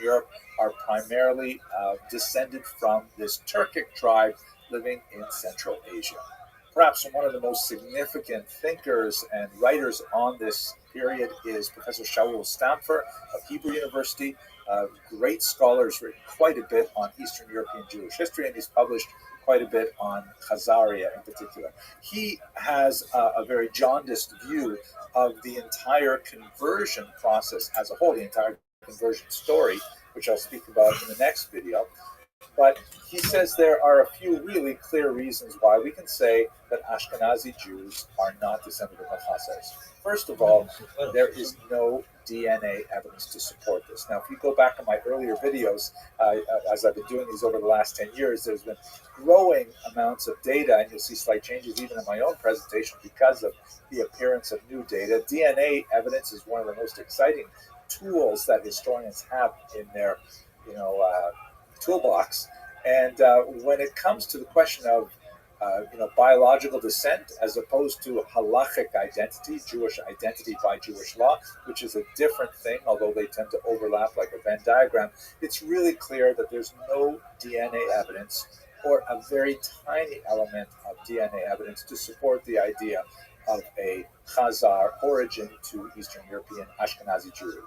Europe are primarily descended from this Turkic tribe living in Central Asia. Perhaps one of the most significant thinkers and writers on this period is Professor Shaul Stamfer of Hebrew University. Great scholar, has written quite a bit on Eastern European Jewish history, and he's published quite a bit on Khazaria in particular. He has a very jaundiced view of the entire conversion process as a whole, the entire conversion story, which I'll speak about in the next video. But he says there are a few really clear reasons why we can say that Ashkenazi Jews are not descended of the Khazars. First of all, there is no DNA evidence to support this. Now, if you go back in my earlier videos, as I've been doing these over the last 10 years, there's been growing amounts of data, and you'll see slight changes even in my own presentation because of the appearance of new data. DNA evidence is one of the most exciting tools that historians have in their, toolbox. And when it comes to the question of biological descent as opposed to halachic identity, Jewish identity by Jewish law, which is a different thing, although they tend to overlap like a Venn diagram, it's really clear that there's no DNA evidence or a very tiny element of DNA evidence to support the idea of a Khazar origin to Eastern European Ashkenazi Jewry.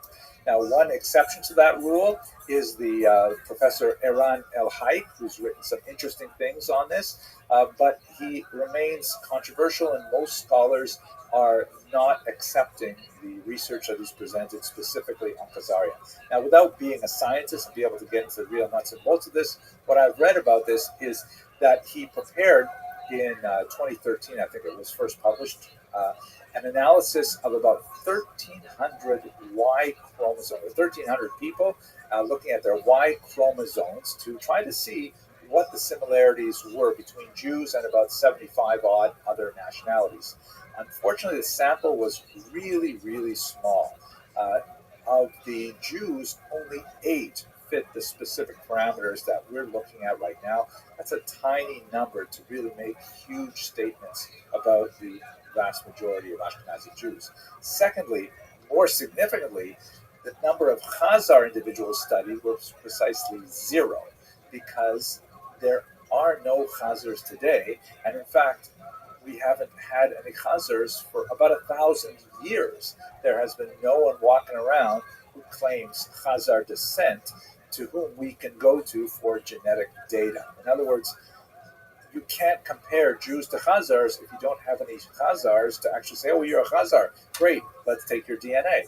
Now, one exception to that rule is the Professor Eran El-Haik, who's written some interesting things on this, but he remains controversial, and most scholars are not accepting the research that he's presented specifically on Khazaria. Now, without being a scientist and be able to get into the real nuts and bolts of this, what I've read about this is that he prepared in 2013, I think it was first published, an analysis of about 1,300 Y chromosomes, 1,300 people, looking at their Y chromosomes to try to see what the similarities were between Jews and about 75 odd other nationalities. Unfortunately, the sample was really, really small. Of the Jews, only 8 fit the specific parameters that we're looking at right now. That's a tiny number to really make huge statements about the vast majority of Ashkenazi Jews. Secondly, more significantly, the number of Khazar individuals studied was precisely 0, because there are no Khazars today, and in fact, we haven't had any Khazars for about 1,000 years. There has been no one walking around who claims Khazar descent to whom we can go to for genetic data. In other words, you can't compare Jews to Khazars if you don't have any Khazars to actually say, oh, you're a Khazar. Great, let's take your DNA.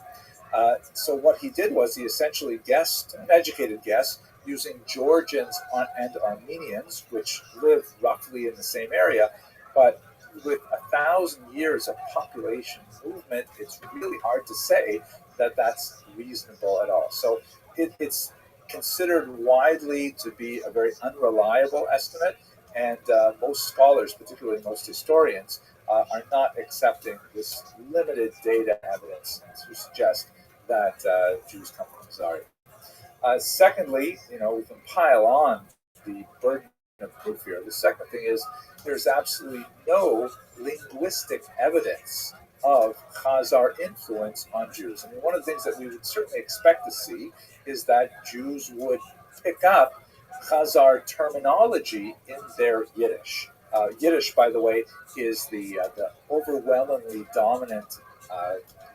So what he did was he essentially guessed, an educated guess, using Georgians and Armenians, which live roughly in the same area, but with 1,000 years of population movement, it's really hard to say that that's reasonable at all. So it's considered widely to be a very unreliable estimate, and most scholars, particularly most historians, are not accepting this limited data evidence to suggest that Jews come from Khazaria. Secondly, we can pile on the burden of proof here. The second thing is there's absolutely no linguistic evidence of Khazar influence on Jews. I mean, one of the things that we would certainly expect to see is that Jews would pick up Khazar terminology in their Yiddish. Yiddish, by the way, is the overwhelmingly dominant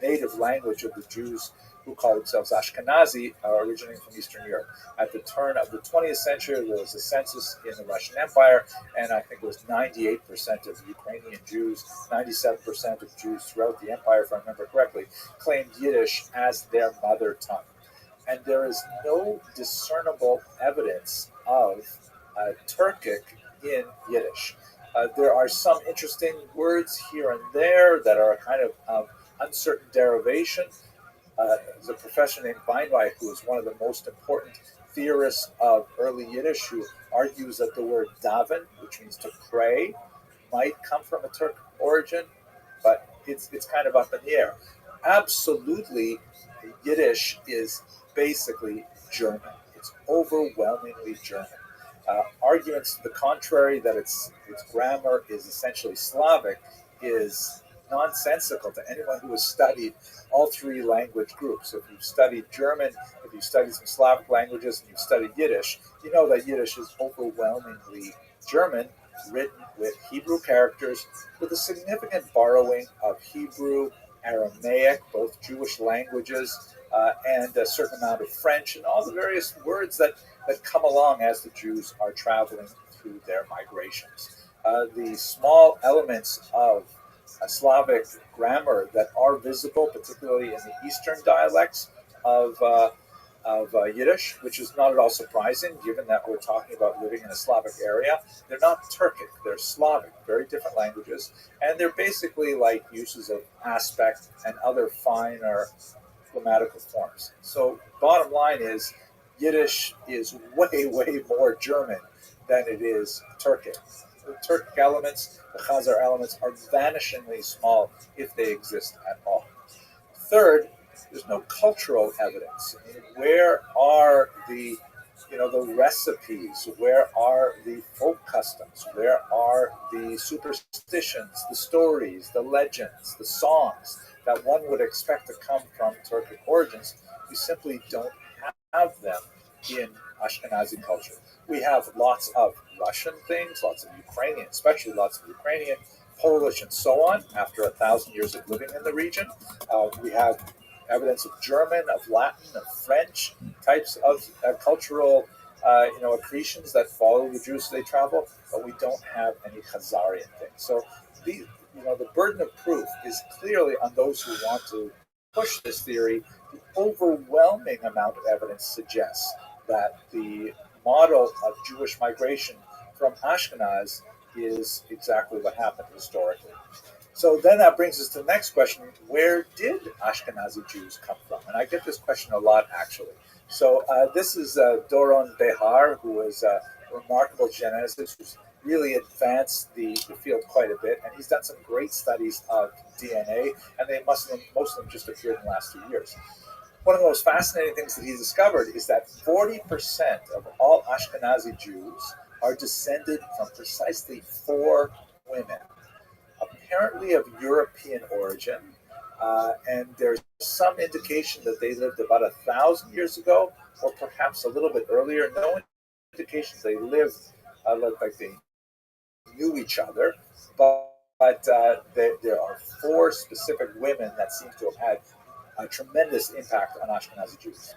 native language of the Jews who call themselves Ashkenazi, originating from Eastern Europe. At the turn of the 20th century, there was a census in the Russian Empire, and I think it was 98% of Ukrainian Jews, 97% of Jews throughout the empire, if I remember correctly, claimed Yiddish as their mother tongue. And there is no discernible evidence of Turkic in Yiddish. There are some interesting words here and there that are kind of uncertain derivation. There's a professor named Weinreich, who is one of the most important theorists of early Yiddish, who argues that the word daven, which means to pray, might come from a Turkic origin, but it's kind of up in the air. Absolutely, Yiddish is basically German. It's overwhelmingly German. Arguments to the contrary, that its grammar is essentially Slavic, is nonsensical to anyone who has studied all three language groups. If you've studied German, if you've studied some Slavic languages, and you've studied Yiddish, you know that Yiddish is overwhelmingly German, written with Hebrew characters, with a significant borrowing of Hebrew, Aramaic, both Jewish languages, and a certain amount of French, and all the various words that come along as the Jews are traveling through their migrations. The small elements of Slavic grammar that are visible, particularly in the Eastern dialects of Yiddish, which is not at all surprising given that we're talking about living in a Slavic area. They're not Turkic, they're Slavic, very different languages, and they're basically like uses of aspect and other finer grammatical forms. So bottom line is Yiddish is way, way more German than it is Turkic. The Turkic elements, the Khazar elements, are vanishingly small if they exist at all. Third, there's no cultural evidence. I mean, where are the recipes? Where are the folk customs? Where are the superstitions, the stories, the legends, the songs that one would expect to come from Turkic origins? We simply don't have them in Ashkenazi culture. We have lots of Russian things, lots of Ukrainian, especially lots of Ukrainian, Polish, and so on, after 1,000 years of living in the region. We have evidence of German, of Latin, of French types of cultural accretions that follow the Jews as they travel, but we don't have any Khazarian things. So the burden of proof is clearly on those who want to push this theory. The overwhelming amount of evidence suggests that the model of Jewish migration from Ashkenaz is exactly what happened historically. So then that brings us to the next question: where did Ashkenazi Jews come from? And I get this question a lot, actually. So this is Doron Behar, who is a remarkable geneticist who's really advanced the field quite a bit, and he's done some great studies of DNA, and most of them just appeared in the last 2 years. One of the most fascinating things that he discovered is that 40% of all Ashkenazi Jews are descended from precisely 4 women, apparently of European origin, and there's some indication that they lived about 1,000 years ago, or perhaps a little bit earlier. No indications they lived like they knew each other, but there are 4 specific women that seem to have had a tremendous impact on Ashkenazi Jews.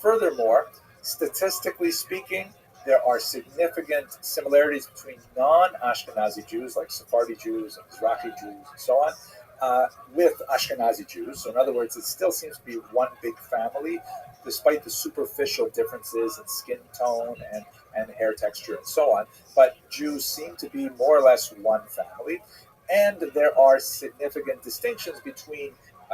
Furthermore, statistically speaking, there are significant similarities between non-Ashkenazi Jews, like Sephardi Jews and Mizrahi Jews and so on, with Ashkenazi Jews. So in other words, it still seems to be one big family, despite the superficial differences in skin tone and hair texture and so on. But Jews seem to be more or less one family. And there are significant distinctions between,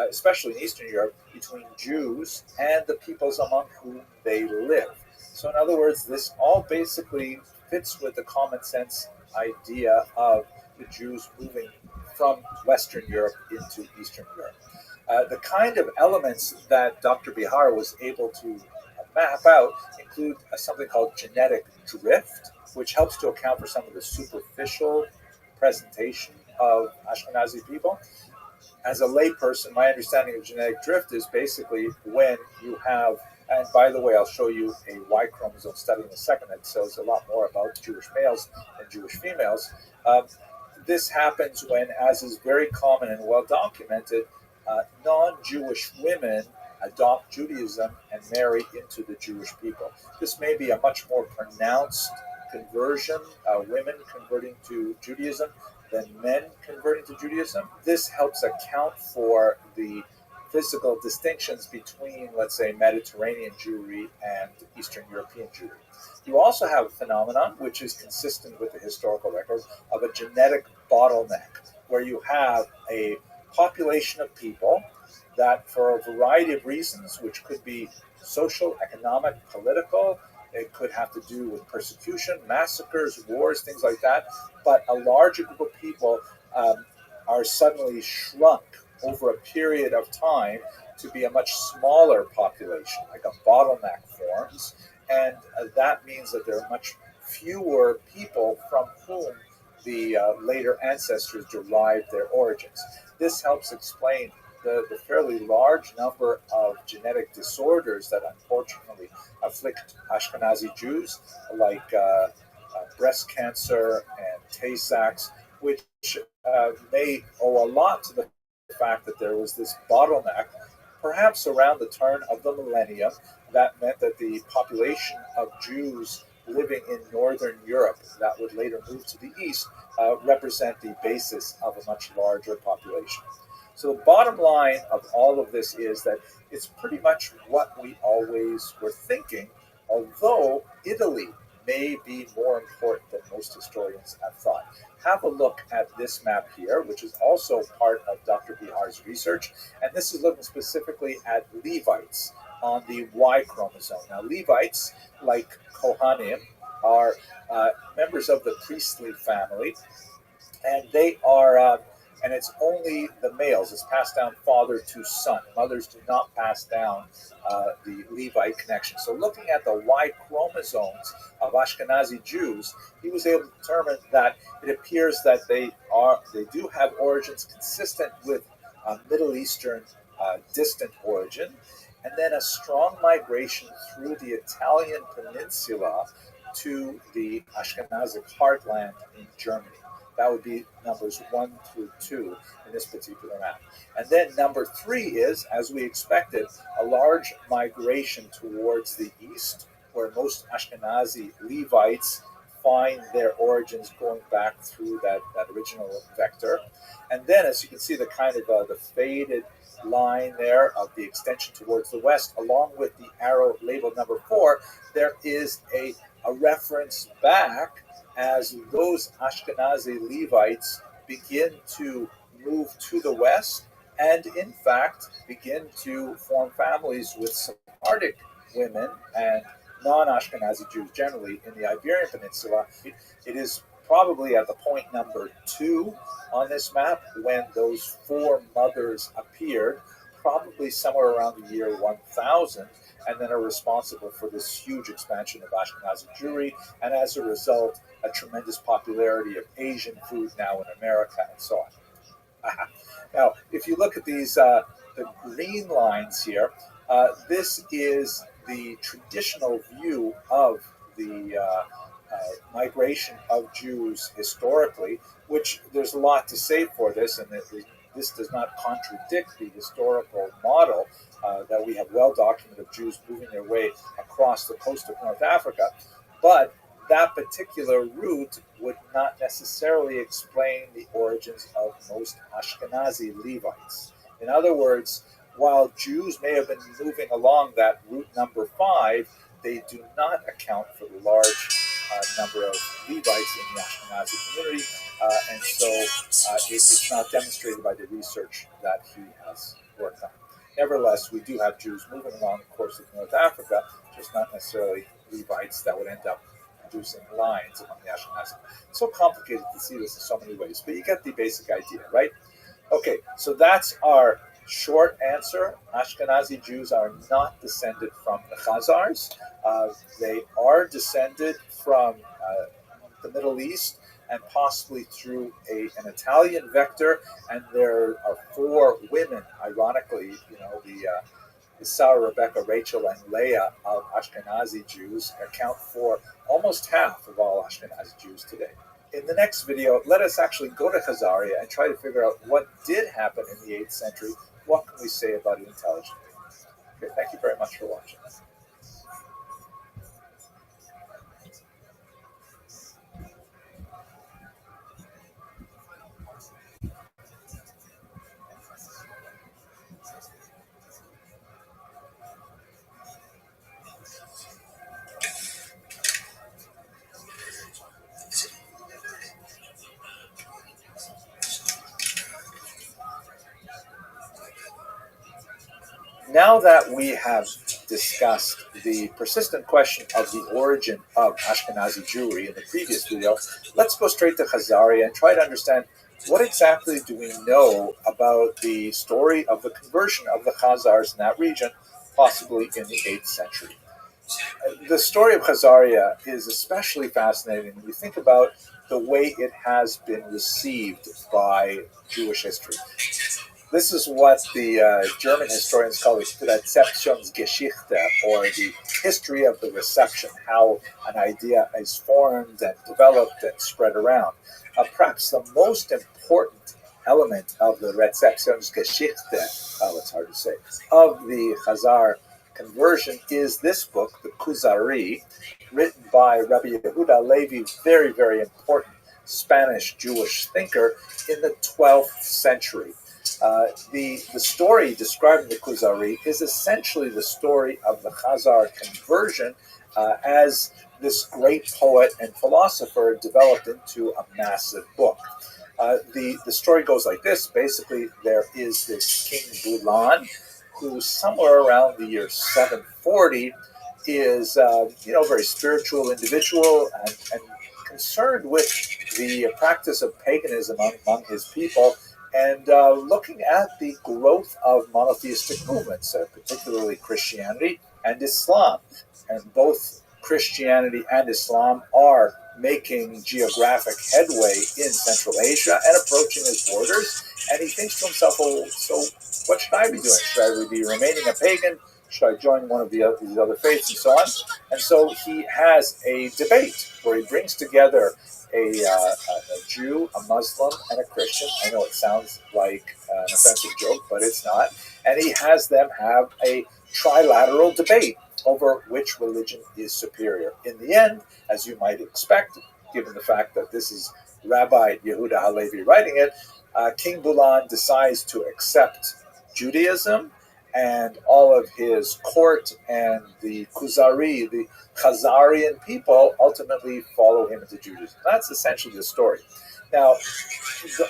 especially in Eastern Europe, between Jews and the peoples among whom they live. So in other words, this all basically fits with the common sense idea of the Jews moving from Western Europe into Eastern Europe. The kind of elements that Dr. Bihar was able to map out include something called genetic drift, which helps to account for some of the superficial presentation of Ashkenazi people. As a layperson, my understanding of genetic drift is basically when you have, and by the way, I'll show you a Y chromosome study in a second that tells a lot more about Jewish males than Jewish females. This happens when, as is very common and well documented, non-Jewish women adopt Judaism and marry into the Jewish people. This may be a much more pronounced conversion, women converting to Judaism than men converting to Judaism. This helps account for the physical distinctions between, let's say, Mediterranean Jewry and Eastern European Jewry. You also have a phenomenon which is consistent with the historical record of a genetic bottleneck, where you have a population of people that, for a variety of reasons, which could be social, economic, political, it could have to do with persecution, massacres, wars, things like that, but a larger group of people are suddenly shrunk over a period of time to be a much smaller population, like a bottleneck forms, and that means that there are much fewer people from whom the later ancestors derived their origins. This helps explain the fairly large number of genetic disorders that unfortunately afflict Ashkenazi Jews, like breast cancer and Tay-Sachs, which may owe a lot to the fact that there was this bottleneck, perhaps around the turn of the millennium, that meant that the population of Jews living in Northern Europe that would later move to the east represent the basis of a much larger population. So the bottom line of all of this is that it's pretty much what we always were thinking, although Italy may be more important than most historians have thought. Have a look at this map here, which is also part of Dr. Bihar's research, and this is looking specifically at Levites on the Y chromosome. Now, Levites, like Kohanim, are members of the priestly family, and they are, and it's only the males. It's passed down father to son. Mothers do not pass down the Levite connection. So looking at the Y chromosomes of Ashkenazi Jews, he was able to determine that it appears that they do have origins consistent with Middle Eastern distant origin, and then a strong migration through the Italian peninsula to the Ashkenazic heartland in Germany. That would be numbers 1 through 2 in this particular map. And then number 3 is, as we expected, a large migration towards the east, where most Ashkenazi Levites find their origins going back through that original vector. And then, as you can see, the kind of the faded line there of the extension towards the west, along with the arrow labeled number 4, there is a reference back as those Ashkenazi Levites begin to move to the west and, in fact, begin to form families with Sephardic women and non-Ashkenazi Jews generally in the Iberian Peninsula. It is probably at the point number 2 on this map when those 4 mothers appeared, probably somewhere around the year 1000, and then are responsible for this huge expansion of Ashkenazi Jewry, and as a result, a tremendous popularity of Asian food now in America, and so on. Now, if you look at these, the green lines here, this is the traditional view of the migration of Jews historically, which there's a lot to say for this, and this does not contradict the historical model that we have well documented of Jews moving their way across the coast of North Africa. But that particular route would not necessarily explain the origins of most Ashkenazi Levites. In other words, while Jews may have been moving along that route number 5, they do not account for the large number of Levites in the Ashkenazi community, and so it's not demonstrated by the research that he has worked on. Nevertheless, we do have Jews moving along the course of North Africa, just not necessarily Levites that would end up producing lines among the Ashkenazi. It's so complicated to see this in so many ways, but you get the basic idea, right? Okay, so that's our short answer. Ashkenazi Jews are not descended from the Khazars. They are descended from the Middle East and possibly through an Italian vector. And there are 4 women, ironically, the Sarah, Rebecca, Rachel, and Leah of Ashkenazi Jews account for almost half of all Ashkenazi Jews today. In the next video, let us actually go to Khazaria and try to figure out what did happen in the 8th century. What can we say about it intelligently? Okay, thank you very much for watching. Now that we have discussed the persistent question of the origin of Ashkenazi Jewry in the previous video, let's go straight to Khazaria and try to understand what exactly do we know about the story of the conversion of the Khazars in that region, possibly in the 8th century. the story of Khazaria is especially fascinating when you think about the way it has been received by Jewish history. This is what the German historians call the Rezeptionsgeschichte, or the history of the reception, how an idea is formed and developed and spread around. Perhaps the most important element of the Rezeptionsgeschichte, it's hard to say, of the Khazar conversion is this book, the Kuzari, written by Rabbi Yehuda Levi, very, very important Spanish Jewish thinker in the 12th century. The story describing the Kuzari is essentially the story of the Khazar conversion as this great poet and philosopher developed into a massive book. The story goes like this. Basically, there is this King Bulan, who somewhere around the year 740 is a very spiritual individual and concerned with the practice of paganism among his people, and looking at the growth of monotheistic movements, particularly Christianity and Islam. And both Christianity and Islam are making geographic headway in Central Asia and approaching his borders. And he thinks to himself, oh, so what should I be doing? Should I be remaining a pagan? Should I join one of these other faiths and so on? And so he has a debate where he brings together a Jew, a Muslim, and a Christian. I know it sounds like an offensive joke, but it's not. And he has them have a trilateral debate over which religion is superior. In the end, as you might expect, given the fact that this is Rabbi Yehuda Halevi writing it, King Bulan decides to accept Judaism, and all of his court and the Kuzari, the Khazarian people, ultimately follow him into Judaism. That's essentially the story. Now,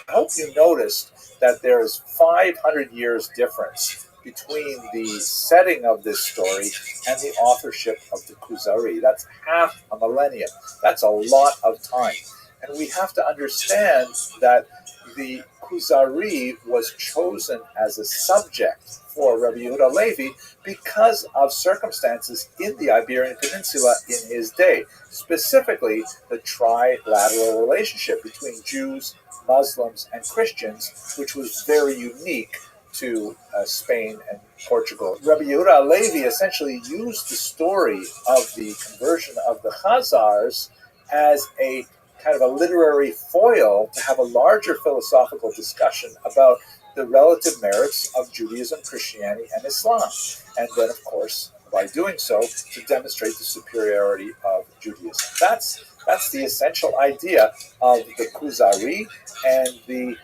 I hope you noticed that there's 500 years difference between the setting of this story and the authorship of the Kuzari. That's half a millennium. That's a lot of time. And we have to understand that the Kuzari was chosen as a subject for Rabbi Yehuda Levi because of circumstances in the Iberian Peninsula in his day, specifically the trilateral relationship between Jews, Muslims, and Christians, which was very unique to Spain and Portugal. Rabbi Yehuda Levi essentially used the story of the conversion of the Khazars as a kind of a literary foil to have a larger philosophical discussion about the relative merits of Judaism, Christianity, and Islam. And then, of course, by doing so, to demonstrate the superiority of Judaism. That's the essential idea of the Kuzari, and the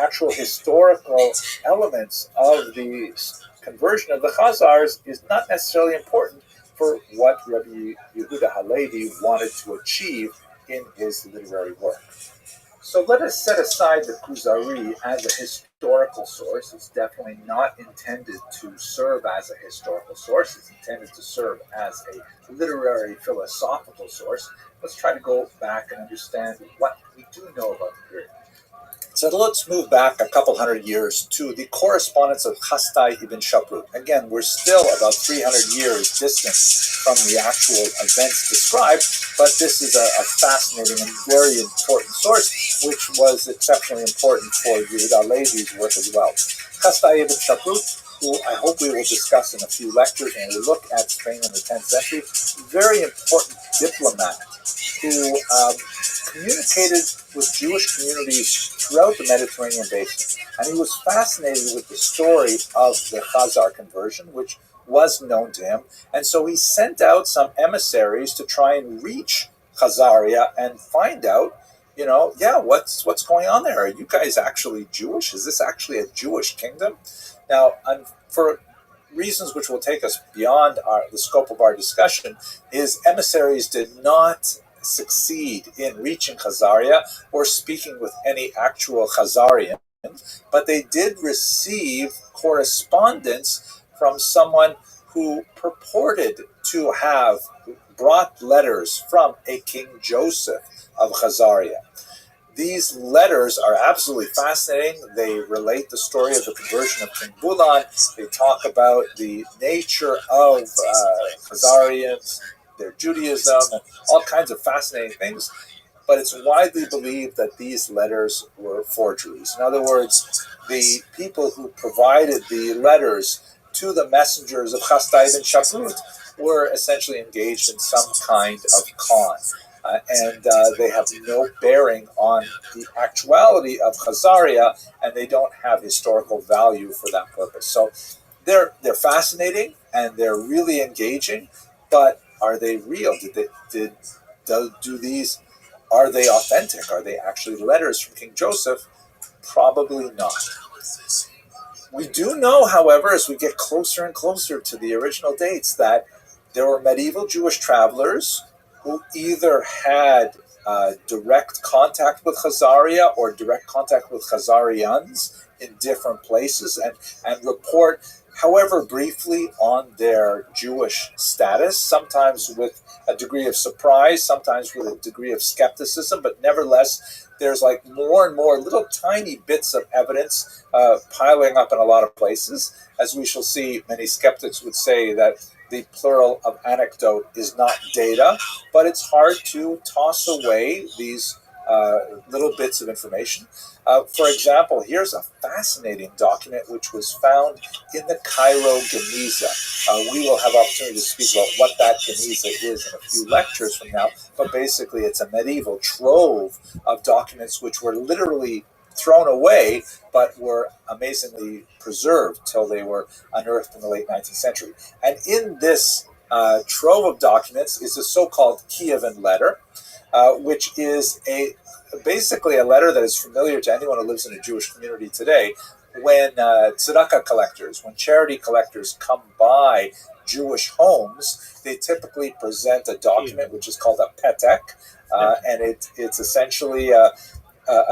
actual historical elements of the conversion of the Khazars is not necessarily important for what Rabbi Yehuda Halevi wanted to achieve in his literary work. So let us set aside the Kuzari as a historical source. It's definitely not intended to serve as a historical source. It's intended to serve as a literary philosophical source. Let's try to go back and understand what we do know about the period. So let's move back a couple hundred years to the correspondence of Chastai ibn Shaprut. Again, we're still about 300 years distant from the actual events described, but this is a fascinating and very important source, which was exceptionally important for Yehuda Levi's work as well. Chastai ibn Shaprut, who I hope we will discuss in a few lectures when we look at Spain in the 10th century, very important diplomat who communicated with Jewish communities throughout the Mediterranean basin. And he was fascinated with the story of the Khazar conversion, which was known to him. And so he sent out some emissaries to try and reach Khazaria and find out, what's going on there? Are you guys actually Jewish? Is this actually a Jewish kingdom? Now, for reasons which will take us beyond the scope of our discussion, his emissaries did not succeed in reaching Khazaria or speaking with any actual Khazarian, but they did receive correspondence from someone who purported to have brought letters from a King Joseph of Khazaria. These letters are absolutely fascinating. They relate the story of the conversion of King Bulan. They talk about the nature of Khazarians, their Judaism, and all kinds of fascinating things. But it's widely believed that these letters were forgeries. In other words, the people who provided the letters to the messengers of Chastai and Shaprut were essentially engaged in some kind of con. And they have no bearing on the actuality of Khazaria, and they don't have historical value for that purpose. So they're fascinating and they're really engaging, but are they real? Do these are they authentic? Are they actually letters from King Joseph? Probably not. We do know, however, as we get closer and closer to the original dates, that there were medieval Jewish travelers who either had direct contact with Khazaria or direct contact with Khazarians in different places and report, however briefly, on their Jewish status, sometimes with a degree of surprise, sometimes with a degree of skepticism, but nevertheless, there's like more and more little tiny bits of evidence piling up in a lot of places. As we shall see, many skeptics would say that the plural of anecdote is not data, but it's hard to toss away these little bits of information. For example, here's a fascinating document which was found in the Cairo Geniza. We will have opportunity to speak about what that Geniza is in a few lectures from now, but basically it's a medieval trove of documents which were literally thrown away, but were amazingly preserved till they were unearthed in the late 19th century. And in this trove of documents is a so-called Kievan letter, which is basically a letter that is familiar to anyone who lives in a Jewish community today. When tzedakah collectors, when charity collectors come by Jewish homes, they typically present a document which is called a petek, and it's essentially a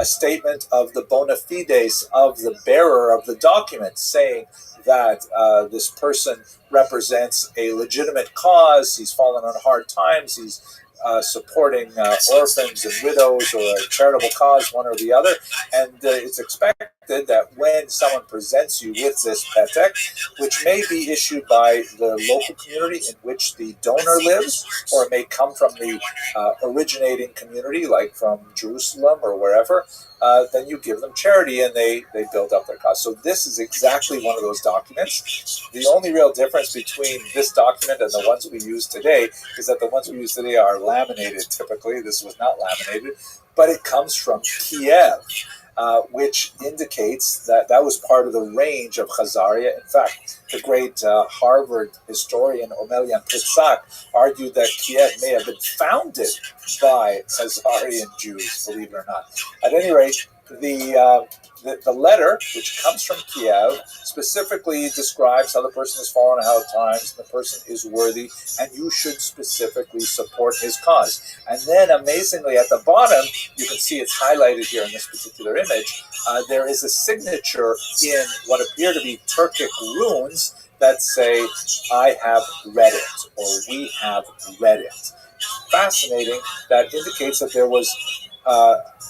statement of the bona fides of the bearer of the document, saying that this person represents a legitimate cause, he's fallen on hard times, he's supporting orphans and widows or a charitable cause, one or the other. And it's expected that when someone presents you with this petek, which may be issued by the local community in which the donor lives, or it may come from the originating community, like from Jerusalem or wherever, then you give them charity and they build up their cause. So this is exactly one of those documents. The only real difference between this document and the ones we use today is that the ones we use today are laminated typically. This was not laminated, but it comes from Kiev, which indicates that that was part of the range of Khazaria. In fact, the great Harvard historian Omelian Pritsak argued that Kiev may have been founded by Khazarian Jews, believe it or not. At any rate, the letter, which comes from Kiev, specifically describes how the person has fallen on hard times, the person is worthy, and you should specifically support his cause. And then, amazingly, at the bottom, you can see it's highlighted here in this particular image, there is a signature in what appear to be Turkic runes that say, I have read it, or we have read it. Fascinating. That indicates that there was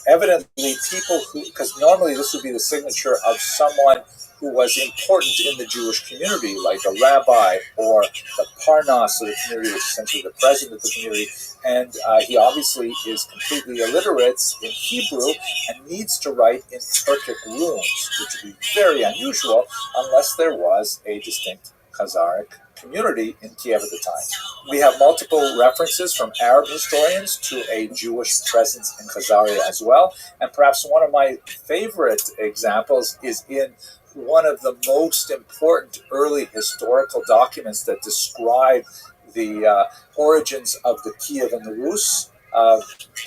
evidently people who, because normally this would be the signature of someone who was important in the Jewish community, like a rabbi or the parnas of the community, which is essentially the president of the community. And he obviously is completely illiterate in Hebrew and needs to write in Turkic runes, which would be very unusual unless there was a distinct Khazaric community in Kiev at the time. We have multiple references from Arab historians to a Jewish presence in Khazaria as well. And perhaps one of my favorite examples is in one of the most important early historical documents that describe the origins of the Kiev and the Rus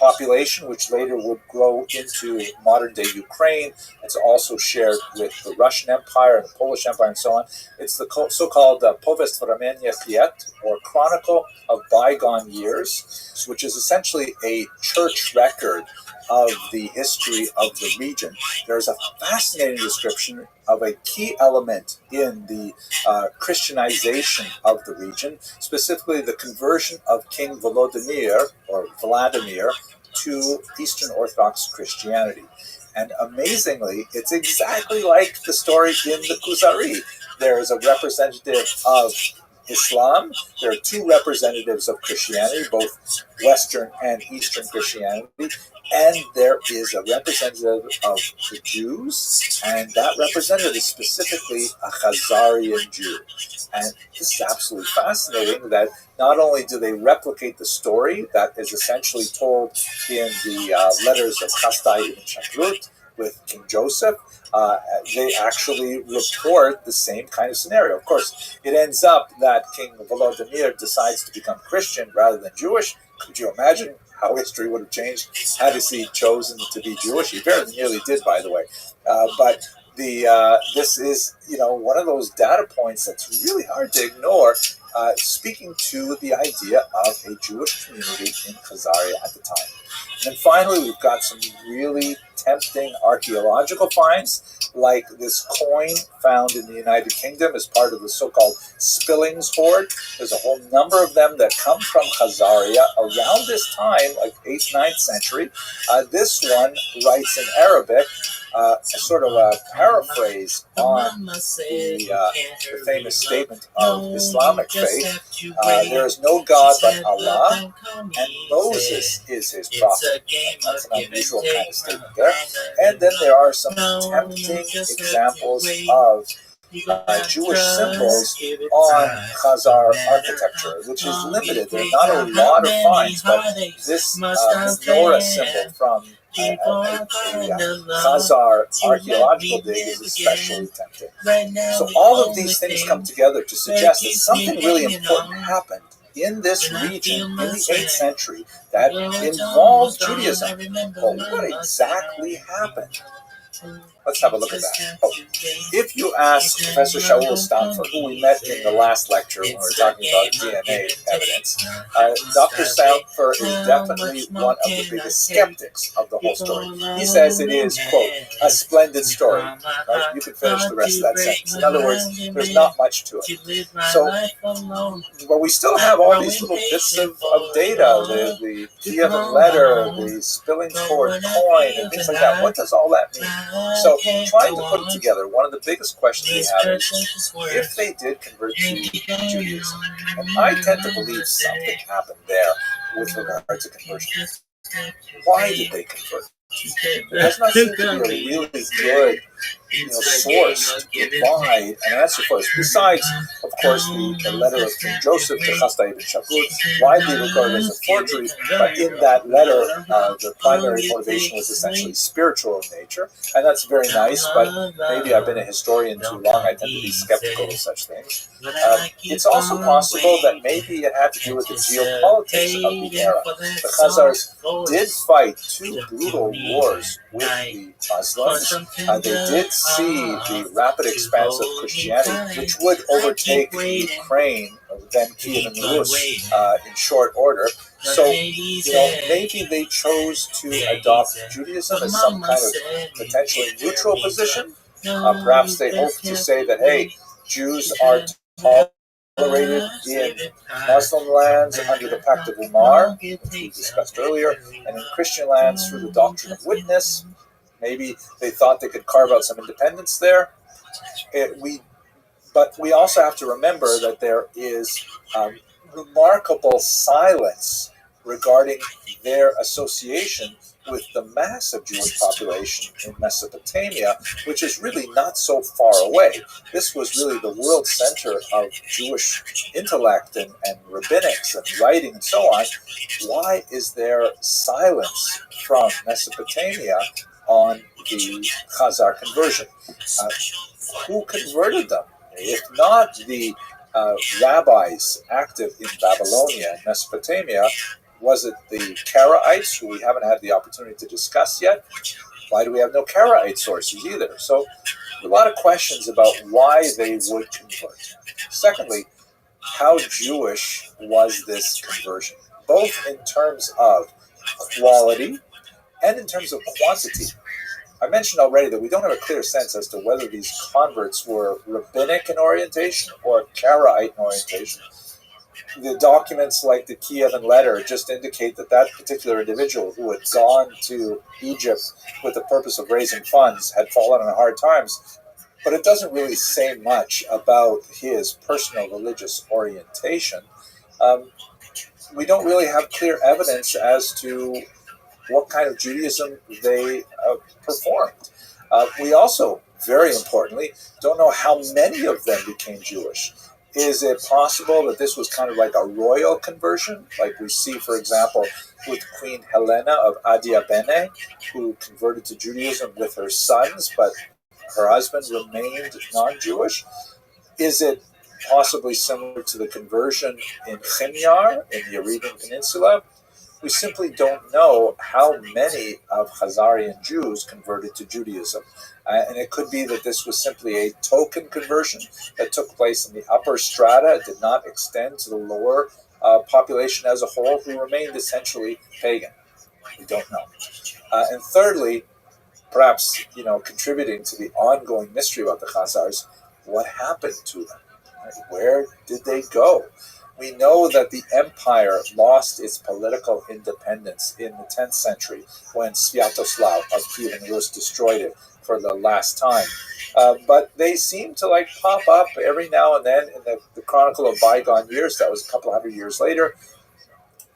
population, which later would grow into modern-day Ukraine. It's also shared with the Russian Empire and the Polish Empire and so on. It's the so-called Povest Vremenia Chiet, or Chronicle of Bygone Years, which is essentially a church record of the history of the region. There's a fascinating description of a key element in the Christianization of the region, specifically the conversion of King Volodymyr, or Vladimir, to Eastern Orthodox Christianity. And amazingly, it's exactly like the story in the Kuzari. There is a representative of Islam. There are two representatives of Christianity, both Western and Eastern Christianity. And there is a representative of the Jews, and that representative is specifically a Khazarian Jew. And this is absolutely fascinating that not only do they replicate the story that is essentially told in the letters of Chasdai ibn Shakrut with King Joseph, they actually report the same kind of scenario. Of course, it ends up that King Volodymyr decides to become Christian rather than Jewish. Could you imagine how history would have changed had he chosen to be Jewish? He very nearly did, by the way. But this is one of those data points that's really hard to ignore, speaking to the idea of a Jewish community in Khazaria at the time. And then finally, we've got some really tempting archaeological finds, like this coin found in the United Kingdom as part of the so-called Spillings hoard. There's a whole number of them that come from Khazaria around this time, like 8th, 9th century. This one writes in Arabic, sort of a paraphrase on the famous statement of Islamic faith. There is no God but Allah, and Moses is his prophet. That's an unusual kind of statement there. And then there are some tempting examples of Jewish symbols on Khazar architecture, which is limited. There are not a lot of finds, but this menorah symbol from a Khazar archaeological dig is especially tempting. So all of these things come together to suggest that something really important happened in this region in the 8th century that involved Judaism. Well, what exactly happened? Let's have a look at that. If you ask Professor Shaul Stamfer, who we met in the last lecture when we were talking about DNA evidence, Dr. Stamfer is definitely one of the biggest skeptics of the whole story. He says it is, quote, a splendid story. Right? You can finish the rest of that sentence. In other words, there's not much to it. So, but we still have all these little bits of data, the Kievan letter, the Spillings hoard coin, and things like that. What does all that mean? So, trying to put it together, one of the biggest questions we have is if they did convert to Judaism, and I tend to believe something happened there with regard to conversion. Why did they convert? There does not seem to be a really good source to provide an answer for us, besides, of course, the letter of King Joseph to Chasdai ibn Shakrut, widely regarded as a forgery, but in that letter, the primary motivation was essentially spiritual in nature, and that's very nice, but maybe I've been a historian too long, I tend to be skeptical of such things. It's also possible that maybe it had to do with the geopolitics of the era. The Khazars did fight two brutal wars with the Muslims. They did see the rapid expanse of Christianity, which would overtake Ukraine, then Kiev and Rus in short order. So, maybe they chose to adopt Judaism as some kind of potentially neutral position. Perhaps they hoped to say that, hey, Jews are tolerated in Muslim lands under the Pact of Umar, which we discussed earlier, and in Christian lands through the doctrine of witness. Maybe they thought they could carve out some independence there. But we also have to remember that there is remarkable silence regarding their association with the massive Jewish population in Mesopotamia, which is really not so far away. This was really the world center of Jewish intellect and rabbinics and writing and so on. Why is there silence from Mesopotamia on the Khazar conversion? Who converted them? If not the rabbis active in Babylonia and Mesopotamia, was it the Karaites, who we haven't had the opportunity to discuss yet? Why do we have no Karaite sources either? So a lot of questions about why they would convert. Secondly, how Jewish was this conversion, both in terms of quality and in terms of quantity? I mentioned already that we don't have a clear sense as to whether these converts were rabbinic in orientation or Karaite in orientation. the documents like the Kievan letter just indicate that that particular individual who had gone to Egypt with the purpose of raising funds had fallen on hard times. But it doesn't really say much about his personal religious orientation. We don't really have clear evidence as to what kind of Judaism they performed. We also, very importantly, don't know how many of them became Jewish. Is it possible that this was kind of like a royal conversion, like we see, for example, with Queen Helena of Adiabene, who converted to Judaism with her sons, but her husband remained non-Jewish? Is it possibly similar to the conversion in Chimyar in the Arabian Peninsula? We simply don't know how many of Khazarian Jews converted to Judaism. And it could be that this was simply a token conversion that took place in the upper strata. It did not extend to the lower population as a whole, who remained essentially pagan. We don't know. And thirdly, perhaps contributing to the ongoing mystery about the Khazars, what happened to them? Where did they go? We know that the empire lost its political independence in the 10th century when Sviatoslav of Kievan Rus destroyed it for the last time. But they seem to pop up every now and then in the Chronicle of Bygone Years. That was a couple hundred years later.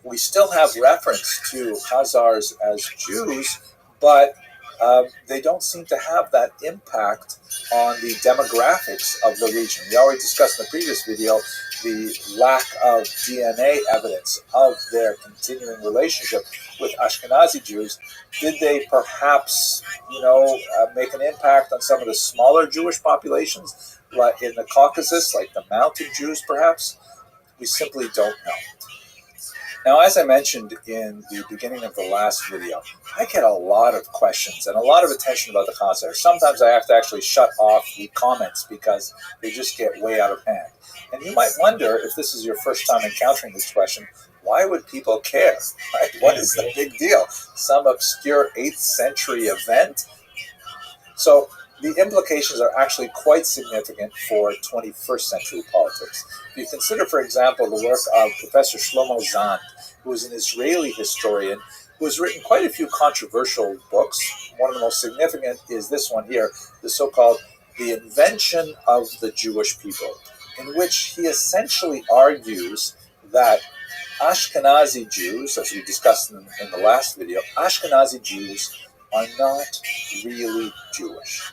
We still have reference to Khazars as Jews, but they don't seem to have that impact on the demographics of the region. We already discussed in the previous video the lack of DNA evidence of their continuing relationship with Ashkenazi Jews. Did they perhaps, make an impact on some of the smaller Jewish populations, like in the Caucasus, like the mountain Jews, perhaps? We simply don't know. Now, as I mentioned in the beginning of the last video, I get a lot of questions and a lot of attention about the Khazars. Sometimes I have to actually shut off the comments because they just get way out of hand. And you might wonder, if this is your first time encountering this question, why would people care? Right? What is the big deal? Some obscure 8th century event? So the implications are actually quite significant for 21st century politics. If you consider, for example, the work of Professor Shlomo Zand, who is an Israeli historian who has written quite a few controversial books. One of the most significant is this one here, the so-called The Invention of the Jewish People, in which he essentially argues that Ashkenazi Jews, as we discussed in the last video, Ashkenazi Jews are not really Jewish.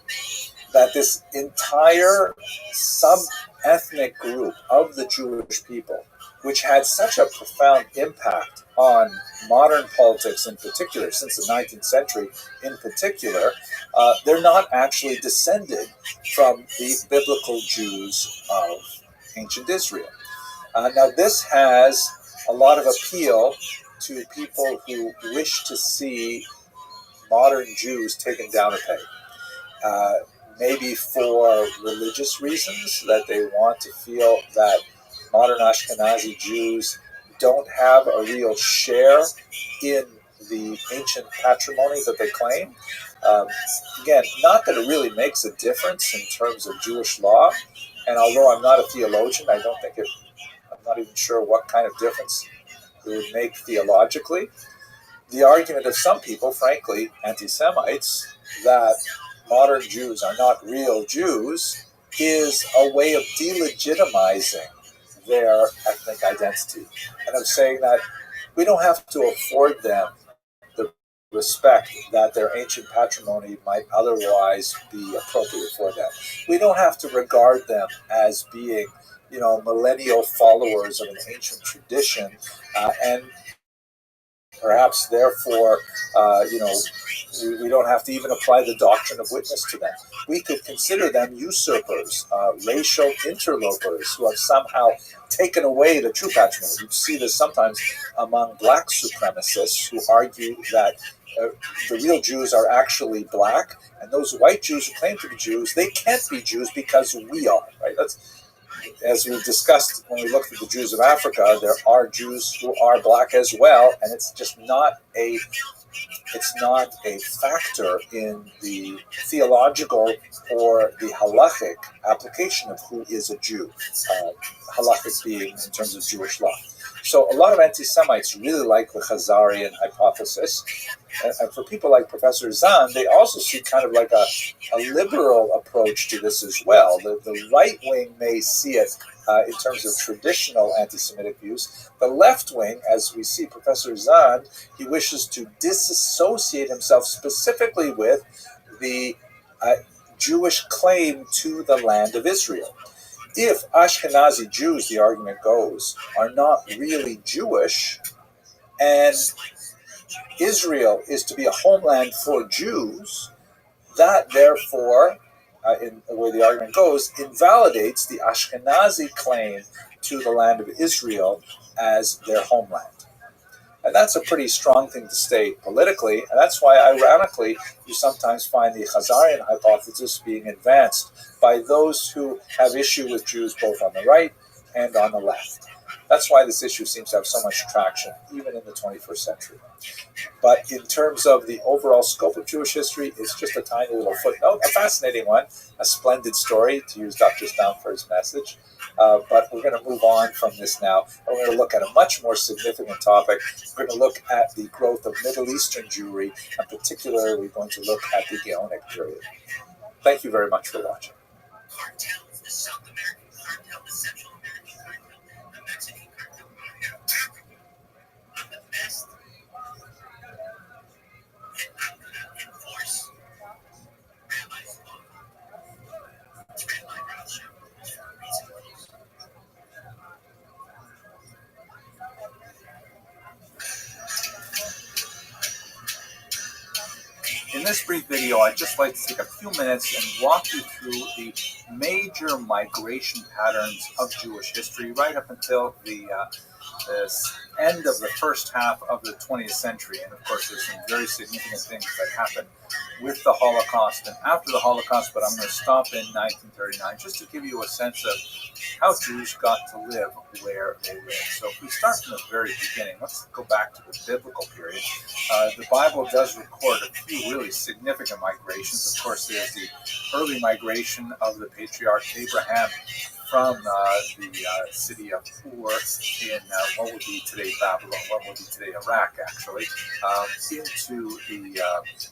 That this entire sub-ethnic group of the Jewish people, which had such a profound impact on modern politics in particular, since the 19th century in particular, they're not actually descended from the biblical Jews of ancient Israel. Now, this has a lot of appeal to people who wish to see modern Jews taken down a peg. Maybe for religious reasons, that they want to feel that modern Ashkenazi Jews don't have a real share in the ancient patrimony that they claim. Again, not that it really makes a difference in terms of Jewish law, and although I'm not a theologian, I'm not even sure what kind of difference it would make theologically. The argument of some people, frankly, anti-Semites, that modern Jews are not real Jews is a way of delegitimizing their ethnic identity. And I'm saying that we don't have to afford them the respect that their ancient patrimony might otherwise be appropriate for them. We don't have to regard them as being, millennial followers of an ancient tradition, and perhaps, therefore, we don't have to even apply the doctrine of witness to them. We could consider them usurpers, racial interlopers who have somehow taken away the true patrimony. You see this sometimes among black supremacists who argue that the real Jews are actually black, and those white Jews who claim to be Jews, they can't be Jews because we are, right? As we discussed when we looked at the Jews of Africa, there are Jews who are black as well, and it's just not a it's not a factor in the theological or the halachic application of who is a Jew, halachic being in terms of Jewish law. So a lot of anti-Semites really like the Khazarian hypothesis. And for people like Professor Zahn, they also see kind of like a liberal approach to this as well. The right wing may see it in terms of traditional anti-Semitic views. The left wing, as we see Professor Zahn, he wishes to disassociate himself specifically with the Jewish claim to the land of Israel. If Ashkenazi Jews, the argument goes, are not really Jewish, and Israel is to be a homeland for Jews, that therefore, in the way the argument goes, invalidates the Ashkenazi claim to the land of Israel as their homeland. And that's a pretty strong thing to state politically, and that's why, ironically, you sometimes find the Khazarian hypothesis being advanced by those who have issue with Jews both on the right and on the left. That's why this issue seems to have so much traction, even in the 21st century. But in terms of the overall scope of Jewish history, it's just a tiny little footnote, a fascinating one, a splendid story, to use Dr. Stamford's message. But we're going to move on from this now. We're going to look at a much more significant topic. We're going to look at the growth of Middle Eastern Jewry, and particularly we're going to look at the Gaonic period. Thank you very much for watching. In this brief video, I'd just like to take a few minutes and walk you through the major migration patterns of Jewish history right up until the end of the first half of the 20th century. And of course, there's some very significant things that happened with the Holocaust and after the Holocaust, but I'm going to stop in 1939 just to give you a sense of how Jews got to live where they lived. So if we start from the very beginning, let's go back to the biblical period. The Bible does record a few really significant migrations. Of course, there's the early migration of the patriarch Abraham from the city of Ur in what would be today Babylon, what would be today Iraq, actually, into the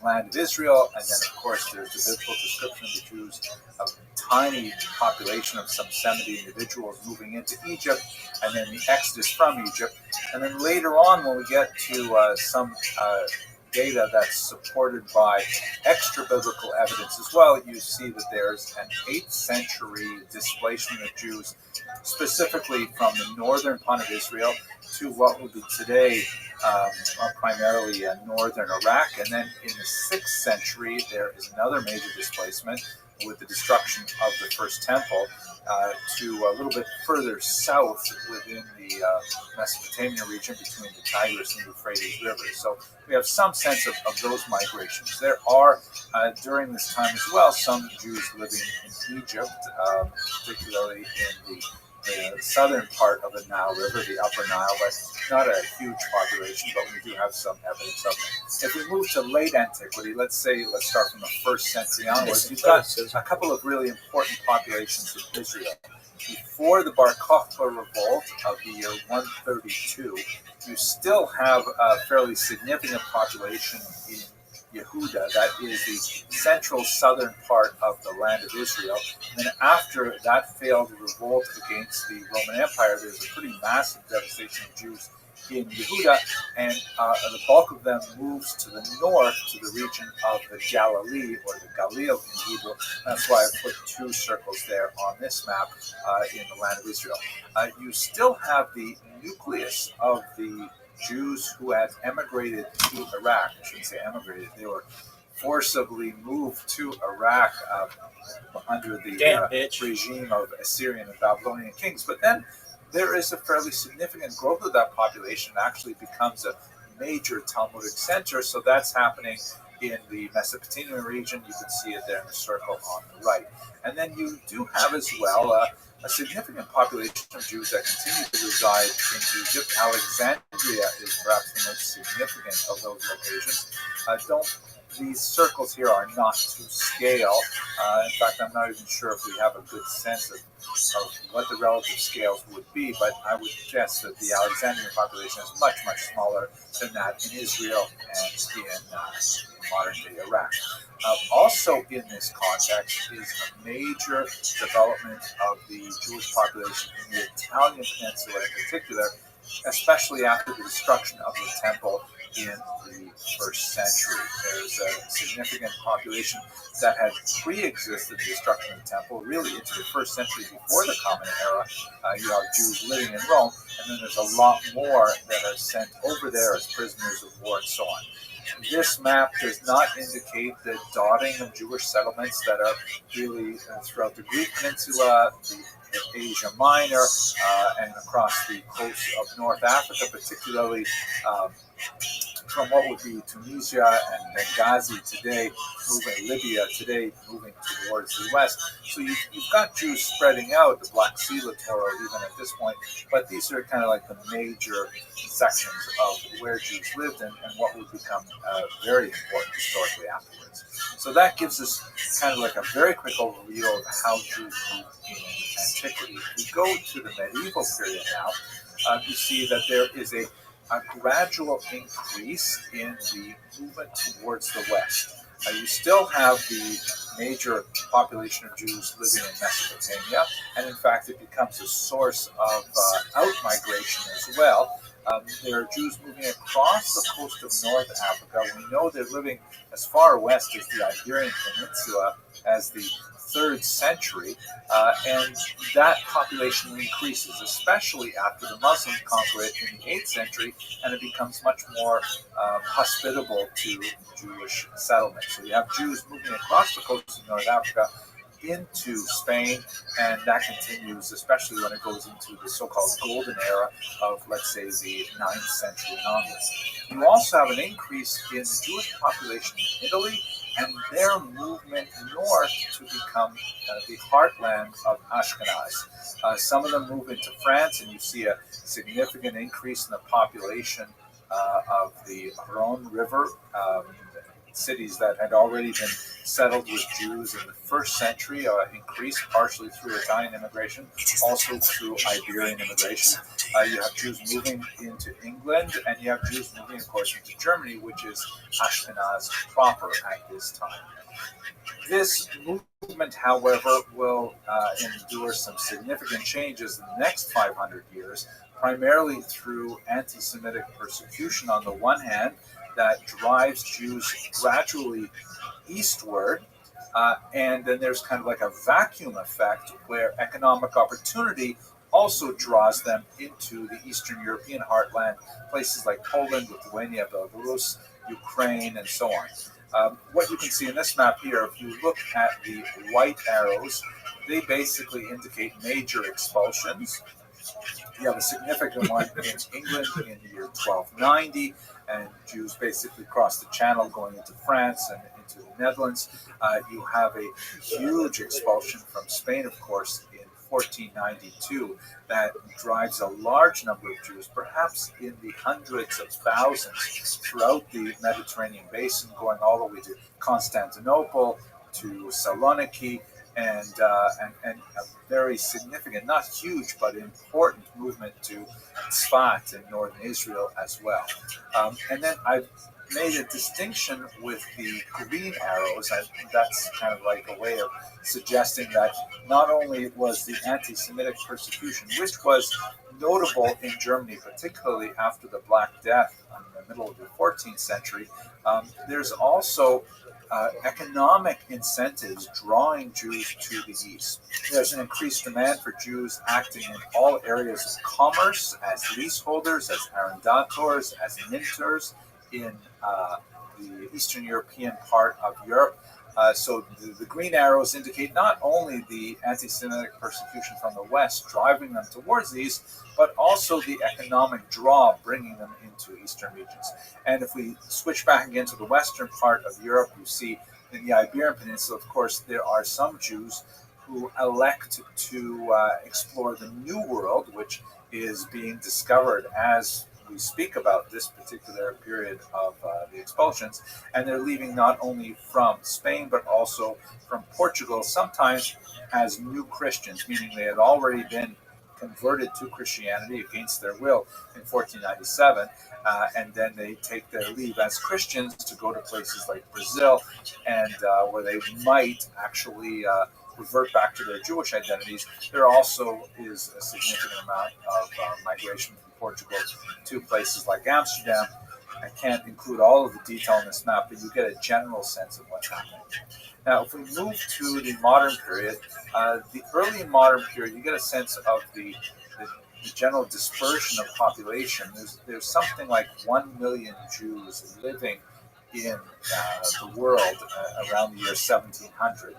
land of Israel. And then, of course, there's the biblical description of the Jews, a tiny population of some 70 individuals moving into Egypt, and then the exodus from Egypt. And then later on, when we get to some data that's supported by extra biblical evidence as well, you see that there's an 8th century displacement of Jews, specifically from the northern part of Israel to what would be today primarily northern Iraq. And then in the 6th century, there is another major displacement with the destruction of the first temple to a little bit further south within the Mesopotamia region between the Tigris and Euphrates rivers. So we have some sense of those migrations. There are, during this time as well, some Jews living in Egypt, particularly in the southern part of the Nile River, the Upper Nile, but not a huge population, but we do have some evidence of it. If we move to late antiquity, let's start from the 1st century onwards, you've got a couple of really important populations in Israel. Before the Bar Kokhba revolt of the year 132, you still have a fairly significant population in Yehuda, that is the central southern part of the land of Israel. And then after that failed revolt against the Roman Empire, there's a pretty massive devastation of Jews in Yehuda, and the bulk of them moves to the north, to the region of the Galilee, or the Galil in Hebrew. That's why I put 2 circles there on this map in the land of Israel. You still have the nucleus of the Jews who had emigrated to Iraq. I shouldn't say emigrated, they were forcibly moved to Iraq under the regime of Assyrian and Babylonian kings. But then there is a fairly significant growth of that population. It actually becomes a major Talmudic center. So that's happening in the Mesopotamian region. You can see it there in the circle on the right. And then you do have as well a significant population of Jews that continue to reside in Egypt. Alexandria is perhaps the most significant of those locations. These circles here are not to scale. In fact, I'm not even sure if we have a good sense of what the relative scales would be, but I would guess that the Alexandrian population is much, much smaller than that in Israel and in modern-day Iraq. Also in this context is a major development of the Jewish population in the Italian peninsula in particular, especially after the destruction of the temple in the first century. There's a significant population that had pre-existed the destruction of the temple, really into the first century before the Common Era. You have Jews living in Rome, and then there's a lot more that are sent over there as prisoners of war and so on. This map does not indicate the dotting of Jewish settlements that are really throughout the Greek Peninsula, the Asia Minor, and across the coast of North Africa, particularly from what would be Tunisia and Benghazi today, Libya today, moving towards the west. So you've got Jews spreading out, the Black Sea littoral even at this point, but these are kind of like the major sections of where Jews lived and what would become very important historically afterwards. So that gives us kind of like a very quick overview of how Jews moved in antiquity. If we go to the medieval period now, you see that there is a gradual increase in the movement towards the west. You still have the major population of Jews living in Mesopotamia, and in fact it becomes a source of out-migration as well. There are Jews moving across the coast of North Africa. We know they're living as far west as the Iberian Peninsula as the 3rd century, and that population increases, especially after the Muslims conquer it in the 8th century, and it becomes much more hospitable to Jewish settlement. So you have Jews moving across the coast of North Africa into Spain, and that continues, especially when it goes into the so-called golden era of, let's say, the 9th century onwards. You also have an increase in the Jewish population in Italy, and their movement north to become the heartland of Ashkenaz. Some of them move into France, and you see a significant increase in the population of the Rhone River, cities that had already been settled with Jews in the 1st century, increased partially through Italian immigration, also through Iberian immigration. You have Jews moving into England, and you have Jews moving, of course, into Germany, which is Ashkenaz proper at this time. This movement, however, will endure some significant changes in the next 500 years, primarily through anti-Semitic persecution on the one hand, that drives Jews gradually eastward, and then there's kind of like a vacuum effect where economic opportunity also draws them into the Eastern European heartland, places like Poland, Lithuania, Belarus, Ukraine, and so on. What you can see in this map here, if you look at the white arrows, they basically indicate major expulsions. You have a significant one in England in the year 1290, and Jews basically cross the Channel going into France and into the Netherlands. You have a huge expulsion from Spain, of course, in 1492 that drives a large number of Jews, perhaps in the hundreds of thousands throughout the Mediterranean basin, going all the way to Constantinople, to Saloniki, and a very significant, not huge, but important movement to Tzfat in northern Israel as well. And then I've made a distinction with the green arrows. I think that's kind of like a way of suggesting that not only was the anti-Semitic persecution, which was notable in Germany, particularly after the Black Death in the middle of the 14th century, there's also economic incentives drawing Jews to the east. There's an increased demand for Jews acting in all areas of commerce, as leaseholders, as arrendators, as minters in the Eastern European part of Europe. So the green arrows indicate not only the anti-Semitic persecution from the West driving them towards these, but also the economic draw bringing them into eastern regions. And if we switch back again to the western part of Europe, you see in the Iberian Peninsula, of course, there are some Jews who elect to explore the New World, which is being discovered as we speak about this particular period of the expulsions, and they're leaving not only from Spain but also from Portugal, sometimes as new Christians, meaning they had already been converted to Christianity against their will in 1497, and then they take their leave as Christians to go to places like Brazil, and where they might actually revert back to their Jewish identities. There also is a significant amount of migration from Portugal to places like Amsterdam. I can't include all of the detail in this map, but you get a general sense of what's happening. Now, if we move to the modern period, the early modern period, you get a sense of the general dispersion of population. There's something like 1 million Jews living in the world around the year 1700.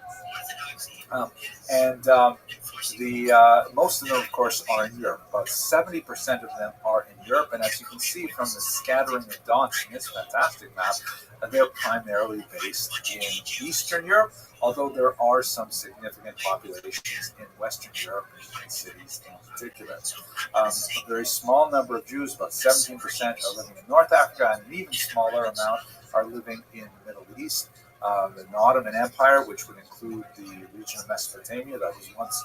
Most of them, of course, are in Europe. About 70% of them are in Europe, and as you can see from the scattering of dots in this fantastic map, they're primarily based in Eastern Europe, although there are some significant populations in Western Europe, in cities in particular. A very small number of Jews, about 17%, are living in North Africa, and an even smaller amount are living in the Middle East. The Ottoman Empire, which would include the region of Mesopotamia, that was once,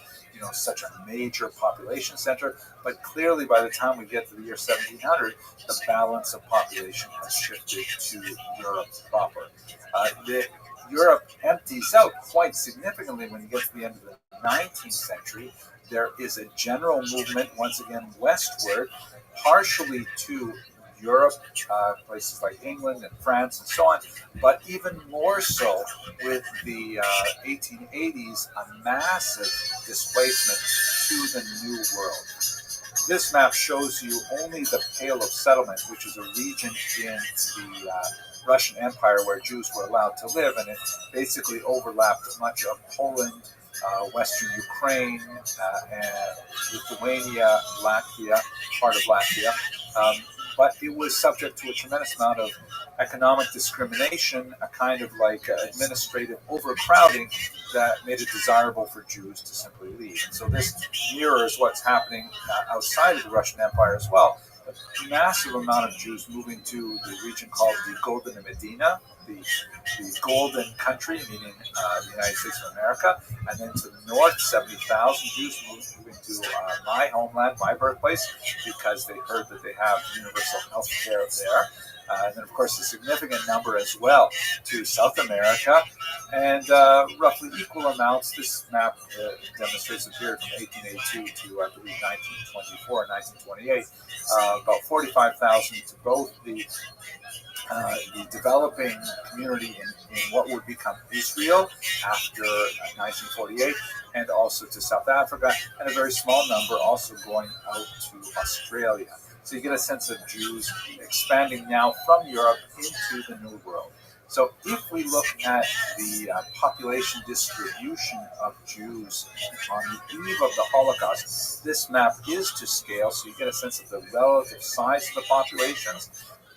such a major population center. But clearly, by the time we get to the year 1700, the balance of population has shifted to Europe proper. Europe empties out quite significantly when you get to the end of the 19th century. There is a general movement, once again, westward, partially to Europe, places like England and France and so on, but even more so with the 1880s, a massive displacement to the New World. This map shows you only the Pale of Settlement, which is a region in the Russian Empire where Jews were allowed to live, and it basically overlapped much of Poland, Western Ukraine, and Lithuania, Latvia, part of Latvia. But it was subject to a tremendous amount of economic discrimination, a kind of like administrative overcrowding that made it desirable for Jews to simply leave. And so this mirrors what's happening outside of the Russian Empire as well. A massive amount of Jews moving to the region called the Golden Medina, the Golden Country, meaning the United States of America, and then to the north, 70,000 Jews moving to my homeland, my birthplace, because they heard that they have universal health care there. And then, of course, a significant number as well to South America, and roughly equal amounts. This map demonstrates a period from 1882 to, I believe, 1924 and 1928, about 45,000 to both the developing community in what would become Israel after 1948, and also to South Africa, and a very small number also going out to Australia. So you get a sense of Jews expanding now from Europe into the New World. So if we look at the population distribution of Jews on the eve of the Holocaust, this map is to scale, so you get a sense of the relative size of the populations.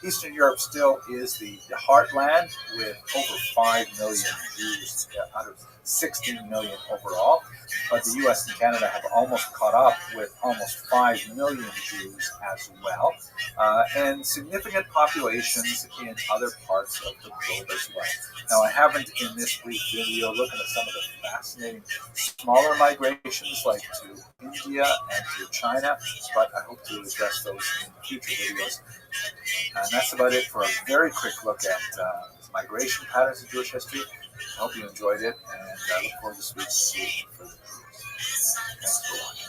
Eastern Europe still is the heartland with over 5 million Jews out of 16 million overall. But the U.S. and Canada have almost caught up with almost 5 million Jews as well, and significant populations in other parts of the globe as well. Now, I haven't in this brief video looked at some of the fascinating smaller migrations like to India and to China, but I hope to address those in future videos. And that's about it for a very quick look at migration patterns in Jewish history. I hope you enjoyed it, and I look forward to speaking to you in further videos. Thanks for watching.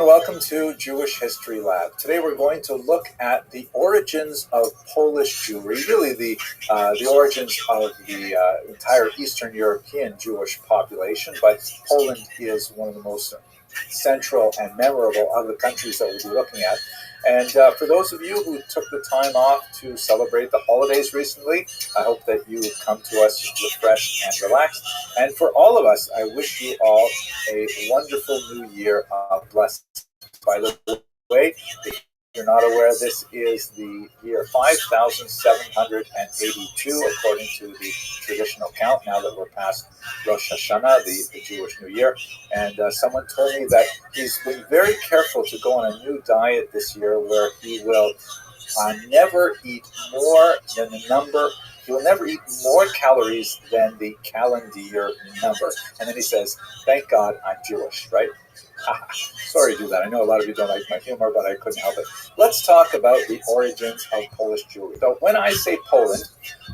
and welcome to Jewish History Lab. Today we're going to look at the origins of Polish Jewry, really the origins of the entire Eastern European Jewish population, but Poland is one of the most central and memorable of the countries that we'll be looking at. And for those of you who took the time off to celebrate the holidays recently, I hope that you come to us refreshed and relaxed. And for all of us, I wish you all a wonderful new year of blessings. By the way, if you're not aware, this is the year 5782, according to the traditional count, now that we're past Rosh Hashanah, the Jewish New Year. And someone told me that he's been very careful to go on a new diet this year where he will never eat more than the number. He will never eat more calories than the calendar year number. And then he says, thank God I'm Jewish, right? Sorry to do that. I know a lot of you don't like my humor, but I couldn't help it. Let's talk about the origins of Polish Jewry. So when I say Poland,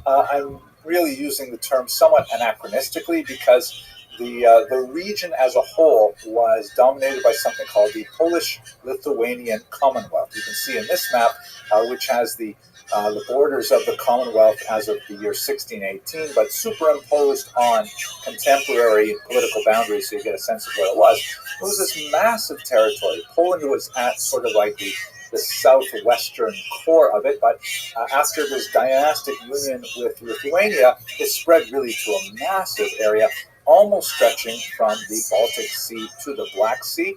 I'm really using the term somewhat anachronistically because the region as a whole was dominated by something called the Polish-Lithuanian Commonwealth. You can see in this map, which has the borders of the Commonwealth as of the year 1618, but superimposed on contemporary political boundaries so you get a sense of what it was. It was this massive territory. Poland was at sort of like the southwestern core of it, but after this dynastic union with Lithuania, it spread really to a massive area, almost stretching from the Baltic Sea to the Black Sea,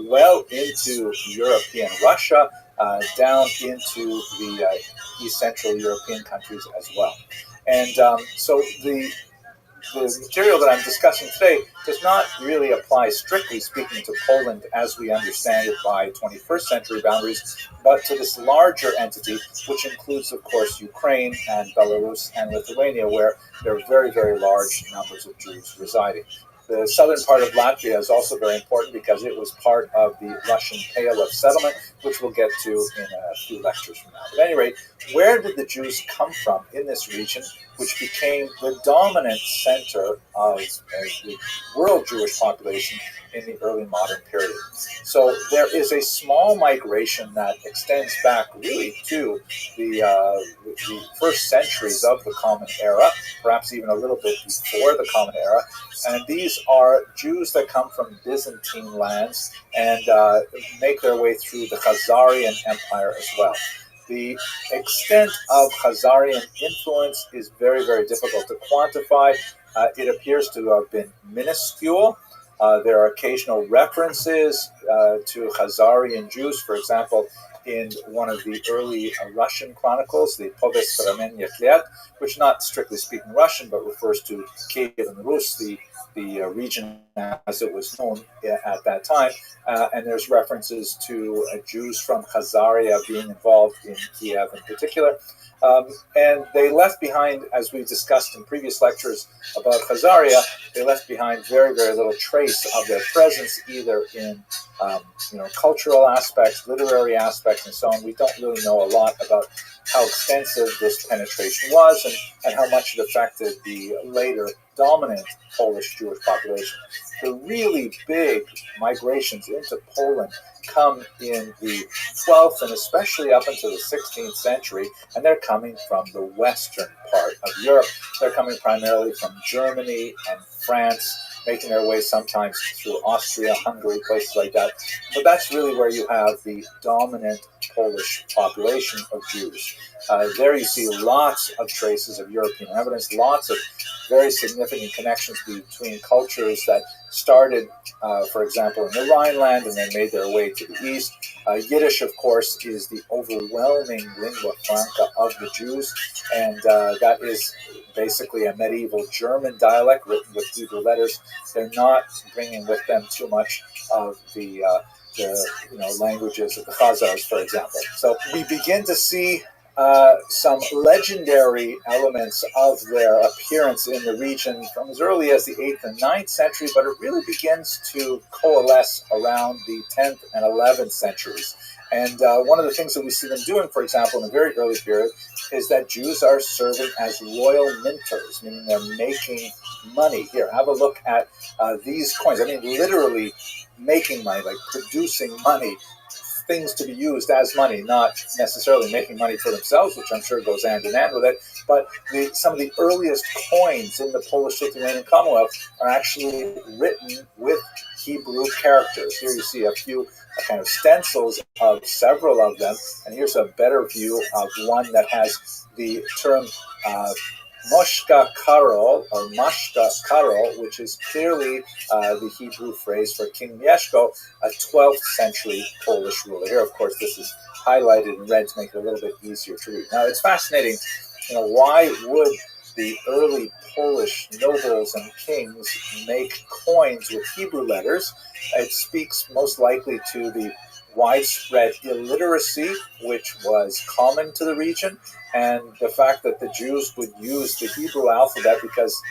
well into European Russia, down into the East Central European countries as well. And so the material that I'm discussing today does not really apply, strictly speaking, to Poland as we understand it by 21st century boundaries, but to this larger entity, which includes, of course, Ukraine and Belarus and Lithuania, where there are very, very large numbers of Jews residing. The southern part of Latvia is also very important because it was part of the Russian Pale of Settlement, which we'll get to in a few lectures from now. But at any rate, where did the Jews come from in this region, which became the dominant center of the world Jewish population in the early modern period? So there is a small migration that extends back really to the first centuries of the Common Era, perhaps even a little bit before the Common Era. And these are Jews that come from Byzantine lands and make their way through the Khazarian Empire as well. The extent of Khazarian influence is very, very difficult to quantify. It appears to have been minuscule. There are occasional references to Khazarian Jews, for example, in one of the early Russian chronicles, the Povest Ramenya Klet, which not strictly speaking Russian, but refers to Kiev and Rus, the region as it was known at that time. And there's references to Jews from Khazaria being involved in Kiev in particular. And they left behind, as we've discussed in previous lectures about Khazaria, they left behind very, very little trace of their presence, either in cultural aspects, literary aspects, and so on. We don't really know a lot about how extensive this penetration was and how much it affected the later dominant Polish Jewish population. The really big migrations into Poland come in the 12th and especially up into the 16th century, and they're coming from the western part of Europe. They're coming primarily from Germany and France, making their way sometimes through Austria, Hungary, places like that. But that's really where you have the dominant Polish population of Jews. There you see lots of traces of European evidence, lots of very significant connections between cultures that started, for example, in the Rhineland and then made their way to the east. Yiddish, of course, is the overwhelming lingua franca of the Jews, and that is basically a medieval German dialect written with Hebrew letters. They're not bringing with them too much of the languages of the Khazars, for example. So we begin to see some legendary elements of their appearance in the region from as early as the 8th and 9th century, but it really begins to coalesce around the 10th and 11th centuries. And one of the things that we see them doing, for example, in a very early period, is that Jews are serving as royal minters, meaning they're making money. Here, have a look at these coins. I mean, literally making money, like producing money, things to be used as money, not necessarily making money for themselves, which I'm sure goes hand in hand with it. But some of the earliest coins in the Polish-Lithuanian Commonwealth are actually written with Hebrew characters. Here you see a few kind of stencils of several of them, and here's a better view of one that has the term Moshka Karol or Mashka Karol, which is clearly the Hebrew phrase for King Mieszko, a 12th century Polish ruler. Here, of course, this is highlighted in red to make it a little bit easier to read. Now, it's fascinating, why would the early Polish nobles and kings make coins with Hebrew letters? It speaks most likely to the widespread illiteracy which was common to the region, and the fact that the Jews would use the Hebrew alphabet because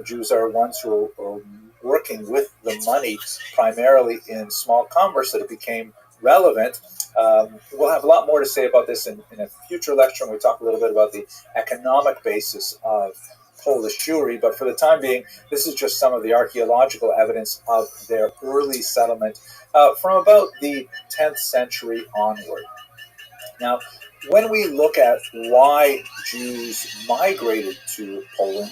Jews are ones who are working with the money primarily in small commerce, that it became relevant. We'll have a lot more to say about this in a future lecture, and we talk a little bit about the economic basis of Polish Jewry, but for the time being, this is just some of the archaeological evidence of their early settlement from about the 10th century onward. Now, when we look at why Jews migrated to Poland,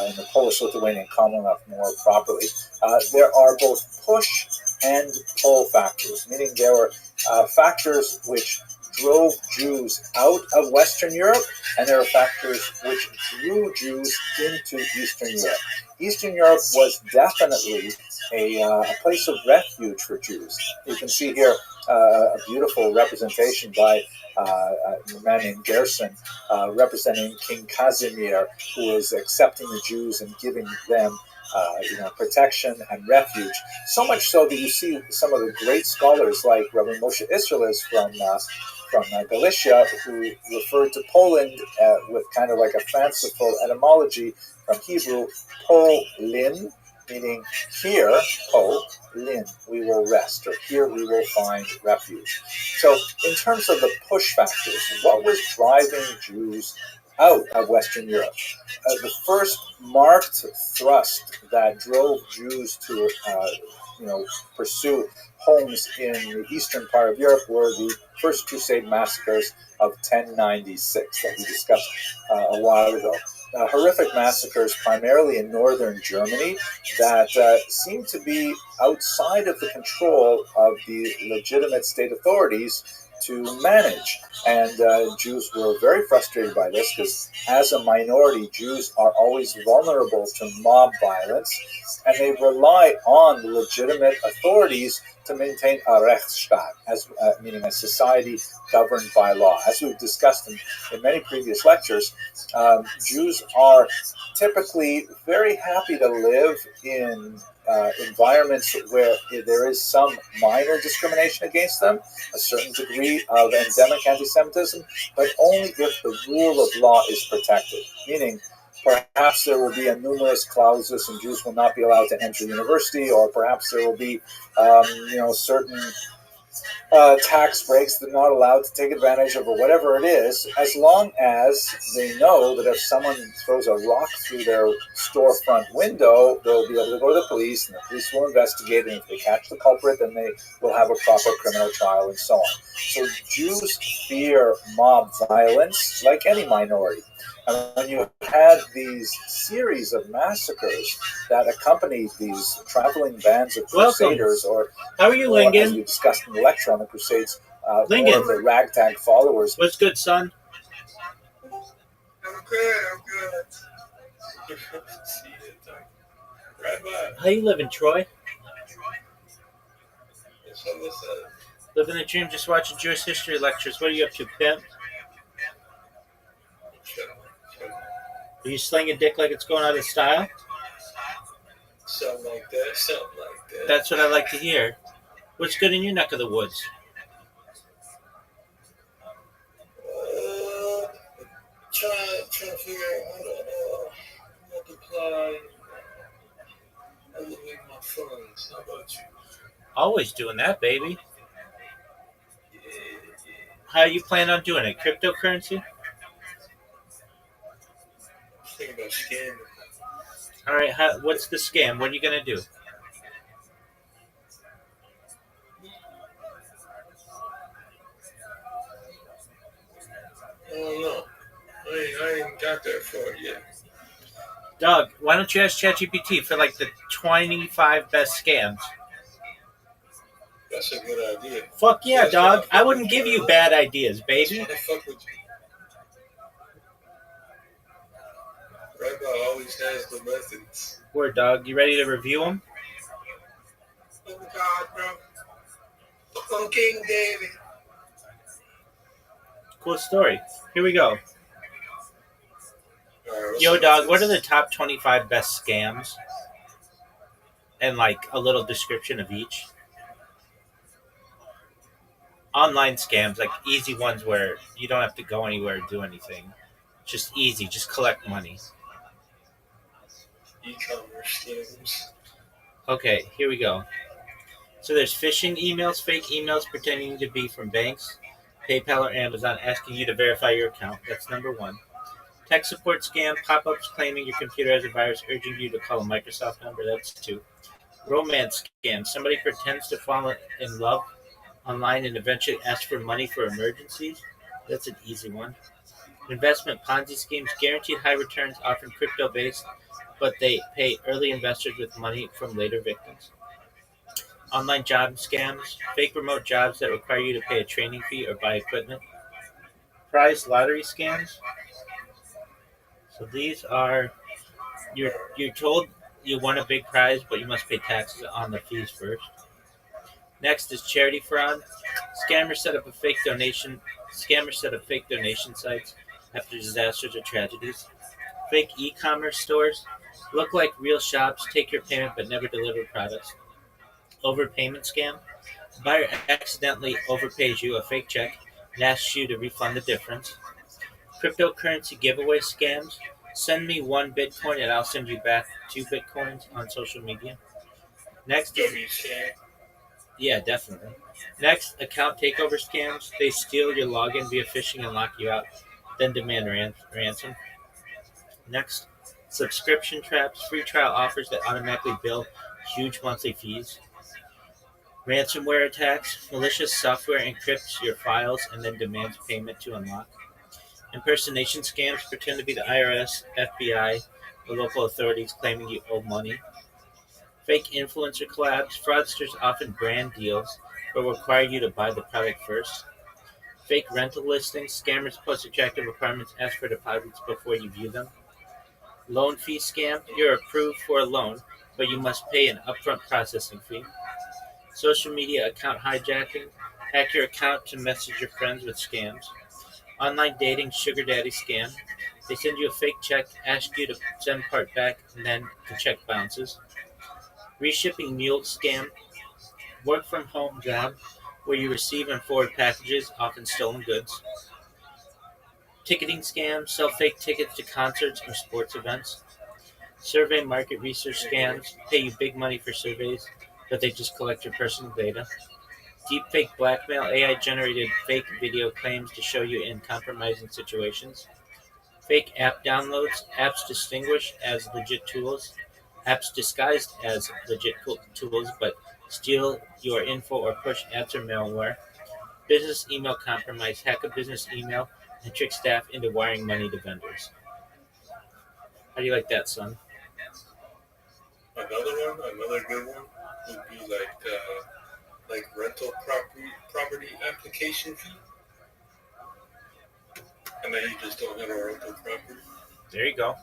in the Polish-Lithuanian Commonwealth more properly, there are both push and pull factors, meaning there were factors which drove Jews out of Western Europe, and there are factors which drew Jews into Eastern Europe. Eastern Europe was definitely a place of refuge for Jews. You can see here a beautiful representation by a man named Gerson, representing King Casimir, who is accepting the Jews and giving them protection and refuge. So much so that you see some of the great scholars like Rabbi Moshe Isserles from Galicia, who referred to Poland with kind of like a fanciful etymology from Hebrew, Polin, meaning here, Polin, we will rest, or here we will find refuge. So in terms of the push factors, what was driving Jews out of Western Europe? The first marked thrust that drove Jews to pursue homes in the eastern part of Europe were the First Crusade massacres of 1096 that we discussed a while ago. Horrific massacres primarily in northern Germany that seemed to be outside of the control of the legitimate state authorities to manage. And Jews were very frustrated by this because as a minority, Jews are always vulnerable to mob violence, and they rely on the legitimate authorities to maintain a ROTHSCHILD, meaning a society governed by law. As we've discussed in many previous lectures, Jews are typically very happy to live in environments where there is some minor discrimination against them, a certain degree of endemic anti-Semitism, but only if the rule of law is protected, meaning perhaps there will be a numerous clausus and Jews will not be allowed to enter university, or perhaps there will be certain tax breaks they're not allowed to take advantage of, or whatever it is, as long as they know that if someone throws a rock through their storefront window, they'll be able to go to the police, and the police will investigate, and if they catch the culprit, then they will have a proper criminal trial, and so on. So Jews fear mob violence like any minority. And when you had these series of massacres that accompanied these traveling bands of crusaders, how are you, Lincoln? As we discussed in the lecture on the Crusades, Lincoln, more of the ragtag followers. What's good, son? I'm good. Rabbi. How you living, Troy? What's up? Living the dream, just watching Jewish history lectures. What are you up to, pimp? Are you slinging dick like it's going out of style? Something like that. That's what I like to hear. What's good in your neck of the woods? Trying to figure out how to multiply, elevate my funds. How about you? Always doing that, baby. Yeah. How you plan on doing it? Cryptocurrency? Thinking about scamming. All right. What's the scam? What are you gonna do? got there for it yet. Doug, why don't you ask ChatGPT for like the 25 best scams? That's a good idea. Fuck yeah, That's dog. why I wouldn't give you bad ideas, That's baby. why I fuck with you. Rabbi always has the methods. Word, dog. You ready to review them? Oh my God, bro. On King David. Cool story. Here we go. All right, what's Yo, up dog, with what are this? the top 25 best scams? And like a little description of each. Online scams, like easy ones where you don't have to go anywhere or do anything. Just easy, just collect money. E-commerce scams. Okay, here we go. So there's phishing emails, fake emails pretending to be from banks, PayPal or Amazon asking you to verify your account. That's number one. Tech support scam, pop-ups claiming your computer has a virus, urging you to call a Microsoft number. That's two. Romance scam, somebody pretends to fall in love online and eventually asks for money for emergencies. That's an easy one. Investment Ponzi schemes, guaranteed high returns, often crypto-based, but they pay early investors with money from later victims. Online job scams, fake remote jobs that require you to pay a training fee or buy equipment. Prize lottery scams. So these are you're told you won a big prize, but you must pay taxes on the fees first. Next is charity fraud. Scammers set up fake donation sites after disasters or tragedies. Fake e-commerce stores look like real shops, take your payment but never deliver products. Overpayment scam. Buyer accidentally overpays you a fake check and asks you to refund the difference. Cryptocurrency giveaway scams. Send me one Bitcoin and I'll send you back 2 Bitcoins on social media. Next is W scam. yeah, definitely. Next, account takeover scams. They steal your login via phishing and lock you out, then demand ransom. Next, subscription traps. Free trial offers that automatically bill huge monthly fees. Ransomware attacks. Malicious software encrypts your files and then demands payment to unlock. Impersonation scams pretend to be the IRS, FBI, or local authorities claiming you owe money. Fake influencer collabs. Fraudsters often brand deals but require you to buy the product first. Fake rental listings. Scammers post attractive apartments, ask for deposits before you view them. Loan fee scam. You're approved for a loan, but you must pay an upfront processing fee. Social media account hijacking. Hack your account to message your friends with scams. Online dating sugar daddy scam. They send you a fake check, ask you to send part back, and then the check bounces. Reshipping mule scam. Work from home job where you receive and forward packages, often stolen goods. Ticketing scams. Sell fake tickets to concerts or sports events. Survey market research scams. Pay you big money for surveys, but they just collect your personal data. Deepfake blackmail. AI generated fake video claims to show you in compromising situations. Fake app downloads. Apps distinguished as legit tools. Apps disguised as legit tools but steal your info or push ads or malware. Business email compromise. Hack a business email and trick staff into wiring money to vendors. How do you like that, son? Another good one would be like rental property application fee. And then you just don't have a rental property. There you go.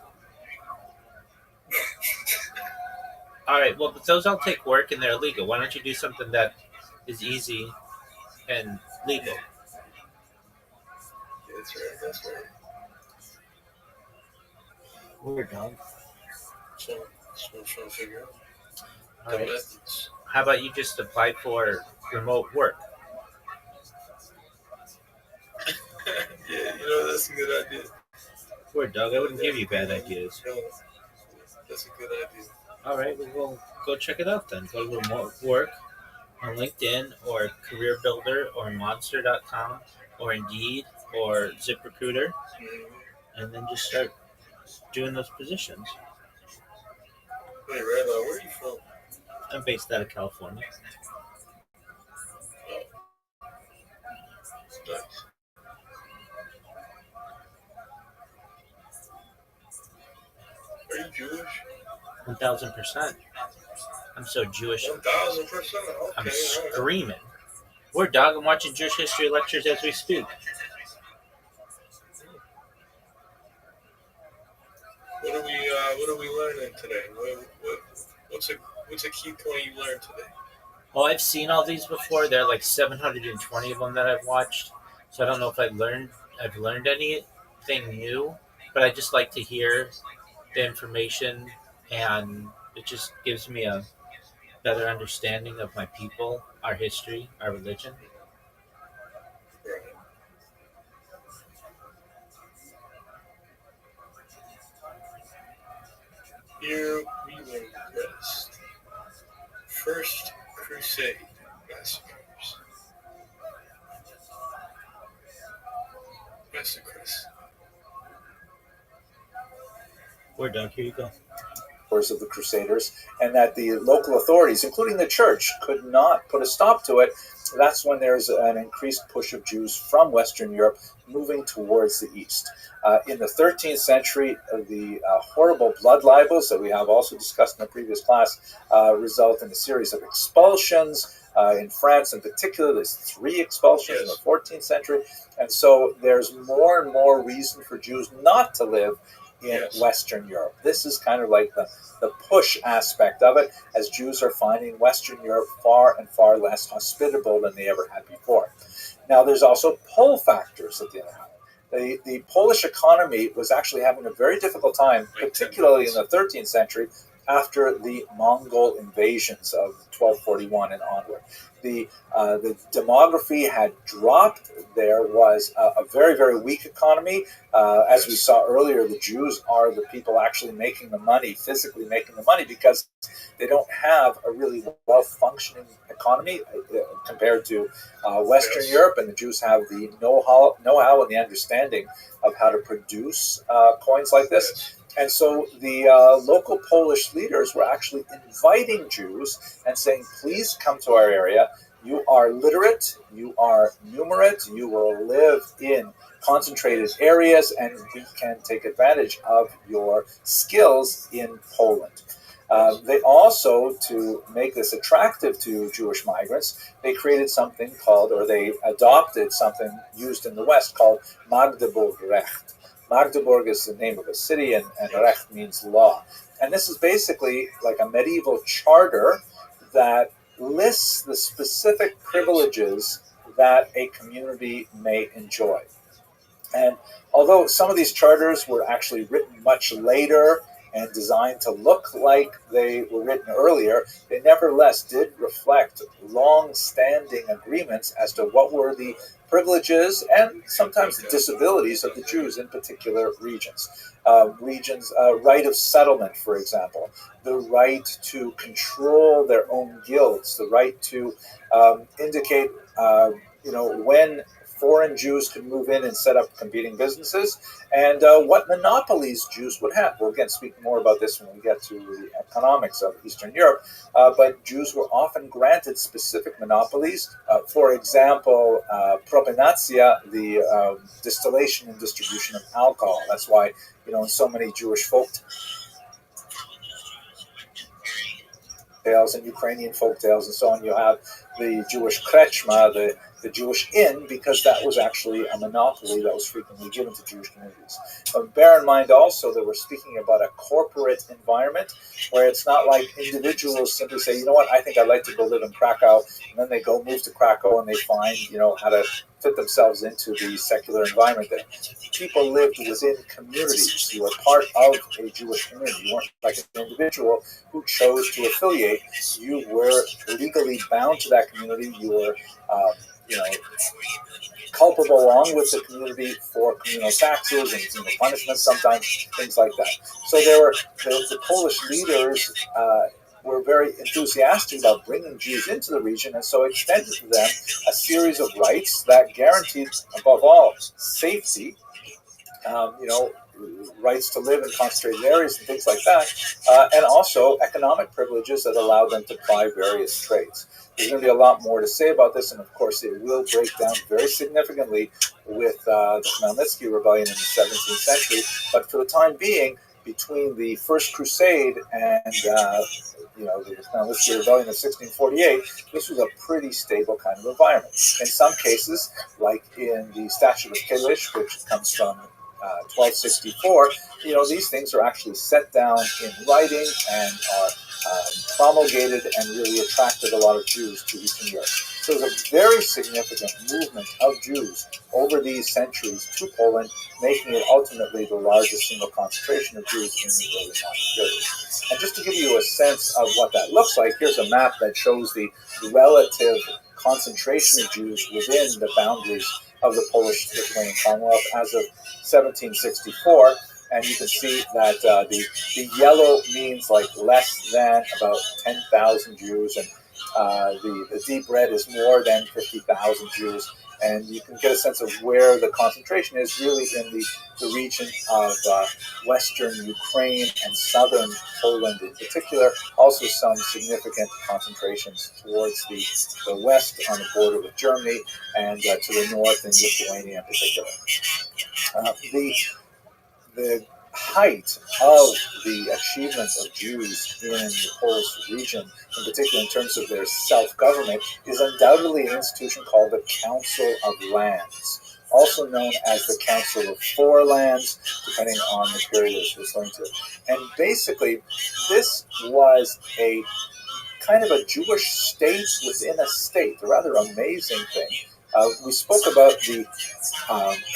All right, well, but those all take work and they're illegal. Why don't you do something that is easy and legal? Yeah, that's right. Weird, dog. So that's what I'm trying to figure out. All The right. methods. How about you just apply for remote work? Yeah, that's a good idea. Weird, dog. I wouldn't give you bad ideas. No, that's a good idea. All right, well, go check it out then. Go to remote work on LinkedIn or Career Builder or Monster.com or Indeed or ZipRecruiter, Mhm. and then just start doing those positions. Hey, Rabbi, where are you from? I'm based out of California. Nice. Jewish? 1,000%. I'm so Jewish. 1,000%. I'm Okay. screaming. We're dog. I'm watching Jewish history lectures as we speak. What are we learning today? What's a key point you learned today? Well, I've seen all these before. There are like 720 of them that I've watched. So I don't know if I've learned anything new, but I just like to hear the information, and it just gives me a better understanding of my people, our history, our religion. Right. Here we witnessed First Crusade massacres. Massacres. Where, Doug? Here you go. Of the Crusaders, and that the local authorities, including the church, could not put a stop to it. That's when there's an increased push of Jews from Western Europe moving towards the east. In the 13th century, the horrible blood libels that we have also discussed in a previous class result in a series of expulsions. In France, in particular, there's 3 expulsions in the 14th century, and so there's more and more reason for Jews not to live in Western Europe. This is kind of like the push aspect of it, as Jews are finding Western Europe far and far less hospitable than they ever had before. Now, there's also pull factors at the other hand. The Polish economy was actually having a very difficult time, particularly in the 13th century, after the Mongol invasions of 1241 and onward. The demography had dropped. There was a very, very weak economy. As we saw earlier, the Jews are the people actually making the money, physically making the money, because they don't have a really well-functioning economy compared to Western Europe, and the Jews have the know-how and the understanding of how to produce coins like this. And so the local Polish leaders were actually inviting Jews and saying, please come to our area. You are literate, you are numerate, you will live in concentrated areas, and we can take advantage of your skills in Poland. They also, to make this attractive to Jewish migrants, they created something called, or they adopted something used in the West called Magdeburg Recht. Magdeburg is the name of a city, and Recht means law. And this is basically like a medieval charter that lists the specific privileges that a community may enjoy. And although some of these charters were actually written much later and designed to look like they were written earlier, they nevertheless did reflect long-standing agreements as to what were the privileges and sometimes the disabilities of the Jews in particular regions. Right of settlement, for example, the right to control their own guilds, the right to indicate, when foreign Jews could move in and set up competing businesses, and what monopolies Jews would have. We'll again speak more about this when we get to the economics of Eastern Europe, but Jews were often granted specific monopolies. For example, propinatia, the distillation and distribution of alcohol. That's why, in so many Jewish folk tales and Ukrainian folk tales and so on, you have the Jewish krechma, the Jewish inn, because that was actually a monopoly that was frequently given to Jewish communities. But bear in mind also that we're speaking about a corporate environment where it's not like individuals simply say, you know what, I think I'd like to go live in Krakow, and then they go move to Krakow and they find, how to fit themselves into the secular environment there. People lived within communities. You were part of a Jewish community. You weren't like an individual who chose to affiliate. You were legally bound to that community. You were, culpable along with the community for communal taxes and punishments, sometimes things like that. So the Polish leaders were very enthusiastic about bringing Jews into the region, and so extended to them a series of rights that guaranteed, above all, safety. Rights to live in concentrated areas and things like that, and also economic privileges that allow them to ply various trades. There's going to be a lot more to say about this, and of course it will break down very significantly with the Khmelnytsky rebellion in the 17th century, but for the time being, between the First Crusade and the Nazi Rebellion of 1648, this was a pretty stable kind of environment. In some cases, like in the Statute of Kalish, which comes from 1264, these things are actually set down in writing and are promulgated and really attracted a lot of Jews to Eastern Europe. So it was a very significant movement of Jews over these centuries to Poland, making it ultimately the largest single concentration of Jews in the early modern period. And just to give you a sense of what that looks like, here's a map that shows the relative concentration of Jews within the boundaries of the Polish-Lithuanian Commonwealth as of 1764. And you can see that the yellow means like less than about 10,000 Jews, and the deep red is more than 50,000 Jews. And you can get a sense of where the concentration is really in the region of western Ukraine and southern Poland in particular. Also some significant concentrations towards the west on the border with Germany and to the north in Lithuania in particular. The height of the achievements of Jews in the Polish region, in particular in terms of their self-government, is undoubtedly an institution called the Council of Lands, also known as the Council of Four Lands, depending on the period it's referring to. And basically, this was a kind of a Jewish state within a state, a rather amazing thing. We spoke about the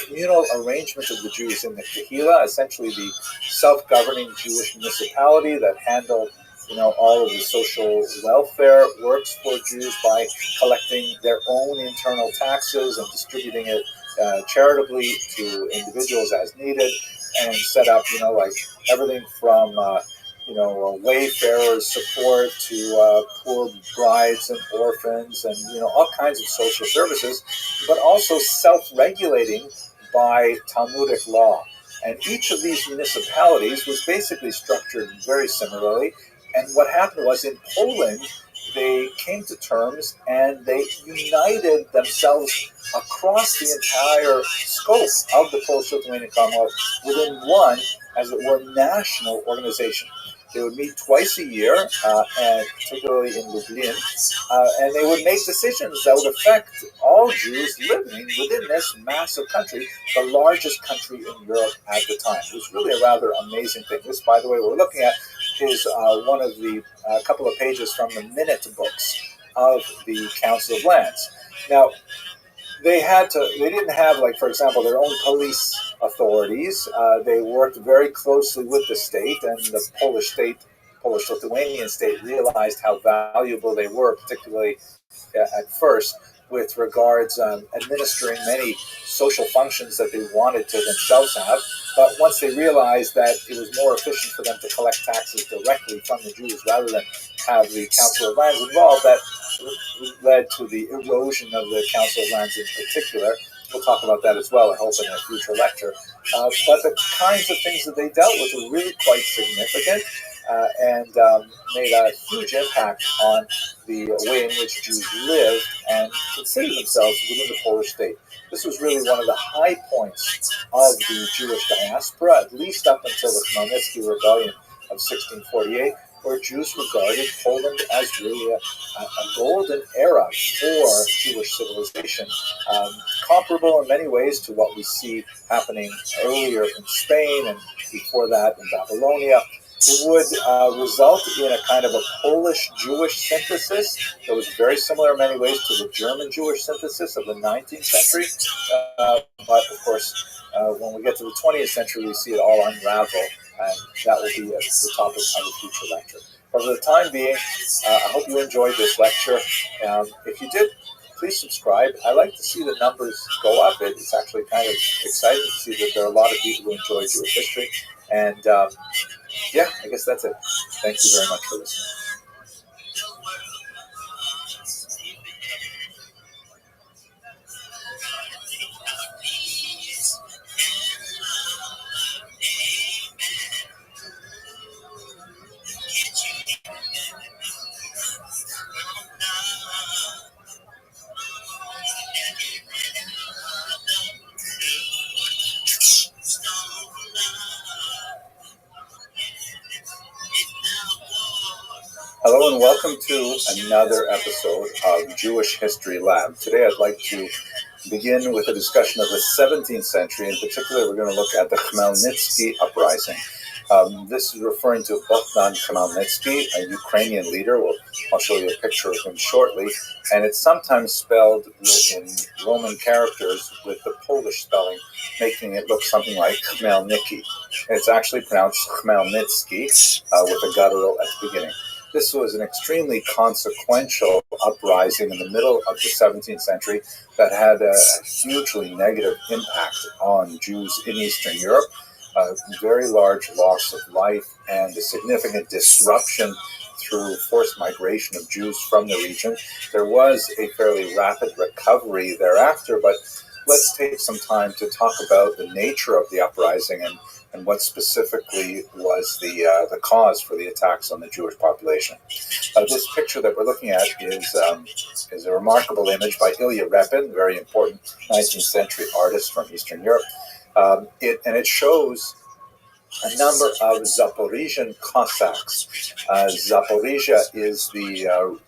communal arrangement of the Jews in the Kehila, essentially the self-governing Jewish municipality that handled, all of the social welfare works for Jews by collecting their own internal taxes and distributing it charitably to individuals as needed, and set up, like everything from wayfarers support to poor brides and orphans and all kinds of social services, but also self-regulating by Talmudic law. And each of these municipalities was basically structured very similarly. And what happened was in Poland, they came to terms and they united themselves across the entire scope of the Polish-Lithuanian Commonwealth within one, as it were, national organization. They would meet twice a year, and particularly in Lublin, and they would make decisions that would affect all Jews living within this massive country, the largest country in Europe at the time. It was really a rather amazing thing. This, by the way, we're looking at is one of the couple of pages from the minute books of the Council of Lands. Now, they didn't have, like, for example, their own police authorities. They worked very closely with the state, and the Polish-Lithuanian state realized how valuable they were, particularly at first, with regards administering many social functions that they wanted to themselves have. But once they realized that it was more efficient for them to collect taxes directly from the Jews rather than have the Council of Lands involved, that led to the erosion of the Council of Lands in particular. We'll talk about that as well, I hope, in a future lecture. But the kinds of things that they dealt with were really quite significant and made a huge impact on the way in which Jews lived and considered themselves within the Polish state. This was really one of the high points of the Jewish diaspora, at least up until the Khmelnytsky Rebellion of 1648, where Jews regarded Poland as really a golden era for Jewish civilization, comparable in many ways to what we see happening earlier in Spain and before that in Babylonia. It would result in a kind of a Polish-Jewish synthesis that was very similar in many ways to the German-Jewish synthesis of the 19th century. But, of course, when we get to the 20th century, we see it all unravel, and that will be the topic of a future lecture. But for the time being, I hope you enjoyed this lecture. If you did, please subscribe. I like to see the numbers go up. It's actually kind of exciting to see that there are a lot of people who enjoy Jewish history. And I guess that's it. Thank you very much for listening. Hello and welcome to another episode of Jewish History Lab. Today I'd like to begin with a discussion of the 17th century. In particular, we're going to look at the Khmelnytsky uprising. This is referring to Bogdan Khmelnytsky, a Ukrainian leader. I'll show you a picture of him shortly. And it's sometimes spelled in Roman characters with the Polish spelling, making it look something like Khmelnytsky. It's actually pronounced Khmelnytsky with a guttural at the beginning. This was an extremely consequential uprising in the middle of the 17th century that had a hugely negative impact on Jews in Eastern Europe, a very large loss of life and a significant disruption through forced migration of Jews from the region. There was a fairly rapid recovery thereafter, but let's take some time to talk about the nature of the uprising and what specifically was the cause for the attacks on the Jewish population. This picture that we're looking at is a remarkable image by Ilya Repin, very important 19th century artist from Eastern Europe. It shows a number of Zaporizhian Cossacks. Zaporizhia is the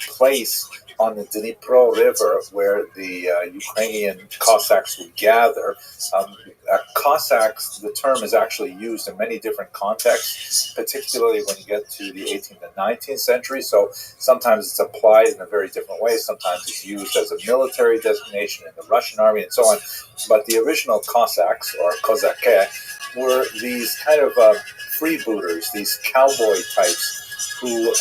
place on the Dnipro River where the Ukrainian Cossacks would gather. Cossacks, the term is actually used in many different contexts, particularly when you get to the 18th and 19th century. So sometimes it's applied in a very different way. Sometimes it's used as a military designation in the Russian army and so on. But the original Cossacks, or Kozake, were these kind of freebooters, these cowboy types who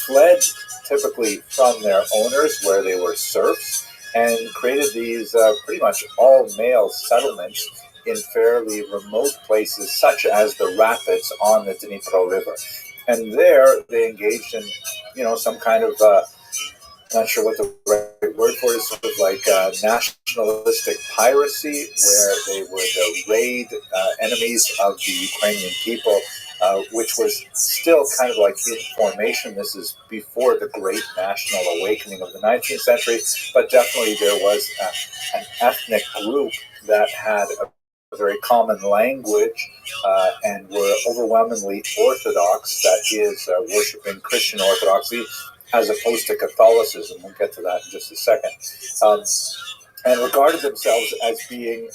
fled typically from their owners where they were serfs and created these pretty much all-male settlements in fairly remote places such as the rapids on the Dnipro River. And there they engaged in, some kind of, not sure what the right word for it is, sort of like nationalistic piracy, where they would raid enemies of the Ukrainian people, which was still kind of like in formation. This is before the great national awakening of the 19th century, but definitely there was an ethnic group that had a very common language and were overwhelmingly Orthodox, that is, worshiping Christian Orthodoxy, as opposed to Catholicism. We'll get to that in just a second. And regarded themselves as being,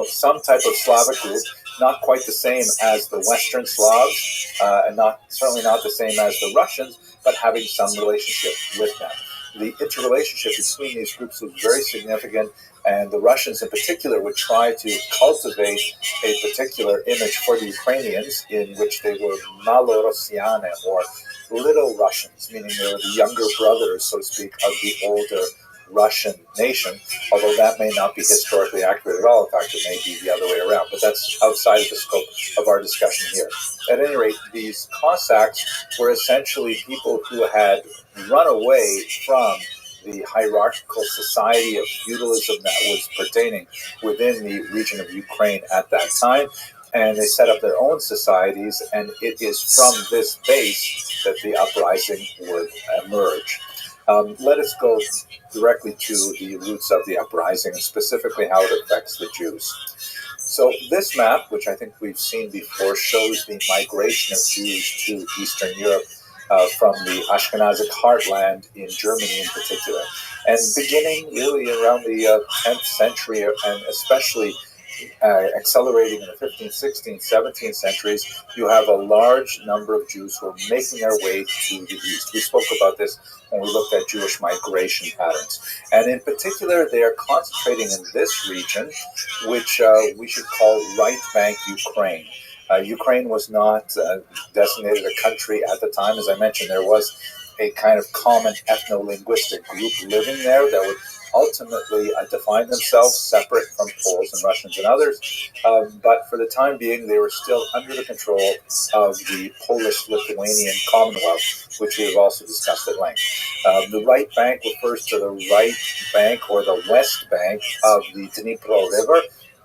some type of Slavic group, not quite the same as the Western Slavs, and certainly not the same as the Russians, but having some relationship with them. The interrelationship between these groups was very significant, and the Russians in particular would try to cultivate a particular image for the Ukrainians in which they were Malorossiane, or little Russians, meaning they were the younger brothers, so to speak, of the older Russian nation, although that may not be historically accurate at all. In fact, it may be the other way around, but that's outside of the scope of our discussion here. At any rate, these Cossacks were essentially people who had run away from the hierarchical society of feudalism that was pertaining within the region of Ukraine at that time, and they set up their own societies, and it is from this base that the uprising would emerge. Let us go directly to the roots of the uprising and specifically how it affects the Jews. So this map, which I think we've seen before, shows the migration of Jews to Eastern Europe from the Ashkenazic heartland in Germany in particular. And beginning really around the 10th century, and especially accelerating in the 15th, 16th, 17th centuries, you have a large number of Jews who are making their way to the east. We spoke about this when we looked at Jewish migration patterns. And in particular, they are concentrating in this region, which we should call Right Bank Ukraine. Ukraine was not designated a country at the time. As I mentioned, there was a kind of common ethno-linguistic group living there that would ultimately define themselves separate from Poles and Russians and others. But for the time being, they were still under the control of the Polish-Lithuanian Commonwealth, which we have also discussed at length. The right bank refers to the right bank or the west bank of the Dnipro River,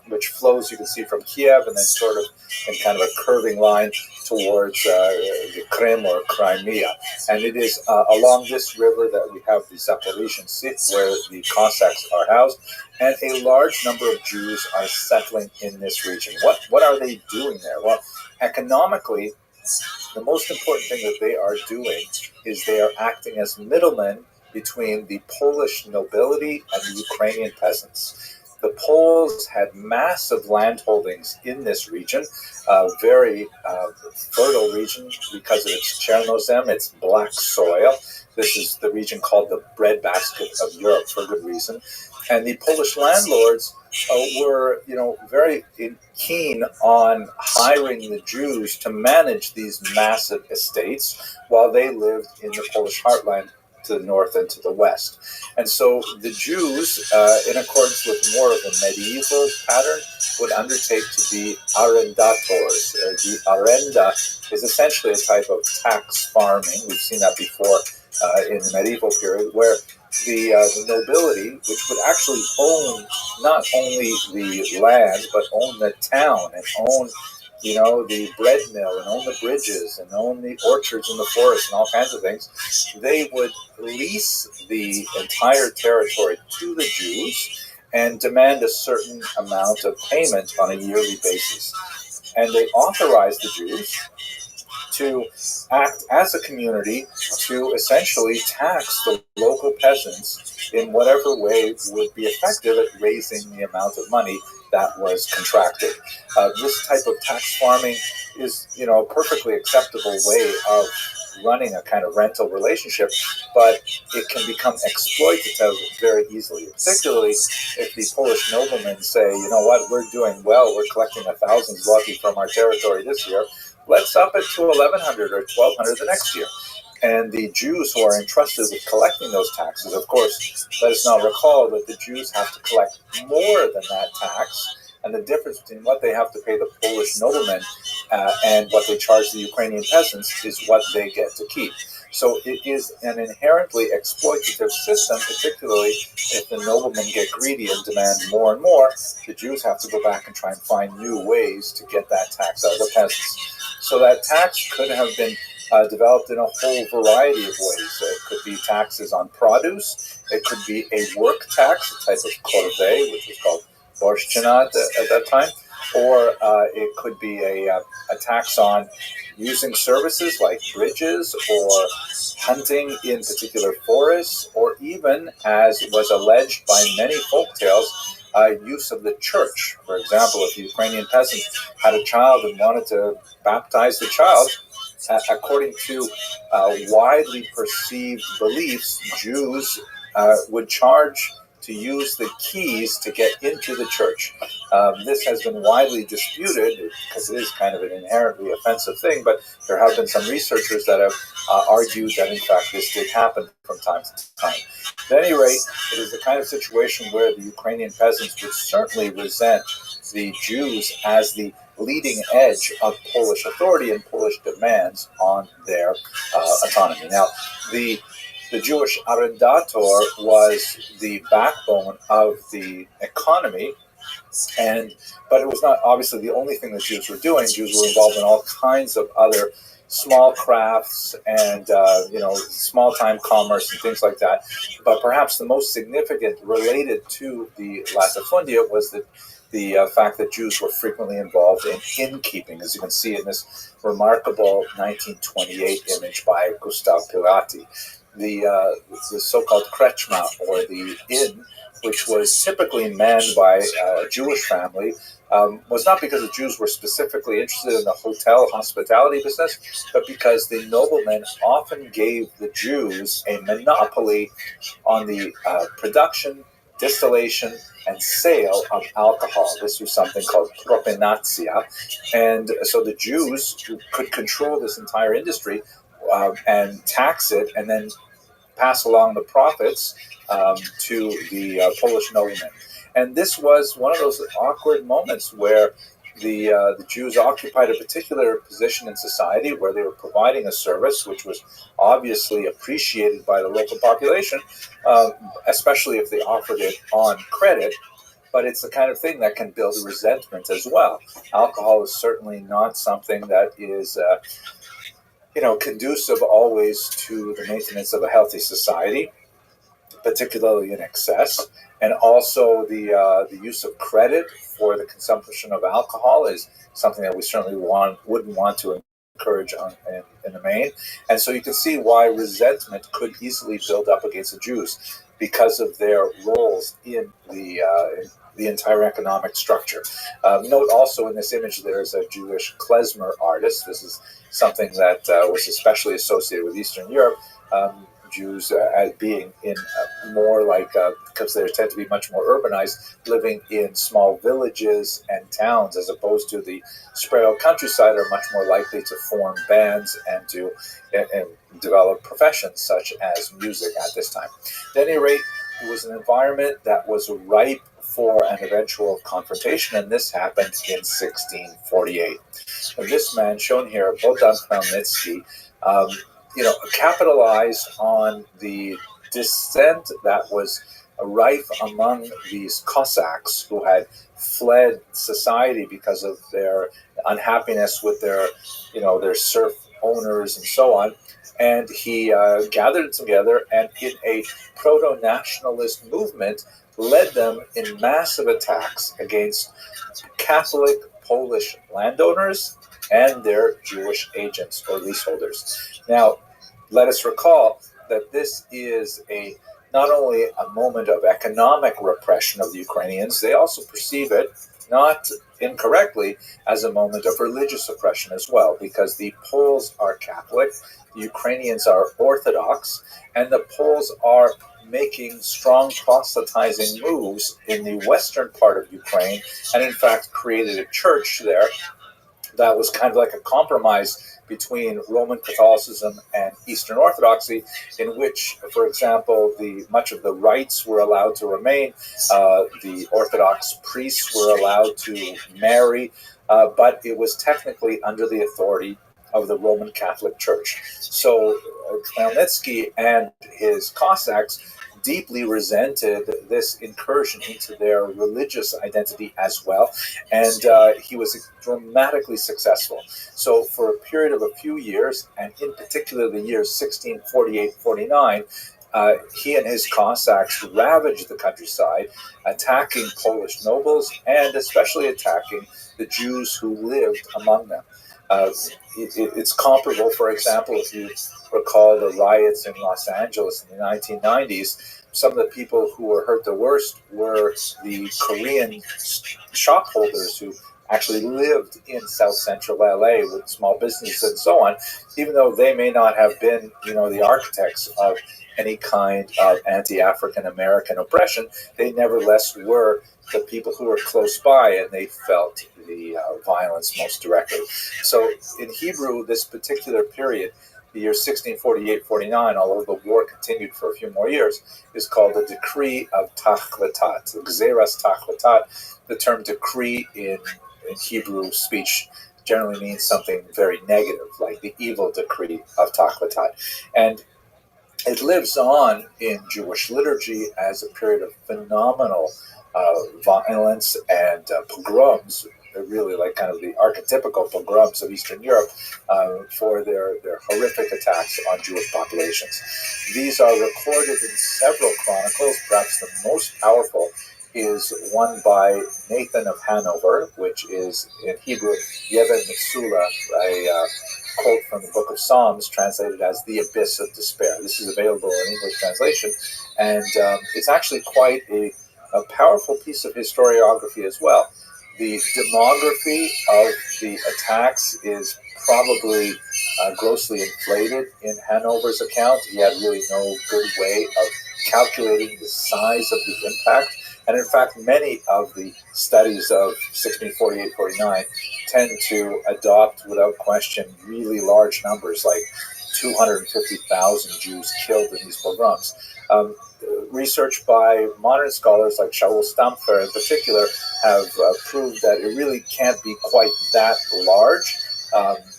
which flows, you can see, from Kiev and then sort of in kind of a curving line towards the Krim or Crimea. And it is along this river that we have the Zaporizhian Sit, where the Cossacks are housed, and a large number of Jews are settling in this region. What are they doing there? Well, economically, the most important thing that they are doing is they are acting as middlemen between the Polish nobility and the Ukrainian peasants. The Poles had massive land holdings in this region, a very fertile region because of its Chernozem, its black soil. This is the region called the breadbasket of Europe for good reason. And the Polish landlords were, very keen on hiring the Jews to manage these massive estates while they lived in the Polish heartland to the north and to the west. And so the Jews, in accordance with more of a medieval pattern, would undertake to be arrendators. The arenda is essentially a type of tax farming. We've seen that before in the medieval period, where the nobility, which would actually own not only the land, but own the town and own the bread mill and own the bridges and own the orchards in the forest and all kinds of things, they would lease the entire territory to the Jews and demand a certain amount of payment on a yearly basis. And they authorized the Jews to act as a community to essentially tax the local peasants in whatever way would be effective at raising the amount of money that was contracted. This type of tax farming is, a perfectly acceptable way of running a kind of rental relationship, but it can become exploitative very easily, particularly if the Polish noblemen say, you know what, we're doing well, we're collecting 1,000 zloty from our territory this year, let's up it to 1,100 or 1,200 the next year. And the Jews who are entrusted with collecting those taxes, of course, let us now recall that the Jews have to collect more than that tax, and the difference between what they have to pay the Polish noblemen and what they charge the Ukrainian peasants is what they get to keep. So it is an inherently exploitative system, particularly if the noblemen get greedy and demand more and more. The Jews have to go back and try and find new ways to get that tax out of the peasants. So that tax could have been developed in a whole variety of ways. It could be taxes on produce. It could be a work tax, a type of corvée, which was called borshchina at that time. Or it could be a tax on using services like bridges or hunting in particular forests, or even, as was alleged by many folktales, use of the church. For example, if a Ukrainian peasant had a child and wanted to baptize the child, according to widely perceived beliefs, Jews would charge to use the keys to get into the church. This has been widely disputed because it is kind of an inherently offensive thing, but there have been some researchers that have argued that in fact this did happen from time to time. At any rate, it is the kind of situation where the Ukrainian peasants would certainly resent the Jews as the leading edge of Polish authority and Polish demands on their autonomy. Now, the Jewish arrendator was the backbone of the economy, but it was not obviously the only thing that Jews were doing. Jews were involved in all kinds of other small crafts and small-time commerce and things like that. But perhaps the most significant related to the latifundia was the fact that Jews were frequently involved in innkeeping, as you can see in this remarkable 1928 image by Gustav Pilati. The so-called krechma, or the inn, which was typically manned by a Jewish family, was not because the Jews were specifically interested in the hotel hospitality business, but because the noblemen often gave the Jews a monopoly on the production, distillation, and sale of alcohol. This was something called propinatia, and so the Jews could control this entire industry and tax it, and then pass along the profits to the Polish noblemen. And this was one of those awkward moments where the Jews occupied a particular position in society where they were providing a service which was obviously appreciated by the local population, especially if they offered it on credit. But it's the kind of thing that can build resentment as well. Alcohol is certainly not something that is conducive always to the maintenance of a healthy society, particularly in excess. And also the use of credit for the consumption of alcohol is something that we certainly wouldn't want to courage in the main. And so you can see why resentment could easily build up against the Jews because of their roles in the entire economic structure. Note also in this image there's a Jewish klezmer artist. This is something that was especially associated with Eastern Europe. Jews as being in more like, because they tend to be much more urbanized, living in small villages and towns as opposed to the spread out countryside, are much more likely to form bands and to and develop professions such as music at this time. At any rate, it was an environment that was ripe for an eventual confrontation, and this happened in 1648. And this man shown here, Bogdan Khmelnytsky, capitalized on the dissent that was rife among these Cossacks who had fled society because of their unhappiness with their serf owners and so on. And he gathered them together, and in a proto-nationalist movement, led them in massive attacks against Catholic Polish landowners and their Jewish agents or leaseholders. Now, let us recall that this is not only a moment of economic repression of the Ukrainians, they also perceive it, not incorrectly, as a moment of religious oppression as well, because the Poles are Catholic, the Ukrainians are Orthodox, and the Poles are making strong proselytizing moves in the western part of Ukraine, and in fact created a church there that was kind of like a compromise between Roman Catholicism and Eastern Orthodoxy, in which, for example, much of the rites were allowed to remain, the Orthodox priests were allowed to marry, but it was technically under the authority of the Roman Catholic Church. So Khmelnytsky and his Cossacks deeply resented this incursion into their religious identity as well, and he was dramatically successful. So for a period of a few years, and in particular the years 1648-49, he and his Cossacks ravaged the countryside, attacking Polish nobles and especially attacking the Jews who lived among them. It's comparable, for example, if you recall the riots in Los Angeles in the 1990s, some of the people who were hurt the worst were the Korean shopholders who actually lived in South Central LA with small businesses and so on, even though they may not have been, the architects of any kind of anti-African American oppression. They nevertheless were the people who were close by, and they felt the violence most directly. So in Hebrew, this particular period, the year 1648-49, although the war continued for a few more years, is called the Decree of Tachvatat, Gzeras Tachvatat. The term decree in Hebrew speech generally means something very negative, like the evil decree of Tachvatat. And it lives on in Jewish liturgy as a period of phenomenal violence and pogroms, really like kind of the archetypical pogroms of Eastern Europe, for their horrific attacks on Jewish populations. These are recorded in several chronicles. Perhaps the most powerful is one by Nathan of Hanover, which is in Hebrew, Yeven Mitsula, a quote from the Book of Psalms, translated as the abyss of despair. This is available in English translation, and it's actually quite a powerful piece of historiography as well. The demography of the attacks is probably grossly inflated in Hanover's account. He had really no good way of calculating the size of the impact. And in fact, many of the studies of 1648-49 tend to adopt, without question, really large numbers, like 250,000 Jews killed in these pogroms. Research by modern scholars like Shaul Stampfer in particular have proved that it really can't be quite that large,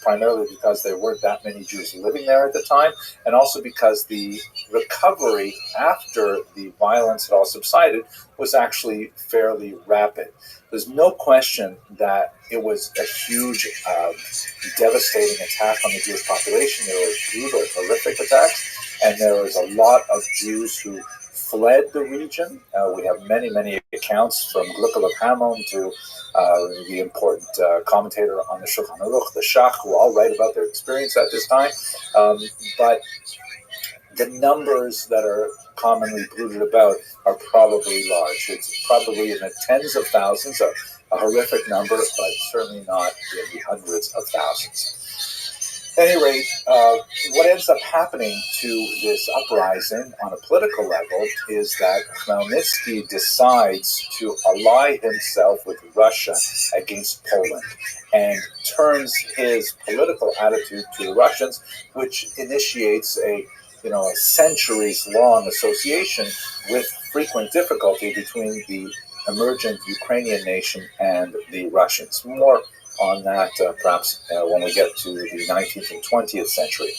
primarily because there weren't that many Jews living there at the time, and also because the recovery after the violence had all subsided was actually fairly rapid. There's no question that it was a huge, devastating attack on the Jewish population. There were brutal, horrific attacks, and there was a lot of Jews who fled the region. We have many accounts from Gluckal of Hammon to the important commentator on the Shulchan Aruch, the Shach, who all write about their experience at this time. But the numbers that are commonly bruited about are probably large. It's probably in the tens of thousands, a horrific number, but certainly not in the hundreds of thousands. At any rate, what ends up happening to this uprising on a political level is that Khmelnytsky decides to ally himself with Russia against Poland and turns his political attitude to the Russians, which initiates a centuries-long association with frequent difficulty between the emergent Ukrainian nation and the Russians. More on that perhaps when we get to the 19th and 20th century.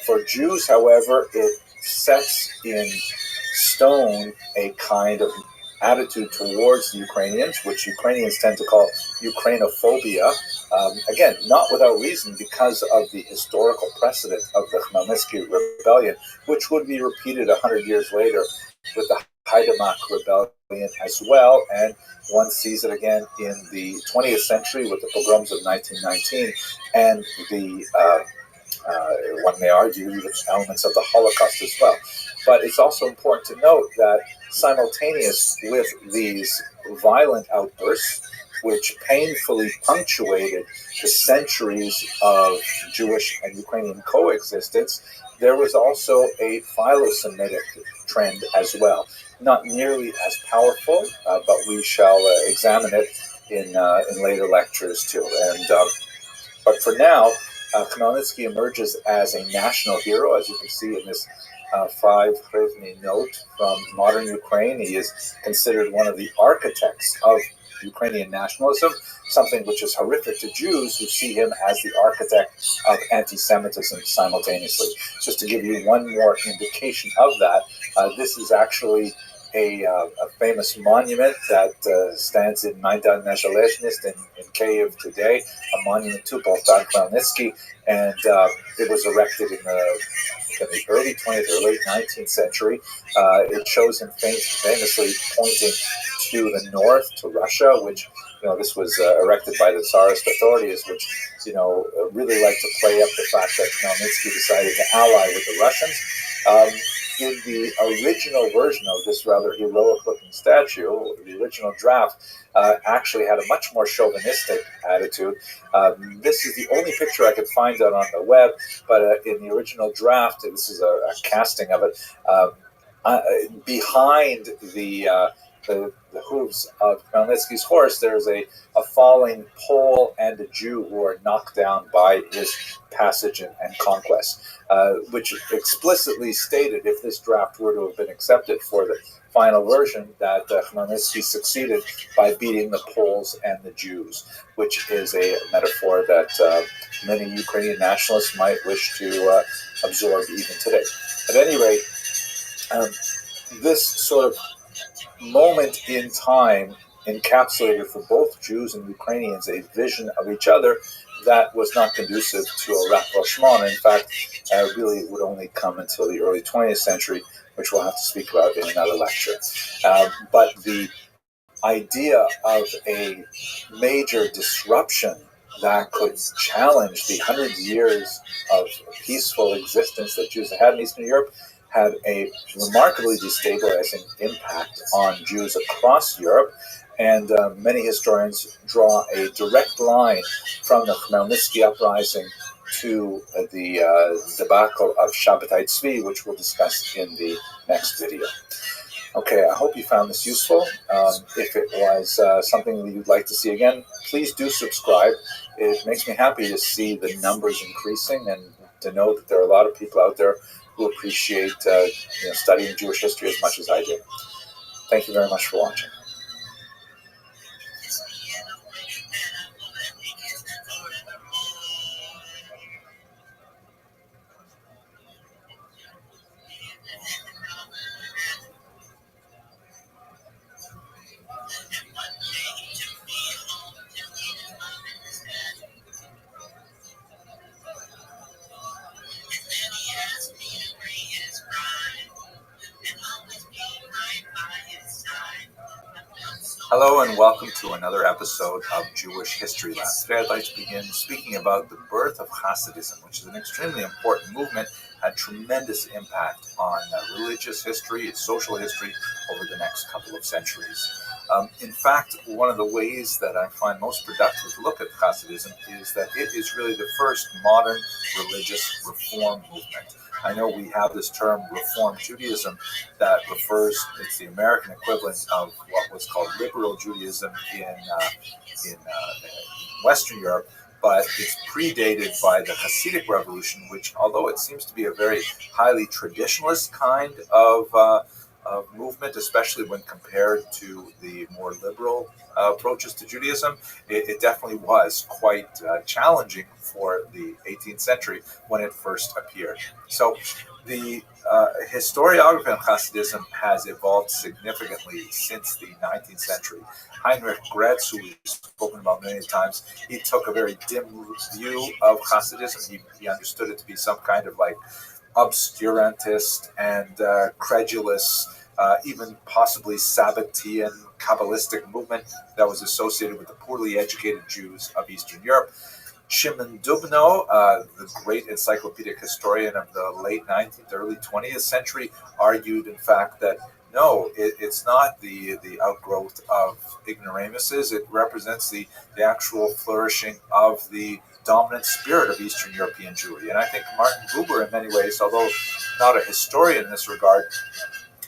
For Jews, however, it sets in stone a kind of attitude towards the Ukrainians, which Ukrainians tend to call Ukrainophobia. Again, not without reason, because of the historical precedent of the Khmelnytsky rebellion, which would be repeated 100 years later with the Haidamach rebellion as well, and one sees it again in the 20th century with the pogroms of 1919 and the one may argue the elements of the Holocaust as well. But it's also important to note that simultaneous with these violent outbursts, which painfully punctuated the centuries of Jewish and Ukrainian coexistence, there was also a philo-Semitic trend as well. Not nearly as powerful, but we shall examine it in later lectures too. But for now, Khmelnytsky emerges as a national hero, as you can see in this 5 hryvnia note from modern Ukraine. He is considered one of the architects of Ukrainian nationalism, something which is horrific to Jews who see him as the architect of anti-Semitism simultaneously. Just to give you one more indication of that, this is actually a famous monument that stands in Maidan Nezhalezhnyst in Kyiv today, a monument to Bogdan Khmelnytsky, and it was erected in the early 20th or late 19th century. It shows him famously pointing to the north, to Russia, which, this was erected by the Tsarist authorities, which, really like to play up the fact that Khmelnytsky decided to ally with the Russians. In the original version of this rather heroic-looking statue, the original draft actually had a much more chauvinistic attitude. This is the only picture I could find out on the web, but in the original draft, this is a casting of it, behind the hooves of Khmelnytsky's horse, there's a falling Pole and a Jew who are knocked down by his passage and conquest, which explicitly stated, if this draft were to have been accepted for the final version, that Khmelnytsky succeeded by beating the Poles and the Jews, which is a metaphor that many Ukrainian nationalists might wish to absorb even today. At any rate, this sort of moment in time encapsulated for both Jews and Ukrainians a vision of each other that was not conducive to a rapprochement. In fact, really would only come until the early 20th century, which we'll have to speak about in another lecture. But the idea of a major disruption that could challenge the 100 years of peaceful existence that Jews had in Eastern Europe had a remarkably destabilizing impact on Jews across Europe, and many historians draw a direct line from the Khmelnytsky uprising to the debacle of Shabbatai Tzvi, which we'll discuss in the next video. Okay, I hope you found this useful. If it was something that you'd like to see again, please do subscribe. It makes me happy to see the numbers increasing and to know that there are a lot of people out there who appreciate studying Jewish history as much as I do. Thank you very much for watching. Hello and welcome to another episode of Jewish History Lab. Today I'd like to begin speaking about the birth of Hasidism, which is an extremely important movement, had tremendous impact on religious history, social history over the next couple of centuries. In fact, one of the ways that I find most productive to look at Hasidism is that it is really the first modern religious reform movement. I know we have this term Reform Judaism that refers, it's the American equivalent of what was called liberal Judaism in Western Europe, but it's predated by the Hasidic Revolution, which, although it seems to be a very highly traditionalist kind of movement, especially when compared to the more liberal approaches to Judaism, it definitely was quite challenging for the 18th century when it first appeared. So the historiography of Hasidism has evolved significantly since the 19th century. Heinrich Gretz, who we've spoken about many times, he took a very dim view of Hasidism. He understood it to be some kind of like obscurantist and credulous, even possibly Sabbatean, Kabbalistic movement that was associated with the poorly educated Jews of Eastern Europe. Shimon Dubno, the great encyclopedic historian of the late 19th, early 20th century, argued, in fact, that no, it's not the outgrowth of ignoramuses. It represents the actual flourishing of the dominant spirit of Eastern European Jewry. And I think Martin Buber, in many ways, although not a historian in this regard,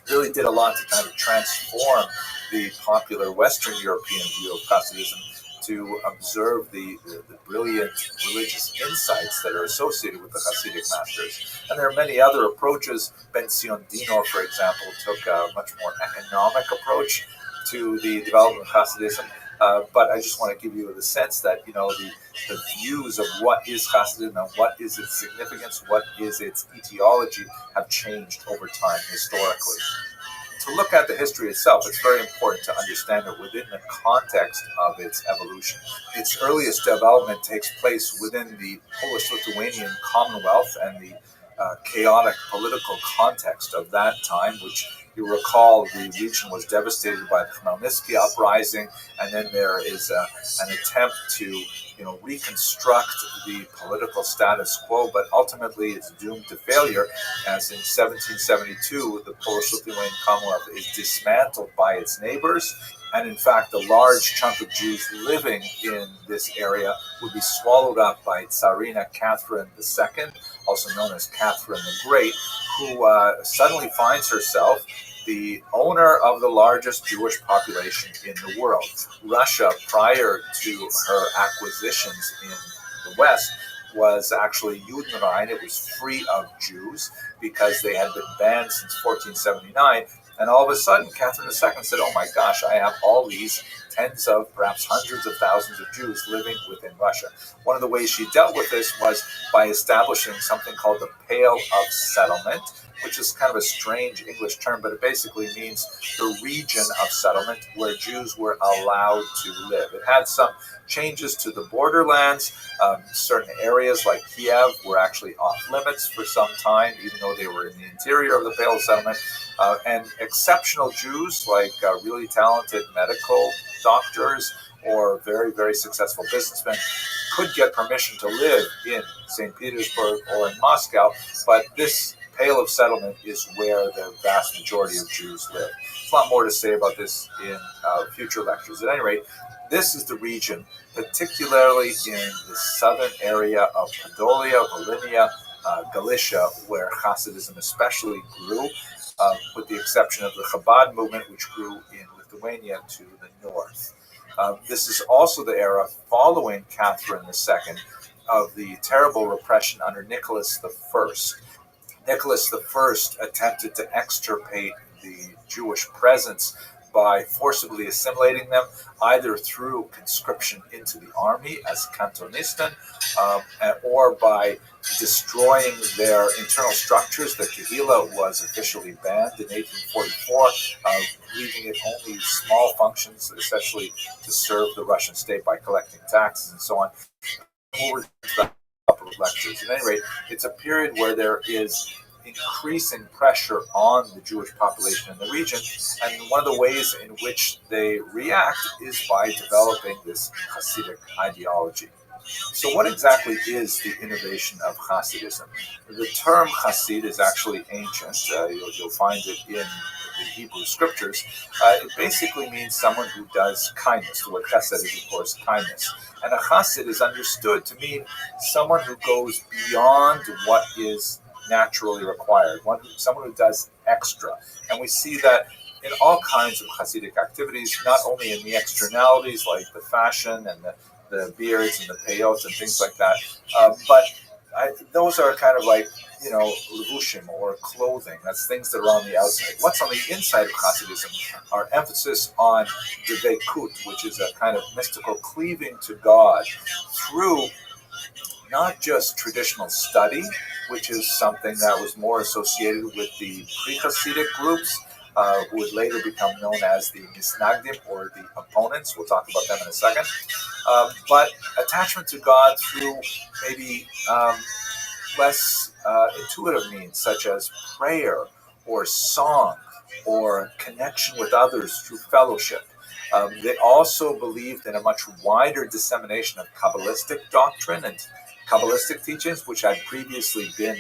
really did a lot to kind of transform the popular Western European view of Hasidism to observe the brilliant religious insights that are associated with the Hasidic masters. And there are many other approaches. Ben Sion Dino, for example, took a much more economic approach to the development of Hasidism. But I just want to give you the sense that, the views of what is Hasidism and what is its significance, what is its etiology, have changed over time historically. To look at the history itself, it's very important to understand it within the context of its evolution. Its earliest development takes place within the Polish-Lithuanian Commonwealth and the chaotic political context of that time, which you recall the region was devastated by the Khmelnytsky uprising, and then there is an attempt to reconstruct the political status quo, but ultimately it's doomed to failure, as in 1772 the Polish-Lithuanian Commonwealth is dismantled by its neighbors, and in fact a large chunk of Jews living in this area would be swallowed up by Tsarina Catherine II, also known as Catherine the Great, who suddenly finds herself the owner of the largest Jewish population in the world. Russia, prior to her acquisitions in the West, was actually Judenrein. It was free of Jews because they had been banned since 1479. And all of a sudden, Catherine II said, oh my gosh, I have all these tens of, perhaps hundreds of thousands of Jews living within Russia. One of the ways she dealt with this was by establishing something called the Pale of Settlement, which is kind of a strange English term, but it basically means the region of settlement where Jews were allowed to live. It had some changes to the borderlands. Certain areas like Kiev were actually off limits for some time, even though they were in the interior of the Pale of Settlement. And exceptional Jews, like really talented medical doctors or very, very successful businessmen, could get permission to live in St. Petersburg or in Moscow, but this Pale of Settlement is where the vast majority of Jews live. There's a lot more to say about this in future lectures. At any rate, this is the region, particularly in the southern area of Podolia, Volhynia, Galicia, where Hasidism especially grew, with the exception of the Chabad movement, which grew in Lithuania to the north. This is also the era following Catherine II of the terrible repression under Nicholas I. Nicholas I attempted to extirpate the Jewish presence by forcibly assimilating them, either through conscription into the army as Kantonisten, or by destroying their internal structures. The Kehillah was officially banned in 1844, leaving it only small functions, essentially to serve the Russian state by collecting taxes and so on. We'll return to that in a couple of lectures. At any rate, it's a period where there is increasing pressure on the Jewish population in the region. And one of the ways in which they react is by developing this Hasidic ideology. So what exactly is the innovation of Hasidism? The term Hasid is actually ancient. You'll find it in the Hebrew scriptures. It basically means someone who does kindness. The word chesed is, of course, kindness. And a Hasid is understood to mean someone who goes beyond what is naturally required, someone who does extra. And we see that in all kinds of Hasidic activities, not only in the externalities like the fashion and the beards and the peyotes and things like that, but those are kind of like, levushim, or clothing. That's things that are on the outside. What's on the inside of Hasidism are emphasis on devekut, which is a kind of mystical cleaving to God through not just traditional study, which is something that was more associated with the pre-Hasidic groups, who would later become known as the Misnagdim, or the opponents. We'll talk about them in a second. But attachment to God through maybe less intuitive means, such as prayer or song or connection with others through fellowship. They also believed in a much wider dissemination of Kabbalistic doctrine and Kabbalistic teachings, which had previously been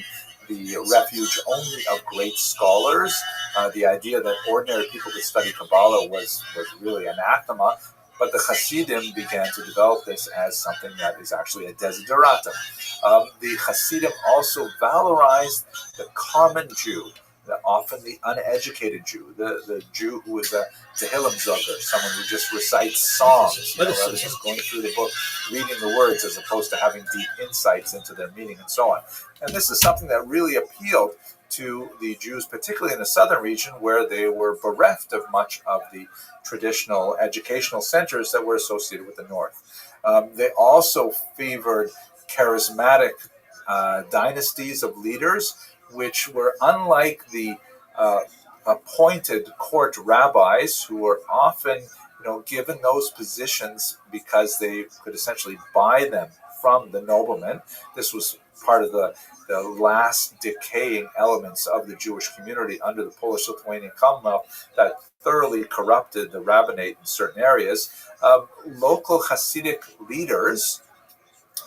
the refuge only of great scholars. The idea that ordinary people could study Kabbalah was really anathema, but the Hasidim began to develop this as something that is actually a desideratum. The Hasidim also valorized the common Jew, often the uneducated Jew, the Jew who is a Tehillim Zoger, someone who just recites songs, rather than just going through the book, reading the words, as opposed to having deep insights into their meaning and so on. And this is something that really appealed to the Jews, particularly in the southern region, where they were bereft of much of the traditional educational centers that were associated with the north. They also favored charismatic dynasties of leaders, which were unlike the appointed court rabbis, who were often given those positions because they could essentially buy them from the noblemen. This was part of the last decaying elements of the Jewish community under the Polish-Lithuanian Commonwealth that thoroughly corrupted the rabbinate in certain areas. Local Hasidic leaders,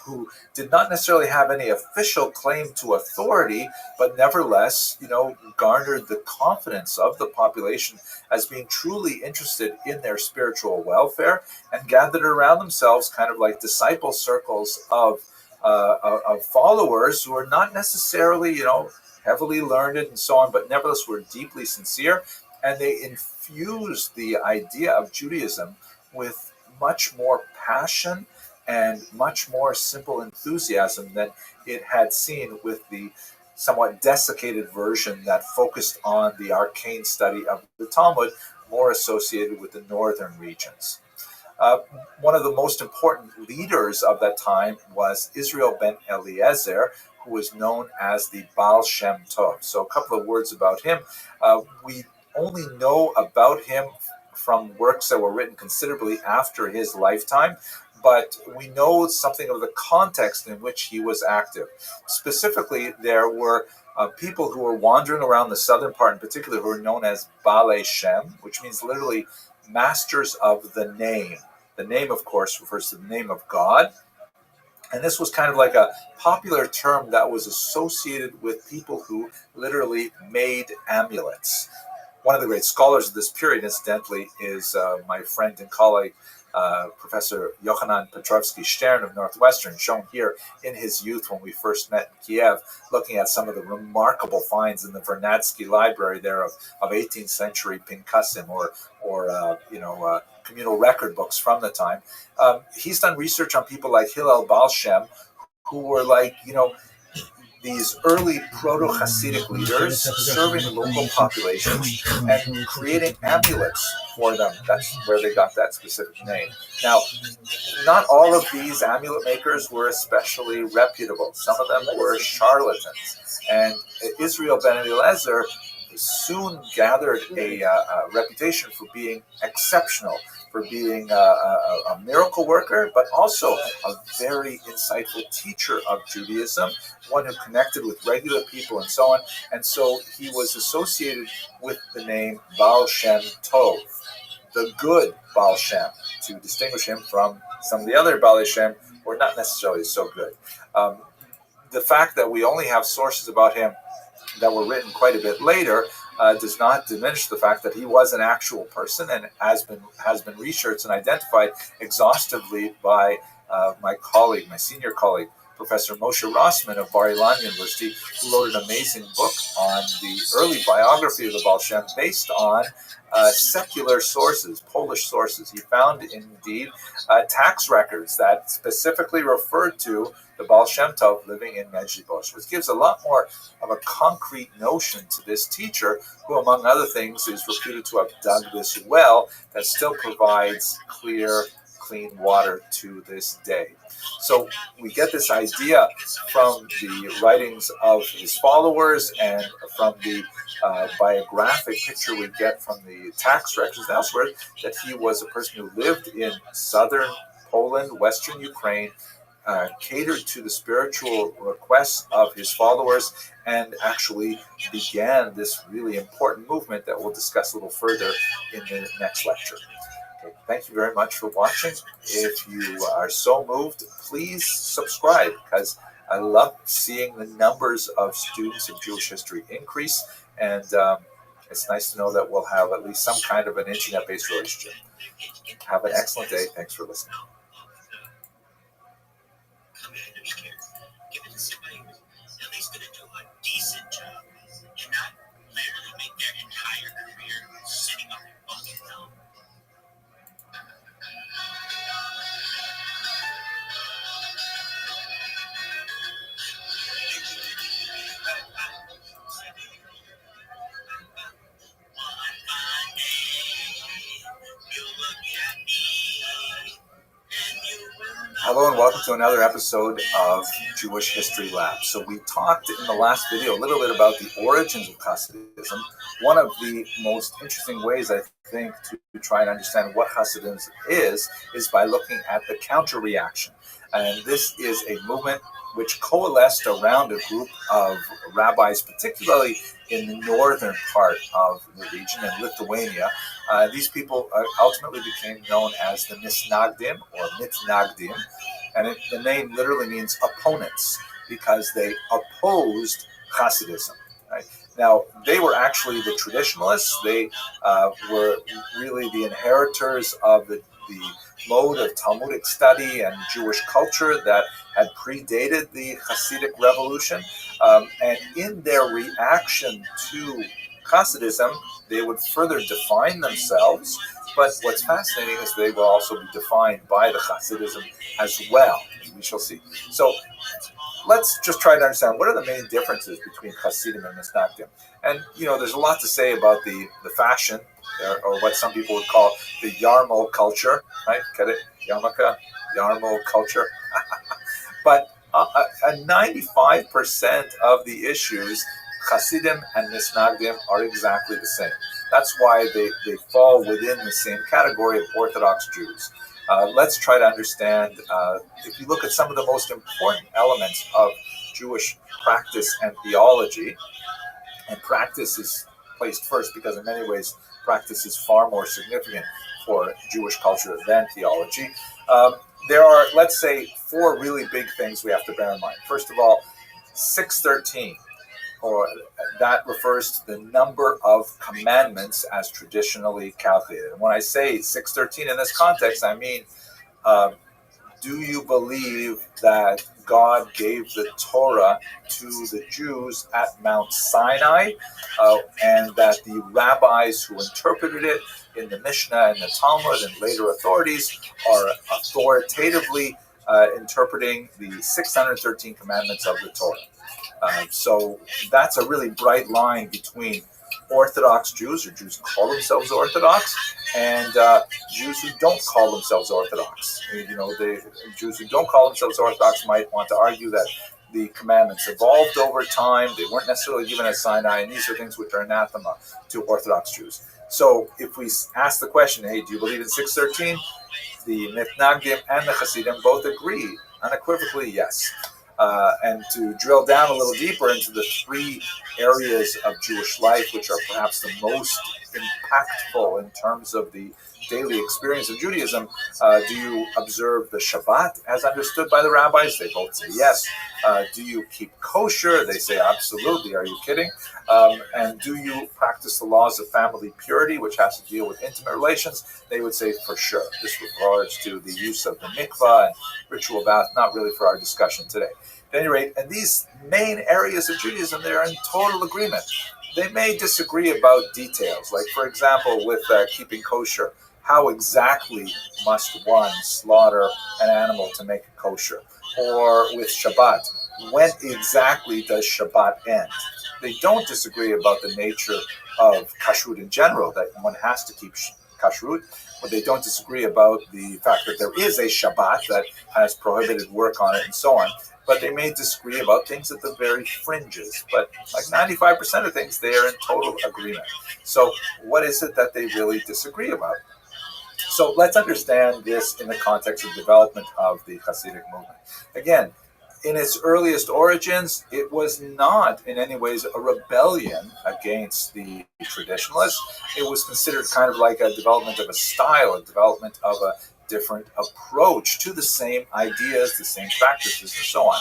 who did not necessarily have any official claim to authority, but nevertheless, garnered the confidence of the population as being truly interested in their spiritual welfare, and gathered around themselves kind of like disciple circles of followers who are not necessarily, heavily learned and so on, but nevertheless were deeply sincere, and they infused the idea of Judaism with much more passion and much more simple enthusiasm than it had seen with the somewhat desiccated version that focused on the arcane study of the Talmud, more associated with the northern regions. One of the most important leaders of that time was Israel ben Eliezer, who was known as the Baal Shem Tov. So a couple of words about him. We only know about him from works that were written considerably after his lifetime, but we know something of the context in which he was active. Specifically, there were people who were wandering around the southern part in particular who were known as Baalei Shem, which means literally masters of the name. The name, of course, refers to the name of God. And this was kind of like a popular term that was associated with people who literally made amulets. One of the great scholars of this period, incidentally, is my friend and colleague, Professor Yochanan Petrovsky-Stern of Northwestern, shown here in his youth when we first met in Kiev, looking at some of the remarkable finds in the Vernadsky Library there of 18th century Pinkasim or communal record books from the time. He's done research on people like Hillel Baal Shem, who were like, these early proto-Hasidic leaders serving local populations and creating amulets for them. That's where they got that specific name. Now, not all of these amulet makers were especially reputable. Some of them were charlatans. And Israel ben Eliezer soon gathered a reputation for being exceptional, for being a miracle worker, but also a very insightful teacher of Judaism, one who connected with regular people and so on. And so he was associated with the name Baal Shem Tov, the good Baal Shem, to distinguish him from some of the other Baal Shem who are not necessarily so good. The fact that we only have sources about him that were written quite a bit later does not diminish the fact that he was an actual person and has been researched and identified exhaustively by my senior colleague, Professor Moshe Rossman of Bar-Ilan University, who wrote an amazing book on the early biography of the Baal Shem based on secular sources, Polish sources. He found, indeed, tax records that specifically referred to the Baal Shem Tov living in Medjugorje, which gives a lot more of a concrete notion to this teacher, who, among other things, is reputed to have dug this well that still provides clear, clean water to this day. So we get this idea from the writings of his followers and from the biographic picture we get from the tax records and elsewhere, that he was a person who lived in southern Poland, western Ukraine, catered to the spiritual requests of his followers, and actually began this really important movement that we'll discuss a little further in the next lecture. Okay, thank you very much for watching. If you are so moved, please subscribe, because I love seeing the numbers of students of Jewish history increase, and it's nice to know that we'll have at least some kind of an internet-based relationship. Have an excellent day. Thanks for listening. Given somebody who's at least going to do a decent job and not literally make their entire career sitting on their fucking thumb. One fine day, you look at me. Hello and welcome to another episode of Jewish History Lab. So we talked in the last video a little bit about the origins of Hasidism. One of the most interesting ways, I think, to try and understand what Hasidism is by looking at the counter-reaction. And this is a movement which coalesced around a group of rabbis, particularly in the northern part of the region, in Lithuania. These people ultimately became known as the Misnagdim or Mitnagdim, and the name literally means opponents, because they opposed Hasidism. Right? Now, they were actually the traditionalists. They were really the inheritors of the mode of Talmudic study and Jewish culture that had predated the Hasidic revolution. And in their reaction to Hasidism, they would further define themselves. But what's fascinating is they will also be defined by the Hasidism as well, as we shall see. So let's just try to understand what are the main differences between Hasidim and Misnagdim. And, there's a lot to say about the fashion, or what some people would call the Yarmul culture, right? Get it? Yarmulke, Yarmul culture. But 95% of the issues, Hasidim and Misnagdim are exactly the same. That's why they fall within the same category of Orthodox Jews. Let's try to understand, if you look at some of the most important elements of Jewish practice and theology, and practice is placed first because in many ways practice is far more significant for Jewish culture than theology. There are, let's say, four really big things we have to bear in mind. First of all, 613, or that refers to the number of commandments as traditionally calculated. And when I say 613 in this context, I mean, do you believe that God gave the Torah to the Jews at Mount Sinai, and that the rabbis who interpreted it in the Mishnah and the Talmud and later authorities are authoritatively interpreting the 613 commandments of the Torah? So that's a really bright line between Orthodox Jews, or Jews who call themselves Orthodox, and Jews who don't call themselves Orthodox. The Jews who don't call themselves Orthodox might want to argue that the commandments evolved over time, they weren't necessarily given at Sinai, and these are things which are anathema to Orthodox Jews. So if we ask the question, hey, do you believe in 613? The Mitnagdim and the Hasidim both agree unequivocally, yes. And to drill down a little deeper into the three areas of Jewish life, which are perhaps the most impactful in terms of the daily experience of Judaism, do you observe the Shabbat as understood by the rabbis? They both say yes. Do you keep kosher? They say absolutely. Are you kidding? And do you practice the laws of family purity, which has to deal with intimate relations? They would say for sure. This regards to the use of the mikvah and ritual bath, not really for our discussion today. At any rate, in these main areas of Judaism, they're in total agreement. They may disagree about details, like, for example, with keeping kosher. How exactly must one slaughter an animal to make it kosher? Or with Shabbat, when exactly does Shabbat end? They don't disagree about the nature of kashrut in general, that one has to keep kashrut, but they don't disagree about the fact that there is a Shabbat that has prohibited work on it and so on. But they may disagree about things at the very fringes. But like 95% of things, they are in total agreement. So what is it that they really disagree about? So let's understand this in the context of development of the Hasidic movement. Again, in its earliest origins, it was not in any ways a rebellion against the traditionalists. It was considered kind of like a development of a style, a development of a different approach to the same ideas, the same practices, and so on.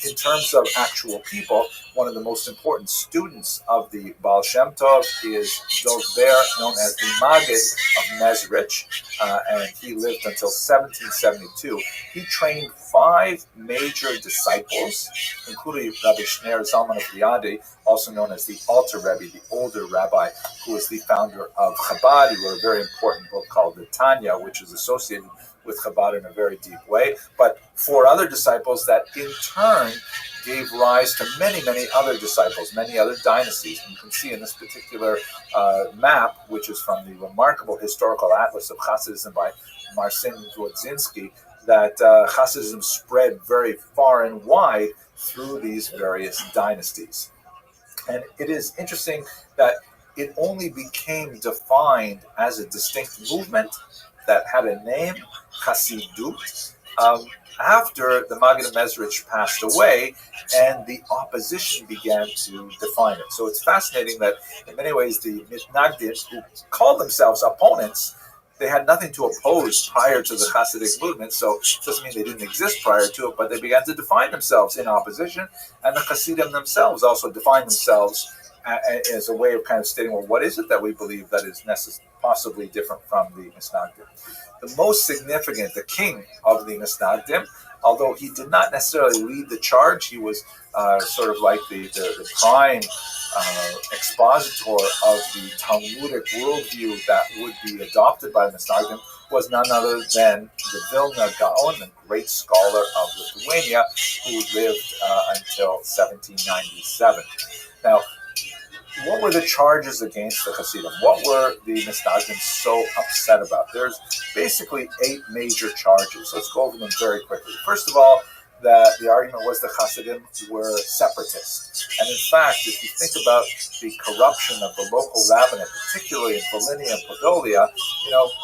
In terms of actual people, one of the most important students of the Baal Shem Tov is Dover, known as the Maggid of Mezrich, and he lived until 1772. He trained 5 major disciples, including Rabbi Shner Zalman of Liadi, also known as the Alter Rebbe, the older rabbi, who was the founder of Chabad. He wrote a very important book called the Tanya, which is associated with Chabad in a very deep way, but 4 other disciples that in turn gave rise to many, many other disciples, many other dynasties. And you can see in this particular map, which is from the remarkable historical atlas of Hasidism by Marcin Dwodzinski, that Hasidism spread very far and wide through these various dynasties. And it is interesting that it only became defined as a distinct movement that had a name, Hasidut, after the Maggid of Mezrich passed away and the opposition began to define it. So it's fascinating that in many ways the Mitnagdim, who called themselves opponents, they had nothing to oppose prior to the Hasidic movement, so it doesn't mean they didn't exist prior to it, but they began to define themselves in opposition, and the Hasidim themselves also defined themselves as a way of kind of stating, well, what is it that we believe that is possibly different from the Misnagdim? The most significant, the king of the Misnagdim, although he did not necessarily lead the charge, he was sort of like the prime expositor of the Talmudic worldview that would be adopted by the Misnagdim, was none other than the Vilna Gaon, the great scholar of Lithuania, who lived until 1797. Now, what were the charges against the Hasidim? What were the Misnagdim so upset about? There's basically 8 major charges. Let's go over them very quickly. First of all, the argument was the Hasidim were separatists. And in fact, if you think about the corruption of the local rabbinate, particularly in Volhynia and Podolia,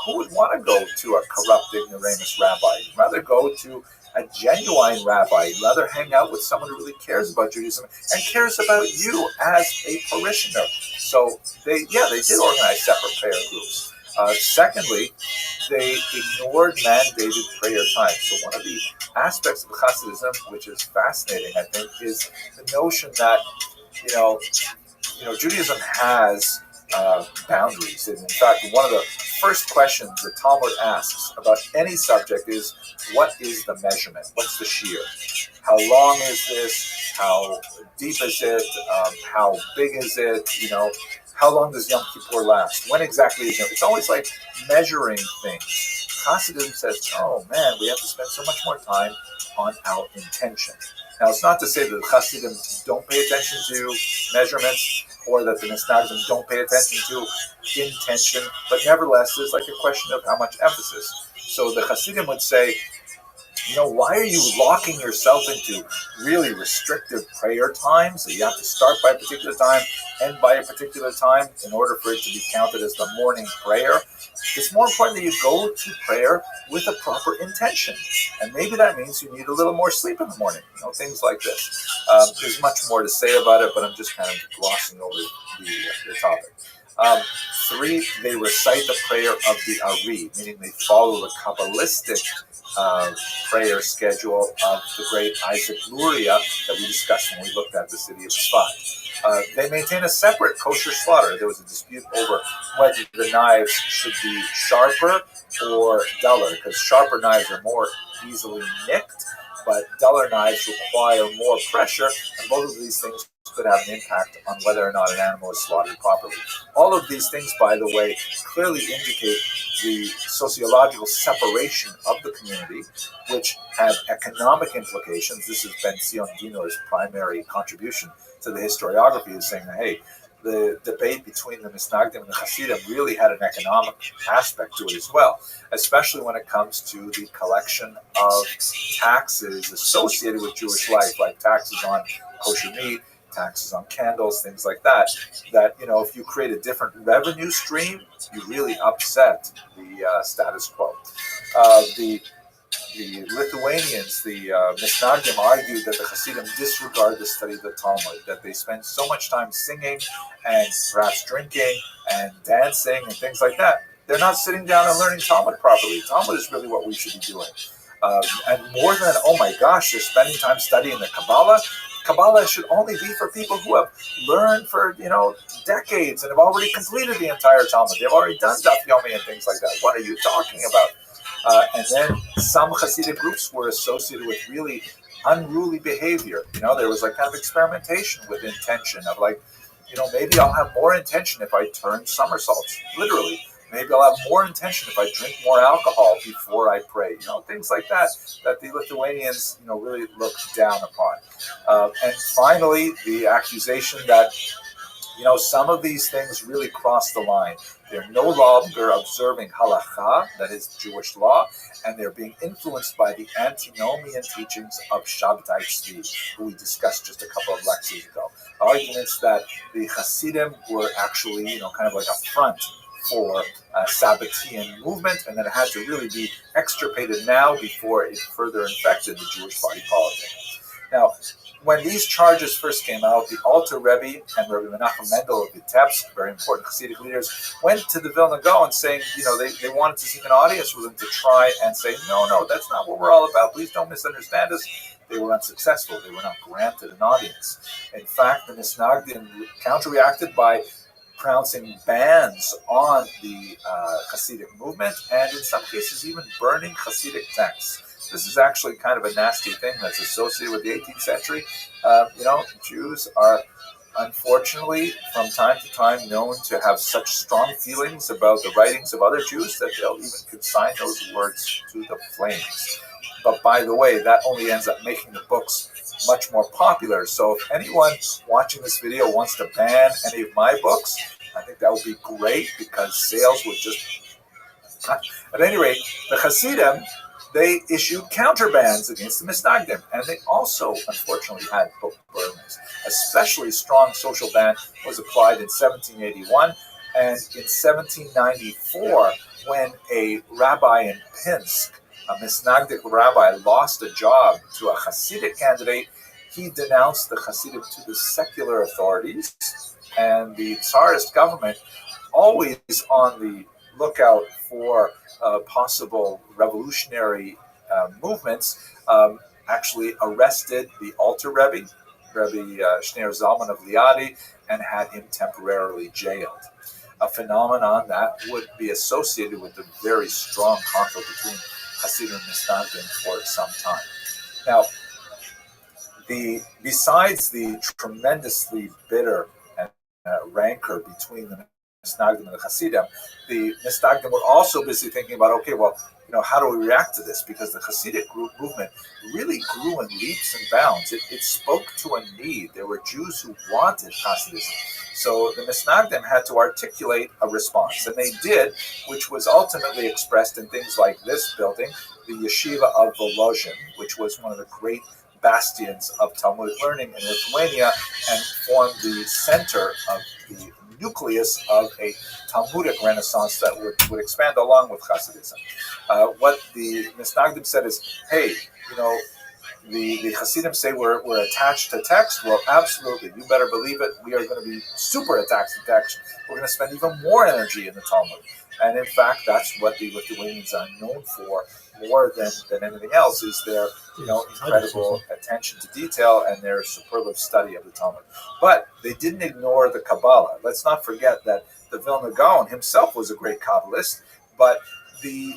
who would want to go to a corrupt ignoramus rabbi? You'd rather go to a genuine rabbi. You'd rather hang out with someone who really cares about Judaism and cares about you as a parishioner. So they did organize separate prayer groups. Secondly, they ignored mandated prayer time. So one of the aspects of Hasidism, which is fascinating, I think, is the notion that Judaism has boundaries. And in fact, one of the first questions the Talmud asks about any subject is, what is the measurement? What's the shear? How long is this? How deep is it? How big is it? How long does Yom Kippur last? When exactly is it? It's always like measuring things. Hasidism says, oh man, we have to spend so much more time on our intention. Now, it's not to say that the Hasidim don't pay attention to measurements or that the Misnagdim don't pay attention to intention, but nevertheless, there's like a question of how much emphasis. So the Hasidim would say, why are you locking yourself into really restrictive prayer times? So you have to start by a particular time, end by a particular time in order for it to be counted as the morning prayer. It's more important that you go to prayer with a proper intention. And maybe that means you need a little more sleep in the morning, things like this. There's much more to say about it, but I'm just kind of glossing over the topic. 3, they recite the prayer of the Ari, meaning they follow the Kabbalistic prayer schedule of the great Isaac Luria that we discussed when we looked at the city of Sfat. They maintain a separate kosher slaughter. There was a dispute over whether the knives should be sharper or duller, because sharper knives are more easily nicked, but duller knives require more pressure, and both of these things could have an impact on whether or not an animal is slaughtered properly. All of these things, by the way, clearly indicate the sociological separation of the community, which have economic implications. This has been Sion Dinor's primary contribution to the historiography, is saying that, hey, the debate between the Misnagdim and the Hasidim really had an economic aspect to it as well, especially when it comes to the collection of taxes associated with Jewish life, like taxes on kosher meat, taxes on candles, things like that, if you create a different revenue stream, you really upset the status quo. The Lithuanians, the Misnagdim, argued that the Hasidim disregard the study of the Talmud, that they spend so much time singing and perhaps drinking and dancing and things like that. They're not sitting down and learning Talmud properly. Talmud is really what we should be doing. And more than, oh my gosh, they're spending time studying the Kabbalah. Kabbalah should only be for people who have learned for, decades and have already completed the entire Talmud. They've already done Daf Yomi and things like that. What are you talking about? And then some Hasidic groups were associated with really unruly behavior. There was like kind of experimentation with intention of maybe I'll have more intention if I turn somersaults, literally. Maybe I'll have more intention if I drink more alcohol before I pray. Things like that the Lithuanians, really looked down upon. And finally, the accusation that some of these things really cross the line. They're no longer observing halakha, that is Jewish law, and they're being influenced by the antinomian teachings of Shabtai Tzvi, who we discussed just a couple of lectures ago. Arguments that the Hasidim were actually, kind of like a front for Sabbatean movement, and that it had to really be extirpated now before it further infected the Jewish body politic. Now, when these charges first came out, the Alter Rebbe and Rabbi Menachem Mendel of Vitebsk, very important Hasidic leaders, went to the Vilna Gaon saying, they wanted to seek an audience with him to try and say, no, that's not what we're all about. Please don't misunderstand us. They were unsuccessful. They were not granted an audience. In fact, the Misnagdim counter-reacted by pronouncing bans on the Hasidic movement, and in some cases even burning Hasidic texts. This is actually kind of a nasty thing that's associated with the 18th century. Jews are unfortunately from time to time known to have such strong feelings about the writings of other Jews that they'll even consign those words to the flames. But by the way, that only ends up making the books much more popular. So if anyone watching this video wants to ban any of my books, I think that would be great, because sales would just... At any rate, the Hasidim, they issued counterbans against the Misnagdim, and they also, unfortunately, had book burnings. Especially strong social ban was applied in 1781, and in 1794, when a rabbi in Pinsk, a Misnagdic rabbi, lost a job to a Hasidic candidate, he denounced the Hasidim to the secular authorities, and the Tsarist government, always on the lookout for possible revolutionary movements, actually arrested the Alter Rebbe, Rabbi Shneir Zalman of Liadi, and had him temporarily jailed. A phenomenon that would be associated with the very strong conflict between Hasidim and Misnagdim for some time. Now, besides the tremendously bitter and rancor between the Misnagdim and the Hasidim, the Misnagdim were also busy thinking about, okay, well, how do we react to this? Because the Hasidic movement really grew in leaps and bounds. It spoke to a need. There were Jews who wanted Hasidism. So the Misnagdim had to articulate a response, and they did, which was ultimately expressed in things like this building, the Yeshiva of Volozhin, which was one of the great bastions of Talmudic learning in Lithuania and formed the center of the nucleus of a Talmudic renaissance that would expand along with Hasidism. What the Misnagdim said is, hey, the Hasidim say we're attached to text. Well, absolutely. You better believe it. We are going to be super attached to text. We're going to spend even more energy in the Talmud. And in fact, that's what the Lithuanians are known for more than anything else, is their incredible attention to detail and their superlative study of the Talmud. But they didn't ignore the Kabbalah. Let's not forget that the Vilna Gaon himself was a great Kabbalist, but the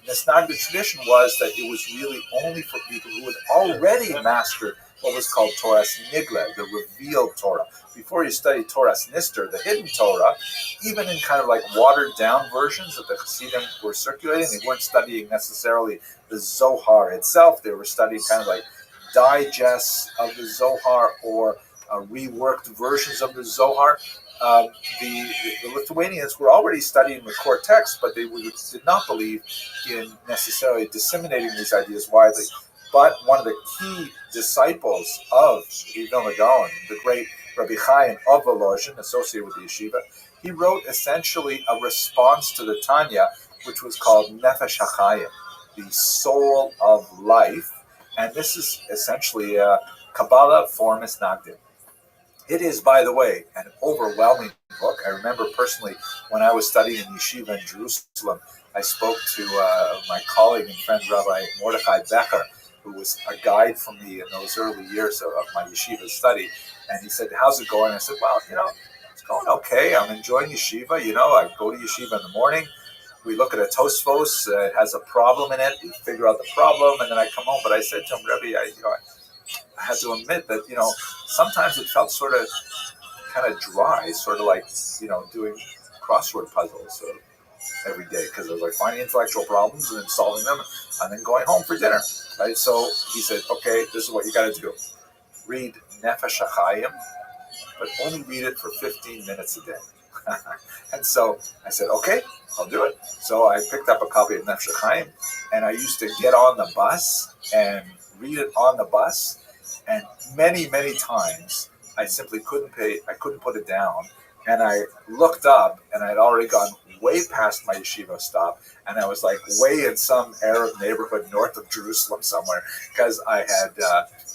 Misnagdic tradition was that it was really only for people who had already mastered what was called Torah's Nigla, the revealed Torah. Before you study Torah's Nister, the hidden Torah, even in kind of like watered down versions that the Hasidim were circulating, they weren't studying necessarily the Zohar itself. They were studying kind of like digests of the Zohar or reworked versions of the Zohar. The Lithuanians were already studying the core text, but they did not believe in necessarily disseminating these ideas widely. But one of the key disciples of the Vilna Gaon, the great Rabbi Chaim of Volozhin, associated with the yeshiva, he wrote essentially a response to the Tanya, which was called Nefesh HaChaim, the soul of life. And this is essentially a Kabbalah for Misnagdim. It is, by the way, an overwhelming book. I remember personally when I was studying in yeshiva in Jerusalem, I spoke to my colleague and friend Rabbi Mordechai Becker, who was a guide for me in those early years of my yeshiva study. And he said, how's it going? I said, well, it's going okay. I'm enjoying yeshiva. I go to yeshiva in the morning. We look at a Tosfos. It has a problem in it. We figure out the problem, and then I come home. But I said to him, Rabbi, I had to admit that, sometimes it felt sort of kind of dry, sort of like, doing crossword puzzles every day, because I was like finding intellectual problems and then solving them and then going home for dinner, right? So he said, okay, this is what you got to do. Read Nefesh HaChaim, but only read it for 15 minutes a day. And so I said, okay, I'll do it. So I picked up a copy of Nefesh HaChaim, and I used to get on the bus and read it on the bus. And many, many times I simply couldn't put it down. And I looked up, and I had already gone way past my yeshiva stop, and I was like way in some Arab neighborhood north of Jerusalem somewhere, because I had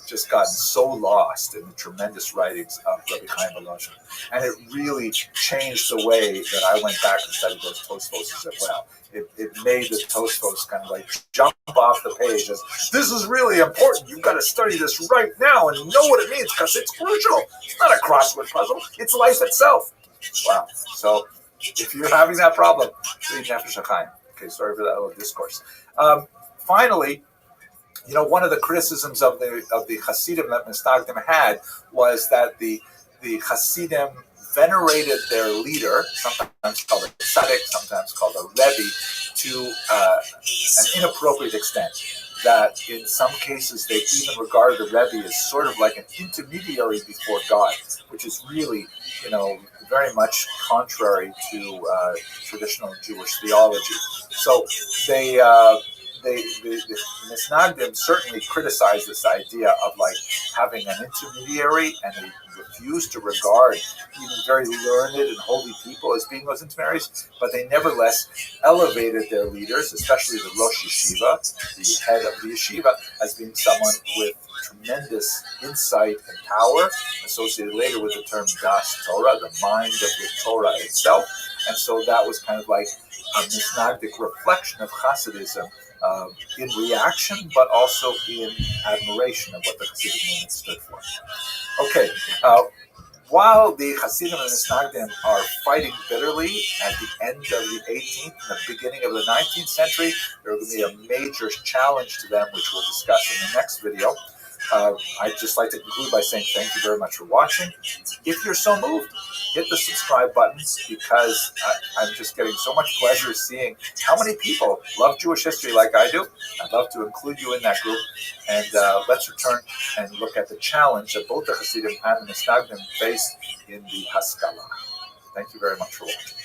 just gotten so lost in the tremendous writings of Rabbi Chaim Volozhin. And it really changed the way that I went back and studied those Tosfos as well. It made the Tosfos kind of like jump off the page as, this is really important. You've got to study this right now and know what it means, because it's crucial. It's not a crossword puzzle. It's life itself. Wow. So if you're having that problem, read Nefesh HaChaim. Okay, sorry for that little discourse. Finally, one of the criticisms of the Hasidim that Misnagdim had was that the Hasidim venerated their leader, sometimes called a tzaddik, sometimes called a Rebbe, to an inappropriate extent. That in some cases they even regarded the Rebbe as sort of like an intermediary before God, which is really, very much contrary to traditional Jewish theology. So the Misnagdim certainly criticized this idea of like having an intermediary, and they refused to regard even very learned and holy people as being those intermediaries, but they nevertheless elevated their leaders, especially the Rosh Yeshiva, the head of the yeshiva, as being someone with tremendous insight and power, associated later with the term Das Torah, the mind of the Torah itself. And so that was kind of like a Misnagdic reflection of Hasidism, in reaction, but also in admiration of what the Hasidic movement stood for. Okay, while the Hasidim and Misnagdim are fighting bitterly at the end of the 18th and the beginning of the 19th century, there will be a major challenge to them, which we'll discuss in the next video. I'd just like to conclude by saying thank you very much for watching. If you're so moved, hit the subscribe button, because I'm just getting so much pleasure seeing how many people love Jewish history like I do. I'd love to include you in that group. And let's return and look at the challenge that both the Hasidim and the Misnagdim face in the Haskalah. Thank you very much for watching.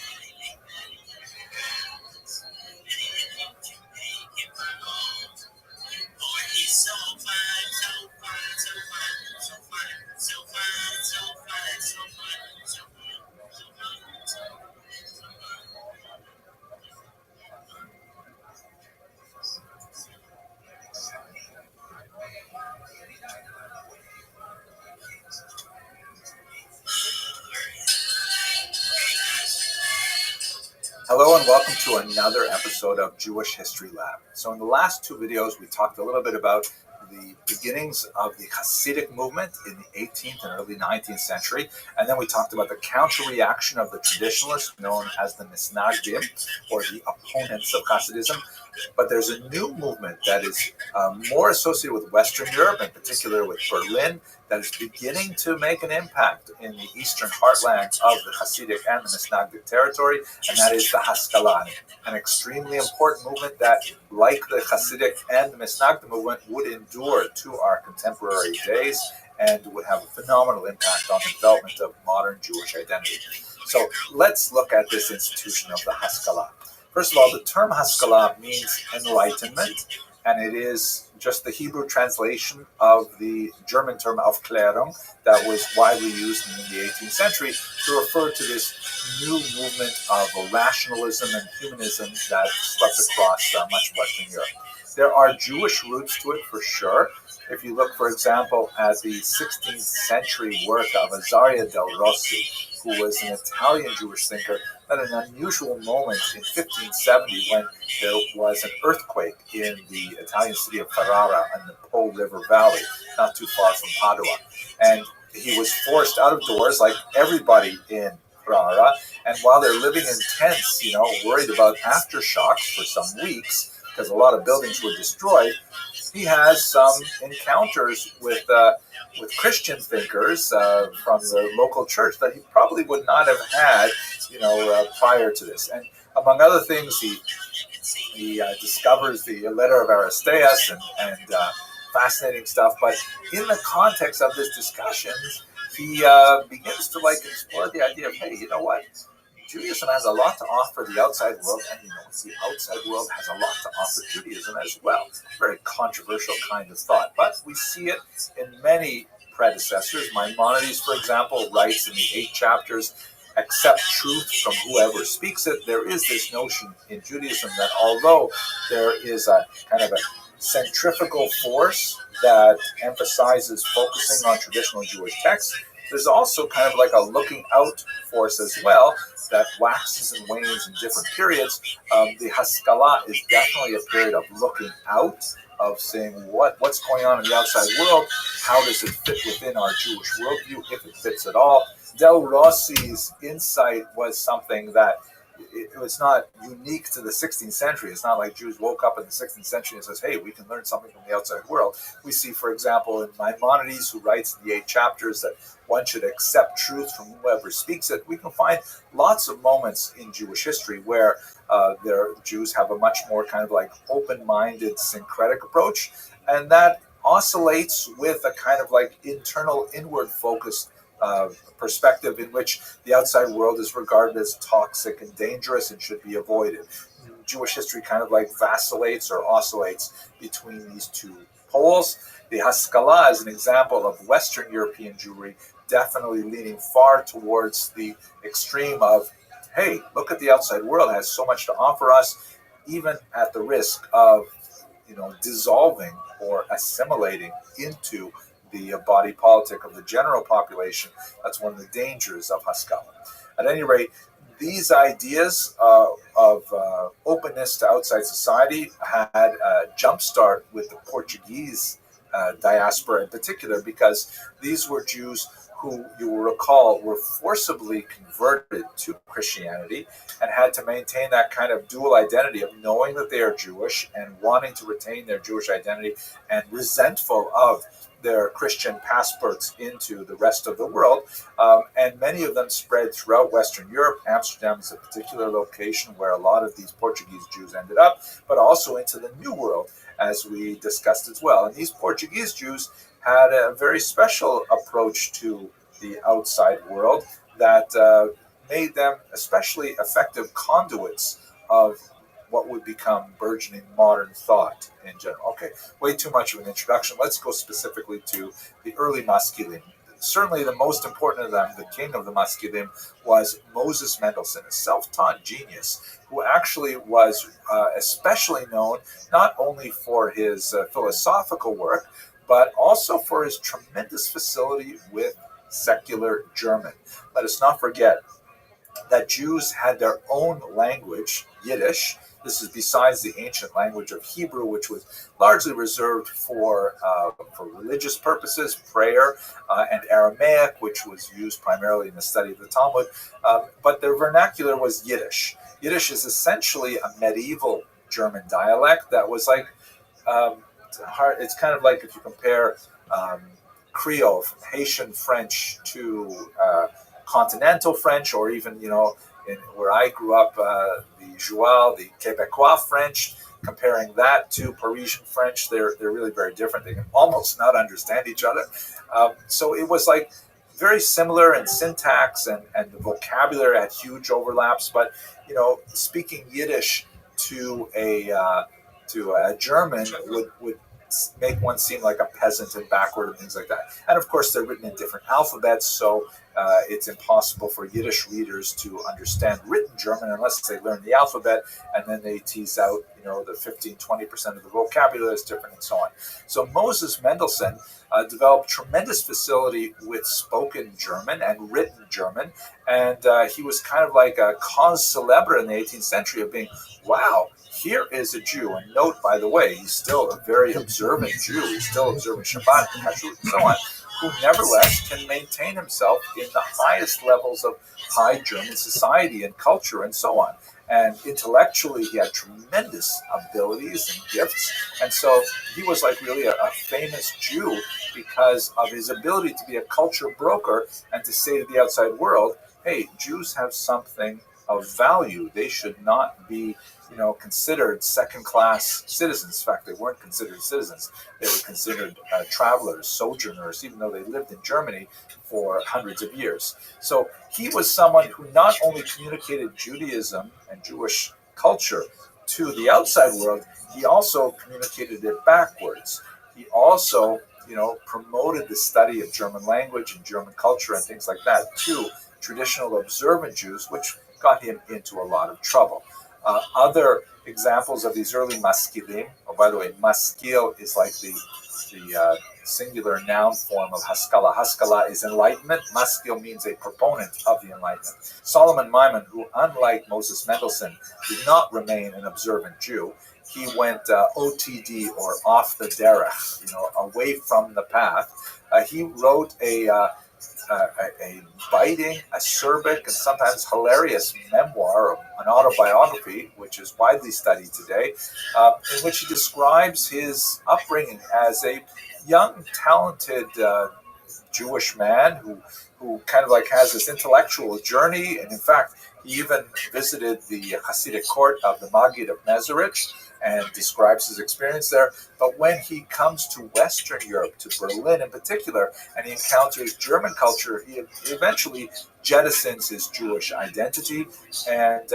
Hello and welcome to another episode of Jewish History Lab. So in the last two videos, we talked a little bit about the beginnings of the Hasidic movement in the 18th and early 19th century. And then we talked about the counter-reaction of the traditionalists known as the Misnagdim, or the opponents of Hasidism. But there's a new movement that is more associated with Western Europe, in particular with Berlin, that is beginning to make an impact in the eastern heartland of the Hasidic and the Misnagdic territory, and that is the Haskalah, an extremely important movement that, like the Hasidic and the Misnagdic movement, would endure to our contemporary days and would have a phenomenal impact on the development of modern Jewish identity. So let's look at this institution of the Haskalah. First of all, the term Haskalah means enlightenment, and it is just the Hebrew translation of the German term Aufklärung that was widely used in the 18th century to refer to this new movement of rationalism and humanism that swept across much of Western Europe. There are Jewish roots to it for sure. If you look, for example, at the 16th century work of Azaria del Rossi, who was an Italian Jewish thinker, at an unusual moment in 1570 when there was an earthquake in the Italian city of Ferrara in the Po River Valley, not too far from Padua. And he was forced out of doors like everybody in Ferrara. And while they're living in tents, worried about aftershocks for some weeks, because a lot of buildings were destroyed, he has some encounters with Christian thinkers from the local church that he probably would not have had, prior to this. And among other things, he discovers the letter of Aristeas and fascinating stuff. But in the context of this discussion, he begins to explore the idea of, hey, you know what? Judaism has a lot to offer the outside world, and the outside world has a lot to offer Judaism as well. Very controversial kind of thought, but we see it in many predecessors. Maimonides, for example, writes in the 8 chapters, accept truth from whoever speaks it. There is this notion in Judaism that although there is a kind of a centrifugal force that emphasizes focusing on traditional Jewish texts, there's also kind of like a looking out force as well that waxes and wanes in different periods. The Haskalah is definitely a period of looking out, of saying what's going on in the outside world, how does it fit within our Jewish worldview, if it fits at all. Del Rossi's insight was something that it was not unique to the 16th century. It's not like Jews woke up in the 16th century and says, hey, we can learn something from the outside world. We see, for example, in Maimonides, who writes in the 8 chapters that one should accept truth from whoever speaks it. We can find lots of moments in Jewish history where Jews have a much more kind of open-minded, syncretic approach, and that oscillates with a kind of internal, inward-focused perspective in which the outside world is regarded as toxic and dangerous and should be avoided. Jewish history kind of vacillates or oscillates between these two poles. The Haskalah is an example of Western European Jewry definitely leaning far towards the extreme of, hey, look at the outside world, it has so much to offer us, even at the risk of dissolving or assimilating into the body politic of the general population. That's one of the dangers of Haskalah. At any rate, these ideas of openness to outside society had a jumpstart with the Portuguese diaspora in particular, because these were Jews who you will recall were forcibly converted to Christianity and had to maintain that kind of dual identity of knowing that they are Jewish and wanting to retain their Jewish identity and resentful of their Christian passports into the rest of the world. And many of them spread throughout Western Europe. Amsterdam is a particular location where a lot of these Portuguese Jews ended up, but also into the New World, as we discussed as well. And these Portuguese Jews had a very special approach to the outside world that made them especially effective conduits of what would become burgeoning modern thought in general. Okay, way too much of an introduction. Let's go specifically to the early Maskilim. Certainly the most important of them, the king of the Maskilim, was Moses Mendelssohn, a self-taught genius who actually was especially known not only for his philosophical work, but also for his tremendous facility with secular German. Let us not forget that Jews had their own language, Yiddish. This is besides the ancient language of Hebrew, which was largely reserved for religious purposes, prayer, and Aramaic, which was used primarily in the study of the Talmud. But their vernacular was Yiddish. Yiddish is essentially a medieval German dialect that was like it's kind of like if you compare Creole, Haitian French to continental French, or even, where I grew up, the Joual, the Quebecois French, comparing that to Parisian French, they're really very different. They can almost not understand each other. So it was like very similar in syntax, and the vocabulary had huge overlaps. But, speaking Yiddish to a German would make one seem like a peasant and backward and things like that. And of course, they're written in different alphabets, so it's impossible for Yiddish readers to understand written German unless they learn the alphabet, and then they tease out, the 15-20% of the vocabulary is different and so on. So Moses Mendelssohn developed tremendous facility with spoken German and written German, and he was kind of like a cause célèbre in the 18th century of being, wow, here is a Jew. And note, by the way, he's still a very observant Jew. He's still observant Shabbat, Kashrut, and so on, who nevertheless can maintain himself in the highest levels of high German society and culture and so on. And intellectually, he had tremendous abilities and gifts. And so he was like really a famous Jew because of his ability to be a culture broker and to say to the outside world, hey, Jews have something of value. They should not be considered second-class citizens. In fact, they weren't considered citizens. They were considered travelers, sojourners, even though they lived in Germany for hundreds of years. So he was someone who not only communicated Judaism and Jewish culture to the outside world, he also communicated it backwards. He also, promoted the study of German language and German culture and things like that to traditional observant Jews, which got him into a lot of trouble. Other examples of these early maskilim, by the way, maskil is like the singular noun form of haskalah. Haskalah is enlightenment. Maskil means a proponent of the enlightenment. Solomon Maimon, who unlike Moses Mendelssohn, did not remain an observant Jew. He went OTD, or off the derech, away from the path. He wrote a biting, acerbic, and sometimes hilarious memoir, an autobiography, which is widely studied today, in which he describes his upbringing as a young, talented Jewish man who kind of like has this intellectual journey. And in fact, he even visited the Hasidic court of the Maggid of Mezerich and describes his experience there. But when he comes to Western Europe, to Berlin in particular, and he encounters German culture, he eventually jettisons his Jewish identity and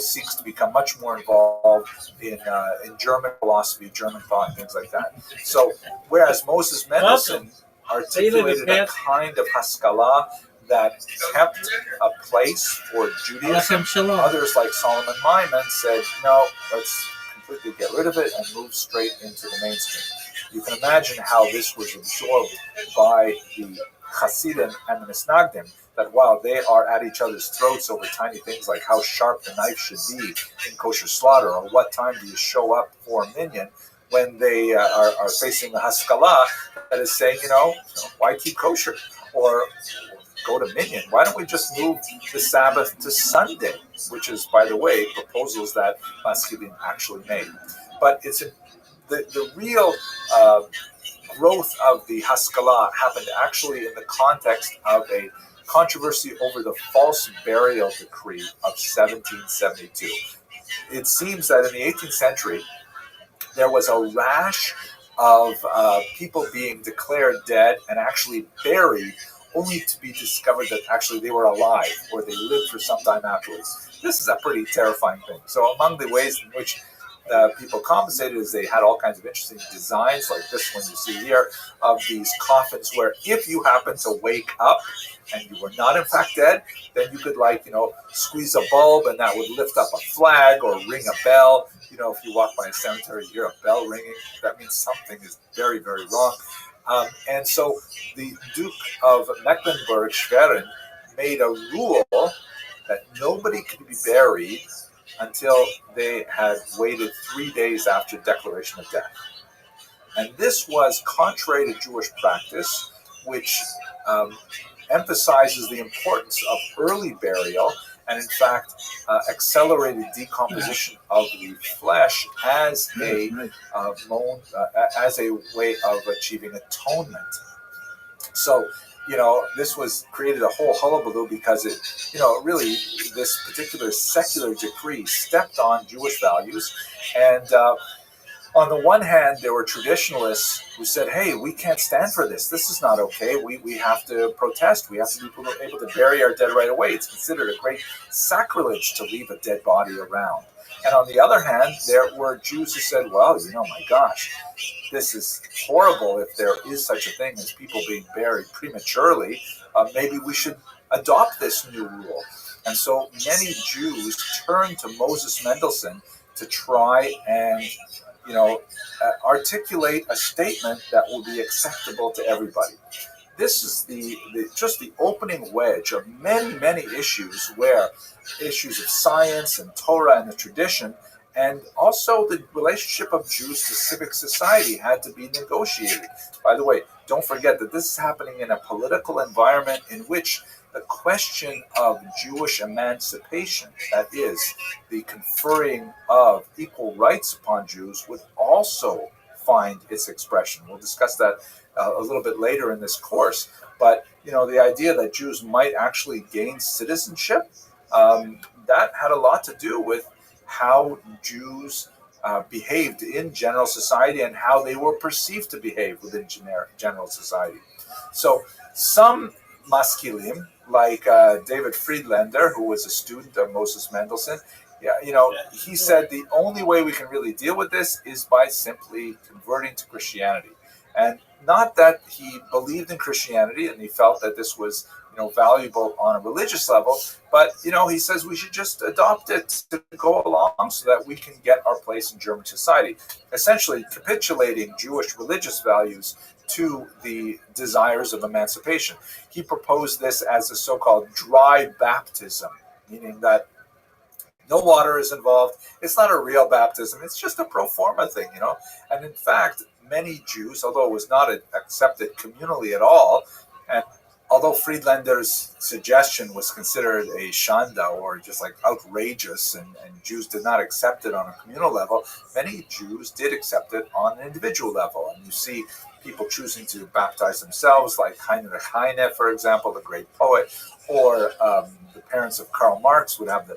seeks to become much more involved in German philosophy, German thought, and things like that. So whereas Moses Mendelssohn articulated a kind of haskalah that kept a place for Judaism, others like Solomon Maimon said, no, let's completely get rid of it and move straight into the mainstream. You can imagine how this was absorbed by the Hasidim and the Misnagdim, that while they are at each other's throats over tiny things like how sharp the knife should be in kosher slaughter, or what time do you show up for a minyan, when they are facing the Haskalah that is saying, why keep kosher? Or go to Minyan? Why don't we just move the Sabbath to Sunday? Which is, by the way, proposals that Maskilim actually made. But it's the real growth of the Haskalah happened actually in the context of a controversy over the false burial decree of 1772. It seems that in the 18th century, there was a rash of people being declared dead and actually buried, only to be discovered that actually they were alive or they lived for some time afterwards. This is a pretty terrifying thing. So among the ways in which people compensated is they had all kinds of interesting designs, like this one you see here, of these coffins where if you happen to wake up and you were not in fact dead, then you could squeeze a bulb and that would lift up a flag or ring a bell. If you walk by a cemetery, you hear a bell ringing, that means something is very, very wrong. And so the Duke of Mecklenburg-Schwerin made a rule that nobody could be buried until they had waited 3 days after declaration of death. And this was contrary to Jewish practice, which emphasizes the importance of early burial and, in fact, accelerated decomposition of the flesh as a way of achieving atonement. So, this created a whole hullabaloo because it, really, this particular secular decree stepped on Jewish values. And on the one hand, there were traditionalists who said, hey, we can't stand for this. This is not okay. We have to protest. We have to be able to bury our dead right away. It's considered a great sacrilege to leave a dead body around. And on the other hand, there were Jews who said, well, my gosh, this is horrible if there is such a thing as people being buried prematurely. Maybe we should adopt this new rule. And so many Jews turned to Moses Mendelssohn to try and articulate a statement that will be acceptable to everybody. This is just the opening wedge of many, many issues where issues of science and Torah and the tradition, and also the relationship of Jews to civic society had to be negotiated. By the way, don't forget that this is happening in a political environment in which the question of Jewish emancipation, that is, the conferring of equal rights upon Jews, would also find its expression. We'll discuss that a little bit later in this course. But, the idea that Jews might actually gain citizenship, that had a lot to do with how Jews behaved in general society and how they were perceived to behave within general society. So some Maskilim, like David Friedlander, who was a student of Moses Mendelssohn, he said the only way we can really deal with this is by simply converting to Christianity. And not that he believed in Christianity and he felt that this was valuable on a religious level, but he says we should just adopt it to go along so that we can get our place in German society, essentially capitulating Jewish religious values to the desires of emancipation. He proposed this as a so-called dry baptism, meaning that no water is involved. It's not a real baptism. It's just a pro forma thing, And in fact, many Jews, although it was not accepted communally at all, and although Friedlander's suggestion was considered a shanda, or just like outrageous, and Jews did not accept it on a communal level, many Jews did accept it on an individual level. And you see people choosing to baptize themselves, like Heinrich Heine, for example, the great poet, or the parents of Karl Marx would have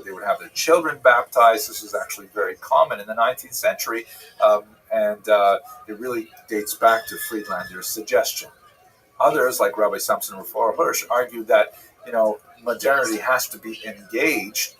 they would have their children baptized. This was actually very common in the 19th century, and it really dates back to Friedlander's suggestion. Others, like Rabbi Samson Raphael Hirsch, argued that modernity has to be engaged,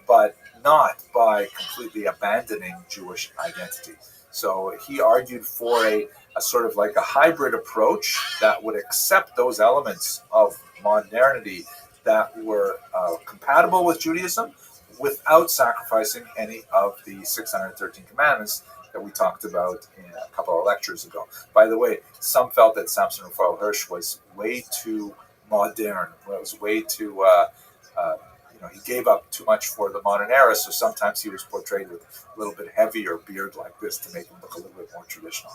but not by completely abandoning Jewish identity. So he argued for a sort of like a hybrid approach that would accept those elements of modernity that were compatible with Judaism without sacrificing any of the 613 commandments that we talked about in a couple of lectures ago. By the way, some felt that Samson Raphael Hirsch was way too modern. It was way too, he gave up too much for the modern era, so sometimes he was portrayed with a little bit heavier beard like this to make him look a little bit more traditional.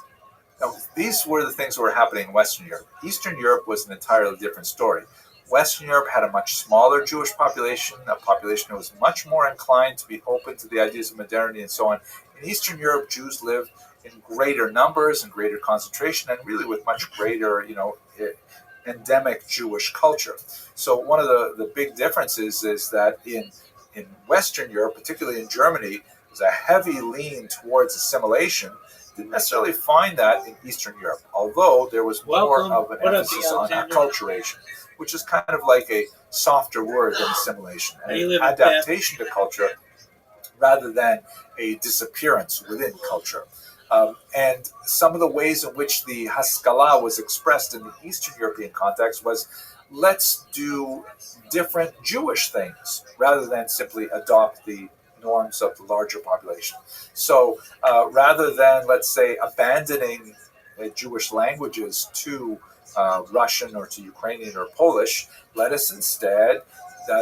Now, these were the things that were happening in Western Europe. Eastern Europe was an entirely different story. Western Europe had a much smaller Jewish population, a population that was much more inclined to be open to the ideas of modernity and so on. In Eastern Europe, Jews lived in greater numbers and greater concentration, and really with much greater, endemic Jewish culture. So one of the big differences is that in Western Europe, particularly in Germany, there's a heavy lean towards assimilation. Didn't necessarily find that in Eastern Europe, although there was more of an emphasis on acculturation, which is kind of like a softer word than assimilation, an adaptation to culture rather than a disappearance within culture. And some of the ways in which the Haskalah was expressed in the Eastern European context was, let's do different Jewish things rather than simply adopt the norms of the larger population. So rather than, let's say, abandoning Jewish languages to Russian or to Ukrainian or Polish, let us instead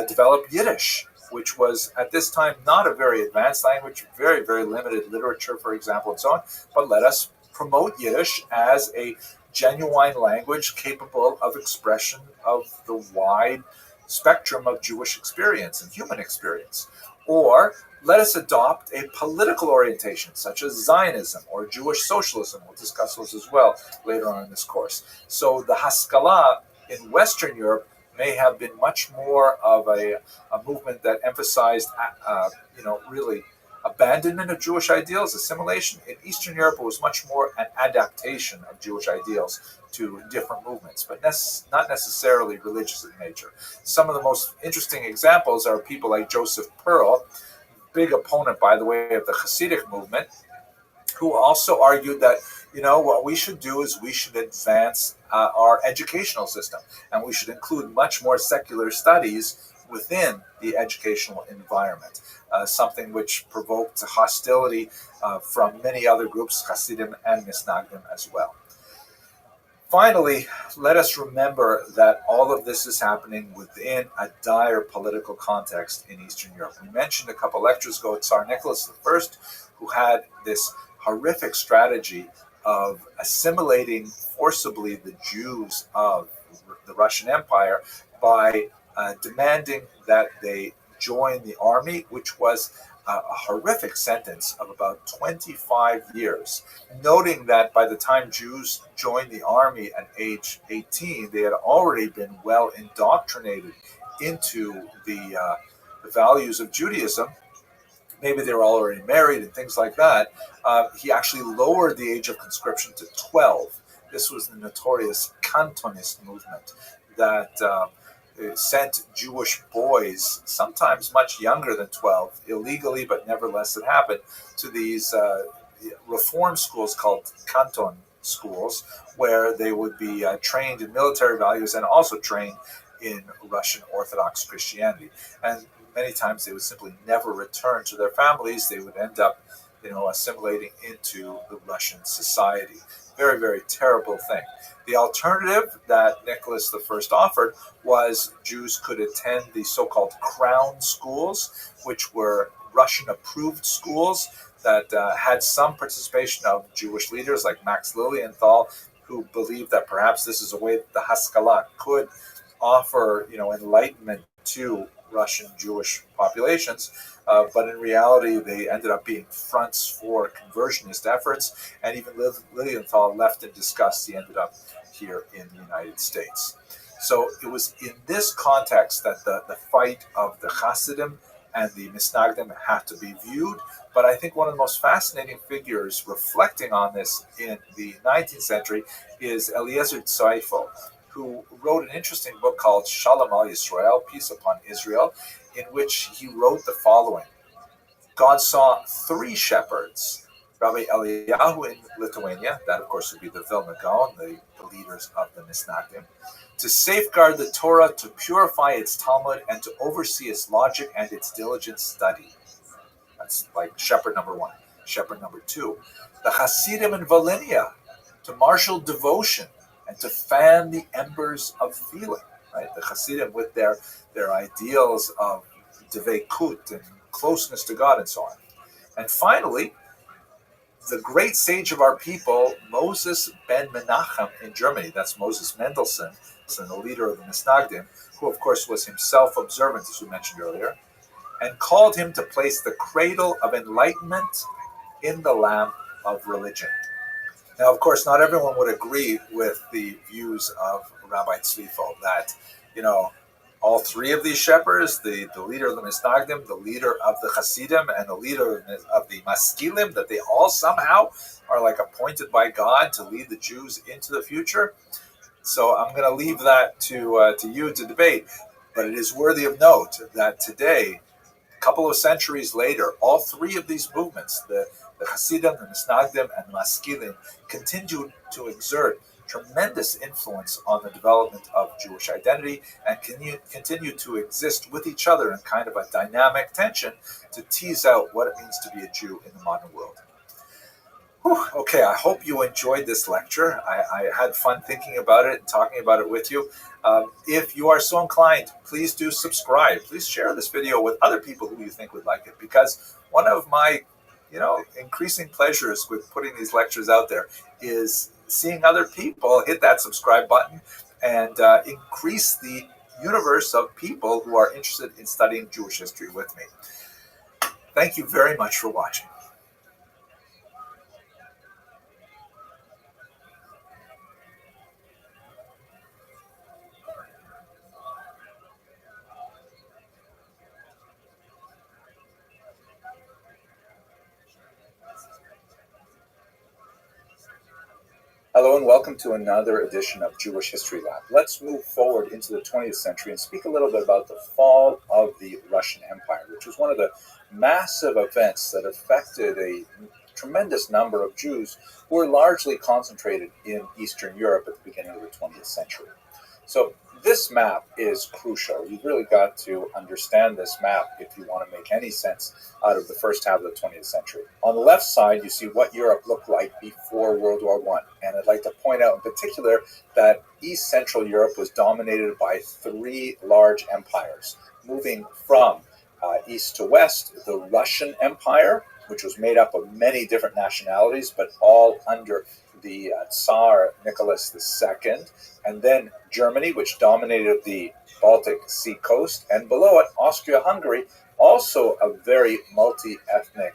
develop Yiddish, which was at this time not a very advanced language, very, very limited literature, for example, and so on. But let us promote Yiddish as a genuine language capable of expression of the wide spectrum of Jewish experience and human experience. Or let us adopt a political orientation, such as Zionism or Jewish socialism. We'll discuss those as well later on in this course. So the Haskalah in Western Europe may have been much more of a movement that emphasized, really abandonment of Jewish ideals, assimilation. In Eastern Europe, it was much more an adaptation of Jewish ideals to different movements, but not necessarily religious in nature. Some of the most interesting examples are people like Joseph Pearl, big opponent, by the way, of the Hasidic movement, who also argued that, what we should do is we should advance our educational system, and we should include much more secular studies within the educational environment, something which provoked hostility from many other groups, Hasidim and Misnagdim as well. Finally, let us remember that all of this is happening within a dire political context in Eastern Europe. We mentioned a couple lectures ago Tsar Nicholas I, who had this horrific strategy of assimilating forcibly the Jews of the Russian Empire by demanding that they join the army, which was a horrific sentence of about 25 years, noting that by the time Jews joined the army at age 18, they had already been well indoctrinated into the values of Judaism. Maybe they were already married and things like that. He actually lowered the age of conscription to 12. This was the notorious Cantonist movement that sent Jewish boys, sometimes much younger than 12, illegally, but nevertheless it happened, to these reform schools called Canton schools, where they would be trained in military values and also trained in Russian Orthodox Christianity. And many times they would simply never return to their families. They would end up, assimilating into the Russian society. Very, very terrible thing. The alternative that Nicholas I offered was Jews could attend the so-called crown schools, which were Russian-approved schools that had some participation of Jewish leaders like Max Lilienthal, who believed that perhaps this is a way that the Haskalah could offer, enlightenment to Russian Jewish populations, but in reality they ended up being fronts for conversionist efforts, and even Lilienthal left in disgust. He ended up here in the United States. So it was in this context that the fight of the Hasidim and the Misnagdim had to be viewed. But I think one of the most fascinating figures reflecting on this in the 19th century is Eliezer Tzweifel, who wrote an interesting book called Shalom al Yisrael, Peace Upon Israel, in which he wrote the following. God saw three shepherds, Rabbi Eliyahu in Lithuania, that of course would be the Vilna Gaon, the leaders of the Misnagdim, to safeguard the Torah, to purify its Talmud, and to oversee its logic and its diligent study. That's like shepherd number one. Shepherd number two, the Hasidim in Volhynia, to marshal devotion and to fan the embers of feeling. Right, the Hasidim with their ideals of dveikut and closeness to God and so on. And finally, the great sage of our people, Moses ben Menachem in Germany, that's Moses Mendelssohn, the leader of the Misnagdim, who of course was himself observant, as we mentioned earlier, and called him to place the cradle of enlightenment in the lamp of religion. Now, of course, not everyone would agree with the views of Rabbi Tzvifel that, all three of these shepherds, the leader of the Misnagdim, the leader of the Hasidim, and the leader of the Maskilim, that they all somehow are like appointed by God to lead the Jews into the future. So I'm going to leave that to you to debate. But it is worthy of note that today, a couple of centuries later, all three of these movements, the Hasidim, the Misnagdim, and the Maskilim, continue to exert tremendous influence on the development of Jewish identity and continue to exist with each other in kind of a dynamic tension to tease out what it means to be a Jew in the modern world. Okay, I hope you enjoyed this lecture. I had fun thinking about it and talking about it with you. If you are so inclined, please do subscribe. Please share this video with other people who you think would like it, because one of my increasing pleasures with putting these lectures out there is seeing other people hit that subscribe button and increase the universe of people who are interested in studying Jewish history with me. Thank you very much for watching. Hello and welcome to another edition of Jewish History Lab. Let's move forward into the 20th century and speak a little bit about the fall of the Russian Empire, which was one of the massive events that affected a tremendous number of Jews who were largely concentrated in Eastern Europe at the beginning of the 20th century. So this map is crucial. You've really got to understand this map if you want to make any sense out of the first half of the 20th century. On the left side, you see what Europe looked like before World War I. And I'd like to point out in particular that East Central Europe was dominated by three large empires. Moving from east to west, the Russian Empire, which was made up of many different nationalities, but all under the Tsar Nicholas II, and then Germany, which dominated the Baltic Sea coast, and below it, Austria-Hungary, also a very multi-ethnic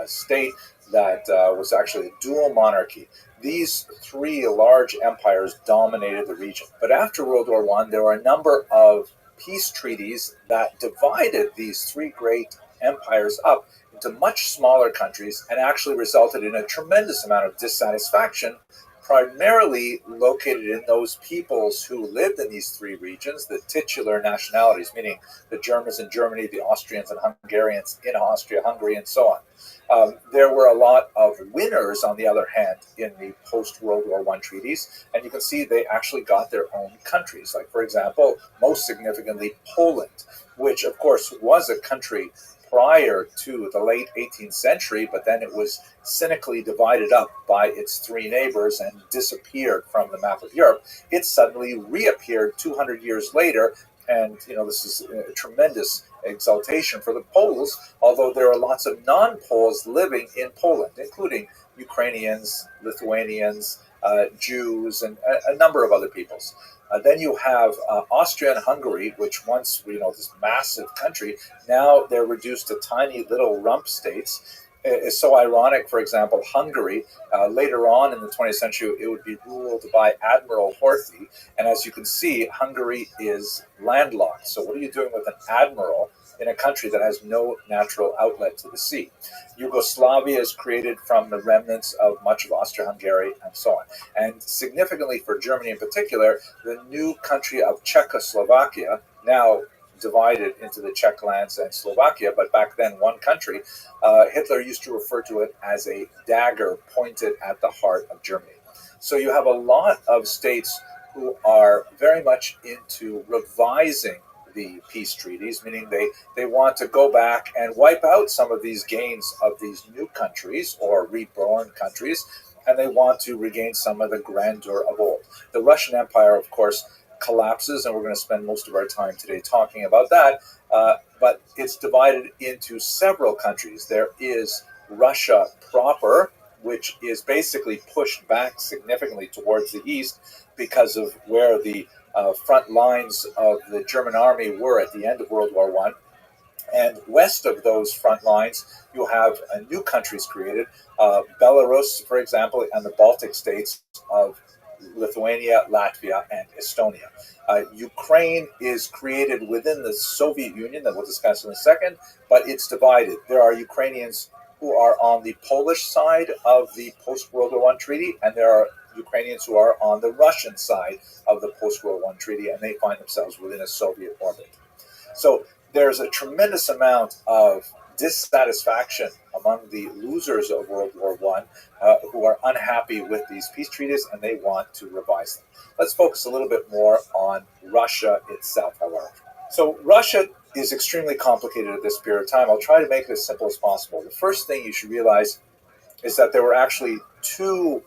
state that was actually a dual monarchy. These three large empires dominated the region. But after World War I, there were a number of peace treaties that divided these three great empires up into much smaller countries and actually resulted in a tremendous amount of dissatisfaction, primarily located in those peoples who lived in these three regions, the titular nationalities, meaning the Germans in Germany, the Austrians and Hungarians in Austria-Hungary, and so on. There were a lot of winners, on the other hand, in the post-World War I treaties, and you can see they actually got their own countries. Like, for example, most significantly, Poland, which, of course, was a country prior to the late 18th century, but then it was cynically divided up by its three neighbors and disappeared from the map of Europe. It suddenly reappeared 200 years later, and this is a tremendous exaltation for the Poles, although there are lots of non-Poles living in Poland, including Ukrainians, Lithuanians, Jews, and a number of other peoples. Then you have Austria and Hungary, which once, this massive country, now they're reduced to tiny little rump states. It's so ironic, for example, Hungary, later on in the 20th century, it would be ruled by Admiral Horthy. And as you can see, Hungary is landlocked. So what are you doing with an admiral in a country that has no natural outlet to the sea? Yugoslavia is created from the remnants of much of Austria-Hungary and so on. And significantly for Germany in particular, the new country of Czechoslovakia, now divided into the Czech lands and Slovakia, but back then one country, Hitler used to refer to it as a dagger pointed at the heart of Germany. So you have a lot of states who are very much into revising the peace treaties, meaning they want to go back and wipe out some of these gains of these new countries or reborn countries, and they want to regain some of the grandeur of old. The Russian Empire, of course, collapses, and we're going to spend most of our time today talking about that, but it's divided into several countries. There is Russia proper, which is basically pushed back significantly towards the east because of where the front lines of the German army were at the end of World War I. And west of those front lines, you have new countries created, Belarus, for example, and the Baltic states of Lithuania, Latvia, and Estonia. Ukraine is created within the Soviet Union, that we'll discuss in a second, but it's divided. There are Ukrainians who are on the Polish side of the post-World War I treaty, and there are Ukrainians who are on the Russian side of the post-World War I treaty, and they find themselves within a Soviet orbit. So there's a tremendous amount of dissatisfaction among the losers of World War I who are unhappy with these peace treaties, and they want to revise them. Let's focus a little bit more on Russia itself, however. So Russia is extremely complicated at this period of time. I'll try to make it as simple as possible. The first thing you should realize is that there were actually two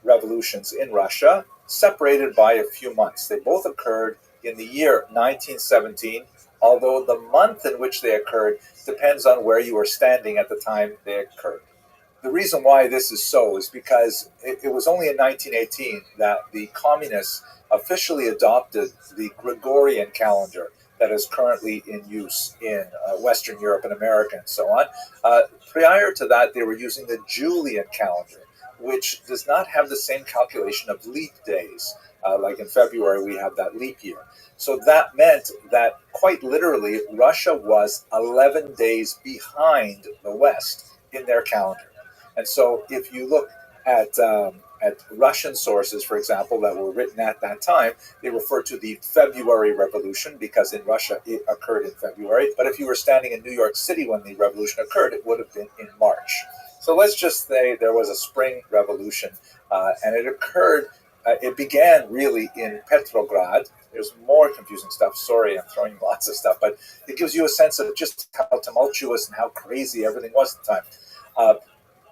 revolutions in Russia, separated by a few months. They both occurred in the year 1917, although the month in which they occurred depends on where you are standing at the time they occurred. The reason why this is so is because it was only in 1918 that the communists officially adopted the Gregorian calendar that is currently in use in Western Europe and America and so on. Prior to that, they were using the Julian calendar, which does not have the same calculation of leap days. Like in February, we have that leap year. So that meant that quite literally, Russia was 11 days behind the West in their calendar. And so if you look at Russian sources, for example, that were written at that time, they refer to the February Revolution because in Russia it occurred in February. But if you were standing in New York City when the revolution occurred, it would have been in March. So let's just say there was a spring revolution, and it occurred. It began really in Petrograd. There's more confusing stuff. Sorry, I'm throwing lots of stuff, but it gives you a sense of just how tumultuous and how crazy everything was at the time.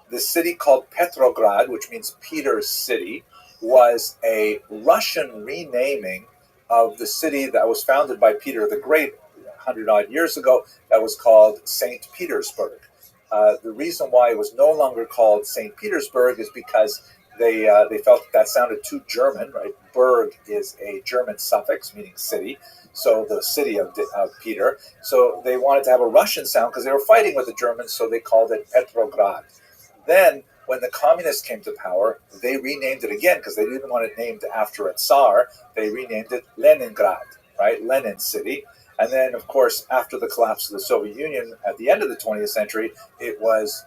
The city called Petrograd, which means Peter's city, was a Russian renaming of the city that was founded by Peter the Great 100-odd years ago that was called St. Petersburg. The reason why it was no longer called St. Petersburg is because they felt that sounded too German, right? Berg is a German suffix meaning city, so the city of Peter. So they wanted to have a Russian sound because they were fighting with the Germans, so they called it Petrograd. Then, when the communists came to power, they renamed it again because they didn't want it named after a Tsar. They renamed it Leningrad, right? Lenin City. And then, of course, after the collapse of the Soviet Union at the end of the 20th century, it was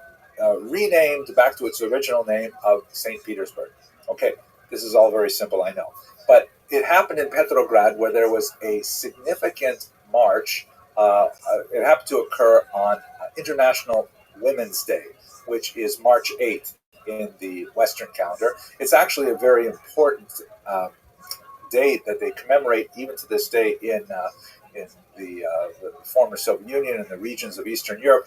renamed back to its original name of St. Petersburg. Okay, this is all very simple, I know. But it happened in Petrograd where there was a significant march. It happened to occur on International Women's Day, which is March 8th in the Western calendar. It's actually a very important date that they commemorate even to this day in the former Soviet Union and the regions of Eastern Europe.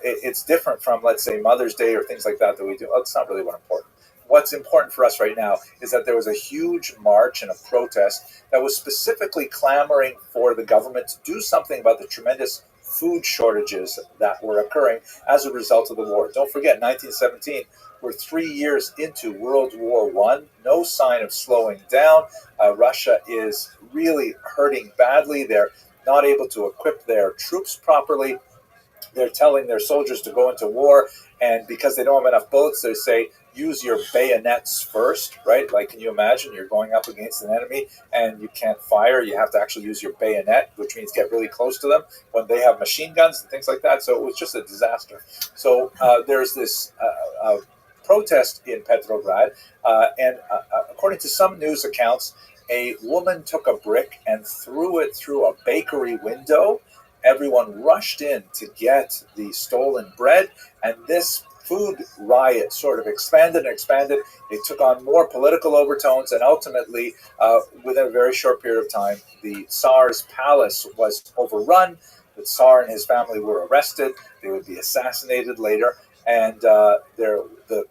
It's different from, let's say, Mother's Day or things like that we do. It's not really what important. What's important for us right now is that there was a huge march and a protest that was specifically clamoring for the government to do something about the tremendous food shortages that were occurring as a result of the war. Don't forget, 1917, we're 3 years into World War I, no sign of slowing down. Russia is really hurting badly. They're not able to equip their troops properly. They're telling their soldiers to go into war, and because they don't have enough bullets, they say, use your bayonets first, right? Like, can you imagine you're going up against an enemy and you can't fire? You have to actually use your bayonet, which means get really close to them when they have machine guns and things like that. So it was just a disaster. So there's this protest in Petrograd, and according to some news accounts, a woman took a brick and threw it through a bakery window. Everyone rushed in to get the stolen bread, and this food riot sort of expanded and expanded. It took on more political overtones, and ultimately, within a very short period of time, the Tsar's palace was overrun. The Tsar and his family were arrested. They would be assassinated later, and the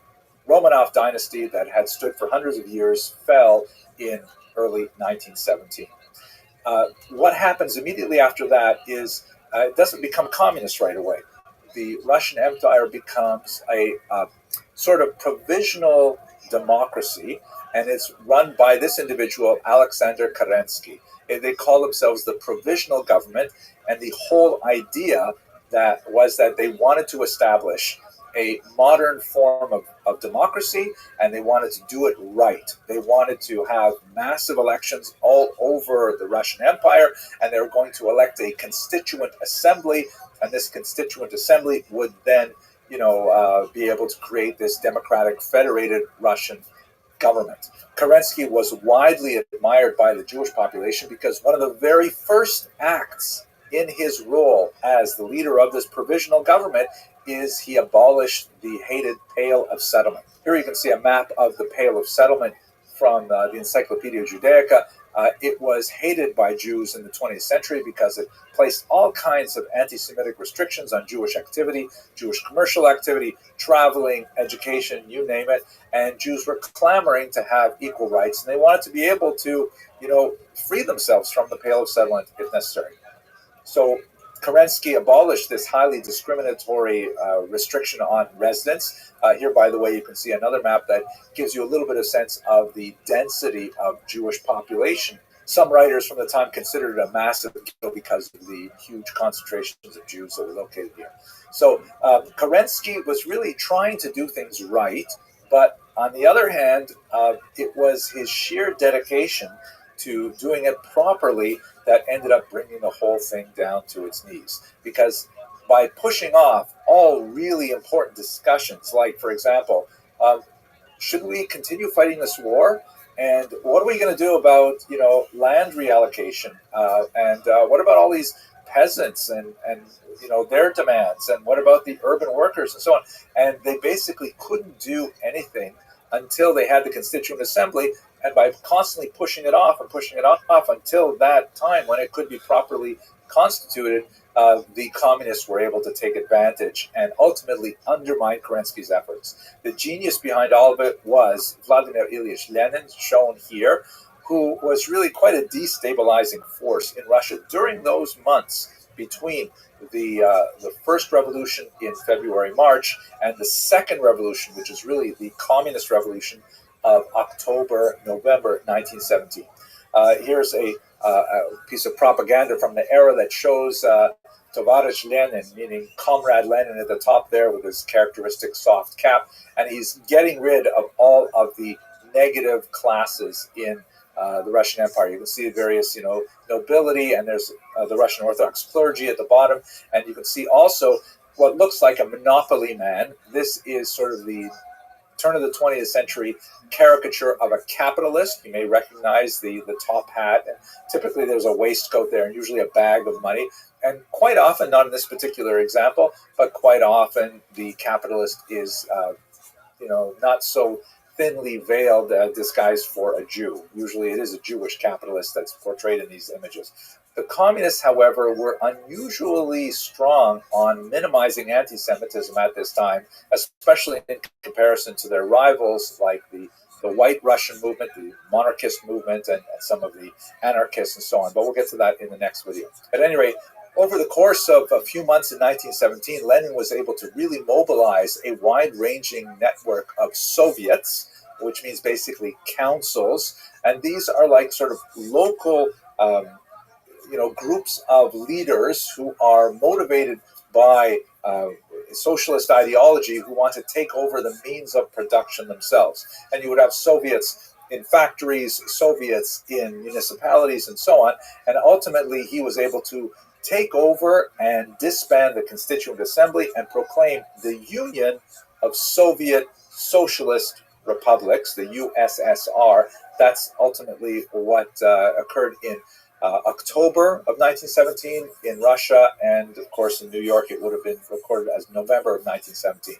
Romanov dynasty that had stood for hundreds of years fell in early 1917. What happens immediately after that is it doesn't become communist right away. The Russian Empire becomes a sort of provisional democracy, and it's run by this individual, Alexander Kerensky. They call themselves the provisional government, and the whole idea that they wanted to establish a modern form of democracy, and they wanted to do it right. They wanted to have massive elections all over the Russian Empire, and they were going to elect a constituent assembly, and this constituent assembly would then, be able to create this democratic federated Russian government. Kerensky was widely admired by the Jewish population because one of the very first acts in his role as the leader of this provisional government is he abolished the hated Pale of Settlement. Here you can see a map of the Pale of Settlement from the Encyclopedia Judaica. It was hated by Jews in the 20th century because it placed all kinds of anti-Semitic restrictions on Jewish activity, Jewish commercial activity, traveling, education, you name it. And Jews were clamoring to have equal rights, and they wanted to be able to, free themselves from the Pale of Settlement if necessary. So Kerensky abolished this highly discriminatory restriction on residence. Here, by the way, you can see another map that gives you a little bit of sense of the density of Jewish population. Some writers from the time considered it a massive deal because of the huge concentrations of Jews that were located here. So Kerensky was really trying to do things right, but on the other hand, it was his sheer dedication to doing it properly that ended up bringing the whole thing down to its knees. Because by pushing off all really important discussions, like, for example, should we continue fighting this war? And what are we going to do about, land reallocation? And what about all these peasants and their demands? And what about the urban workers and so on? And they basically couldn't do anything until they had the Constituent Assembly, and by constantly pushing it off until that time when it could be properly constituted, the communists were able to take advantage and ultimately undermine Kerensky's efforts. The genius behind all of it was Vladimir Ilyich Lenin, shown here, who was really quite a destabilizing force in Russia during those months between the first revolution in February, March, and the second revolution, which is really the communist revolution of October, November 1917. Here's a piece of propaganda from the era that shows Tovarish Lenin, meaning Comrade Lenin, at the top there with his characteristic soft cap, and he's getting rid of all of the negative classes in the Russian Empire. You can see various, nobility, and there's the Russian Orthodox clergy at the bottom, and you can see also what looks like a monopoly man. This is sort of the turn of the 20th century caricature of a capitalist. You may recognize the top hat, and typically there's a waistcoat there and usually a bag of money. And quite often, not in this particular example, but quite often the capitalist is, not so thinly veiled, disguised for a Jew. Usually it is a Jewish capitalist that's portrayed in these images. The communists, however, were unusually strong on minimizing anti-Semitism at this time, especially in comparison to their rivals like the White Russian movement, the monarchist movement, and some of the anarchists and so on. But we'll get to that in the next video. At any rate, over the course of a few months in 1917, Lenin was able to really mobilize a wide-ranging network of Soviets, which means basically councils. And these are like sort of local groups of leaders who are motivated by socialist ideology, who want to take over the means of production themselves. And you would have Soviets in factories, Soviets in municipalities, and so on. And ultimately, he was able to take over and disband the Constituent Assembly and proclaim the Union of Soviet Socialist Republics, the USSR. That's ultimately what occurred in October of 1917 in Russia, and of course in New York it would have been recorded as November of 1917.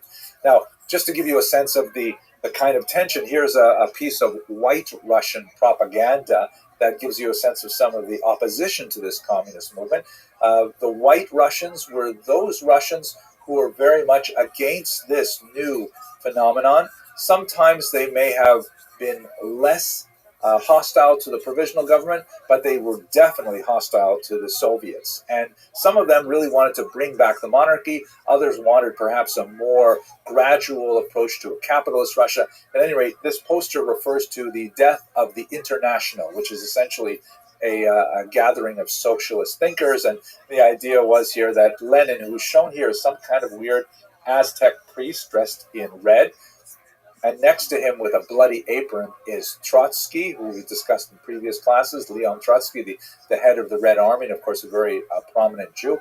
Now, just to give you a sense of the kind of tension, here's a piece of White Russian propaganda that gives you a sense of some of the opposition to this communist movement. The White Russians were those Russians who were very much against this new phenomenon. Sometimes they may have been less hostile to the provisional government, but they were definitely hostile to the Soviets. And some of them really wanted to bring back the monarchy. Others wanted perhaps a more gradual approach to a capitalist Russia. At any rate, this poster refers to the death of the International, which is essentially a gathering of socialist thinkers. And the idea was here that Lenin, who's shown here as some kind of weird Aztec priest dressed in red, and next to him with a bloody apron is Trotsky, who we discussed in previous classes, Leon Trotsky, the head of the Red Army, and of course a very prominent Jew,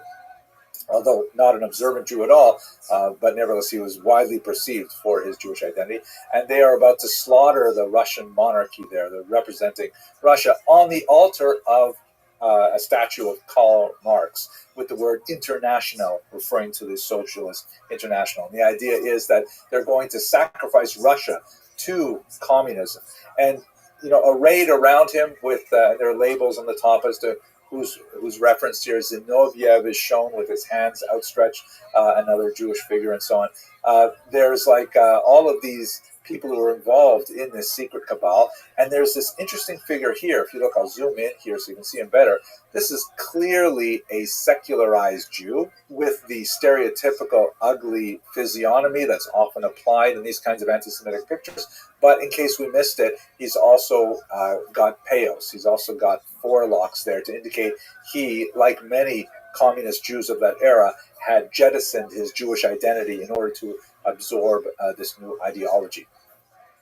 although not an observant Jew at all, but nevertheless he was widely perceived for his Jewish identity. And they are about to slaughter the Russian monarchy there. They're representing Russia on the altar of a statue of Karl Marx with the word international referring to the Socialist International. And the idea is that they're going to sacrifice Russia to communism. And, arrayed around him with their labels on the top as to who's referenced here, Zinoviev is shown with his hands outstretched, another Jewish figure, and so on. There's all of these people who are involved in this secret cabal, and there's this interesting figure here. If you look, I'll zoom in here so you can see him better. This is clearly a secularized Jew with the stereotypical ugly physiognomy that's often applied in these kinds of anti-Semitic pictures. But in case we missed it, he's also got peyos. He's also got forelocks there to indicate he, like many communist Jews of that era, had jettisoned his Jewish identity in order to absorb this new ideology.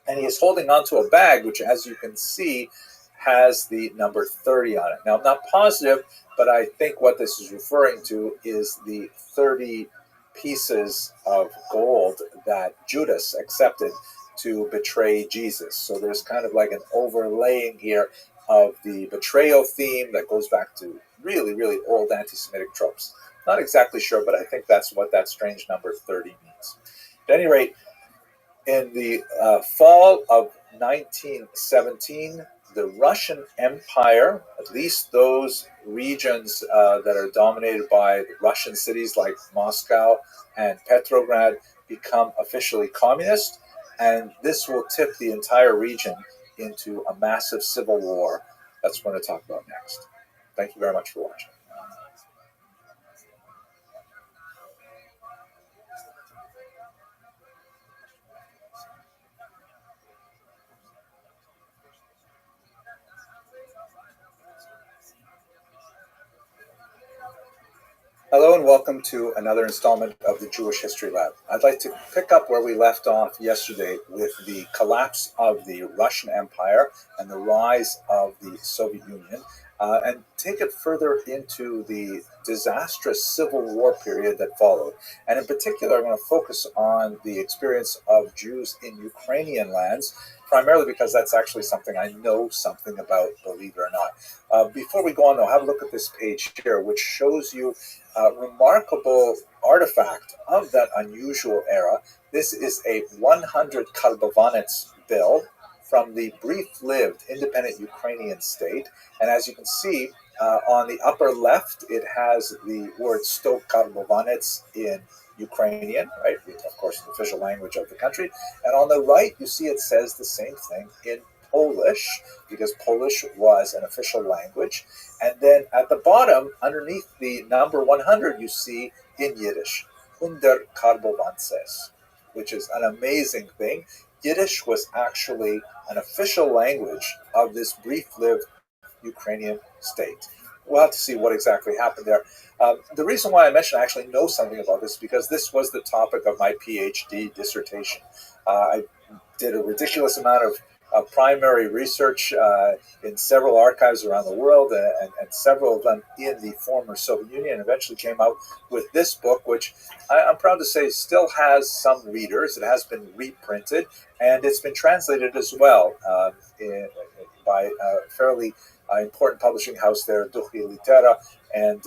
And he is holding onto a bag, which, as you can see, has the number 30 on it. Now, I'm not positive, but I think what this is referring to is the 30 pieces of gold that Judas accepted to betray Jesus. So there's kind of like an overlaying here of the betrayal theme that goes back to really, really old anti-Semitic tropes. Not exactly sure, but I think that's what that strange number 30 means. At any rate, in the fall of 1917, the Russian Empire, at least those regions that are dominated by Russian cities like Moscow and Petrograd, become officially communist, and this will tip the entire region into a massive civil war. That's what I'm going to talk about next. Thank you very much for watching. Hello and welcome to another installment of the Jewish History Lab. I'd like to pick up where we left off yesterday with the collapse of the Russian Empire and the rise of the Soviet Union, and take it further into the disastrous civil war period that followed. And in particular, I'm going to focus on the experience of Jews in Ukrainian lands, primarily because that's actually something I know something about, believe it or not. Before we go on, though, have a look at this page here, which shows you a remarkable artifact of that unusual era. This is a 100 Karbovanets bill from the brief-lived independent Ukrainian state. And as you can see, on the upper left, it has the word Sto Karbovanets in Ukrainian, right? Of course, the official language of the country. And on the right, you see it says the same thing in Polish, because Polish was an official language. And then at the bottom, underneath the number 100, you see in Yiddish, 100 Karbovances, which is an amazing thing. Yiddish was actually an official language of this brief-lived Ukrainian state. We'll have to see what exactly happened there. The reason why I mentioned I actually know something about this, because this was the topic of my PhD dissertation. I did a ridiculous amount of primary research in several archives around the world, and several of them in the former Soviet Union, and eventually came out with this book, which I'm proud to say still has some readers. It has been reprinted, and it's been translated as well by a fairly important publishing house there, Duchy Litera, and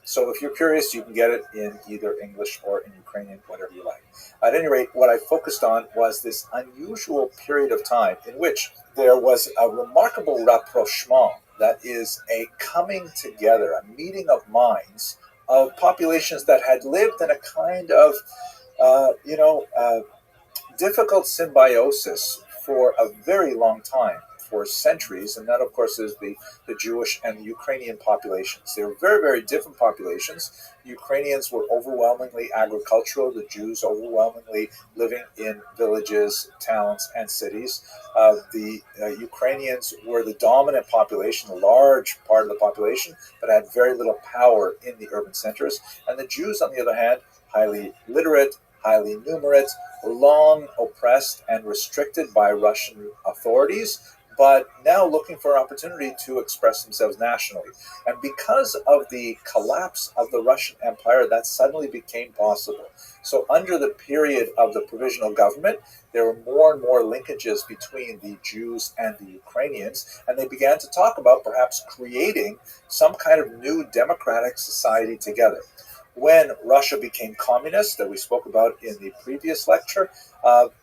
so if you're curious, you can get it in either English or in Ukrainian, whatever you like. At any rate, what I focused on was this unusual period of time in which there was a remarkable rapprochement, that is a coming together, a meeting of minds of populations that had lived in a kind of, difficult symbiosis for a very long time. for centuries, and that, of course, is the Jewish and the Ukrainian populations. They were very, very different populations. Ukrainians were overwhelmingly agricultural, the Jews overwhelmingly living in villages, towns, and cities. The Ukrainians were the dominant population, a large part of the population, but had very little power in the urban centers. And the Jews, on the other hand, highly literate, highly numerate, long oppressed and restricted by Russian authorities, but now looking for an opportunity to express themselves nationally. And because of the collapse of the Russian Empire, that suddenly became possible. So under the period of the provisional government, there were more and more linkages between the Jews and the Ukrainians, and they began to talk about perhaps creating some kind of new democratic society together. When Russia became communist, that we spoke about in the previous lecture,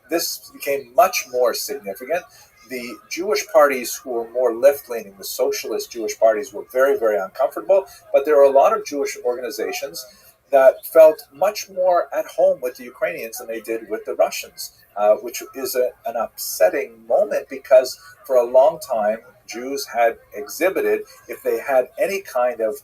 this became much more significant. The Jewish parties who were more left-leaning, the socialist Jewish parties, were very, very uncomfortable, but there were a lot of Jewish organizations that felt much more at home with the Ukrainians than they did with the Russians, which is an upsetting moment because for a long time, Jews had exhibited, if they had any kind of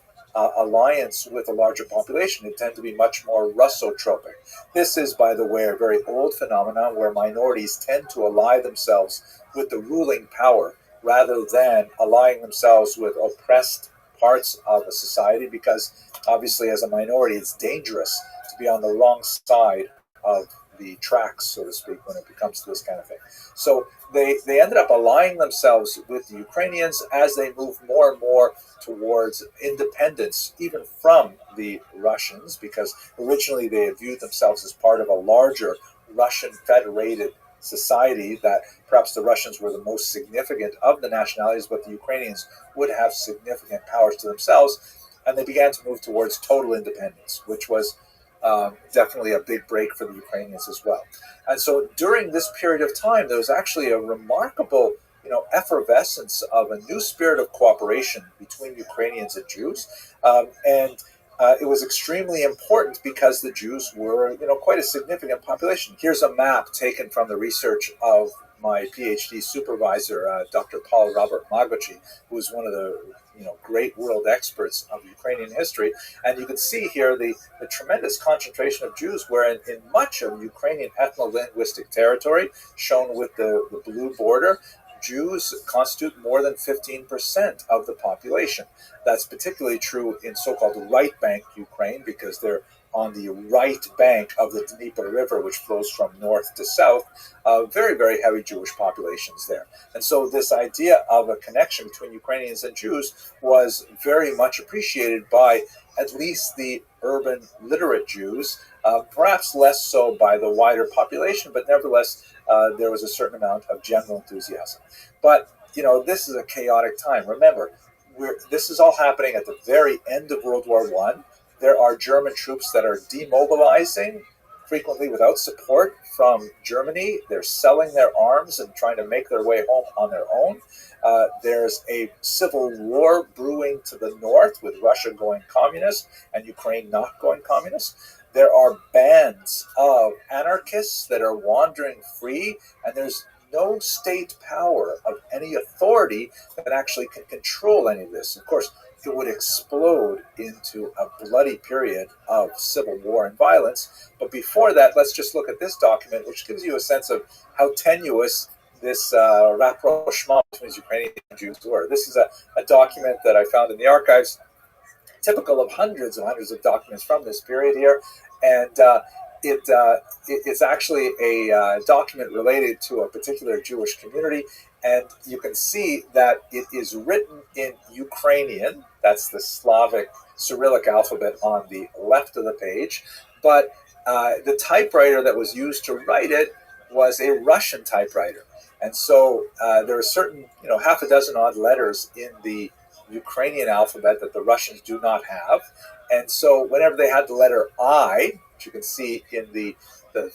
alliance with a larger population, it tended to be much more Russotropic. This is, by the way, a very old phenomenon where minorities tend to ally themselves with the ruling power rather than allying themselves with oppressed parts of a society, because obviously as a minority it's dangerous to be on the wrong side of the tracks, so to speak, when it comes to this kind of thing. So they ended up allying themselves with the Ukrainians as they moved more and more towards independence, even from the Russians, because originally they had viewed themselves as part of a larger Russian federated society, that perhaps the Russians were the most significant of the nationalities, but the Ukrainians would have significant powers to themselves, and they began to move towards total independence, which was definitely a big break for the Ukrainians as well. And so during this period of time, there was actually a remarkable, effervescence of a new spirit of cooperation between Ukrainians and Jews. And it was extremely important because the Jews were, quite a significant population. Here's a map taken from the research of my PhD supervisor, Dr. Paul Robert Magochi, who is one of the great world experts of Ukrainian history. And you can see here the tremendous concentration of Jews, where in much of Ukrainian ethno-linguistic territory, shown with the blue border, Jews constitute more than 15% of the population. That's particularly true in so-called right bank Ukraine, because they're on the right bank of the Dnieper River, which flows from north to south. Very, very heavy Jewish populations there. And so this idea of a connection between Ukrainians and Jews was very much appreciated by at least the urban literate Jews, perhaps less so by the wider population, but nevertheless, there was a certain amount of general enthusiasm. But, this is a chaotic time. Remember, this is all happening at the very end of World War I. There are German troops that are demobilizing, frequently without support from Germany. They're selling their arms and trying to make their way home on their own. There's a civil war brewing to the north, with Russia going communist and Ukraine not going communist. There are bands of anarchists that are wandering free, and there's no state power of any authority that actually can control any of this. Of course, it would explode into a bloody period of civil war and violence. But before that, let's just look at this document, which gives you a sense of how tenuous this rapprochement between Ukrainian and Jews were. This is a document that I found in the archives, typical of hundreds and hundreds of documents from this period here. And it's actually a document related to a particular Jewish community. And you can see that it is written in Ukrainian. That's the Slavic Cyrillic alphabet on the left of the page. But the typewriter that was used to write it was a Russian typewriter. And so there are certain, half a dozen odd letters in the Ukrainian alphabet that the Russians do not have. And so whenever they had the letter I, which you can see in the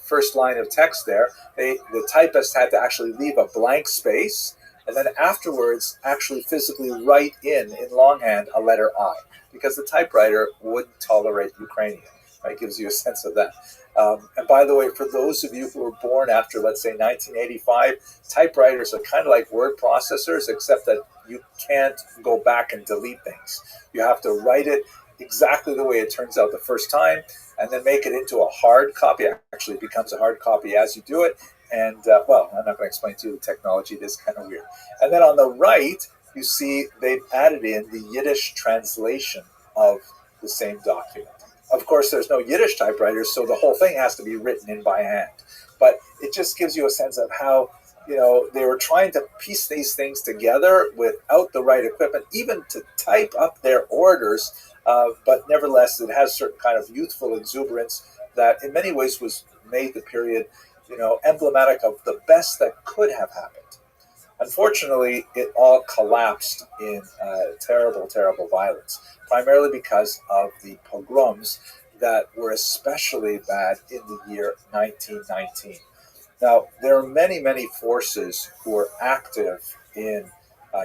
first line of text there, the typist had to actually leave a blank space, and then afterwards actually physically write in longhand a letter I, because the typewriter wouldn't tolerate Ukrainian. Right? It gives you a sense of that. And by the way, for those of you who were born after, let's say, 1985, typewriters are kind of like word processors, except that you can't go back and delete things. You have to write it exactly the way it turns out the first time, and then make it into a hard copy. Actually, it becomes a hard copy as you do it. And, well, I'm not going to explain to you the technology. It is kind of weird. And then on the right, you see they've added in the Yiddish translation of the same document. Of course, there's no Yiddish typewriters, so the whole thing has to be written in by hand. But it just gives you a sense of how, they were trying to piece these things together without the right equipment, even to type up their orders. But nevertheless, it has certain kind of youthful exuberance that in many ways made the period, emblematic of the best that could have happened. Unfortunately, it all collapsed in terrible, terrible violence, primarily because of the pogroms that were especially bad in the year 1919. Now, there are many, many forces who were active in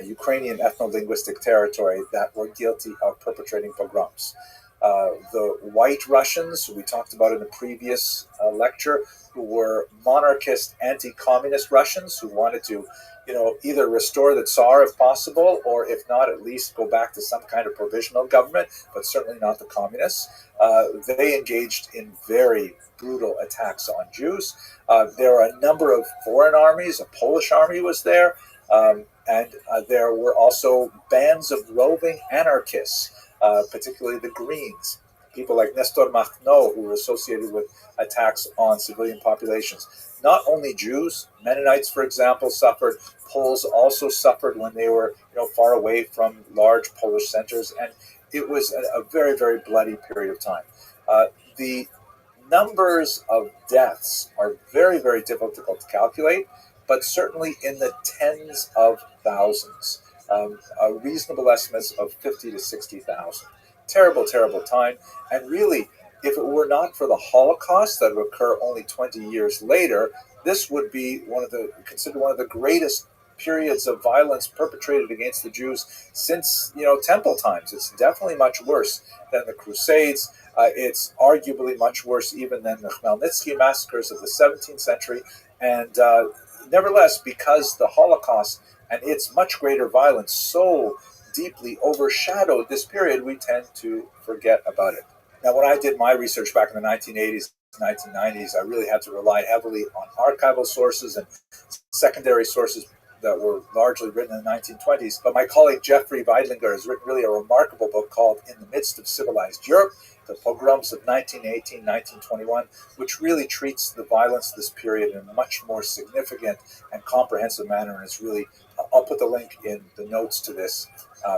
Ukrainian ethno-linguistic territory that were guilty of perpetrating pogroms. The White Russians, who we talked about in the previous lecture, who were monarchist, anti-communist Russians who wanted to, either restore the Tsar if possible, or if not, at least go back to some kind of provisional government, but certainly not the communists. They engaged in very brutal attacks on Jews. There are a number of foreign armies. A Polish army was there, and there were also bands of roving anarchists, particularly the Greens, people like Nestor Makhno, who were associated with attacks on civilian populations. Not only Jews, Mennonites, for example, suffered. Poles also suffered when they were, far away from large Polish centers, and it was a very, very bloody period of time. The numbers of deaths are very, very difficult to calculate, but certainly in the tens of thousands. A reasonable estimate of 50 to 60,000. Terrible, terrible time. And really, if it were not for the Holocaust that would occur only 20 years later, this would be considered one of the greatest periods of violence perpetrated against the Jews since, Temple times. It's definitely much worse than the Crusades. It's arguably much worse even than the Khmelnytsky massacres of the 17th century. And nevertheless, because the Holocaust and its much greater violence so deeply overshadowed this period, we tend to forget about it. Now, when I did my research back in the 1980s, 1990s, I really had to rely heavily on archival sources and secondary sources that were largely written in the 1920s. But my colleague Jeffrey Weidlinger has written really a remarkable book called In the Midst of Civilized Europe, The Pogroms of 1918, 1921, which really treats the violence of this period in a much more significant and comprehensive manner. And it's really, I'll put the link in the notes to this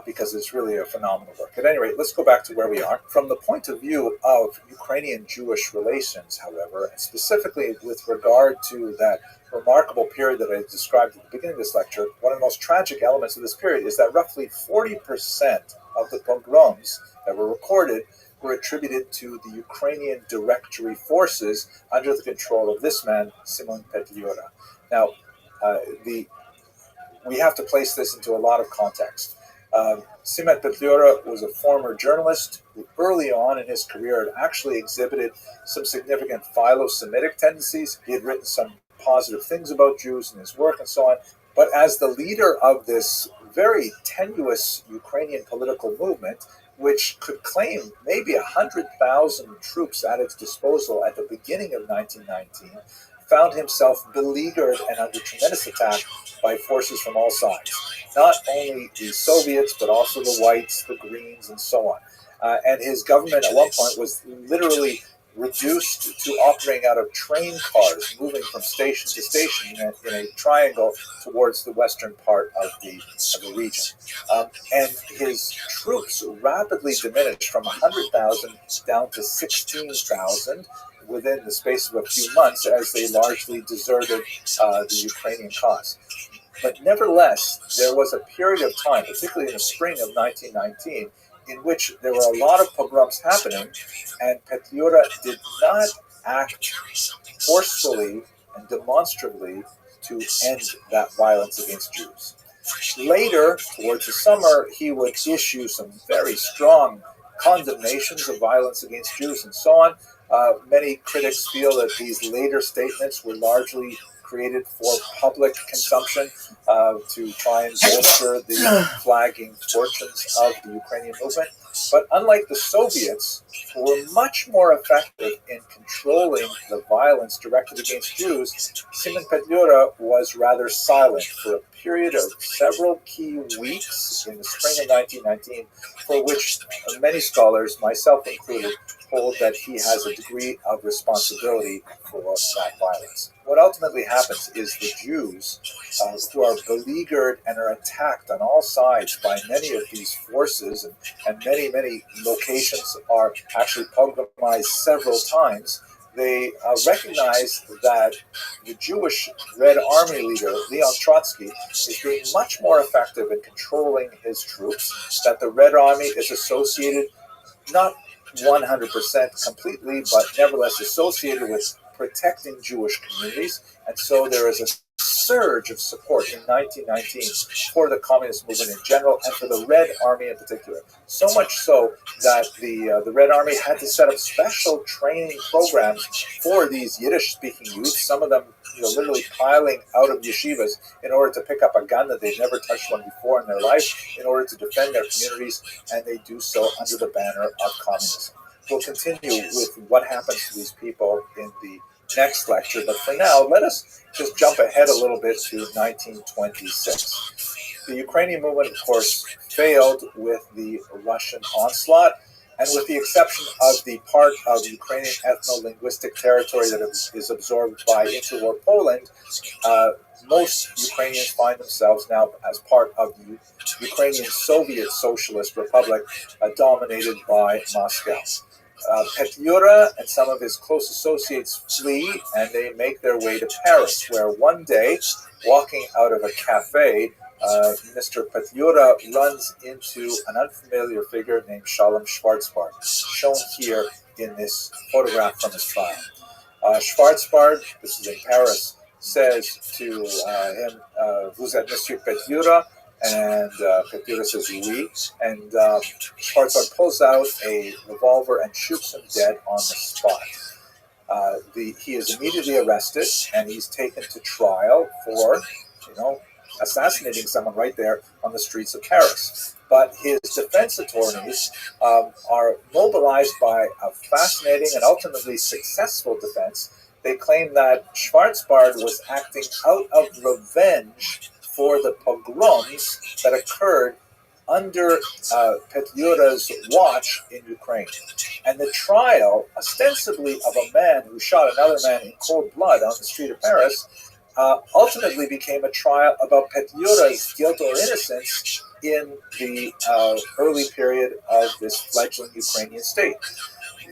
because it's really a phenomenal book. At any rate, let's go back to where we are. From the point of view of Ukrainian-Jewish relations, however, and specifically with regard to that remarkable period that I described at the beginning of this lecture, one of the most tragic elements of this period is that roughly 40% of the pogroms that were recorded were attributed to the Ukrainian Directory forces under the control of this man, Simon Petliura. Now, we have to place this into a lot of context. Simon Petliura was a former journalist who early on in his career had actually exhibited some significant philo-Semitic tendencies. He had written some positive things about Jews in his work and so on. But as the leader of this very tenuous Ukrainian political movement, which could claim maybe 100,000 troops at its disposal at the beginning of 1919, found himself beleaguered and under tremendous attack by forces from all sides. Not only the Soviets, but also the Whites, the Greens, and so on. And his government at one point was literally reduced to operating out of train cars, moving from station to station in a triangle towards the western part of the region. And his troops rapidly diminished from 100,000 down to 16,000 within the space of a few months as they largely deserted the Ukrainian cause. But nevertheless, there was a period of time, particularly in the spring of 1919, in which there were a lot of pogroms happening, and Petliura did not act forcefully and demonstrably to end that violence against Jews. Later, towards the summer, he would issue some very strong condemnations of violence against Jews and so on, Many critics feel that these later statements were largely created for public consumption to try and bolster the flagging fortunes of the Ukrainian movement. But unlike the Soviets, who were much more effective in controlling the violence directed against Jews, Simon Petliura was rather silent for a period of several key weeks in the spring of 1919, for which many scholars, myself included, hold that he has a degree of responsibility for that violence. What ultimately happens is the Jews, who are beleaguered and are attacked on all sides by many of these forces, and many locations are actually pogromized several times, they recognize that the Jewish Red Army leader, Leon Trotsky, is being much more effective in controlling his troops, that the Red Army is associated not 100% completely, but nevertheless associated with protecting Jewish communities. And so there is a surge of support in 1919 for the communist movement in general and for the Red Army in particular. So much so that the Red Army had to set up special training programs for these Yiddish-speaking youth, some of them literally piling out of yeshivas in order to pick up a gun that they've never touched one before in their life, in order to defend their communities, and they do so under the banner of communism. We'll continue with what happens to these people in the next lecture, but for now, let us just jump ahead a little bit to 1926. The Ukrainian movement, of course, failed with the Russian onslaught, and with the exception of the part of Ukrainian ethno-linguistic territory that is absorbed by interwar Poland, most Ukrainians find themselves now as part of the Ukrainian Soviet Socialist Republic, dominated by Moscow. Petliura and some of his close associates flee, and they make their way to Paris, where one day, walking out of a cafe, Mr. Petliura runs into an unfamiliar figure named Shalom Schwarzbard, shown here in this photograph from his trial. Schwarzbard, this is in Paris, says to him, "Vous êtes Monsieur Petliura?" And Petliura says, "Oui." And Schwarzbard pulls out a revolver and shoots him dead on the spot. He is immediately arrested, and he's taken to trial for, assassinating someone right there on the streets of Paris. But his defense attorneys are mobilized by a fascinating and ultimately successful defense. They claim that Schwarzbard was acting out of revenge for the pogroms that occurred under Petliura's watch in Ukraine. And the trial, ostensibly of a man who shot another man in cold blood on the street of Paris, ultimately became a trial about Petliura's guilt or innocence in the early period of this fledgling Ukrainian state.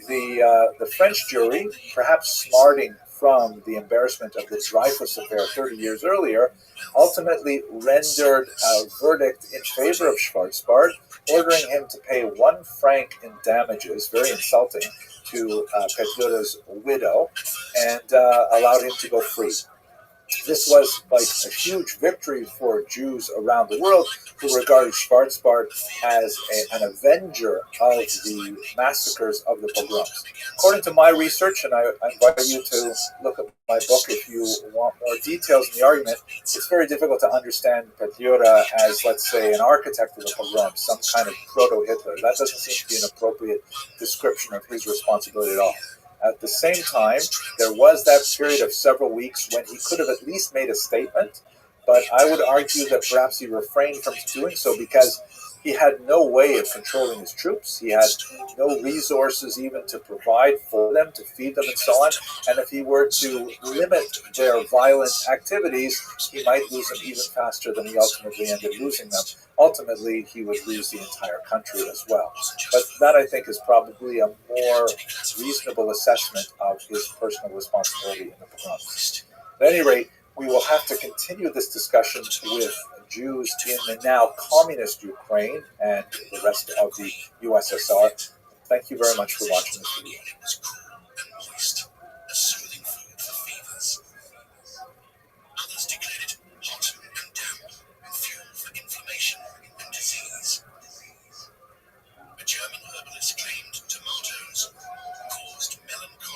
The French jury, perhaps smarting from the embarrassment of the Dreyfus affair 30 years earlier, ultimately rendered a verdict in favor of Schwarzbard, ordering him to pay 1 franc in damages, very insulting, to Petliura's widow, and allowed him to go free. This was like a huge victory for Jews around the world who regarded Schwarzbard as an avenger of the massacres of the pogroms. According to my research, and I invite you to look at my book if you want more details in the argument, it's very difficult to understand Petliura as, let's say, an architect of the pogroms, some kind of proto-Hitler. That doesn't seem to be an appropriate description of his responsibility at all. At the same time, there was that period of several weeks when he could have at least made a statement, but I would argue that perhaps he refrained from doing so because he had no way of controlling his troops. He had no resources even to provide for them, to feed them and so on. And if he were to limit their violent activities, he might lose them even faster than he ultimately ended losing them. Ultimately, he would lose the entire country as well. But that, I think, is probably a more reasonable assessment of his personal responsibility in the pogroms. At any rate, we will have to continue this discussion with Jews in the now communist Ukraine and the rest of the USSR. Thank you very much for watching this video. Others declared it hot and damp, fuel for inflammation and disease. A German herbalist claimed tomatoes caused melancholy.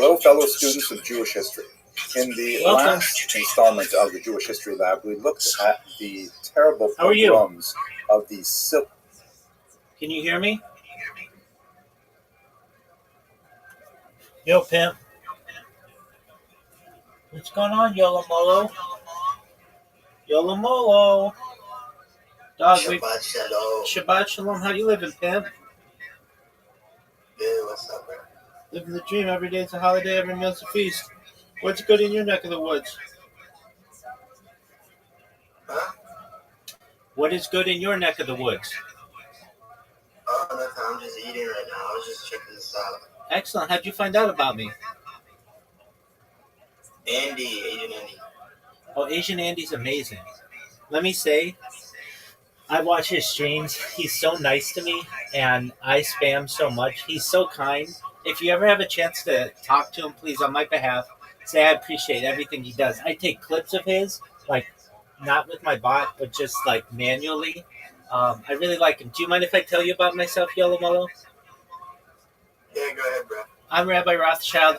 Hello, fellow students of Jewish history. In the Welcome. last installment of the Jewish History Lab, we looked at the terrible How are you? pogroms of the Silk. Can you hear me? Yo, pimp. What's going on, Yolamolo? Yolamolo. Dog, we Shabbat shalom. Shabbat Shalom. How you living, pimp? Good, what's up, bro? Living the dream. Every day it's a holiday, every meal's a feast. What's good in your neck of the woods? Huh? What is good in your neck of the woods? Oh, nothing. I'm just eating right now. I was just checking this out. Excellent. How'd you find out about me? Asian Andy. Oh, Asian Andy's amazing. Let me say, I watch his streams. He's so nice to me, and I spam so much. He's so kind. If you ever have a chance to talk to him, please, on my behalf, say I appreciate everything he does. I take clips of his, like, not with my bot, but just, like, manually. I really like him. Do you mind if I tell you about myself, Yolamolo? Yeah, go ahead, bro. I'm Rabbi Rothschild.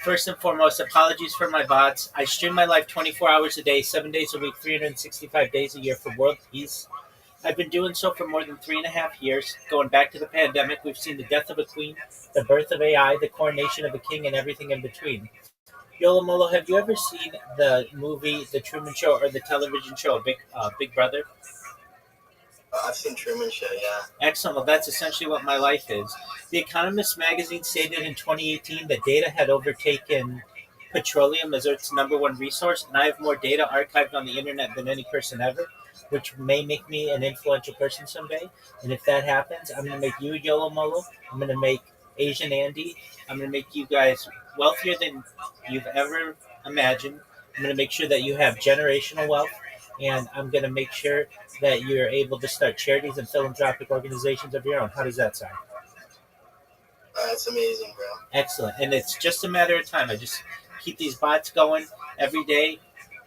First and foremost, apologies for my bots. I stream my life 24 hours a day, 7 days a week, 365 days a year for world peace. I've been doing so for more than 3.5 years. Going back to the pandemic, we've seen the death of a queen, the birth of AI, the coronation of a king, and everything in between. Yolamolo, have you ever seen the movie The Truman Show or the television show Big Brother? I've seen Truman Show, yeah. Excellent. Well, that's essentially what my life is. The Economist magazine stated in 2018 that data had overtaken petroleum as Earth's number one resource, and I have more data archived on the internet than any person ever, which may make me an influential person someday. And if that happens, I'm going to make you Yolamolo. I'm going to make Asian Andy. I'm going to make you guys wealthier than you've ever imagined. I'm going to make sure that you have generational wealth, and I'm going to make sure that you're able to start charities and philanthropic organizations of your own. How does that sound? That's amazing, bro. Excellent. And it's just a matter of time. I just keep these bots going every day.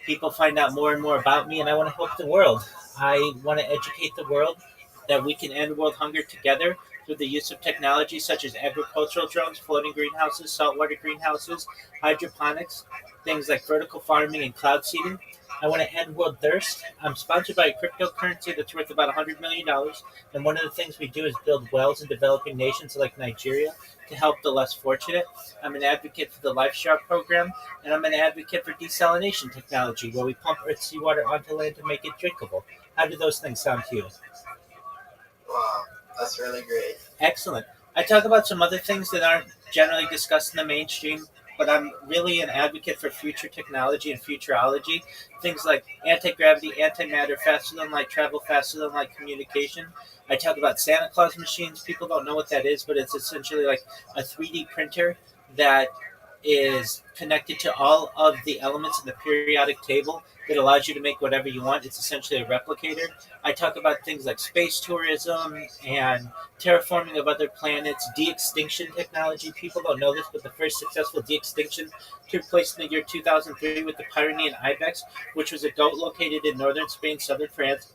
People find out more and more about me, and I want to help the world. I want to educate the world that we can end world hunger together through the use of technology such as agricultural drones, floating greenhouses, saltwater greenhouses, hydroponics, things like vertical farming and cloud seeding. I want to end world thirst. I'm sponsored by a cryptocurrency that's worth about $100 million. And one of the things we do is build wells in developing nations like Nigeria to help the less fortunate. I'm an advocate for the LifeShare program, and I'm an advocate for desalination technology, where we pump Earth's seawater onto land to make it drinkable. How do those things sound to you? Wow, that's really great. Excellent. I talk about some other things that aren't generally discussed in the mainstream, but I'm really an advocate for future technology and futurology. Things like anti-gravity, antimatter, faster than light travel, faster than light communication. I talk about Santa Claus machines. People don't know what that is, but it's essentially like a 3D printer that is connected to all of the elements in the periodic table that allows you to make whatever you want. It's essentially a replicator. I talk about things like space tourism and terraforming of other planets, de-extinction technology. People don't know this, but the first successful de-extinction took place in the year 2003 with the Pyrenean ibex, which was a goat located in northern Spain, southern France.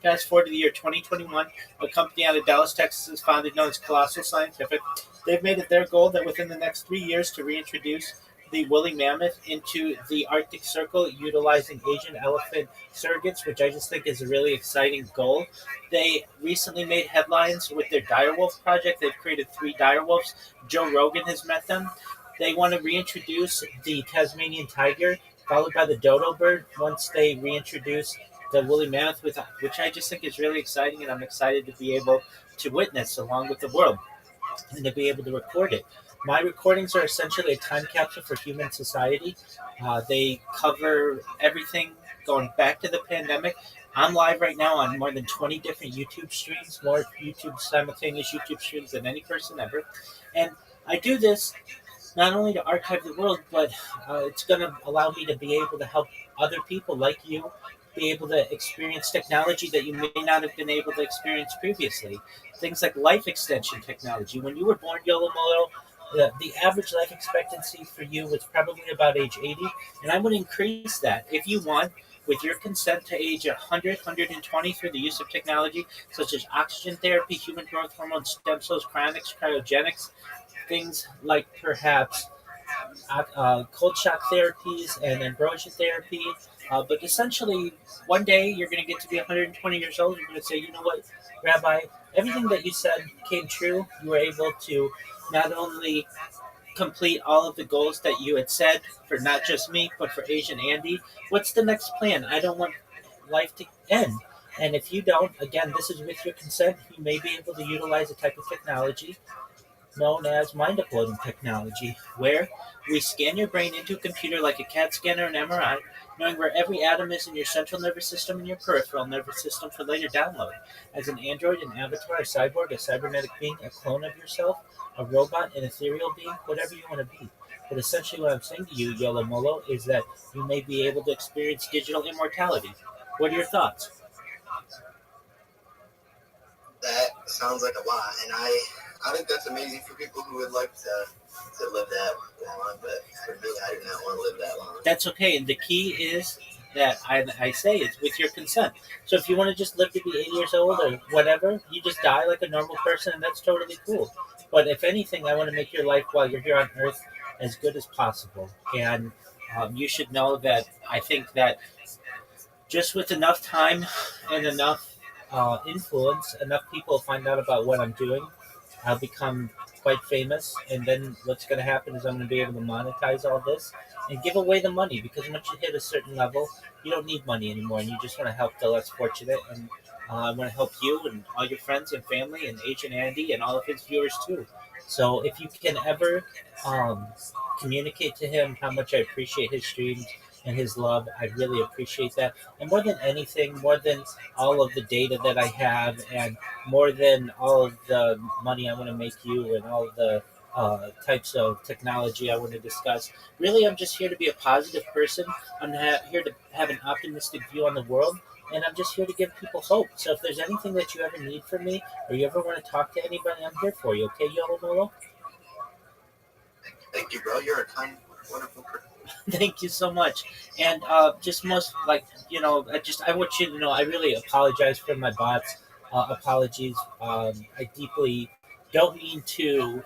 Fast forward to the year 2021, a company out of Dallas, Texas is founded known as Colossal Scientific. They've made it their goal that within the next 3 years to reintroduce the woolly mammoth into the Arctic Circle utilizing Asian elephant surrogates, which I just think is a really exciting goal. They recently made headlines with their direwolf project. They've created 3 direwolves. Joe Rogan has met them. They want to reintroduce the Tasmanian tiger, followed by the dodo bird, once they reintroduce the woolly mammoth, which I just think is really exciting, and I'm excited to be able to witness along with the world and to be able to record it. My recordings are essentially a time capsule for human society. They cover everything going back to the pandemic. I'm live right now on more than 20 different YouTube streams, more simultaneous YouTube streams than any person ever. And I do this not only to archive the world, but it's going to allow me to be able to help other people like you be able to experience technology that you may not have been able to experience previously. Things like life extension technology. When you were born, Yolamolo, the average life expectancy for you was probably about age 80, and I would increase that if you want, with your consent, to age 100, 120 through the use of technology such as oxygen therapy, human growth hormone, stem cells, cryonics, cryogenics, things like perhaps cold shock therapies and ambrosia therapy. But essentially, one day you're going to get to be 120 years old. You're going to say, you know what, Rabbi, everything that you said came true. You were able to not only complete all of the goals that you had said for not just me, but for Asian Andy. What's the next plan? I don't want life to end. And if you don't, again, this is with your consent, you may be able to utilize a type of technology known as mind uploading technology, where we scan your brain into a computer like a CAT scanner and MRI, knowing where every atom is in your central nervous system and your peripheral nervous system for later download. As an android, an avatar, a cyborg, a cybernetic being, a clone of yourself, a robot, an ethereal being, whatever you want to be. But essentially, what I'm saying to you, Yolo Molo, is that you may be able to experience digital immortality. What are your thoughts? That sounds like a lot, and I think that's amazing for people who would like to live that long, but for me, I do not want to live that long. That's okay. And the key is that I say it's with your consent. So if you want to just live to be 80 years old or whatever, you just die like a normal person, and that's totally cool. But if anything, I want to make your life while you're here on Earth as good as possible. And you should know that I think that just with enough time and enough influence, enough people find out about what I'm doing, I'll become quite famous. And then what's going to happen is I'm going to be able to monetize all this and give away the money, because once you hit a certain level, you don't need money anymore, and you just want to help the less fortunate. And I want to help you and all your friends and family and Agent Andy and all of his viewers too. So if you can ever um, communicate to him how much I appreciate his streams and his love, I really appreciate that. And more than anything, more than all of the data that I have, and more than all of the money I want to make you, and all of the types of technology I want to discuss, really, I'm just here to be a positive person. I'm here to have an optimistic view on the world, and I'm just here to give people hope. So if there's anything that you ever need from me, or you ever want to talk to anybody, I'm here for you. Okay, Yolo Molo? Thank you, bro. You're a kind, wonderful person. Thank you so much. And just most like I want you to know I really apologize for my bots. Apologies. I deeply don't mean to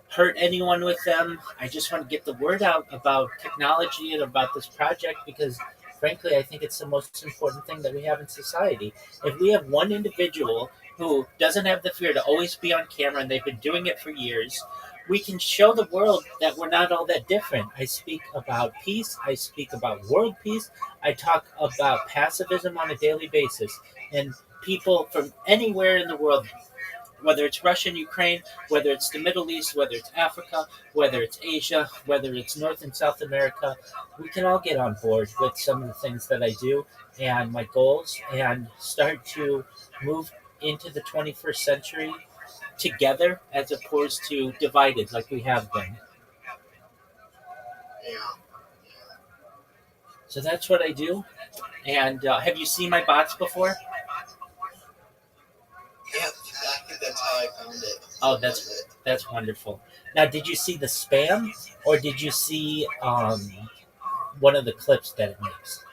hurt anyone with them. I just want to get the word out about technology and about this project, because frankly I think it's the most important thing that we have in society. If we have one individual who doesn't have the fear to always be on camera, and they've been doing it for years, we can show the world that we're not all that different. I speak about peace. I speak about world peace. I talk about pacifism on a daily basis. And people from anywhere in the world, whether it's Russia and Ukraine, whether it's the Middle East, whether it's Africa, whether it's Asia, whether it's North and South America, we can all get on board with some of the things that I do and my goals, and start to move into the 21st century together as opposed to divided like we have been. Yeah. So that's what I do. And have you seen my bots before? Yeah, I think that's how I found it. Oh, that's wonderful. Now, did you see the spam, or did you see one of the clips that it makes?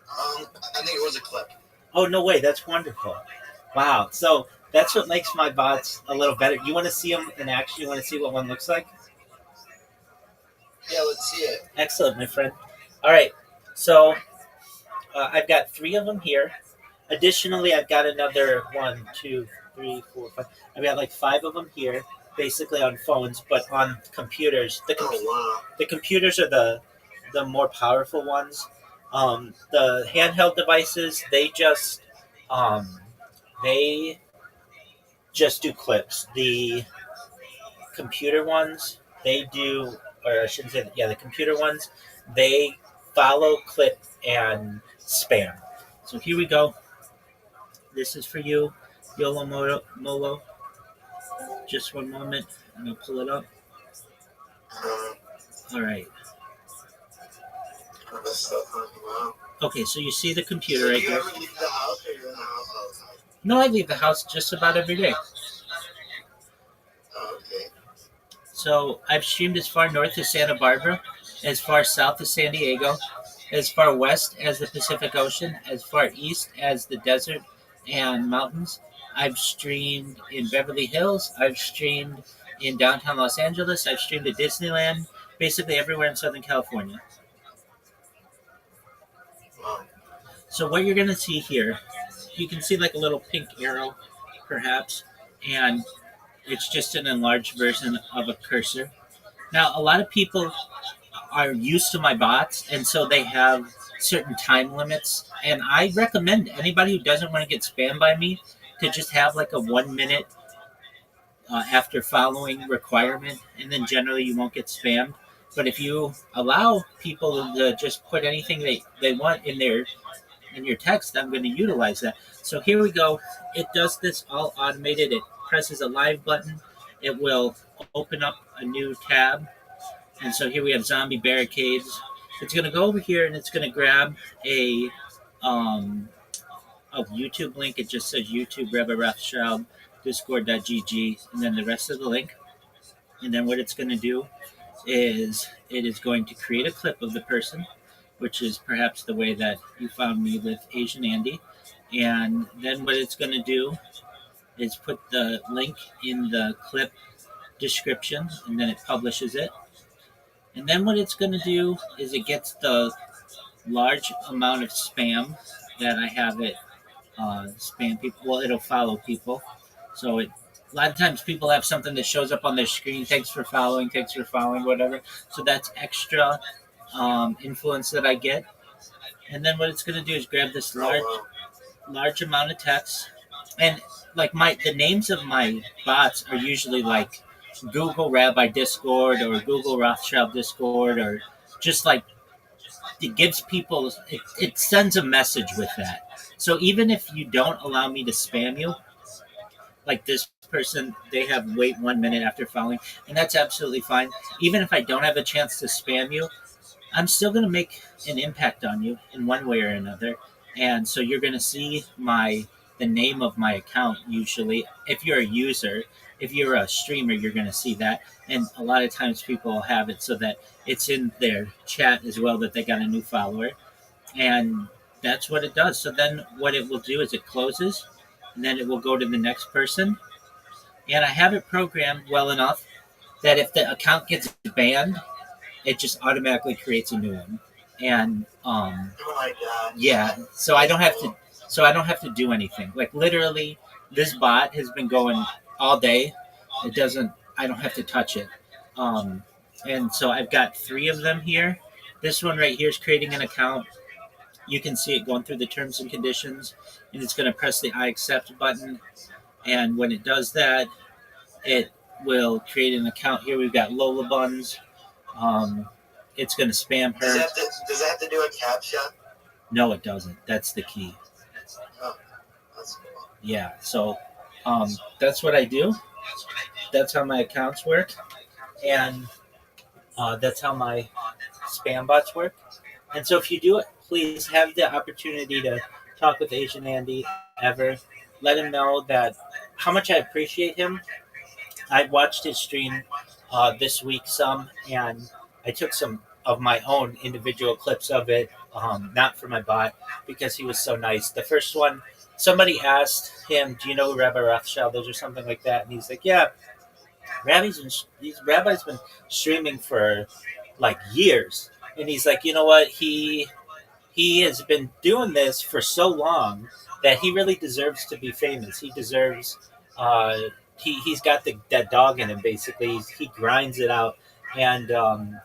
I think it was a clip. Oh, no way. That's wonderful. Wow. So that's what makes my bots a little better. You want to see them in action? You want to see what one looks like? Yeah, let's see it. Excellent, my friend. All right. So I've got 3 of them here. Additionally, I've got another 1, 2, 3, 4, 5. I've got like 5 of them here, basically on phones, but on computers. The computers are the more powerful ones. The handheld devices, they just do clips. The computer ones, they do, or I shouldn't say that. Yeah, the computer ones, they follow, clip, and spam. So here we go. This is for you, Yolo Molo. Just one moment. I'm going to pull it up. All right. Okay, so you see the computer right here. Do you ever leave the house, or you're in the house all the time? No, I leave the house just about every day. Oh, okay. So I've streamed as far north as Santa Barbara, as far south as San Diego, as far west as the Pacific Ocean, as far east as the desert and mountains. I've streamed in Beverly Hills. I've streamed in downtown Los Angeles. I've streamed to Disneyland, basically everywhere in Southern California. Wow. So what you're going to see here, you can see like a little pink arrow, perhaps, and it's just an enlarged version of a cursor. Now, a lot of people are used to my bots, and so they have certain time limits. And I recommend anybody who doesn't want to get spammed by me to just have like a 1 minute after following requirement, and then generally you won't get spammed. But if you allow people to just put anything they want in your text, I'm going to utilize that. So here we go. It does this all automated. It presses a live button. It will open up a new tab. And so here we have zombie barricades. It's going to go over here and it's going to grab a YouTube link. It just says YouTube, Rabbi Rothschild, discord.gg, and then the rest of the link. And then what it's going to do is it is going to create a clip of the person, which is perhaps the way that you found me with Asian Andy. And then what it's going to do is put the link in the clip description, and then it publishes it. And then what it's going to do is it gets the large amount of spam that I have it spam people. Well, it'll follow people. So a lot of times people have something that shows up on their screen. Thanks for following, whatever. So that's extra influence that I get. And then what it's going to do is grab this large amount of text. And like the names of my bots are usually like Google Rabbi Discord or Google Rothschild Discord, or just like it gives people, it sends a message with that. So even if you don't allow me to spam you, like this person, they have wait 1 minute after following, and that's absolutely fine. Even if I don't have a chance to spam you, I'm still going to make an impact on you in one way or another. And so you're going to see the name of my account usually. If you're a user, if you're a streamer, you're going to see that. And a lot of times people have it so that it's in their chat as well, that they got a new follower. And that's what it does. So then what it will do is it closes, and then it will go to the next person. And I have it programmed well enough that if the account gets banned, it just automatically creates a new one. And Oh my God. yeah, so I don't have to do anything. Like literally, this bot has been going all day. I don't have to touch it. And so I've got 3 of them here. This one right here is creating an account. You can see it going through the terms and conditions, and it's going to press the I accept button. And when it does that, it will create an account. Here we've got Lola Buns. It's going to spam her. Does it have to do a CAPTCHA? No, it doesn't. That's the key. Oh, that's cool. Yeah, so that's what I do. That's how my accounts work. And that's how my spam bots work. And so if you do it, please have the opportunity to talk with Asian Andy ever. Let him know that how much I appreciate him. I watched his stream this week some, and I took some of my own individual clips of it, not for my bot, because he was so nice. The first one, somebody asked him, do you know who Rabbi Rothschild is or something like that? And he's like, yeah, Rabbi's been streaming for like years. And he's like, you know what? He has been doing this for so long that he really deserves to be famous. He deserves, he's got that dog in him, basically. He grinds it out. And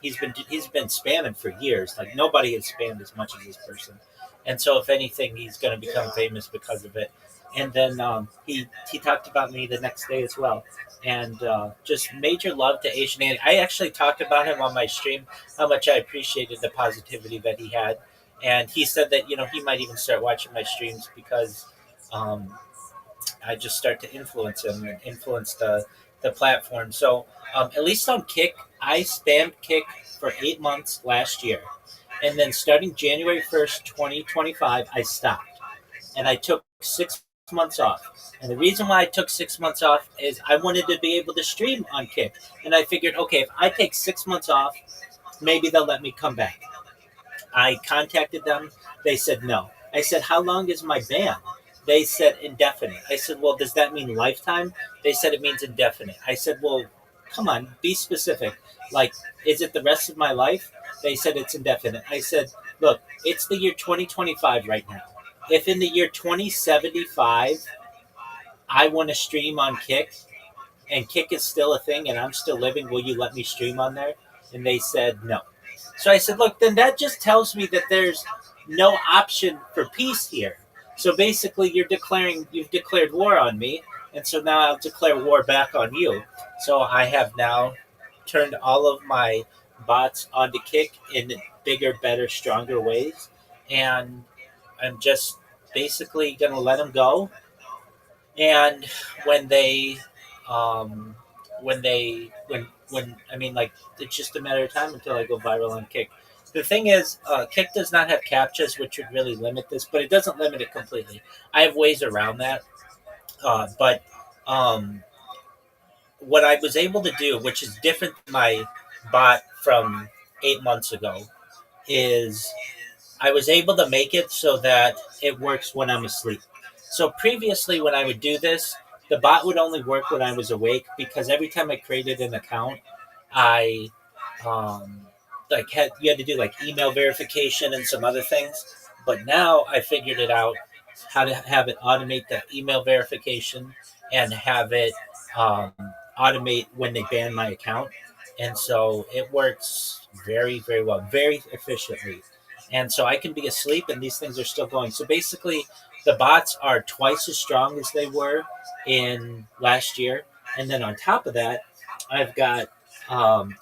he's been spamming for years. Like nobody has spammed as much as this person, and so if anything, he's going to become famous because of it. And then he talked about me the next day as well, and just major love to Asian Andy. I actually talked about him on my stream, how much I appreciated the positivity that he had, and he said that he might even start watching my streams because I just start to influence him and influence the platform. So at least on Kick, I spammed Kick for 8 months last year. And then starting January 1st, 2025, I stopped. And I took 6 months off. And the reason why I took 6 months off is I wanted to be able to stream on Kick. And I figured, okay, if I take 6 months off, maybe they'll let me come back. I contacted them. They said no. I said, how long is my ban? They said indefinite. I said, well, does that mean lifetime? They said it means indefinite. I said, well, come on, be specific. Like, is it the rest of my life? They said it's indefinite. I said, look, it's the year 2025 right now. If in the year 2075 I want to stream on Kick, and Kick is still a thing and I'm still living, will you let me stream on there? And they said no. So I said, look, then that just tells me that there's no option for peace here. So basically, you've declared war on me, and so now I'll declare war back on you. So I have now turned all of my bots onto Kick in bigger, better, stronger ways, and I'm just basically gonna let them go. And when they, um, when I mean, like, it's just a matter of time until I go viral on Kick. The thing is, Kick does not have captchas, which would really limit this, but it doesn't limit it completely. I have ways around that. But um, what I was able to do, which is different than my bot from 8 months ago, is I was able to make it so that it works when I'm asleep. So previously, when I would do this, the bot would only work when I was awake because every time I created an account, I um, you had to do like email verification and some other things. But now I figured it out how to have it automate the email verification and have it um, automate when they ban my account. And so it works very, very well, very efficiently. And so I can be asleep and these things are still going. So basically, the bots are twice as strong as they were in last year. And then on top of that, I've got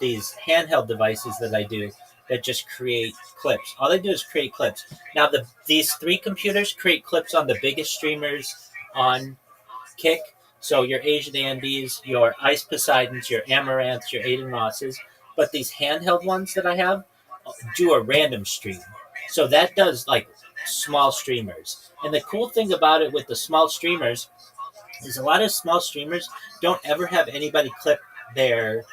these handheld devices that I do that just create clips. All they do is create clips. Now, these three computers create clips on the biggest streamers on Kick. So your Asian Andes, your Ice Poseidons, your Amaranths, your Aiden Rosses. But these handheld ones that I have do a random stream. So that does like small streamers. And the cool thing about it with the small streamers is a lot of small streamers don't ever have anybody clip their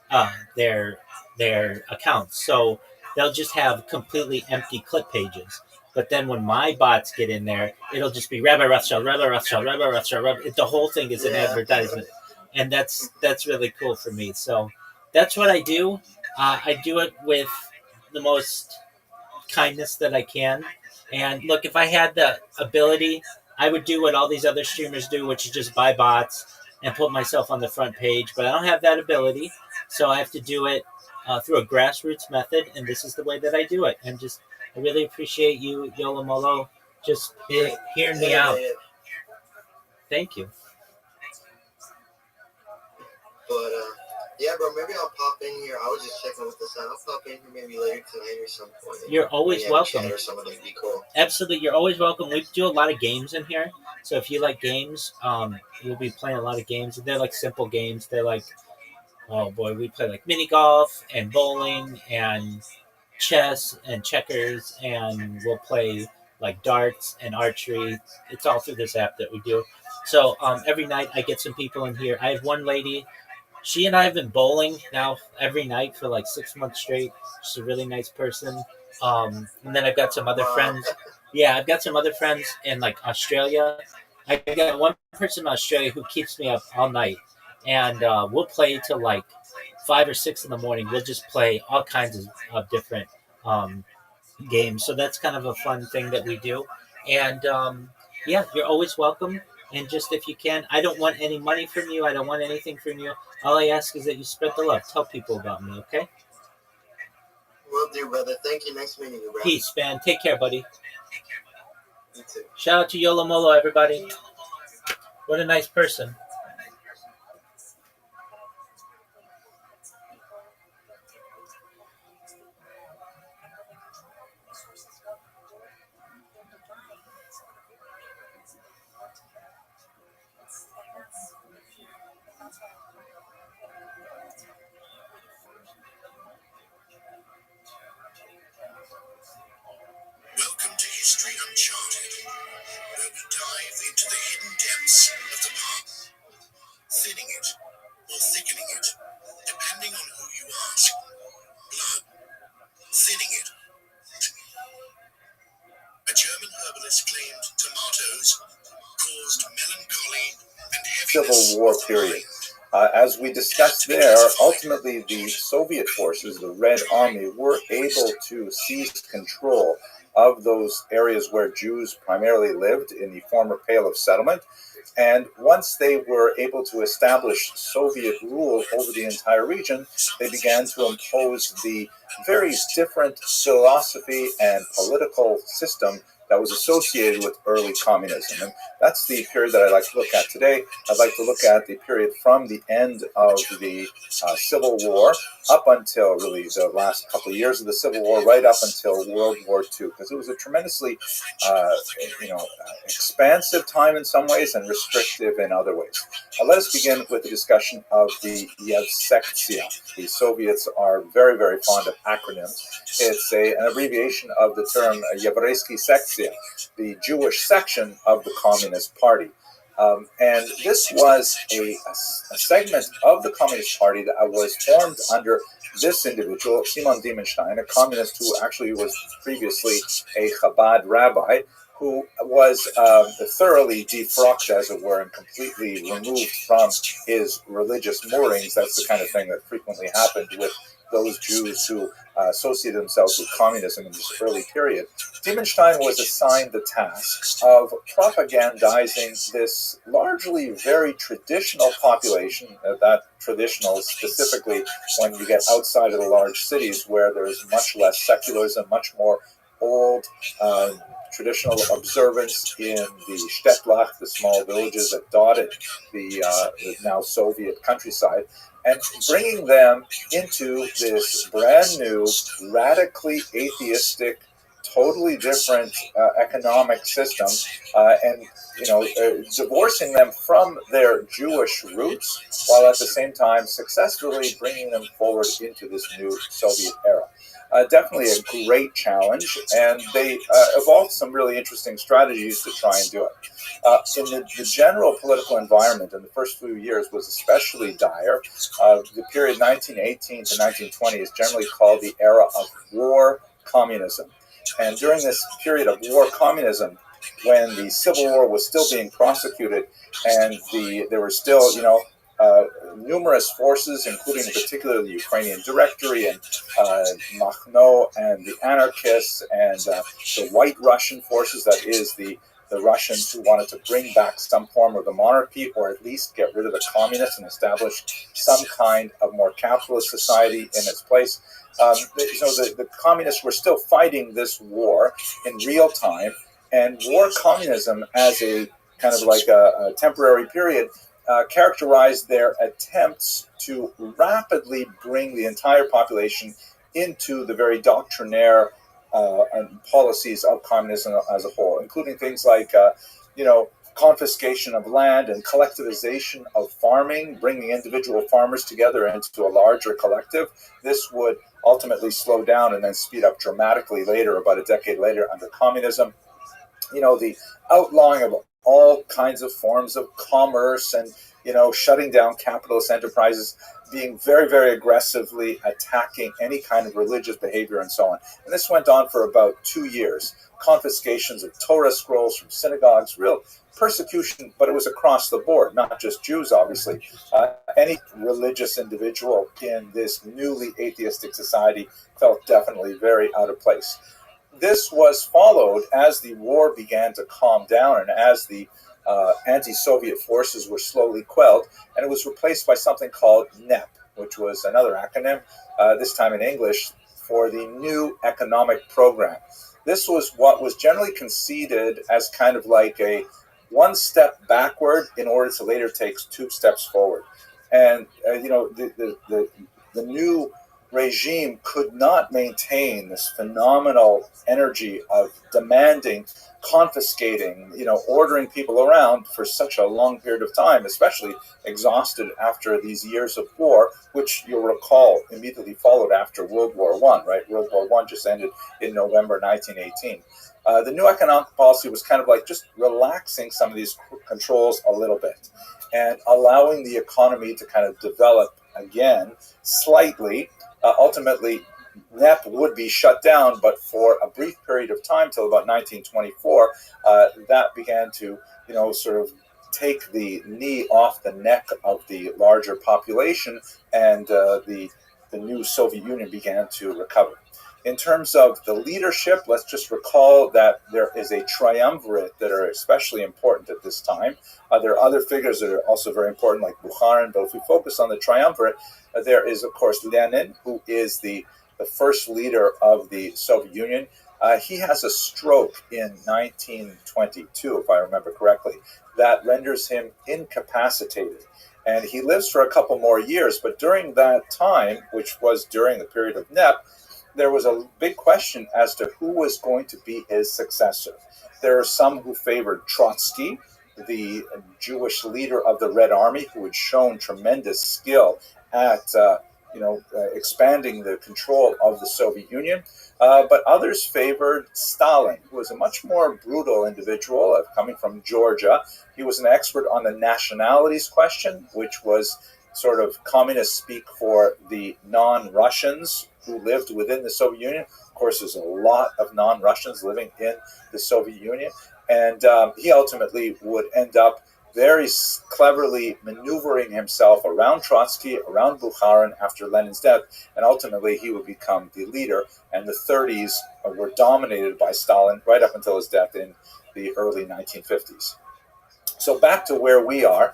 uh, their their accounts. So they'll just have completely empty clip pages. But then when my bots get in there, it'll just be Rabbi Rothschild, Rabbi Rothschild, Rabbi Rothschild, Rabbi. The whole thing is an Yeah. advertisement, and that's really cool for me. So that's what I do. I do it with the most kindness that I can. And look, if I had the ability, I would do what all these other streamers do, which is just buy bots and put myself on the front page. But I don't have that ability, so I have to do it through a grassroots method, and this is the way that I do it. I really appreciate you, Yolamolo, just hearing me out. Thank you. But yeah, bro, maybe I'll pop in here. I was just checking with the sound. I'll pop in here maybe later tonight or some point. You're always welcome. Chat or something would be cool. Absolutely, you're always welcome. We do a lot of games in here, so if you like games, we'll be playing a lot of games. They're like simple games. They're like, oh boy, we play like mini golf and bowling and chess and checkers, and we'll play like darts and archery. It's all through this app that we do. So every night I get some people in here. I have one lady. She and I have been bowling now every night for like 6 months straight. She's a really nice person. And then I've got some other friends. Yeah, I've got some other friends in like Australia. I got one person in Australia who keeps me up all night, and we'll play till like 5 or 6 in the morning. We'll just play all kinds of different um, games. So that's kind of a fun thing that we do. And yeah, you're always welcome. And just if you can, I don't want any money from you. I don't want anything from you. All I ask is that you spread the love. Tell people about me, okay? Will do, brother. Thank you. Nice meeting you, bro. Peace, man. Take care, buddy. You too. Shout out to Yolamolo, everybody. What a nice person. Welcome to History Uncharted, where we dive into the hidden depths of the past, thinning it or thickening it, depending on who you ask. Blood, thinning it. A German herbalist claimed tomatoes caused melancholy and heaviness Civil War of the period. mind. As we discussed there, ultimately the Soviet forces, the Red Army, were able to seize control of those areas where Jews primarily lived in the former Pale of Settlement. And once they were able to establish Soviet rule over the entire region, they began to impose the very different philosophy and political system that was associated with early communism. And that's the period that I like to look at today. I'd like to look at the period from the end of the Civil War up until really the last couple of years of the Civil War, right up until World War II, because it was a tremendously expansive time in some ways and restrictive in other ways. Let us begin with the discussion of the Yevsektia. The Soviets are very, very fond of acronyms. It's an abbreviation of the term Yevreysky Sektia, the Jewish section of the Communist Party. And this was a segment of the Communist Party that was formed under this individual, Simon Diemenstein, a communist who actually was previously a Chabad rabbi, who was thoroughly defrocked, as it were, and completely removed from his religious moorings. That's the kind of thing that frequently happened with those Jews who associated themselves with communism in this early period. Diemenstein was assigned the task of propagandizing this largely very traditional population, that traditional specifically when you get outside of the large cities where there's much less secularism, much more old traditional observance in the Shtetlach, the small villages that dotted the now Soviet countryside, and bringing them into this brand new, radically atheistic, totally different economic system, and divorcing them from their Jewish roots, while at the same time successfully bringing them forward into this new Soviet era. Definitely a great challenge, and they evolved some really interesting strategies to try and do it. In the general political environment in the first few years was especially dire. The period 1918 to 1920 is generally called the era of war communism. And during this period of war communism, when the Civil War was still being prosecuted and there were still, numerous forces, including in particular the Ukrainian Directory and Makhno and the anarchists and the White Russian forces, that is the Russians who wanted to bring back some form of the monarchy or at least get rid of the communists and establish some kind of more capitalist society in its place. The communists were still fighting this war in real time, and war communism as a kind of like a temporary period characterized their attempts to rapidly bring the entire population into the very doctrinaire policies of communism as a whole, including things like, confiscation of land and collectivization of farming, bringing individual farmers together into a larger collective. This would ultimately slow down and then speed up dramatically later, about a decade later, under communism. The outlawing of all kinds of forms of commerce and, shutting down capitalist enterprises, being very, very aggressively attacking any kind of religious behavior and so on. And this went on for about 2 years. Confiscations of Torah scrolls from synagogues, real persecution, but it was across the board, not just Jews, obviously. Any religious individual in this newly atheistic society felt definitely very out of place. This was followed as the war began to calm down and as the anti-Soviet forces were slowly quelled, and it was replaced by something called NEP, which was another acronym, this time in English, for the New Economic Program. This was what was generally conceded as kind of like a one step backward in order to later take 2 steps forward. And, the new regime could not maintain this phenomenal energy of demanding, confiscating, ordering people around for such a long period of time, especially exhausted after these years of war, which you'll recall immediately followed after World War I, right? World War I just ended in November 1918. The new economic policy was kind of like just relaxing some of these controls a little bit and allowing the economy to kind of develop again slightly. Ultimately, NEP would be shut down, but for a brief period of time till about 1924, that began to, sort of take the knee off the neck of the larger population, and the new Soviet Union began to recover. In terms of the leadership, let's just recall that there is a triumvirate that are especially important at this time. There are other figures that are also very important, like Bukharin, but if we focus on the triumvirate, there is, of course, Lenin, who is the first leader of the Soviet Union. He has a stroke in 1922, if I remember correctly, that renders him incapacitated. And he lives for a couple more years, but during that time, which was during the period of NEP, there was a big question as to who was going to be his successor. There are some who favored Trotsky, the Jewish leader of the Red Army, who had shown tremendous skill at expanding the control of the Soviet Union. But others favored Stalin, who was a much more brutal individual coming from Georgia. He was an expert on the nationalities question, which was sort of communist speak for the non-Russians who lived within the Soviet Union. Of course, there's a lot of non-Russians living in the Soviet Union. And he ultimately would end up very cleverly maneuvering himself around Trotsky, around Bukharin after Lenin's death, and ultimately he would become the leader. And the 30s were dominated by Stalin right up until his death in the early 1950s. So back to where we are.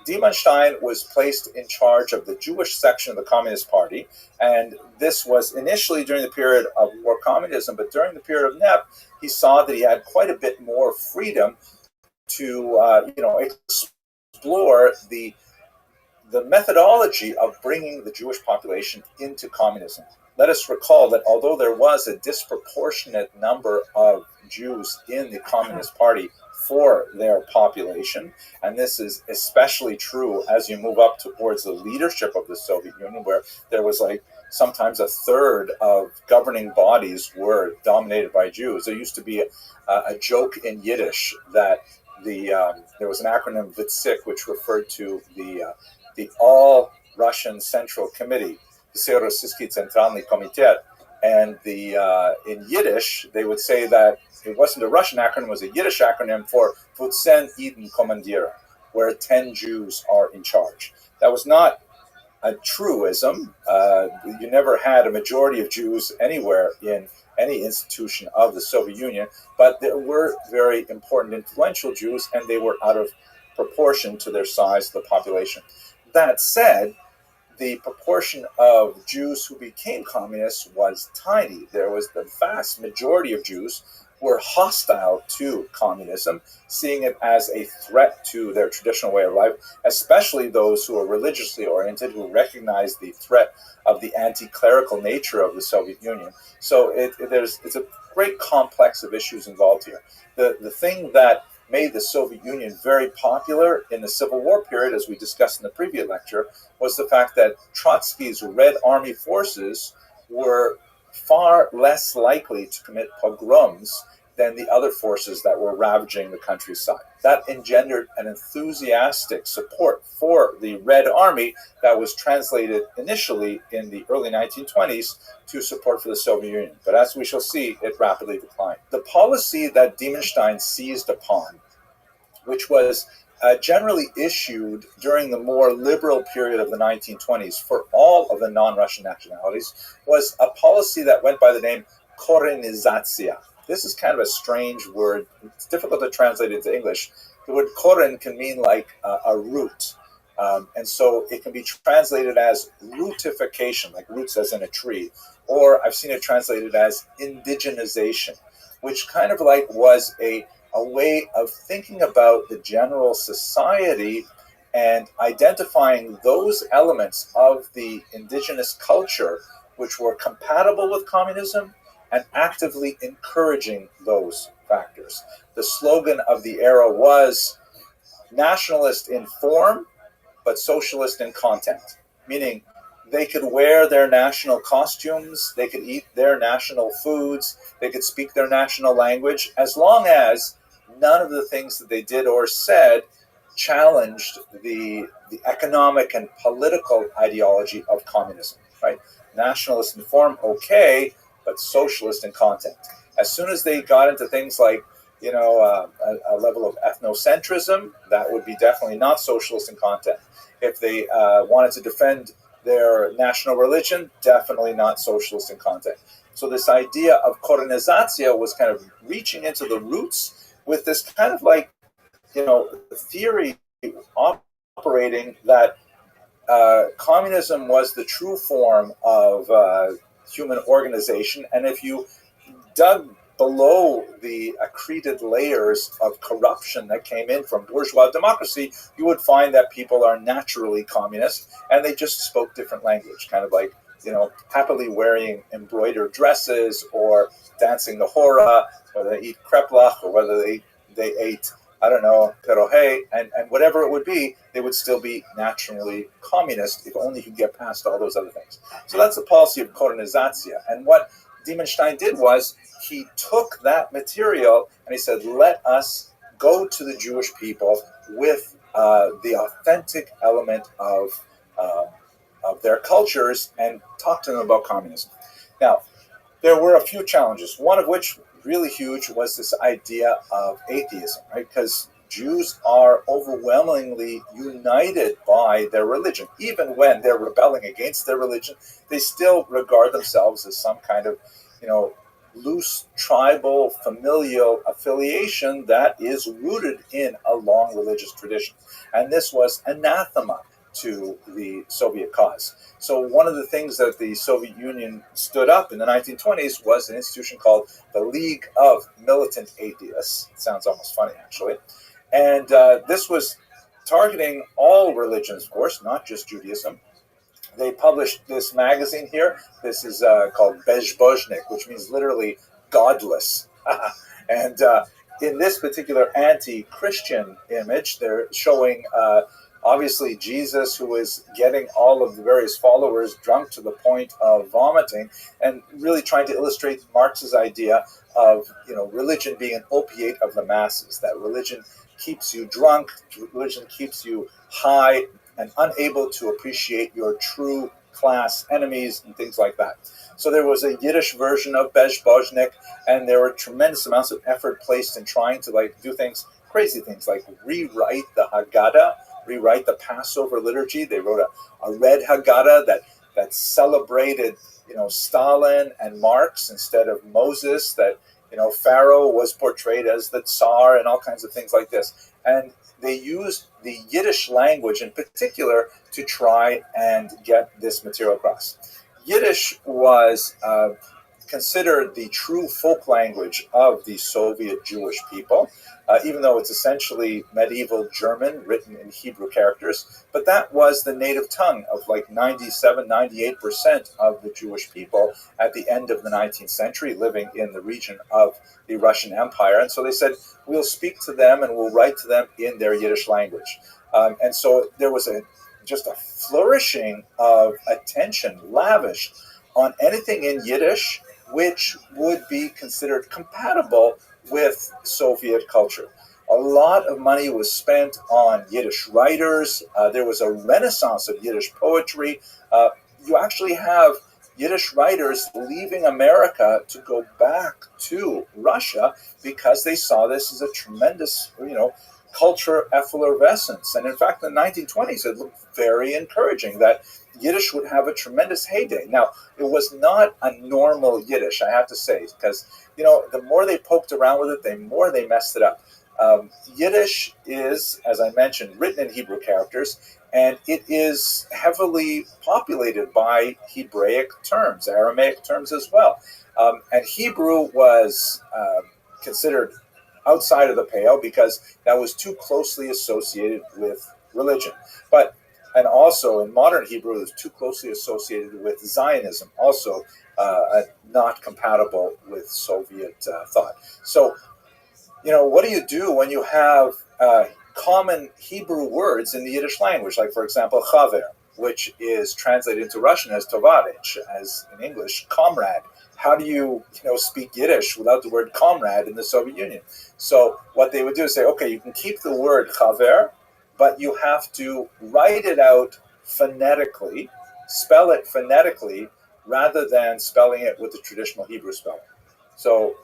Diemenstein was placed in charge of the Jewish section of the Communist Party, and this was initially during the period of war communism, but during the period of NEP, he saw that he had quite a bit more freedom to explore the methodology of bringing the Jewish population into communism. Let us recall that although there was a disproportionate number of Jews in the Communist Party for their population, and this is especially true as you move up towards the leadership of the Soviet Union, where there was sometimes a third of governing bodies were dominated by Jews. There used to be a joke in Yiddish that there was an acronym VITSIK, which referred to the All Russian Central Committee, Все Российский Центральный Комитет, and in Yiddish they would say that it wasn't a Russian acronym, it was a Yiddish acronym for Vutsen Eden Kommandira, where 10 Jews are in charge. That was not a truism. You never had a majority of Jews anywhere in any institution of the Soviet Union, but there were very important influential Jews, and they were out of proportion to their size, the population. That said, the proportion of Jews who became communists was tiny. There was the vast majority of Jews were hostile to communism, seeing it as a threat to their traditional way of life, especially those who are religiously oriented, who recognize the threat of the anti-clerical nature of the Soviet Union. So it's a great complex of issues involved here. The thing that made the Soviet Union very popular in the Civil War period, as we discussed in the previous lecture, was the fact that Trotsky's Red Army forces were far less likely to commit pogroms than the other forces that were ravaging the countryside. That engendered an enthusiastic support for the Red Army that was translated initially in the early 1920s to support for the Soviet Union. But as we shall see, it rapidly declined. The policy that Diemenstein seized upon, which was generally issued during the more liberal period of the 1920s for all of the non-Russian nationalities, was a policy that went by the name korenizatsiya. This is kind of a strange word. It's difficult to translate into English. The word koren can mean like a root. And so it can be translated as rootification, like roots as in a tree. Or I've seen it translated as indigenization, which kind of like was a way of thinking about the general society and identifying those elements of the indigenous culture which were compatible with communism and actively encouraging those factors. The slogan of the era was nationalist in form, but socialist in content, meaning they could wear their national costumes, they could eat their national foods, they could speak their national language, as long as none of the things that they did or said challenged the economic and political ideology of communism, right? Nationalist in form, okay, but socialist in content. As soon as they got into things like a level of ethnocentrism, that would be definitely not socialist in content. If they wanted to defend their national religion, definitely not socialist in content. So this idea of korenizacja was kind of reaching into the roots with this kind of like, theory operating that communism was the true form of human organization. And if you dug below the accreted layers of corruption that came in from bourgeois democracy, you would find that people are naturally communist, and they just spoke different language, kind of like, happily wearing embroidered dresses or dancing the hora, whether they eat kreplach or whether they ate, I don't know, perohe, and whatever it would be, they would still be naturally communist if only you could get past all those other things. So that's the policy of korenizacja. And what Diemenstein did was he took that material and he said, let us go to the Jewish people with the authentic element of their cultures and talk to them about communism. Now, there were a few challenges, one of which really huge was this idea of atheism, right? Because Jews are overwhelmingly united by their religion. Even when they're rebelling against their religion, they still regard themselves as some kind of, loose tribal familial affiliation that is rooted in a long religious tradition. And this was anathema to the Soviet cause. So one of the things that the Soviet Union stood up in the 1920s was an institution called the League of Militant Atheists. It sounds almost funny, actually. And this was targeting all religions, of course, not just Judaism. They published this magazine here. This is called Bezbozhnik, which means literally godless. And in this particular anti-Christian image, they're showing obviously Jesus, who is getting all of the various followers drunk to the point of vomiting, and really trying to illustrate Marx's idea of religion being an opiate of the masses, that religion keeps you drunk, religion keeps you high and unable to appreciate your true class enemies and things like that. So there was a Yiddish version of Bezbozhnik, and there were tremendous amounts of effort placed in trying to do things, crazy things, like rewrite the Haggadah, rewrite the Passover liturgy. They wrote a red Haggadah that celebrated, Stalin and Marx instead of Moses, that, Pharaoh was portrayed as the Tsar and all kinds of things like this. And they used the Yiddish language in particular to try and get this material across. Yiddish was considered the true folk language of the Soviet Jewish people, even though it's essentially medieval German written in Hebrew characters. But that was the native tongue of like 97, 98% of the Jewish people at the end of the 19th century living in the region of the Russian Empire. And so they said, we'll speak to them and we'll write to them in their Yiddish language. And so there was just a flourishing of attention lavished on anything in Yiddish which would be considered compatible with Soviet culture. A lot of money was spent on Yiddish writers. There was a renaissance of Yiddish poetry. You actually have Yiddish writers leaving America to go back to Russia because they saw this as a tremendous, culture effervescence. And in fact, in the 1920s, it looked very encouraging that Yiddish would have a tremendous heyday. Now, it was not a normal Yiddish, I have to say, because, the more they poked around with it, the more they messed it up. Yiddish is, as I mentioned, written in Hebrew characters, and it is heavily populated by Hebraic terms, Aramaic terms as well. And Hebrew was considered outside of the pale because that was too closely associated with religion. And also in modern Hebrew, it was too closely associated with Zionism, also not compatible with Soviet thought. So, what do you do when you have common Hebrew words in the Yiddish language? Like, for example, chaver, which is translated into Russian as tovarich, as in English, comrade. How do you, speak Yiddish without the word comrade in the Soviet Union? So what they would do is say, okay, you can keep the word chaver, but you have to write it out phonetically, spell it phonetically, rather than spelling it with the traditional Hebrew spelling. So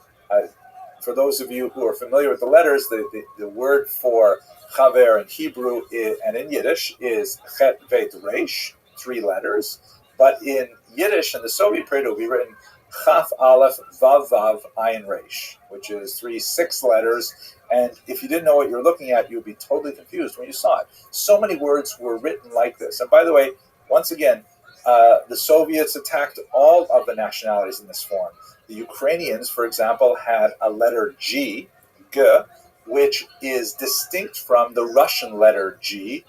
For those of you who are familiar with the letters, the word for chaver in Hebrew and in Yiddish is chet, vet, resh, 3 letters. But in Yiddish, in the Soviet period, it will be written chaf, aleph, vav, vav, ayin, resh, which is 6 letters. And if you didn't know what you're looking at, you'd be totally confused when you saw it. So many words were written like this. And by the way, once again, the Soviets attacked all of the nationalities in this form. The Ukrainians, for example, had a letter G, G, which is distinct from the Russian letter G.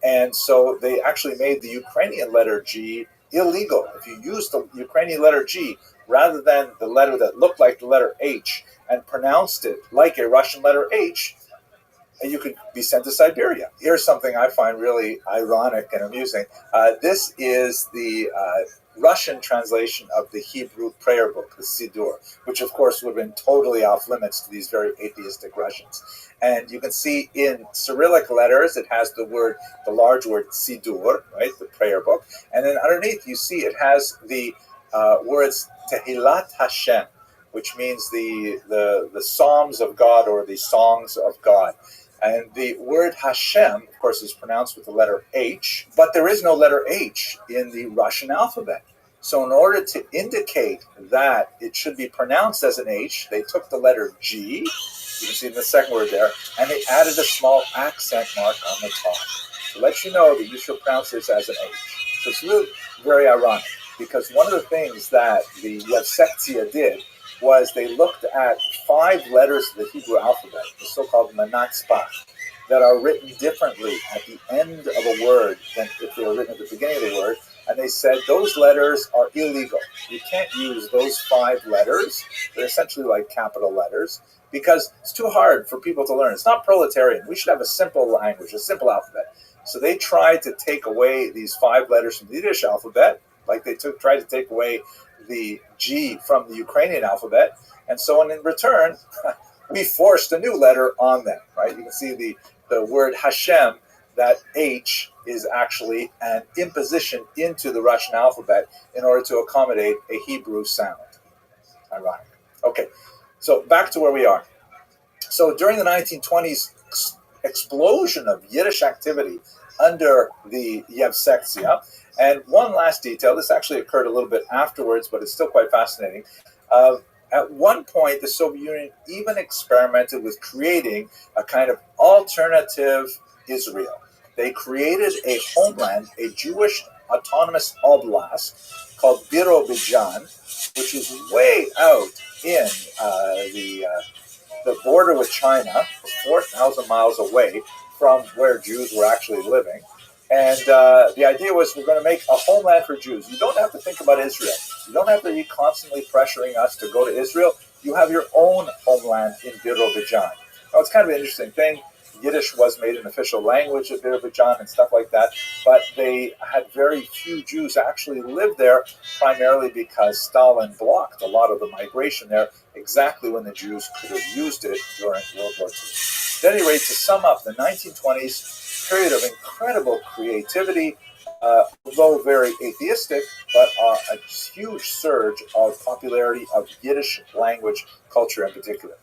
And so they actually made the Ukrainian letter G illegal. If you used the Ukrainian letter G rather than the letter that looked like the letter H and pronounced it like a Russian letter H, you could be sent to Siberia. Here's something I find really ironic and amusing. This is the Russian translation of the Hebrew prayer book, the Siddur, which of course would have been totally off limits to these very atheistic Russians. And you can see in Cyrillic letters, it has the large word Siddur, right, the prayer book. And then underneath, you see it has the words Tehillat Hashem, which means the Psalms of God or the songs of God. And the word Hashem, of course, is pronounced with the letter H, but there is no letter H in the Russian alphabet. So in order to indicate that it should be pronounced as an H, they took the letter G, you can see in the second word there, and they added a small accent mark on the top to let you know that you should pronounce this as an H. So it's really very ironic, because one of the things that the ROTHSCHILD did was they looked at 5 letters of the Hebrew alphabet, the so-called manatzpach, that are written differently at the end of a word than if they were written at the beginning of the word, and they said those letters are illegal. You can't use those 5 letters. They're essentially like capital letters, because it's too hard for people to learn. It's not proletarian. We should have a simple language, a simple alphabet. So they tried to take away these 5 letters from the Yiddish alphabet, like they tried to take away the G from the Ukrainian alphabet, and so in return, we forced a new letter on them, right? You can see the word Hashem, that H is actually an imposition into the Russian alphabet in order to accommodate a Hebrew sound. Ironic. Okay, so back to where we are. So during the 1920s explosion of Yiddish activity under the Yevsektia. And one last detail, this actually occurred a little bit afterwards, but it's still quite fascinating. At one point, the Soviet Union even experimented with creating a kind of alternative Israel. They created a homeland, a Jewish autonomous oblast called Birobidzhan, which is way out in the border with China, 4,000 miles away from where Jews were actually living. And the idea was, we're going to make a homeland for Jews. You don't have to think about Israel. You don't have to be constantly pressuring us to go to Israel. You have your own homeland in Birobidzhan. Now, it's kind of an interesting thing. Yiddish was made an official language of Birobidzhan and stuff like that, but they had very few Jews actually live there, primarily because Stalin blocked a lot of the migration there exactly when the Jews could have used it during World War II. At any rate, to sum up, the 1920s, period of incredible creativity, although very atheistic, but a huge surge of popularity of Yiddish language culture in particular.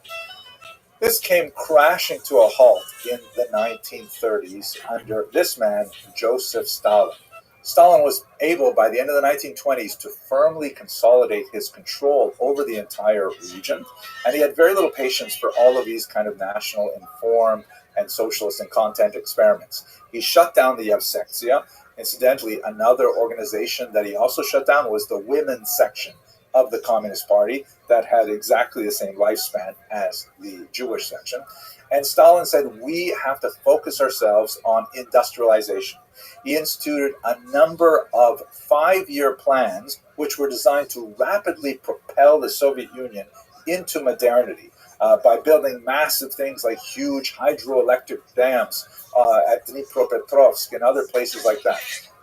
This came crashing to a halt in the 1930s under this man, Joseph Stalin. Stalin was able, by the end of the 1920s, to firmly consolidate his control over the entire region, and he had very little patience for all of these kind of national informed and socialist and content experiments. He shut down the Yevsektia. Incidentally, another organization that he also shut down was the women's section of the Communist Party that had exactly the same lifespan as the Jewish section. And Stalin said, we have to focus ourselves on industrialization. He instituted a number of 5-year plans which were designed to rapidly propel the Soviet Union into modernity by building massive things like huge hydroelectric dams at Dnipropetrovsk and other places like that.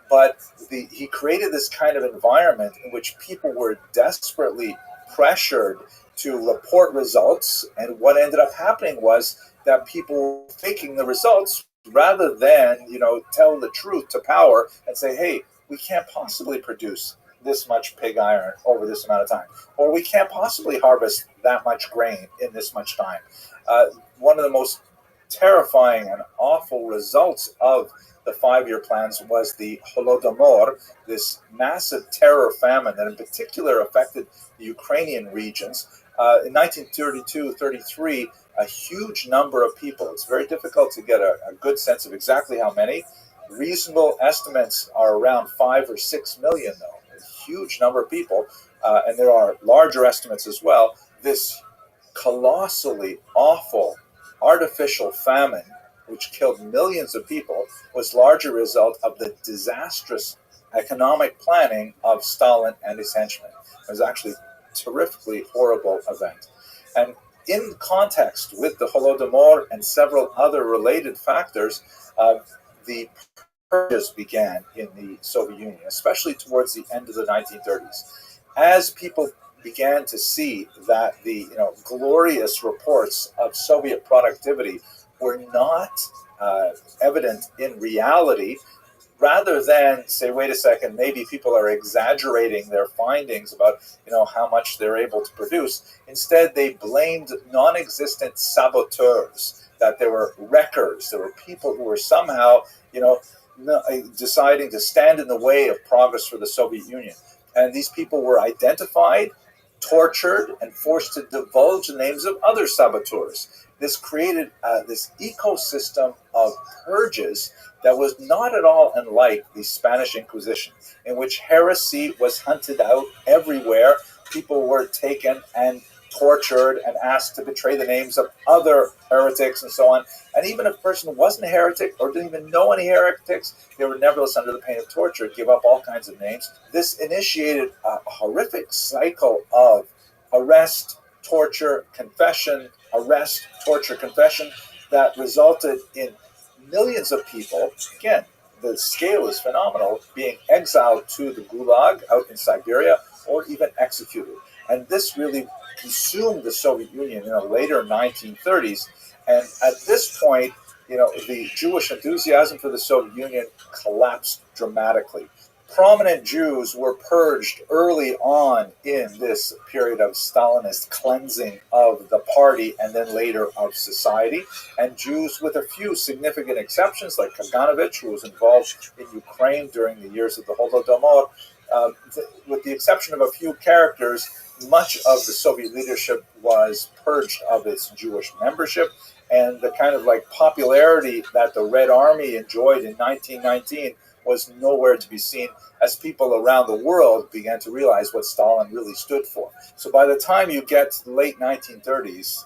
But he created this kind of environment in which people were desperately pressured to report results, and what ended up happening was that people were faking the results rather than, tell the truth to power and say, hey, we can't possibly produce this much pig iron over this amount of time, or we can't possibly harvest that much grain in this much time. One of the most terrifying and awful results of the 5-year plans was the Holodomor, this massive terror famine that in particular affected the Ukrainian regions. In 1932-33, a huge number of people, it's very difficult to get a good sense of exactly how many. Reasonable estimates are around 5 or 6 million, though. A huge number of people, and there are larger estimates as well. This colossally awful artificial famine, which killed millions of people, was largely a result of the disastrous economic planning of Stalin and his henchmen. It was actually a terrifically horrible event. And in context with the Holodomor and several other related factors, the purges began in the Soviet Union, especially towards the end of the 1930s. As people began to see that the glorious reports of Soviet productivity were not evident in reality, rather than say, wait a second, maybe people are exaggerating their findings about how much they're able to produce. Instead, they blamed non-existent saboteurs, that there were wreckers, there were people who were somehow deciding to stand in the way of progress for the Soviet Union. And these people were identified, tortured, and forced to divulge the names of other saboteurs. This created this ecosystem of purges that was not at all unlike the Spanish Inquisition, in which heresy was hunted out everywhere. People were taken and tortured and asked to betray the names of other heretics and so on. And even if a person wasn't a heretic or didn't even know any heretics, they were nevertheless, under the pain of torture, give up all kinds of names. This initiated a horrific cycle of arrest, torture, confession, arrest, torture, confession, that resulted in millions of people, again, the scale is phenomenal, being exiled to the Gulag out in Siberia or even executed. And this really consumed the Soviet Union in the later 1930s. And at this point, the Jewish enthusiasm for the Soviet Union collapsed dramatically. Prominent Jews were purged early on in this period of Stalinist cleansing of the party and then later of society. And Jews, with a few significant exceptions, like Kaganovich, who was involved in Ukraine during the years of the Holodomor, with the exception of a few characters, much of the Soviet leadership was purged of its Jewish membership, and the kind of popularity that the Red Army enjoyed in 1919 was nowhere to be seen, as people around the world began to realize what Stalin really stood for. So by the time you get to the late 1930s,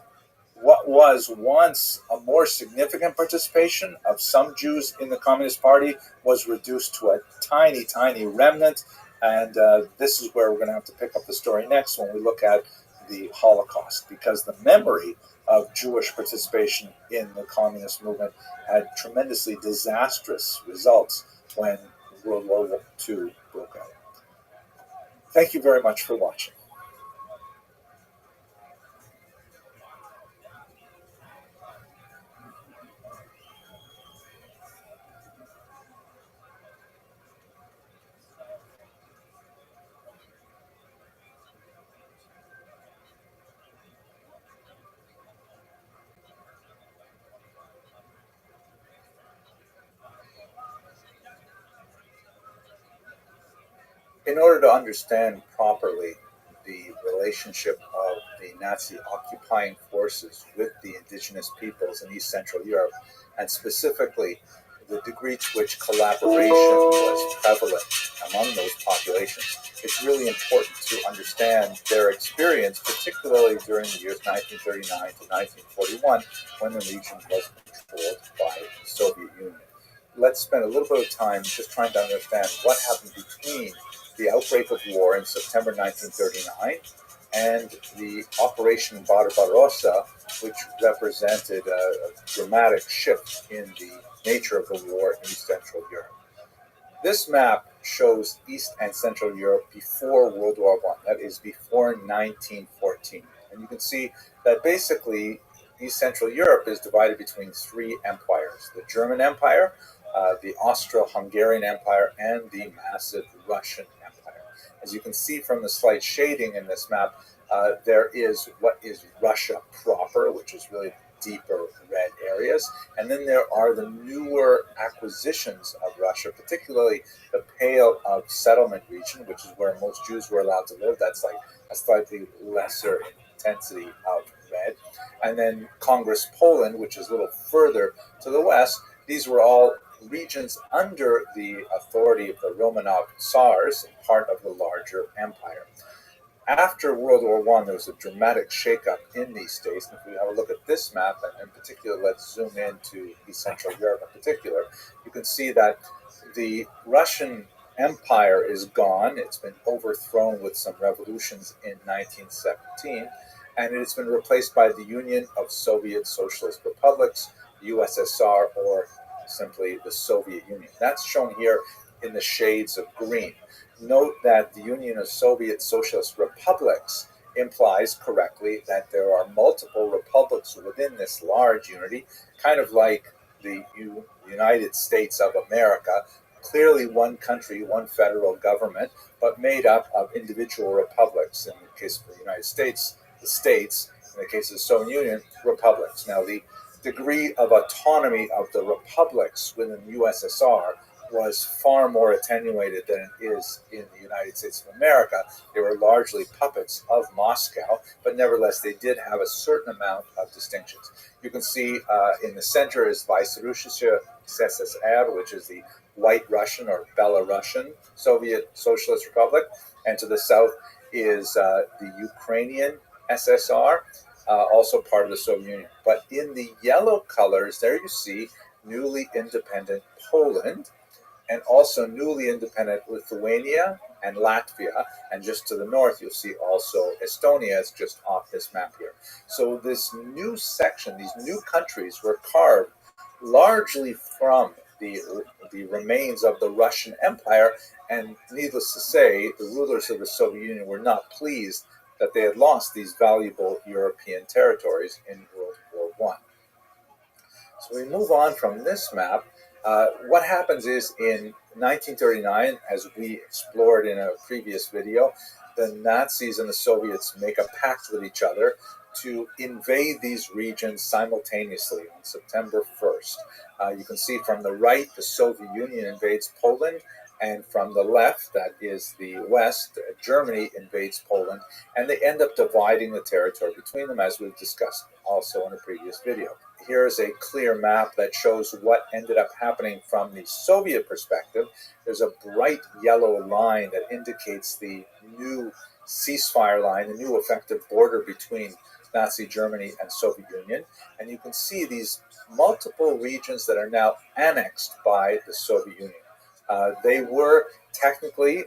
what was once a more significant participation of some Jews in the Communist Party was reduced to a tiny, tiny remnant. And this is where we're going to have to pick up the story next when we look at the Holocaust, because the memory of Jewish participation in the communist movement had tremendously disastrous results when World War II broke out. Thank you very much for watching. In order to understand properly the relationship of the Nazi occupying forces with the indigenous peoples in East Central Europe, and specifically the degree to which collaboration was prevalent among those populations, it's really important to understand their experience, particularly during the years 1939 to 1941, when the region was controlled by the Soviet Union. Let's spend a little bit of time just trying to understand what happened between the outbreak of war in September 1939 and the Operation Barbarossa, which represented a dramatic shift in the nature of the war in East Central Europe. This map shows East and Central Europe before World War I, that is before 1914. And you can see that basically East Central Europe is divided between three empires: the German Empire, the Austro-Hungarian Empire, and the massive Russian Empire. As you can see from the slight shading in this map, there is what is Russia proper, which is really deeper red areas. And then there are the newer acquisitions of Russia, particularly the Pale of Settlement region, which is where most Jews were allowed to live. That's like a slightly lesser intensity of red. And then Congress Poland, which is a little further to the west. These were all regions under the authority of the Romanov Tsars, part of the larger empire. After World War I, there was a dramatic shakeup in these states. And if we have a look at this map, and in particular, let's zoom into East Central Europe in particular, you can see that the Russian Empire is gone. It's been overthrown with some revolutions in 1917, and it's been replaced by the Union of Soviet Socialist Republics, USSR, or simply the Soviet Union. That's shown here in the shades of green. Note that the Union of Soviet Socialist Republics implies correctly that there are multiple republics within this large unity, kind of like the United States of America, clearly one country, one federal government, but made up of individual republics. In the case of the United States, the states; in the case of the Soviet Union, republics. Now, the degree of autonomy of the republics within the USSR was far more attenuated than it is in the United States of America. They were largely puppets of Moscow, but nevertheless, they did have a certain amount of distinctions. You can see in the center is Vyserussische SSR, which is the White Russian or Belarusian Soviet Socialist Republic, and to the south is the Ukrainian SSR, also part of the Soviet Union. But in the yellow colors, there you see newly independent Poland, and also newly independent Lithuania and Latvia. And just to the north, you'll see also Estonia is just off this map here. So this new section, these new countries were carved largely from the remains of the Russian Empire. And needless to say, the rulers of the Soviet Union were not pleased that they had lost these valuable European territories in World War I. So we move on from this map. What happens is in 1939, as we explored in a previous video, the Nazis and the Soviets make a pact with each other to invade these regions simultaneously on September 1st. You can see from the right, the Soviet Union invades Poland, and from the left, that is the west, Germany invades Poland, and they end up dividing the territory between them, as we've discussed also in a previous video. Here is a clear map that shows what ended up happening from the Soviet perspective. There's a bright yellow line that indicates the new ceasefire line, the new effective border between Nazi Germany and Soviet Union. And you can see these multiple regions that are now annexed by the Soviet Union. They were technically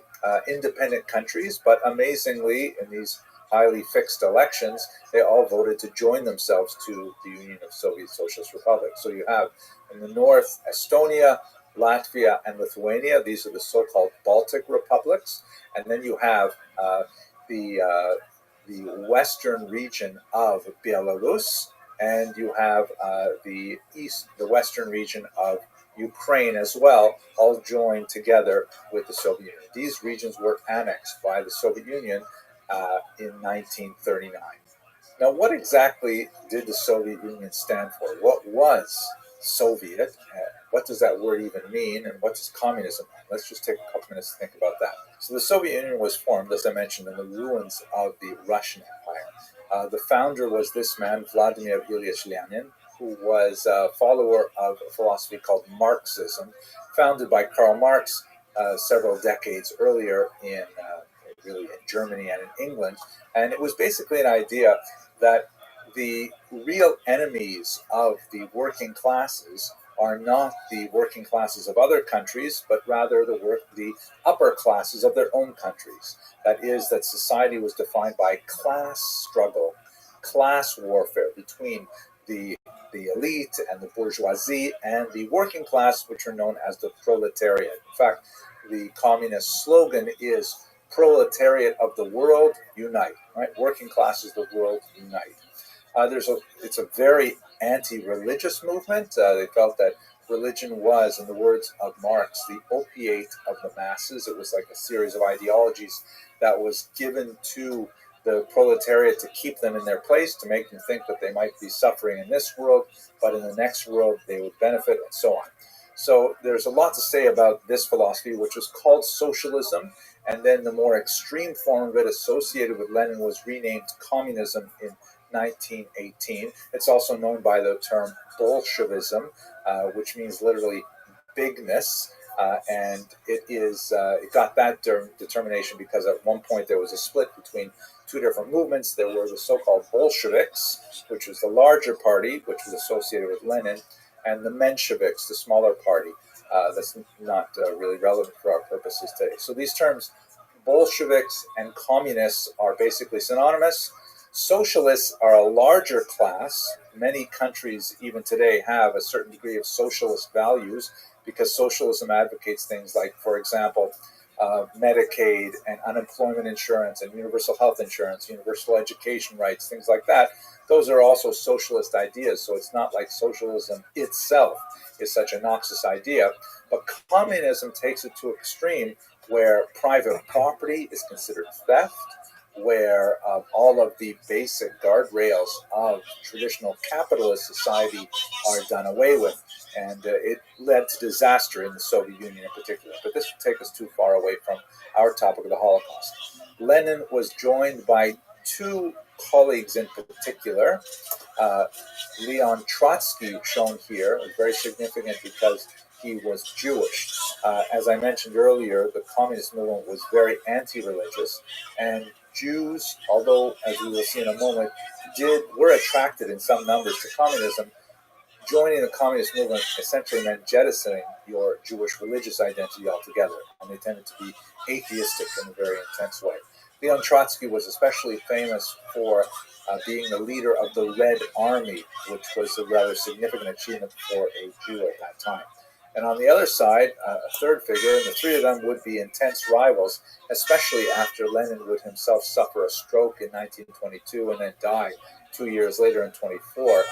independent countries, but amazingly, in these highly fixed elections, they all voted to join themselves to the Union of Soviet Socialist Republics. So you have in the north Estonia, Latvia, and Lithuania. These are the so-called Baltic republics. And then you have the western region of Belarus, and you have the western region of Ukraine as well, all joined together with the Soviet Union. These regions were annexed by the Soviet Union in 1939. Now, what exactly did the Soviet Union stand for? What was Soviet? What does that word even mean? And what does communism mean? Let's just take a couple minutes to think about that. So the Soviet Union was formed, as I mentioned, in the ruins of the Russian Empire. The founder was this man, Vladimir Ilyich Lenin, who was a follower of a philosophy called Marxism, founded by Karl Marx several decades earlier in Germany and in England. And it was basically an idea that the real enemies of the working classes are not the working classes of other countries, but rather the upper classes of their own countries. That is, that society was defined by class struggle, class warfare between the elite and the bourgeoisie and the working class, which are known as the proletariat. In fact, the communist slogan is "Proletariat of the world, unite." Right? Working classes of the world, unite. It's a very anti-religious movement. They felt that religion was, in the words of Marx, the opiate of the masses. It was like a series of ideologies that was given to the proletariat to keep them in their place, to make them think that they might be suffering in this world, but in the next world they would benefit, and so on. So there's a lot to say about this philosophy, which was called socialism, and then the more extreme form of it associated with Lenin was renamed communism in 1918. It's also known by the term Bolshevism, which means literally bigness, and it got that determination because at one point there was a split between two different movements. There were the so-called Bolsheviks, which was the larger party, which was associated with Lenin, and the Mensheviks, the smaller party. That's not really relevant for our purposes today. So these terms, Bolsheviks and communists, are basically synonymous. Socialists are a larger class. Many countries, even today, have a certain degree of socialist values because socialism advocates things like, for example, Medicaid and unemployment insurance and universal health insurance, universal education rights, things like that. Those are also socialist ideas, so it's not like socialism itself is such a noxious idea. But communism takes it to an extreme where private property is considered theft, where all of the basic guardrails of traditional capitalist society are done away with. And it led to disaster in the Soviet Union in particular. But this would take us too far away from our topic of the Holocaust. Lenin was joined by two colleagues in particular. Leon Trotsky, shown here, is very significant because he was Jewish. As I mentioned earlier, the communist movement was very anti-religious, and Jews, although, as we will see in a moment, were attracted in some numbers to communism. Joining the communist movement essentially meant jettisoning your Jewish religious identity altogether, and they tended to be atheistic in a very intense way. Leon Trotsky was especially famous for being the leader of the Red Army, which was a rather significant achievement for a Jew at that time. And on the other side, a third figure, and the three of them would be intense rivals, especially after Lenin would himself suffer a stroke in 1922 and then die 2 years later in 24,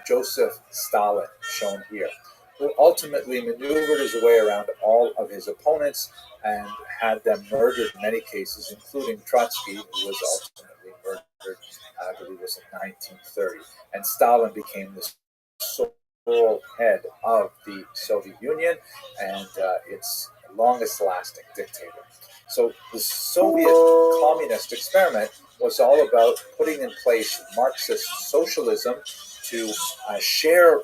Joseph Stalin, shown here, who ultimately maneuvered his way around all of his opponents and had them murdered in many cases, including Trotsky, who was ultimately murdered, I believe it was in 1930. And Stalin became the sole head of the Soviet Union and its longest-lasting dictator. So the Soviet communist experiment was all about putting in place Marxist socialism to share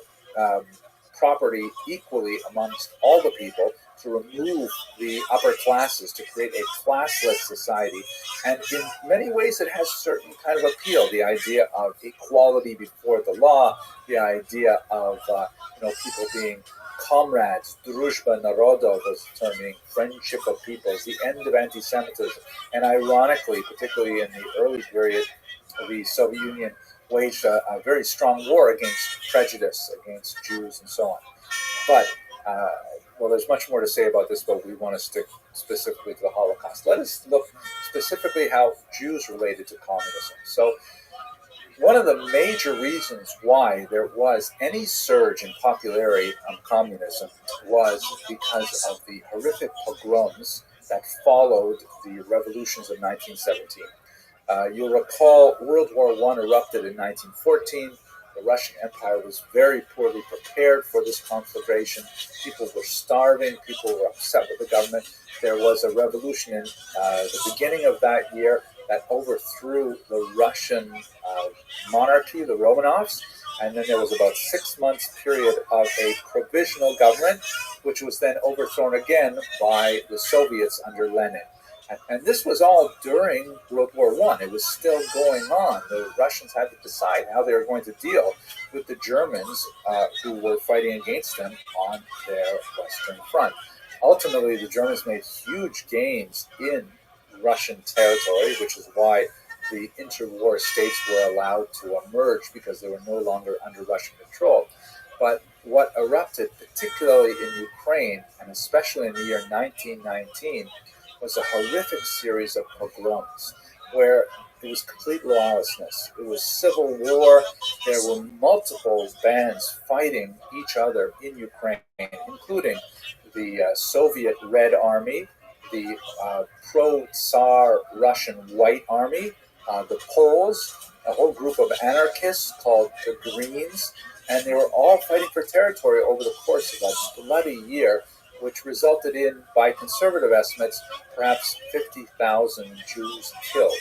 property equally amongst all the people, to remove the upper classes, to create a classless society. And in many ways it has certain kind of appeal, the idea of equality before the law, the idea of people being comrades, druzhba narodov was the term, meaning friendship of peoples, the end of anti-Semitism. And ironically, particularly in the early period, the Soviet Union waged a very strong war against prejudice, against Jews and so on. But, there's much more to say about this, but we want to stick specifically to the Holocaust. Let us look specifically how Jews related to communism. So, one of the major reasons why there was any surge in popularity of communism was because of the horrific pogroms that followed the revolutions of 1917. You'll recall World War I erupted in 1914. The Russian Empire was very poorly prepared for this conflagration. People were starving. People were upset with the government. There was a revolution in the beginning of that year that overthrew the Russian monarchy, the Romanovs, and then there was about 6 months period of a provisional government, which was then overthrown again by the Soviets under Lenin. And this was all during World War I. It was still going on. The Russians had to decide how they were going to deal with the Germans who were fighting against them on their Western Front. Ultimately, the Germans made huge gains in Russian territory, which is why the interwar states were allowed to emerge because they were no longer under Russian control. But what erupted, particularly in Ukraine, and especially in the year 1919, was a horrific series of pogroms, where It was complete lawlessness. It was civil war. There were multiple bands fighting each other in Ukraine, including the Soviet Red Army, the pro-Tsar Russian White Army, the Poles, a whole group of anarchists called the Greens, and they were all fighting for territory over the course of a bloody year, which resulted in, by conservative estimates, perhaps 50,000 Jews killed.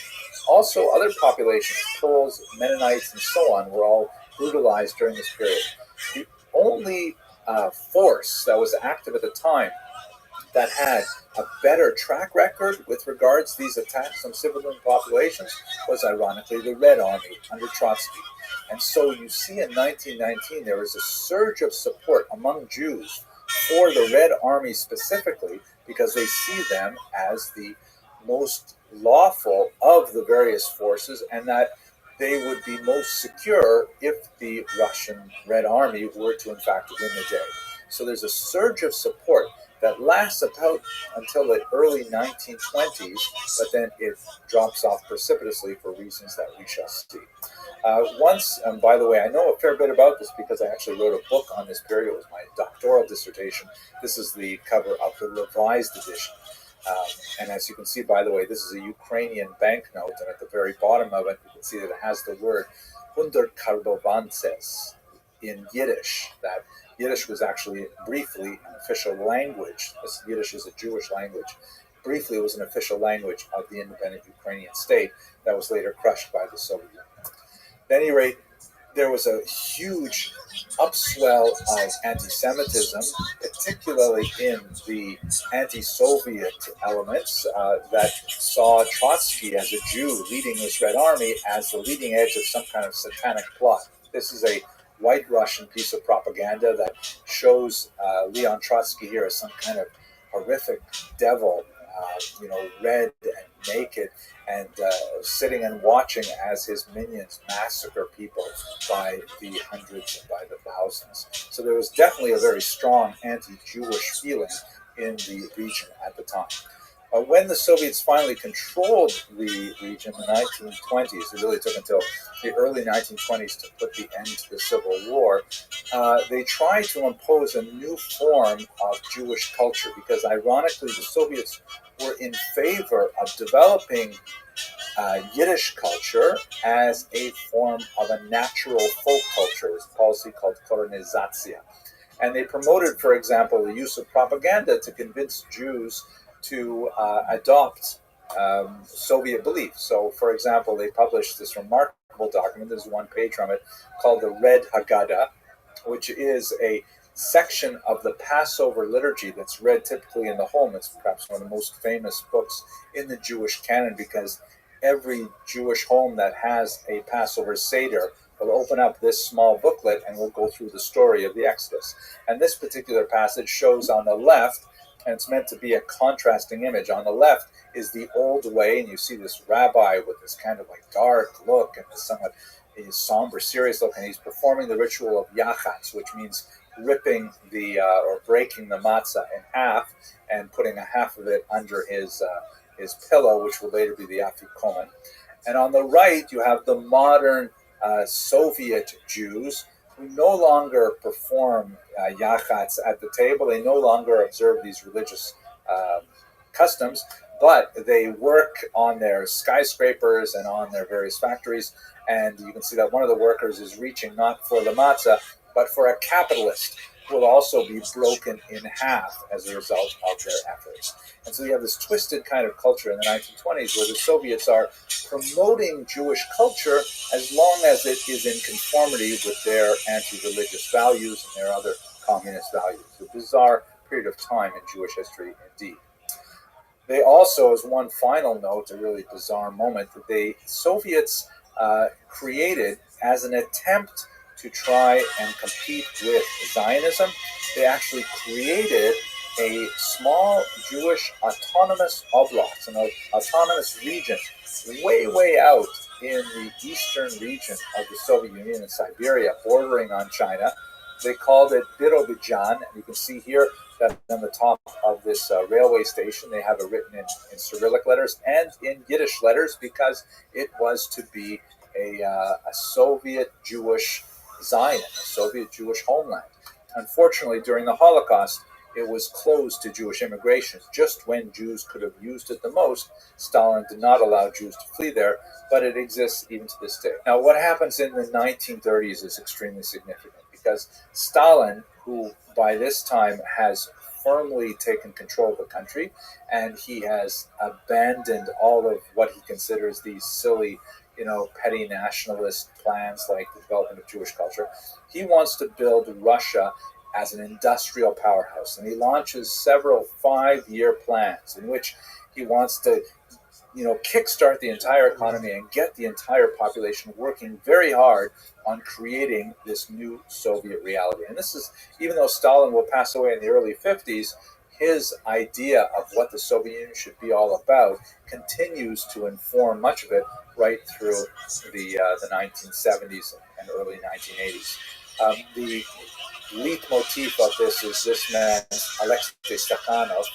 Also, other populations, Poles, Mennonites, and so on, were all brutalized during this period. The only force that was active at the time that had a better track record with regards to these attacks on civilian populations was, ironically, the Red Army under Trotsky. And so you see in 1919 there was a surge of support among Jews for the Red Army specifically, because they see them as the most lawful of the various forces, and that they would be most secure if the Russian Red Army were to in fact win the day. So there's a surge of support that lasts about until the early 1920s, but then it drops off precipitously for reasons that we shall see. By the way, I know a fair bit about this because I actually wrote a book on this period. It was my doctoral dissertation. This is the cover of the revised edition. And as you can see, by the way, this is a Ukrainian banknote, and at the very bottom of it, you can see that it has the word 100 karbovances in Yiddish. That Yiddish was actually briefly an official language. Yiddish is a Jewish language. Briefly, it was an official language of the independent Ukrainian state that was later crushed by the Soviet Union. At any rate, there was a huge upswell of anti-Semitism, particularly in the anti-Soviet elements that saw Trotsky as a Jew leading this Red Army as the leading edge of some kind of satanic plot. This is a White Russian piece of propaganda that shows Leon Trotsky here as some kind of horrific devil, red and naked, and sitting and watching as his minions massacre people by the hundreds and by the thousands. So there was definitely a very strong anti-Jewish feeling in the region at the time. When the Soviets finally controlled the region in the 1920s, it really took until the early 1920s to put the end to the Civil War, they tried to impose a new form of Jewish culture because, ironically, the Soviets were in favor of developing Yiddish culture as a form of a natural folk culture. It was a policy called kolonizatsiya. And they promoted, for example, the use of propaganda to convince Jews to adopt Soviet beliefs. So, for example, they published this remarkable document, there's one page from it, called the Red Haggadah, which is a section of the Passover liturgy that's read typically in the home. It's perhaps one of the most famous books in the Jewish canon because every Jewish home that has a Passover Seder will open up this small booklet and we'll go through the story of the Exodus. And this particular passage shows on the left, and it's meant to be a contrasting image. On the left is the old way, and you see this rabbi with this kind of like dark look and this somewhat somber, serious look, and he's performing the ritual of yachatz, which means ripping or breaking the matzah in half and putting a half of it under his pillow, which will later be the afikomen. And on the right, you have the modern Soviet Jews who no longer perform yachatz at the table. They no longer observe these religious customs, but they work on their skyscrapers and on their various factories. And you can see that one of the workers is reaching not for the matzah, but for a capitalist who will also be broken in half as a result of their efforts. And so you have this twisted kind of culture in the 1920s where the Soviets are promoting Jewish culture as long as it is in conformity with their anti-religious values and their other communist values. A bizarre period of time in Jewish history indeed. They also, as one final note, a really bizarre moment, that the Soviets created as an attempt to try and compete with Zionism, they actually created a small Jewish autonomous oblast, an autonomous region, way out in the eastern region of the Soviet Union in Siberia, bordering on China, They called it Birobidzhan, and you can see here that on the top of this railway station, they have it written in Cyrillic letters and in Yiddish letters because it was to be a Soviet Jewish Zion, a Soviet Jewish homeland. Unfortunately, during the Holocaust, it was closed to Jewish immigration. Just when Jews could have used it the most, Stalin did not allow Jews to flee there, but it exists even to this day. Now, what happens in the 1930s is extremely significant because Stalin, who by this time has firmly taken control of the country, and he has abandoned all of what he considers these silly, petty nationalist plans like the development of Jewish culture. He wants to build Russia as an industrial powerhouse, and he launches several 5-year plans in which he wants to kickstart the entire economy and get the entire population working very hard on creating this new Soviet reality. And this is, even though Stalin will pass away in the early 50s, his idea of what the Soviet Union should be all about continues to inform much of it right through the 1970s and early 1980s. The leitmotif of this is this man, Alexei Stakhanov,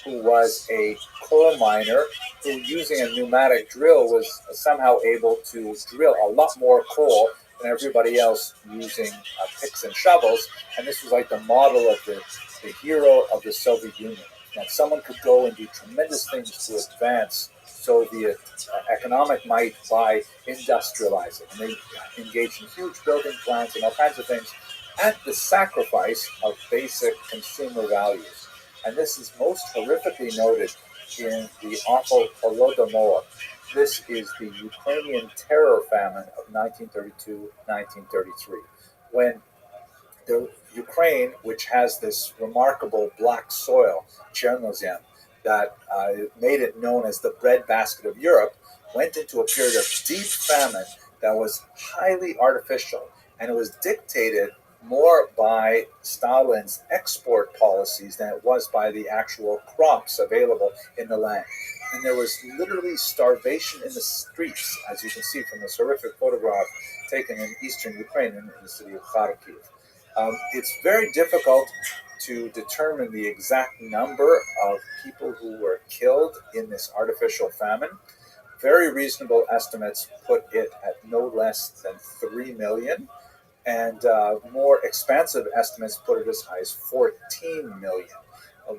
who was a coal miner who, using a pneumatic drill, was somehow able to drill a lot more coal than everybody else using picks and shovels. And this was like the model of the hero of the Soviet Union. That someone could go and do tremendous things to advance Soviet economic might by industrializing. And they engaged in huge building plans and all kinds of things at the sacrifice of basic consumer values. And this is most horrifically noted in the awful Holodomor. This is the Ukrainian terror famine of 1932-1933, when the Ukraine, which has this remarkable black soil, Chernozem, that made it known as the breadbasket of Europe, went into a period of deep famine that was highly artificial, and it was dictated more by Stalin's export policies than it was by the actual crops available in the land. And there was literally starvation in the streets, as you can see from this horrific photograph taken in eastern Ukraine in the city of Kharkiv. It's very difficult to determine the exact number of people who were killed in this artificial famine. Very reasonable estimates put it at no less than 3 million. And more expansive estimates put it as high as 14 million.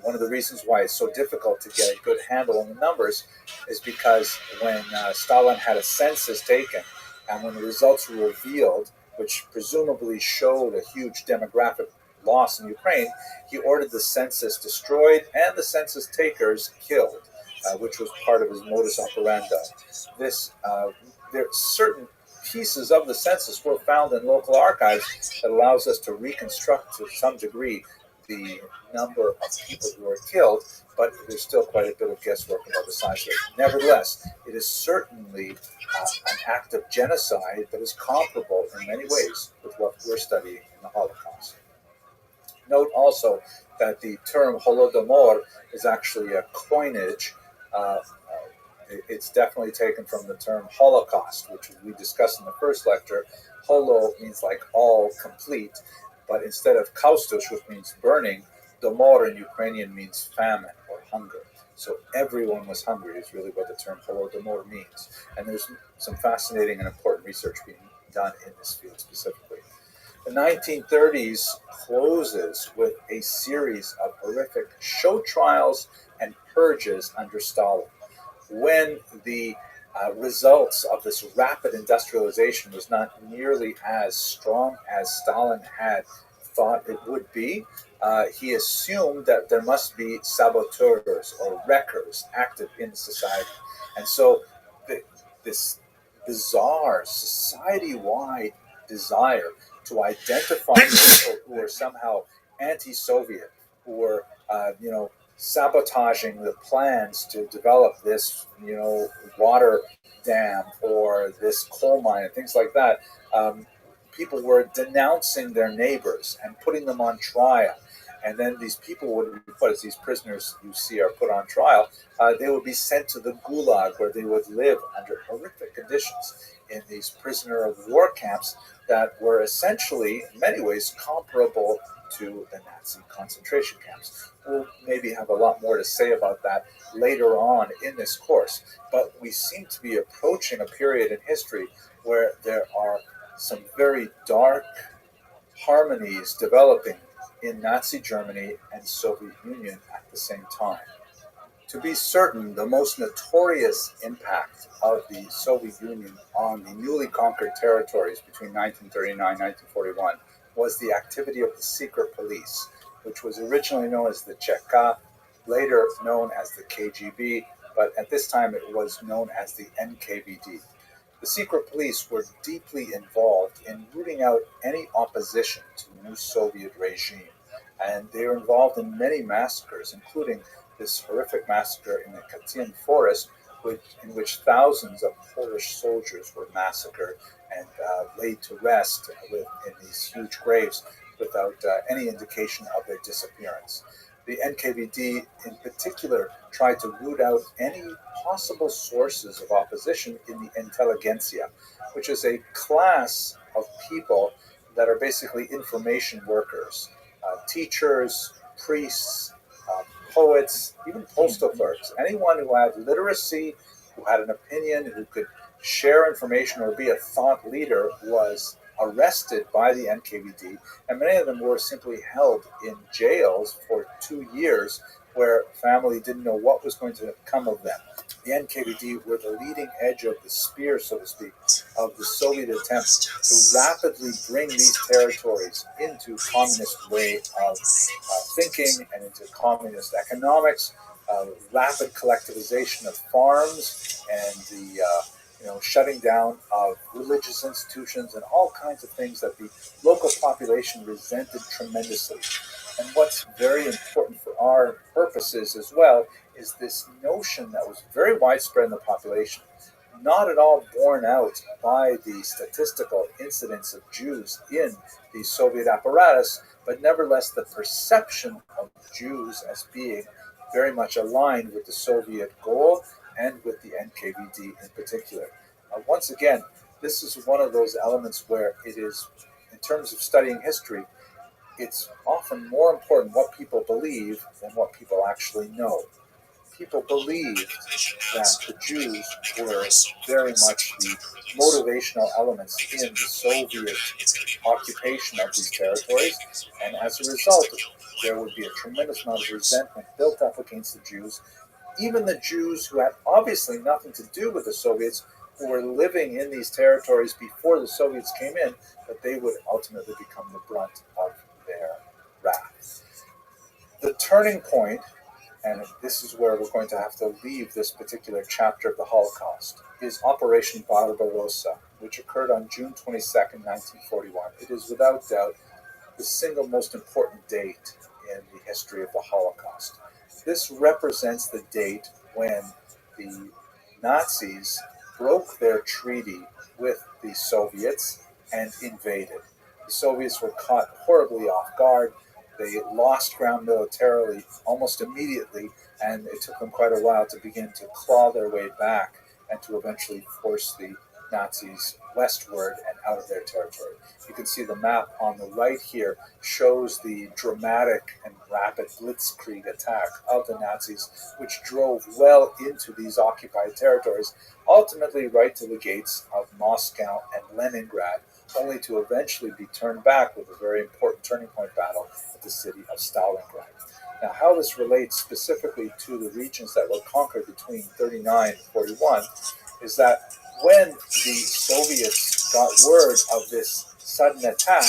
One of the reasons why it's so difficult to get a good handle on the numbers is because when Stalin had a census taken, and when the results were revealed, which presumably showed a huge demographic loss in Ukraine, he ordered the census destroyed and the census takers killed, which was part of his modus operandi. There are certain pieces of the census were found in local archives that allows us to reconstruct to some degree the number of people who were killed, but there's still quite a bit of guesswork about the size of it. Nevertheless, it is certainly an act of genocide that is comparable in many ways with what we're studying in the Holocaust. Note also that the term Holodomor is actually a coinage. It's definitely taken from the term Holocaust, which we discussed in the first lecture. Holo means like all, complete, but instead of kaustos, which means burning, domor in Ukrainian means famine or hunger. So everyone was hungry is really what the term Holodomor means. And there's some fascinating and important research being done in this field specifically. The 1930s closes with a series of horrific show trials and purges under Stalin. When the results of this rapid industrialization was not nearly as strong as Stalin had thought it would be, he assumed that there must be saboteurs or wreckers active in society. And so this bizarre society-wide desire to identify people who are somehow anti-Soviet, who were, sabotaging the plans to develop this, water dam or this coal mine and things like that. People were denouncing their neighbors and putting them on trial And then these people would be put, as these prisoners you see are put on trial, they would be sent to the Gulag, where they would live under horrific conditions in these prisoner of war camps that were essentially, in many ways, comparable to the Nazi concentration camps. We'll maybe have a lot more to say about that later on in this course, but we seem to be approaching a period in history where there are some very dark harmonies developing in Nazi Germany and Soviet Union at the same time. To be certain, the most notorious impact of the Soviet Union on the newly conquered territories between 1939 and 1941 was the activity of the secret police, which was originally known as the Cheka, later known as the KGB, but at this time it was known as the NKVD. The secret police were deeply involved in rooting out any opposition to the new Soviet regime, and they were involved in many massacres, including this horrific massacre in the Katyn forest, in which thousands of Polish soldiers were massacred and laid to rest in these huge graves without any indication of their disappearance. The NKVD in particular tried to root out any possible sources of opposition in the intelligentsia, which is a class of people that are basically information workers, teachers, priests, poets, even postal clerks. Anyone who had literacy, who had an opinion, who could share information or be a thought leader was arrested by the NKVD, and many of them were simply held in jails for 2 years where family didn't know what was going to come of them. The NKVD were the leading edge of the spear, so to speak, of the Soviet attempt to rapidly bring these territories into communist way of thinking and into communist economics, rapid collectivization of farms, and the shutting down of religious institutions and all kinds of things that the local population resented tremendously. And what's very important for our purposes as well is this notion that was very widespread in the population, not at all borne out by the statistical incidence of Jews in the Soviet apparatus, but nevertheless the perception of Jews as being very much aligned with the Soviet goal and with the NKVD in particular. Once again, this is one of those elements where it is, in terms of studying history, it's often more important what people believe than what people actually know. People believed that the Jews were very much the motivational elements in the Soviet occupation of these territories, and as a result, there would be a tremendous amount of resentment built up against the Jews. Even the Jews who had obviously nothing to do with the Soviets, who were living in these territories before the Soviets came in, but they would ultimately become the brunt of their wrath. The turning point, and this is where we're going to have to leave this particular chapter of the Holocaust, is Operation Barbarossa, which occurred on June 22nd, 1941. It is without doubt the single most important date in the history of the Holocaust. This represents the date when the Nazis broke their treaty with the Soviets and invaded. The Soviets were caught horribly off guard. They lost ground militarily almost immediately, and it took them quite a while to begin to claw their way back and to eventually force the Nazis westward and out of their territory. You can see the map on the right here shows the dramatic and rapid blitzkrieg attack of the Nazis, which drove well into these occupied territories, ultimately right to the gates of Moscow and Leningrad, only to eventually be turned back with a very important turning point battle at the city of Stalingrad. Now, how this relates specifically to the regions that were conquered between 39 and 41 is that when the Soviets got word of this sudden attack,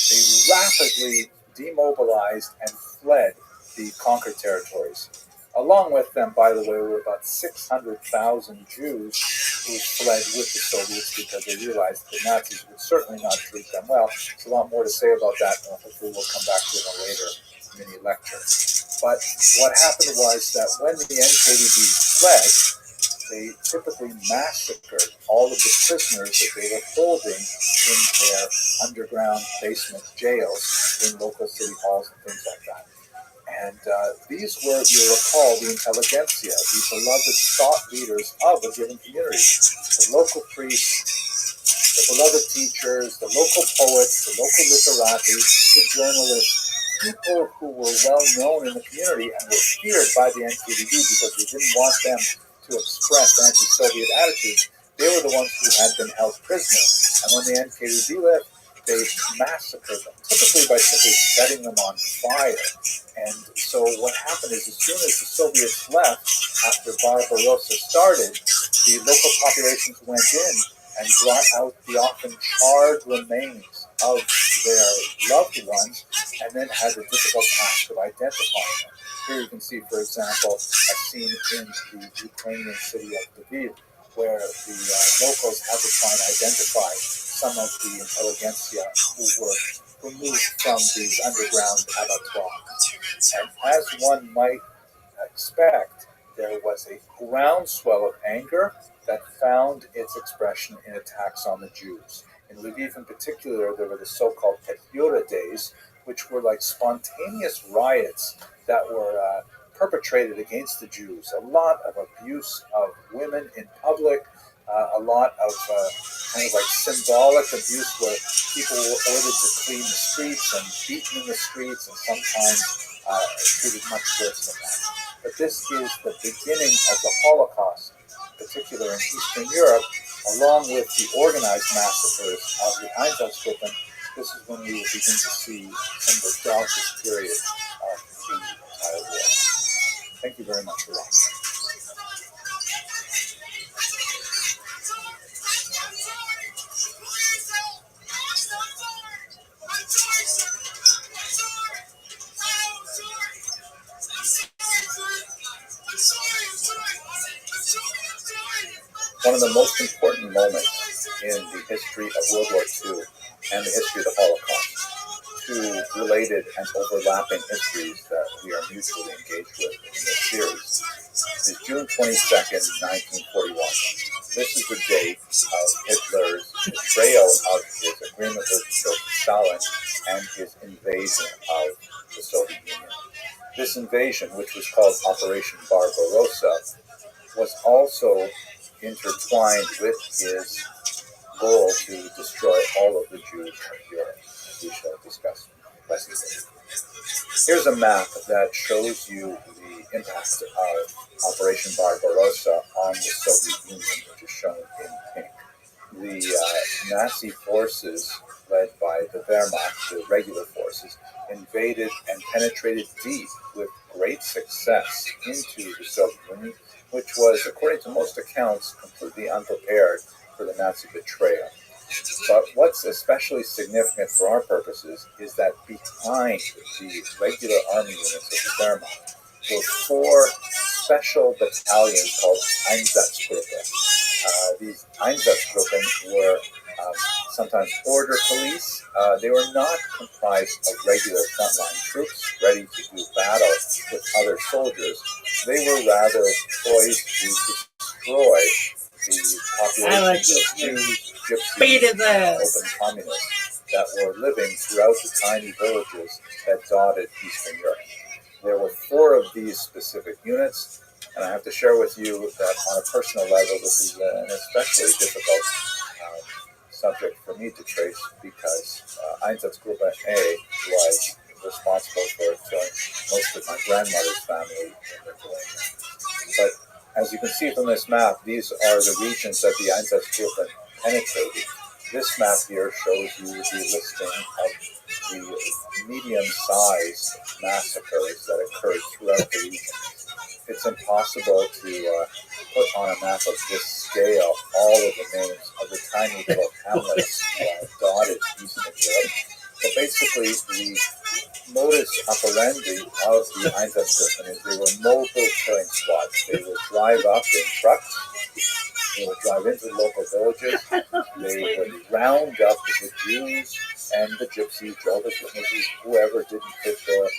they rapidly demobilized and fled the conquered territories. Along with them, by the way, were about 600,000 Jews who fled with the Soviets because they realized the Nazis would certainly not treat them well. There's a lot more to say about that, and hopefully we'll come back to it in a later mini lecture. But what happened was that when the NKVD fled, they typically massacred all of the prisoners that they were holding in their underground basement jails in local city halls and things like that. And these were, you recall, the intelligentsia, the beloved thought leaders of a given community. The local priests, the beloved teachers, the local poets, the local literati, the journalists, people who were well known in the community and were feared by the NKVD because they didn't want them to express anti-Soviet attitudes. They were the ones who had been held prisoner. And when the NKVD left, they massacred them, typically by simply setting them on fire. And so what happened is, as soon as the Soviets left, after Barbarossa started, the local populations went in and brought out the often charred remains of their loved ones, and then had the difficult task of identifying them. Here you can see, for example, a scene in the Ukrainian city of Lviv, where the locals had to try and identify some of the intelligentsia who were removed from these underground abattoirs. And as one might expect, there was a groundswell of anger that found its expression in attacks on the Jews. In Lviv in particular, there were the so-called Petlura days, which were like spontaneous riots that were perpetrated against the Jews. A lot of abuse of women in public, a lot of kind of like symbolic abuse where people were ordered to clean the streets and beaten in the streets, and sometimes treated much worse than that. But this is the beginning of the Holocaust, in particular in Eastern Europe, along with the organized massacres of the Einsatzgruppen. This is when we will begin to see some of the darkest period of the entire war. Thank you very much for watching. One of the most important moments in the history of World War II and the history of the Holocaust, two related and overlapping histories that we are mutually engaged with in this series, is June 22nd, 1941. This is the date of Hitler's betrayal of his agreement with Joseph Stalin and his invasion of the Soviet Union. This invasion, which was called Operation Barbarossa, was also intertwined with his goal to destroy all of the Jews of Europe, as we shall discuss presently. Here's a map that shows you the impact of Operation Barbarossa on the Soviet Union, which is shown in pink. The Nazi forces, led by the Wehrmacht, the regular forces, invaded and penetrated deep with great success into the Soviet Union, which was, according to most accounts, completely unprepared for the Nazi betrayal. But what's especially significant for our purposes is that behind the regular army units of the Wehrmacht were four special battalions called Einsatzgruppen. These Einsatzgruppen were sometimes border police. They were not comprised of regular frontline troops ready to do battle with other soldiers. They were rather poised to destroy the population of Jews, Gypsies, and open communists that were living throughout the tiny villages that dotted Eastern Europe. There were four of these specific units, and I have to share with you that on a personal level, this is an especially difficult subject for me to trace because Einsatzgruppe A was responsible for killing most of my grandmother's family in Lithuania. But as you can see from this map, these are the regions that the Einsatzgruppen penetrated. This map here shows you the listing of the medium-sized massacres that occurred throughout the region. It's impossible to put on a map of this scale all of the names of the tiny little hamlets dotted Eastern Europe. But basically, the modus operandi of the Einsatzgruppen is they were mobile killing squads. They would drive up in trucks. They would drive into local villages. They would round up the Jews and the Gypsies, Jehovah's Witnesses, whoever didn't fit the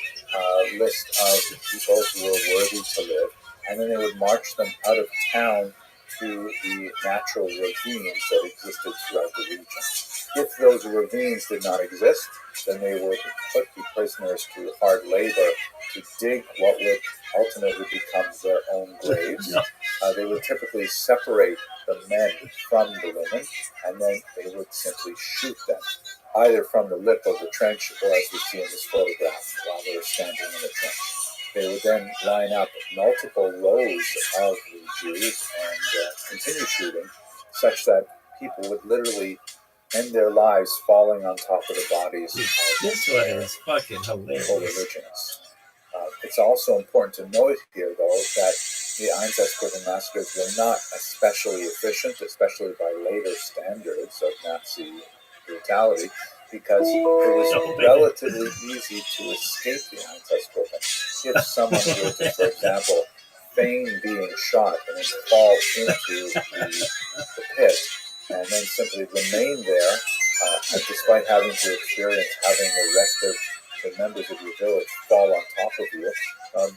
list of people who were worthy to live. And then they would march them out of town to the natural ravines that existed throughout the region. If those ravines did not exist, then they would put the prisoners to hard labor to dig what would ultimately become their own graves. They would typically separate the men from the women, and then they would simply shoot them, either from the lip of the trench or, as we see in this photograph, while they were standing in the trench. They would then line up multiple rows of the Jews and continue shooting, such that people would literally end their lives falling on top of the bodies of This one is fucking hilarious. co-religionists. It's also important to note here, though, that the Einsatzgruppen massacres were not especially efficient, especially by later standards of Nazi brutality, because it was relatively easy to escape the Einsatzgruppen. If someone were to, for example, feign being shot and then fall into the pit and then simply remain there, despite having to experience having the rest of the members of your village fall on top of you,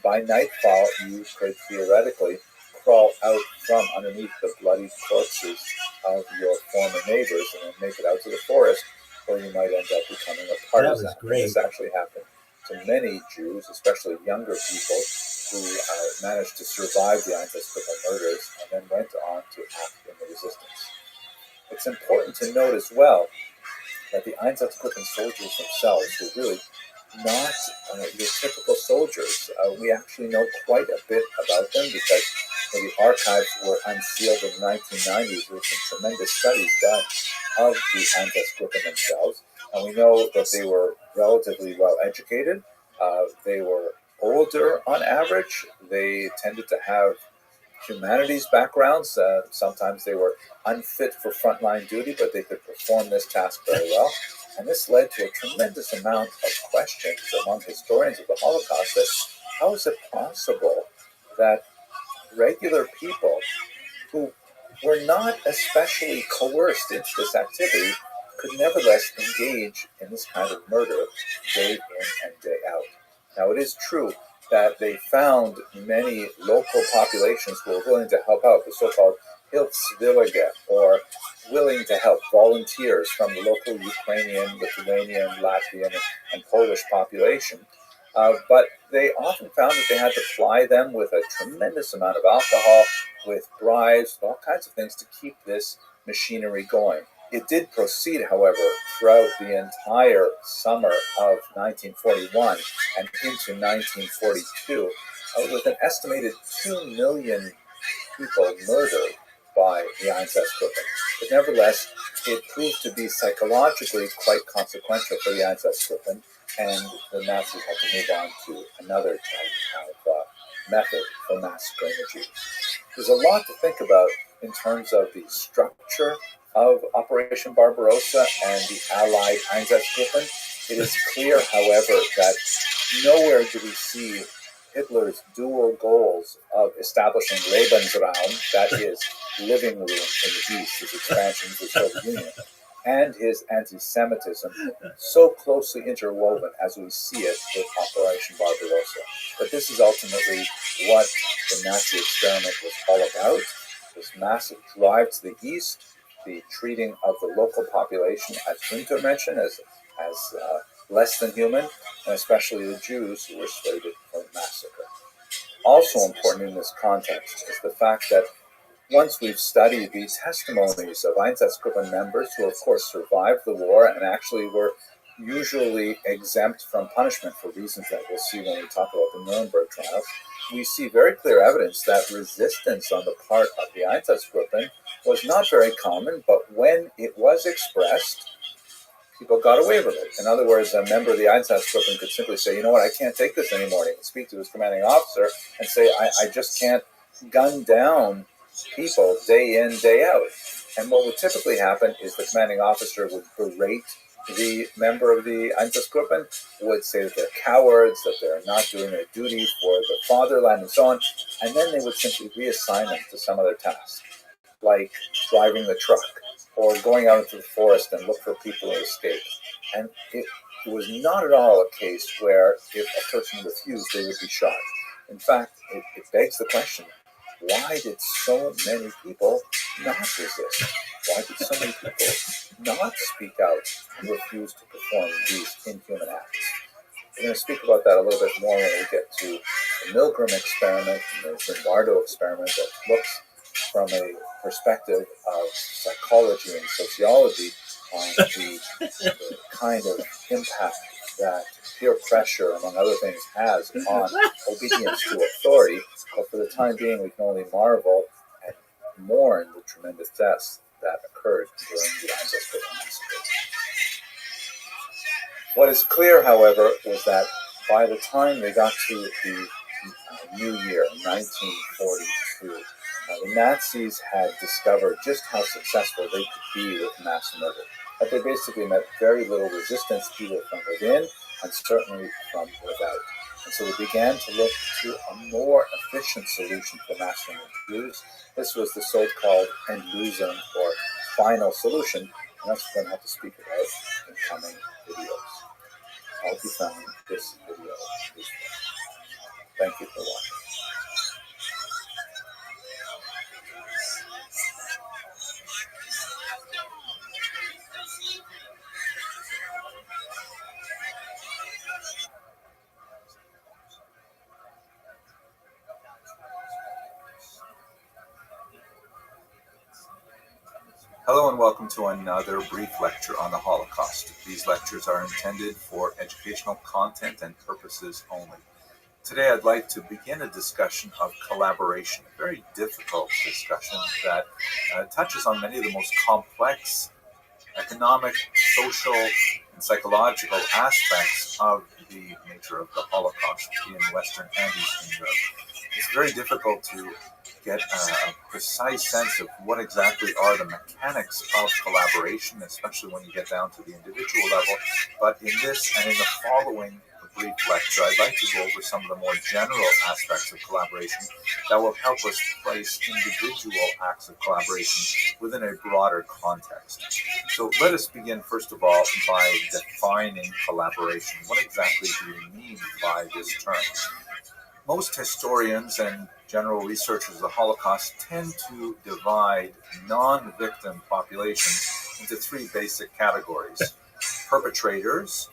by nightfall you could theoretically crawl out from underneath the bloody corpses of your former neighbors and then make it out to the forest, or you might end up becoming a partisan. That was great. This actually happened to many Jews, especially younger people, who managed to survive the Einsatzgruppen murders and then went on to act in the resistance. It's important to note as well that the Einsatzgruppen soldiers themselves were really not your typical soldiers. We actually know quite a bit about them because when the archives were unsealed in the 1990s, there were some tremendous studies done of the Einsatzgruppen themselves. And we know that they were relatively well educated. They were older on average. They tended to have humanities backgrounds. Sometimes they were unfit for frontline duty, but they could perform this task very well. And this led to a tremendous amount of questions among historians of the Holocaust that how is it possible that regular people who were not especially coerced into this activity could nevertheless engage in this kind of murder day in and day out. Now, it is true that they found many local populations who were willing to help out, the so-called Hilfswillige, or willing to help volunteers from the local Ukrainian, Lithuanian, Latvian, and Polish population. But they often found that they had to ply them with a tremendous amount of alcohol, with bribes, all kinds of things to keep this machinery going. It did proceed, however, throughout the entire summer of 1941 and into 1942, with an estimated 2 million people murdered by the Einsatzgruppen. But nevertheless, it proved to be psychologically quite consequential for the Einsatzgruppen, and the Nazis had to move on to another type of method for massacring the Jews. There's a lot to think about in terms of the structure of Operation Barbarossa and the Allied Einsatzgruppen. It is clear, however, that nowhere do we see Hitler's dual goals of establishing Lebensraum, that is, living room in the East, his expansion to the Soviet Union, and his anti-Semitism so closely interwoven as we see it with Operation Barbarossa. But this is ultimately what the Nazi experiment was all about, this massive drive to the East, the treating of the local population as Untermenschen, as less than human, and especially the Jews who were slated for massacre. Also important in this context is the fact that once we've studied the testimonies of Einsatzgruppen members who, of course, survived the war and actually were usually exempt from punishment for reasons that we'll see when we talk about the Nuremberg trials, we see very clear evidence that resistance on the part of the Einsatzgruppen was not very common, but when it was expressed, people got away with it. In other words, a member of the Einsatzgruppen could simply say, you know what, I can't take this anymore. He could speak to his commanding officer and say, I just can't gun down people day in, day out. And what would typically happen is the commanding officer would berate the member of the Einsatzgruppen, would say that they're cowards, that they're not doing their duty for the fatherland, and so on. And then they would simply reassign them to some other task, like driving the truck or going out into the forest and look for people who escape. And it was not at all a case where if a person refused, they would be shot. In fact, it begs the question, why did so many people not resist? Why did so many people not speak out and refuse to perform these inhuman acts? We're going to speak about that a little bit more when we get to the Milgram experiment and the Zimbardo experiment that looks from a perspective of psychology and sociology on the kind of impact that peer pressure, among other things, has on obedience to authority. But for the time being, we can only marvel and mourn the tremendous deaths that occurred during the Einsatzgruppen massacre. What is clear, however, was that by the time they got to the new year, 1942, the Nazis had discovered just how successful they could be with mass murder. But they basically met very little resistance, either from within and certainly from without. And so they began to look to a more efficient solution for mass murder of Jews. This was the so-called Endlösung, or final solution, and that's what we're going to have to speak about in coming videos. I hope you found this video useful. Thank you for watching. Hello and welcome to another brief lecture on the Holocaust. These lectures are intended for educational content and purposes only. Today I'd like to begin a discussion of collaboration, a very difficult discussion that touches on many of the most complex economic, social, and psychological aspects of the nature of the Holocaust in Western and Eastern Europe. It's very difficult to get a precise sense of what exactly are the mechanics of collaboration, especially when you get down to the individual level. But in this and in the following brief lecture, I'd like to go over some of the more general aspects of collaboration that will help us place individual acts of collaboration within a broader context. So let us begin, first of all, by defining collaboration. What exactly do we mean by this term? Most historians and general researchers of the Holocaust tend to divide non-victim populations into three basic categories. Perpetrators,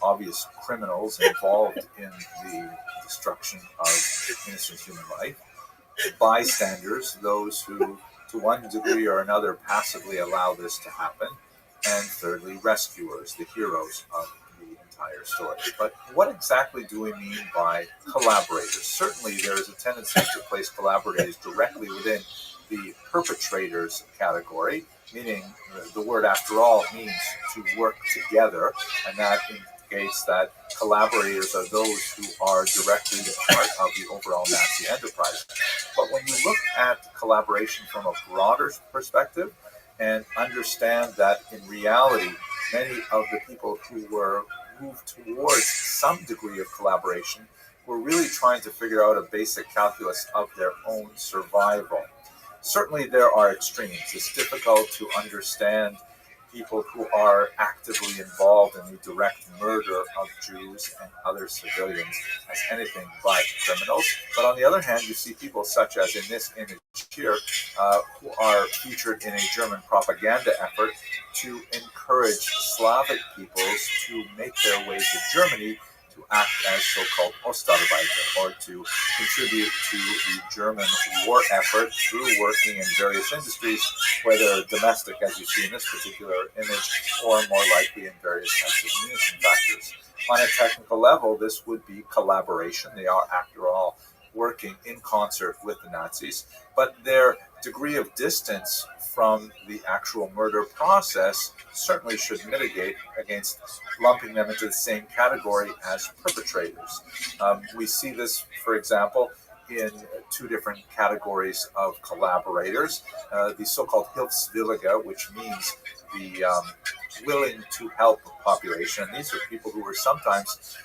obvious criminals involved in the destruction of innocent human life. Bystanders, those who, to one degree or another, passively allow this to happen. And thirdly, rescuers, the heroes of the entire story. But what exactly do we mean by collaborators? Certainly there is a tendency to place collaborators directly within the perpetrators category, meaning the word, after all, means to work together, and that indicates that collaborators are those who are directly part of the overall Nazi enterprise. But when you look at collaboration from a broader perspective and understand that in reality, many of the people who were moved towards some degree of collaboration were really trying to figure out a basic calculus of their own survival. Certainly there are extremes. It's difficult to understand people who are actively involved in the direct murder of Jews and other civilians as anything but criminals. But on the other hand, you see people such as in this image here, who are featured in a German propaganda effort to encourage Slavic peoples to make their way to Germany to act as so-called Ostarbeiter, or to contribute to the German war effort through working in various industries, whether domestic, as you see in this particular image, or more likely in various types of munition factories. On a technical level, this would be collaboration. They are, after all, working in concert with the Nazis, but their degree of distance from the actual murder process certainly should mitigate against lumping them into the same category as perpetrators. We see this, for example, in two different categories of collaborators. The so-called Hilfswillige, which means the willing to help population. And these are people who were sometimes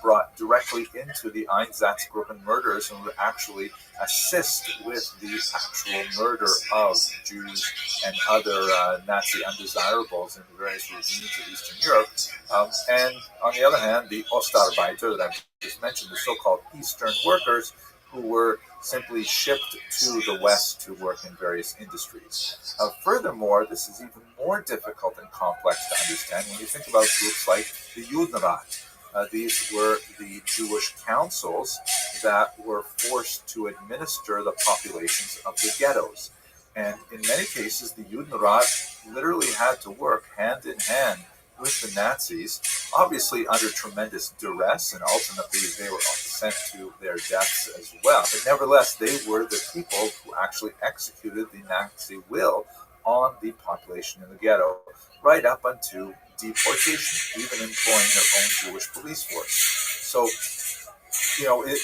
brought directly into the Einsatzgruppen murders and would actually assist with the actual murder of Jews and other Nazi undesirables in the various regimes of Eastern Europe. And on the other hand, the Ostarbeiter that I just mentioned, the so-called Eastern workers, who were simply shipped to the West to work in various industries. Furthermore, this is even more difficult and complex to understand when you think about groups like the Judenrat. These were the Jewish councils that were forced to administer the populations of the ghettos. And in many cases, the Judenrat literally had to work hand in hand with the Nazis, obviously under tremendous duress, and ultimately they were sent to their deaths as well. But nevertheless, they were the people who actually executed the Nazi will on the population in the ghetto, right up until deportation, even employing their own Jewish police force. So,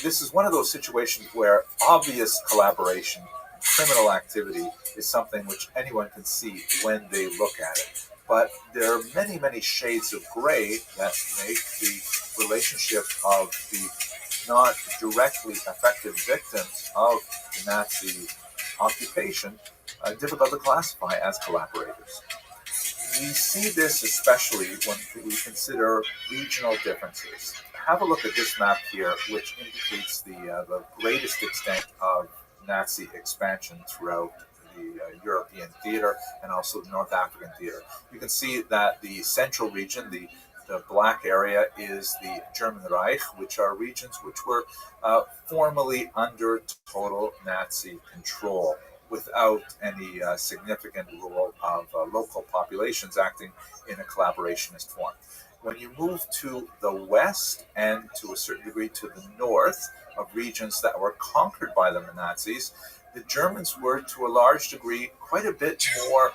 this is one of those situations where obvious collaboration, criminal activity, is something which anyone can see when they look at it. But there are many, many shades of gray that make the relationship of the not directly affected victims of the Nazi occupation difficult to classify as collaborators. We see this especially when we consider regional differences. Have a look at this map here, which indicates the greatest extent of Nazi expansion throughout the European theater and also the North African theater. You can see that the central region, the black area, is the German Reich, which are regions which were formally under total Nazi control, without any significant role of local populations acting in a collaborationist form. When you move to the west and to a certain degree to the north of regions that were conquered by the Nazis, the Germans were to a large degree quite a bit more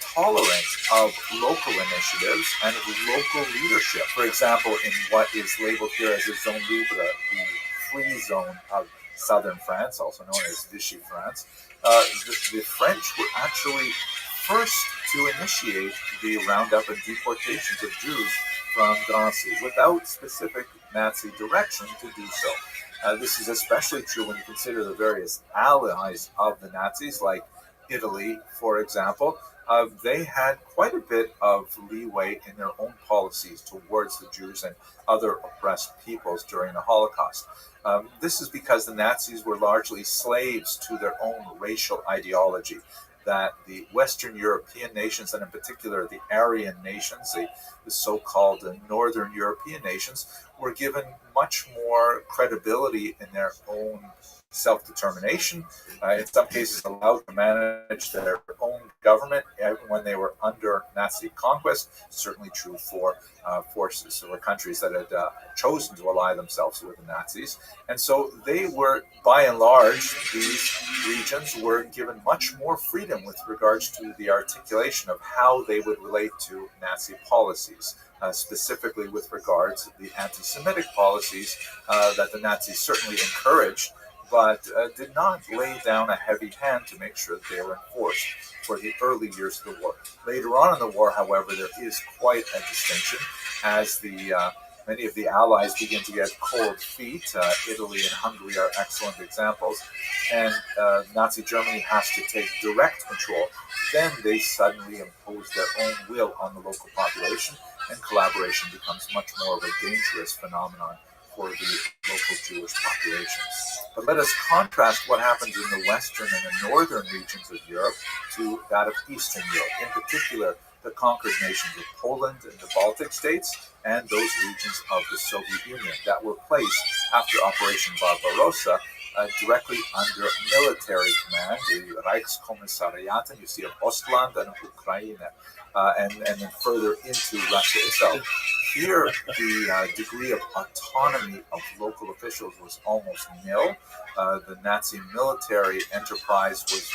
tolerant of local initiatives and of local leadership. For example, in what is labeled here as a zone libre, the free zone of southern France, also known as Vichy France, the French were actually first to initiate the roundup and deportations of Jews from Drancy without specific Nazi direction to do so. This is especially true when you consider the various allies of the Nazis, like Italy, for example. They had quite a bit of leeway in their own policies towards the Jews and other oppressed peoples during the Holocaust. This is because the Nazis were largely slaves to their own racial ideology, that the Western European nations, and in particular the Aryan nations, the so-called Northern European nations, were given much more credibility in their own self-determination, in some cases allowed to manage their own government when they were under Nazi conquest. Certainly true for forces or countries that had chosen to ally themselves with the Nazis. And so they were, by and large, these regions were given much more freedom with regards to the articulation of how they would relate to Nazi policies. Specifically with regards to the anti-Semitic policies that the Nazis certainly encouraged, but did not lay down a heavy hand to make sure that they were enforced for the early years of the war. Later on in the war, however, there is quite a distinction as many of the allies begin to get cold feet. Italy and Hungary are excellent examples, and Nazi Germany has to take direct control. Then they suddenly impose their own will on the local population, and collaboration becomes much more of a dangerous phenomenon for the local Jewish populations. But let us contrast what happens in the western and the northern regions of Europe to that of Eastern Europe, in particular the conquered nations of Poland and the Baltic states, and those regions of the Soviet Union that were placed after Operation Barbarossa directly under military command, the Reichskommissariat, and you see of Ostland and Ukraine, and then further into Russia itself. Here, the degree of autonomy of local officials was almost nil. The Nazi military enterprise was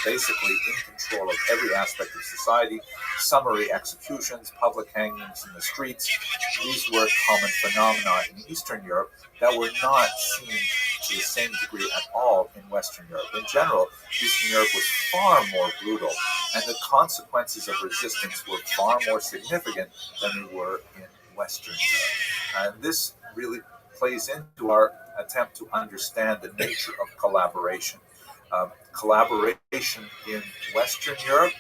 basically in control of every aspect of society. Summary executions, public hangings in the streets, these were common phenomena in Eastern Europe that were not seen to the same degree at all in Western Europe. In general, Eastern Europe was far more brutal, and the consequences of resistance were far more significant than they were in Western Europe. And this really plays into our attempt to understand the nature of collaboration. Collaboration in Western Europe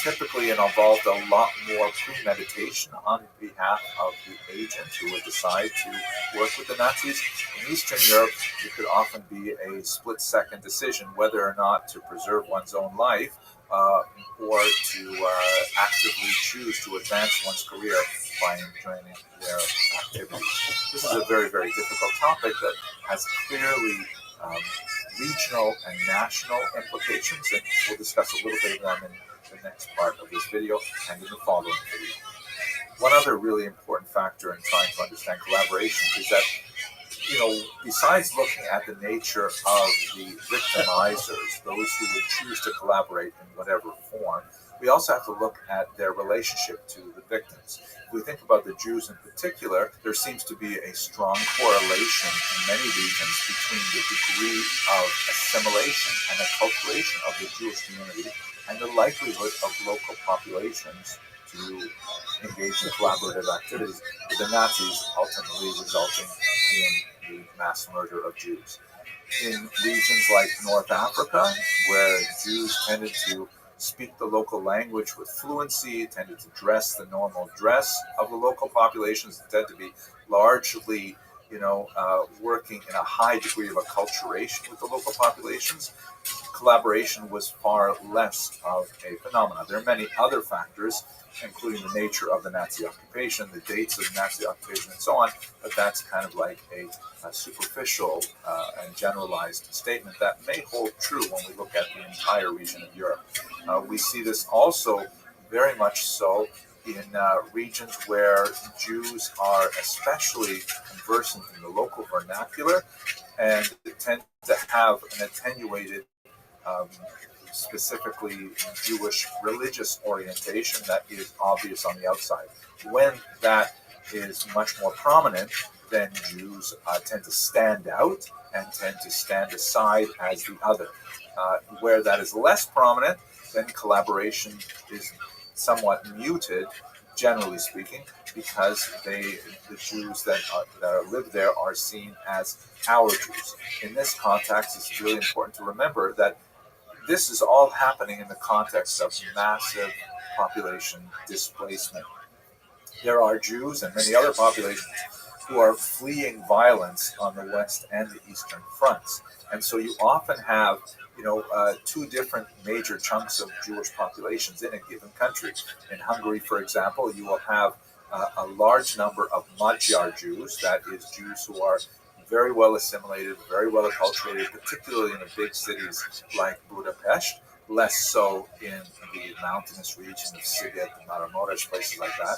typically involved a lot more premeditation on behalf of the agent who would decide to work with the Nazis. In Eastern Europe, it could often be a split-second decision whether or not to preserve one's own life or to actively choose to advance one's career by joining their activities. This is a very, very difficult topic that has clearly regional and national implications, and we'll discuss a little bit of them in the next part of this video and in the following video. One other really important factor in trying to understand collaboration is that, besides looking at the nature of the victimizers, those who would choose to collaborate in whatever form, we also have to look at their relationship to the victims. If we think about the Jews in particular, there seems to be a strong correlation in many regions between the degree of assimilation and acculturation of the Jewish community and the likelihood of local populations to engage in collaborative activities with the Nazis, ultimately resulting in the mass murder of Jews. In regions like North Africa, where Jews tended to speak the local language with fluency, tended to dress the normal dress of the local populations, tended to be largely, working in a high degree of acculturation with the local populations, collaboration was far less of a phenomenon. There are many other factors, including the nature of the Nazi occupation, the dates of the Nazi occupation, and so on, but that's kind of like a superficial and generalized statement that may hold true when we look at the entire region of Europe. We see this also very much so in regions where Jews are especially conversant in the local vernacular and tend to have an attenuated specifically Jewish religious orientation that is obvious on the outside. When that is much more prominent, then Jews tend to stand out and tend to stand aside as the other. Where that is less prominent, then collaboration is somewhat muted, generally speaking, because the Jews that live there are seen as our Jews. In this context, it's really important to remember that this is all happening in the context of massive population displacement. There are Jews and many other populations who are fleeing violence on the west and the eastern fronts. And so you often have, two different major chunks of Jewish populations in a given country. In Hungary, for example, you will have a large number of Magyar Jews, that is, Jews who are very well assimilated, very well acculturated, particularly in the big cities like Budapest, less so in the mountainous region of Sziget and Maramuresh, places like that.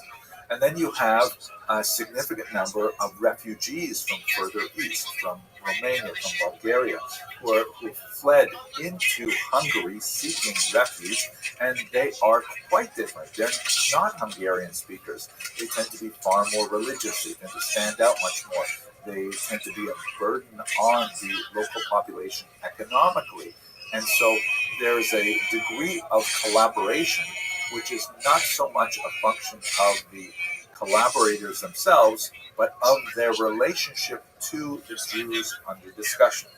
And then you have a significant number of refugees from further east, from Romania, from Bulgaria, who fled into Hungary seeking refuge, and they are quite different. They're not Hungarian speakers. They tend to be far more religious. They tend to stand out much more. They tend to be a burden on the local population economically. And so there is a degree of collaboration which is not so much a function of the collaborators themselves, but of their relationship to the Jews under discussion.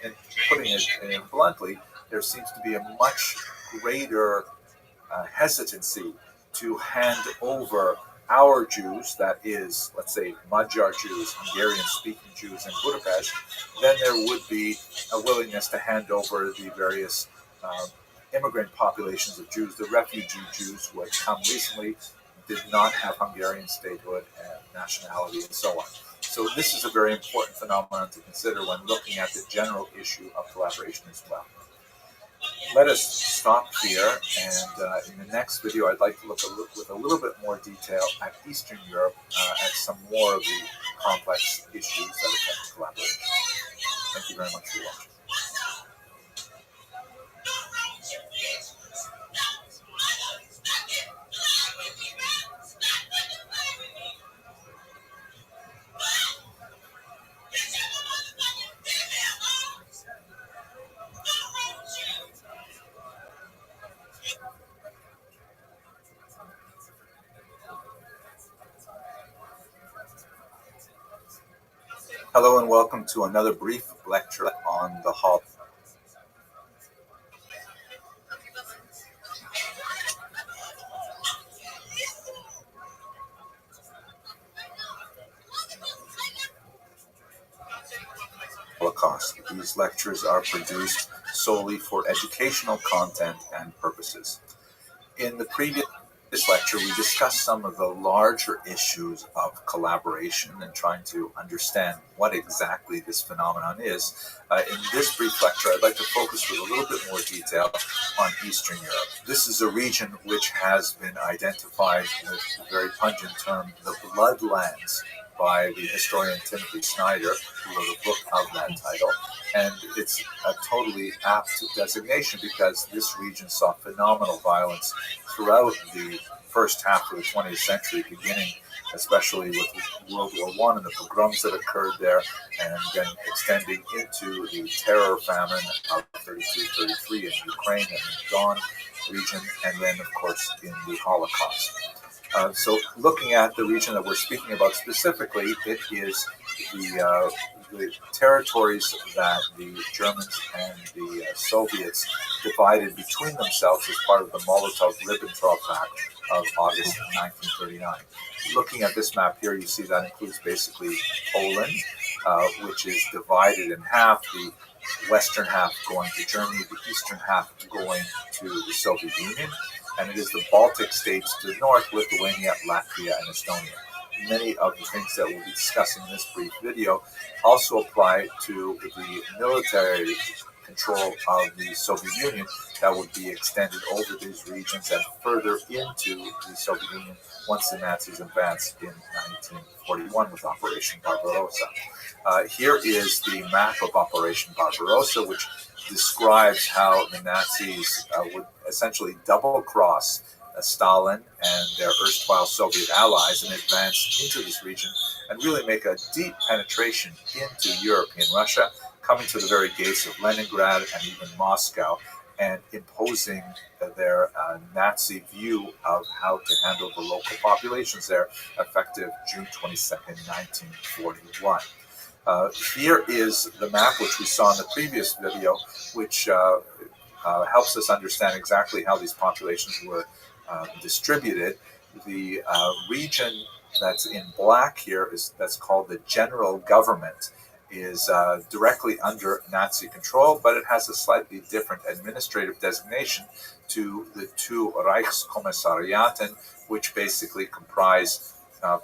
And putting it bluntly, there seems to be a much greater hesitancy to hand over our Jews, that is, let's say, Magyar Jews, Hungarian-speaking Jews in Budapest, then there would be a willingness to hand over the various immigrant populations of Jews. The refugee Jews who had come recently did not have Hungarian statehood and nationality and so on. So this is a very important phenomenon to consider when looking at the general issue of collaboration as well. Let us stop here, and in the next video I'd like to look with a little bit more detail at Eastern Europe, at some more of the complex issues that affect collaboration. Thank you very much for watching. Hello and welcome to another brief lecture on the Holocaust. These lectures are produced solely for educational content and purposes. In the previous lecture, we discussed some of the larger issues of collaboration and trying to understand what exactly this phenomenon is. In this brief lecture, I'd like to focus with a little bit more detail on Eastern Europe. This is a region which has been identified with the very pungent term, the Bloodlands, by the historian Timothy Snyder, who wrote a book of that title. And it's a totally apt designation because this region saw phenomenal violence throughout the first half of the 20th century, beginning especially with World War I and the pogroms that occurred there, and then extending into the terror famine of 32-33 in Ukraine and the Don region, and then, of course, in the Holocaust. So looking at the region that we're speaking about specifically, it is the territories that the Germans and the Soviets divided between themselves as part of the Molotov-Ribbentrop Pact of August 1939. Looking at this map here, you see that includes basically Poland, which is divided in half, the western half going to Germany, the eastern half going to the Soviet Union, and it is the Baltic states to the north, Lithuania, Latvia, and Estonia. Many of the things that we'll be discussing in this brief video also apply to the military control of the Soviet Union that would be extended over these regions and further into the Soviet Union once the Nazis advanced in 1941 with Operation Barbarossa. Here is the map of Operation Barbarossa, which describes how the Nazis would essentially double-cross Stalin and their erstwhile Soviet allies and advance into this region and really make a deep penetration into European Russia, coming to the very gates of Leningrad and even Moscow, and imposing their Nazi view of how to handle the local populations there, effective June 22nd, 1941. Here is the map which we saw in the previous video, which helps us understand exactly how these populations were distributed. The region that's in black here that's called the general government is directly under Nazi control, but it has a slightly different administrative designation to the two Reichskommissariaten, which basically comprise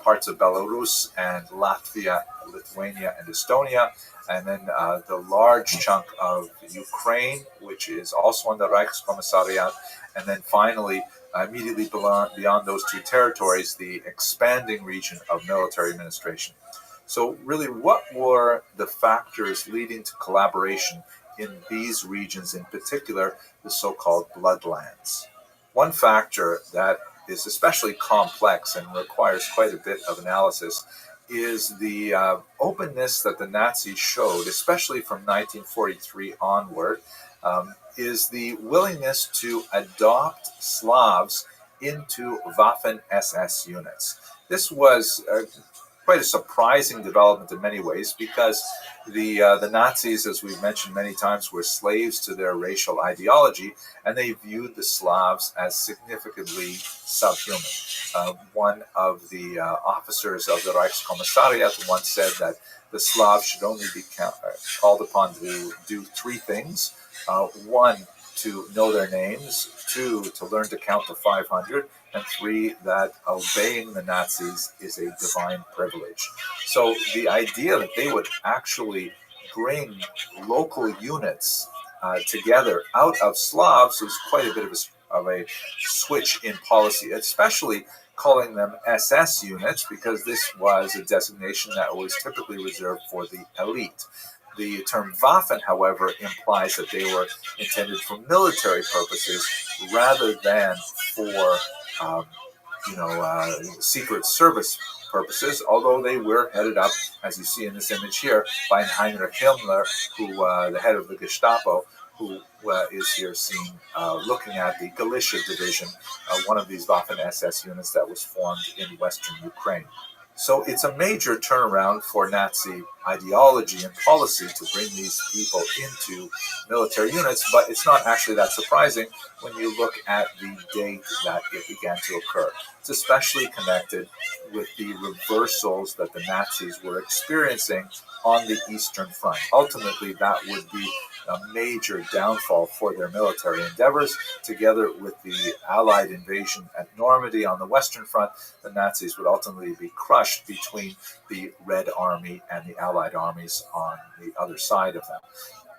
parts of Belarus and Latvia, Lithuania, and Estonia, and then the large chunk of Ukraine, which is also on the Reichskommissariat, and then finally, immediately beyond those two territories, the expanding region of military administration. So really, what were the factors leading to collaboration in these regions, in particular, the so-called Bloodlands? One factor that is especially complex and requires quite a bit of analysis is the openness that the Nazis showed, especially from 1943 onward, is the willingness to adopt Slavs into Waffen-SS units. This was quite a surprising development in many ways because the Nazis, as we've mentioned many times, were slaves to their racial ideology, and they viewed the Slavs as significantly subhuman. One of the officers of the Reichskommissariat once said that the Slavs should only be called upon to do three things. One, to know their names, two, to learn to count to 500, and three, that obeying the Nazis is a divine privilege. So the idea that they would actually bring local units together out of Slavs was quite a bit of a switch in policy, especially calling them SS units, because this was a designation that was typically reserved for the elite. The term Waffen, however, implies that they were intended for military purposes rather than for, Secret Service purposes, although they were headed up, as you see in this image here, by Heinrich Himmler, who, the head of the Gestapo, who is here seen looking at the Galicia division, one of these Waffen-SS units that was formed in western Ukraine. So it's a major turnaround for Nazi ideology and policy to bring these people into military units, but it's not actually that surprising when you look at the date that it began to occur. It's especially connected with the reversals that the Nazis were experiencing on the Eastern Front. Ultimately, that would be a major downfall for their military endeavors. Together with the Allied invasion at Normandy on the Western Front, the Nazis would ultimately be crushed between the Red Army and the Allied armies on the other side of them.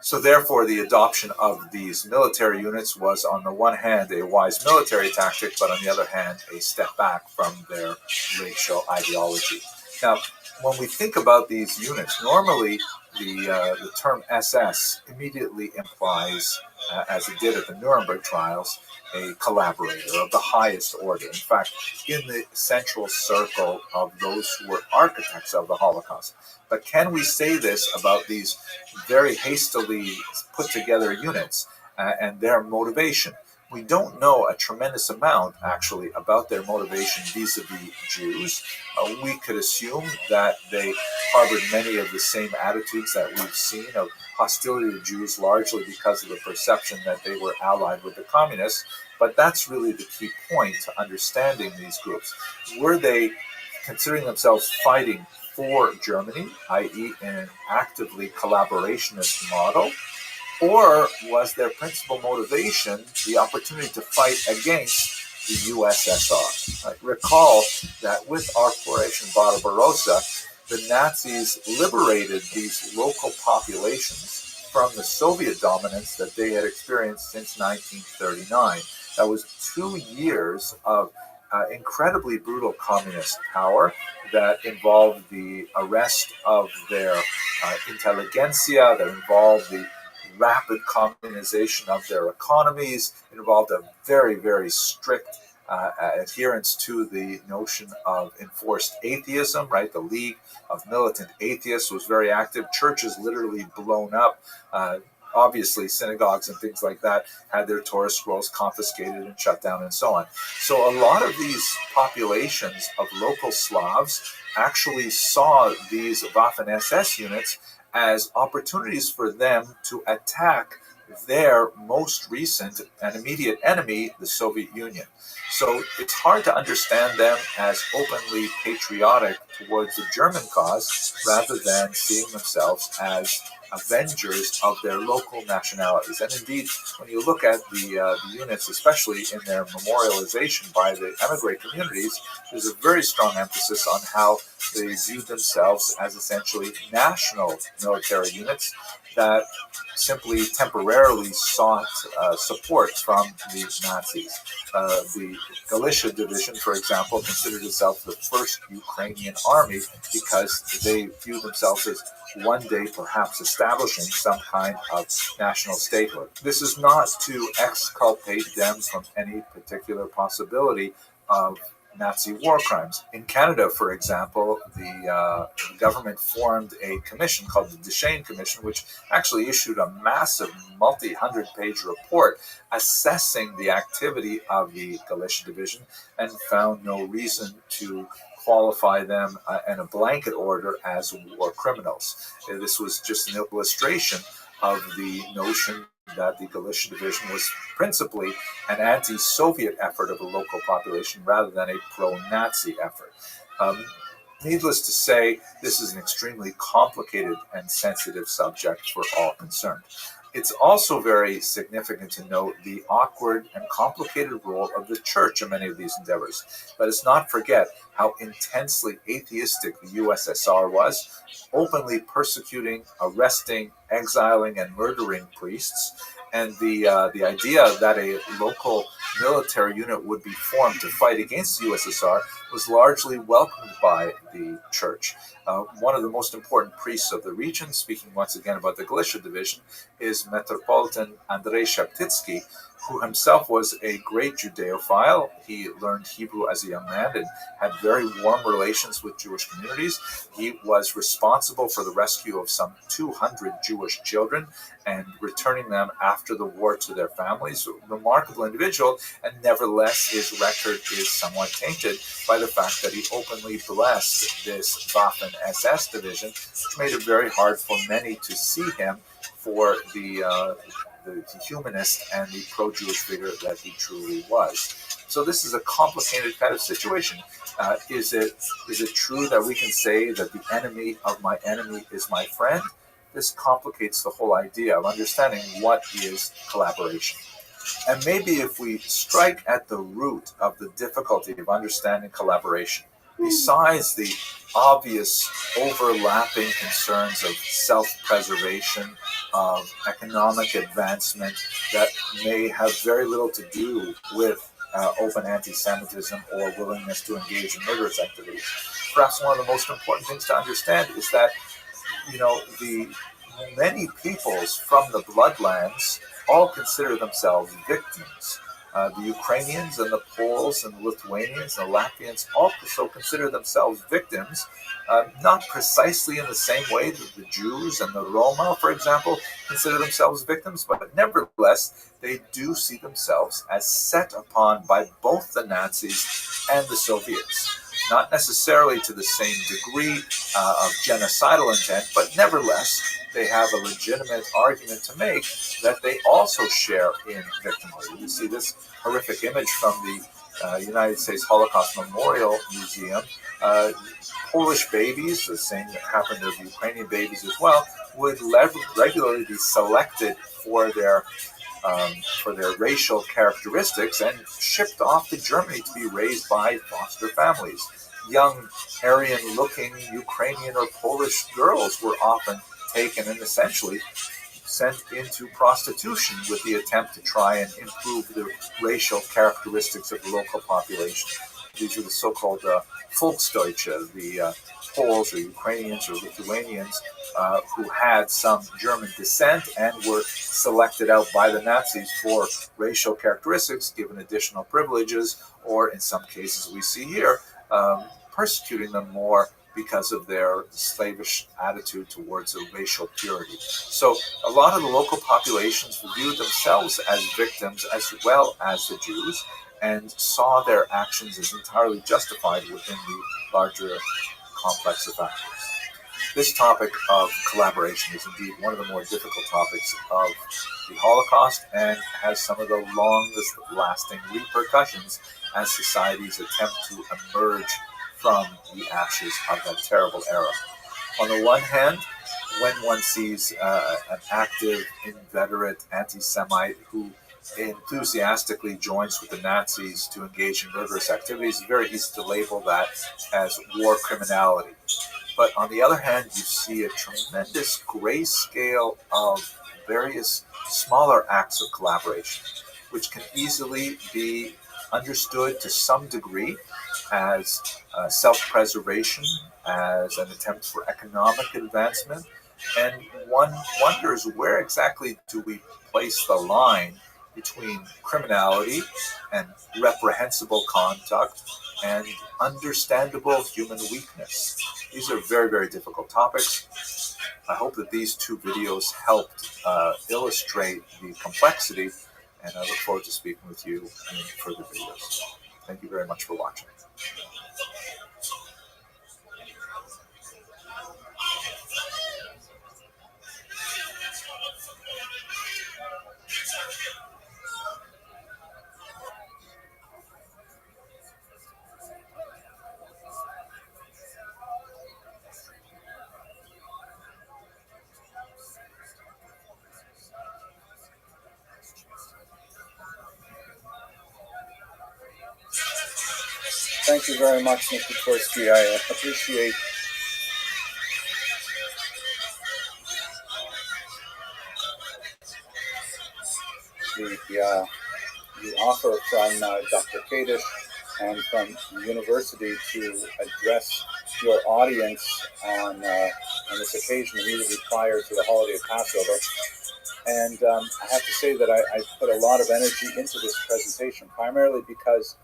So therefore, the adoption of these military units was, on the one hand, a wise military tactic, but on the other hand, a step back from their racial ideology. Now, when we think about these units, normally the term SS immediately implies, as it did at the Nuremberg trials, a collaborator of the highest order. In fact, in the central circle of those who were architects of the Holocaust. But can we say this about these very hastily put together units and their motivation? We don't know a tremendous amount, actually, about their motivation vis-a-vis Jews. We could assume that they harbored many of the same attitudes that we've seen of hostility to Jews, largely because of the perception that they were allied with the communists. But that's really the key point to understanding these groups. Were they considering themselves fighting for Germany, i.e. in an actively collaborationist model? Or was their principal motivation the opportunity to fight against the USSR? Recall that with Operation Barbarossa, the Nazis liberated these local populations from the Soviet dominance that they had experienced since 1939. That was 2 years of incredibly brutal communist power that involved the arrest of their intelligentsia, that involved the rapid communization of their economies. It involved a very, very strict adherence to the notion of enforced atheism, right? The League of Militant Atheists was very active. Churches literally blown up. Obviously, synagogues and things like that had their Torah scrolls confiscated and shut down and so on. So a lot of these populations of local Slavs actually saw these Waffen-SS units as opportunities for them to attack their most recent and immediate enemy, the Soviet Union. So it's hard to understand them as openly patriotic towards the German cause rather than seeing themselves as avengers of their local nationalities. And indeed, when you look at the units, especially in their memorialization by the emigre communities, there's a very strong emphasis on how they viewed themselves as essentially national military units that simply temporarily sought support from the Nazis. The Galicia division, for example, considered itself the first Ukrainian army because they viewed themselves as one day perhaps establishing some kind of national statehood. This is not to exculpate them from any particular possibility of Nazi war crimes. In Canada, for example, the government formed a commission called the Deschênes Commission, which actually issued a massive multi-hundred-page report assessing the activity of the Galicia Division and found no reason to qualify them in a blanket order as war criminals. This was just an illustration of the notion that the Galicia Division was principally an anti-Soviet effort of a local population rather than a pro-Nazi effort. Needless to say, this is an extremely complicated and sensitive subject for all concerned. It's also very significant to note the awkward and complicated role of the church in many of these endeavors. Let us not forget how intensely atheistic the USSR was, openly persecuting, arresting, exiling, and murdering priests. And the idea that a local military unit would be formed to fight against the USSR was largely welcomed by the church. One of the most important priests of the region, speaking once again about the Galicia Division, is Metropolitan Andrei Sheptytsky, who himself was a great Judeophile. He learned Hebrew as a young man and had very warm relations with Jewish communities. He was responsible for the rescue of some 200 Jewish children and returning them after the war to their families. A remarkable individual, and nevertheless his record is somewhat tainted by the fact that he openly blessed this Waffen-SS division, which made it very hard for many to see him for the humanist and the pro-Jewish figure that he truly was. So this is a complicated kind of situation. Is it true that we can say that the enemy of my enemy is my friend? this complicates the whole idea of understanding what is collaboration. And maybe if we strike at the root of the difficulty of understanding collaboration, besides the obvious overlapping concerns of self-preservation, of economic advancement that may have very little to do with open anti-Semitism or willingness to engage in murderous activities, perhaps one of the most important things to understand is that, the many peoples from the bloodlands all consider themselves victims. The Ukrainians and the Poles and the Lithuanians and the Latvians also consider themselves victims, not precisely in the same way that the Jews and the Roma, for example, consider themselves victims, but nevertheless, they do see themselves as set upon by both the Nazis and the Soviets. Not necessarily to the same degree of genocidal intent, but nevertheless, they have a legitimate argument to make that they also share in victimhood. You see this horrific image from the United States Holocaust Memorial Museum. Polish babies, the same that happened to the Ukrainian babies as well, would regularly be selected for their racial characteristics and shipped off to Germany to be raised by foster families. Young Aryan-looking Ukrainian or Polish girls were often taken and essentially sent into prostitution with the attempt to try and improve the racial characteristics of the local population. These are the so-called Volksdeutsche, the Poles or Ukrainians or Lithuanians who had some German descent and were selected out by the Nazis for racial characteristics, given additional privileges, or in some cases we see here, persecuting them more because of their slavish attitude towards a racial purity. So a lot of the local populations viewed themselves as victims as well as the Jews and saw their actions as entirely justified within the larger complex of factors. This topic of collaboration is indeed one of the more difficult topics of the Holocaust and has some of the longest lasting repercussions as societies attempt to emerge from the ashes of that terrible era. On the one hand, when one sees an active, inveterate anti-Semite who enthusiastically joins with the Nazis to engage in murderous activities, it's very easy to label that as war criminality. But on the other hand, you see a tremendous grayscale of various smaller acts of collaboration, which can easily be understood to some degree as self-preservation, as an attempt for economic advancement. And one wonders, where exactly do we place the line between criminality and reprehensible conduct and understandable human weakness? These are very, very difficult topics. I hope that these two videos helped illustrate the complexity, and I look forward to speaking with you in further videos. Thank you very much for watching. Thank you very much, Mr. Tversky. I appreciate the offer from Dr. Kadish and from the university to address your audience on this occasion immediately prior to the holiday of Passover. And I have to say that I put a lot of energy into this presentation, primarily because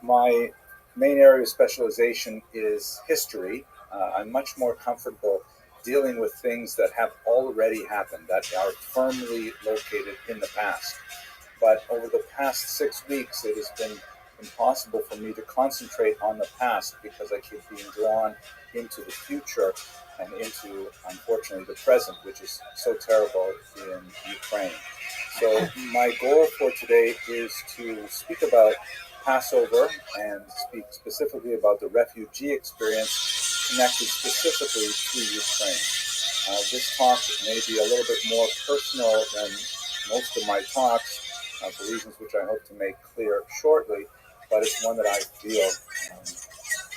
my main area of specialization is history. I'm much more comfortable dealing with things that have already happened, that are firmly located in the past. But over the past 6 weeks, it has been impossible for me to concentrate on the past because I keep being drawn into the future and into, unfortunately, the present, which is so terrible in Ukraine. So my goal for today is to speak about Passover and speak specifically about the refugee experience connected specifically to Ukraine. This talk may be a little bit more personal than most of my talks, for reasons which I hope to make clear shortly, but it's one that I feel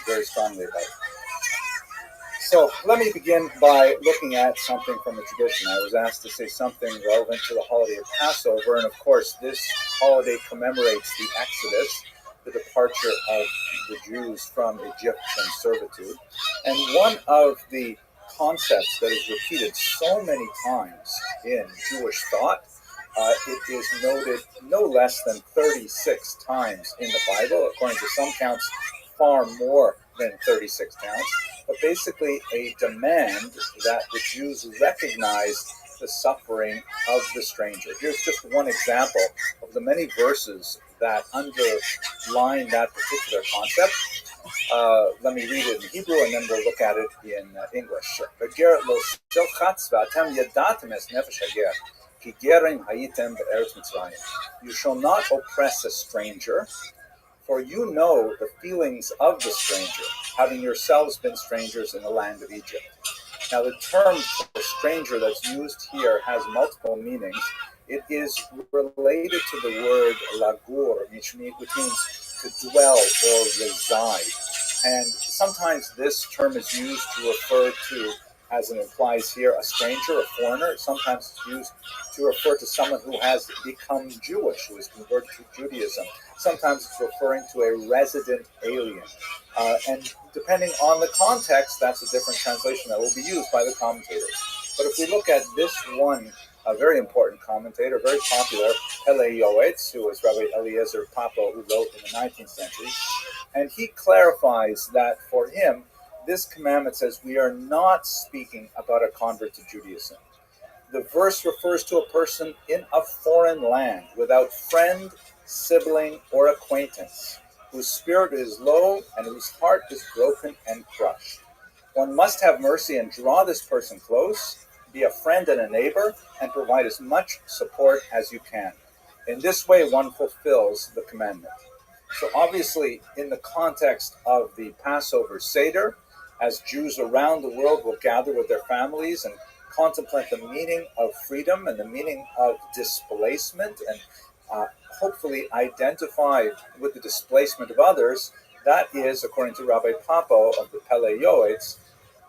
very strongly about. So let me begin by looking at something from the tradition. I was asked to say something relevant to the holiday of Passover, and of course this holiday commemorates the Exodus, the departure of the Jews from Egyptian servitude. And one of the concepts that is repeated so many times in Jewish thought, it is noted no less than 36 times in the Bible, according to some counts, far more than 36 counts, but basically a demand that the Jews recognize the suffering of the stranger. Here's just one example of the many verses that underline that particular concept. Let me read it in Hebrew and then we'll look at it in English. You shall not oppress a stranger, for you know the feelings of the stranger, having yourselves been strangers in the land of Egypt. Now, the term for stranger that's used here has multiple meanings. It is related to the word lagur, which means to dwell or reside. And sometimes this term is used to refer to, as it implies here, a stranger, a foreigner. Sometimes it's used to refer to someone who has become Jewish, who is converted to Judaism. Sometimes it's referring to a resident alien. And depending on the context, that's a different translation that will be used by the commentators. But if we look at this one, a very important commentator, very popular, Pele Yoetz, who was Rabbi Eliezer Papo, who wrote in the 19th century, and he clarifies that for him, this commandment says we are not speaking about a convert to Judaism. The verse refers to a person in a foreign land without friend, sibling, or acquaintance, whose spirit is low and whose heart is broken and crushed. One must have mercy and draw this person close, be a friend and a neighbor, and provide as much support as you can. In this way, one fulfills the commandment. So obviously, in the context of the Passover Seder, as Jews around the world will gather with their families and contemplate the meaning of freedom and the meaning of displacement and hopefully identify with the displacement of others, that is, according to Rabbi Papo of the Pele Yoetz,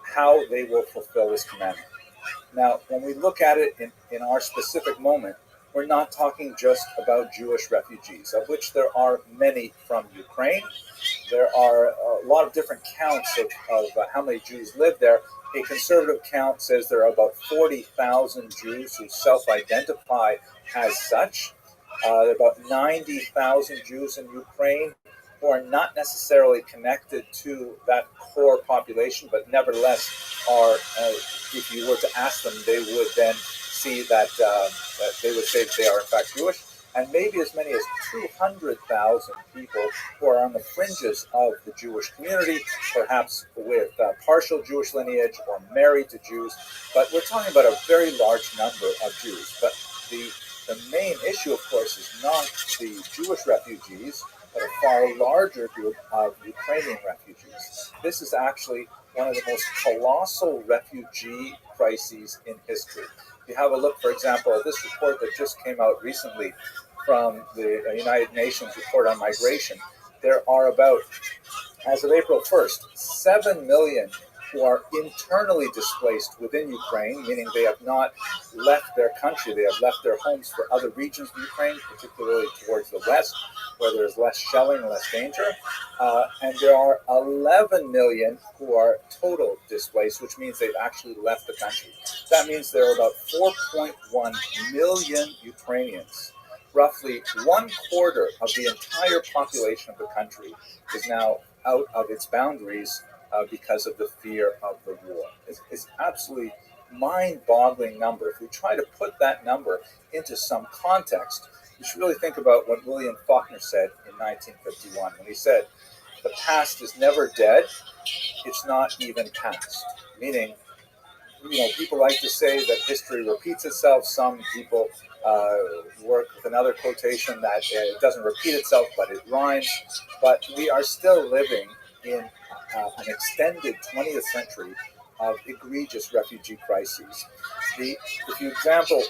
how they will fulfill this commandment. Now, when we look at it in our specific moment, we're not talking just about Jewish refugees, of which there are many from Ukraine. There are a lot of different counts of how many Jews live there. A conservative count says there are about 40,000 Jews who self-identify as such. There are about 90,000 Jews in Ukraine who are not necessarily connected to that core population, but nevertheless are, if you were to ask them, they would then see that they would say that they are in fact Jewish, and maybe as many as 200,000 people who are on the fringes of the Jewish community, perhaps with partial Jewish lineage or married to Jews, but we're talking about a very large number of Jews. But the main issue, of course, is not the Jewish refugees, but a far larger group of Ukrainian refugees. This is actually one of the most colossal refugee crises in history. If you have a look, for example, at this report that just came out recently from the United Nations report on migration, there are about, as of April 1st, 7 million who are internally displaced within Ukraine, meaning they have not left their country, they have left their homes for other regions of Ukraine, particularly towards the west, where there's less shelling and less danger. And there are 11 million who are total displaced, which means they've actually left the country. That means there are about 4.1 million Ukrainians. Roughly 1/4 of the entire population of the country is now out of its boundaries because of the fear of the war. It's absolutely mind-boggling number. If we try to put that number into some context, you should really think about what William Faulkner said in 1951, when he said, "The past is never dead, it's not even past." Meaning, people like to say that history repeats itself. Some people work with another quotation that it doesn't repeat itself, but it rhymes. But we are still living in an extended 20th century of egregious refugee crises. If you example,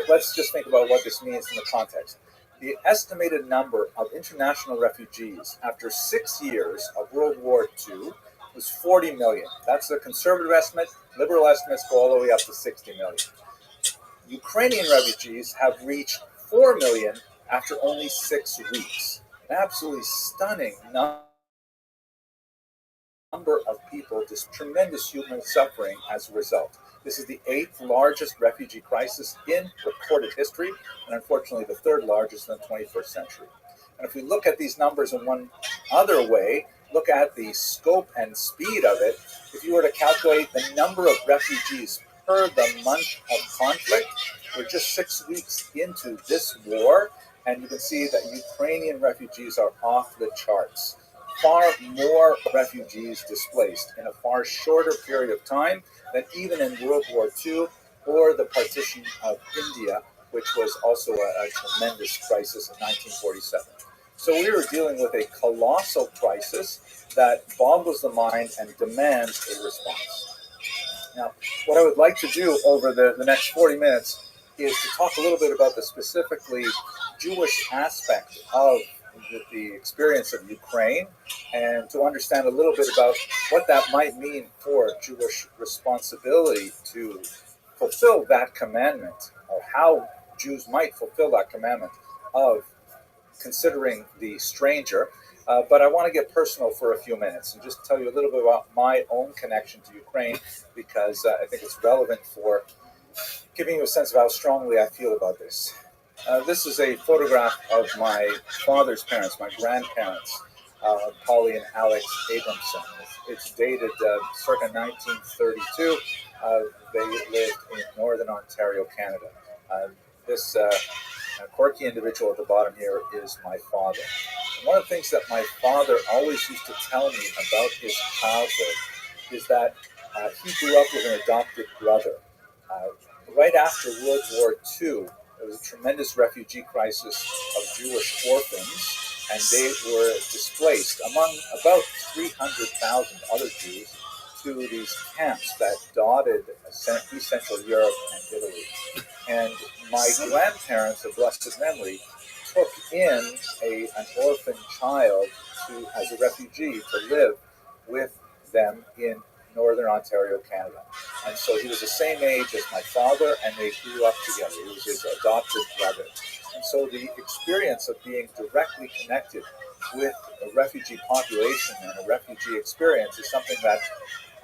let's just think about what this means in the context. The estimated number of international refugees after 6 years of World War II was 40 million. That's a conservative estimate. Liberal estimates go all the way up to 60 million. Ukrainian refugees have reached 4 million after only 6 weeks. An absolutely stunning number of people, this tremendous human suffering as a result. This is the 8th largest refugee crisis in recorded history, and unfortunately the 3rd largest in the 21st century. And if we look at these numbers in one other way, look at the scope and speed of it, if you were to calculate the number of refugees per the month of conflict, we're just 6 weeks into this war, and you can see that Ukrainian refugees are off the charts. Far more refugees displaced in a far shorter period of time than even in World War II or the partition of India, which was also a tremendous crisis in 1947. So we were dealing with a colossal crisis that boggles the mind and demands a response. Now, what I would like to do over the next 40 minutes is to talk a little bit about the specifically Jewish aspect of the experience of Ukraine, and to understand a little bit about what that might mean for Jewish responsibility to fulfill that commandment, or how Jews might fulfill that commandment of considering the stranger. But I want to get personal for a few minutes and just tell you a little bit about my own connection to Ukraine, because I think it's relevant for giving you a sense of how strongly I feel about this. This is a photograph of my father's parents, my grandparents, Polly and Alex Abramson. It's dated circa 1932. They lived in Northern Ontario, Canada. This quirky individual at the bottom here is my father. And one of the things that my father always used to tell me about his childhood is that he grew up with an adopted brother. Right after World War II, there was a tremendous refugee crisis of Jewish orphans, and they were displaced among about 300,000 other Jews to these camps that dotted East Central Europe and Italy. And my grandparents of blessed memory took in an orphan child as a refugee to live with them in Northern Ontario, Canada. And so he was the same age as my father, and they grew up together. He was his adopted brother. And so the experience of being directly connected with a refugee population and a refugee experience is something that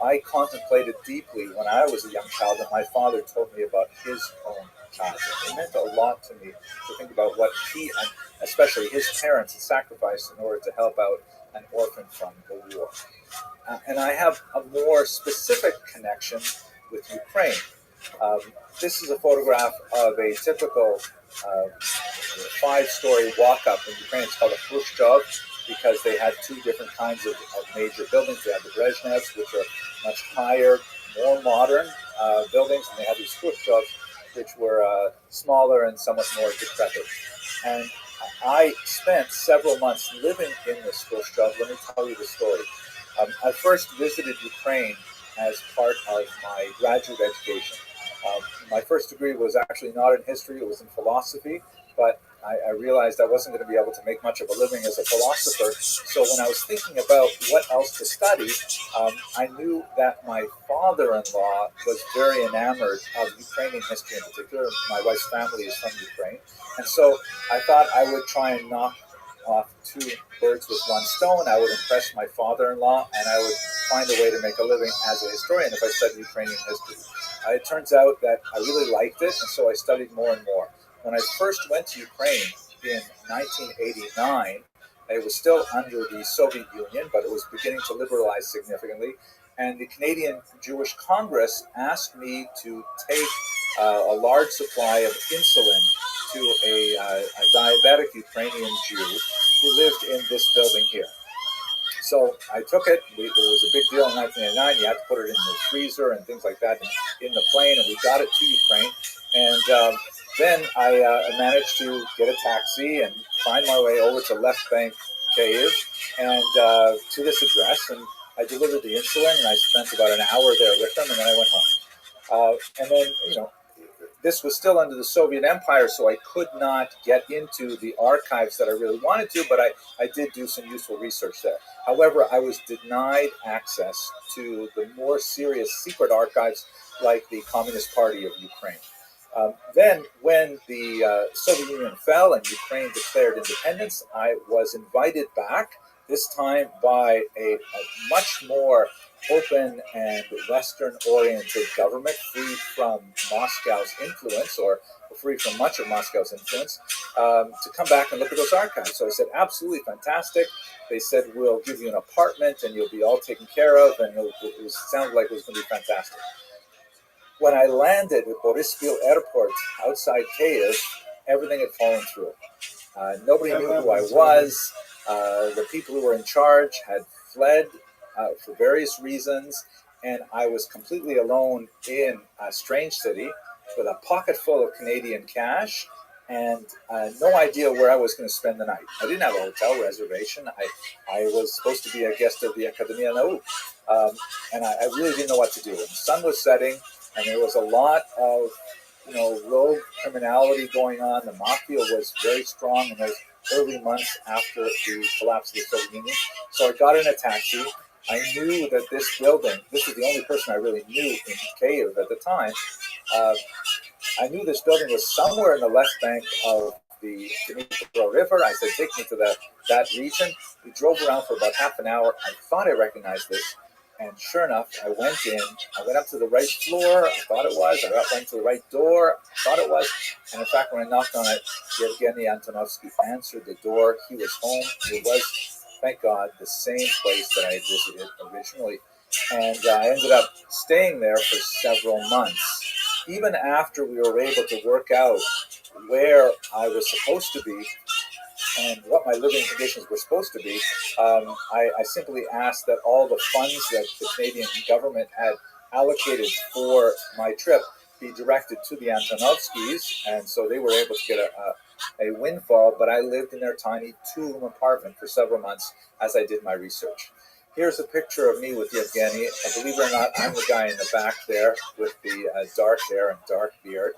I contemplated deeply when I was a young child, and my father told me about his own childhood. It meant a lot to me to think about what he, and especially his parents, had sacrificed in order to help out an orphan from the war. And I have a more specific connection with Ukraine. This is a photograph of a typical 5-story walk-up in Ukraine. It's called a Khrushchev because they had 2 different kinds of major buildings. They had the Brezhnevs, which are much higher, more modern buildings, and they had these Khrushchevs, which were smaller and somewhat more decrepit. And I spent several months living in this Khrushchev. Let me tell you the story. I first visited Ukraine as part of my graduate education. My first degree was actually not in history, it was in philosophy, but I realized I wasn't going to be able to make much of a living as a philosopher. So when I was thinking about what else to study, I knew that my father-in-law was very enamored of Ukrainian history in particular. My wife's family is from Ukraine. And so I thought I would try and knock off 2 birds with 1 stone. I would impress my father-in-law, and I would find a way to make a living as a historian if I studied Ukrainian history. It turns out that I really liked it, and so I studied more and more. When I first went to Ukraine in 1989, it was still under the Soviet Union, but it was beginning to liberalize significantly. And the Canadian Jewish Congress asked me to take a large supply of insulin to a diabetic Ukrainian Jew who lived in this building here. So I took it. It was a big deal in 1989. You had to put it in the freezer and things like that in the plane, and we got it to Ukraine. And then I managed to get a taxi and find my way over to Left Bank Kyiv and to this address. And I delivered the insulin, and I spent about an hour there with them, and then I went home. And then, this was still under the Soviet Empire, so I could not get into the archives that I really wanted to, but I did do some useful research there. However, I was denied access to the more serious secret archives like the Communist Party of Ukraine. Then, when the Soviet Union fell and Ukraine declared independence, I was invited back, this time by a much more open and Western-oriented government, free from Moscow's influence, or free from much of Moscow's influence, to come back and look at those archives. So I said, absolutely fantastic. They said, we'll give you an apartment and you'll be all taken care of, and it sounded like it was going to be fantastic. When I landed at Boryspil Airport outside Kyiv, everything had fallen through. Nobody knew who I was. The people who were in charge had fled for various reasons, and I was completely alone in a strange city with a pocket full of Canadian cash and no idea where I was going to spend the night. I didn't have a hotel reservation. I was supposed to be a guest of the Academia Nauk, and I really didn't know what to do. And the sun was setting, and there was a lot of rogue criminality going on. The mafia was very strong in those early months after the collapse of the Soviet Union. So I got in a taxi. I knew that this building, this was the only person I really knew in Kyiv at the time. I knew this building was somewhere in the left bank of the Dnipro River. I said, take me to that region. We drove around for about half an hour. I thought I recognized this. And sure enough, I went in. I went up to the right floor. I thought it was. I went to the right door. I thought it was. And in fact, when I knocked on it, Yevgeny Antonovsky answered the door. He was home. It was, thank God, the same place that I had visited originally. And I ended up staying there for several months. Even after we were able to work out where I was supposed to be and what my living conditions were supposed to be, I simply asked that all the funds that the Canadian government had allocated for my trip be directed to the Antonovskys, and so they were able to get a windfall, but I lived in their tiny two-room apartment for several months as I did my research. Here's a picture of me with Yevgeny. Believe it or not, I'm the guy in the back there with the dark hair and dark beard.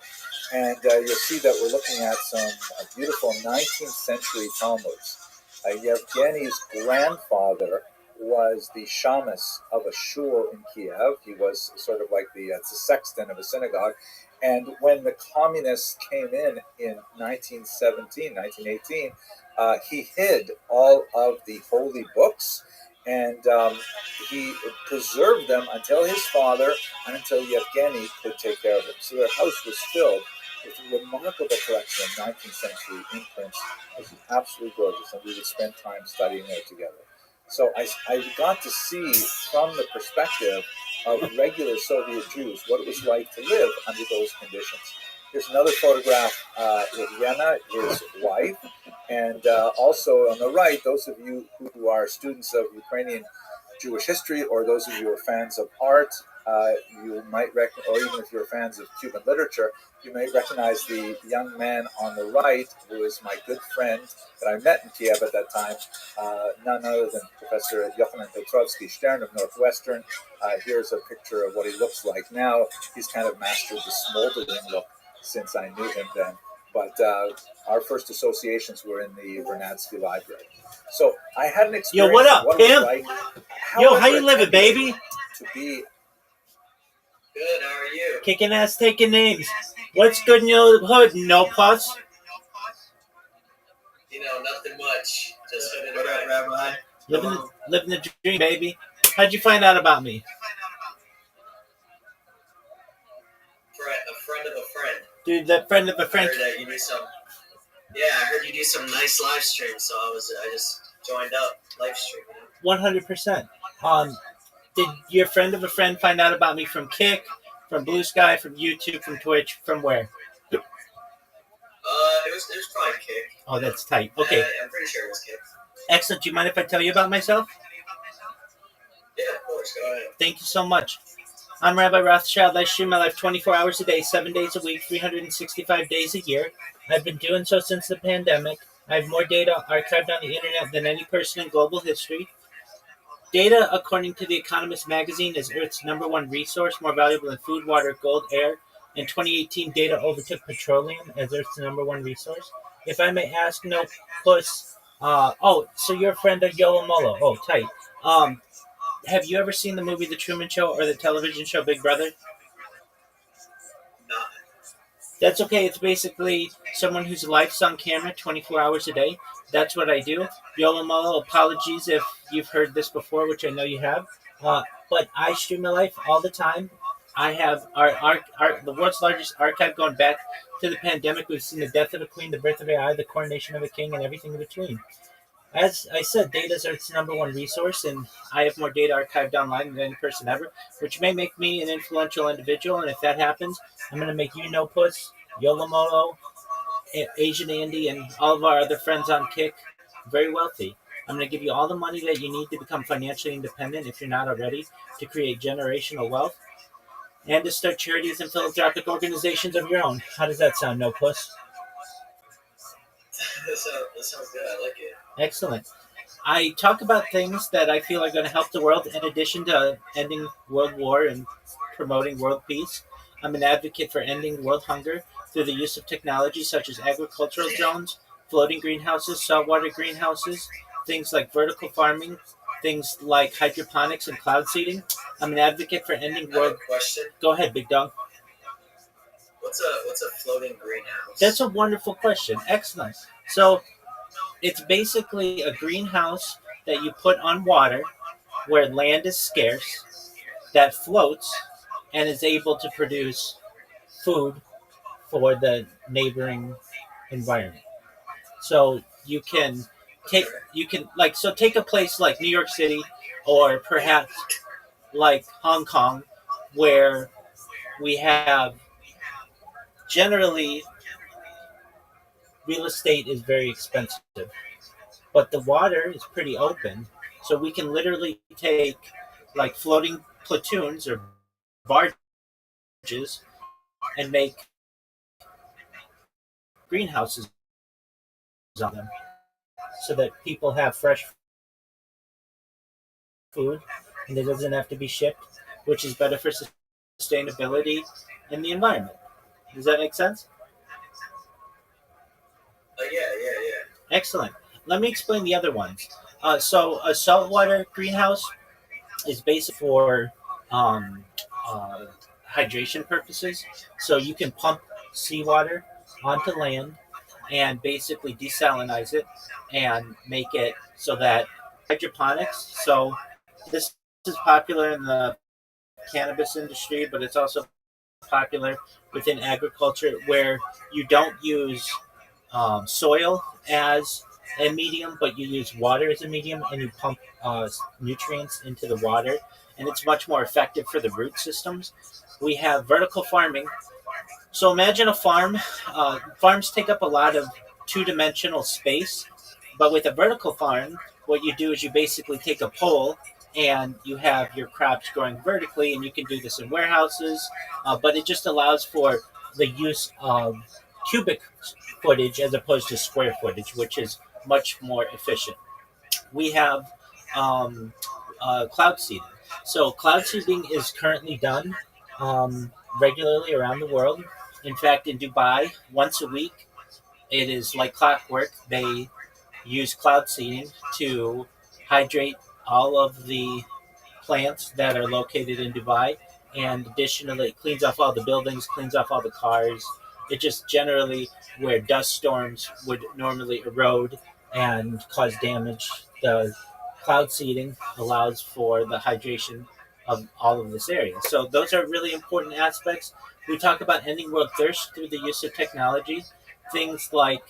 And you'll see that we're looking at some beautiful 19th century Talmuds. Yevgeny's grandfather was the shamus of a shul in Kiev. He was sort of like the sexton of a synagogue. And when the communists came in 1918, he hid all of the holy books, and he preserved them until his father and until Yevgeny could take care of them. So their house was filled with a remarkable collection of 19th century imprints. It was absolutely gorgeous, and we would spend time studying there together. So I got to see from the perspective of regular Soviet Jews what it was like to live under those conditions. Here's another photograph with Yana, his wife, and also on the right, those of you who are students of Ukrainian Jewish history, or those of you who are fans of art, you might recognize, or even if you're fans of Cuban literature, you may recognize the young man on the right, who is my good friend that I met in Kiev at that time, none other than Professor Yochanan Petrovsky-Stern of Northwestern. Here's a picture of what he looks like now. He's kind of mastered the smoldering look since I knew him then. But our first associations were in the Vernadsky Library. So I had an experience. Yo, what up, pimp? Like, Yo, how you living, baby? To be Good, how are you? Kicking ass, taking names. What's good in your hood? No plus. Nothing much. Just hooded What up, around. Rabbi? Living the dream, baby. How'd you find out about me? A friend of a friend. Dude, that friend of a I friend. heard that you do some. Yeah, I heard you do some nice live streams, so I just joined up live streaming. 100%. Did your friend of a friend find out about me from Kick, from Blue Sky, from YouTube, from Twitch, from where? It was probably Kick. Oh, that's tight. Okay, I'm pretty sure it was Kick. excellent. Do you mind if I tell you about myself? Yeah, of course. Go ahead. Thank you so much. I'm Rabbi Rothschild. I stream my life 24 hours a day, 7 days a week, 365 days a year. I've been doing so since the pandemic. I have more data archived on the internet than any person in global history. Data, according to The Economist magazine, is Earth's number one resource, more valuable than food, water, gold, air. In 2018, data overtook petroleum as Earth's number one resource. If I may ask, no puss. So you're a friend of Yolo. Oh, tight. Um, have you ever seen the movie The Truman Show or the television show Big Brother? Not. That's okay. It's basically someone whose life's on camera 24 hours a day. That's what I do. Yolo, apologies if you've heard this before, which I know you have. Uh, but I stream my life all the time. I have the world's largest archive going back to the pandemic. We've seen the death of a queen, the birth of AI, the coronation of a king, and everything in between. As I said, data is its number one resource, and I have more data archived online than any person ever, which may make me an influential individual. And if that happens, I'm going to make you No Puss, Yolomoto, Asian Andy, and all of our other friends on Kick very wealthy. I'm going to give you all the money that you need to become financially independent if you're not already, to create generational wealth, and to start charities and philanthropic organizations of your own. How does that sound, No Puss? That sounds good. I like it. Excellent. I talk about things that I feel are going to help the world in addition to ending world war and promoting world peace. I'm an advocate for ending world hunger through the use of technology such as agricultural drones, floating greenhouses, saltwater greenhouses, things like vertical farming, things like hydroponics and cloud seeding. I'm an advocate for ending I have world. a question. Go ahead, big dog. What's a floating greenhouse? That's a wonderful question. Excellent. So it's basically a greenhouse that you put on water where land is scarce, that floats and is able to produce food for the neighboring environment. So you can take a place like New York City or perhaps like Hong Kong where we have generally real estate is very expensive, but the water is pretty open. So we can literally take like floating platoons or barges and make greenhouses on them so that people have fresh food and it doesn't have to be shipped, which is better for sustainability and the environment. Does that make sense? Yeah. Excellent. Let me explain the other ones. So a saltwater greenhouse is based for um, uh, hydration purposes. So you can pump seawater onto land and basically desalinize it and make it so that hydroponics. So this is popular in the cannabis industry, but it's also popular within agriculture where you don't use soil as a medium, but you use water as a medium and you pump nutrients into the water, and it's much more effective for the root systems. We have vertical farming. So imagine a farm. Farms take up a lot of two-dimensional space, but with a vertical farm, what you do is you basically take a pole and you have your crops growing vertically, and you can do this in warehouses, but it just allows for the use of cubic footage as opposed to square footage, which is much more efficient. We have um, cloud seeding. So cloud seeding is currently done regularly around the world. In fact, in Dubai, once a week, it is like clockwork. They use cloud seeding to hydrate all of the plants that are located in Dubai, and additionally, it cleans off all the buildings, cleans off all the cars. It just generally, where dust storms would normally erode and cause damage, the cloud seeding allows for the hydration of all of this area. So those are really important aspects. We talk about ending world thirst through the use of technology. Things like,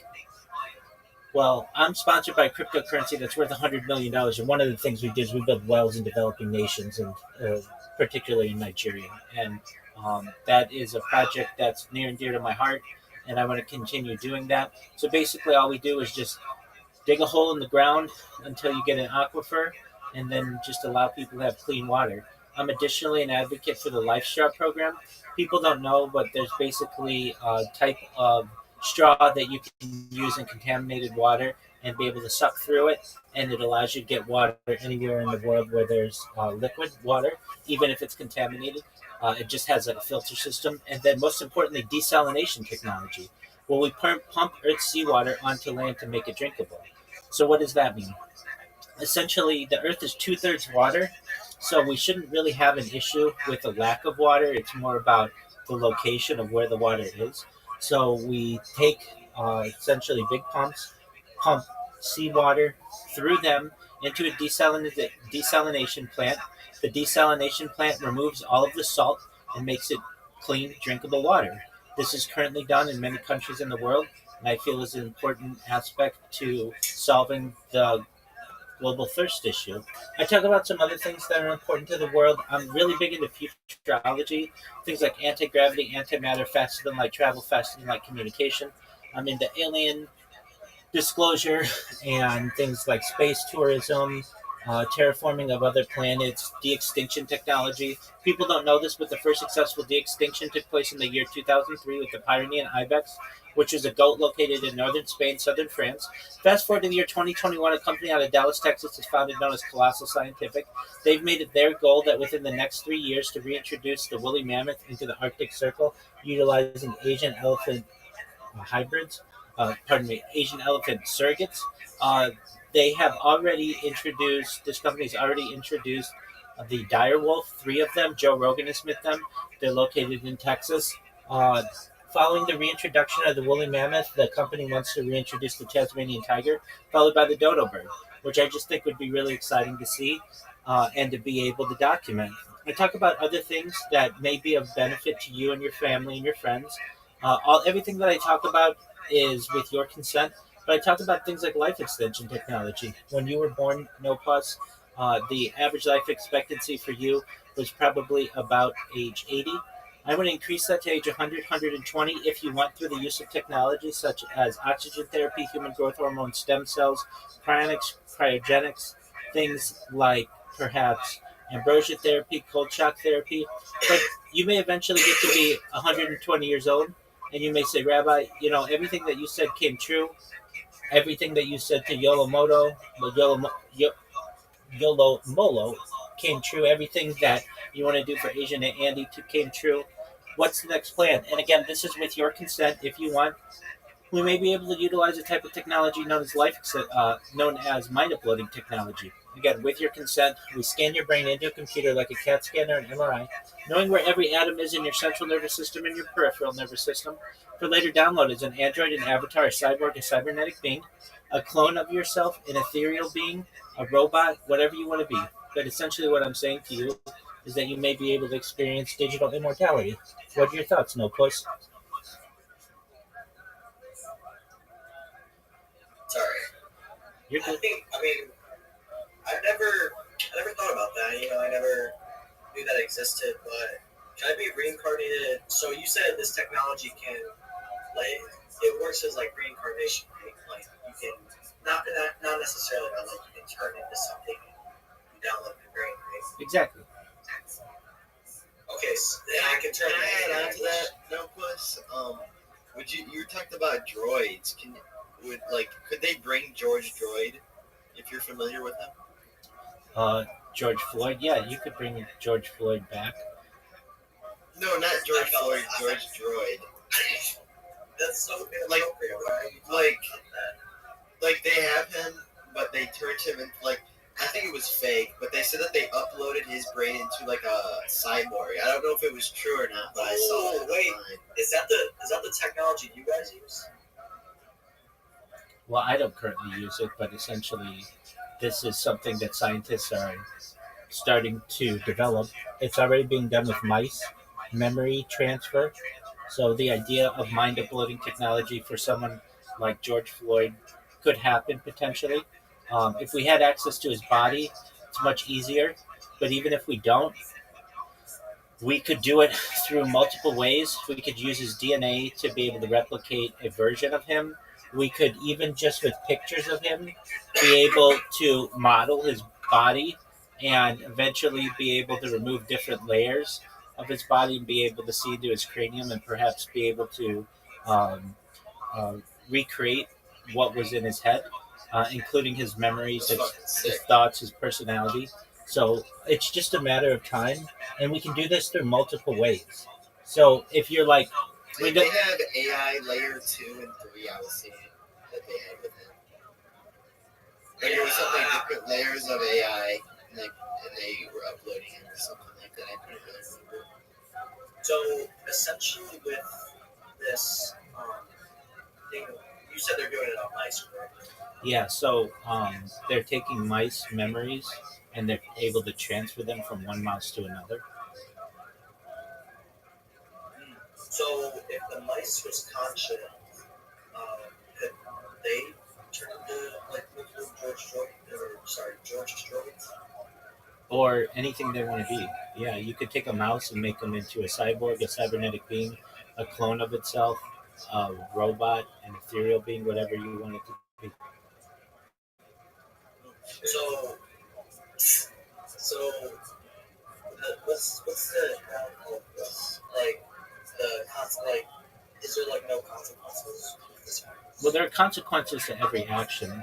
well, I'm sponsored by cryptocurrency that's worth $100 million, and one of the things we do is we build wells in developing nations, and particularly in Nigeria. And that is a project that's near and dear to my heart, and I want to continue doing that. So basically, all we do is just dig a hole in the ground until you get an aquifer, and then just allow people to have clean water. I'm additionally an advocate for the Life Straw program. People don't know, but there's basically a type of straw that you can use in contaminated water and be able to suck through it, and it allows you to get water anywhere in the world where there's liquid water, even if it's contaminated. It just has like a filter system, and then most importantly, desalination technology. Well, we pump Earth's seawater onto land to make it drinkable. So what does that mean? Essentially, the Earth is two-thirds water, so we shouldn't really have an issue with the lack of water. It's more about the location of where the water is. So we take essentially big pumps, pump seawater through them into a desalination plant. The desalination plant removes all of the salt and makes it clean, drinkable water. This is currently done in many countries in the world, and I feel is an important aspect to solving the global thirst issue. I talk about some other things that are important to the world. I'm really big into futurology, things like anti-gravity, antimatter, faster than light travel, faster than light communication. I'm into alien disclosure and things like space tourism, terraforming of other planets, de-extinction technology. People don't know this, but the first successful de-extinction took place in the year 2003 with the Pyrenean ibex, which is a goat located in northern Spain, southern France. Fast forward to the year 2021, a company out of Dallas, Texas is founded known as Colossal Scientific. They've made it their goal that within the next 3 years to reintroduce the woolly mammoth into the Arctic Circle, utilizing Asian elephant hybrids, Asian elephant surrogates. Uh, they have already introduced, this company's already introduced the dire wolf, three of them. Joe Rogan is with them. They're located in Texas. Uh, Following the reintroduction of the woolly mammoth, the company wants to reintroduce the Tasmanian tiger, followed by the dodo bird, which I just think would be really exciting to see and to be able to document. I talk about other things that may be of benefit to you and your family and your friends. Everything that I talk about is with your consent, but I talk about things like life extension technology. When you were born, no pus, the average life expectancy for you was probably about age 80. I would increase that to age 100, 120 if you went through the use of technology such as oxygen therapy, human growth hormone, stem cells, cryonics, cryogenics, things like perhaps ambrosia therapy, cold shock therapy. But you may eventually get to be 120 years old, and you may say, Rabbi, everything that you said came true. Everything that you said to Yolo Molo came true. Everything that you want to do for Asian and Andy came true. What's the next plan? And again, this is with your consent. If you want, we may be able to utilize a type of technology known as mind uploading technology. Again, with your consent, we scan your brain into a computer like a CAT scan or an MRI, knowing where every atom is in your central nervous system and your peripheral nervous system. For later download as an android, an avatar, a cyborg, a cybernetic being, a clone of yourself, an ethereal being, a robot, whatever you want to be. But essentially, what I'm saying to you is that you may be able to experience digital immortality. What are your thoughts, No Puss? Sorry. You're good. I never thought about that. I never knew that existed. But can I be reincarnated? So you said this technology can, like, it works as like reincarnation, right? Like you can not necessarily, but like you can turn into something you download in your brain, right? Exactly. Okay, so then I can turn. Can I add on to that? No, Puss. You talked about droids? Could they bring George Droid? If you're familiar with him. George Floyd. Yeah, you could bring George Floyd back. No, not George Floyd. George Droid. That's so inappropriate. Like they have him, but they turned him into like. I think it was fake, but they said that they uploaded his brain into like a cyborg. I don't know if it was true or not, but I saw it. Wait, is that the technology you guys use? Well, I don't currently use it, but essentially, this is something that scientists are starting to develop. It's already being done with mice, memory transfer. So the idea of mind uploading technology for someone like George Floyd could happen potentially. If we had access to his body, it's much easier. But even if we don't, we could do it through multiple ways. We could use his DNA to be able to replicate a version of him. We could even just with pictures of him be able to model his body and eventually be able to remove different layers of his body and be able to see into his cranium and perhaps be able to um, recreate what was in his head. including his memories, That's fucking his sick. thoughts, his personality. So it's just a matter of time, and we can do this through multiple ways. So if you're like, They have AI layer 2 and 3, I was seeing that they had with him. Like there was something different layers of AI, and they were uploading it or something like that. I couldn't really remember. So essentially, with this thing, you said they're doing it on mice, correct? yeah, so they're taking mice memories and they're able to transfer them from one mouse to another. So if the mice was conscious, could they turn into like George Droid? Or anything they want to be. Yeah, you could take a mouse and make them into a cyborg, a cybernetic being, a clone of itself, a robot, an ethereal being, whatever you want it to be. So, what's the downfall of this? Like like is there like no consequences? Well, there are consequences to every action.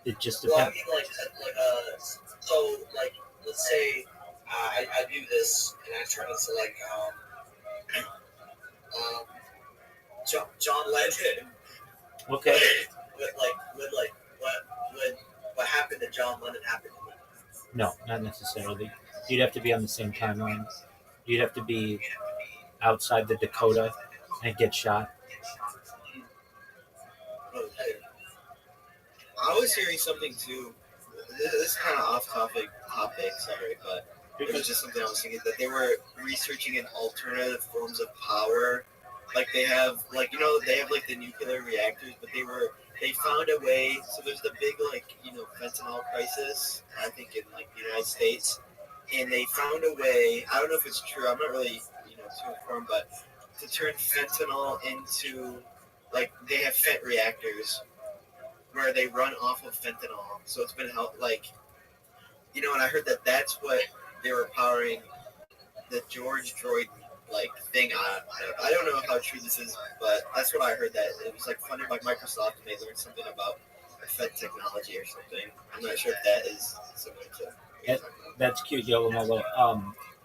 It just Well, I depends. mean so like let's say I do this and I turn into like um John Legend. Okay. What happened to John Lennon happen to me? No, not necessarily. You'd have to be on the same timeline. You'd have to be outside the Dakota and get shot. Okay. I was hearing something too. This is kind of off topic, sorry, but it was just something I was thinking that they were researching an alternative forms of power. Like they have, like they have like the nuclear reactors, but they found a way. So there's the big fentanyl crisis, I think in like the United States, and they found a way. I don't know if it's true. I'm not really too informed, but to turn fentanyl into like they have fent reactors where they run off of fentanyl. So it's been and I heard that that's what they were powering the George Droid like thing on. I don't know how true this is, but that's what I heard. That it was like funded by Microsoft, and they learned something about Fed technology or something. I'm not sure if that is similar to. That's cute, Yolomolo.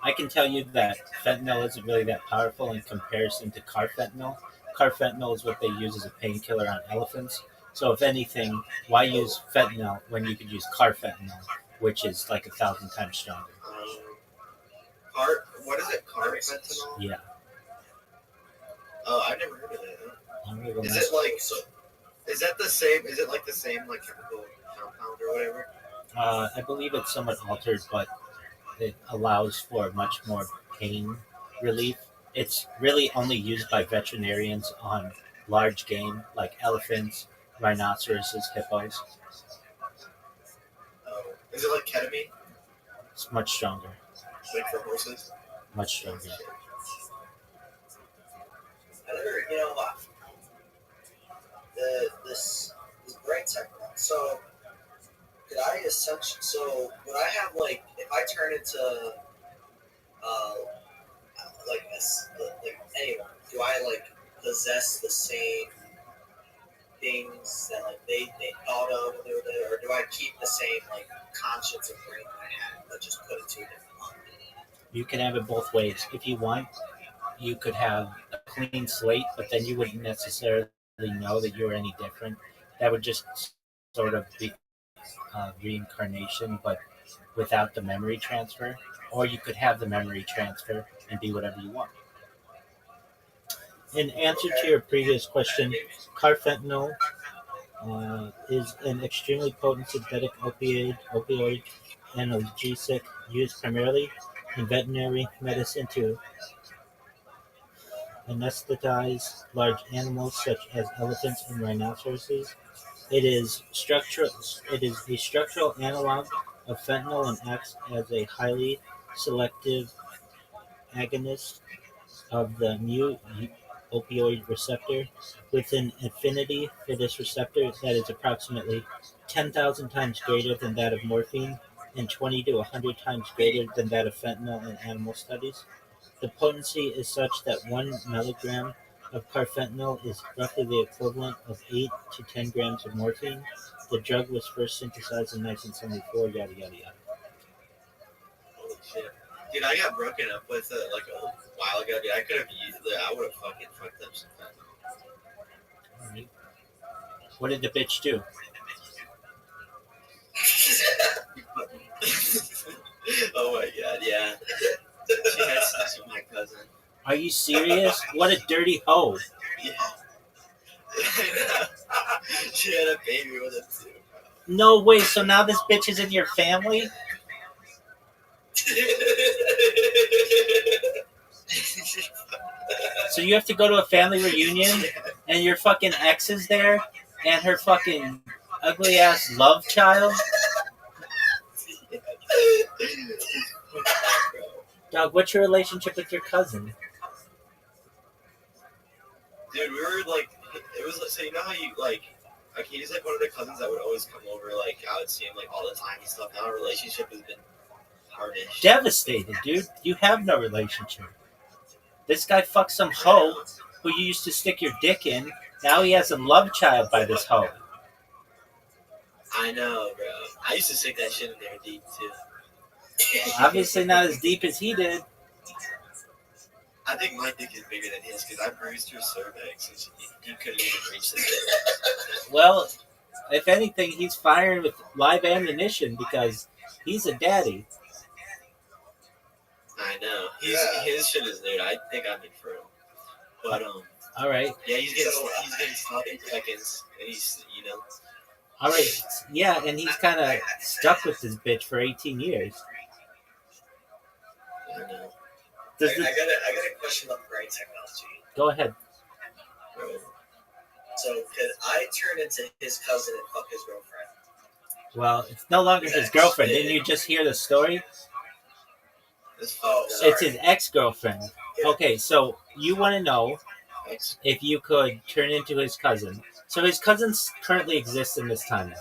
I can tell you that fentanyl isn't really that powerful in comparison to carfentanil. Carfentanil is what they use as a painkiller on elephants. So, if anything, why use fentanyl when you could use carfentanil, which is like 1,000 times stronger? What is it? Carfentanil? Yeah. Oh, I've never heard of it. I'm gonna go Is mess- it like so? Is that the same? Is it like the same like chemical compound or whatever? I believe it's somewhat altered, but it allows for much more pain relief. It's really only used by veterinarians on large game like elephants, rhinoceroses, hippos. Oh, is it like ketamine? It's much stronger, Like for horses? much stronger. I never, this brain tech one. So could I essentially? So would I have like if I turn into uh like anyone? Do I like possess the same things that like they thought of when they were there, or do I keep the same like conscience and brain that I had, but just put it to a different mind? You can have it both ways. If you want, you could have a clean slate, but then you wouldn't necessarily know that you were any different. That would just sort of be reincarnation, but without the memory transfer. Or you could have the memory transfer and be whatever you want. In answer to your previous question, carfentanil is an extremely potent synthetic opioid analgesic used primarily in veterinary medicine to anesthetize large animals such as elephants and rhinoceroses. It is structural. It is a structural analog of fentanyl and acts as a highly selective agonist of the mu opioid receptor with an affinity for this receptor that is approximately 10,000 times greater than that of morphine and 20 to 100 times greater than that of fentanyl in animal studies. The potency is such that 1 milligram of carfentanil is roughly the equivalent of 8 to 10 grams of morphine. The drug was first synthesized in 1974, yada, yada, yada. Holy shit. Dude, I got broken up with like a while ago, dude. I could have used it. I would have fucking fucked up some fentanyl. All right. What did the bitch do? Oh my god, yeah. She had sex with my cousin. Are you serious? What a dirty hoe. Yeah. She had a baby with him too. No way. So now this bitch is in your family? So you have to go to a family reunion and your fucking ex is there and her fucking ugly ass love child? Dog, what's your relationship with your cousin? Dude, we were like, it was like, so you know how you like he's like one of the cousins that would always come over, like I would see him like all the time and stuff. Now our relationship has been tarnished. Devastated, dude. You have no relationship. This guy fucked some hoe who you used to stick your dick in. Now he has a love child by this hoe. I know, bro. I used to stick that shit in there deep too. Obviously not as deep as he did. I think my dick is bigger than his because I bruised her cervix and he couldn't even reach the dick. Well, if anything, he's firing with live ammunition because he's a daddy. I know. His shit is nude. I think I'm infertile. But All right. yeah, he's getting sloppy seconds and he's All right. Yeah, and he's kind of stuck with this bitch for 18 years. I know. Does I this... got a question about brain technology. Go ahead. So could I turn into his cousin and fuck his girlfriend? Well, it's no longer his girlfriend. Didn't you just hear the story? Oh, sorry. It's his ex-girlfriend. Okay, so you want to know if you could turn into his cousin. So his cousins currently exist in this timeline.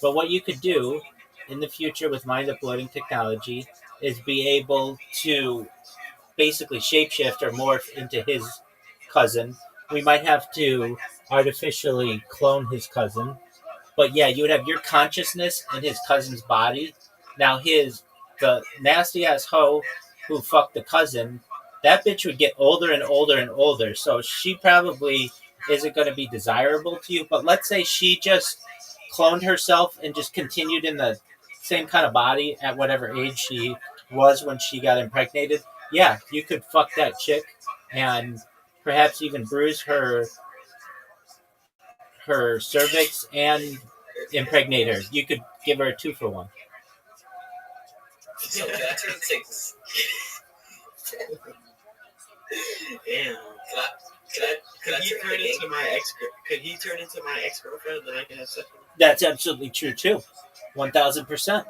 But what you could do in the future with mind uploading technology is be able to basically shapeshift or morph into his cousin. We might have to artificially clone his cousin. But yeah, you would have your consciousness in his cousin's body. Now the nasty ass hoe who fucked the cousin, that bitch would get older and older and older. So she probably isn't going to be desirable to you. But let's say she just cloned herself and just continued in the same kind of body at whatever age she was when she got impregnated. Yeah, you could fuck that chick and perhaps even bruise her cervix and impregnate her. You could give her a 2-for-1. So can I turn into damn. Could he turn into my ex-girlfriend and then I can have sex with him? That's absolutely true too. 1000%.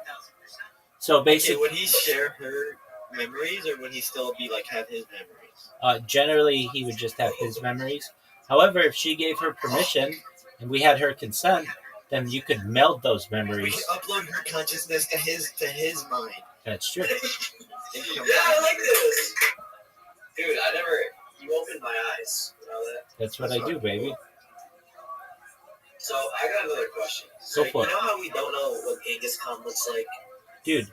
So basically, would he share her memories or would he still be like have his memories? Generally he would just have his memories. However, if she gave her permission and we had her consent, then you could meld those We memories. can upload her consciousness to his mind. That's true. Yeah, I like this. Dude, you opened my eyes. You know that? That's what I do, baby. So I got another question. Go for it. You know how we don't know what Genghis Khan looks like? Dude,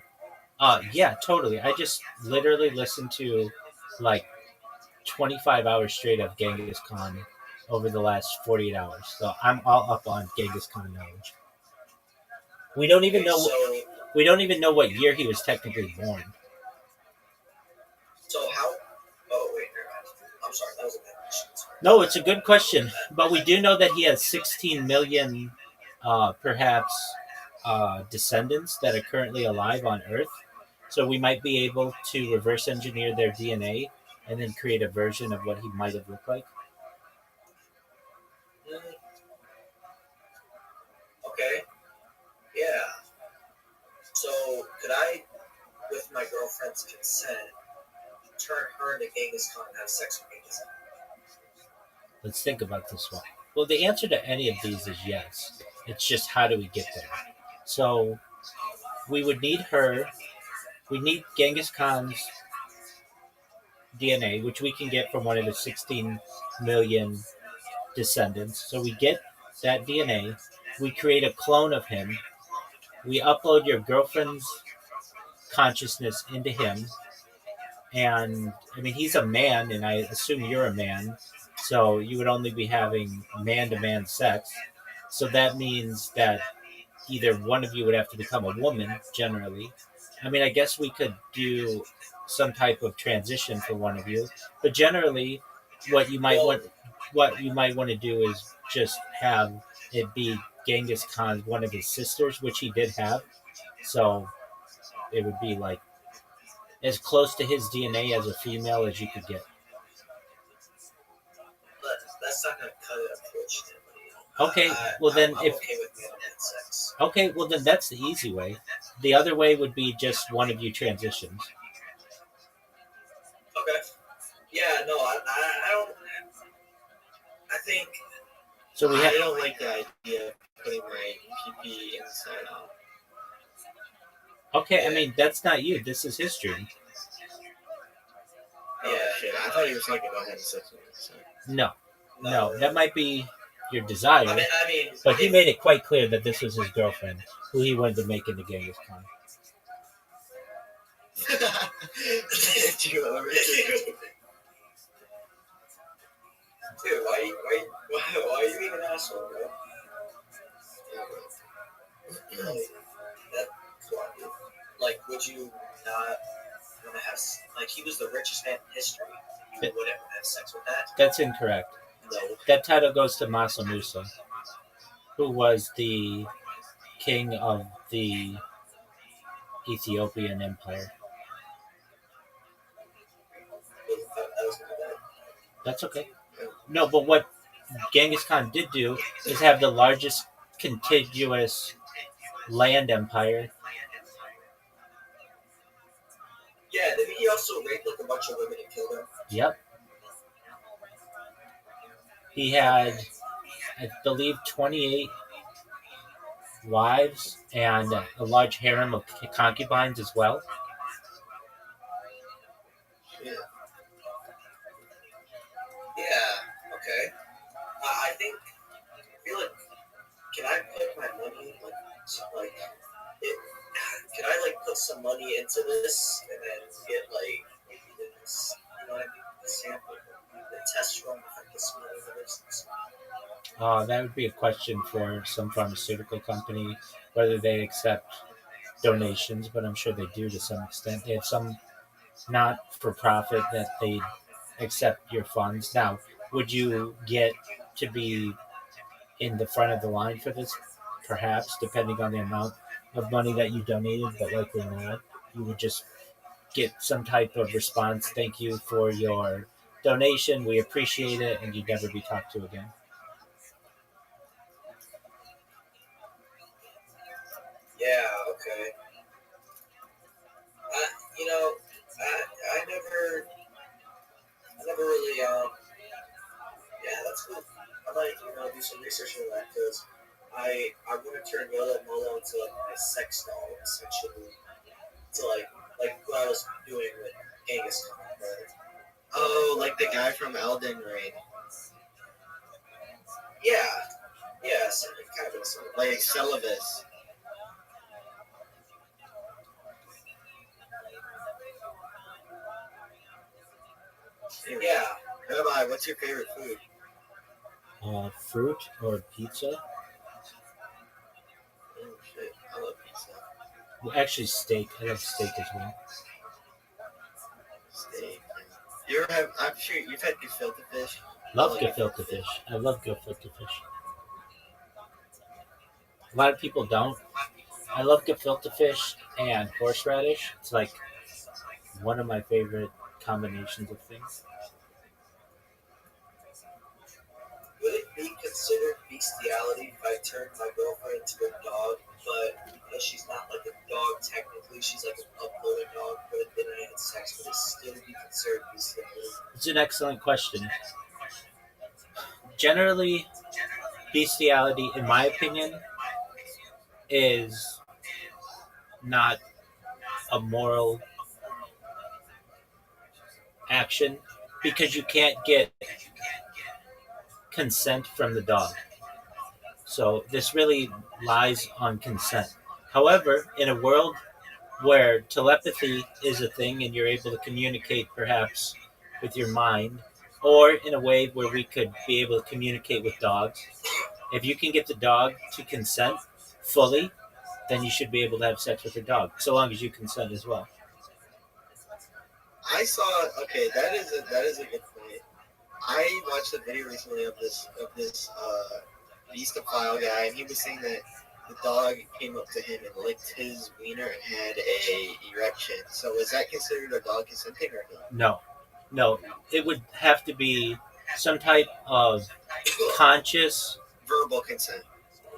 yeah, totally. I just literally listened to like 25 hours straight of Genghis Khan over the last 48 hours. So I'm all up on Genghis Khan knowledge. We don't even know what year he was technically born. So how? Oh wait, never mind. I'm sorry, that was a bad question. Sorry. No, it's a good question, but we do know that he has 16 million, perhaps, descendants that are currently alive on Earth. So we might be able to reverse engineer their DNA and then create a version of what he might have looked like. Okay. Yeah. So could I, with my girlfriend's consent, turn her into Genghis Khan and have sex with Genghis Khan? Let's think about this one. Well, the answer to any of these is yes. It's just how do we get there? So we would need her. We need Genghis Khan's DNA, which we can get from one of the 16 million descendants. So we get that DNA, we create a clone of him, we upload your girlfriend's consciousness into him, and I mean, he's a man, and I assume you're a man, so you would only be having man to man sex. So that means that either one of you would have to become a woman generally. I mean, I guess we could do some type of transition for one of you, but generally, what you might want, what you might want to do is just have it be Genghis Khan's one of his sisters, which he did have. So it would be like as close to his DNA as a female as you could get. But that's not gonna cut it, unfortunately. Okay, well then I'm if okay with man-to-man sex. okay, well then that's the easy way. The other way would be just one of you transitions. Okay. Yeah, no, I don't. I think So we I have don't like the idea of putting my PP inside out. okay. I mean that's not you. This is history. Oh, Yeah. shit. I thought he was talking about having sex with me. So. No, that might be your desire, I mean, but he made it quite clear that this was his girlfriend, who he wanted to make into Genghis Khan. Did you ever Dude, why are you being an asshole, bro? That, like, would you not want to have, like, he was the richest man in history. You wouldn't want to have sex with that? That's incorrect. No. That title goes to Masa Musa, who was the king of the Ethiopian Empire. That was my bad. That's okay. No, but what Genghis Khan did do is have the largest contiguous land empire. Yeah, did he also rape, like, a bunch of women and kill them? Yep. He had, I believe, 28 wives and a large harem of concubines as well. Yeah, okay. I think, I feel like, can I put my money, can I, like, put some money into this and then get, like, this, you know what I mean, the sample, the test run, like, this money, for instance? That would be a question for some pharmaceutical company, whether they accept donations, but I'm sure they do to some extent. They have some not for profit that they accept your funds. Now, would you get to be in the front of the line for this? Perhaps, depending on the amount of money that you donated, but likely not. You would just get some type of response. Thank you for your donation. We appreciate it, and you'd never be talked to again. Yeah, okay. You know, I never really, yeah, that's cool. I might, do some research on that, because I want to turn Yola Molo into, like, my sex doll, essentially. To, like what I was doing with Genghis Khan. Oh, like the guy from Elden Ring. Yeah, so kind of a sort of Like Celibus. yeah. Rabbi, what's your favorite food? Fruit or pizza? Oh, shit. I love pizza. Well, actually, steak. I love steak as well. Steak. You ever have, I'm sure you've had gefilte fish. Love gefilte fish. I love gefilte fish. A lot of people don't. I love gefilte fish and horseradish. It's like one of my favorite combinations of things. Would it be considered bestiality if I turned my girlfriend into a dog, but because she's not like a dog technically, she's like an uploaded dog, but then I had sex, would it still be considered bestiality? It's an excellent question. Generally, bestiality, in my opinion, is not a moral action because you can't get consent from the dog. So this really lies on consent. However, in a world where telepathy is a thing and you're able to communicate perhaps with your mind, or in a way where we could be able to communicate with dogs, if you can get the dog to consent fully, then you should be able to have sex with your dog, so long as you consent as well. I saw. Okay, that is a good point. I watched a video recently of this beastophile guy, and he was saying that the dog came up to him and licked his wiener and had a erection. So is that considered a dog consenting or not? No, it would have to be some type of conscious. Verbal consent.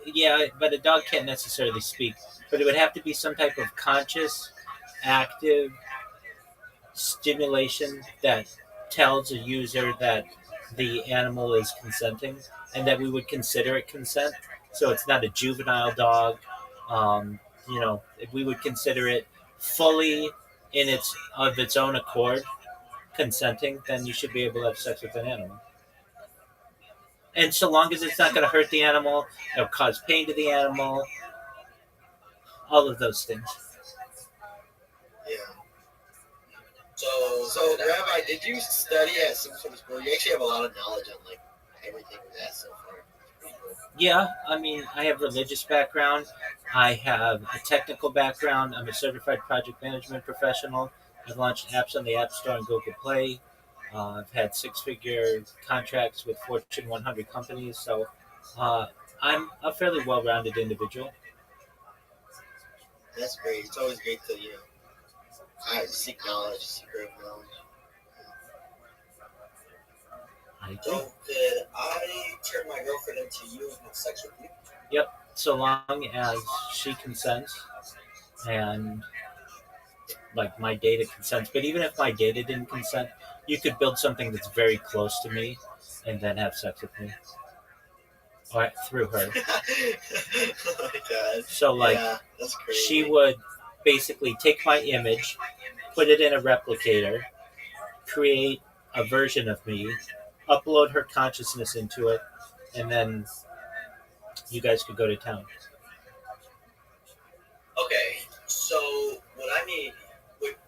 Yeah, but a dog can't necessarily speak. But it would have to be some type of conscious, active stimulation that tells a user that the animal is consenting and that we would consider it consent. So it's not a juvenile dog. If we would consider it fully in its own accord consenting, then you should be able to have sex with an animal. And so long as it's not going to hurt the animal, it'll cause pain to the animal, all of those things. Yeah. So Rabbi, did you study at some sort of school? You actually have a lot of knowledge on like everything with that so far. Yeah, I mean, I have religious background. I have a technical background. I'm a certified project management professional. I've launched apps on the App Store and Google Play. I've had six-figure contracts with Fortune 100 companies. So I'm a fairly well-rounded individual. That's great. It's always great to seek knowledge, seek growth knowledge. I agree. So could I turn my girlfriend into you and have sex with you? Yep, so long as she consents and like my data consents. But even if my data didn't consent, you could build something that's very close to me and then have sex with me. Or through her. Oh my God. So like that's crazy. she would basically take my image, put it in a replicator, create a version of me, upload her consciousness into it, and then you guys could go to town. Okay, so what I need,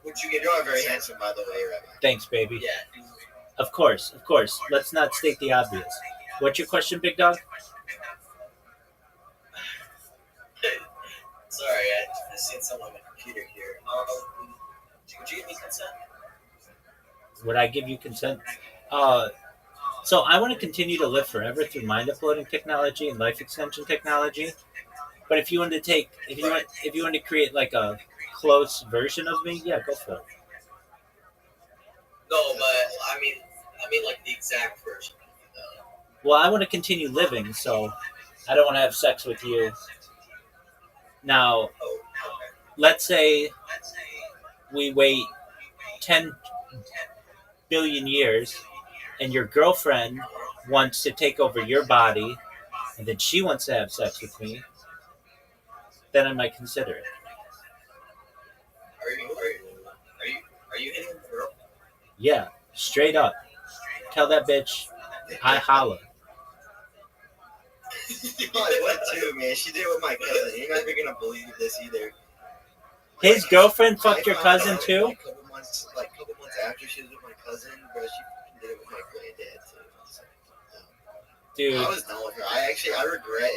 would you get You are very handsome, by the way, Rabbi. Thanks, baby. Yeah. Of course. Let's not state the obvious. What's your question, big dog? Sorry, I seen something on my computer here. Would you give me consent? Would I give you consent? So I want to continue to live forever through mind uploading technology and life extension technology. But if you want to create like a close version of me, yeah, go for it. No, but I mean like the exact version. Well, I want to continue living, so I don't want to have sex with you. Now, Oh, okay. let's say we wait 10 billion years and your girlfriend wants to take over your body and then she wants to have sex with me, then I might consider it. Are you hitting the girl? Yeah, straight up. Tell that bitch I holla. You probably would too, man. She did it with my cousin. You're not even gonna believe this either. His girlfriend fucked your I cousin found out, too? Like, a couple months after she was with my cousin, bro, she fucking did it with my granddad too. So, Dude, I was done with her. I regret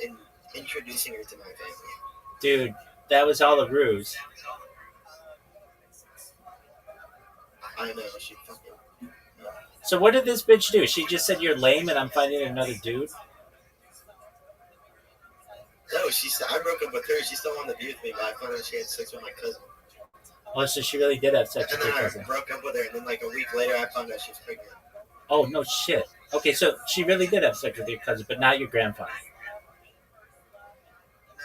in introducing her to my family. dude, that was all a ruse. I know she fucking. So what did this bitch do? She just said you're lame and I'm finding another dude? No, I broke up with her. She still wanted to be with me, but I found out she had sex with my cousin. Oh, so she really did have sex And with then your I cousin. broke up with her, and then like a week later, I found out she was pregnant. Oh, no shit. Okay, so she really did have sex with your cousin, but not your grandfather.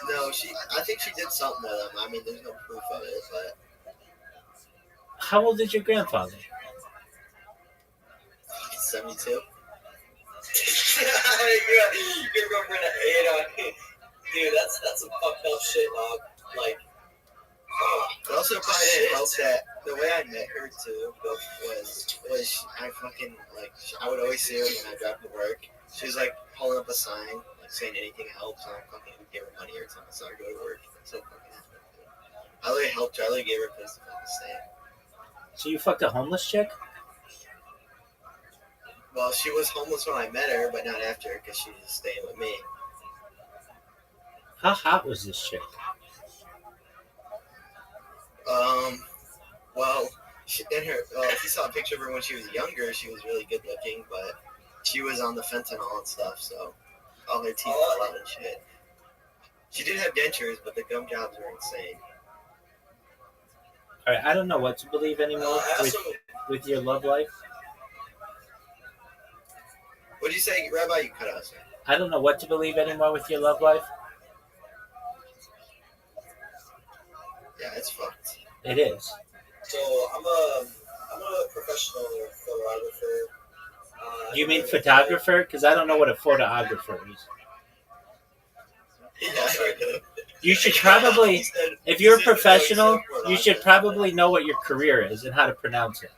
No, I think she did something with him. I mean, there's no proof of it, but How old is your grandfather? 72. Your girlfriend at 8 dude, that's some fucked up shit, dog. Like, It also probably didn't help that The way I met her too was I fucking like I would always see her when I drive to work. She was like holding up a sign like saying anything helps, and I fucking would give her money every time I saw her go to work. So fucking happy. I literally helped her. I literally gave her a place to fucking stay. So you fucked a homeless chick? Well, she was homeless when I met her, but not after because she was staying with me. How hot was this chick? Well, if you saw a picture of her when she was younger, she was really good looking, but she was on the fentanyl and stuff, so all her teeth fell out and shit. She did have dentures, but the gum jobs were insane. All right, I don't know what to believe anymore with your love life. What did you say, Rabbi? You cut out, sir. I don't know what to believe anymore with your love life. Yeah, it's fucked. It is. So I'm a professional photographer. You mean photographer? Because I don't know what a photographer is. Yeah. You should probably, if you're a professional, you should probably know what your career is and how to pronounce it.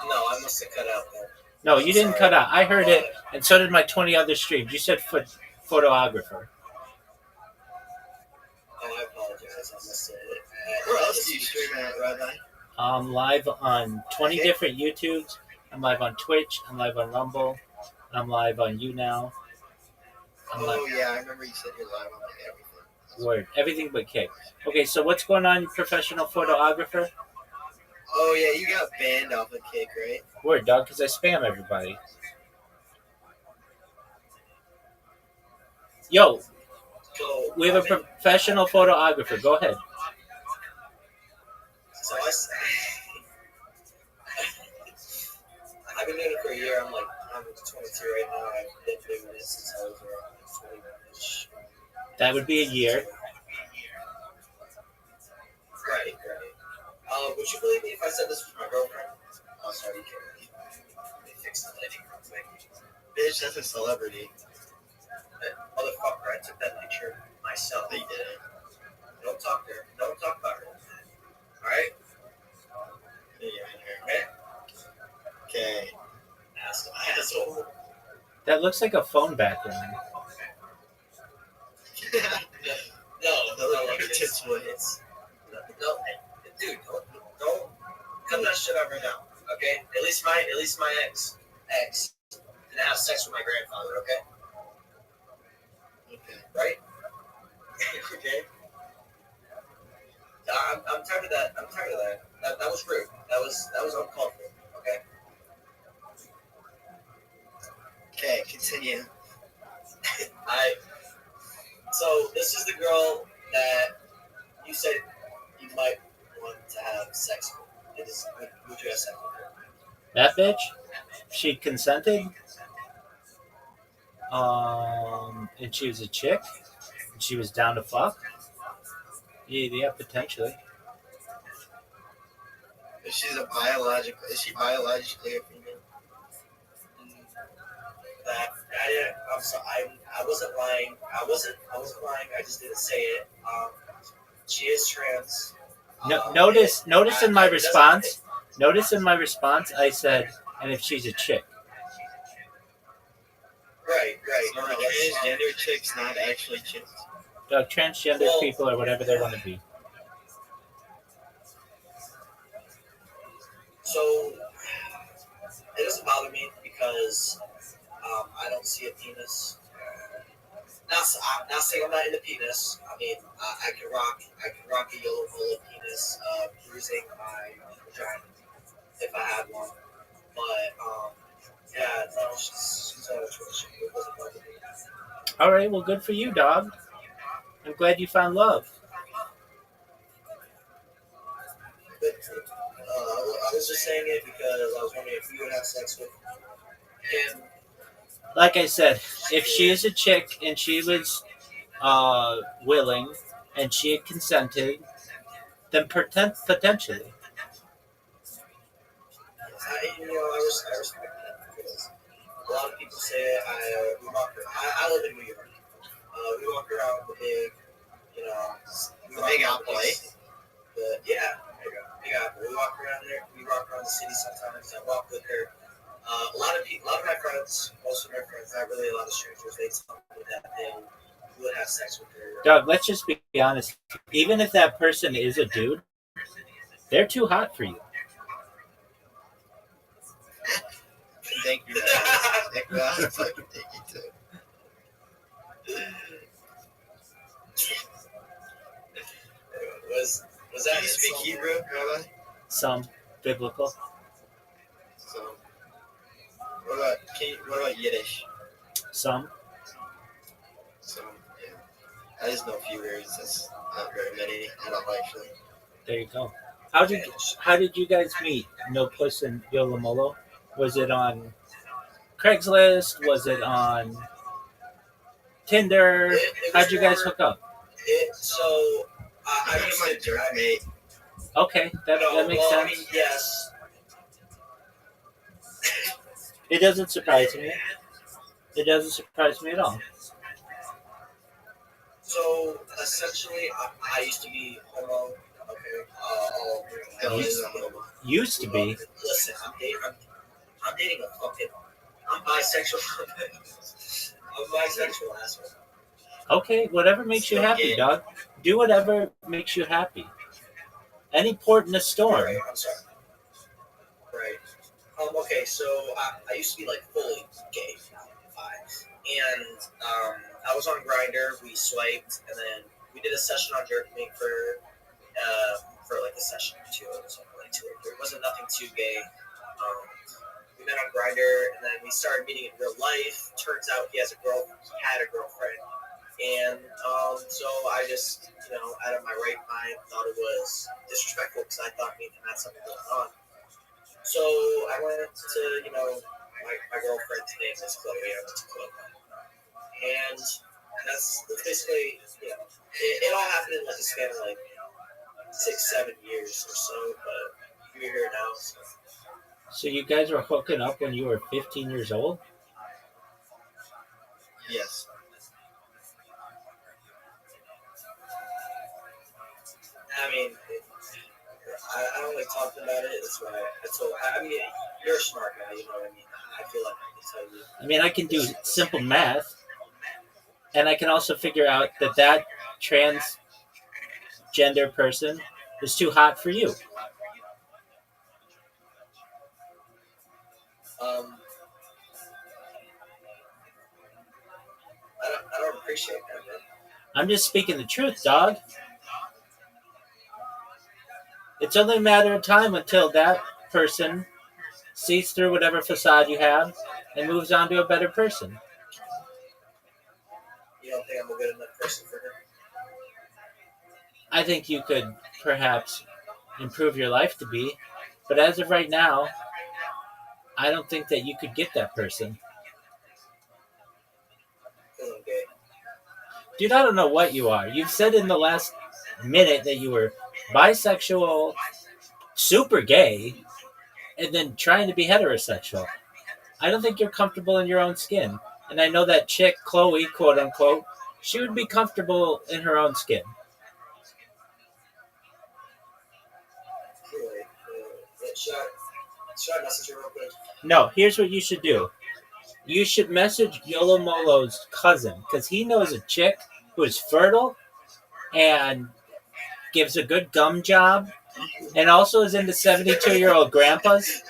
No, I must have cut out there. No, you didn't cut out. I heard it, and so did my 20 other streams. You said photographer. Oh, I apologize. I missed it. Where else do you stream at, Rabbi? I'm live on 20 different YouTubes. I'm live on Twitch. I'm live on Rumble. I'm live on YouNow. Yeah, I remember you said you're live on like everything. Word. Everything but Kick. Okay, so what's going on, you professional photographer? Oh yeah, you got banned off of Kick, right? Word, dog, because I spam everybody. Yo, So we have a professional photographer. Go ahead. So I've been doing it for a year. I'm 22 right now. I've been doing this since I was around 21-ish. That would be a year. Right. Would you believe me if I said this was my girlfriend? Oh, sorry. Let me fix the lighting real quick. Bitch, that's a celebrity. Motherfucker, I took that picture myself. They did it. Don't talk to her. Don't talk about her. Alright? Yeah, okay. Asshole. That looks like a phone background. No, dude, don't cut that shit out right now, okay? At least my ex didn't have sex with my grandfather, okay? Okay. Right? Okay. I'm tired of that. That was rude. That was uncalled for. Okay. Okay, continue. So this is the girl that you said you might want to have sex with. Would you have sex with her? That bitch? She consented. And she was a chick. And she was down to fuck. Yeah, potentially. Is she biologically a female? I'm sorry. I wasn't lying. I wasn't lying. I just didn't say it. She is trans. Notice in my response. Notice in my response, I said, and if she's a chick. Right. So are transgender chicks not actually chicks? Transgender people or whatever they want to be. So it doesn't bother me because I don't see a penis. I'm not saying I'm not into penis. I mean, I can rock a yellow bullet penis, bruising my vagina if I had one. But yeah, no, she's out of choice. It doesn't bother me. All right, well, good for you, dog. I'm glad you found love. But, I was just saying it because I was wondering if you would have sex with him. Like I said, if she is a chick and she was willing and she had consented, then potentially. I respect that because a lot of people say I live in New York. We walk around the big, The big outplay. Yeah, we walk around there. We walk around the city sometimes. I walk with her. A lot of people, a lot of my friends, most of my friends, not really a lot of strangers, they tell me that they would have sex with her. Doug, let's just be honest. Even if that person is a dude, they're too hot for you. Thank you. Thank you. I fucking thank you too. Was Do that you speak Hebrew, Rabbi? Some biblical. So, what about Yiddish? Some. So, yeah. I just know a few words. That's not very many at all, actually. There you go. How did you guys meet? No Puss and Yolamolo? Was it on Craigslist? Was it on Tinder? How'd you guys hook up? I used to jerk mate. Okay, that makes sense. I mean, yes. It doesn't surprise me. It doesn't surprise me at all. So essentially, I used to be homo. Okay. Used to be. Listen, I'm dating a fucking. I'm bisexual. I'm bisexual, asshole. Okay, whatever makes you happy, dog. Do whatever makes you happy. Any port in a storm. Right, I'm sorry. Right. Okay, so I used to be like fully gay, and I was on Grindr. We swiped, and then we did a session on jerking for like a session or two, or something like 2 or 3. It wasn't nothing too gay. We met on Grindr, and then we started meeting in real life. Turns out he had a girlfriend, and so I just, out of my right mind, thought it was disrespectful because I thought me and him had something going on. So I went to, my girlfriend's name is Chloe. I went to Chloe, and that's basically, it all happened in like a span of like 6-7 years or so, but we're here now. So you guys were hooking up when you were 15 years old? Yes. I mean, I don't like talking about it. That's why. I mean, you're a smart guy. You know what I mean? I feel like I can tell you. I mean, I can do simple math, and I can also figure out that transgender person is too hot for you. I don't appreciate that, man. I'm just speaking the truth, dog. It's only a matter of time until that person sees through whatever facade you have and moves on to a better person. You don't think I'm a good enough person for her? I think you could perhaps improve your life to be, but as of right now, I don't think that you could get that person. Because I'm gay. Dude, I don't know what you are. You've said in the last minute that you were bisexual, super gay, and then trying to be heterosexual. I don't think you're comfortable in your own skin. And I know that chick, Chloe, quote unquote, she would be comfortable in her own skin. Should I message her real quick? No, here's what you should do. You should message Yolomolo's cousin, because he knows a chick who is fertile and gives a good gum job and also is into 72-year-old grandpas,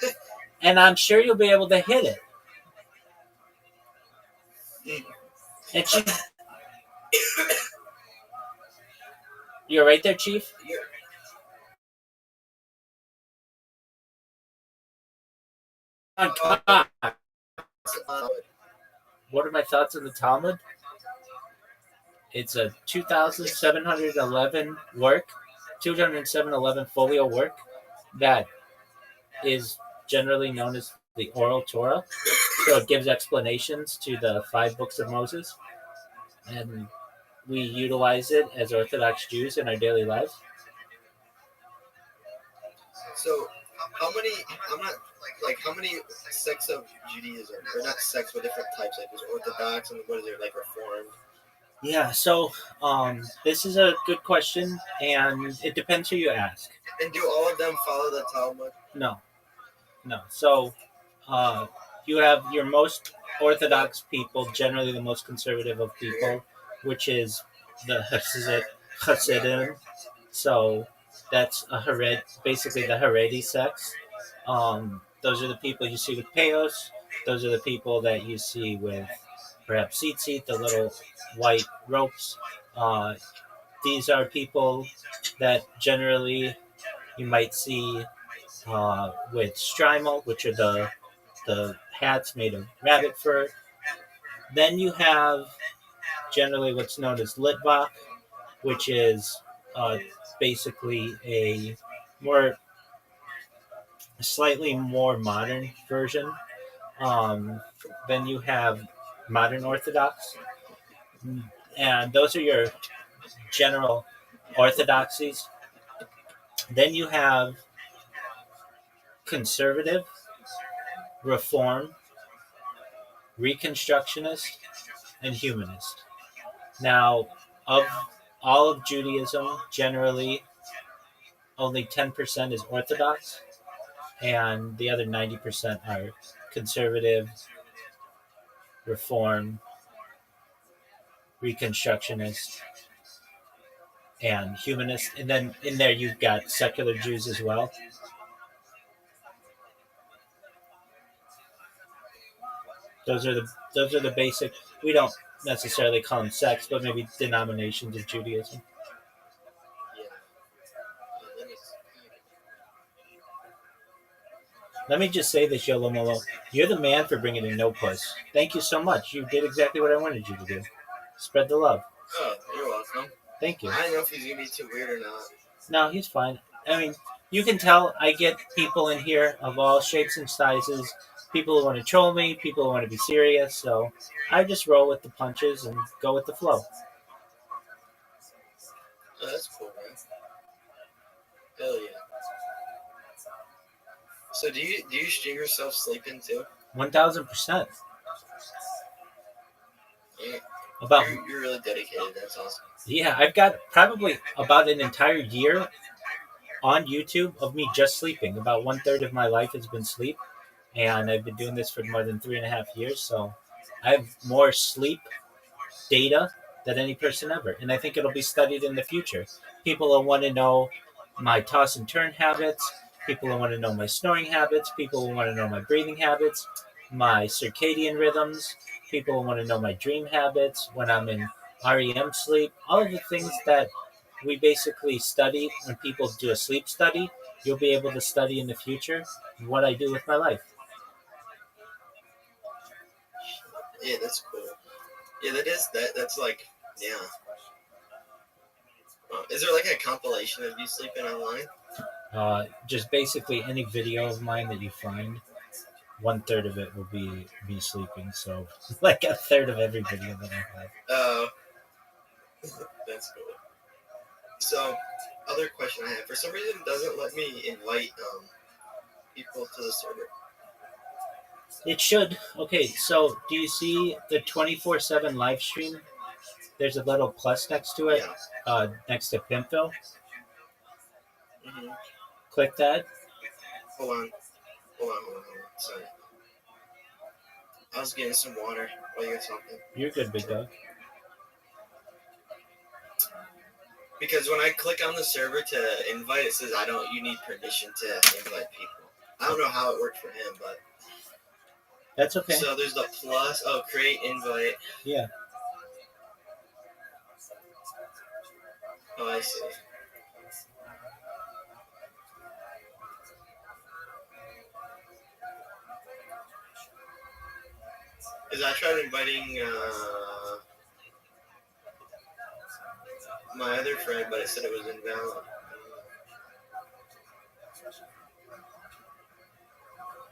and I'm sure you'll be able to hit it. And she... You're right there, Chief? What are my thoughts on the Talmud? It's a 2,711 work, 207 folio work that is generally known as the Oral Torah. So it gives explanations to the 5 books of Moses, and we utilize it as Orthodox Jews in our daily lives. So, how many? I'm not like how many sects of Judaism, or not sects, but different types? Like there's Orthodox and what is there, like Reformed? Yeah, so this is a good question, and it depends who you ask. And do all of them follow the Talmud? No, no. So uh, you have your most orthodox people, generally the most conservative of people, which is the Hasidim. So that's a basically the Haredi sects. Those are the people you see with Peos. Those are the people that you see with perhaps tzitzit, the little white ropes. Uh, these are people that generally you might see with Strymel, which are the hats made of rabbit fur. Then you have generally what's known as Litvak, which is uh, basically more a slightly more modern version. Um, then you have modern Orthodox, and those are your general orthodoxies. Then you have conservative, reform, reconstructionist, and humanist. Now, of all of Judaism, generally only 10% is Orthodox, and the other 90% are conservative, reform, reconstructionist, and humanist. And then in there you've got secular Jews as well. Those are the basic. We don't necessarily call them sects, but maybe denominations of Judaism. Yeah. Let me Let me just say this, Yolomolo. You're the man for bringing in No Puss. Thank you so much. You did exactly what I wanted you to do. Spread the love. Oh, you're welcome. Thank you. I don't know if he's gonna be too weird or not. No, he's fine. I mean, you can tell I get people in here of all shapes and sizes. People who want to troll me, people who want to be serious. So I just roll with the punches and go with the flow. Oh, that's cool, man. Hell yeah. So do you stream yourself sleeping too? 1000%. Yeah. About You're really dedicated. That's awesome. Yeah, I've got probably about an entire year on YouTube of me just sleeping. About 1/3 of my life has been sleep, and I've been doing this for more than 3.5 years. So I have more sleep data than any person ever, and I think it'll be studied in the future. People will want to know my toss and turn habits. People will want to know my snoring habits. People will want to know my breathing habits, my circadian rhythms. People will want to know my dream habits when I'm in REM sleep. All of the things that we basically study when people do a sleep study, you'll be able to study in the future what I do with my life. Yeah, that's cool. Yeah, that is that. That's like, yeah. Is there like a compilation of you sleeping online? Just basically any video of mine that you find, 1/3 of it will be me sleeping. So, like 1/3 of every video that I have. Oh, that's cool. So, other question I have. For some reason, it doesn't let me invite people to the server. It should. Okay, so do you see the 24/7 live stream? There's a little plus next to it, Yeah. next to Pimpville. Mm-hmm. Click that. Hold on. Sorry. I was getting some water while you were talking. You're good, big dog. Because when I click on the server to invite, it says you need permission to invite people. I don't know how it worked for him, but That's okay. so there's the plus. Oh, create invite. Yeah. Oh, I see. Because I tried inviting my other friend, but it said it was invalid.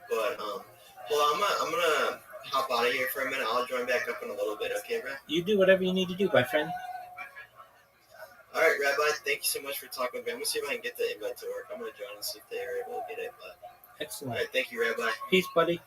But well, I'm gonna hop out of here for a minute. I'll join back up in a little bit. Okay, Rabbi? You do whatever you need to do, my friend. All right, Rabbi. Thank you so much for talking with me. I'm gonna see if I can get the invite to work. I'm gonna join and see if they are able to get it. But Excellent. all right, thank you, Rabbi. Peace, buddy.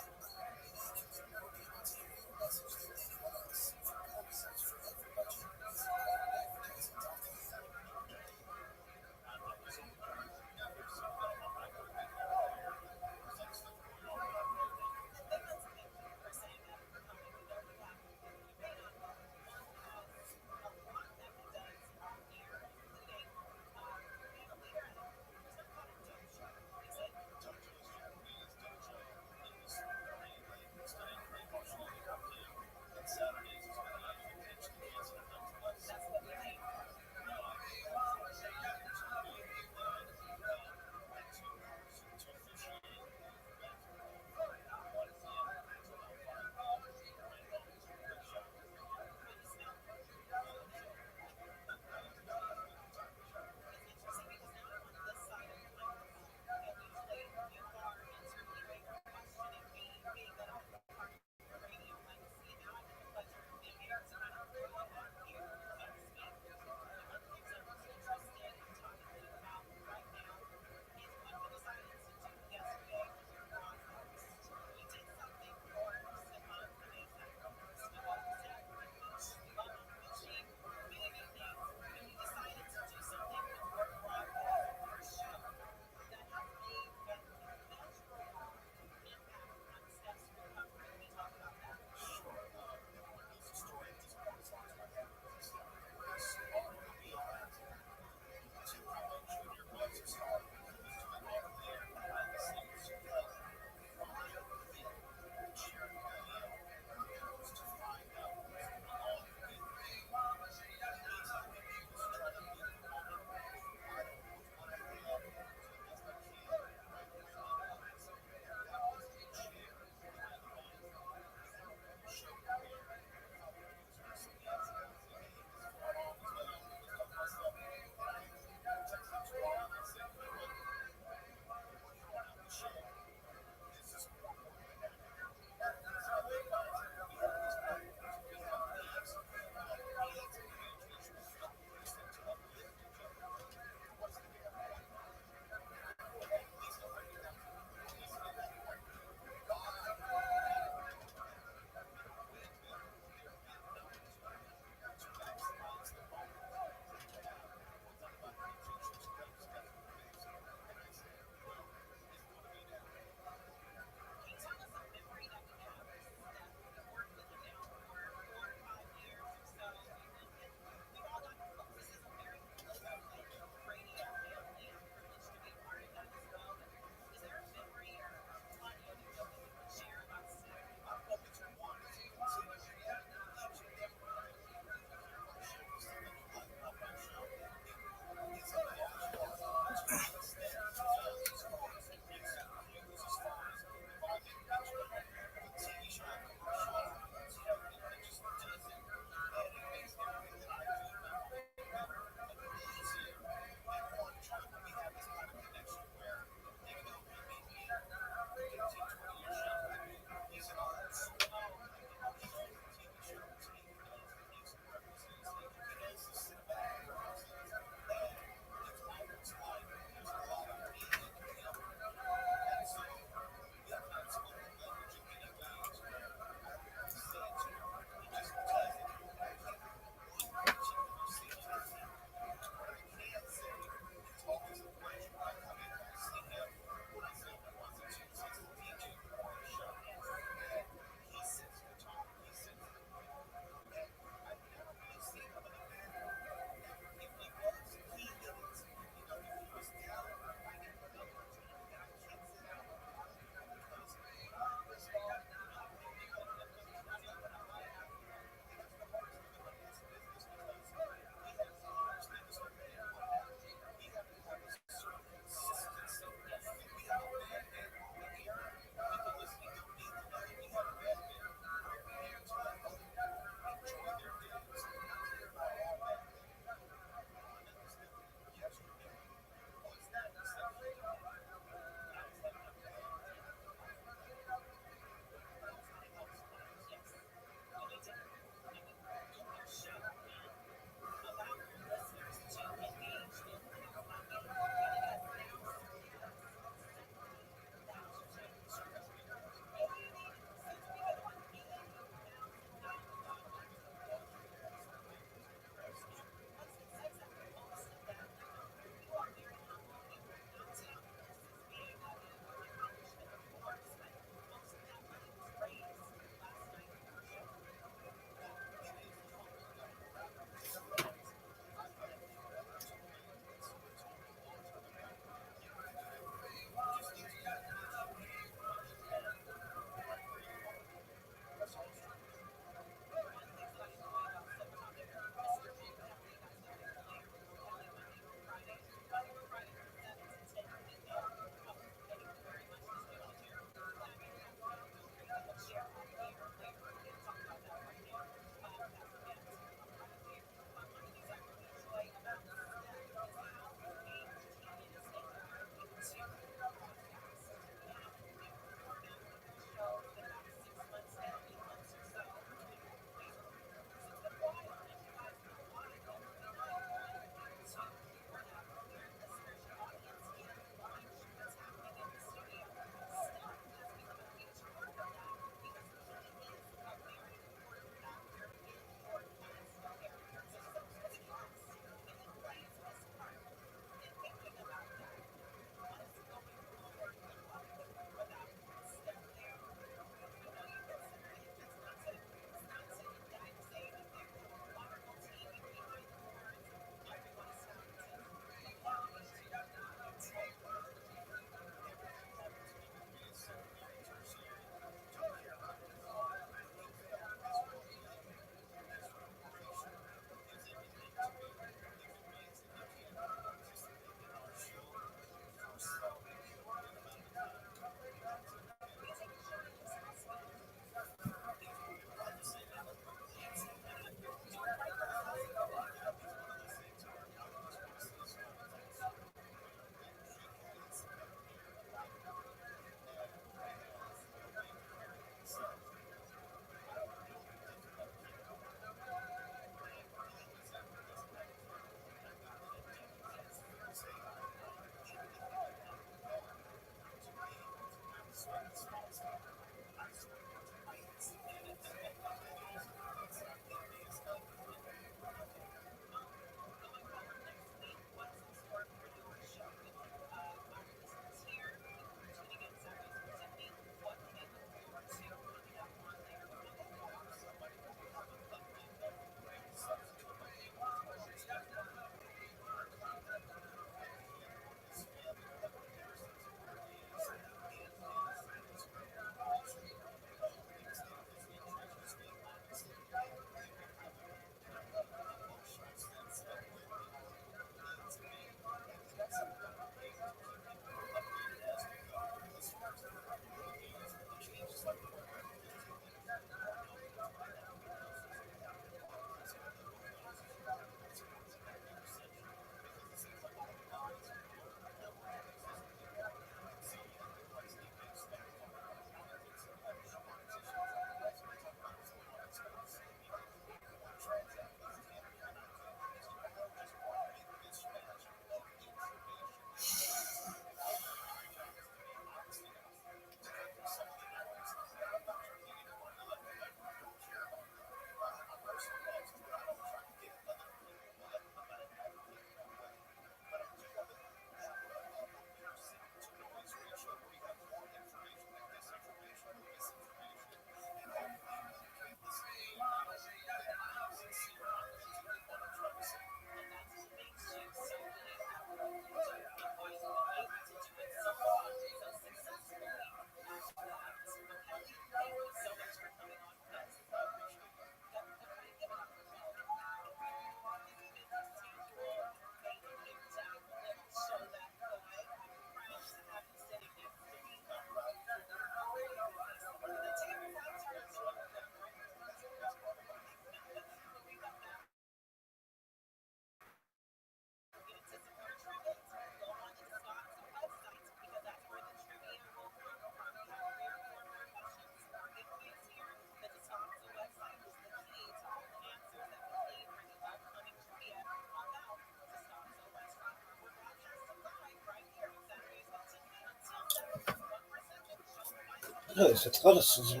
Yes, athleticism.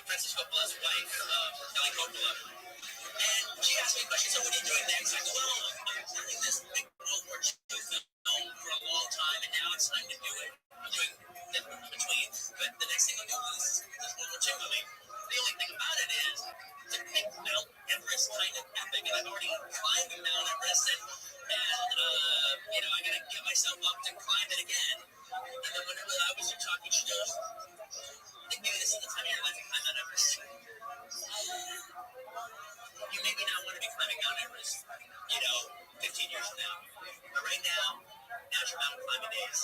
Francis Coppola's wife, Kelly Coppola. And she asked me a question, so what are you doing next? I go, well, I'm planning this big World War II film. think maybe this is the time of your life to climb Mount Everest. You maybe not want to be climbing Mount Everest, 15 years from now. But right now, now's your mountain climbing days.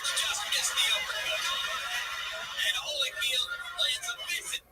George just missed the uppercut. And Holyfield lands a visit.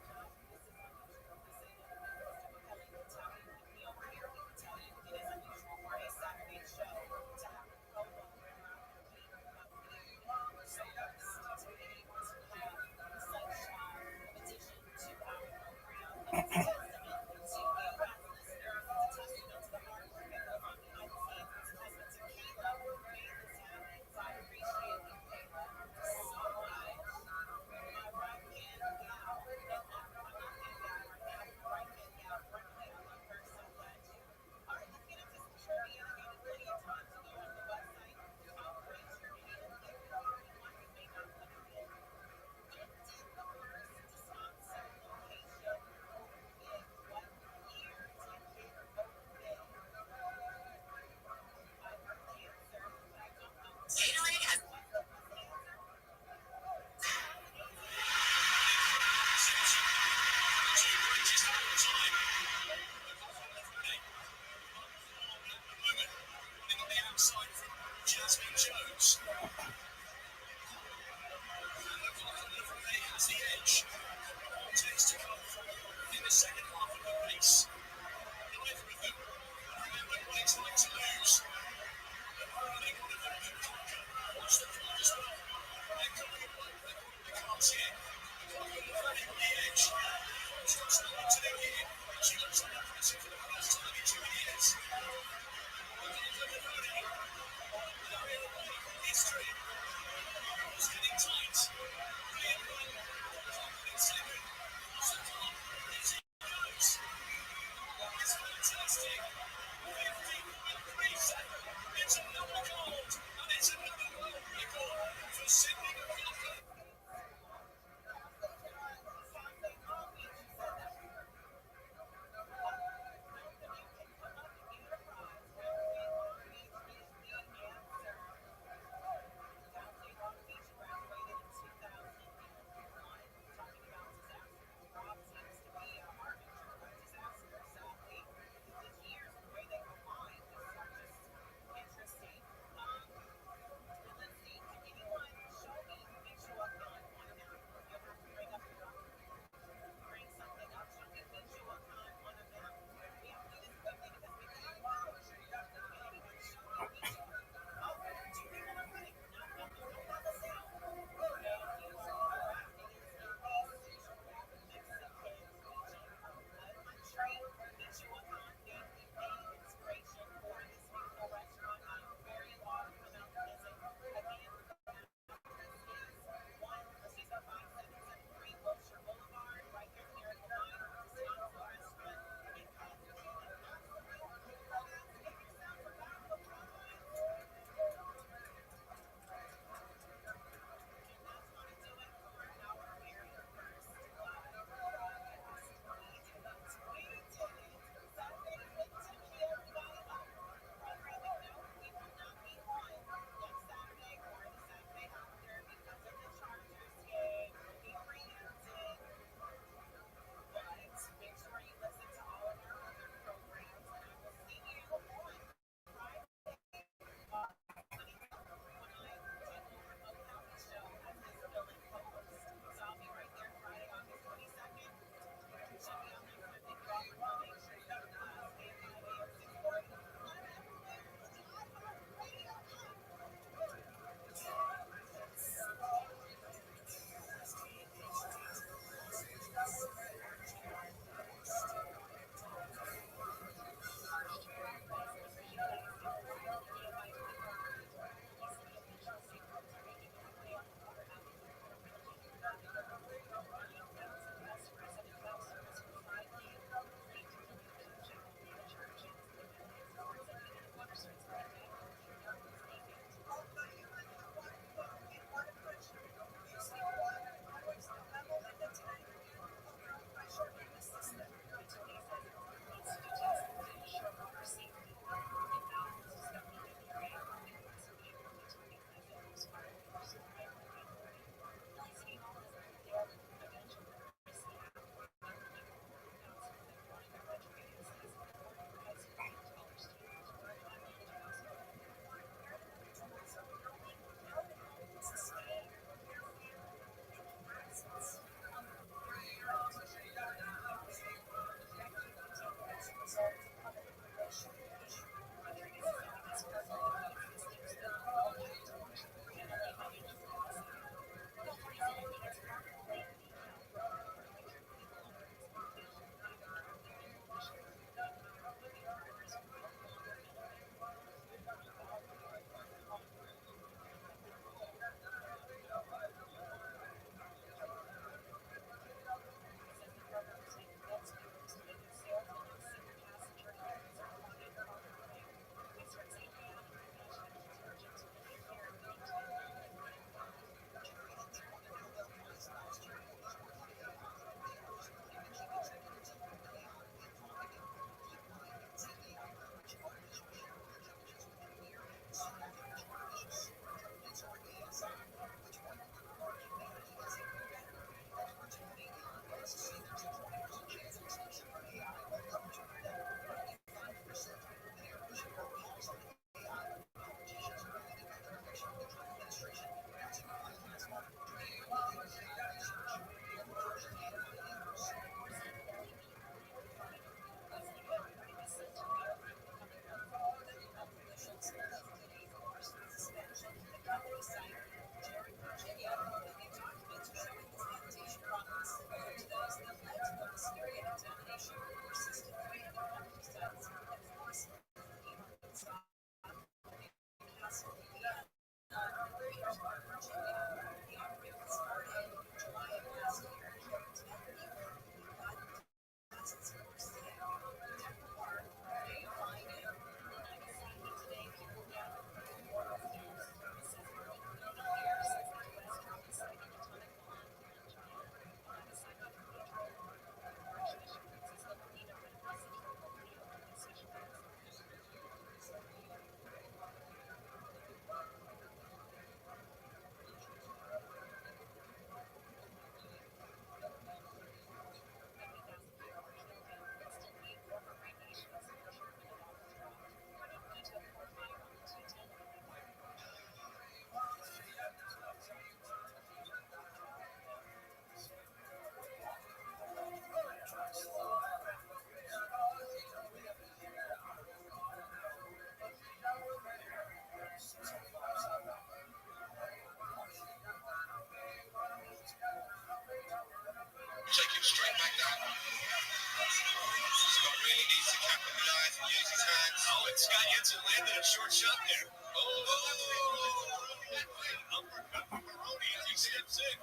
steps in.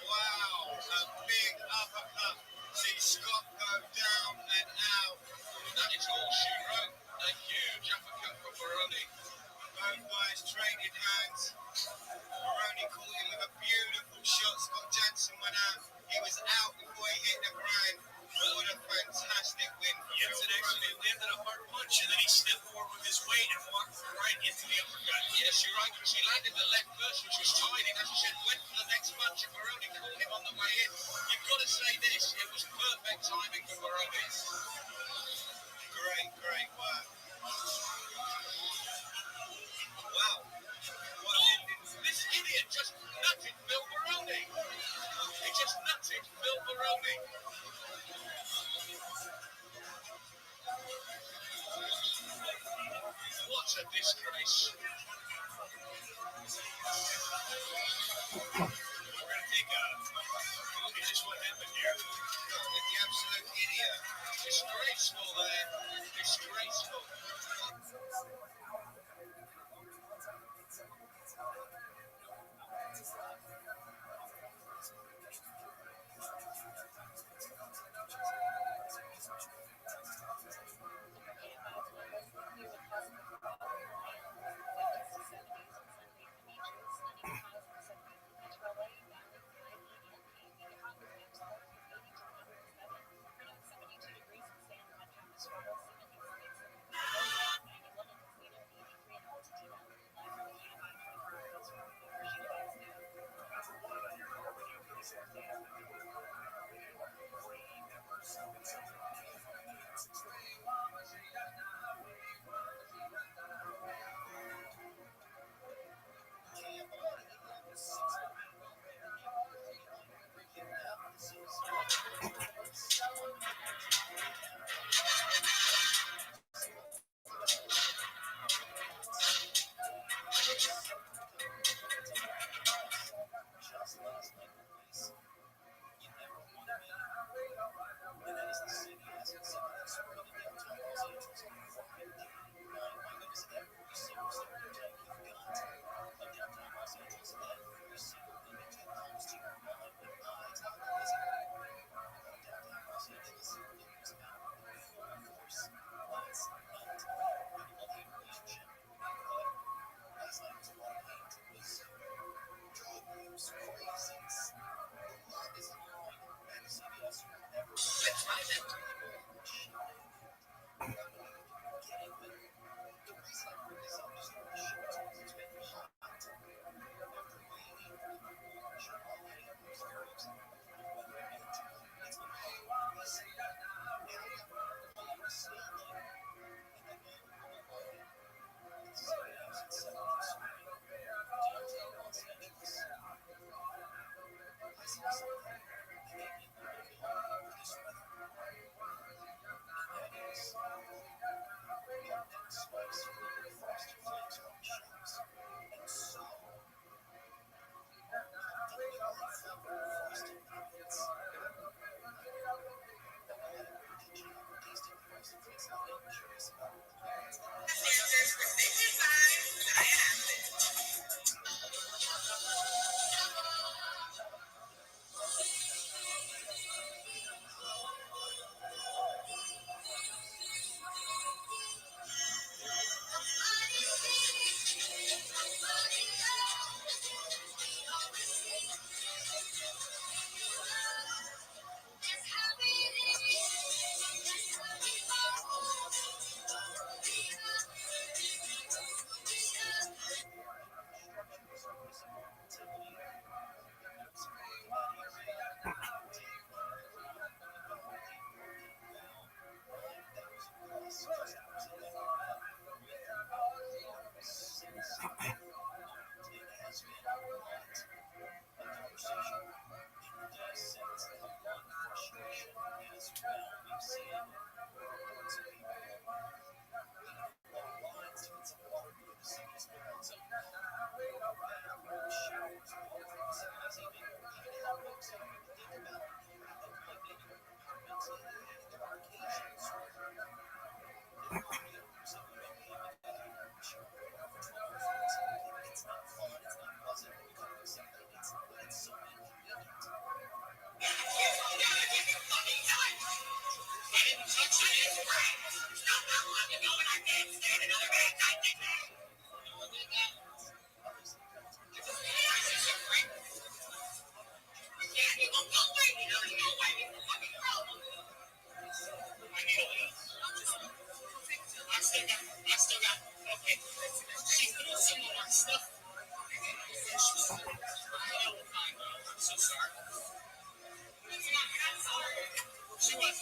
Wow, a big uppercut. See Scott go down and out. That is all she wrote. A huge uppercut from Baroni. Both guys traded hands. Baroni caught him with a beautiful shot. Scott Jansen went out. He was out before he hit the ground. What a fantastic win. Yes, it actually landed a hard punch, and then he stepped forward with his weight and walked right into the uppercut. Yes, you're right, because he landed the left first, which was tight, and as you said, went for the next punch, and Baroni caught him on the way in. You've got to say this, it was perfect timing for Baroni. Great work. Wow. This idiot just nutted Bill Baroni. He just nutted Bill Baroni. What a disgrace. We're going to take a look at just what happened here. The absolute idiot. Disgraceful there. Disgraceful.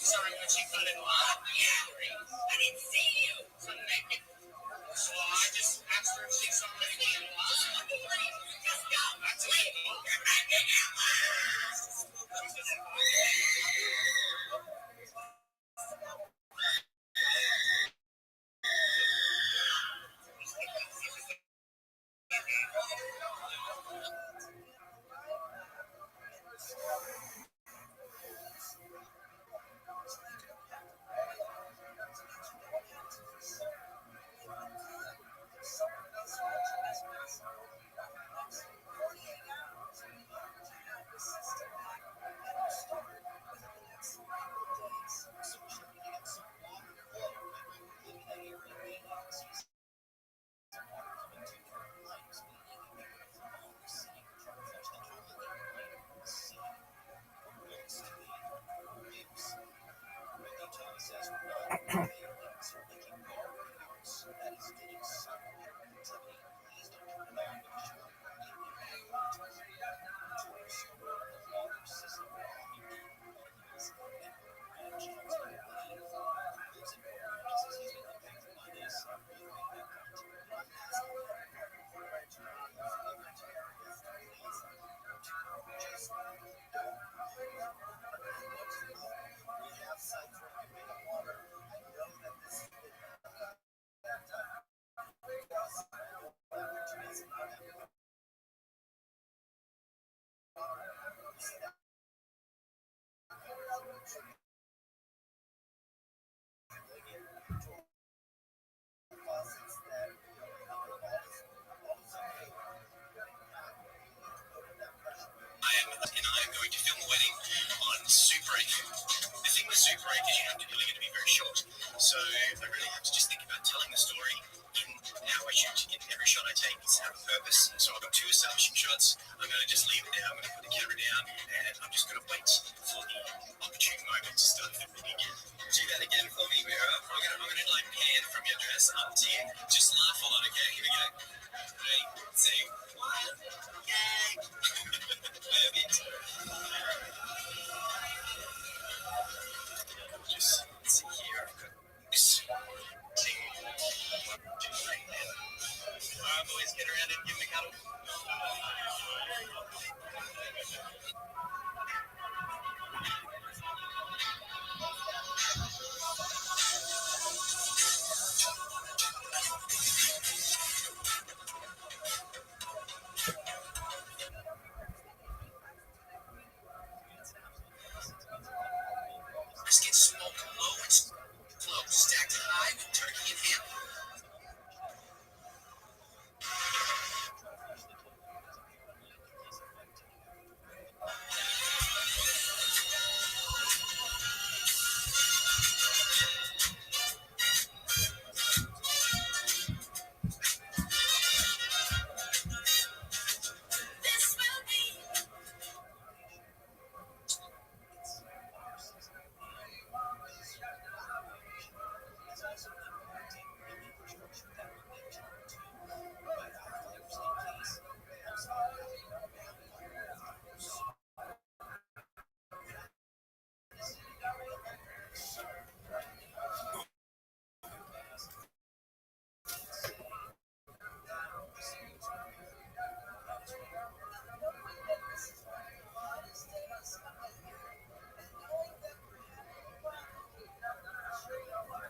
Sorry, but you couldn't what? Yeah, I didn't see you. So naked. So I just asked her if she saw me and just go. That's it. You're making it worse. I am going to film a wedding on Super 8. The thing with Super 8 is you have to really get to be very short. So I really have to just think about telling the story in how I shoot. In every shot I take needs to have a purpose. So I've got 2 establishing shots. I'm going to just leave it there. I'm going to put the camera down and I'm just going to wait for the opportune moment to start filming again. Do that again for me, Mira. I'm going to like pan from your dress up to you. Just laugh a lot, okay? Here we go. 3, 2, 1. Yay! Perfect. Just see here. I've got this thing. Boys, get around and give me a cuddle. Biscuits smoked low and slow, stacked high with turkey and ham. This will be.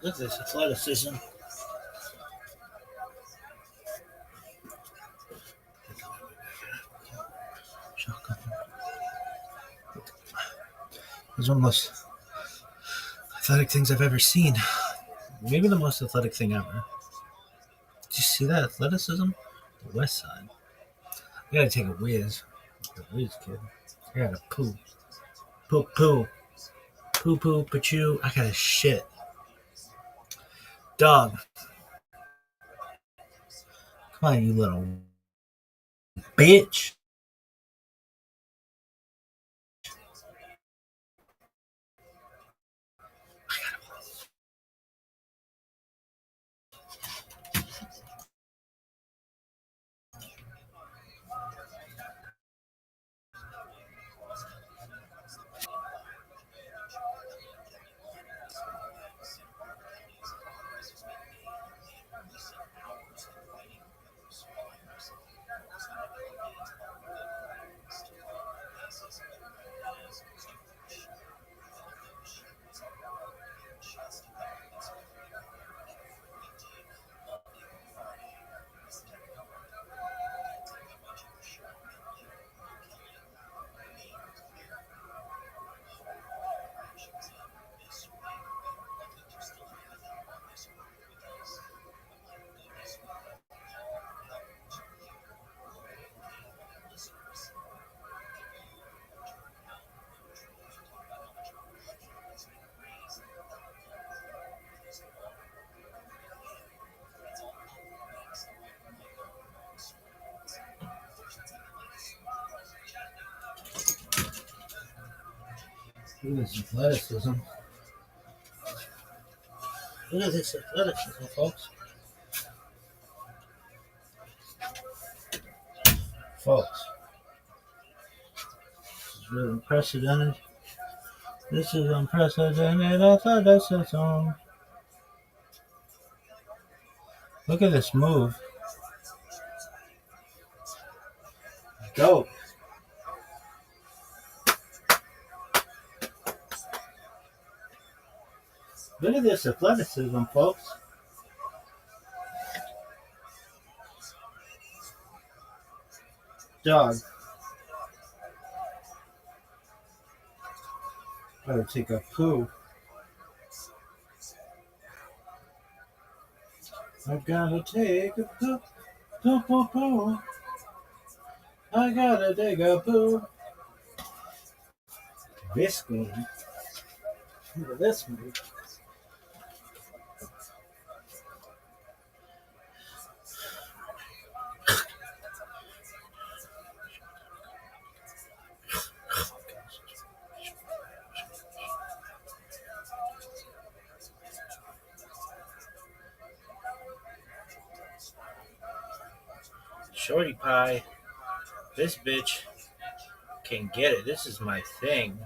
Look at this athleticism. It's one of the most athletic things I've ever seen. Maybe the most athletic thing ever. Did you see that athleticism? The West Side. I gotta take a whiz. A whiz, kid. I gotta poo. Poo poo. Poo poo pachoo. I gotta shit. Dog. Come on, you little bitch. Look at this athleticism. Look at this athleticism, folks. Folks, this is really unprecedented. This is unprecedented athleticism. Look at this move. Go. Look at this athleticism, folks. Dog. Gotta take a poo. I gotta take a poo. Poo, poo, poo. I gotta take a poo. This game. Look at this move. Shorty pie. This bitch can get it. This is my thing.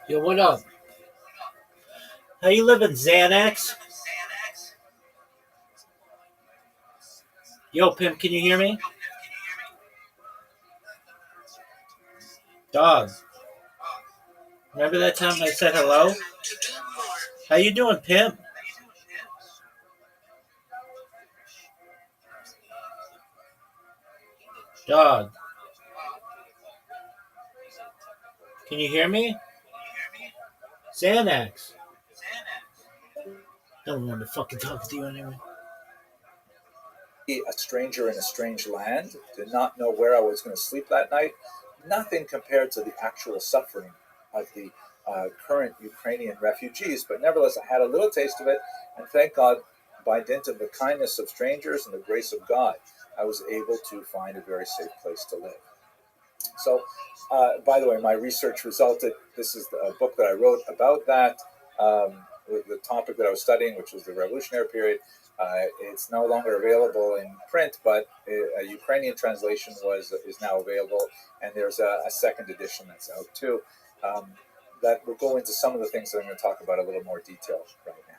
Yo, what up? How you living, Xanax? Yo, Pimp, can you hear me? Dog. Remember that time I said hello? How you doing, Pimp? Dog. Can you hear me? Xanax. Don't remember fucking talking to you anyway. A stranger in a strange land, did not know where I was going to sleep that night. Nothing compared to the actual suffering of the current Ukrainian refugees, but nevertheless, I had a little taste of it, and thank God, by dint of the kindness of strangers and the grace of God, I was able to find a very safe place to live. So, by the way, my research resulted, this is a book that I wrote about that, the topic that I was studying, which was the revolutionary period. It's no longer available in print, but a Ukrainian translation is now available, and there's a second edition that's out too. That will go into some of the things that I'm going to talk about a little more detail right now.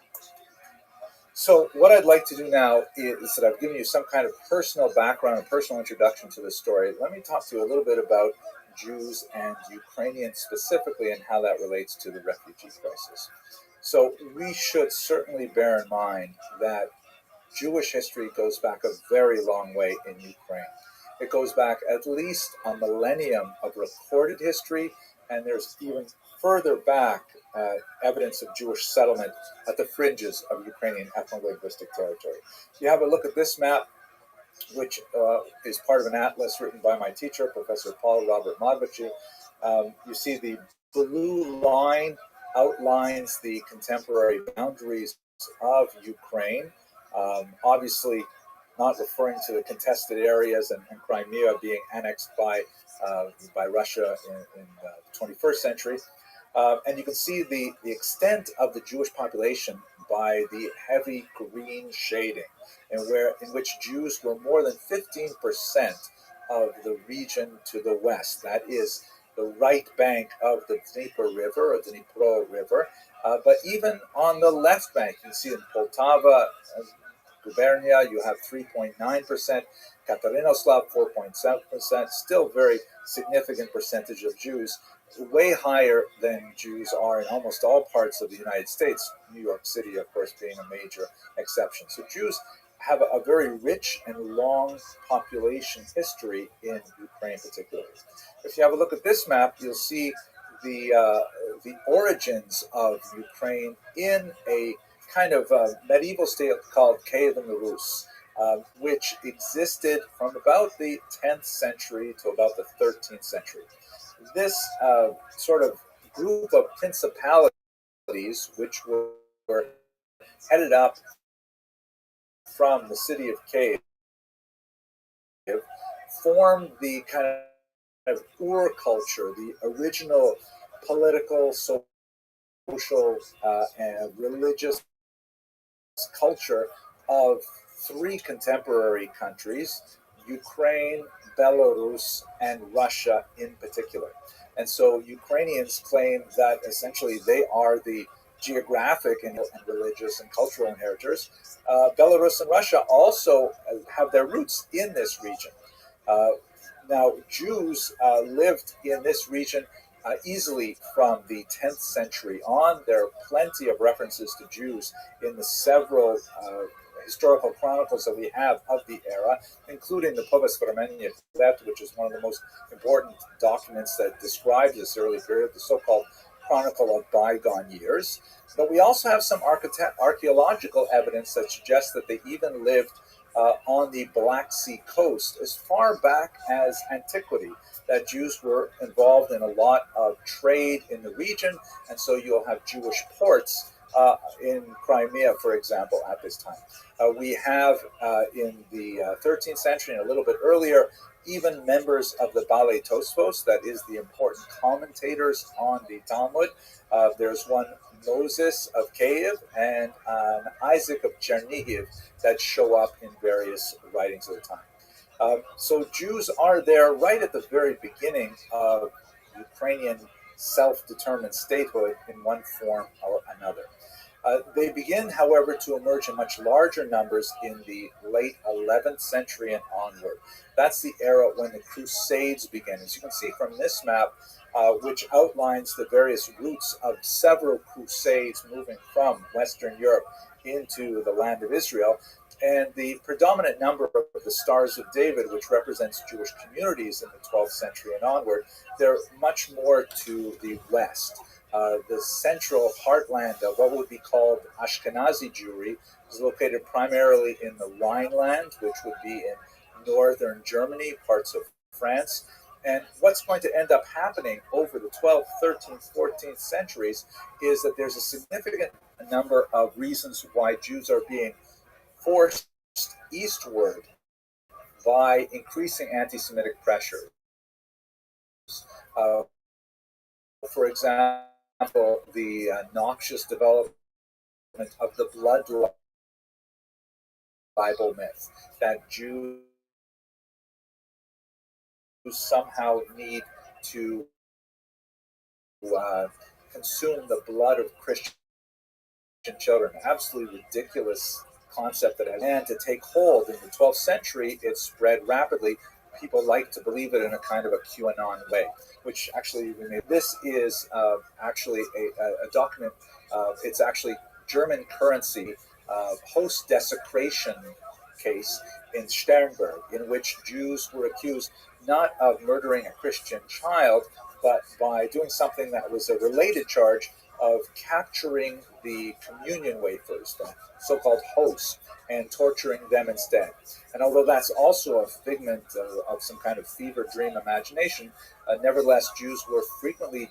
So what I'd like to do now is that I've given you some kind of personal background and personal introduction to this story. Let me talk to you a little bit about Jews and Ukrainians specifically and how that relates to the refugee crisis. So we should certainly bear in mind that Jewish history goes back a very long way in Ukraine. It goes back at least a millennium of recorded history, and there's even further back evidence of Jewish settlement at the fringes of Ukrainian ethno-linguistic territory. If you have a look at this map, which is part of an atlas written by my teacher, Professor Paul Robert Modvici, you see the blue line outlines the contemporary boundaries of Ukraine, obviously not referring to the contested areas and Crimea being annexed by Russia in the 21st century. And you can see the extent of the Jewish population by the heavy green shading, in which Jews were more than 15% of the region to the west. That is the right bank of the Dnieper River, or Dnipro River. But even on the left bank, you can see in Poltava, Gubernia, you have 3.9%, Katarinoslav, 4.7%, still very significant percentage of Jews, way higher than Jews are in almost all parts of the United States, New York City, of course, being a major exception. So Jews have a very rich and long population history in Ukraine particularly. If you have a look at this map, you'll see the origins of Ukraine in a kind of medieval state called Kiev and the Rus, which existed from about the 10th century to about the 13th century. This sort of group of principalities, which were headed up from the city of Kiev, formed the kind of Ur culture, the original political, social, and religious culture of three contemporary countries: Ukraine, Belarus, and Russia in particular. And so Ukrainians claim that essentially they are the geographic and religious and cultural inheritors. Belarus and Russia also have their roots in this region. Uh, Now, Jews lived in this region easily from the 10th century on. There are plenty of references to Jews in the several historical chronicles that we have of the era, including the Povest-Vremenia, which is one of the most important documents that describes this early period, the so-called Chronicle of Bygone Years. But we also have some archaeological evidence that suggests that they even lived on the Black Sea coast as far back as antiquity, that Jews were involved in a lot of trade in the region, and so you'll have Jewish ports in Crimea, for example, at this time. We have in the 13th century and a little bit earlier, even members of the Balei Tosfos, that is the important commentators on the Talmud. There's one Moses of Kiev and Isaac of Chernihiv that show up in various writings of the time. So Jews are there right at the very beginning of Ukrainian self-determined statehood in one form or another. They begin, however, to emerge in much larger numbers in the late 11th century and onward. That's the era when the Crusades begin. As you can see from this map, which outlines the various routes of several crusades moving from Western Europe into the land of Israel, and the predominant number of the Stars of David, which represents Jewish communities in the 12th century and onward, they're much more to the west. The central heartland of what would be called Ashkenazi Jewry is located primarily in the Rhineland, which would be in northern Germany, parts of France. And what's going to end up happening over the 12th, 13th, 14th centuries is that there's a significant number of reasons why Jews are being forced eastward by increasing anti-Semitic pressures. For example, the noxious development of the blood libel myth, that Jews somehow need to consume the blood of Christian children. Absolutely ridiculous concept that had to take hold. In the 12th century, it spread rapidly. People like to believe it in a kind of a QAnon way, which actually this is actually a document. It's actually German currency post desecration case in Sternberg, in which Jews were accused not of murdering a Christian child, but by doing something that was a related charge of capturing the communion wafers, the so-called hosts, and torturing them instead. And although that's also a figment of some kind of fever dream imagination, nevertheless, Jews were frequently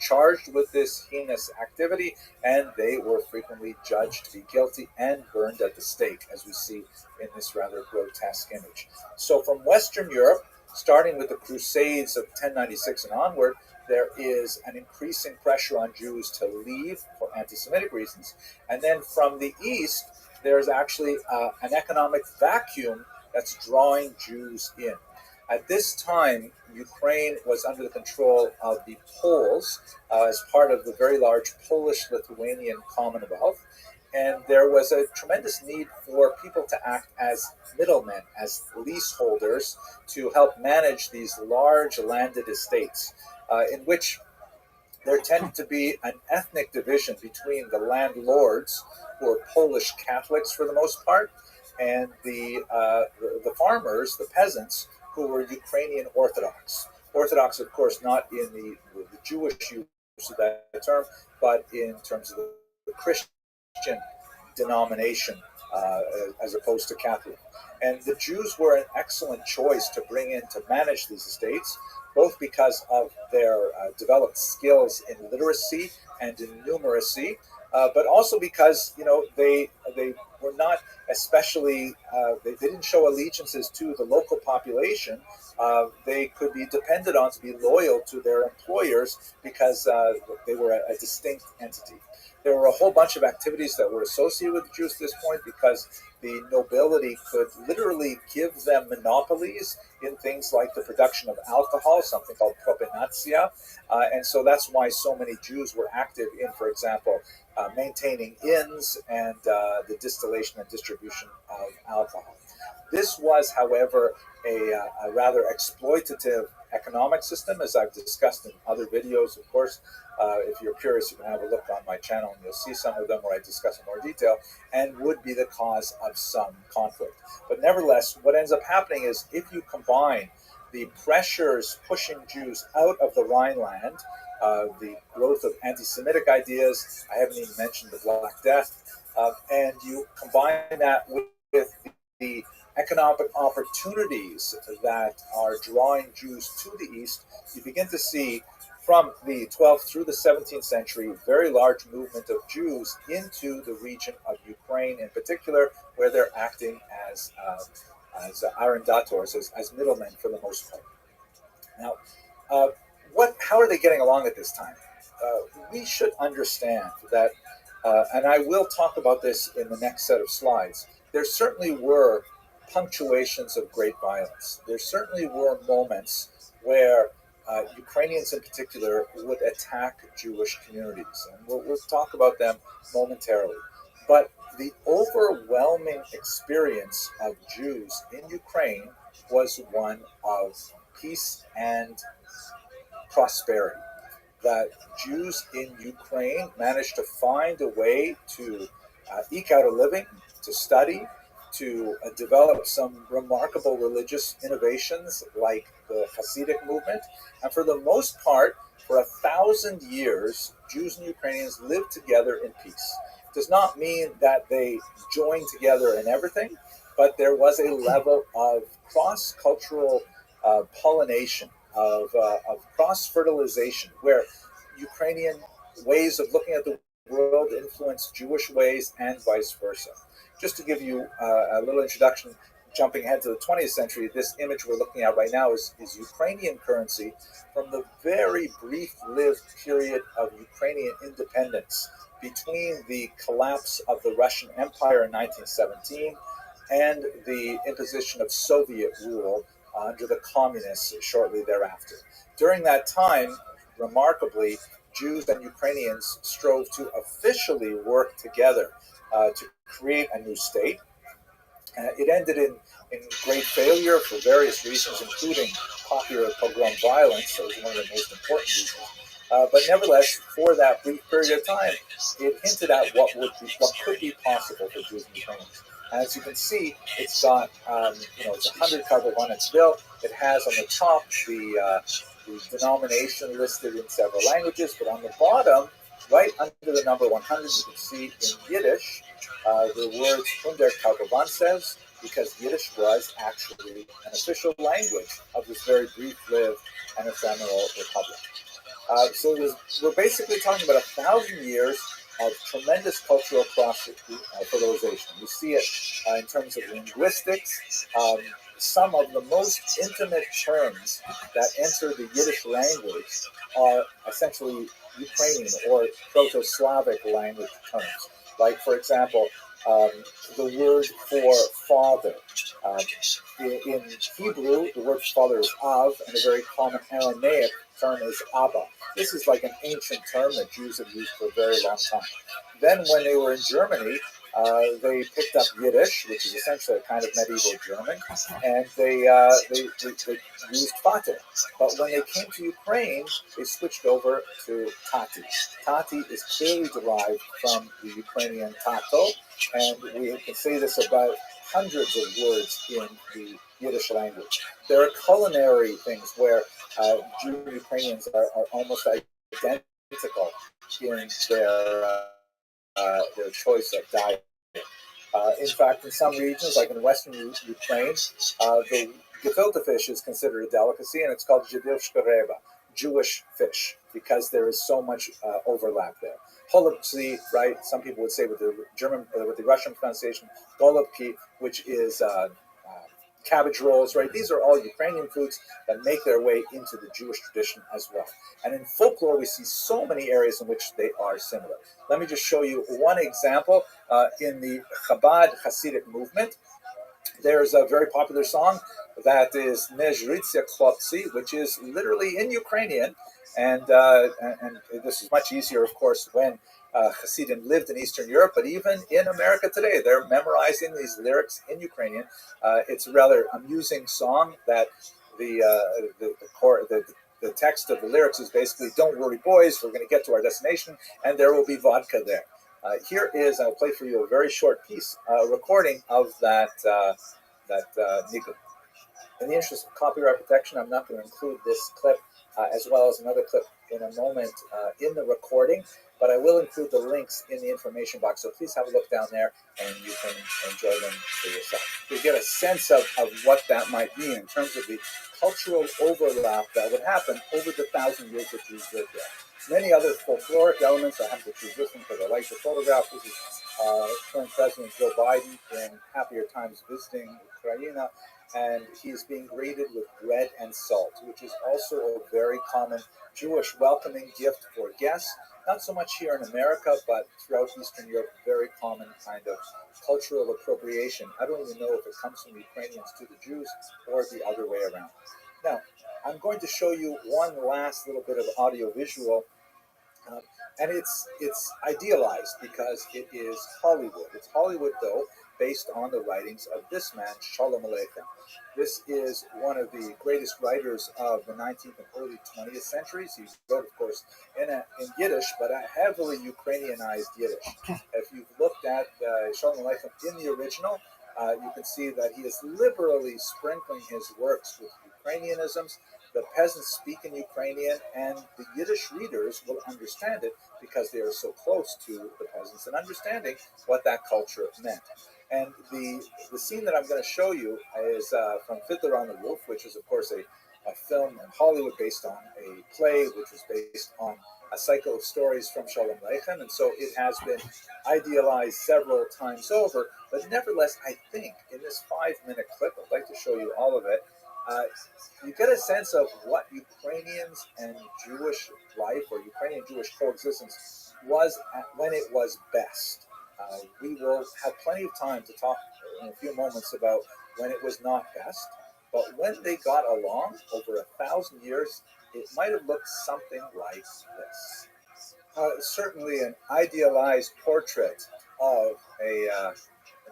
charged with this heinous activity, and they were frequently judged to be guilty and burned at the stake, as we see in this rather grotesque image. So from Western Europe, starting with the Crusades of 1096 and onward, there is an increasing pressure on Jews to leave for anti-Semitic reasons. And then from the East, there's actually an economic vacuum that's drawing Jews in. At this time, Ukraine was under the control of the Poles as part of the very large Polish-Lithuanian Commonwealth. And there was a tremendous need for people to act as middlemen, as leaseholders, to help manage these large landed estates, in which there tended to be an ethnic division between the landlords, who are Polish Catholics for the most part, and the farmers, the peasants, who were Ukrainian Orthodox. Orthodox, of course, not in the Jewish use of that term, but in terms of the Christian denomination as opposed to Catholic. And the Jews were an excellent choice to bring in to manage these estates, both because of their developed skills in literacy and in numeracy, but also because they were not especially they didn't show allegiances to the local population. They could be depended on to be loyal to their employers because they were a distinct entity. There were a whole bunch of activities that were associated with the Jews at this point because the nobility could literally give them monopolies in things like the production of alcohol, something called propinatia. And so that's why so many Jews were active in, for example, maintaining inns and the distillation and distribution of alcohol. This was, however, a rather exploitative economic system, as I've discussed in other videos, of course. If you're curious, you can have a look on my channel and you'll see some of them where I discuss in more detail, and would be the cause of some conflict. But nevertheless, what ends up happening is if you combine the pressures pushing Jews out of the Rhineland, the growth of anti-Semitic ideas, I haven't even mentioned the Black Death, and you combine that with the economic opportunities that are drawing Jews to the east, you begin to see from the 12th through the 17th century very large movement of Jews into the region of Ukraine in particular, where they're acting as arrendators, as middlemen for the most part. Now, how are they getting along at this time? We should understand that, and I will talk about this in the next set of slides, there certainly were punctuations of great violence. There certainly were moments where Ukrainians in particular would attack Jewish communities, and we'll talk about them momentarily. But the overwhelming experience of Jews in Ukraine was one of peace and prosperity. That Jews in Ukraine managed to find a way to eke out a living, to study, to develop some remarkable religious innovations like the Hasidic movement. And for the most part, for 1,000 years, Jews and Ukrainians lived together in peace. It does not mean that they joined together in everything, but there was a level of cross-cultural pollination, of cross-fertilization, where Ukrainian ways of looking at the world influenced Jewish ways and vice versa. Just to give you a little introduction, jumping ahead to the 20th century, this image we're looking at right now is Ukrainian currency from the very brief-lived period of Ukrainian independence between the collapse of the Russian Empire in 1917 and the imposition of Soviet rule under the communists shortly thereafter. During that time, remarkably, Jews and Ukrainians strove to officially work together to create a new state. It ended in great failure for various reasons, including popular pogrom violence. That was one of the most important reasons. But nevertheless, for that brief period of time, it hinted at what could be possible for Jews and Ukrainians. As you can see, it's got it's a 100 cover on its bill. It has on the top the denomination listed in several languages, but on the bottom, right under the number 100, you can see in Yiddish the words 100 Kavovansev, because Yiddish was actually an official language of this very brief-lived and ephemeral republic. So we're basically talking about 1,000 years of tremendous cultural cross-fertilization. We see it in terms of linguistics. Some of the most intimate terms that enter the Yiddish language are essentially Ukrainian or Proto-Slavic language terms. Like, for example, the word for father. In Hebrew, the word for father is av, and a very common Aramaic term is abba. This is like an ancient term that Jews have used for a very long time. Then when they were in Germany, they picked up Yiddish, which is essentially a kind of medieval German, and they used Vater. But when they came to Ukraine, they switched over to Tati. Tati is clearly derived from the Ukrainian tato, and we can say this about hundreds of words in the Yiddish language. There are culinary things where Jew and Ukrainians are almost identical in their choice of diet. In fact, in some regions, like in Western Ukraine, the gefilte fish is considered a delicacy, and it's called jidil Jewish fish, because there is so much overlap there. Holubtzi, right? Some people would say with the German, with the Russian pronunciation, golubki, which is cabbage rolls, right? These are all Ukrainian foods that make their way into the Jewish tradition as well. And in folklore, we see so many areas in which they are similar. Let me just show you one example. In the Chabad Hasidic movement, there's a very popular song that is Nezhritzia Klopsi, which is literally in Ukrainian. And this is much easier, of course, when Hasidim lived in Eastern Europe, but even in America today, they're memorizing these lyrics in Ukrainian. It's a rather amusing song that the text of the lyrics is basically, "Don't worry, boys, we're going to get to our destination, and there will be vodka there." Here is, I'll play for you a very short piece, recording of that nigun. In the interest of copyright protection, I'm not going to include this clip as well as another clip in a moment in the recording, but I will include the links in the information box. So please have a look down there, and you can enjoy them for yourself. You get a sense of what that might mean in terms of the cultural overlap that would happen over the 1,000 years that Jews lived there. Many other folkloric elements. I have to choose this one because I like the photograph. This is current President Joe Biden in happier times visiting Ukraine, and he is being greeted with bread and salt, which is also a very common Jewish welcoming gift for guests. Not so much here in America, but throughout Eastern Europe, very common kind of cultural appropriation. I don't even know if it comes from Ukrainians to the Jews or the other way around. Now, I'm going to show you one last little bit of audio-visual, and it's idealized because it is Hollywood. It's Hollywood, though, based on the writings of this man, Shalom Aleichem. This is one of the greatest writers of the 19th and early 20th centuries. He wrote, of course, in Yiddish, but a heavily Ukrainianized Yiddish. If you've looked at Shalom Aleichem in the original, you can see that he is liberally sprinkling his works with Ukrainianisms. The peasants speak in Ukrainian, and the Yiddish readers will understand it because they are so close to the peasants and understanding what that culture meant. And the scene that I'm going to show you is from Fiddler on the Roof, which is, of course, a film in Hollywood based on a play, which was based on a cycle of stories from Shalom Aleichem. And so it has been idealized several times over. But nevertheless, I think in this 5-minute clip, I'd like to show you all of it, you get a sense of what Ukrainians and Jewish life or Ukrainian Jewish coexistence was when it was best. We will have plenty of time to talk in a few moments about when it was not best, but when they got along over 1,000 years, it might have looked something like this. Certainly an idealized portrait of a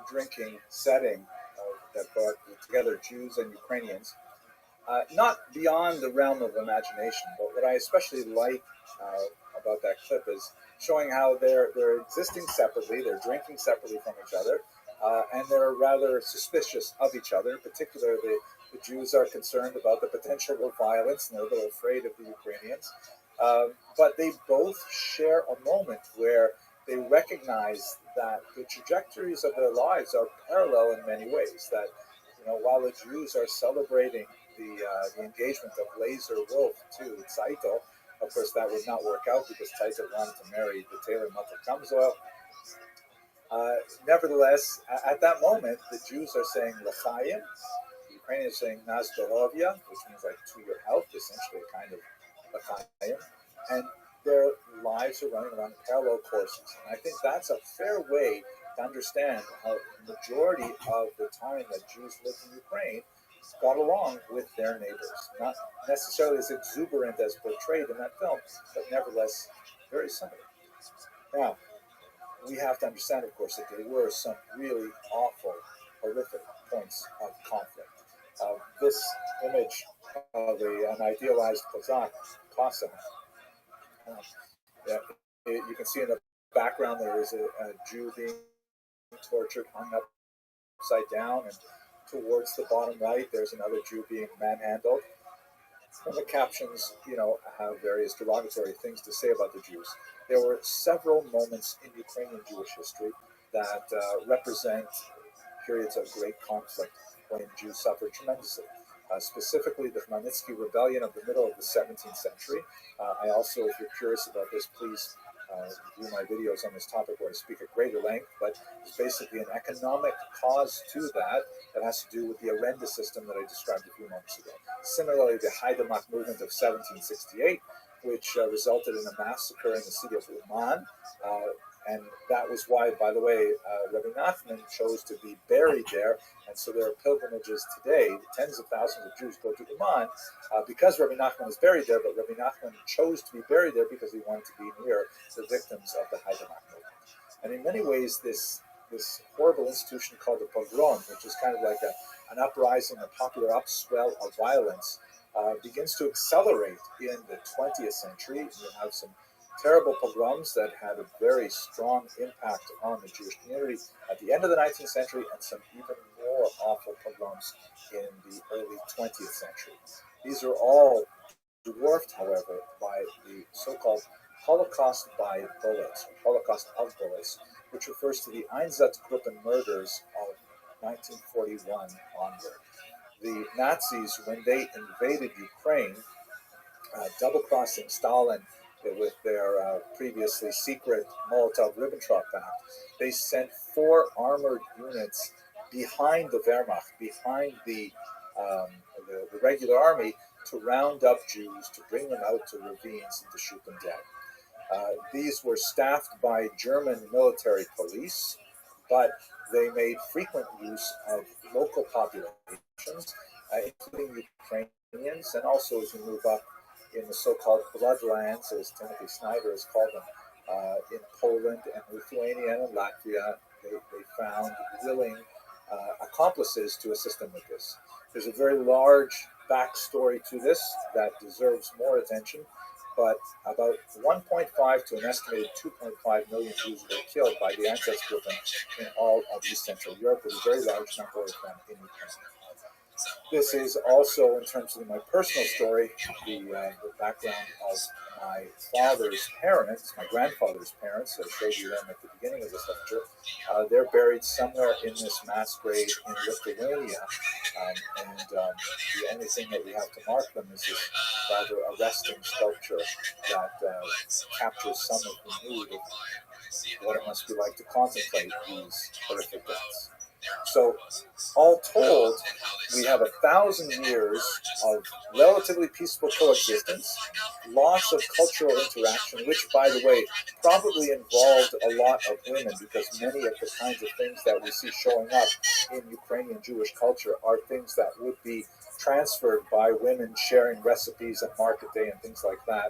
drinking setting that brought together Jews and Ukrainians. Not beyond the realm of imagination, but what I especially like about that clip is showing how they're existing separately, they're drinking separately from each other, and they're rather suspicious of each other. In particular, the Jews are concerned about the potential of violence, and they're a little afraid of the Ukrainians. But they both share a moment where they recognize that the trajectories of their lives are parallel in many ways. That, while the Jews are celebrating the engagement of Laser Wolf to Tzeitel, of course that would not work out because Tzeitel wanted to marry the Taylor Mother Kamzoil. Nevertheless, at that moment, the Jews are saying L'chaim, the Ukrainians are saying Nazdorovia, which means like to your health, essentially a kind of L'chaim, and their lives are running along parallel courses. And I think that's a fair way to understand how the majority of the time that Jews lived in Ukraine got along with their neighbors. Not necessarily as exuberant as portrayed in that film, but nevertheless very similar. Now, we have to understand, of course, that there were some really awful, horrific points of conflict. This image of an idealized Cossack, you can see in the background there is a Jew being tortured, hung upside down, and towards the bottom right, there's another Jew being manhandled. And the captions, have various derogatory things to say about the Jews. There were several moments in Ukrainian Jewish history that represent periods of great conflict when Jews suffered tremendously. Specifically, the Khmelnytsky rebellion of the middle of the 17th century. I also, if you're curious about this, please view my videos on this topic where I speak at greater length, but it's basically an economic cause to that that has to do with the Arenda system that I described a few moments ago. Similarly, the Haidamach movement of 1768, which resulted in a massacre in the city of Uman, and that was why, by the way, Rabbi Nachman chose to be buried there, and so there are pilgrimages today. Tens of thousands of Jews go to Uman because Rabbi Nachman is buried there, but Rabbi Nachman chose to be buried there because he wanted to be near the victims of the Haidamach movement. And in many ways, this horrible institution called the pogrom, which is kind of like an uprising, a popular upswell of violence, begins to accelerate in the 20th century. You have some terrible pogroms that had a very strong impact on the Jewish community at the end of the 19th century, and some even more awful pogroms in the early 20th century. These are all dwarfed, however, by the so-called Holocaust by bullets, or Holocaust of bullets, which refers to the Einsatzgruppen murders of 1941 onward. The Nazis, when they invaded Ukraine, double-crossing Stalin with their previously secret Molotov-Ribbentrop Pact, they sent 4 armored units behind the Wehrmacht, behind the regular army, to round up Jews, to bring them out to ravines and to shoot them dead. These were staffed by German military police, but they made frequent use of local populations, including Ukrainians, and also as you move up in the so-called bloodlands, as Timothy Snyder has called them, in Poland and Lithuania and Latvia, they found willing accomplices to assist them with this. There's a very large backstory to this that deserves more attention, but about 1.5 to an estimated 2.5 million Jews were killed by the Einsatzgruppen in all of East Central Europe, with a very large number of them in Ukraine. This is also, in terms of my personal story, the background of my father's parents, my grandfather's parents. I showed you them at the beginning of this lecture. They're buried somewhere in this mass grave in Lithuania, and the only thing that we have to mark them is this rather arresting sculpture that captures some of the mood of what it must be like to contemplate these horrific deaths. So, all told, we have 1,000 years of relatively peaceful coexistence, lots of cultural interaction, which, by the way, probably involved a lot of women, because many of the kinds of things that we see showing up in Ukrainian Jewish culture are things that would be transferred by women sharing recipes at market day and things like that.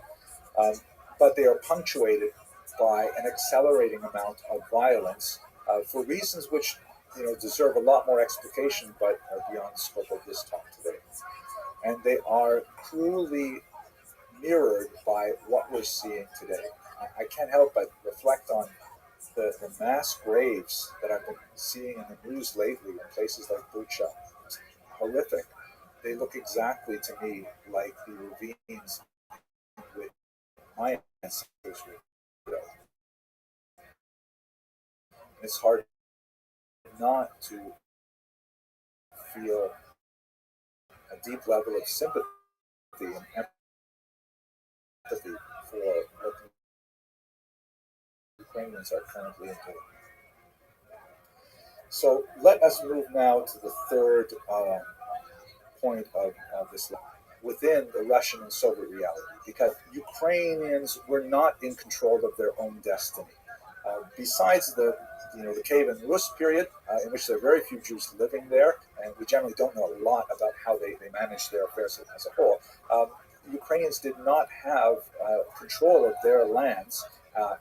But they are punctuated by an accelerating amount of violence for reasons which deserve a lot more explication, but are beyond the scope of this talk today. And they are cruelly mirrored by what we're seeing today. I can't help but reflect on the mass graves that I've been seeing in the news lately in places like Bucha. It's horrific. They look exactly to me like the ravines in which my ancestors were. It's hard not to feel a deep level of sympathy and empathy for what the Ukrainians are currently enduring. So let us move now to the third point of this within the Russian and Soviet reality, because Ukrainians were not in control of their own destiny. Besides the Kievan Rus period, in which there are very few Jews living there, and we generally don't know a lot about how they managed their affairs as a whole, Ukrainians did not have control of their lands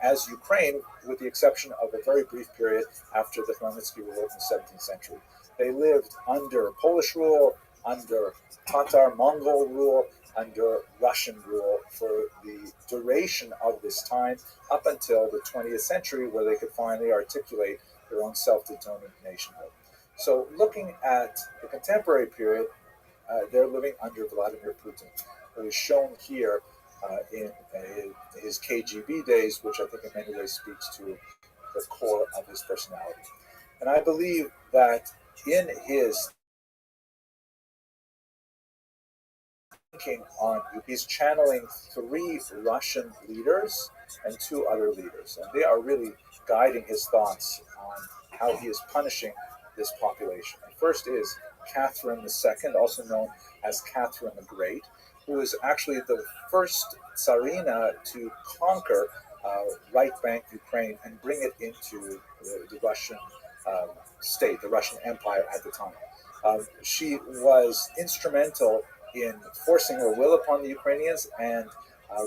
as Ukraine, with the exception of a very brief period after the Khmelnytsky revolt in the 17th century. They lived under Polish rule, under Tatar Mongol rule, under Russian rule for the duration of this time, up until the 20th century, where they could finally articulate their own self-determined nationhood. So looking at the contemporary period, they're living under Vladimir Putin, who is shown here in his KGB days, which I think in many ways speaks to the core of his personality. And I believe that in his thinking on, he's channeling three Russian leaders and two other leaders, and they are really guiding his thoughts on how he is punishing this population. The first is Catherine II, also known as Catherine the Great, who is actually the first Tsarina to conquer right bank Ukraine and bring it into the Russian state, the Russian Empire at the time. She was instrumental in forcing her will upon the Ukrainians and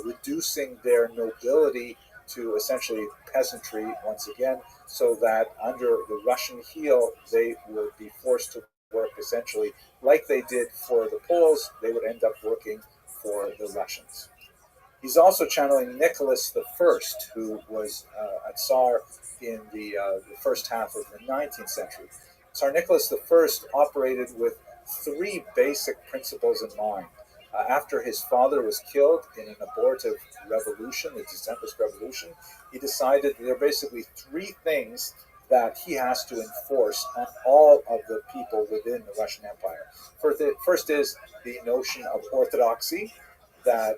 reducing their nobility to essentially peasantry once again, so that under the Russian heel they would be forced to work essentially like they did for the Poles. They would end up working for the Russians. He's also channeling Nicholas I, who was a Tsar in the first half of the 19th century. Tsar Nicholas I operated with three basic principles in mind. After his father was killed in an abortive revolution, the Decembrist Revolution, he decided there are basically three things that he has to enforce on all of the people within the Russian Empire. First is the notion of orthodoxy, that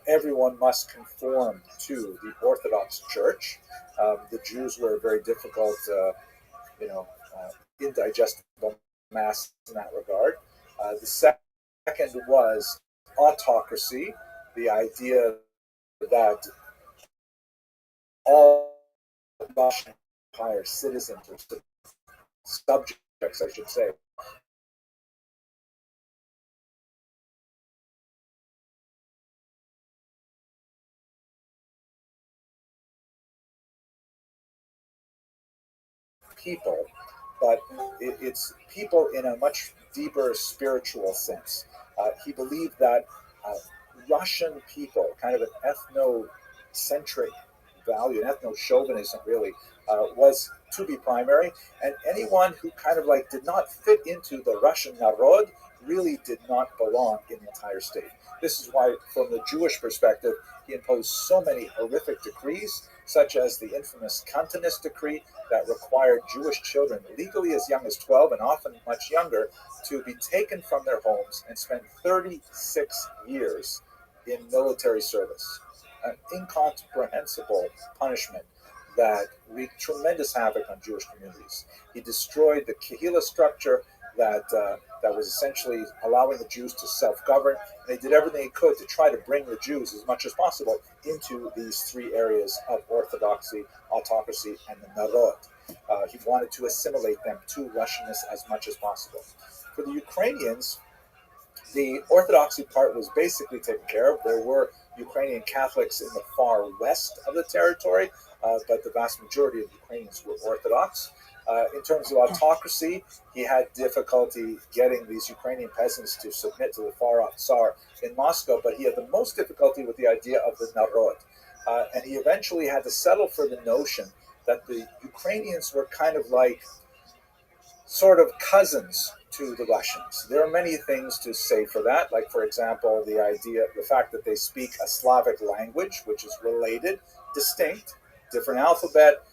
everyone must conform to the Orthodox Church. The Jews were a very difficult, indigestible mass in that regard. The second was autocracy, the idea that all Russian Empire citizens or subjects, I should say, people, but it's people in a much deeper spiritual sense. He believed that Russian people, kind of an ethnocentric value, an ethno-chauvinism really, was to be primary, and anyone who kind of like did not fit into the Russian narod really did not belong in the entire state. This is why, from the Jewish perspective, he imposed so many horrific decrees, such as the infamous Cantonist decree that required Jewish children, legally as young as 12 and often much younger, to be taken from their homes and spend 36 years in military service. An incomprehensible punishment that wreaked tremendous havoc on Jewish communities. He destroyed the Kehillah structure that was essentially allowing the Jews to self-govern. And he did everything he could to try to bring the Jews as much as possible into these three areas of orthodoxy, autocracy, and the narod. He wanted to assimilate them to Russianness as much as possible. For the Ukrainians, the orthodoxy part was basically taken care of. There were Ukrainian Catholics in the far west of the territory, but the vast majority of Ukrainians were Orthodox. In terms of autocracy, he had difficulty getting these Ukrainian peasants to submit to the far-off Tsar in Moscow, but he had the most difficulty with the idea of the narod. And he eventually had to settle for the notion that the Ukrainians were kind of like sort of cousins to the Russians. There are many things to say for that, like, for example, the fact that they speak a Slavic language, which is related, distinct, different alphabet,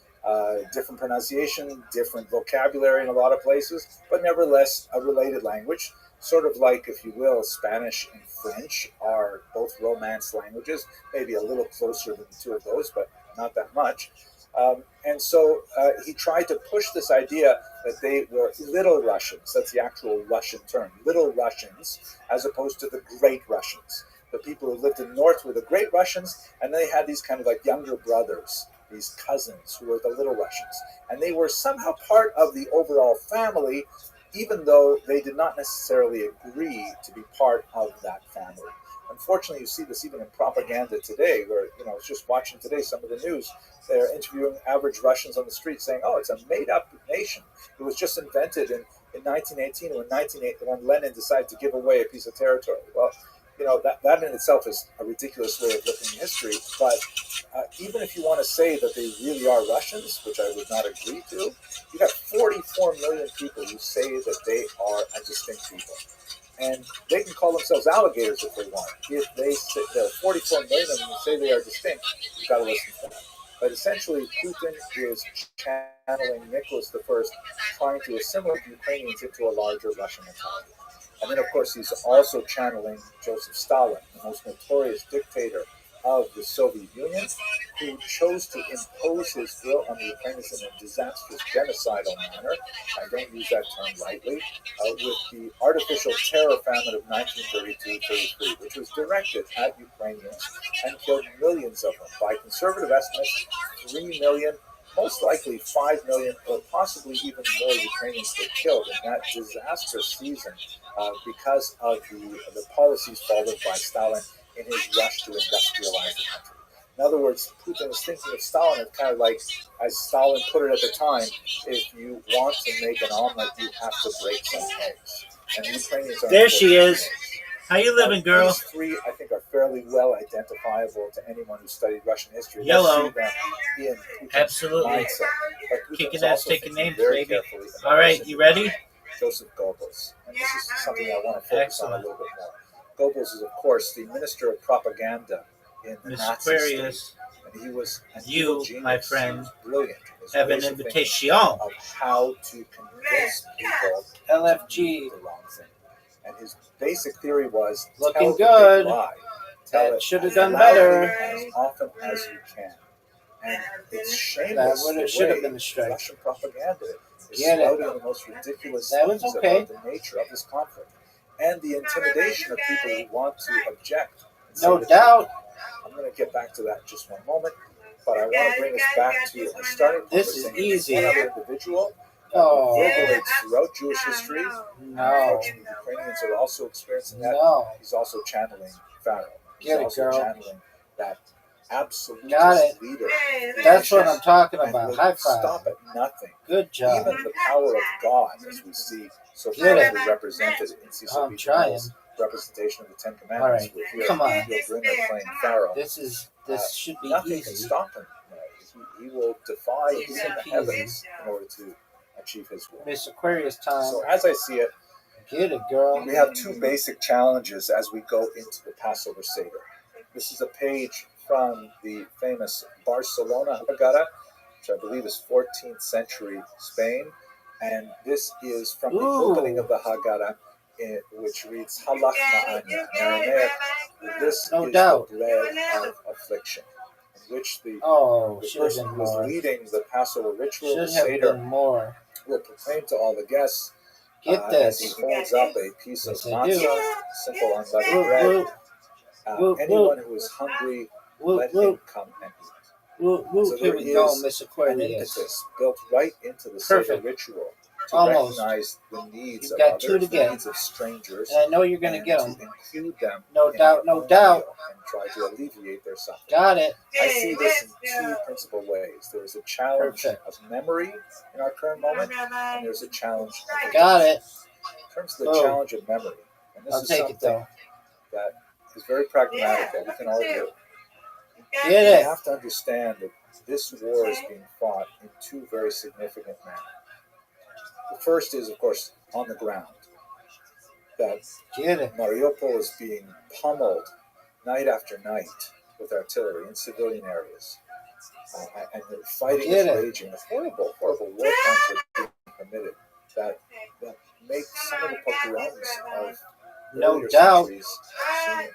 different pronunciation, different vocabulary in a lot of places, but nevertheless a related language. Sort of like, if you will, Spanish and French are both Romance languages, maybe a little closer than the two of those, but not that much. And so he tried to push this idea that they were Little Russians. That's the actual Russian term, Little Russians, as opposed to the Great Russians. The people who lived in the north were the Great Russians, and they had these kind of like younger brothers, these cousins who were the Little Russians. And they were somehow part of the overall family, even though they did not necessarily agree to be part of that family. Unfortunately, you see this even in propaganda today, where, I was just watching today some of the news. They're interviewing average Russians on the street saying, oh, it's a made-up nation. It was just invented in 1918 when Lenin decided to give away a piece of territory. Well, that in itself is a ridiculous way of looking at history. But even if you want to say that they really are Russians, which I would not agree to, you got 44 million people who say that they are a distinct people. And they can call themselves alligators if they want. If they say there are 44 million of them who say they are distinct, you've got to listen to that. But essentially, Putin is channeling Nicholas I, trying to assimilate Ukrainians into a larger Russian mentality. And then, of course, he's also channeling Joseph Stalin, the most notorious dictator of the Soviet Union, who chose to impose his will on the Ukrainians in a disastrous genocidal manner. I don't use that term lightly, with the artificial terror famine of 1932-33, which was directed at Ukrainians and killed millions of them. By conservative estimates, 3 million, most likely 5 million, or possibly even more Ukrainians were killed in that disastrous season because of the policies followed by Stalin in his rush to industrialize the country. In other words, Putin is thinking of Stalin as kind of like, as Stalin put it at the time, if you want to make an omelet, you have to break some eggs. And the Ukrainians are There she is. How you living, now, girl? These three, I think, are fairly well identifiable to anyone who studied Russian history. Yellow. They'll see them in Putin's Absolutely. mindset. But Putin Kicking is ass, also taking thinking names, very baby. carefully about All right, you ready? Joseph Goebbels. And this is something I want to focus on a little bit more. Goebbels is, of course, the minister of propaganda in the Miss Nazi Aquarius, state. And he was an you, evil genius. my friend, He was brilliant. His have an ways of thinking invitation. of how to convince people LFG. to do the wrong thing. And his basic theory was Looking tell good. the big lie. Tell That it should have as done loudly better. and as often as you can. And it's shameless That the should have way been a strike. Russian propaganda is Get it. spouting the most ridiculous That was things okay. about the nature of this conflict and the intimidation of people who want to object. and say No the doubt. truth. I'm going to get back to that in just one moment, but I want to bring us back to a starting point. This is saying easy. One other individual Oh. reverberates throughout Jewish history. No. Unfortunately, the Ukrainians are also experiencing that. No. He's also channeling Pharaoh. He's Get it, also girl. channeling that absolutist Got it. leader. That's what I'm talking And about. will High five. stop at nothing. Good job. Even the power of God, as we see so Get it. beautifully represented in Cecil I'm B. trying. DeMille's representation of the Ten All Commandments. right. With here, Come on. Gilbrina playing Pharaoh. This should be Nothing can easy. stop him. He will defy Easy even the peasy. heavens in order to achieve his will. Miss Aquarius time. So as I see it, Get it, girl. we have two basic challenges as we go into the Passover Seder. This is a page from the famous Barcelona Haggadah, which I believe is 14th century Spain. And this is from the Ooh. opening of the Haggadah, which reads, Halach Ma'anya. In Aramaic, this No is doubt. the bread of affliction, in which the Oh, should have person been who was more. leading the Passover ritual, the Should have Seder, been more. will proclaim to all the guests Get as he this. holds up a piece of Yes, I do. matzah, simple unleavened Whoop, bread. whoop. Whoop, Anyone who is hungry, Whoop, let him whoop. come and eat. Whoop, whoop. So Here there we go, is Miss An Aquarius. impetus built right into the Seder Perfect. ritual to Almost. recognize the needs You've of got two others, to the get. needs of strangers, And I know you're going to and get to them. include them No in doubt, their no own doubt. meal and try to alleviate their suffering. Got it. I see this in two principal ways. There is a challenge Perfect. of memory in our current moment, and there's a challenge of Got it. In terms of the Oh. challenge of memory, and this I'll is take something it, though. that is very pragmatic that we can all do. Get We it. have to understand that this war is being fought in two very significant manners. The first is, of course, on the ground. That Get it. Mariupol is being pummeled night after night with artillery in civilian areas. And the fighting Get is it. raging. The horrible, horrible war crimes are being committed that make some of the pogroms of No earlier doubt. centuries seem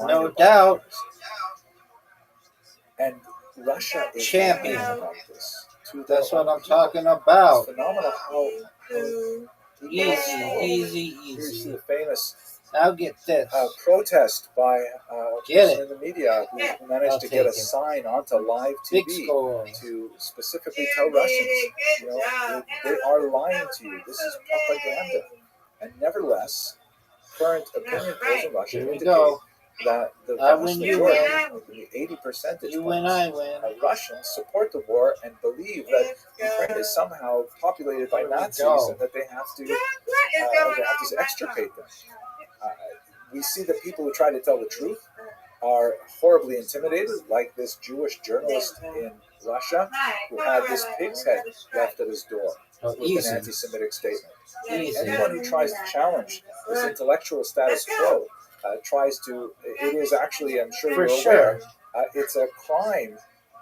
No minor doubt. crimes. And Russia is Champion. lying about this to their That's what own I'm people. talking about. It's phenomenal how Easy, easy, you see easy. the famous Now get this. protest by Get person in the media who managed I'll to get a take it. sign onto live Big TV score. to specifically tell Russians, they are lying to you. This is propaganda. And nevertheless, current opinion polls in Russia Here we indicate go. that the I vast win, you majority, win. the 80 percentage You win, points I win. of Russians support the war and believe that Ukraine is somehow populated by Here we Nazis go. and that they have to extirpate them. We see that people who try to tell the truth are horribly intimidated, like this Jewish journalist in Russia who had this pig's head left at his door Oh, with easy. an anti-Semitic statement. Easy. Anyone who tries to challenge this intellectual status quo tries to, it is actually, I'm sure For you're sure. aware, it's a crime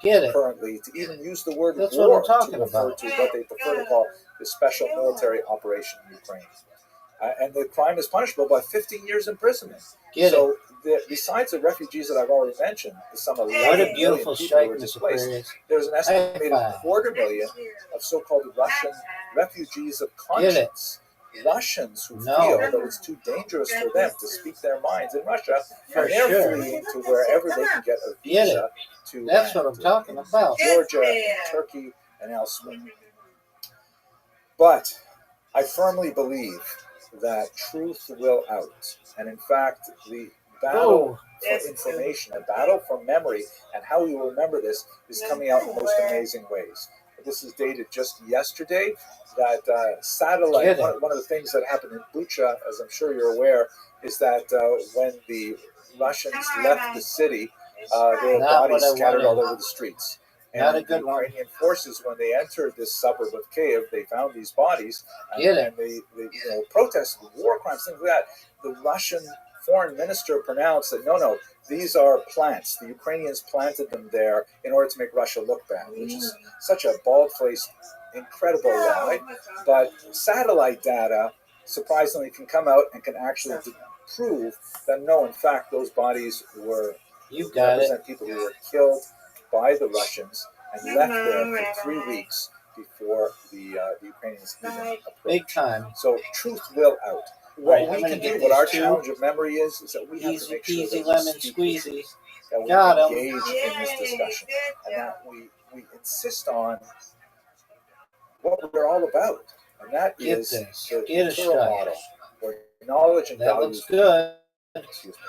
Get it? currently to even use the word That's what war I'm talking to refer about. to what they prefer to call the special military operation in Ukraine. And the crime is punishable by 15 years imprisonment. Get it? So besides the refugees that I've already mentioned, some 11 What a million beautiful people who strike, were Mr. displaced, Aquarius. there's an estimated High five. 250,000 of so-called Russian refugees of Get it? conscience. Russians who No. feel that it's too dangerous for them to speak their minds in Russia, For and they're sure. fleeing to wherever they can get a Get visa to That's what land I'm talking about. Georgia, in Turkey, and elsewhere. But I firmly believe that truth will out. And in fact, the battle for information, the battle for memory, and how we will remember this is coming out in the most amazing ways. This is dated just yesterday. That satellite, one of the things that happened in Bucha, as I'm sure you're aware, is that when the Russians left the city, there were bodies scattered all over the streets. Not a And good the one. Ukrainian forces, when they entered this suburb of Kiev, they found these bodies, and they protested war crimes, things like that. The Russian foreign minister pronounced that no, these are plants. The Ukrainians planted them there in order to make Russia look bad, which is such a bald-faced, incredible lie. But satellite data, surprisingly, can come out and can actually prove that no, in fact, those bodies were represent people who were killed by the Russians and left there for 3 weeks before the Ukrainians even approached. Big time. So truth will out. What we can do, what our challenge of memory is that we have to make sure that lemon we speak squeezy. that we Got 'em. engage in this discussion, and that we insist on what we're all about, and that is the Torah model, where knowledge and That values. looks good. Excuse me.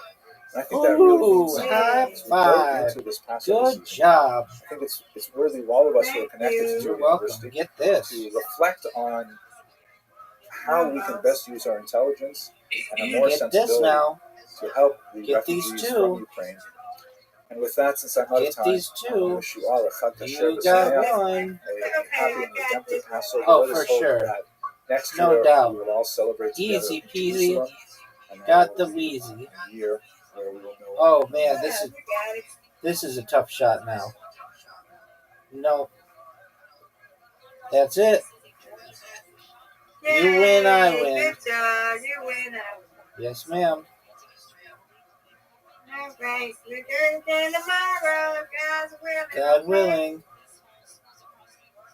And I think that really means high something. five. Into this past Good season. job. I think it's worthy of all of us who are connected to You're the welcome. university Get this. to reflect on how we can best use our intelligence and a more Get sensibility this now. to help the Get these refugees two. from Ukraine. And with that, since I'm out of Get time, these I want to two. wish you all a Chag Kasher You got B'Sameach, one. a happy and redemptive Passover. Oh, Let us for hope sure. that next No year doubt. we will all celebrate together Easy in peasy. Jerusalem, and that Got will the be wheezy. a year where we will know. Oh man, this is a tough shot now. No. That's it. You win, I win. Yes, ma'am. God willing.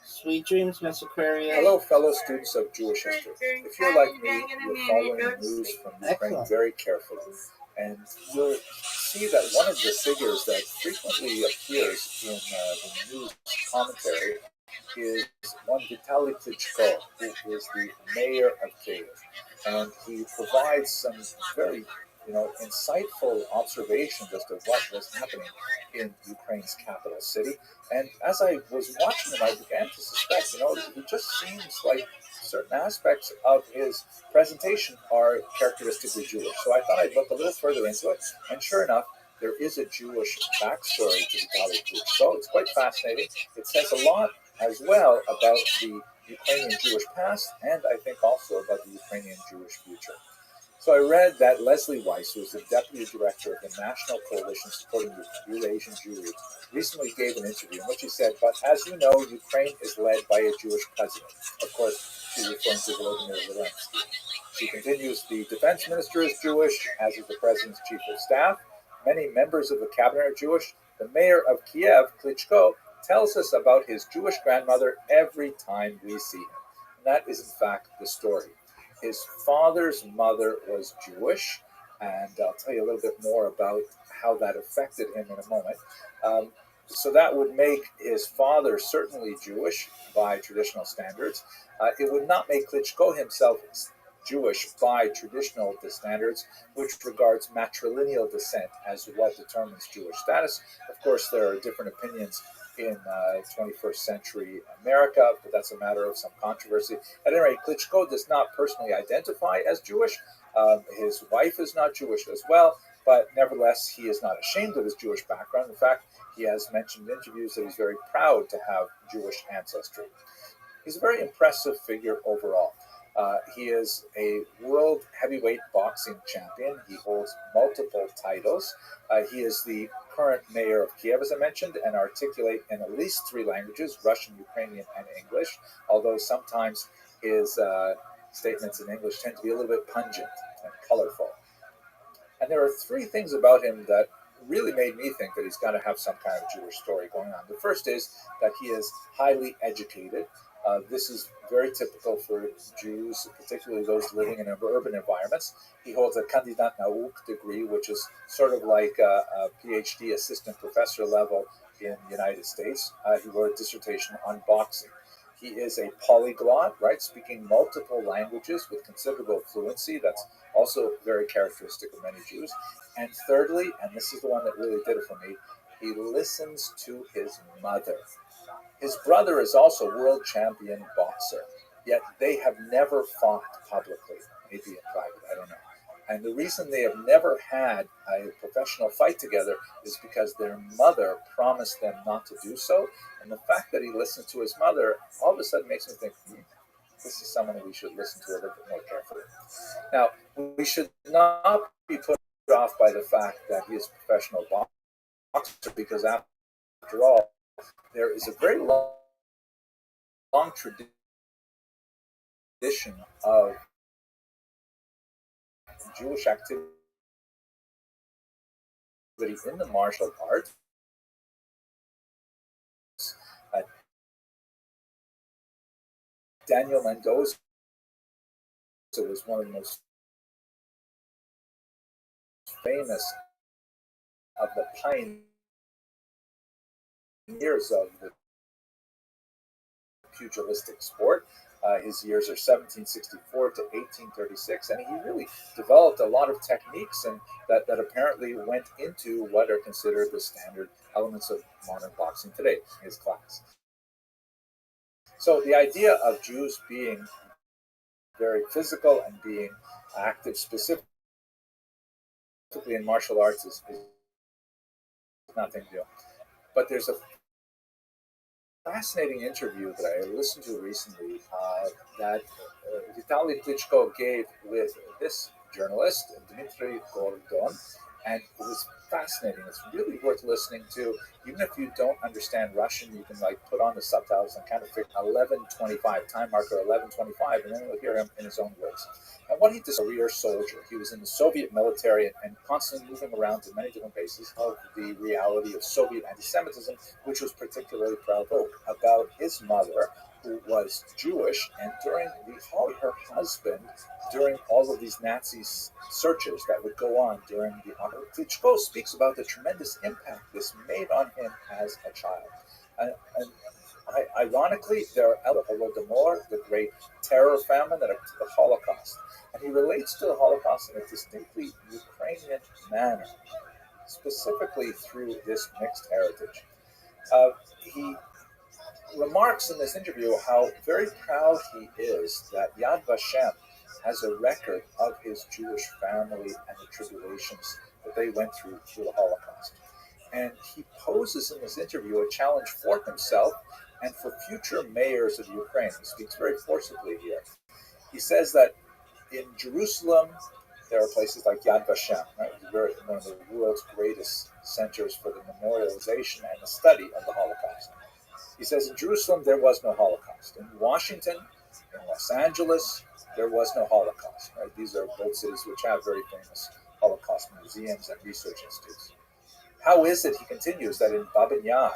Sweet dreams, Miss Aquarius. Hello, fellow students of Jewish history. If you're like me, you're following the news from Ukraine very carefully. And you'll see that one of the figures that frequently appears in the news commentary is one Vitaly Klitschko, who is the mayor of Kiev. And he provides some very insightful observations as to what was happening in Ukraine's capital city. And as I was watching him, I began to suspect, he just seems like certain aspects of his presentation are characteristically Jewish. So I thought I'd look a little further into it. And sure enough, there is a Jewish backstory to Vitaly Klitschko. It's quite fascinating. It says a lot as well about the Ukrainian Jewish past, and I think also about the Ukrainian Jewish future. So I read that Leslie Weiss, who is the deputy director of the National Coalition Supporting Eurasian Jewry, recently gave an interview in which he said, "But as you know, Ukraine is led by a Jewish president." Of course, she's referring to Volodymyr Zelensky. She continues, "The defense minister is Jewish, as is the president's chief of staff. Many members of the cabinet are Jewish. The mayor of Kiev, Klitschko, tells us about his Jewish grandmother every time we see him." And that is, in fact, the story. His father's mother was Jewish, and I'll tell you a little bit more about how that affected him in a moment. So that would make his father certainly Jewish by traditional standards. It would not make Klitschko himself Jewish by traditional standards, which regards matrilineal descent as what determines Jewish status. Of course, there are different opinions in 21st century America, but that's a matter of some controversy. At any rate, Klitschko does not personally identify as Jewish. His wife is not Jewish as well, but nevertheless, he is not ashamed of his Jewish background. In fact, he has mentioned in interviews that he's very proud to have Jewish ancestry. He's a very impressive figure overall. He is a world heavyweight boxing champion. He holds multiple titles. He is the current mayor of Kiev, as I mentioned, and articulate in at least three languages: Russian, Ukrainian, and English. Although sometimes his statements in English tend to be a little bit pungent and colorful. And there are three things about him that really made me think that he's got to have some kind of Jewish story going on. The first is that he is highly educated. This is very typical for Jews, particularly those living in urban environments. He holds a Kandidat Nauk degree, which is sort of like a PhD assistant professor level in the United States. He wrote a dissertation on boxing. He is a polyglot, right, speaking multiple languages with considerable fluency. That's also very characteristic of many Jews. And thirdly, and this is the one that really did it for me, he listens to his mother. His brother is also world champion boxer, yet they have never fought publicly, maybe in private, I don't know. And the reason they have never had a professional fight together is because their mother promised them not to do so. And the fact that he listens to his mother all of a sudden makes me think, this is someone that we should listen to a little bit more carefully. Now, we should not be put off by the fact that he is a professional boxer, because after all, there is a very long tradition of Jewish activity in the martial arts. Daniel Mendoza was one of the most famous of the pioneers of the pugilistic sport. His years are 1764 to 1836, and he really developed a lot of techniques and that apparently went into what are considered the standard elements of modern boxing today, his class. So the idea of Jews being very physical and being active specifically in martial arts is nothing new. But there's a fascinating interview that I listened to recently that Vitaly Klitschko gave with this journalist, Dmitry Gordon, and it was fascinating. It's really worth listening to. Even if you don't understand Russian, you can put on the subtitles and kind of figure 11:25, time marker 11:25, and then you'll hear him in his own words. And what he did, a career soldier. He was in the Soviet military and constantly moving around to many different bases of the reality of Soviet anti-Semitism, which was particularly provoked about his mother, who was Jewish, and during her husband, during all of these Nazi searches that would go on during the Klitschko speaks about the tremendous impact this made on him as a child. And ironically, there are Holodomor, the great terror famine, that the Holocaust. And he relates to the Holocaust in a distinctly Ukrainian manner, specifically through this mixed heritage. He remarks in this interview how very proud he is that Yad Vashem has a record of his Jewish family and the tribulations that they went through the Holocaust. And he poses in this interview a challenge for himself and for future mayors of Ukraine. He speaks very forcibly here. He says that in Jerusalem, there are places like Yad Vashem, right, one of the world's greatest centers for the memorialization and the study of the Holocaust. He says in Jerusalem, there was no Holocaust. In Washington, in Los Angeles, there was no Holocaust. Right? These are both cities which have very famous Holocaust museums and research institutes. How is it, he continues, that in Babin Yar,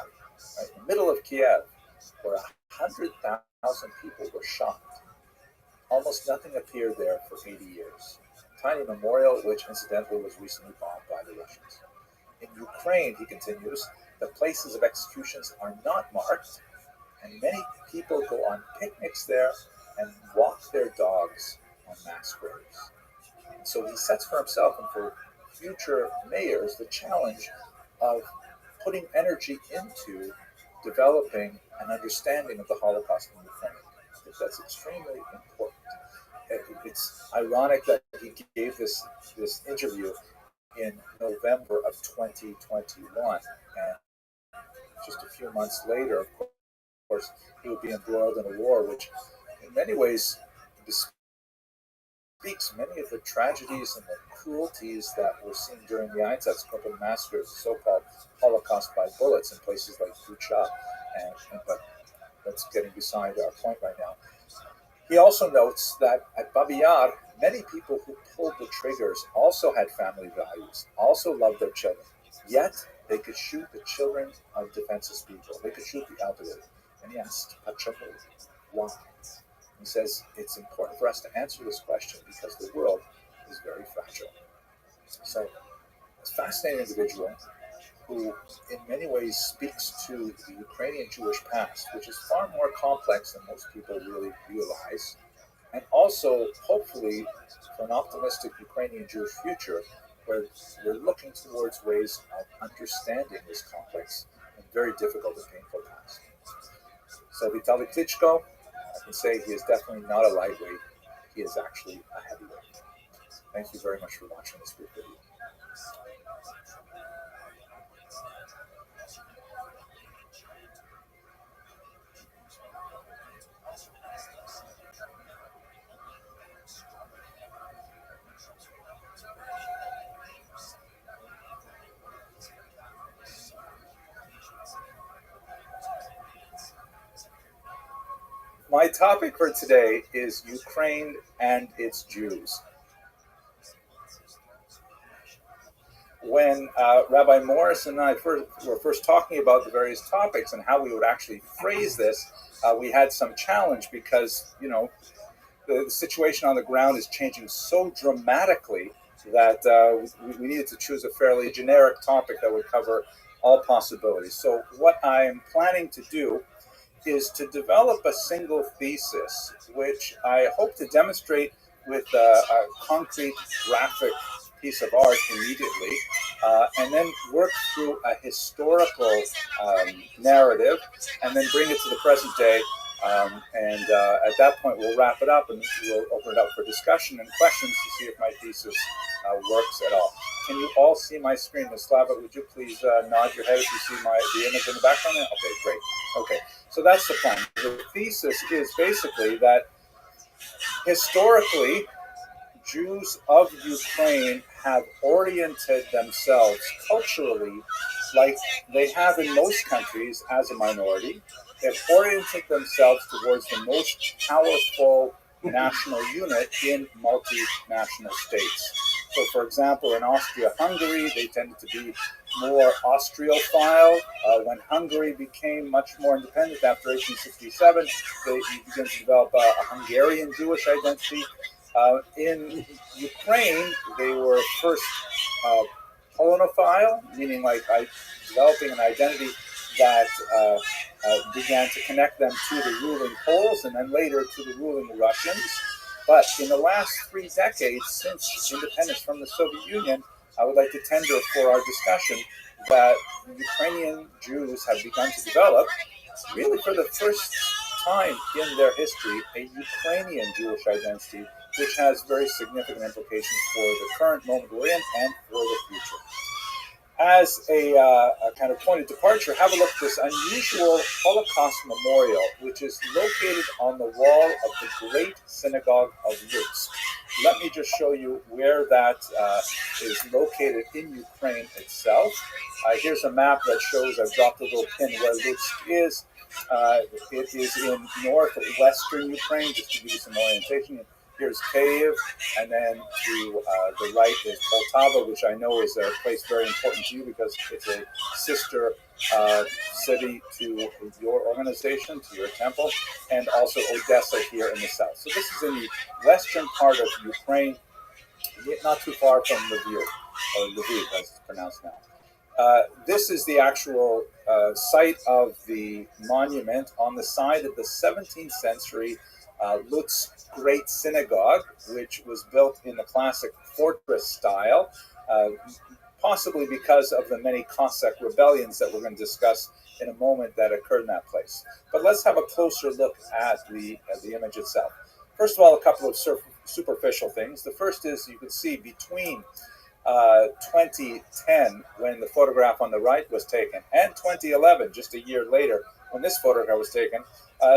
right, in the middle of Kiev, where 100,000 people were shot, almost nothing appeared there for 80 years. Tiny memorial, which incidentally was recently bombed by the Russians. In Ukraine, he continues, the places of executions are not marked, and many people go on picnics there and walk their dogs on mass graves. And so he sets for himself and for future mayors the challenge of putting energy into developing an understanding of the Holocaust in Ukraine. I think that's extremely important. It's ironic that he gave this interview in November of 2021, and just a few months later, of course, he would be embroiled in a war which, in many ways, speaks many of the tragedies and the cruelties that were seen during the Einsatzgruppen massacres, so-called Holocaust by bullets in places like Bucha, but that's getting beside our point right now. He also notes that at Babi Yar, many people who pulled the triggers also had family values, also loved their children, yet they could shoot the children of defenseless people. They could shoot the elderly. And he asked, why? He says, it's important for us to answer this question because the world is very fragile. So, it's a fascinating individual who in many ways speaks to the Ukrainian Jewish past, which is far more complex than most people really realize, and also, hopefully, for an optimistic Ukrainian Jewish future, where we're looking towards ways of understanding this complex and very difficult and painful past. So Vitaly Klitschko, I can say he is definitely not a lightweight. He is actually a heavyweight. Thank you very much for watching this brief video. My topic for today is Ukraine and its Jews. When Rabbi Morris and I were first talking about the various topics and how we would actually phrase this, we had some challenge because, the situation on the ground is changing so dramatically that we needed to choose a fairly generic topic that would cover all possibilities. So what I'm planning to do is to develop a single thesis, which I hope to demonstrate with a concrete graphic piece of art immediately, and then work through a historical narrative, and then bring it to the present day. At that point, we'll wrap it up and we'll open it up for discussion and questions to see if my thesis works at all. Can you all see my screen? Ms. Slava, would you please nod your head if you see the image in the background? Okay, great. Okay, so that's the plan. The thesis is basically that historically, Jews of Ukraine have oriented themselves culturally like they have in most countries as a minority. They have oriented themselves towards the most powerful national unit in multinational states. So, for example, in Austria-Hungary, they tended to be more Austral-phile. When Hungary became much more independent after 1867, they began to develop a Hungarian Jewish identity. In Ukraine, they were first Polonophile, meaning developing an identity that began to connect them to the ruling Poles and then later to the ruling Russians. But in the last 3 decades since independence from the Soviet Union, I would like to tender for our discussion that Ukrainian Jews have begun to develop, really for the first time in their history, a Ukrainian Jewish identity, which has very significant implications for the current moment we're in and for the future. As a kind of point of departure, have a look at this unusual Holocaust memorial, which is located on the wall of the Great Synagogue of Lutsk. Let me just show you where that is located in Ukraine itself. Here's a map that shows, I've dropped a little pin where Lutsk is. It is in northwestern Ukraine, just to give you some orientation. Here's Kyiv, and then to the right is Poltava, which I know is a place very important to you because it's a sister city to your organization, to your temple, and also Odessa here in the south. So this is in the western part of Ukraine, not too far from Lviv, or Lviv as it's pronounced now. This is the actual site of the monument on the side of the 17th century Lutsk Great Synagogue, which was built in the classic fortress style, possibly because of the many Cossack rebellions that we're going to discuss in a moment that occurred in that place. But let's have a closer look at the image itself. First of all, a couple of superficial things. The first is you can see between 2010, when the photograph on the right was taken, and 2011, just a year later, when this photograph was taken,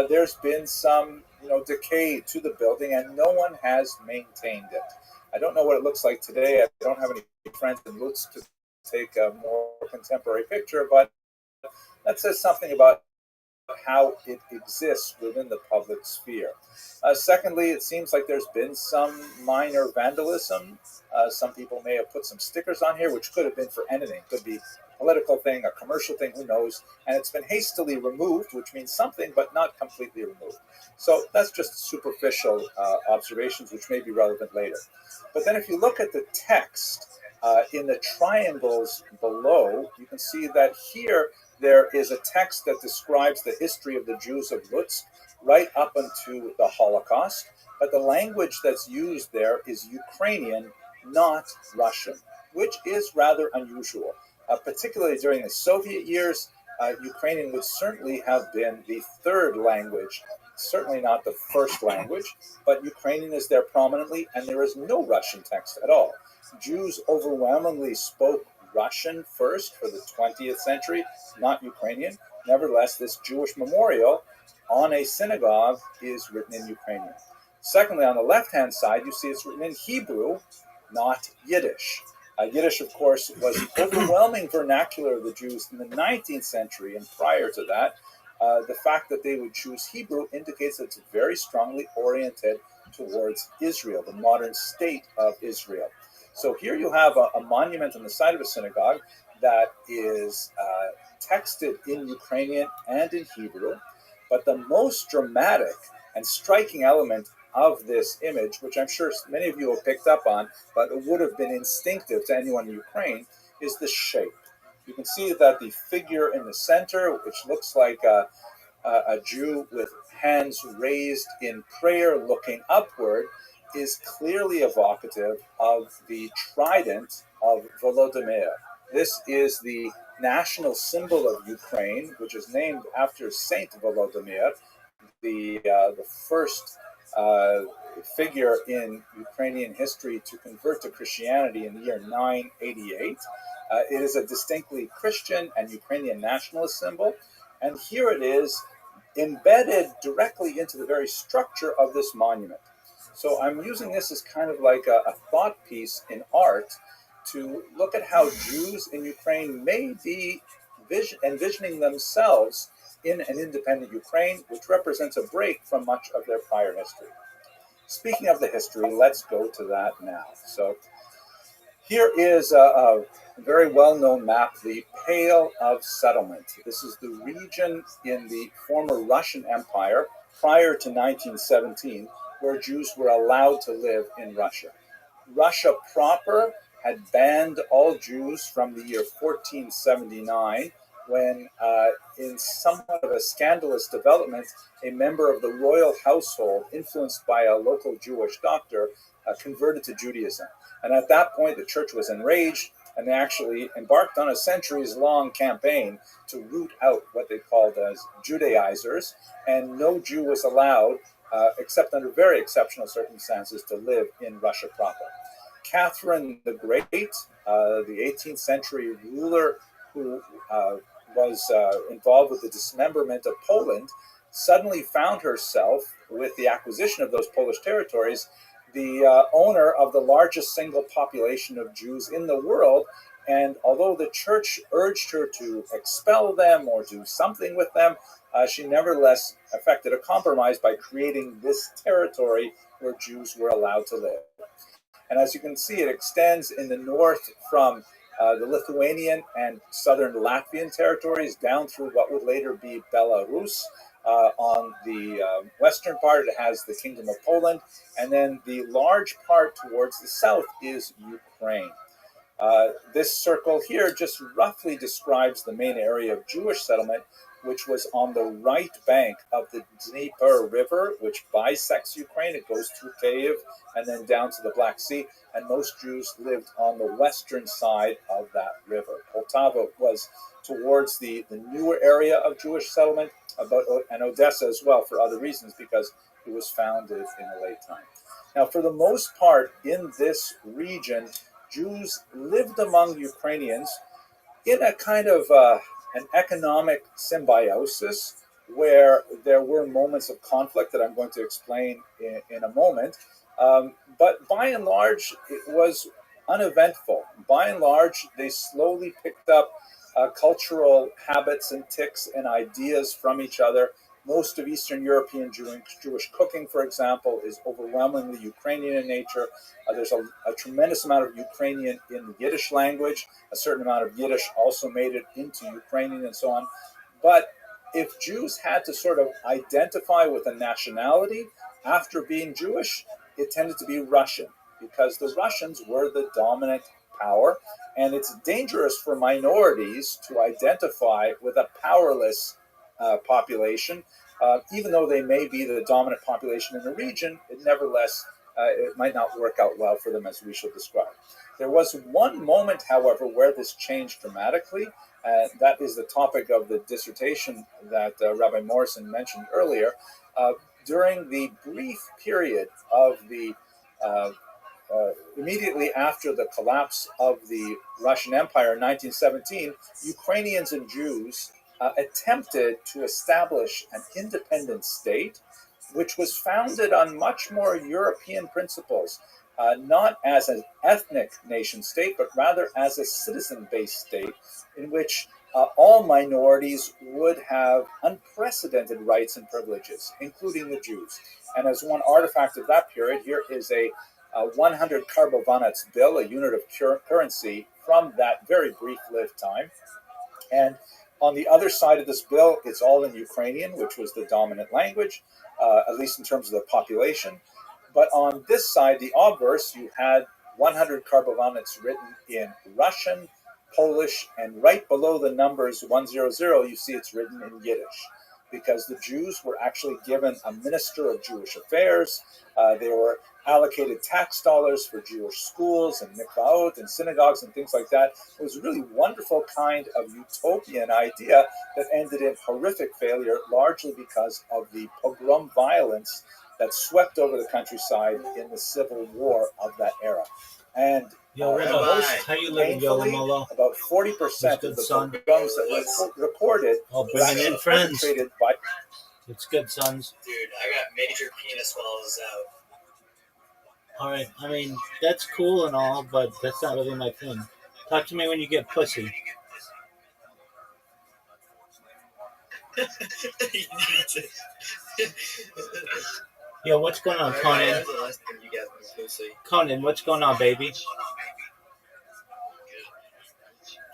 there's been some decay to the building, and no one has maintained it. I don't know what it looks like today. I don't have any friends in Lutz to take a more contemporary picture, but that says something about how it exists within the public sphere. Secondly, it seems like there's been some minor vandalism. Some people may have put some stickers on here, which could have been for anything. It could be a political thing, a commercial thing, who knows? And it's been hastily removed, which means something, but not completely removed. So that's just superficial observations, which may be relevant later. But then if you look at the text in the triangles below, you can see that here there is a text that describes the history of the Jews of Lutz right up unto the Holocaust, but the language that's used there is Ukrainian, not Russian, which is rather unusual. Particularly during the Soviet years, Ukrainian would certainly have been the third language, certainly not the first language, but Ukrainian is there prominently, and there is no Russian text at all. Jews overwhelmingly spoke Russian first for the 20th century, not Ukrainian. Nevertheless, this Jewish memorial on a synagogue is written in Ukrainian. Secondly, on the left-hand side, you see it's written in Hebrew, not Yiddish. Yiddish, of course, was the overwhelming vernacular of the Jews in the 19th century, and prior to that, the fact that they would choose Hebrew indicates that it's very strongly oriented towards Israel, the modern state of Israel. So here you have a monument on the side of a synagogue that is texted in Ukrainian and in Hebrew, but the most dramatic and striking element of this image, which I'm sure many of you have picked up on, but it would have been instinctive to anyone in Ukraine, is the shape. You can see that the figure in the center, which looks like a Jew with hands raised in prayer looking upward, is clearly evocative of the trident of Volodymyr. This is the national symbol of Ukraine, which is named after Saint Volodymyr, the first figure in Ukrainian history to convert to Christianity in the year 988. It is a distinctly Christian and Ukrainian nationalist symbol, and here it is embedded directly into the very structure of this monument. So I'm using this as kind of like a thought piece in art to look at how Jews in Ukraine may be envisioning themselves in an independent Ukraine, which represents a break from much of their prior history. Speaking of the history, let's go to that now. So here is a very well-known map, the Pale of Settlement. This is the region in the former Russian Empire prior to 1917 where Jews were allowed to live in Russia. Russia proper had banned all Jews from the year 1479 when, in somewhat of a scandalous development, a member of the royal household, influenced by a local Jewish doctor, converted to Judaism. And at that point, the church was enraged, and they actually embarked on a centuries-long campaign to root out what they called as Judaizers, and no Jew was allowed, except under very exceptional circumstances, to live in Russia proper. Catherine the Great, the 18th century ruler who was involved with the dismemberment of Poland, suddenly found herself, with the acquisition of those Polish territories, the owner of the largest single population of Jews in the world. And although the church urged her to expel them or do something with them, she nevertheless effected a compromise by creating this territory where Jews were allowed to live. And as you can see, it extends in the north from the Lithuanian and southern Latvian territories down through what would later be Belarus. On the western part, it has the Kingdom of Poland, and then the large part towards the south is Ukraine. This circle here just roughly describes the main area of Jewish settlement, which was on the right bank of the Dnieper River, which bisects Ukraine. It goes through Kyiv and then down to the Black Sea, and most Jews lived on the western side of that river. Poltava was towards the newer area of Jewish settlement, and Odessa as well for other reasons, because it was founded in a late time. Now, for the most part in this region, Jews lived among Ukrainians in a kind of an economic symbiosis where there were moments of conflict that I'm going to explain in a moment. But by and large, it was uneventful. By and large, they slowly picked up cultural habits and tics and ideas from each other. Most of Eastern European Jewish cooking, for example, is overwhelmingly Ukrainian in nature. There's a tremendous amount of Ukrainian in the Yiddish language. A certain amount of Yiddish also made it into Ukrainian and so on. But if Jews had to sort of identify with a nationality after being Jewish, it tended to be Russian, because the Russians were the dominant power, and it's dangerous for minorities to identify with a powerless population. Even though they may be the dominant population in the region, nevertheless, it might not work out well for them, as we shall describe. There was one moment, however, where this changed dramatically. That is the topic of the dissertation that Rabbi Morrison mentioned earlier. During the brief period of the immediately after the collapse of the Russian Empire in 1917, Ukrainians and Jews attempted to establish an independent state, which was founded on much more European principles, not as an ethnic nation state, but rather as a citizen-based state in which all minorities would have unprecedented rights and privileges, including the Jews. And as one artifact of that period, here is a 100 karbovanets bill, a unit of currency from that very brief-lived time. And on the other side of this bill, it's all in Ukrainian, which was the dominant language, at least in terms of the population. But on this side, the obverse, you had 100 karbovanets written in Russian, Polish, and right below the numbers 100, you see it's written in Yiddish, because the Jews were actually given a minister of Jewish affairs. They were allocated tax dollars for Jewish schools and mikvaot and synagogues and things like that. It was a really wonderful kind of utopian idea that ended in horrific failure, largely because of the pogrom violence that swept over the countryside in the civil war of that era. And Yo, Rabbi, how you living, Yo Molo? About 40% of the pogroms that were recorded were actually perpetrated by... It's good, sons. Dude, I got major penis while I was out. All right, I mean, that's cool and all, but that's not really my thing. Talk to me when you get pussy. Yo, what's going on, Conan? Conan, what's going on, baby?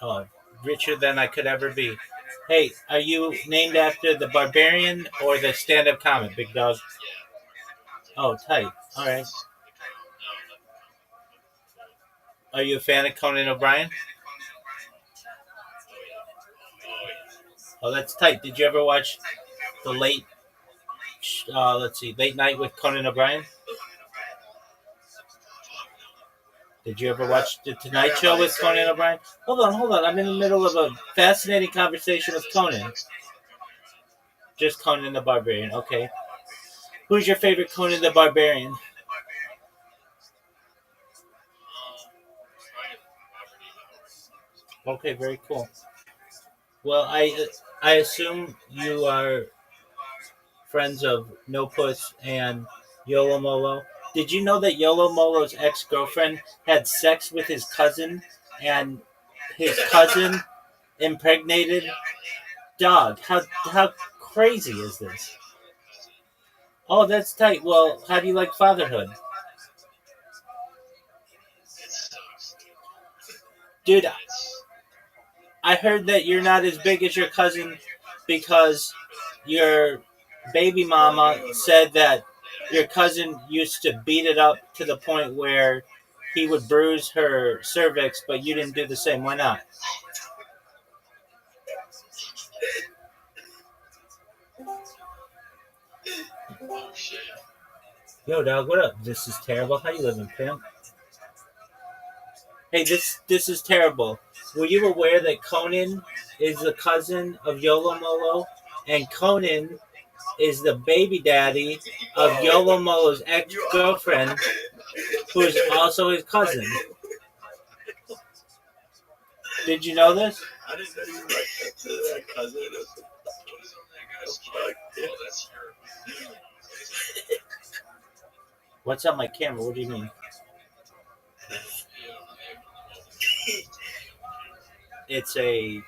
Oh, richer than I could ever be. Hey, are you named after the barbarian or the stand-up comic, big dog? Oh, tight. All right. Are you a fan of Conan O'Brien? Oh, that's tight. Did you ever watch the late Night with Conan O'Brien? Did you ever watch the Tonight Show with Conan O'Brien? Hold on. I'm in the middle of a fascinating conversation with Conan. Just Conan the Barbarian. Okay. Who's your favorite Conan the Barbarian? Okay, very cool. Well, I assume you are friends of No Puss and Yolo Molo. Did you know that Yolo Molo's ex-girlfriend had sex with his cousin, and his cousin impregnated dog? How crazy is this? Oh, that's tight. Well, how do you like fatherhood? Dude, I heard that you're not as big as your cousin because your baby mama said that your cousin used to beat it up to the point where he would bruise her cervix, but you didn't do the same. Why not? Yo, dog, what up? This is terrible. How you living, pimp? Hey, this is terrible. Were you aware that Conan is the cousin of Yolo Molo, and Conan is the baby daddy of Yolo Molo's ex-girlfriend, who is also his cousin? Did you know this? I didn't know you were like that cousin. that's your. What's on my camera? What do you mean? It's a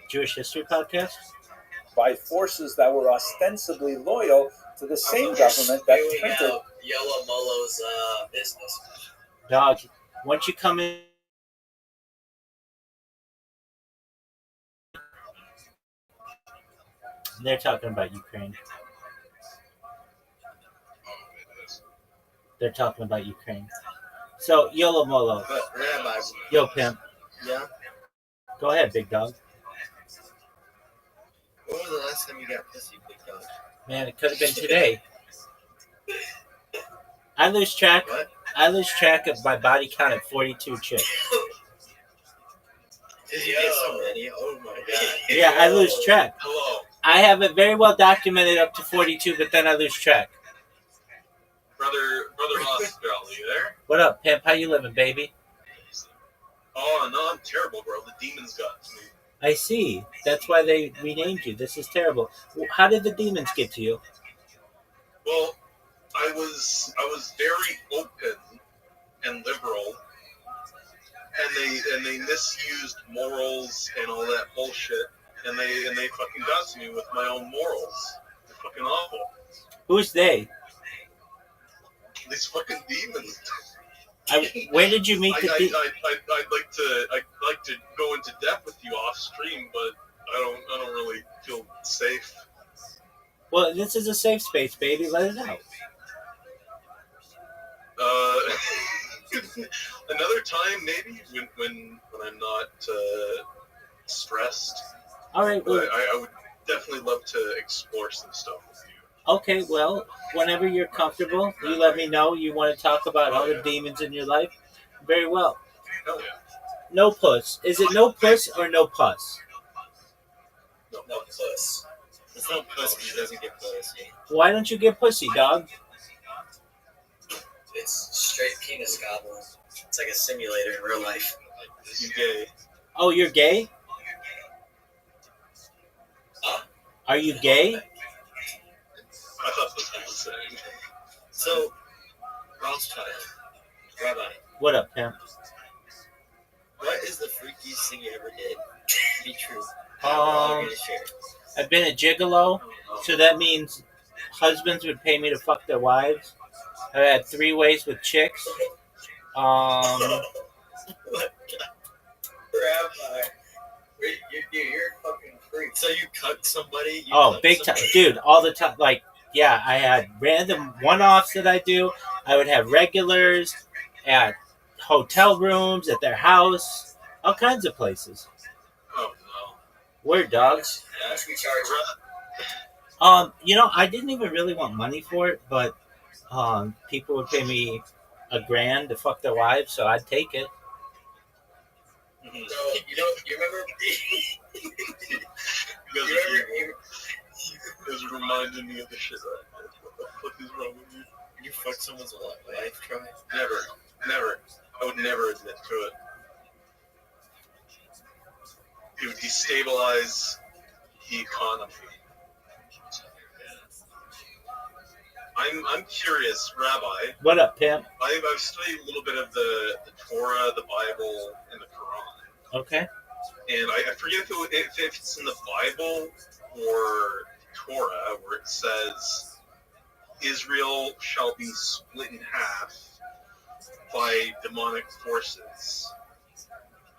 Jewish history podcast? By forces that were ostensibly loyal to the same government that Spewing printed. out Yellow Molo's business. Dog, once you come in, they're talking about Ukraine. They're talking about Ukraine. So, Yolo Molo. But Rabbi, Yo, pimp. yeah. Go ahead, big dog. When was the last time you got pussy, big dog? Man, it could have been today. I lose track. What? I lose track of my body count at 42 chicks. Did you get so many? Oh my god. Yeah, I lose track. Hello, I have it very well documented up to 42, but then I lose track. brother ROTHSCHILD, you there? What up, pimp? How you living, baby? Oh no, I'm terrible, bro. The demons got to me. I see. That's why they renamed you. This is terrible. How did the demons get to you? Well, I was very open and liberal, and they misused morals and all that bullshit, and they fucking got to me with my own morals. They're fucking awful. Who's they? These fucking demons. Where did you meet the demons? I'd like to go into depth with you off stream, but I don't really feel safe. Well, this is a safe space, baby. Let it out. Another time, maybe when I'm not stressed. All right. Well, I would definitely love to explore some stuff with you. okay. Well, whenever you're comfortable, you let me know you want to talk about other demons in your life. Very well. Hell yeah. No puss. Is it no puss or no puss? No puss. It's no pussy. He doesn't get pussy. Why don't you get pussy, dog? It's straight penis gobbling. It's like a simulator in real life. You gay? Oh, you're gay? Are you gay? I thought that's what you were saying. So, ROTHSCHILD, Rabbi, What up, pimp? what is the freakiest thing you ever did? Be true. You're gonna share. I've been a gigolo, so that means husbands would pay me to fuck their wives. I've had 3 ways with chicks. Rabbi. You're a fucking freak. So you cuck somebody? You Oh, cuck big time, somebody? dude! All the time, like, yeah, I had random one-offs that I do. I would have regulars at hotel rooms, at their house, all kinds of places. Oh no. Word, dogs. How much we charge? I didn't even really want money for it, but people would pay me $1,000 to fuck their wives, so I'd take it. So, you remember? You guys are reminding me of the shit right now. What the fuck is wrong with you? You fuck someone's wife, try? Never. I would never admit to it. It would destabilize the economy. I'm curious, Rabbi. What up, pimp? I've studied a little bit of the Torah, the Bible, and the Quran. Okay. And I forget if it's in the Bible or Torah where it says Israel shall be split in half by demonic forces.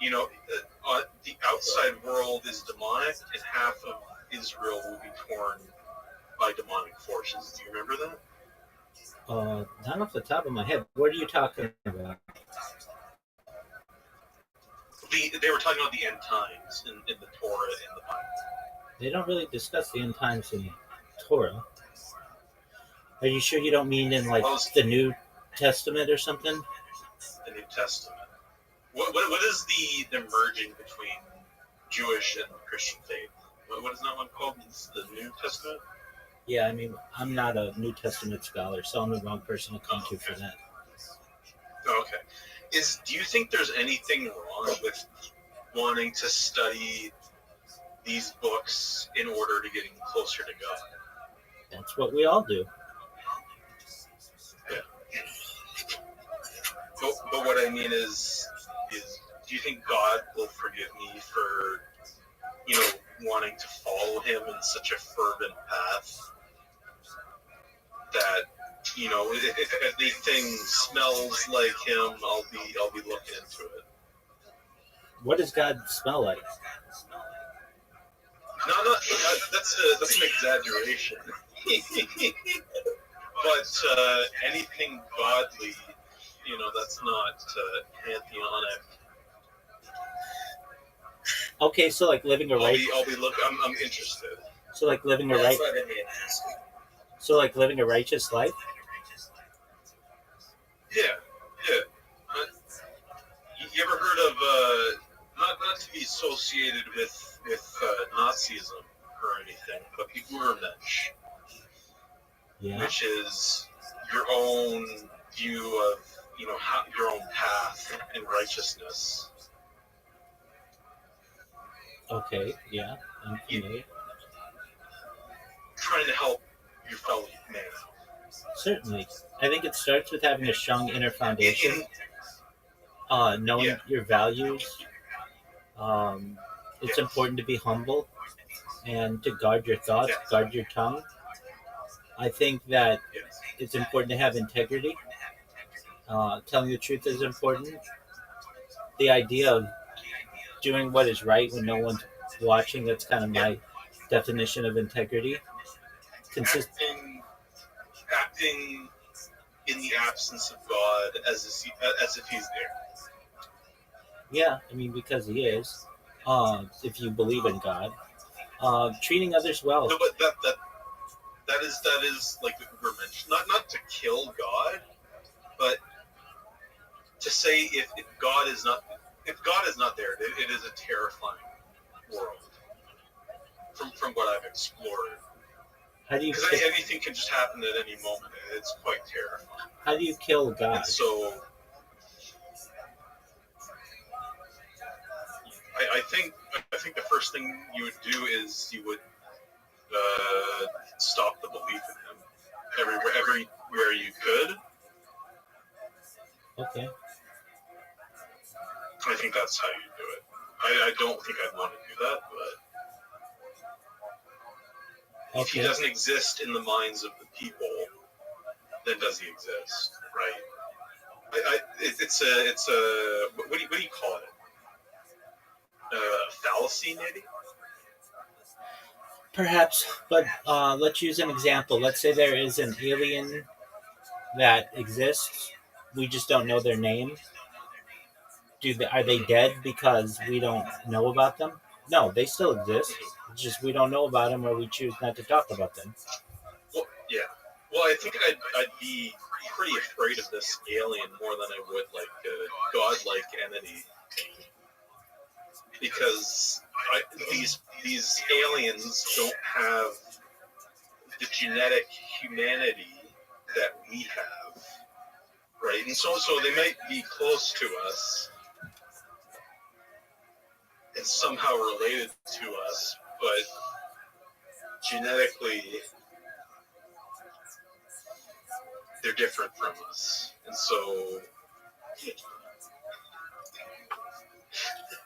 The outside world is demonic, and half of Israel will be torn by demonic forces. Do you remember that? Not off the top of my head. What are you talking about? They were talking about the end times in the Torah and the Bible. They don't really discuss the end times in Torah. Are you sure you don't mean in, like, the New Testament or something? The New Testament. What is the merging between Jewish and Christian faith? What is that one called? It's the New Testament? Yeah, I mean, I'm not a New Testament scholar, so I'm the wrong person to come to for that. Okay. Do you think there's anything wrong with wanting to study these books in order to getting closer to God. That's what we all do. But what I mean is do you think God will forgive me for, wanting to follow him in such a fervent path that, if the thing smells like him, I'll be looking into it. What does God smell like? No, that's an exaggeration. But anything godly, that's not pantheonic. Okay, so like living a right. I'll be looking. I'm interested. So like living a That's right. what I didn't ask. So like living a righteous life. Yeah. You ever heard of not to be associated with Nazism or anything, but Gurmensch, Yeah. which is your own view of your own path in righteousness. Okay. Yeah. I'm familiar. Trying to help your fellow man. Certainly. I think it starts with having a strong inner foundation, knowing your values. It's important to be humble and to guard your thoughts, guard your tongue. I think that it's important to have integrity. Telling the truth is important. The idea of doing what is right when no one's watching, that's kind of my definition of integrity. Acting in the absence of God as if he's there. Yeah, I mean, because he is. If you believe in God, treating others well. No, but that is like we were mentioned. Not to kill God, but to say if God is not there, it is a terrifying world. From what I've explored. How do you? Because anything can just happen at any moment. It's quite terrifying. How do you kill God? And so, I think the first thing you would do is you would stop the belief in him everywhere you could. Okay. I think that's how you do it. I don't think I'd want to do that, but if he doesn't exist in the minds of the people, then does he exist, right? It's a what do you call it? Fallacy, maybe? Perhaps, but let's use an example. Let's say there is an alien that exists. We just don't know their name. Are they dead because we don't know about them? No, they still exist. It's just we don't know about them, or we choose not to talk about them. Well, yeah. Well, I think I'd be pretty afraid of this alien more than I would like a godlike entity, because these aliens don't have the genetic humanity that we have, right? And so they might be close to us and somehow related to us, but genetically they're different from us. And so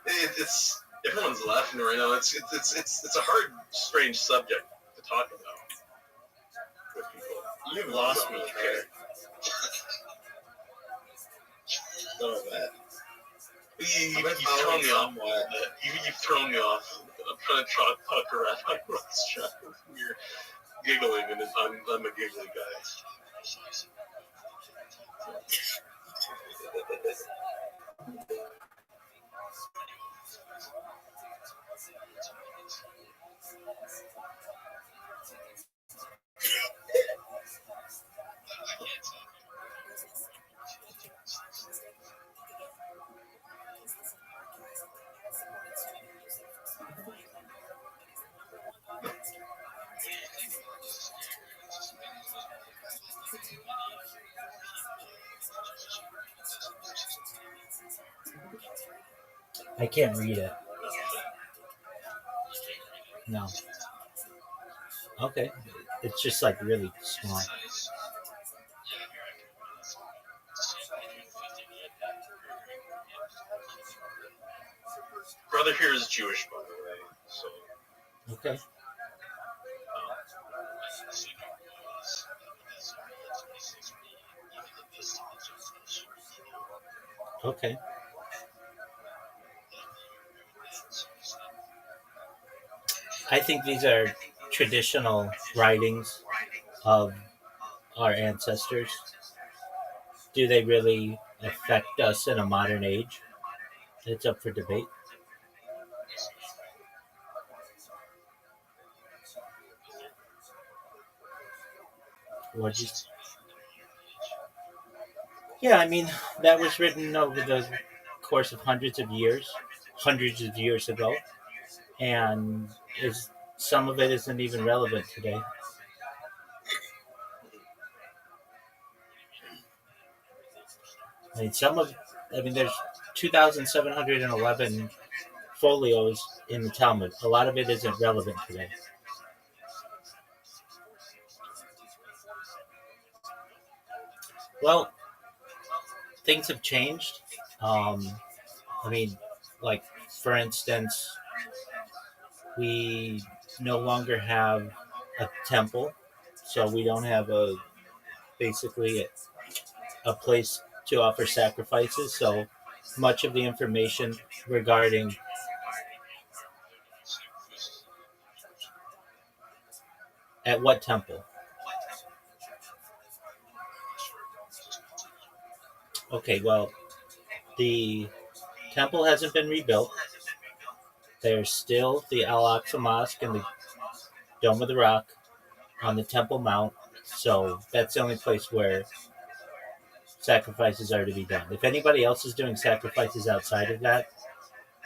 it's everyone's laughing right now. It's a hard, strange subject to talk about with people. You've lost me, Kurt. A little bit. You've thrown me off. You've thrown me off. I'm trying to talk around my Rothschild. You're giggling, and I'm a giggly guy. I can't read it. No. Okay. It's just like really small. Brother here is Jewish, by the way. So Okay. Okay. I think these are traditional writings of our ancestors. Do they really affect us in a modern age? It's up for debate. What you? Yeah, I mean that was written over the course of hundreds of years ago, and is some of it isn't even relevant today. I mean, there's 2,711 folios in the Talmud. A lot of it isn't relevant today. Well, things have changed. Um, I mean, like for instance, we no longer have a temple, so we don't have basically a place to offer sacrifices. So much of the information regarding at what temple. Okay, well, the temple hasn't been rebuilt. There's still the Al Aqsa Mosque and the Dome of the Rock on the Temple Mount. So that's the only place where sacrifices are to be done. If anybody else is doing sacrifices outside of that,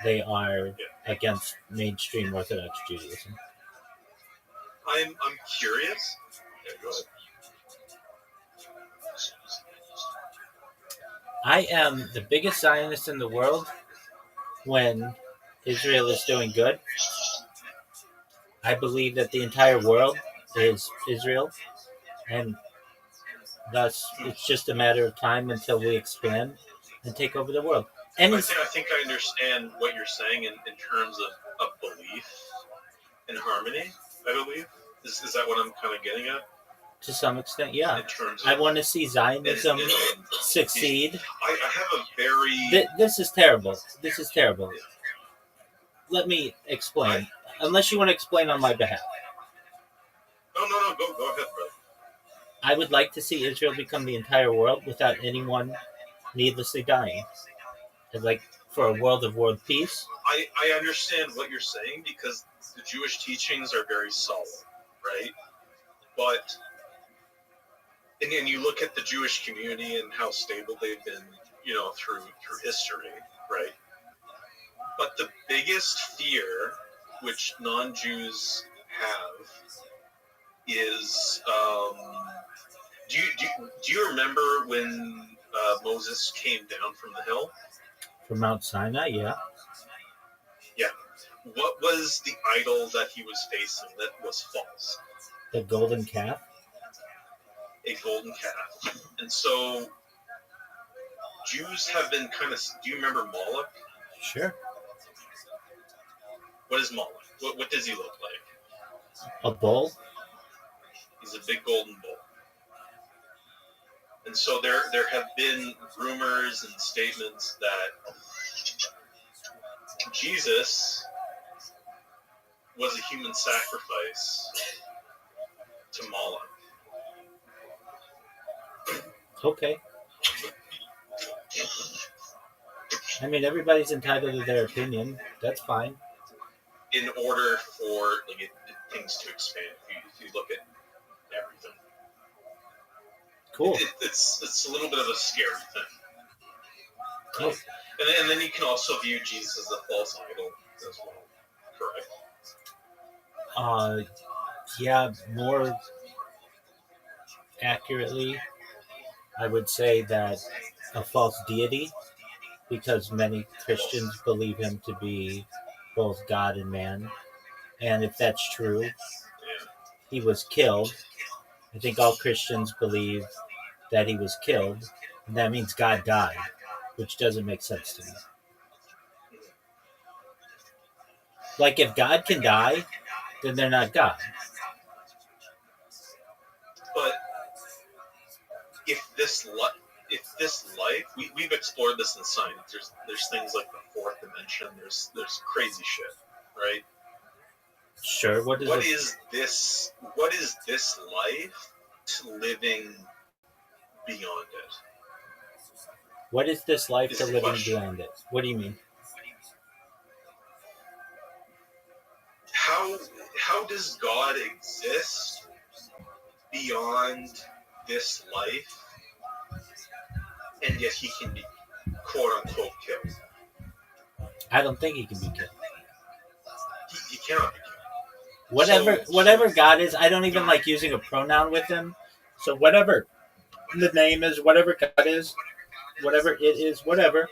they are against mainstream Orthodox Judaism. I'm curious. Yeah, go ahead. I am the biggest Zionist in the world when Israel is doing good. I believe that the entire world is Israel, and thus it's just a matter of time until we expand and take over the world. And I think I understand what you're saying in terms of belief and harmony, I believe. Is that what I'm kind of getting at? to some extent, yeah. In terms I of, want to see Zionism succeed. I have a very... This is terrible. This is terrible. Let me explain. Unless you want to explain on my behalf. No, go ahead, brother. I would like to see Israel become the entire world without anyone needlessly dying. And like for a world of world peace. I understand what you're saying because the Jewish teachings are very solid, right? But and you look at the Jewish community and how stable they've been, through history, right? But the biggest fear which non-Jews have is, do you remember when Moses came down from the hill? From Mount Sinai, yeah. Yeah. What was the idol that he was facing that was false? The golden calf? A golden calf. And so Jews have been kind of... Do you remember Moloch? Sure. What is Moloch? What does he look like? A bull? He's a big golden bull. And so there have been rumors and statements that Jesus was a human sacrifice to Moloch. Okay. I mean, everybody's entitled to their opinion. That's fine. In order for things to expand, if you look at everything. Cool. It's a little bit of a scary thing. Oh. And then you can also view Jesus as a false idol as well, correct? Yeah, more accurately, I would say that a false deity, because many Christians believe him to be both God and man, And if that's true, he was killed. I think all Christians believe that he was killed, and that means God died, which doesn't make sense to me. Like, if God can die, then they're not God. But if this life, we've explored this in science. There's things like the fourth dimension. There's crazy shit, right? Sure. What is this? What is this life living beyond it? What is this life Is to the living question. beyond it? What do you mean? How does God exist beyond this life, and yet he can be quote unquote killed? I don't think he can be killed. He cannot be killed. Whatever God is, I don't even like using a pronoun with him. So whatever the name is, whatever God is, whatever it is, whatever.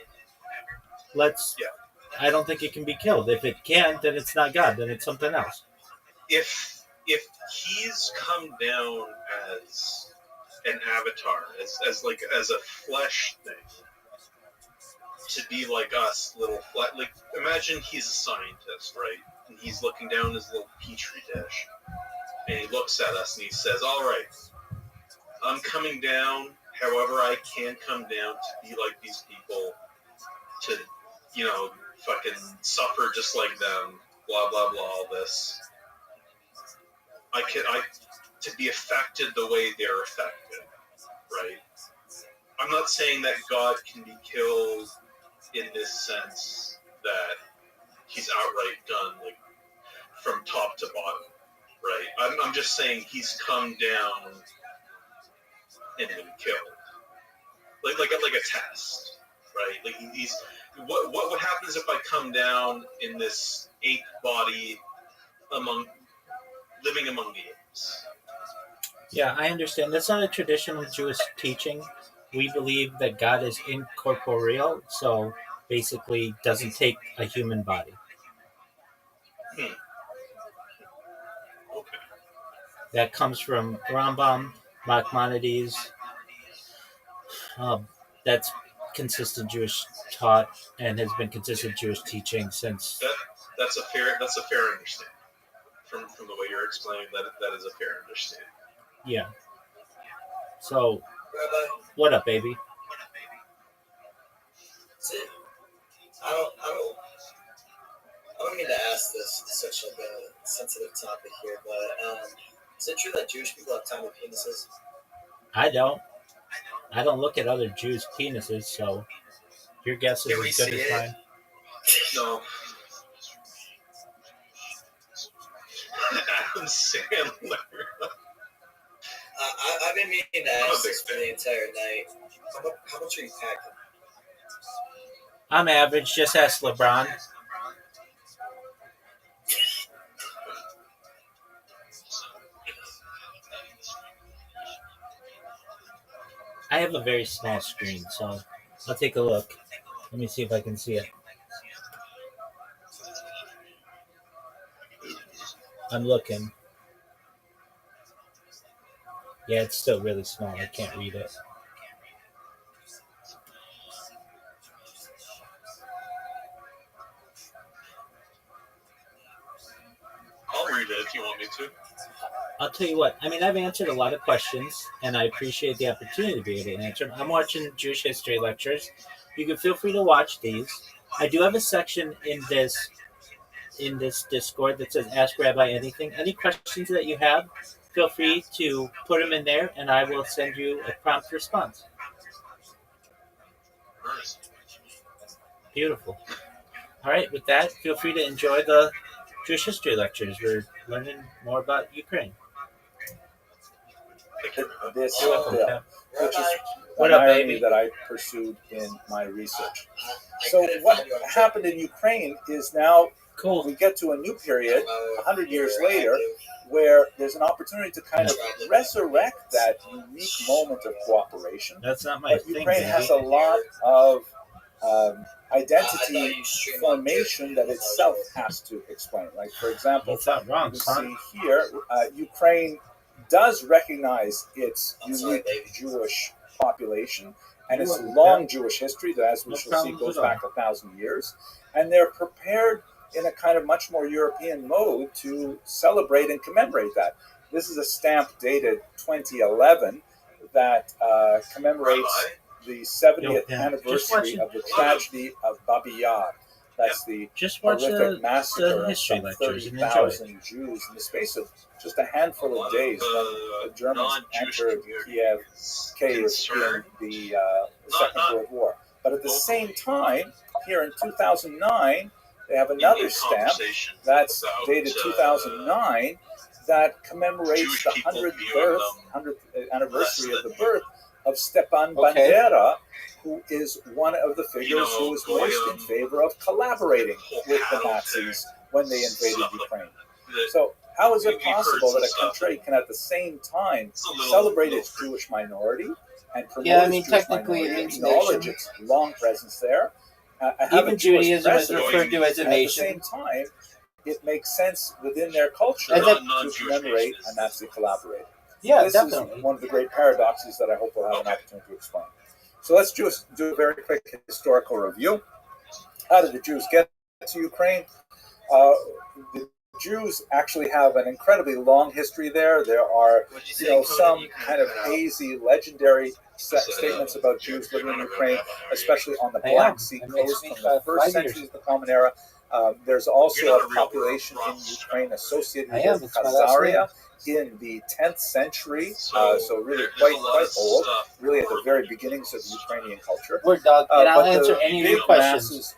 I don't think it can be killed. If it can, then it's not God. Then it's something else. If he's come down as an avatar, as a flesh thing, to be like us, like imagine he's a scientist, right? And he's looking down his little petri dish, and he looks at us and he says, "All right, I'm coming down. However, I can come down to be like these people, to fucking suffer just like them. Blah blah blah. All this. I to be affected the way they're affected, right? I'm not saying that God can be killed in this sense that he's outright done, like from top to bottom, right? I'm just saying he's come down and been killed, like a test, right? Like he's what happens if I come down in this ape body living among the apes? Yeah, I understand. That's not a traditional Jewish teaching. We believe that God is incorporeal, so basically doesn't take a human body. Okay. That comes from Rambam, Maimonides. That's consistent Jewish taught and has been consistent Jewish teaching since. That's a fair understanding. From the way you're explaining that is a fair understanding. Yeah. So, Rabbi, what up, baby? I don't mean to ask this. It's such like a sensitive topic here, but is it true that Jewish people have tiny penises? I don't look at other Jews' penises, so your guess is as good as mine. No. Adam Sandler. I've been meaning to ask this for the entire night. How much are you packing? I'm average. Just ask LeBron. I have a very small screen, so I'll take a look. Let me see if I can see it. I'm looking. Yeah, it's still really small. I can't read it. I'll read it if you want me to. I'll tell you what. I mean, I've answered a lot of questions, and I appreciate the opportunity to be able to answer them. I'm watching Jewish history lectures. You can feel free to watch these. I do have a section in this Discord that says "Ask Rabbi Anything." Any questions that you have, feel free to put them in there, and I will send you a prompt response. Nice. Beautiful. All right. With that, feel free to enjoy the Jewish history lectures. We're learning more about Ukraine. This You're welcome, bill, Pam. which is What an up, irony baby? that I pursued in my research. I So couldn't what find you on happened in Ukraine is now Cool. we get to a new period, Twitter. 100 years You're later, active. where there's an opportunity to kind of resurrect that unique moment of cooperation. That's not my But thing, Ukraine baby. has a lot of identity formation that itself has to explain. Like, for example, It's not wrong, you son. see here, Ukraine does recognize its unique Jewish population and its long Jewish history that, as we shall see, goes back 1,000 years. And they're prepared in a kind of much more European mode to celebrate and commemorate that. This is a stamp dated 2011 that commemorates the 70th anniversary of the tragedy of Babi Yar. That's the horrific massacre of some 30,000 Jews in the space of just a handful of days when the Germans entered Kiev in the Second World War. But at the same time, here in 2009, they have another stamp that's dated 2009 that commemorates the 100th anniversary of the birth of Stepan Bandera, who is one of the figures who was most in favor of collaborating with the Nazis when they invaded Ukraine. So how is it possible that a country can at the same time celebrate its Jewish minority and promote its Jewish minority, acknowledge its long presence there, even Judaism is referred to as a nation. At the same time, it makes sense within their culture to commemorate a Nazi collaborator. Yeah, this definitely. is one of the great paradoxes that I hope we'll have an opportunity to explain. So let's just do a very quick historical review. How did the Jews get to Ukraine? The Jews actually have an incredibly long history there. There are, some kind of hazy, legendary statements about Jews living in Ukraine, especially on the Black Sea coast from the first centuries of the Common Era. There's also a population in Ukraine associated with Khazaria in the 10th century, so really quite old, really at the very beginnings of the Ukrainian culture. Word dog, and I'll answer any of your questions.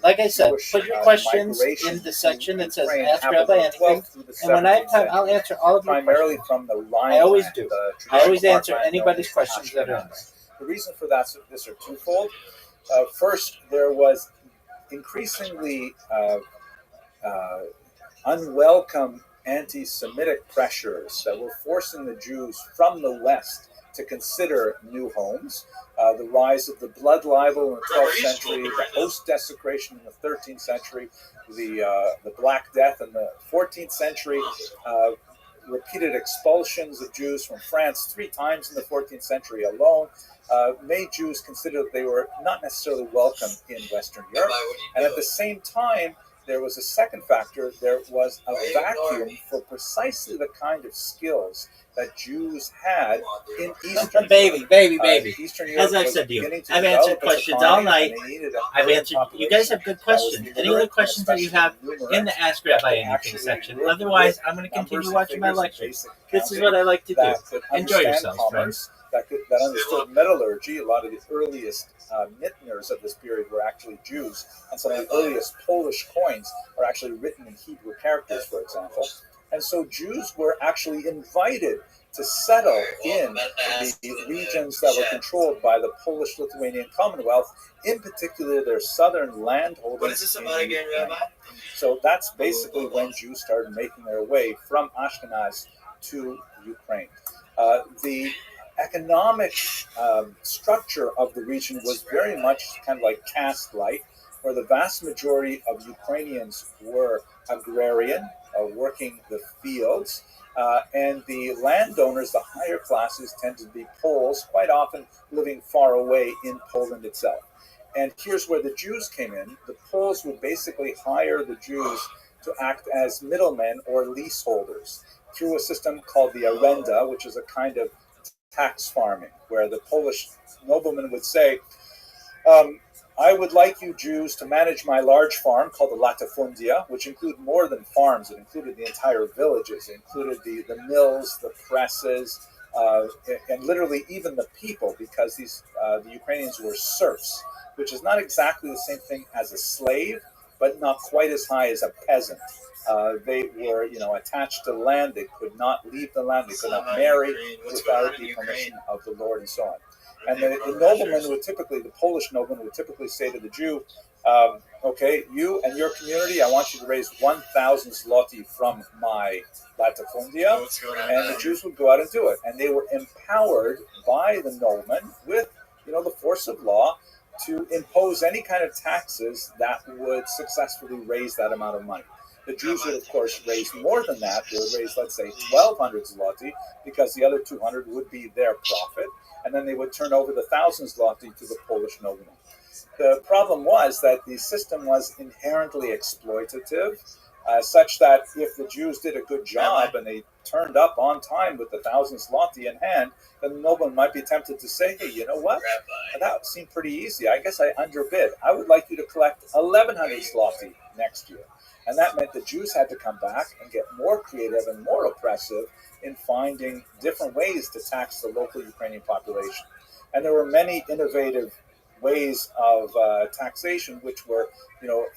Like I said, put your questions in the section that says Ask Rabbi Anything, and when I have time, I'll answer all of your primarily questions. from the line. I always do. I always answer anybody's questions that are in there. The reason for that is twofold. First, there was increasingly unwelcome anti-Semitic pressures that were forcing the Jews from the West to consider new homes. The rise of the blood libel in the 12th century, the host desecration in the 13th century, the Black Death in the 14th century, repeated expulsions of Jews from France 3 times in the 14th century alone, made Jews consider that they were not necessarily welcome in Western Europe. And at the same time, there was a second factor. There was a vacuum for precisely the kind of skills that Jews had in Eastern Europe. Baby. Eastern Europe As I've said to you, I've answered questions all night. I've answered. You guys have good questions. Any other questions that you have in the Ask Rabbi Anything section? Otherwise, I'm going to continue watching my lectures. This is what I like to do. Enjoy yourselves, friends. That understood metallurgy. A lot of the earliest Mitteners of this period were actually Jews, and some of the earliest Polish coins are actually written in Hebrew characters, for example. And so Jews were actually invited to settle in the regions that were controlled by the Polish-Lithuanian Commonwealth, in particular their southern landholdings. What is this about again, Rabbi? So that's basically when Jews started making their way from Ashkenaz to Ukraine. The economic structure of the region was very much kind of like caste-like, where the vast majority of Ukrainians were agrarian, working the fields, and the landowners, the higher classes, tended to be Poles, quite often living far away in Poland itself. And here's where the Jews came in. The Poles would basically hire the Jews to act as middlemen or leaseholders through a system called the arenda, which is a kind of tax farming, where the Polish nobleman would say, I would like you Jews to manage my large farm called the latifundia, which included more than farms. It included the entire villages. It included the mills, the presses, and literally even the people, because the Ukrainians were serfs, which is not exactly the same thing as a slave, but not quite as high as a peasant. They were, attached to land. They could not leave the land. They could not marry without the permission of the Lord, and so on. And the nobleman would typically, the Polish nobleman would typically say to the Jew, okay, you and your community, I want you to raise 1,000 zloty from my latifundia. And the Jews would go out and do it. And they were empowered by the nobleman with, the force of law to impose any kind of taxes that would successfully raise that amount of money. The Jews would, of course, raise more than that. They would raise, let's say, 1,200 zloty, because the other 200 would be their profit, and then they would turn over the 1,000 zloty to the Polish nobleman. The problem was that the system was inherently exploitative, such that if the Jews did a good job and they turned up on time with the 1,000 zloty in hand, then the nobleman might be tempted to say, hey, you know what? Rabbi. That seemed pretty easy. I guess I underbid. I would like you to collect 1,100 zloty next year. And that meant the Jews had to come back and get more creative and more oppressive in finding different ways to tax the local Ukrainian population. And there were many innovative ways of taxation which were,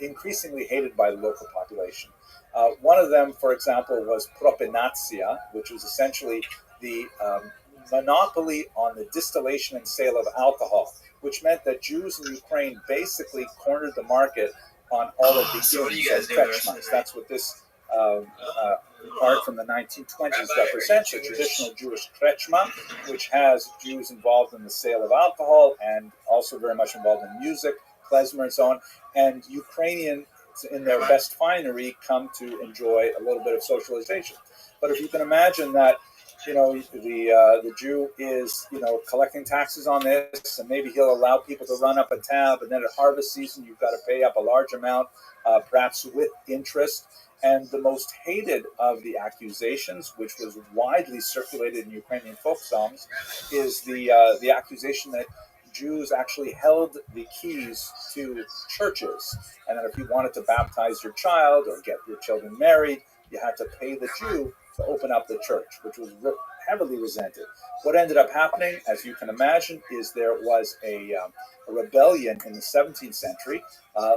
increasingly hated by the local population. One of them, for example, was propinatia, which was essentially the monopoly on the distillation and sale of alcohol, which meant that Jews in Ukraine basically cornered the market on all of the So what do you inns guys of do the rest of krechmas. the That's what this art from the 1920s represents, a traditional Jewish krechma, which has Jews involved in the sale of alcohol and also very much involved in music, klezmer and so on, and Ukrainians in their best finery come to enjoy a little bit of socialization. But if you can imagine that, the Jew is, collecting taxes on this, and maybe he'll allow people to run up a tab, and then at harvest season, you've got to pay up a large amount, perhaps with interest. And the most hated of the accusations, which was widely circulated in Ukrainian folk songs, is the accusation that Jews actually held the keys to churches, and that if you wanted to baptize your child or get your children married, you had to pay the Jew to open up the church, which was heavily resented. What ended up happening, as you can imagine, is there was a rebellion in the 17th century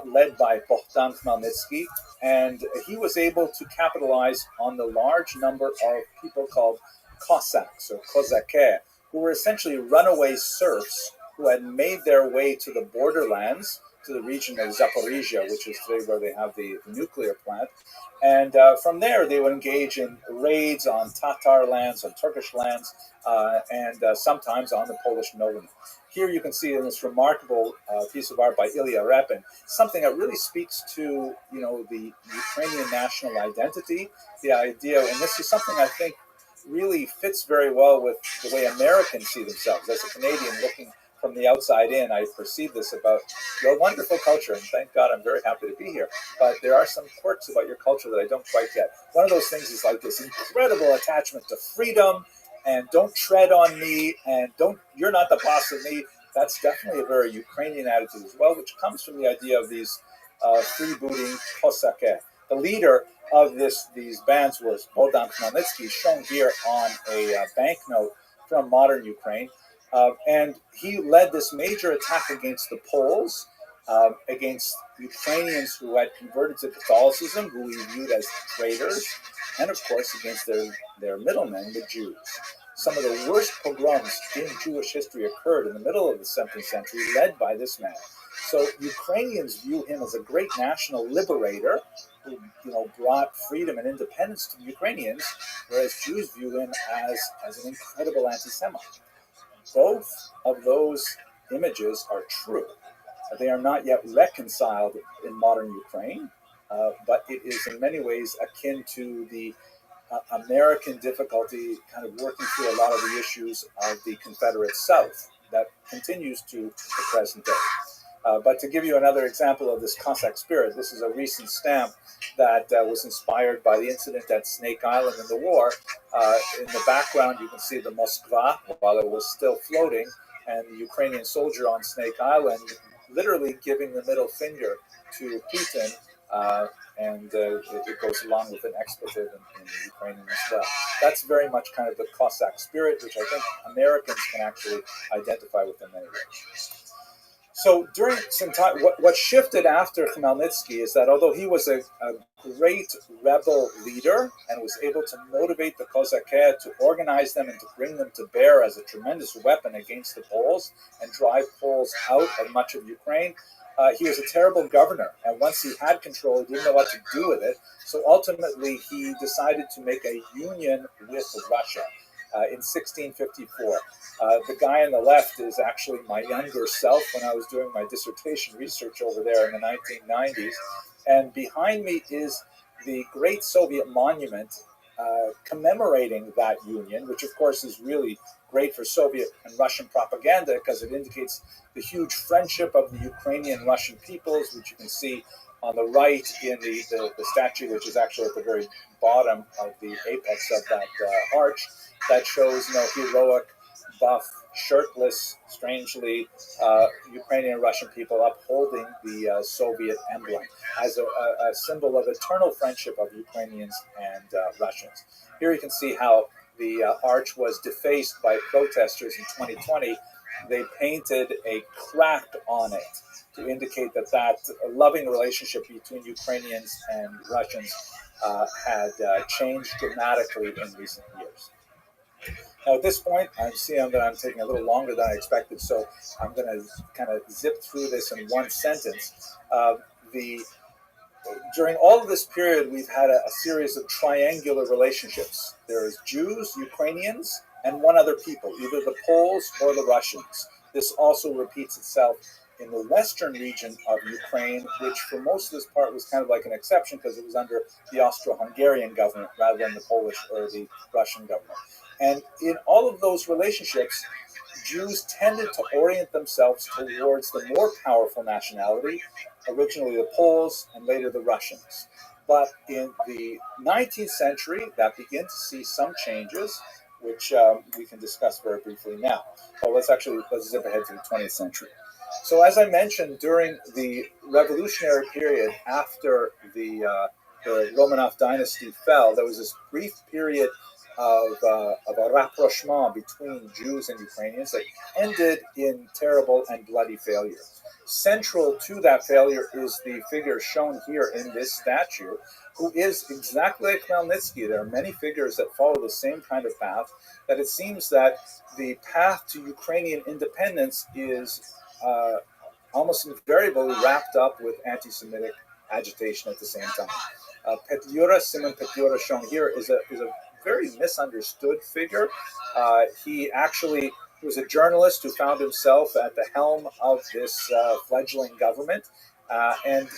led by Bohdan Khmelnytsky, and he was able to capitalize on the large number of people called Cossacks or Kozake, who were essentially runaway serfs who had made their way to the borderlands, to the region of Zaporizhia, which is today where they have the nuclear plant. And from there, they would engage in raids on Tatar lands, on Turkish lands, and sometimes on the Polish noblemen. Here you can see in this remarkable piece of art by Ilya Repin, something that really speaks to, the Ukrainian national identity, the idea, and this is something I think really fits very well with the way Americans see themselves. As a Canadian looking from the outside in, I perceive this about your wonderful culture, and thank God I'm very happy to be here. But there are some quirks about your culture that I don't quite get. One of those things is like this incredible attachment to freedom, and don't tread on me, and you're not the boss of me. That's definitely a very Ukrainian attitude as well, which comes from the idea of these freebooting Kosake. The leader of these bands was Bohdan Khmelnytsky, shown here on a banknote from modern Ukraine. And he led this major attack against the Poles, against Ukrainians who had converted to Catholicism, who he viewed as traitors, and of course against their middlemen, the Jews. Some of the worst pogroms in Jewish history occurred in the middle of the 17th century, led by this man. So Ukrainians view him as a great national liberator who, brought freedom and independence to the Ukrainians, whereas Jews view him as an incredible anti-Semite. Both of those images are true. They are not yet reconciled in modern Ukraine, but it is in many ways akin to the American difficulty kind of working through a lot of the issues of the Confederate South that continues to the present day. But to give you another example of this Cossack spirit, this is a recent stamp that was inspired by the incident at Snake Island in the war. In the background, you can see the Moskva while it was still floating, and the Ukrainian soldier on Snake Island literally giving the middle finger to Putin, and it goes along with an expletive in Ukrainian as well. That's very much kind of the Cossack spirit, which I think Americans can actually identify with in many ways. So during some time, what shifted after Khmelnytsky is that although he was a great rebel leader and was able to motivate the Kozake to organize them and to bring them to bear as a tremendous weapon against the Poles and drive Poles out of much of Ukraine, he was a terrible governor. And once he had control, he didn't know what to do with it. So ultimately, he decided to make a union with Russia. in 1654. The guy on the left is actually my younger self when I was doing my dissertation research over there in the 1990s. And behind me is the Great Soviet Monument commemorating that union, which of course is really great for Soviet and Russian propaganda because it indicates the huge friendship of the Ukrainian Russian peoples, which you can see on the right in the statue, which is actually at the very bottom of the apex of that arch, that shows, heroic, buff, shirtless, strangely, Ukrainian and Russian people upholding the Soviet emblem as a symbol of eternal friendship of Ukrainians and Russians. Here you can see how the arch was defaced by protesters in 2020. They painted a crack on it to indicate that loving relationship between Ukrainians and Russians had changed dramatically in recent years. Now, at this point, I'm seeing that I'm taking a little longer than I expected, so I'm going to kind of zip through this in one sentence. During all of this period, we've had a series of triangular relationships. There's Jews, Ukrainians, and one other people, either the Poles or the Russians. This also repeats itself in the western region of Ukraine, which for most of this part was kind of like an exception because it was under the Austro-Hungarian government rather than the Polish or the Russian government. And in all of those relationships, Jews tended to orient themselves towards the more powerful nationality, originally the Poles and later the Russians. But in the 19th century, that began to see some changes, which we can discuss very briefly now. Let's zip ahead to the 20th century. So as I mentioned, during the revolutionary period after the Romanov dynasty fell, there was this brief period of a rapprochement between Jews and Ukrainians that ended in terrible and bloody failure. Central to that failure is the figure shown here in this statue, who is exactly like Khmelnytsky. There are many figures that follow the same kind of path, that it seems that the path to Ukrainian independence is almost invariably wrapped up with anti-Semitic agitation at the same time. Simon Petlura, shown here, is a very misunderstood figure. He was a journalist who found himself at the helm of this fledgling government. And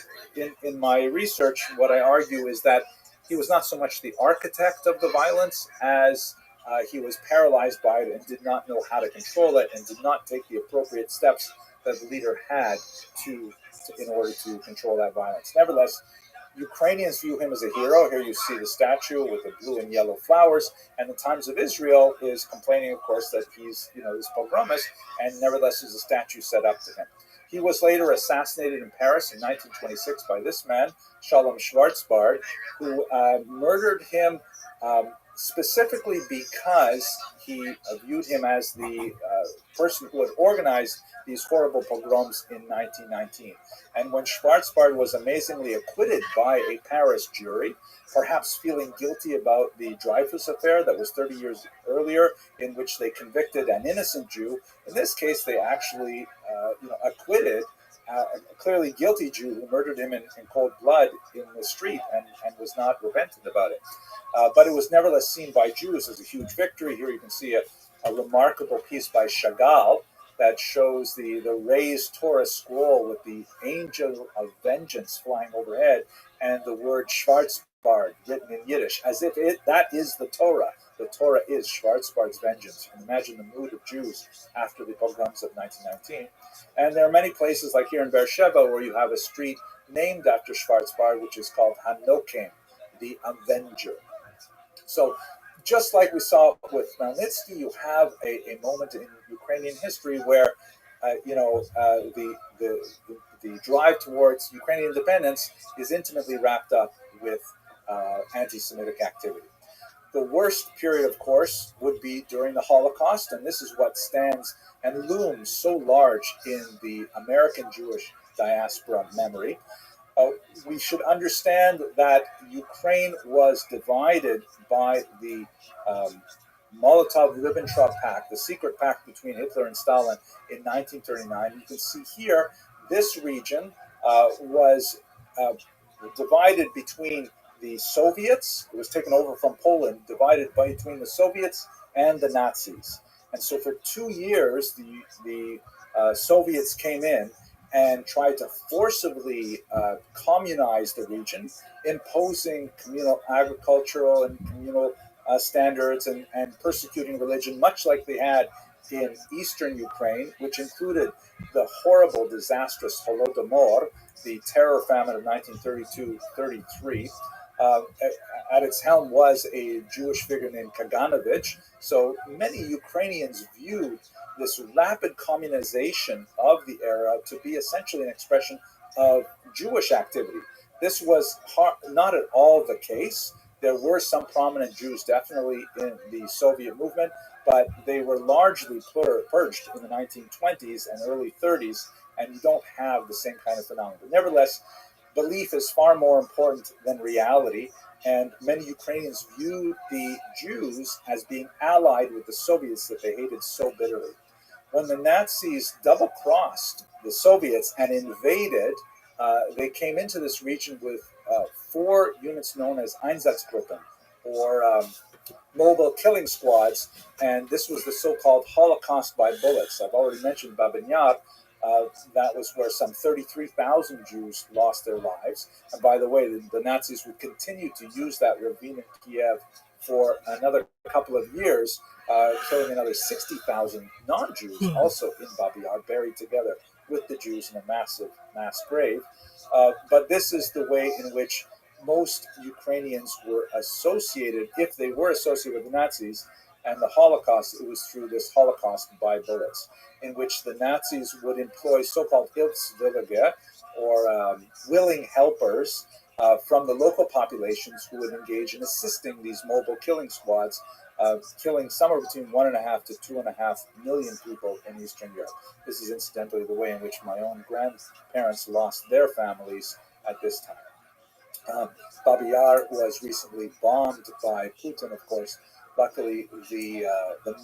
in my research, what I argue is that he was not so much the architect of the violence as he was paralyzed by it and did not know how to control it and did not take the appropriate steps that the leader had in order to control that violence. Nevertheless, Ukrainians view him as a hero. Here you see the statue with the blue and yellow flowers, and the Times of Israel is complaining, of course, that he's, this pogromist, and nevertheless there's a statue set up to him. He was later assassinated in Paris in 1926 by this man, Shalom Schwarzbard, who murdered him specifically because he viewed him as the person who had organized these horrible pogroms in 1919. And when Schwarzbard was amazingly acquitted by a Paris jury, perhaps feeling guilty about the Dreyfus affair that was 30 years earlier, in which they convicted an innocent Jew, in this case they actually acquitted a clearly guilty Jew who murdered him in cold blood in the street and was not repentant about it. But it was nevertheless seen by Jews as a huge victory. Here you can see a remarkable piece by Chagall that shows the raised Torah scroll with the angel of vengeance flying overhead and the word Schwarzbard written in Yiddish, as if that is the Torah. The Torah is Schwarzbard's vengeance. And imagine the mood of Jews after the pogroms of 1919. And there are many places, like here in Beersheba, where you have a street named after Schwarzbard, which is called Hanokim, the Avenger. So just like we saw with Khmelnytsky, you have a moment in Ukrainian history where, the drive towards Ukrainian independence is intimately wrapped up with anti-Semitic activity. The worst period, of course, would be during the Holocaust, and this is what stands and looms so large in the American Jewish diaspora memory. We should understand that Ukraine was divided by the Molotov-Ribbentrop Pact, the secret pact between Hitler and Stalin in 1939. You can see here, this region was divided between the Soviets. It was taken over from Poland, divided between the Soviets and the Nazis. And so for 2 years, the Soviets came in and tried to forcibly communize the region, imposing communal agricultural and communal standards and persecuting religion, much like they had in eastern Ukraine, which included the horrible, disastrous Holodomor, the terror famine of 1932-33. At its helm was a Jewish figure named Kaganovich. So many Ukrainians viewed this rapid communization of the era to be essentially an expression of Jewish activity. This was not at all the case. There were some prominent Jews definitely in the Soviet movement, but they were largely purged in the 1920s and early 30s, and you don't have the same kind of phenomenon. But nevertheless, belief is far more important than reality, and many Ukrainians viewed the Jews as being allied with the Soviets that they hated so bitterly. When the Nazis double-crossed the Soviets and invaded, they came into this region with 4 units known as Einsatzgruppen, or mobile killing squads, and this was the so-called Holocaust by bullets. I've already mentioned Babin Yar. That was where some 33,000 Jews lost their lives. And by the way, the Nazis would continue to use that ravine in Kiev for another couple of years, killing another 60,000 non-Jews also in Babi Yar, buried together with the Jews in a massive mass grave. But this is the way in which most Ukrainians were associated, if they were associated with the Nazis and the Holocaust. It was through this Holocaust by bullets, in which the Nazis would employ so-called Hilfswillige, or willing helpers from the local populations who would engage in assisting these mobile killing squads, killing somewhere between 1.5 to 2.5 million people in Eastern Europe. This is incidentally the way in which my own grandparents lost their families at this time. Babi Yar was recently bombed by Putin, of course. Luckily, the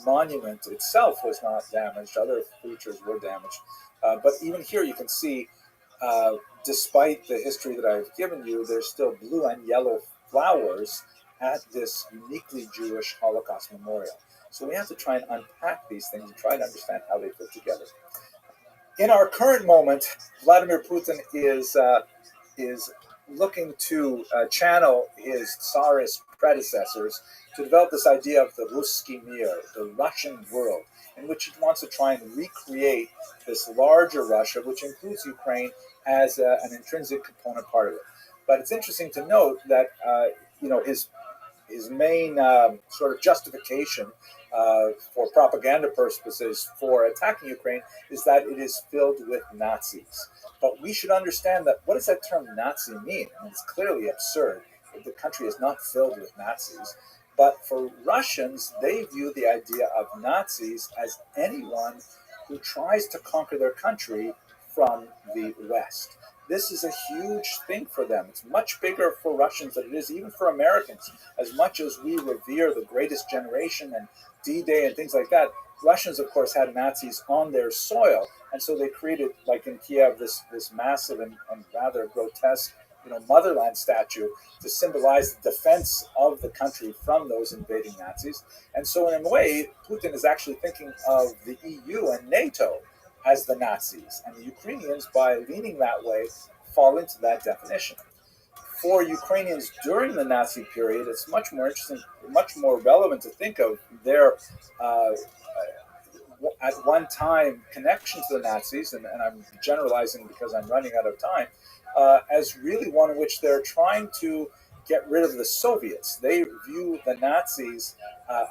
monument itself was not damaged. Other features were damaged. But even here you can see, despite the history that I've given you, there's still blue and yellow flowers at this uniquely Jewish Holocaust memorial. So we have to try and unpack these things and try to understand how they fit together. In our current moment, Vladimir Putin is looking to channel his Tsarist predecessors to develop this idea of the Ruski Mir, the Russian world, in which he wants to try and recreate this larger Russia, which includes Ukraine as an intrinsic component part of it. But it's interesting to note that his main sort of justification for propaganda purposes for attacking Ukraine is that it is filled with Nazis. But we should understand that, what does that term Nazi mean? I mean, it's clearly absurd. The country is not filled with Nazis. But for Russians, they view the idea of Nazis as anyone who tries to conquer their country from the West. This is a huge thing for them. It's much bigger for Russians than it is even for Americans. As much as we revere the Greatest Generation and D-Day and things like that, Russians, of course, had Nazis on their soil. And so they created, like in Kiev, this massive and rather grotesque motherland statue to symbolize the defense of the country from those invading Nazis. And so in a way, Putin is actually thinking of the EU and NATO as the Nazis. And the Ukrainians, by leaning that way, fall into that definition. For Ukrainians during the Nazi period, it's much more interesting, much more relevant to think of their at one time connection to the Nazis, and I'm generalizing because I'm running out of time, as really one in which they're trying to get rid of the Soviets. They view the Nazis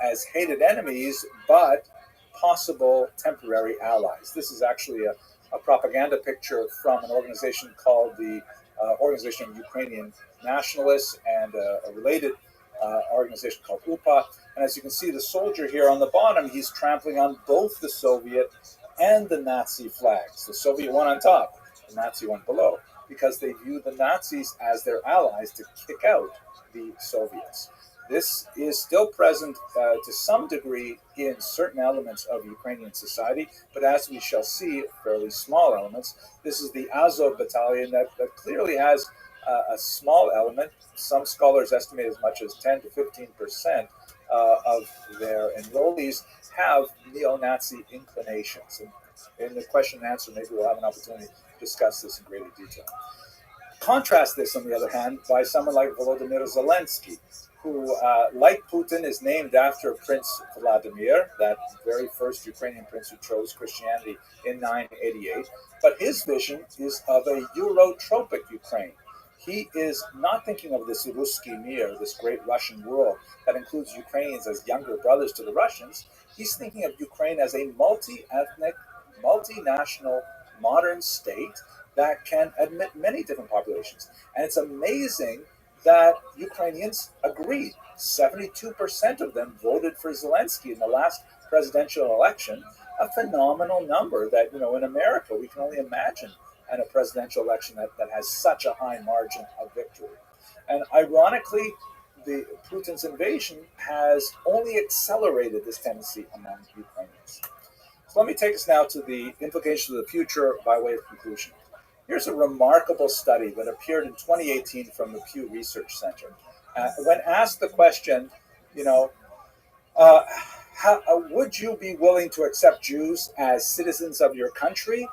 as hated enemies, but possible temporary allies. This is actually a propaganda picture from an organization called the Organization of Ukrainian Nationalists, and a related organization called UPA. And as you can see, the soldier here on the bottom, he's trampling on both the Soviet and the Nazi flags. The Soviet one on top, the Nazi one below, because they view the Nazis as their allies to kick out the Soviets. This is still present to some degree in certain elements of Ukrainian society, but as we shall see, fairly small elements. This is the Azov battalion that clearly has a small element. Some scholars estimate as much as 10 to 15% of their enrollees have neo-Nazi inclinations. And in the question and answer, maybe we'll have an opportunity to discuss this in greater detail. Contrast this, on the other hand, by someone like Volodymyr Zelensky, who, like Putin, is named after Prince Vladimir, that very first Ukrainian prince who chose Christianity in 988. But his vision is of a Eurotropic Ukraine. He is not thinking of this Ruski Mir, this great Russian world that includes Ukrainians as younger brothers to the Russians. He's thinking of Ukraine as a multi-ethnic, multinational, modern state that can admit many different populations. And it's amazing that Ukrainians agreed. 72% of them voted for Zelensky in the last presidential election, a phenomenal number that, in America, we can only imagine in a presidential election that has such a high margin of victory. And ironically, Putin's invasion has only accelerated this tendency among Ukrainians. So let me take us now to the implications of the future by way of conclusion. Here's a remarkable study that appeared in 2018 from the Pew Research Center. When asked the question, would you be willing to accept Jews as citizens of your country?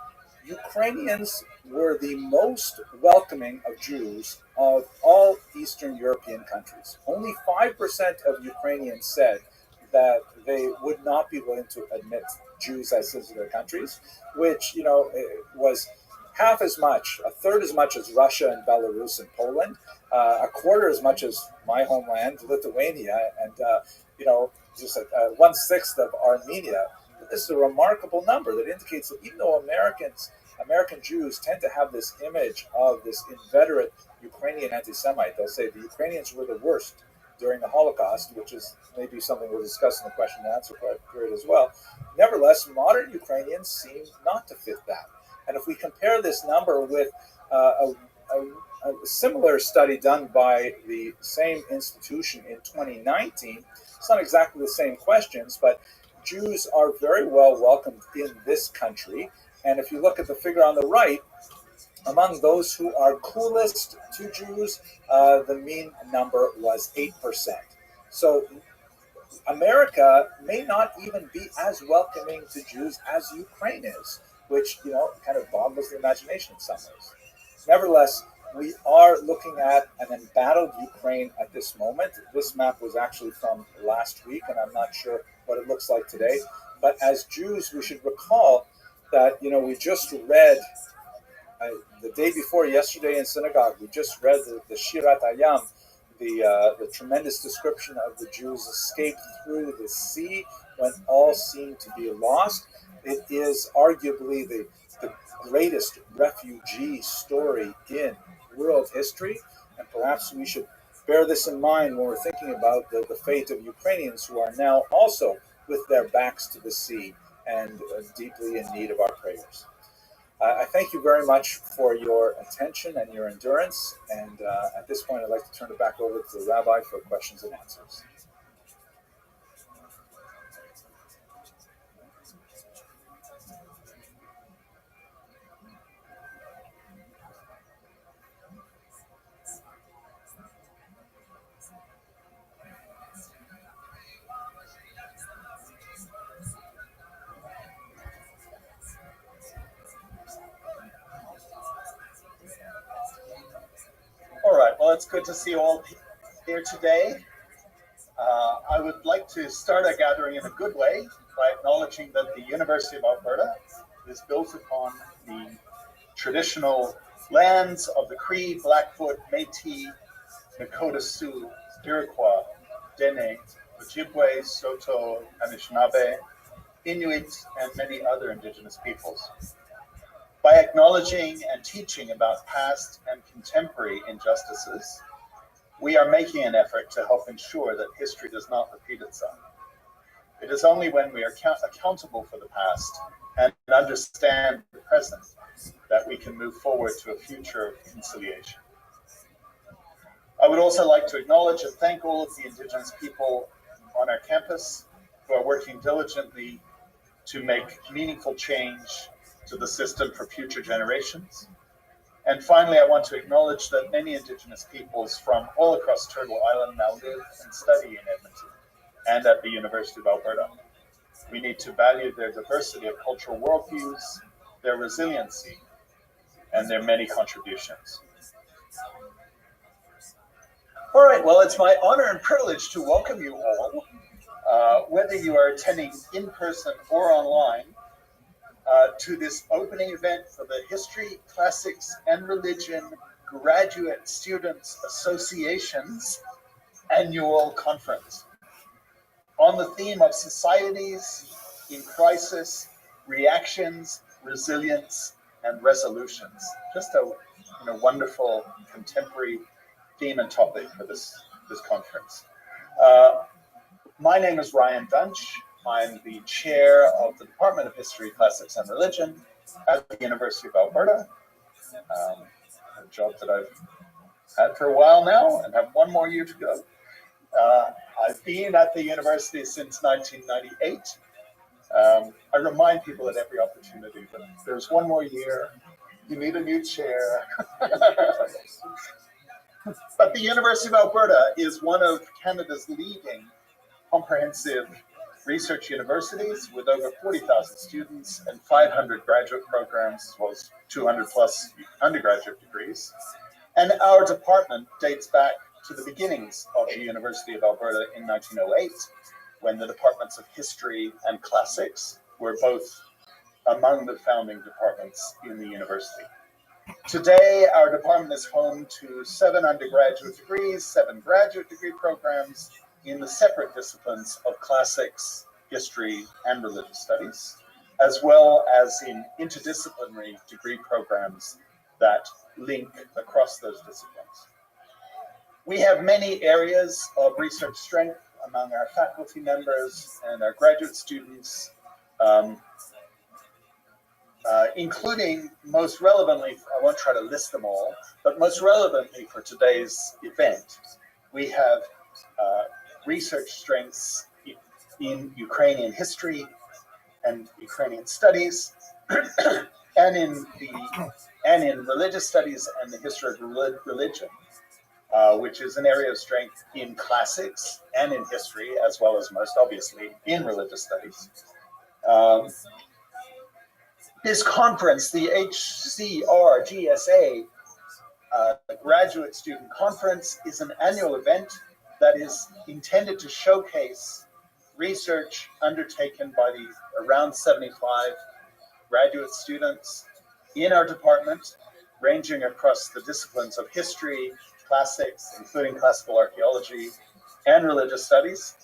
Ukrainians were the most welcoming of Jews of all Eastern European countries. Only 5% of Ukrainians said that they would not be willing to admit Jews as citizens of their countries, which, was half as much, a third as much as Russia and Belarus and Poland, a quarter as much as my homeland, Lithuania, and just 1/6 of Armenia. This is a remarkable number that indicates that even though American Jews tend to have this image of this inveterate Ukrainian anti-Semite, they'll say the Ukrainians were the worst during the Holocaust, which is maybe something we'll discuss in the question and answer period as well. Nevertheless, modern Ukrainians seem not to fit that. And if we compare this number with a similar study done by the same institution in 2019, it's not exactly the same questions, but Jews are very well welcomed in this country. And if you look at the figure on the right, among those who are coolest to Jews, the mean number was 8%. So America may not even be as welcoming to Jews as Ukraine is, which, kind of boggles the imagination in some ways. Nevertheless, we are looking at an embattled Ukraine at this moment. This map was actually from last week, and I'm not sure what it looks like today. But as Jews, we should recall that, we just read the day before yesterday in synagogue, we just read the Shirat Hayam, the tremendous description of the Jews' escape through the sea when all seemed to be lost. It is arguably the greatest refugee story in world history, and perhaps we should bear this in mind when we're thinking about the fate of Ukrainians who are now also with their backs to the sea and deeply in need of our prayers. I thank you very much for your attention and your endurance, and at this point I'd like to turn it back over to the Rabbi for questions and answers. All right, well, it's good to see you all here today. I would like to start our gathering in a good way by acknowledging that the University of Alberta is built upon the traditional lands of the Cree, Blackfoot, Métis, Nakota Sioux, Iroquois, Dene, Ojibwe, Saulteaux, Anishinaabe, Inuit, and many other Indigenous peoples. By acknowledging and teaching about past and contemporary injustices, we are making an effort to help ensure that history does not repeat itself. It is only when we are accountable for the past and understand the present that we can move forward to a future of conciliation. I would also like to acknowledge and thank all of the Indigenous people on our campus who are working diligently to make meaningful change to the system for future generations. And finally, I want to acknowledge that many Indigenous peoples from all across Turtle Island now live and study in Edmonton and at the University of Alberta. We need to value their diversity of cultural worldviews, their resiliency, and their many contributions. All right, well, it's my honor and privilege to welcome you all, whether you are attending in person or online, to this opening event for the History, Classics, and Religion Graduate Students Association's annual conference on the theme of societies in crisis, reactions, resilience, and resolutions. Just a wonderful contemporary theme and topic for this conference. My name is Ryan Dunch. I'm the chair of the Department of History, Classics, and Religion at the University of Alberta, a job that I've had for a while now and have one more year to go. I've been at the university since 1998. I remind people at every opportunity that there's one more year, you need a new chair. But the University of Alberta is one of Canada's leading comprehensive research universities with over 40,000 students and 500 graduate programs, as well as 200 plus undergraduate degrees. And our department dates back to the beginnings of the University of Alberta in 1908, when the departments of history and classics were both among the founding departments in the university. Today, our department is home to 7 undergraduate degrees, 7 graduate degree programs in the separate disciplines of classics, history, and religious studies, as well as in interdisciplinary degree programs that link across those disciplines. We have many areas of research strength among our faculty members and our graduate students, including, most relevantly, I won't try to list them all, but most relevantly for today's event, we have research strengths in Ukrainian history and Ukrainian studies, and in religious studies and the history of religion, which is an area of strength in classics and in history, as well as most obviously in religious studies. This conference, the HCRGSA Graduate Student Conference, is an annual event that is intended to showcase research undertaken by the around 75 graduate students in our department, ranging across the disciplines of history, classics, including classical archaeology, and religious studies.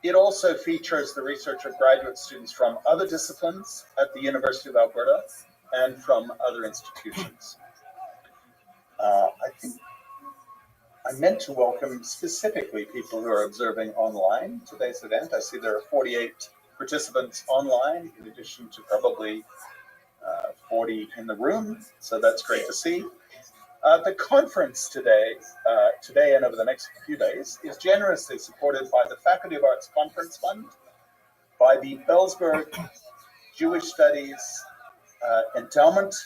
It also features the research of graduate students from other disciplines at the University of Alberta and from other institutions. I think I meant to welcome specifically people who are observing online today's event. I see there are 48 participants online, in addition to probably 40 in the room, so that's great to see. The conference today and over the next few days is generously supported by the Faculty of Arts Conference Fund, by the Bellsburg Jewish Studies Endowment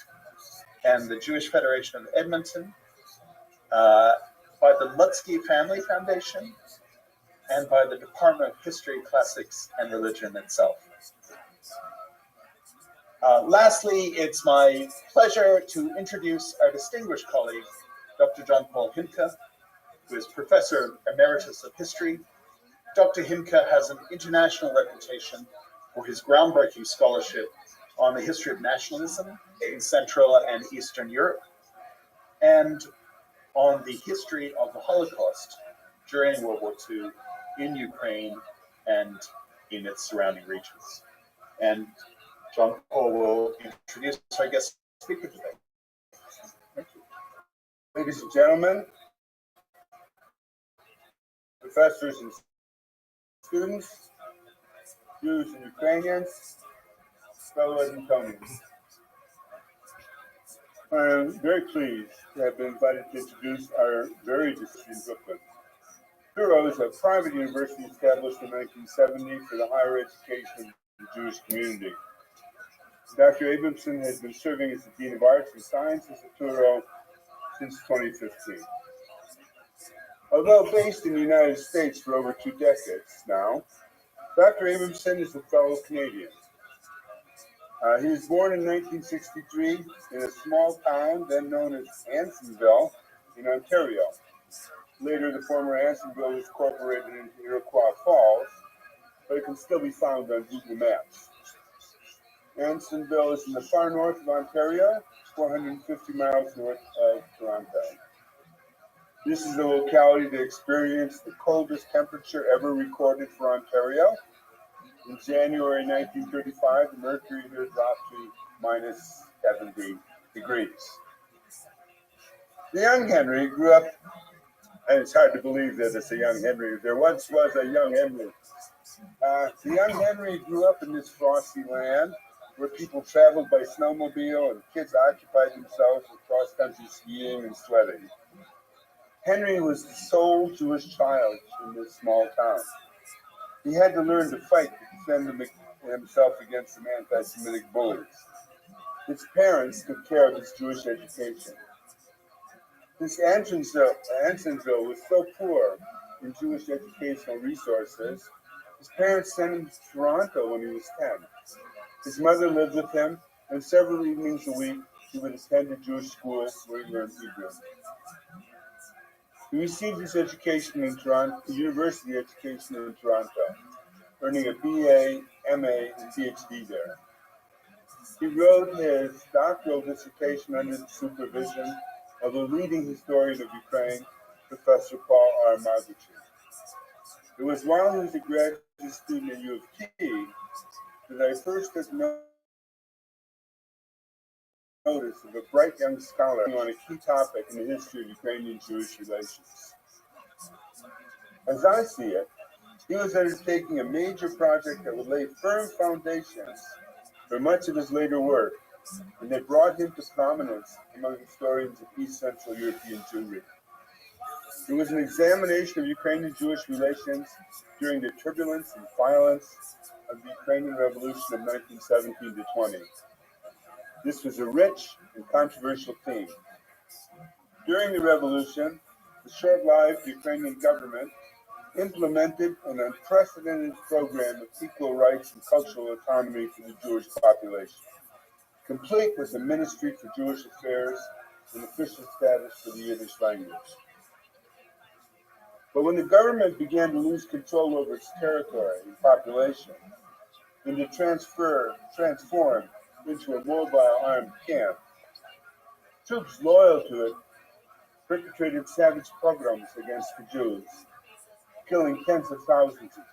and the Jewish Federation of Edmonton, by the Lutsky Family Foundation, and by the Department of History, Classics, and Religion itself. Lastly, it's my pleasure to introduce our distinguished colleague, Dr. John Paul Himke, who is Professor Emeritus of History. Dr. Himke has an international reputation for his groundbreaking scholarship on the history of nationalism in Central and Eastern Europe, and on the history of the Holocaust during World War II in Ukraine and in its surrounding regions. And John Paul will introduce our guest speaker today. Thank you. Ladies and gentlemen, professors and students, Jews and Ukrainians, fellow Edmontonians. I am very pleased to have been invited to introduce our very distinguished Brooklyn. Hero is a private university established in 1970 for the higher education of the Jewish community. Dr. Abramson has been serving as the Dean of Arts and Sciences at Truro since 2015. Although based in the United States for over 2 decades now, Dr. Abramson is a fellow Canadian. He was born in 1963 in a small town then known as Ansonville in Ontario. Later, the former Ansonville was incorporated into Iroquois Falls, but it can still be found on Google Maps. Ansonville is in the far north of Ontario, 450 miles north of Toronto. This is the locality that experienced the coldest temperature ever recorded for Ontario. In January 1935, the mercury here dropped to minus 70 degrees. The young Henry grew up, and it's hard to believe that it's a young Henry. There once was a young Henry. The young Henry grew up in this frosty land where people traveled by snowmobile and kids occupied themselves with cross-country skiing and sledding. Henry was the sole Jewish child in this small town. He had to learn to fight to defend himself against some anti-Semitic bullies. His parents took care of his Jewish education. This Ansonville was so poor in Jewish educational resources, his parents sent him to Toronto when he was 10. His mother lived with him, and several evenings a week he would attend a Jewish school where he learned Hebrew. He received his education in Toronto, university education in Toronto, earning a BA, MA, and PhD there. He wrote his doctoral dissertation under the supervision of a leading historian of Ukraine, Professor Paul R. Margucci. It was while he was a graduate student at U of T that I first took notice of a bright young scholar on a key topic in the history of Ukrainian-Jewish relations. As I see it, he was undertaking a major project that would lay firm foundations for much of his later work, and that brought him to prominence among historians of East Central European Jewry. It was an examination of Ukrainian-Jewish relations during the turbulence and violence of the Ukrainian Revolution of 1917 to 20. This was a rich and controversial theme. During the revolution, the short-lived Ukrainian government implemented an unprecedented program of equal rights and cultural autonomy for the Jewish population, complete with a Ministry for Jewish Affairs and official status for the Yiddish language. But when the government began to lose control over its territory and population, and to transform into a mobile armed camp, troops loyal to it perpetrated savage pogroms against the Jews, killing tens of thousands of them.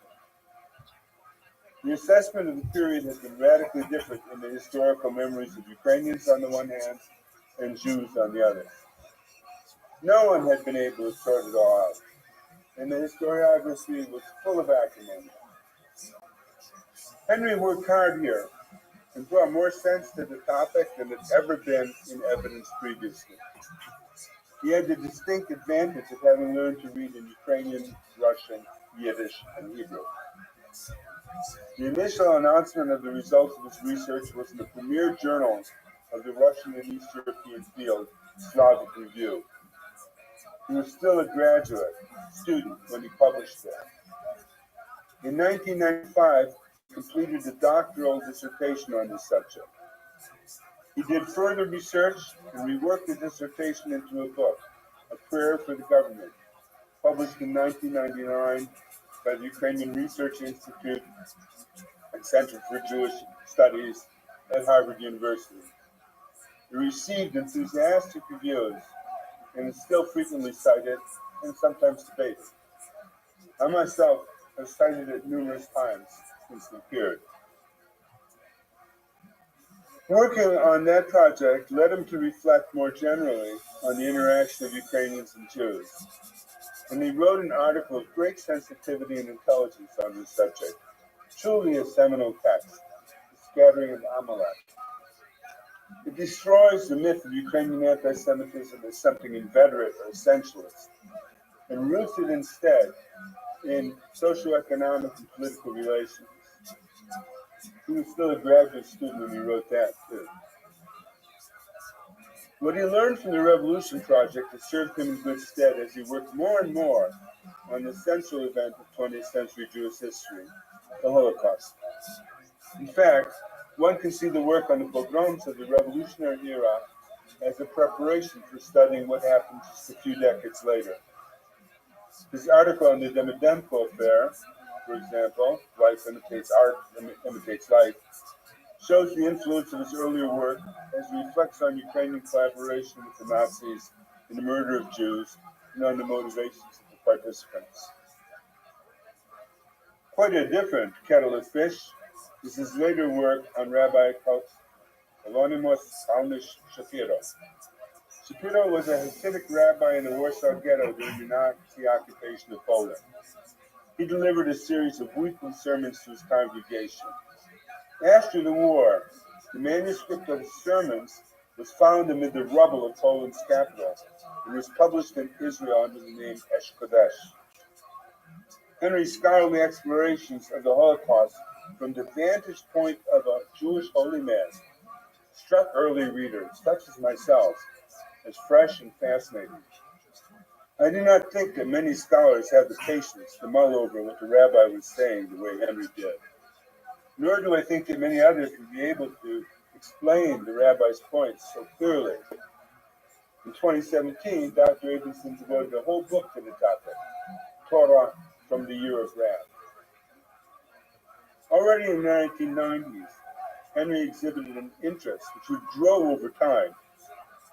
The assessment of the period has been radically different in the historical memories of Ukrainians on the one hand and Jews on the other. No one had been able to sort it all out, and the historiography was full of acrimony. Henry worked hard here and brought more sense to the topic than had ever been in evidence previously. He had the distinct advantage of having learned to read in Ukrainian, Russian, Yiddish, and Hebrew. The initial announcement of the results of his research was in the premier journal of the Russian and East European field, Slavic Review. He was still a graduate student when he published there. In 1995, he completed a doctoral dissertation on this subject. He did further research and reworked the dissertation into a book, A Prayer for the Government, published in 1999 by the Ukrainian Research Institute and Center for Jewish Studies at Harvard University. It received enthusiastic reviews and is still frequently cited and sometimes debated. I myself have cited it numerous times since it appeared. Working on that project led him to reflect more generally on the interaction of Ukrainians and Jews, and he wrote an article of great sensitivity and intelligence on this subject, truly a seminal text, The Scattering of Amalek. It destroys the myth of Ukrainian anti-Semitism as something inveterate or essentialist, and roots it instead in socioeconomic and political relations. He was still a graduate student when he wrote that, too. What he learned from the Revolution Project has served him in good stead as he worked more and more on the central event of 20th century Jewish history, the Holocaust. In fact, one can see the work on the pogroms of the Revolutionary era as a preparation for studying what happened just a few decades later. His article on the Demidemko affair, for example, Life Imitates Art, Imitates Life, shows the influence of his earlier work as he reflects on Ukrainian collaboration with the Nazis in the murder of Jews and on the motivations of the participants. Quite a different kettle of fish is his later work on Rabbi Kalonimos Alnish Shapiro. Shapiro was a Hasidic rabbi in the Warsaw Ghetto during the Nazi occupation of Poland. He delivered a series of weekly sermons to his congregation. After the war, the manuscript of his sermons was found amid the rubble of Poland's capital and was published in Israel under the name Esh Kodesh. Henry's scholarly explorations of the Holocaust from the vantage point of a Jewish holy man struck early readers, such as myself, as fresh and fascinating. I do not think that many scholars have the patience to mull over what the rabbi was saying the way Henry did. Nor do I think that many others would be able to explain the rabbi's points so clearly. In 2017, Dr. Abramson devoted a whole book to the topic, Torah from the Year of Wrath. Already in the 1990s, Henry exhibited an interest which would grow over time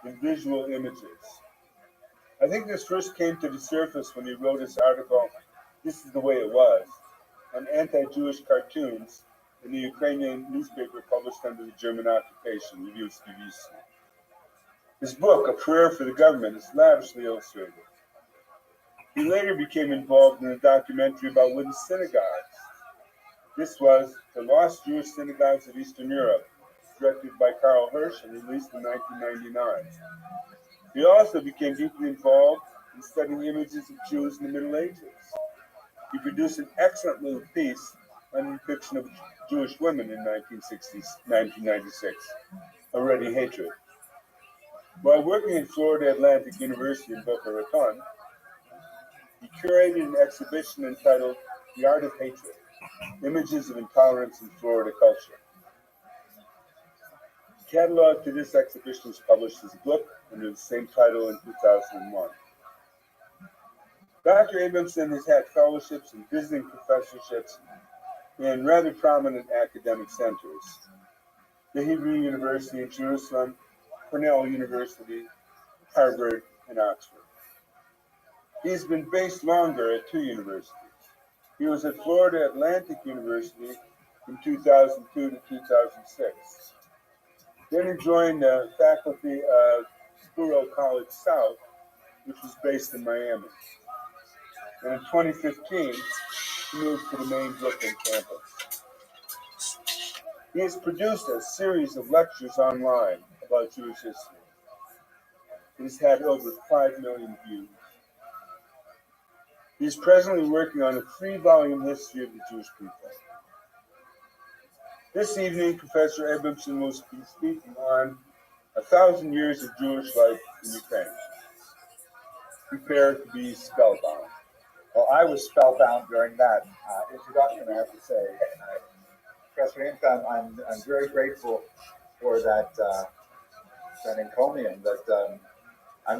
in visual images. I think this first came to the surface when he wrote his article, This is the Way It Was, on anti-Jewish cartoons in the Ukrainian newspaper published under the German occupation, Lvivsky Visi. His book, A Prayer for the Government, is lavishly illustrated. He later became involved in a documentary about wooden synagogues. This was The Lost Jewish Synagogues of Eastern Europe, directed by Karl Hirsch and released in 1999. He also became deeply involved in studying images of Jews in the Middle Ages. He produced an excellent little piece on the depiction of Jewish women in 1996, Already Hatred. While working in Florida Atlantic University in Boca Raton, he curated an exhibition entitled The Art of Hatred, Images of Intolerance in Florida Culture. The catalog to this exhibition was published as a book under the same title in 2001. Dr. Abramson has had fellowships and visiting professorships in rather prominent academic centers, the Hebrew University in Jerusalem, Cornell University, Harvard, and Oxford. He's been based longer at two universities. He was at Florida Atlantic University from 2002 to 2006. Then he joined the faculty of Spuro College South, which was based in Miami. And in 2015, he moved to the main Brooklyn campus. He has produced a series of lectures online about Jewish history. It has had over 5 million views. He is presently working on a 3-volume history of the Jewish people. This evening, Professor Abramson will be speaking on 1,000 years of Jewish life in Ukraine. Prepare to be spellbound. Well, I was spellbound during that introduction, I have to say. Professor Inka, I'm very grateful for that encomium.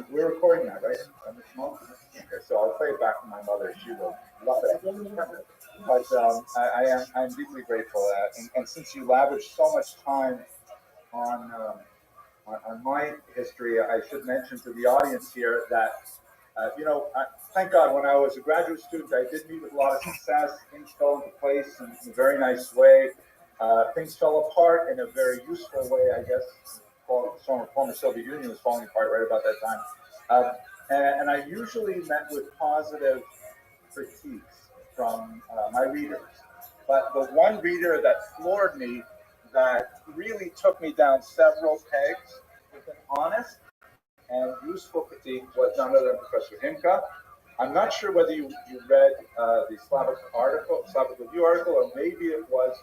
We're recording that, right? On this moment? Okay, so I'll play it back to my mother. She will love it. But I'm deeply grateful. And since you lavished so much time on my history, I should mention to the audience here that, thank God, when I was a graduate student, I did meet with a lot of success. Things fell into place in a very nice way. Things fell apart in a very useful way, I guess. Former Soviet Union was falling apart right about that time. And I usually met with positive critiques from my readers. But the one reader that floored me, that really took me down several pegs with an honest and useful critique, was none other than Professor Himka. I'm not sure whether you read the Slavic Review article, or maybe it was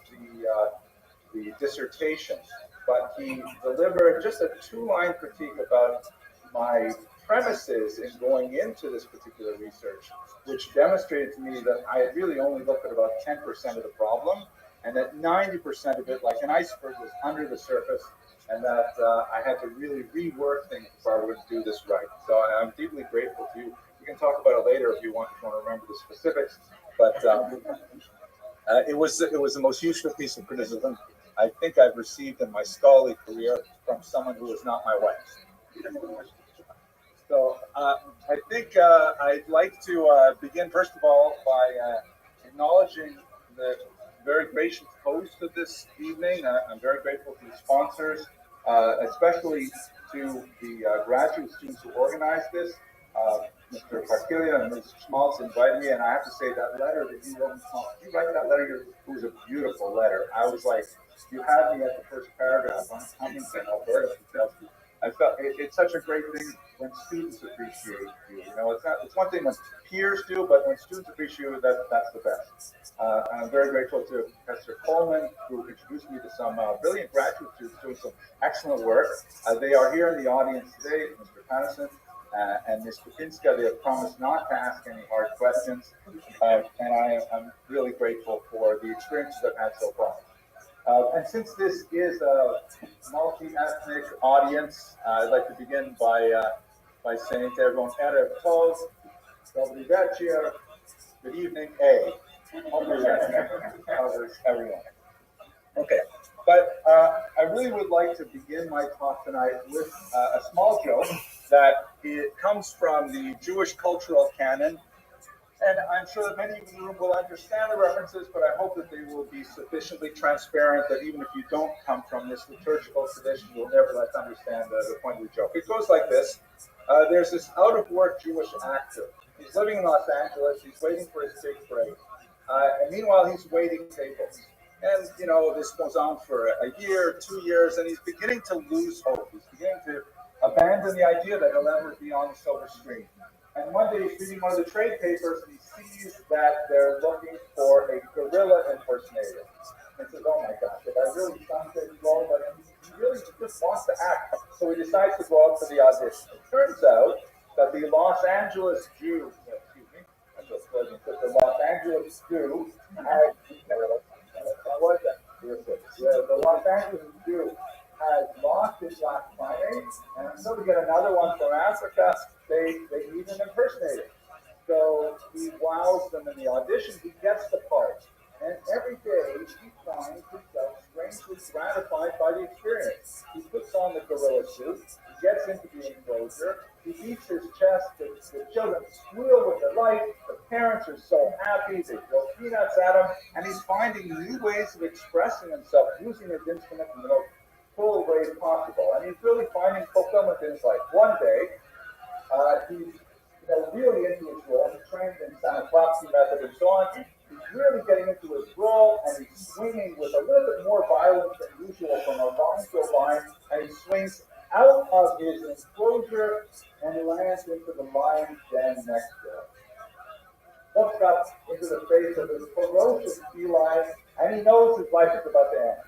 the dissertation but he delivered just a 2-line critique about my premises in going into this particular research, which demonstrated to me that I had really only looked at about 10% of the problem, and that 90% of it, like an iceberg, was under the surface, and that I had to really rework things before I would do this right. So I'm deeply grateful to you. We can talk about it later if you want to remember the specifics, but it was the most useful piece of criticism I think I've received in my scholarly career from someone who is not my wife. So I think I'd like to begin, first of all, by acknowledging the very gracious host of this evening. I'm very grateful to the sponsors, especially to the graduate students who organized this. Mr. Parkilia and Ms. Schmaltz invited me, and I have to say that letter that you wrote, you write that letter, it was a beautiful letter. I was like, you had me at the first paragraph. I'm coming to Alberta to tell you. I felt it's such a great thing when students appreciate you. You know, it's one thing when peers do, but when students appreciate you, that's the best. I'm very grateful to Professor Coleman, who introduced me to some brilliant graduate students doing some excellent work. They are here in the audience today, Mr. Patterson and Ms. Kupinska. They have promised not to ask any hard questions, and I'm really grateful for the experiences I've had so far. And since this is a multi-ethnic audience, I'd like to begin by saying to everyone, Erev Tov, Dobry Večer, good evening, covers everyone. Okay, but I really would like to begin my talk tonight with a small joke that it comes from the Jewish cultural canon. And I'm sure that many of you in the room will understand the references, but I hope that they will be sufficiently transparent that even if you don't come from this liturgical tradition, you'll nevertheless understand the point of the joke. It goes like this. There's this out-of-work Jewish actor. He's living in Los Angeles. He's waiting for his big break. And meanwhile, he's waiting tables. And, you know, this goes on for a year, 2 years, and he's beginning to lose hope. He's beginning to abandon the idea that he'll ever be on the silver screen. And one day he's reading one of the trade papers and he sees that they're looking for a gorilla impersonator. And says, oh my gosh, if I really sound this wrong, but he really just wants to act. So he decides to go out for the audition. It turns out that the Los Angeles Jew had lost his Black Friday, and until we get another one from Africa, they need an impersonator. So he wows them in the audition. He gets the part, and every day he finds himself strangely gratified by the experience. He puts on the gorilla suit. He gets into the enclosure. He beats his chest. The children squeal with delight. The parents are so happy. They throw peanuts at him, and he's finding new ways of expressing himself, using his instrument in the most full ways possible. And he's really finding fulfillment in his life. One day, he's really into his role. He trained in Stanislavski method and so on. He's really getting into his role, and he's swinging with a little bit more violence than usual from a line to a line, and he swings out of his enclosure and he lands into the lion's den next door. Looks up into the face of this ferocious feline, and he knows his life is about to end.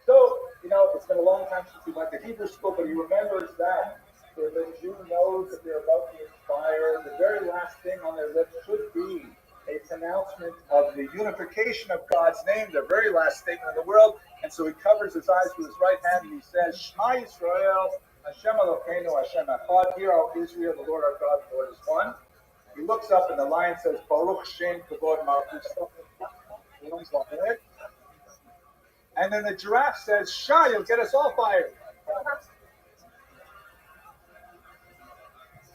So, it's been a long time since he went to Hebrew school, but he remembers that if a Jew knows that they're about to expire, the very last thing on their lips should be a pronouncement of the unification of God's name, the very last statement in the world. And so he covers his eyes with his right hand and he says, Shema Yisrael, Hashem Elokeinu, Hashem Echad. Hear, O Israel, the Lord our God, the Lord is one. He looks up and the lion says, Baruch Shem Kavod Malchus. And then the giraffe says, Shah, you'll get us all fired.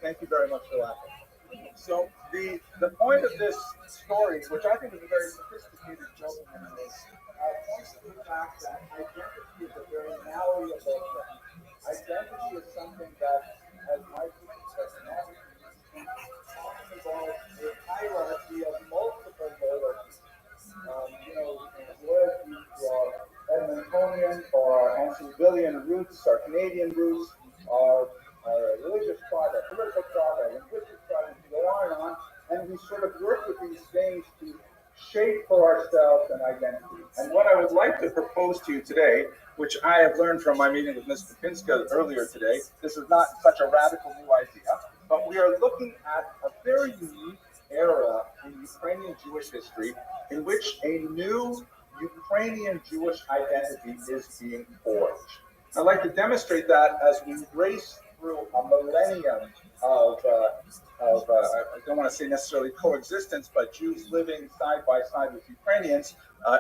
Thank you very much for laughing. So the point of this story, which I think is a very sophisticated joke, points to the fact that identity is a very malleable thing. Identity is something that, as my personality, often involves a hierarchy of multiple loyalties. Loyalty to our Edmontonian or our Ansonvillian roots, our Canadian roots, our religious tribe, our political tribe, our linguistic tribe, and go on and on. And we sort of work with these things to shape for ourselves an identity. And what I would like to propose to you today which I have learned from my meeting with Ms. Popinska earlier today. This is not such a radical new idea, but we are looking at a very unique era in Ukrainian Jewish history in which a new Ukrainian Jewish identity is being forged. I'd like to demonstrate that as we race through a millennium of I don't want to say necessarily coexistence, but Jews living side by side with Ukrainians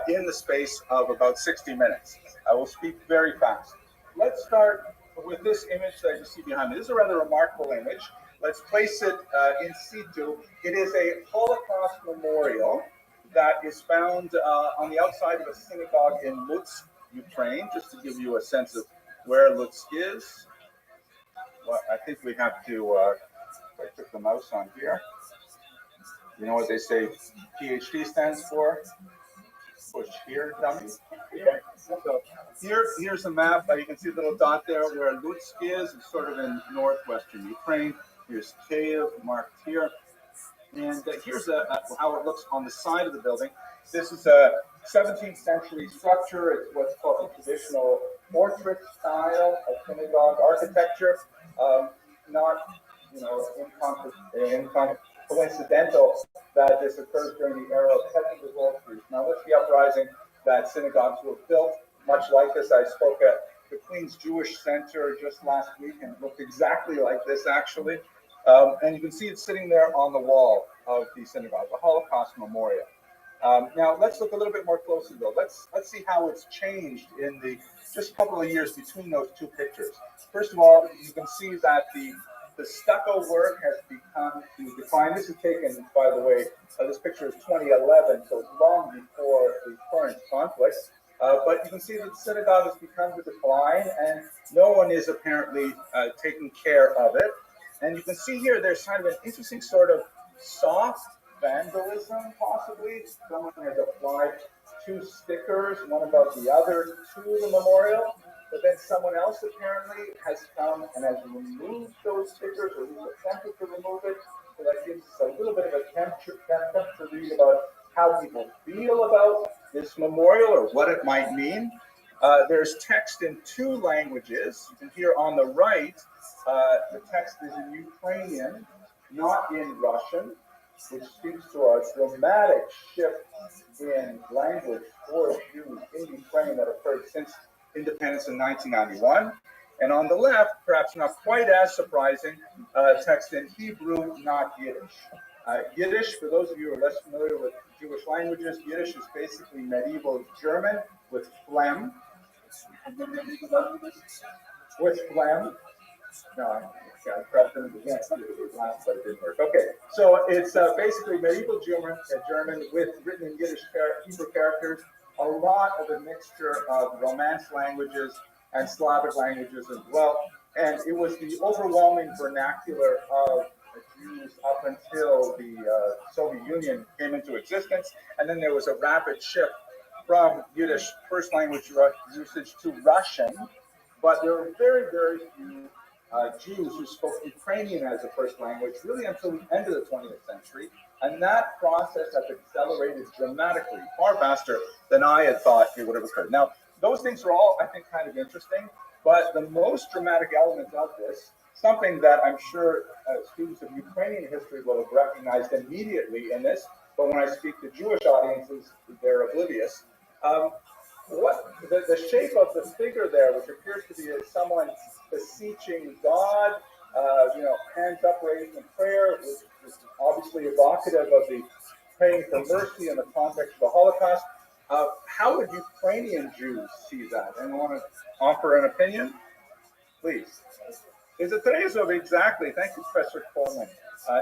in the space of about 60 minutes. I will speak very fast. Let's start with this image that you see behind me. This is a rather remarkable image. Let's place it in situ. It is a Holocaust memorial that is found on the outside of a synagogue in Lutsk, Ukraine, just to give you a sense of where Lutsk is. Well, I think we have to, I took the mouse on here. You know what they say PhD stands for? Push here, dummy. Okay. So here's a map. You can see a little dot there where Lutsk is. It's sort of in northwestern Ukraine. Here's Kiev marked here. And here's how it looks on the side of the building. This is a 17th century structure. It's what's called the traditional portrait style of synagogue architecture. Not, coincidental that this occurred during the era of technical revolution. Now, with the uprising, that synagogues were built much like this. I spoke at the Queens Jewish Center just last week, and it looked exactly like this, actually. And you can see it sitting there on the wall of the synagogue, the Holocaust Memorial. Now, let's look a little bit more closely, though. Let's see how it's changed in the just a couple of years between those two pictures. First of all, you can see that the stucco work has become defined. This is taken, by the way, this picture is 2011, so long before the current conflict. But you can see that the synagogue has become to decline, and no one is apparently taking care of it. And you can see here, there's kind of an interesting sort of soft vandalism, possibly. Someone has applied two stickers, one above the other, to the memorial. But then someone else apparently has come and has removed those stickers, or at least attempted to remove it. So that gives us a little bit of a temperature read about how people feel about this memorial or what it might mean. There's text in two languages. You can hear on the right, the text is in Ukrainian, not in Russian, which speaks to a dramatic shift in language for Jews in Ukraine that occurred since independence in 1991. And on the left, perhaps not quite as surprising, text in Hebrew, not Yiddish. Yiddish, for those of you who are less familiar with Jewish languages, Yiddish is basically medieval German with phlegm. With phlegm. No, I pressed it again, but it didn't work. Okay, so it's basically medieval German with written in Yiddish Hebrew characters. A lot of a mixture of Romance languages and Slavic languages as well. And it was the overwhelming vernacular of Jews up until the Soviet Union came into existence. And then there was a rapid shift from Yiddish first language usage to Russian. But there were very, very few Jews who spoke Ukrainian as a first language really until the end of the 20th century. And that process has accelerated dramatically, far faster than I had thought it would have occurred. Now, those things are all, I think, kind of interesting, but the most dramatic element of this, something that I'm sure students of Ukrainian history will have recognized immediately in this, but when I speak to Jewish audiences, they're oblivious. The shape of the figure there, which appears to be someone beseeching God, hands upraised in prayer, which is obviously evocative of the praying for mercy in the context of the Holocaust. How would Ukrainian Jews see that? Anyone want to offer an opinion? Please. Is it Trezov? Exactly. Thank you, Professor Coleman.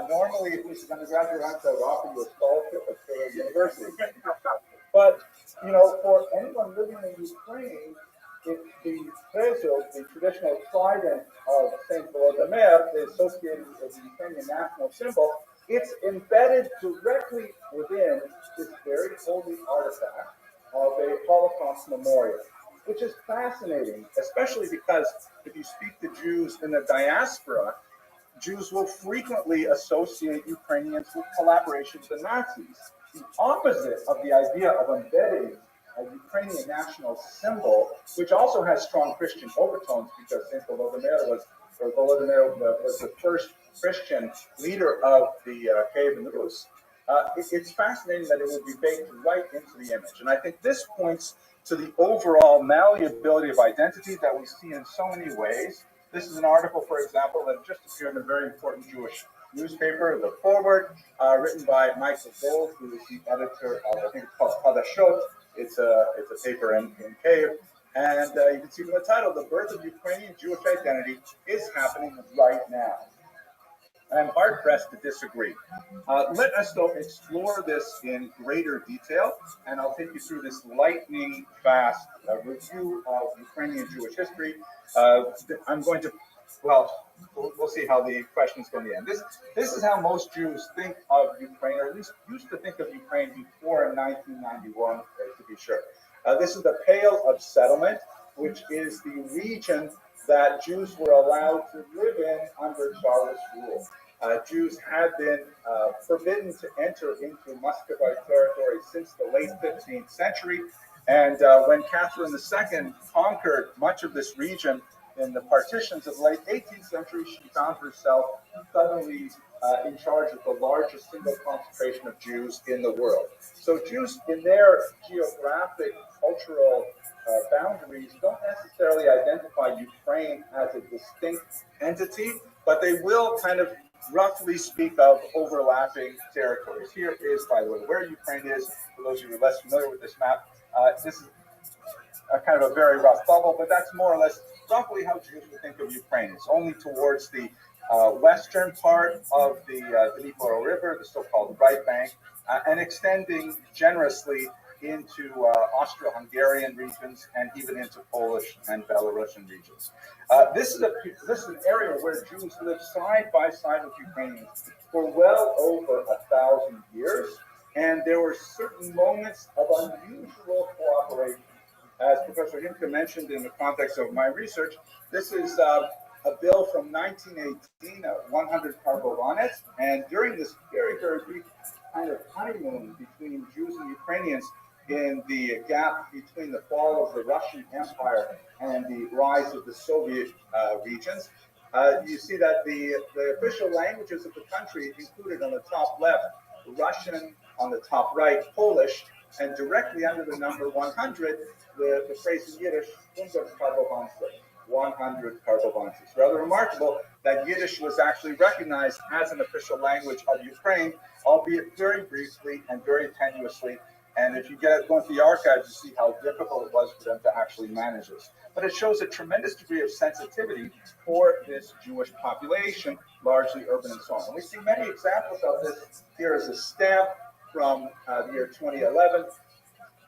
Normally, if this is undergraduate, I would offer you a scholarship at the university. But, for anyone living in Ukraine, the Trezov, the traditional trident of St. Volodymyr, is associated with the Ukrainian national symbol. It's embedded directly within this very holy artifact of a Holocaust memorial, which is fascinating, especially because if you speak to Jews in the diaspora, Jews will frequently associate Ukrainians with collaboration with the Nazis. The opposite of the idea of embedding Ukrainian national symbol, which also has strong Christian overtones because Saint Volodymyr was the first Christian leader of the Kievan Rus. It's fascinating that it would be baked right into the image. And I think this points to the overall malleability of identity that we see in so many ways. This is an article, for example, that just appeared in a very important Jewish newspaper, The Forward, written by Michael Gold, who is the editor of, I think it's called Hadashot. It's a paper in Kiev. And you can see from the title, the birth of Ukrainian Jewish identity is happening right now. I'm hard-pressed to disagree. Let us, though, explore this in greater detail, and I'll take you through this lightning-fast review of Ukrainian Jewish history. I'm going to, well, we'll see how the questions go in the end. This is how most Jews think of Ukraine, or at least used to think of Ukraine before 1991, to be sure. This is the Pale of Settlement, which is the region that Jews were allowed to live in under Tsarist rule. Jews had been forbidden to enter into Muscovite territory since the late 15th century. And when Catherine II conquered much of this region in the partitions of the late 18th century, she found herself suddenly in charge of the largest single concentration of Jews in the world. So Jews, in their geographic, cultural boundaries, don't necessarily identify Ukraine as a distinct entity, but they will kind of roughly speak of overlapping territories. Here is, by the way, where Ukraine is. For those of you who are less familiar with this map, this is a kind of a very rough bubble, but that's more or less roughly how Jews would think of Ukraine. It's only towards the western part of the Dnipro River, the so-called right bank, and extending generously into Austro-Hungarian regions and even into Polish and Belarusian regions. This is an area where Jews lived side by side with Ukrainians for well over 1,000 years, and there were certain moments of unusual cooperation. As Professor Himke mentioned in the context of my research, this is a bill from 1918, 100 Karbovanets, and during this very, very brief kind of honeymoon between Jews and Ukrainians in the gap between the fall of the Russian Empire and the rise of the Soviet regions, you see that the official languages of the country included on the top left Russian, on the top right Polish, and directly under the number 100, the phrase in Yiddish, 100 Karbovances. Rather remarkable that Yiddish was actually recognized as an official language of Ukraine, albeit very briefly and very tenuously. And if you go into the archives, you see how difficult it was for them to actually manage this. But it shows a tremendous degree of sensitivity for this Jewish population, largely urban and so on. And we see many examples of this. Here is a stamp from the year 2011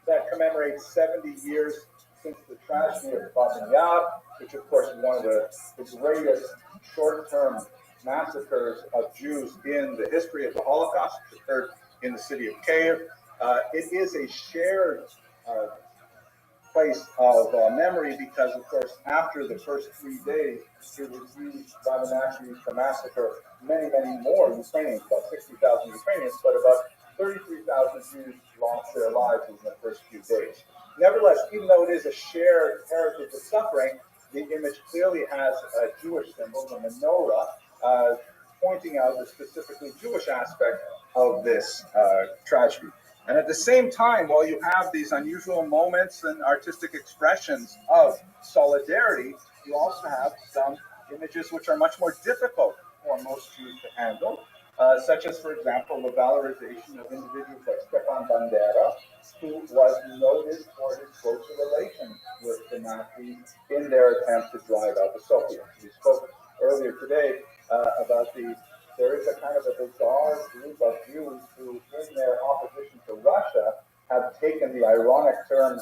that commemorates 70 years since the tragedy of Babin Yar, which of course is one of the greatest short-term massacres of Jews in the history of the Holocaust, which occurred in the city of Kiev. It is a shared place of memory because, of course, after the first 3 days, it was used by the Nazis to massacre many, many more Ukrainians, about 60,000 Ukrainians, but about 33,000 Jews lost their lives in the first few days. Nevertheless, even though it is a shared heritage of suffering, the image clearly has a Jewish symbol, the menorah, pointing out the specifically Jewish aspect of this tragedy. And at the same time, while you have these unusual moments and artistic expressions of solidarity, you also have some images which are much more difficult for most Jews to handle, such as, for example, the valorization of individuals like Stepan Bandera, who was noted for his close relations with the Nazis in their attempt to drive out the Soviets. We spoke earlier today about there is a kind of a bizarre group of Jews who, in their opposition to Russia, have taken the ironic term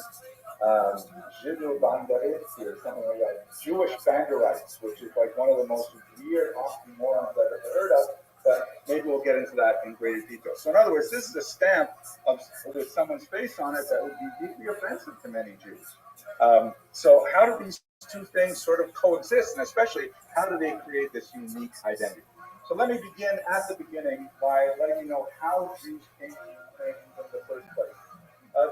Židu banderisty or something like that, Jewish banderites, which is like one of the most weird oxymorons I've ever heard of, but maybe we'll get into that in greater detail. So in other words, this is a stamp with someone's face on it that would be deeply offensive to many Jews. So how do these two things sort of coexist, and especially how do they create this unique identity? So let me begin at the beginning by letting you know how Jews came to Ukraine in the first place.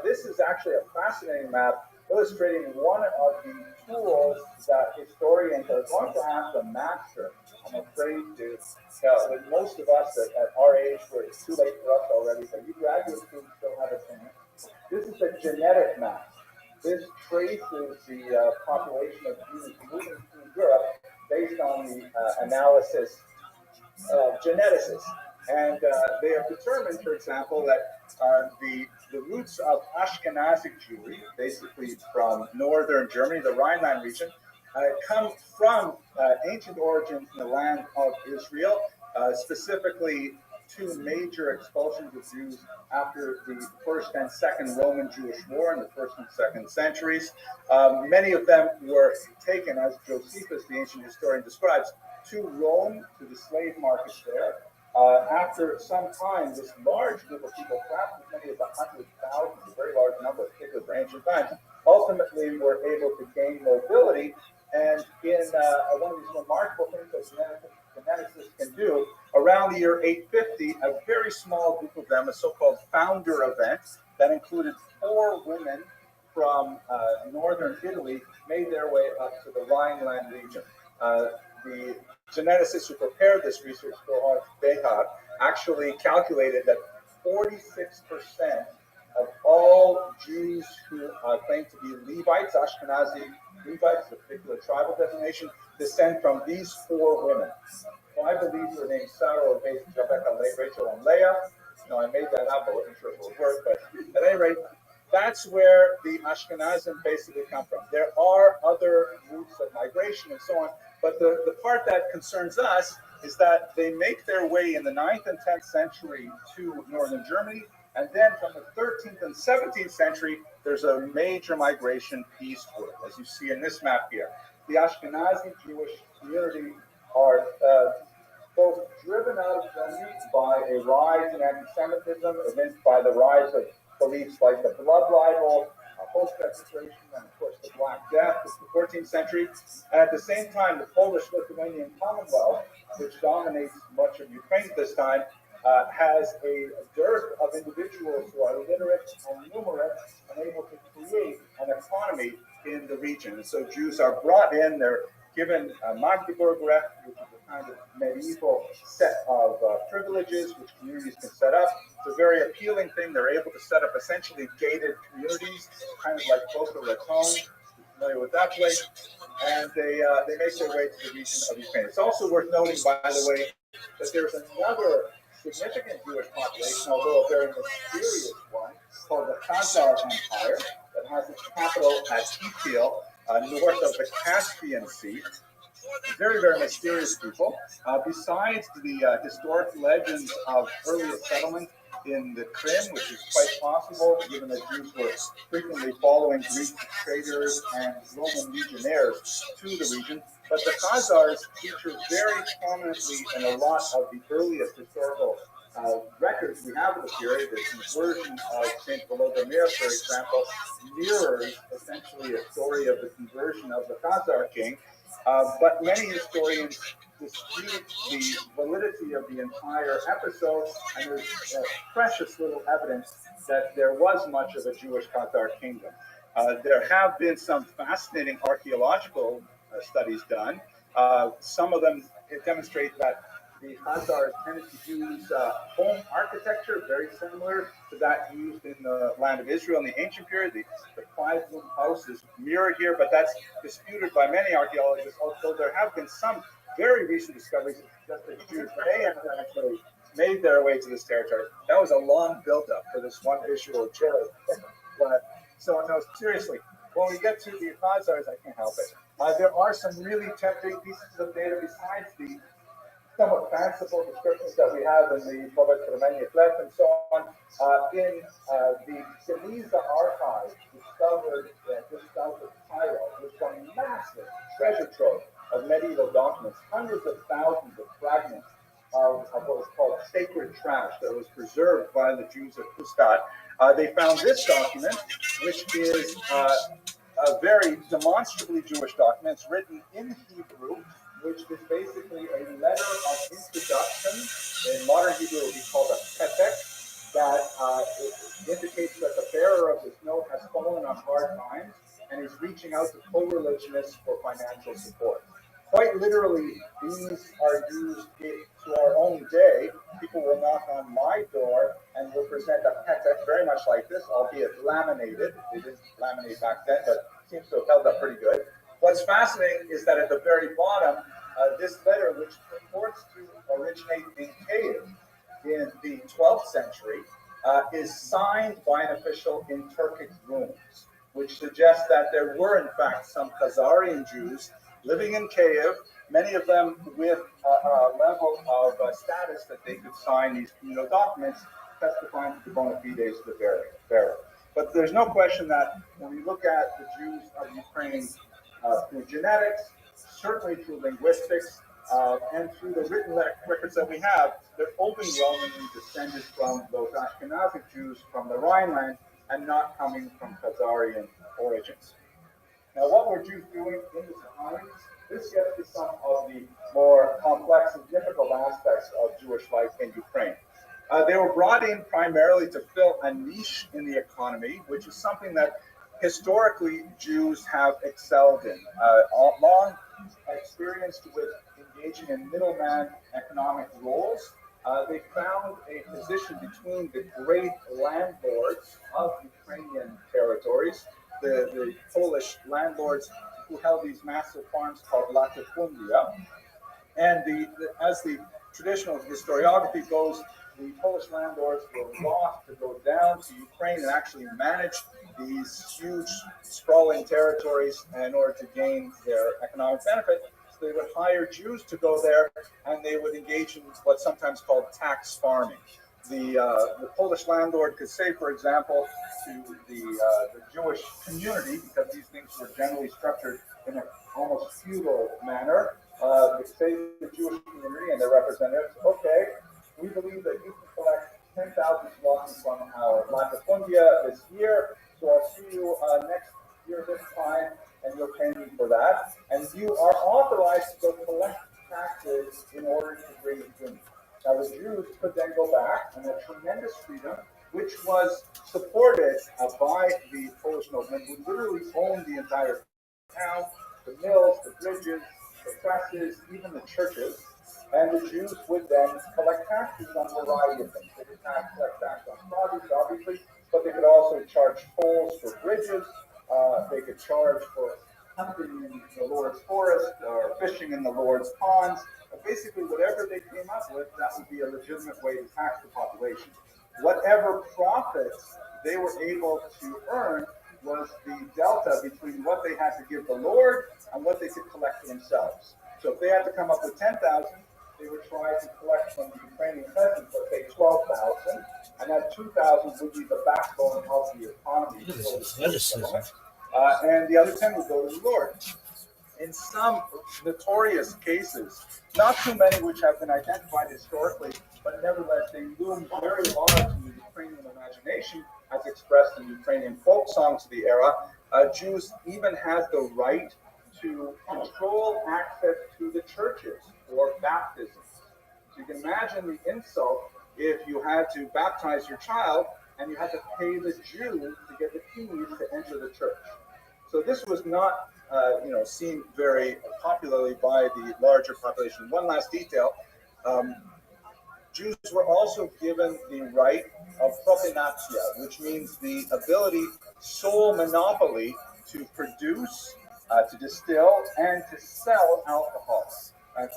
This is actually a fascinating map illustrating one of the tools that historians are going to have to master. I'm afraid to tell. With most of us at our age, where it's too late for us already, but you graduate students still have a chance. This is a genetic map. This traces the population of Jews moving through Europe based on the analysis of geneticists. And they have determined, for example, that the roots of Ashkenazic Jewry, basically from northern Germany, the Rhineland region, come from ancient origins in the land of Israel, specifically two major expulsions of Jews after the First and Second Roman Jewish War in the 1st and 2nd centuries. Many of them were taken, as Josephus, the ancient historian, describes, to Rome, to the slave markets there. After some time, this large group of people, perhaps as many as 100,000, a very large number, particularly for ancient times, ultimately were able to gain mobility. And in one of these remarkable things that geneticists can do, around the year 850, a very small group of them, a so-called founder event that included 4 women from northern Italy, made their way up to the Rhineland region. The geneticists who prepared this research for Behar actually calculated that 46% of all Jews who claim to be Levites, Ashkenazi Levites, a particular tribal designation, descend from these 4 women. So I believe they're named Sarah, or Rebecca, Rachel, and Leah. I made that up. I wasn't sure if it would work, but at any rate, that's where the Ashkenazim basically come from. There are other routes of migration and so on, but the part that concerns us is that they make their way in the 9th and 10th century to northern Germany, and then from the 13th and 17th century, there's a major migration eastward, as you see in this map here. The Ashkenazi Jewish community are both driven out of Germany by a rise in anti-Semitism, evinced by the rise of beliefs like the blood libel, post-registration, and of course the Black Death of the 14th century. And at the same time, the Polish-Lithuanian Commonwealth, which dominates much of Ukraine at this time, has a dearth of individuals who are literate and numerate and able to create an economy in the region. And so Jews are brought in, they're given Magdeburg Recht, which is a kind of medieval set of privileges which communities can set up. It's a very appealing thing. They're able to set up essentially gated communities, kind of like Boca Raton. You're familiar with that place? And they make their way to the region of Ukraine. It's also worth noting, by the way, that there's another significant Jewish population, although a very mysterious one, called the Khazar Empire, that has its capital at Itil, north of the Caspian Sea. Very, very mysterious people. Besides the historic legends of earliest settlement in the Krim, which is quite possible, given that Jews were frequently following Greek traders and Roman legionnaires to the region. But the Khazars feature very prominently in a lot of the earliest historical records we have of the period. The conversion of Saint Volodymyr, for example, mirrors essentially a story of the conversion of the Khazar king. But many historians dispute the validity of the entire episode, and there's precious little evidence that there was much of a Jewish Khazar kingdom. There have been some fascinating archaeological studies done. Some of them demonstrate that the Khazars tended to use home architecture very similar to that used in the land of Israel in the ancient period. The 5-room house is mirrored here, but that's disputed by many archaeologists, although there have been some very recent discoveries that the Jews may have actually made their way to this territory. That was a long build-up for this one visual cherry. But so no, seriously, when we get to the Khazars, I can't help it. There are some really tempting pieces of data besides the somewhat fanciful descriptions that we have in the Public Romania Fleck and so on. In the Geniza archive, discovered just south of Cairo, was a massive treasure trove of medieval documents, hundreds of thousands of fragments of what was called sacred trash that was preserved by the Jews of Fustat. They found this document, which is a very demonstrably Jewish document. It's written in Hebrew, which is basically a letter of introduction. In modern Hebrew, it would be called a petek, that it indicates that the bearer of the on hard times and is reaching out to co-religionists for financial support. Quite literally, these are used to our own day. People will knock on my door and will present a text very much like this, albeit laminated. They didn't laminate back then, but seems to have held up pretty good. What's fascinating is that at the very bottom, this letter, which purports to originate in Kiev in the 12th century, is signed by an official in Turkic rooms, which suggests that there were, in fact, some Khazarian Jews living in Kiev, many of them with a level of status that they could sign these communal documents testifying to the bona fides of the bearer. But there's no question that when we look at the Jews of Ukraine through genetics, certainly through linguistics, and through the written records that we have, they're overwhelmingly descended from those Ashkenazic Jews from the Rhineland and not coming from Khazarian origins. Now, what were Jews doing in the Sahara? This gets to some of the more complex and difficult aspects of Jewish life in Ukraine. They were brought in primarily to fill a niche in the economy, which is something that historically Jews have excelled in. Long experienced with engaging in middleman economic roles, they found a position between the great landlords of Ukrainian territories, the Polish landlords who held these massive farms called latifundia. And as the traditional historiography goes, the Polish landlords were lost to go down to Ukraine and actually manage these huge sprawling territories in order to gain their economic benefit. So they would hire Jews to go there, and they would engage in what's sometimes called tax farming. The Polish landlord could say, for example, to the Jewish community, because these things were generally structured in an almost feudal manner, they say to the Jewish community and their representatives, okay, we believe that you can collect 10,000 zlotys from our latifundia this year, so I'll see you next year this time, and you'll pay me for that. And you are authorized to go collect taxes in order to bring it to me. Now, the Jews could then go back and had tremendous freedom, which was supported by the Polish noblemen who literally owned the entire town, the mills, the bridges, the presses, even the churches. And the Jews would then collect taxes on a variety of things. They could collect tax on produce, obviously, but they could also charge tolls for bridges. They could charge for hunting in the Lord's forest or fishing in the Lord's ponds. Basically, whatever they came up with, that would be a legitimate way to tax the population. Whatever profits they were able to earn was the delta between what they had to give the Lord and what they could collect for themselves. So if they had to come up with 10,000, they would try to collect from the Ukrainian peasants, let's say 12,000, and that 2,000 would be the backbone of the economy. And the other 10 would go to the Lord. In some notorious cases, not too many which have been identified historically, but nevertheless they loom very large in the Ukrainian imagination, as expressed in Ukrainian folk songs of the era. Jews even had the right to control access to the churches for baptisms. So you can imagine the insult if you had to baptize your child and you had to pay the Jew to get the keys to enter the church. So this was not, seen very popularly by the larger population. One last detail. Jews were also given the right of propinatia, which means the ability, sole monopoly, to produce, to distill, and to sell alcohol,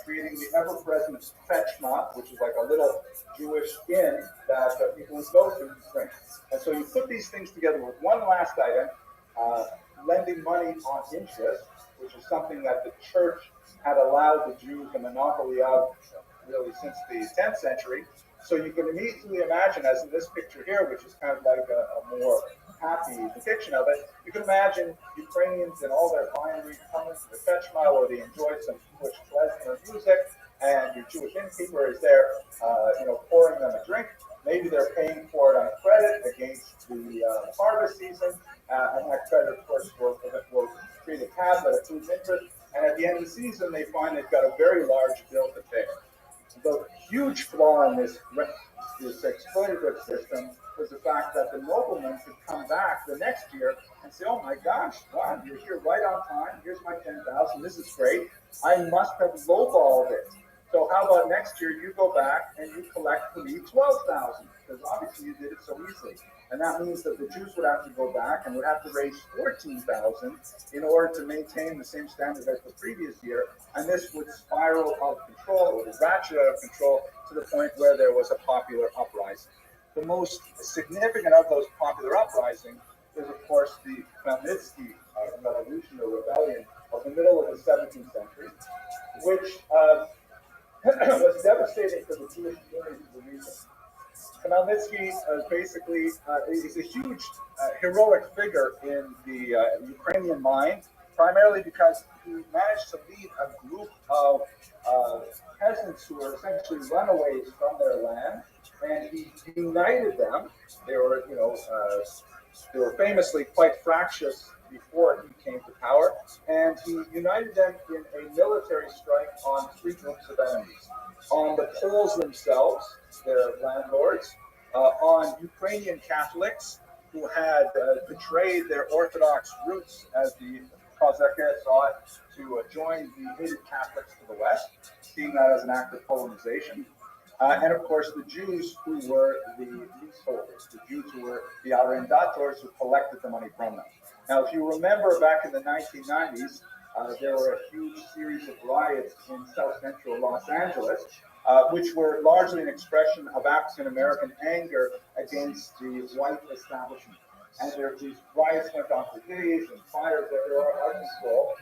creating the ever-present fetchma, which is like a little Jewish inn that people would go to drink. And so you put these things together with one last item, lending money on interest, which is something that the church had allowed the Jews a monopoly of really since the 10th century. So you can immediately imagine, as in this picture here, which is kind of like a more happy depiction of it, you can imagine Ukrainians and all their finery coming to the fetchma where they enjoy some Jewish klezmer music, and your Jewish innkeeper is there, pouring them a drink. Maybe they're paying for it on credit against the harvest season, and that credit, of course, will create a tab that accrues interest. And at the end of the season, they find they've got a very large bill to pay. The huge flaw in this this exploitative system was the fact that the nobleman could come back the next year and say, oh my gosh, wow, you're here right on time. Here's my 10,000. This is great. I must have lowballed it. So how about next year you go back and you collect for me 12,000 because obviously you did it so easily. And that means that the Jews would have to go back and would have to raise 14,000 in order to maintain the same standard as the previous year. And this would spiral out of control, it would ratchet out of control to the point where there was a popular uprising. The most significant of those popular uprisings is, of course, the Khmelnytsky revolution or rebellion of the middle of the 17th century, which was devastating for the Jewish community of the region. Khmelnytsky basically is a huge heroic figure in the Ukrainian mind, primarily because he managed to lead a group of peasants who were essentially runaways from their land, and he united them. They were, they were famously quite fractious before he came to power, and he united them in a military strike on three groups of enemies: on the Poles themselves, their landlords, on Ukrainian Catholics who had betrayed their Orthodox roots, as the Cossacks saw it, to join the hated Catholics to the west, seeing that as an act of colonization. And of course, the Jews who were the leaseholders, the Jews who were the arrendators who collected the money from them. Now, if you remember back in the 1990s, there were a huge series of riots in South Central Los Angeles, which were largely an expression of African American anger against the white establishment. And these riots went on for days, and fires everywhere, out of control.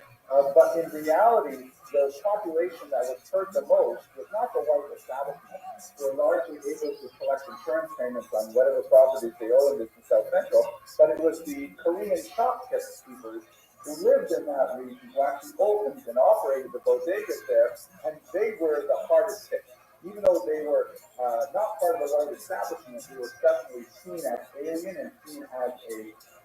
But in reality, the population that was hurt the most was not the white establishment. They were largely able to collect insurance payments on whatever properties they owned in South Central, but it was the Korean shopkeepers who lived in that region, who actually opened and operated the bodegas there, and they were the hardest hit. Even though they were not part of the white establishment, they were definitely seen as alien and seen as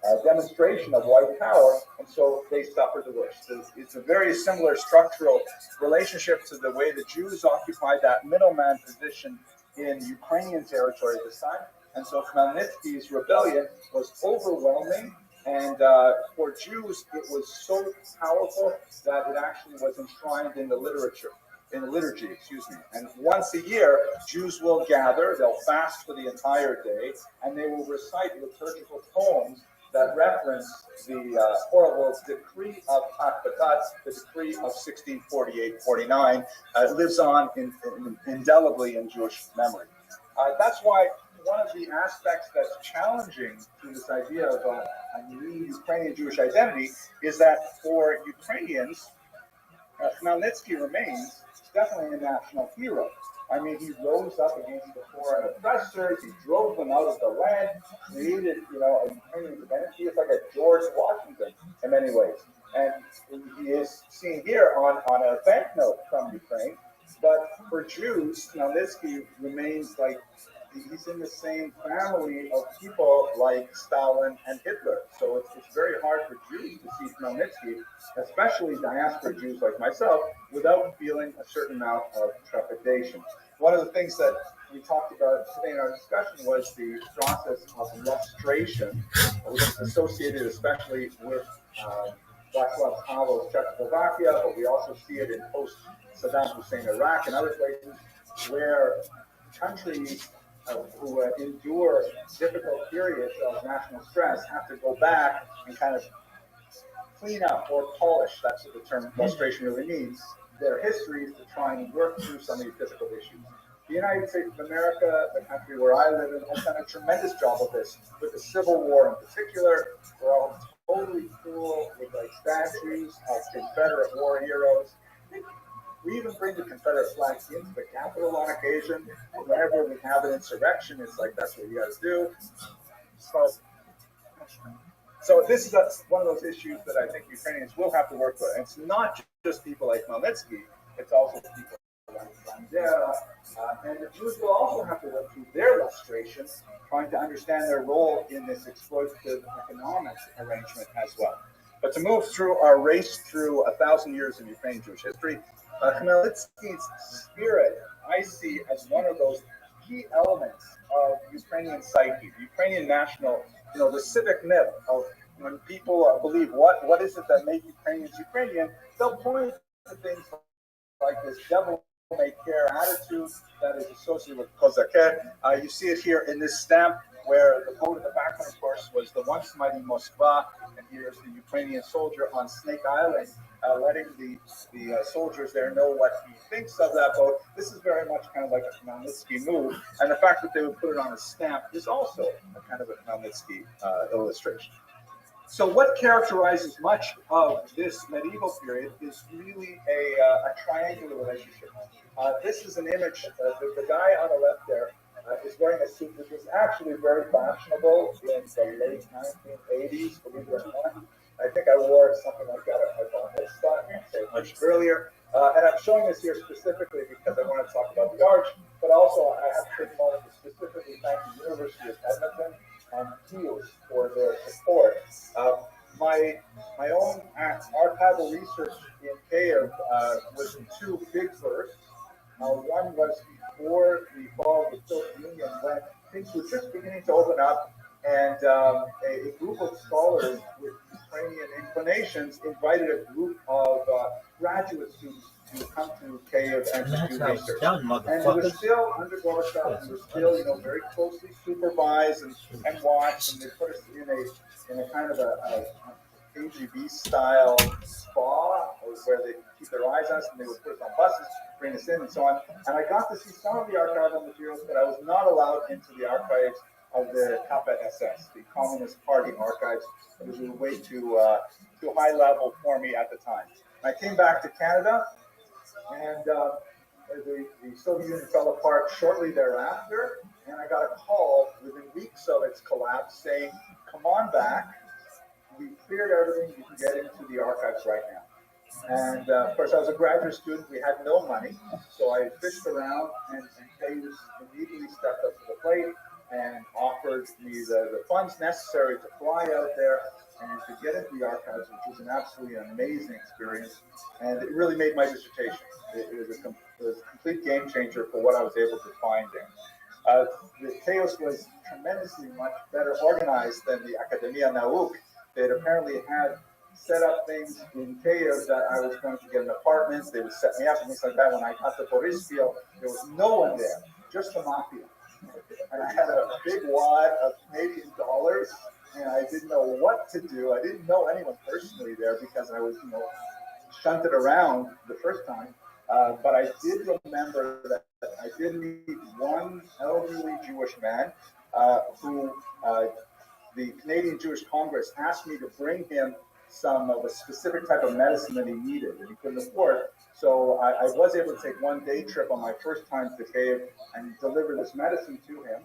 a demonstration of white power, and so they suffered the worst. It's a very similar structural relationship to the way the Jews occupied that middleman position in Ukrainian territory at this time. And so Khmelnytsky's rebellion was overwhelming, and for Jews, it was so powerful that it actually was enshrined in the liturgy, And once a year, Jews will gather, they'll fast for the entire day, and they will recite liturgical poems that reference the horrible decree of Hakbatat, the decree of 1648-49, lives on indelibly in Jewish memory. That's why one of the aspects that's challenging to this idea of a new Ukrainian Jewish identity is that for Ukrainians, Khmelnytsky remains definitely a national hero. I mean, he rose up against the foreign oppressors, he drove them out of the land, created, a Ukrainian independence. He is like a George Washington in many ways. And he is seen here on a banknote from Ukraine. But for Jews, Khmelnytsky remains like he's in the same family of people like Stalin and Hitler. So it's very hard for Jews to see Khmelnytsky, especially diaspora Jews like myself, without feeling a certain amount of trepidation. One of the things that we talked about today in our discussion was the process of lustration, which is associated especially with Václav Havel's Czechoslovakia, but we also see it in post-Saddam Hussein Iraq and other places where countries who endure difficult periods of national stress have to go back and kind of clean up or polish, that's what the term lustration really means, their histories to try and work through some of these difficult issues. The United States of America, the country where I live in, has done a tremendous job of this, with the Civil War in particular. We're all totally cool with like statues of Confederate war heroes. We even bring the Confederate flag into the Capitol on occasion. Whenever we have an insurrection, it's like, that's what you guys do. So this is one of those issues that I think Ukrainians will have to work with. And it's not just people like Khmelnytsky, it's also people like Bandera. And the Jews will also have to work through their lustration, trying to understand their role in this exploitative economic arrangement as well. But to move through our race through 1,000 years of Ukrainian Jewish history, Khmelnytsky's spirit, I see as one of those key elements of Ukrainian psyche, the Ukrainian national, the civic myth of when people believe what is it that makes Ukrainians Ukrainian, they'll point to things like this devil-may-care attitude that is associated with kozake. You see it here in this stamp, where the boat in the background, of course, was the once mighty Moskva, and here's the Ukrainian soldier on Snake Island, letting the soldiers there know what he thinks of that boat. This is very much kind of like a Khmelnytsky move, and the fact that they would put it on a stamp is also a kind of a Khmelnytsky illustration. So what characterizes much of this medieval period is really a triangular relationship. This is an image, the guy on the left there is wearing a suit which was actually very fashionable in the late 1980s, believe it or not. I think I wore something like that at my bar mitzvah much earlier. And I'm showing this here specifically because I want to talk about the arch, but also I have to take a moment to specifically thank the University of Edmonton and Hughes for their support. My own archival research in Kiev was in two big bursts. One was before the fall of the Soviet Union, when things were just beginning to open up, and a group of scholars with Ukrainian inclinations invited a group of graduate students to come to Kiev and to do research. And it was still under Gorbachev, we were still, very closely supervised and watched, and they put us in a kind of a KGB style spa, where they keep their eyes on us, and they would put us on buses, bring us in, and so on. And I got to see some of the archival materials, but I was not allowed into the archives of the KPSS, the Communist Party archives. It was way too high level for me at the time. I came back to Canada, and the Soviet Union fell apart shortly thereafter, and I got a call within weeks of its collapse saying, "Come on back. We cleared everything. You can get into the archives right now." And of course, I was a graduate student. We had no money, so I fished around, and Hayes immediately stepped up to the plate and offered me the funds necessary to fly out there and to get into the archives, which was an absolutely amazing experience. And it really made my dissertation. It was a complete game changer for what I was able to find there. The chaos was tremendously much better organized than the Academia Nauk. They had apparently had set up things in Kiev that I was going to get an apartment. They would set me up and things like that. When I got to Boryspil, there was no one there, just the mafia. And I had a big wad of Canadian dollars, and I didn't know what to do. I didn't know anyone personally there because I was, shunted around the first time. But I did remember that I did meet one elderly Jewish man who the Canadian Jewish Congress asked me to bring him some of a specific type of medicine that he needed and he couldn't afford. So I was able to take one day trip on my first time to Kiev and deliver this medicine to him.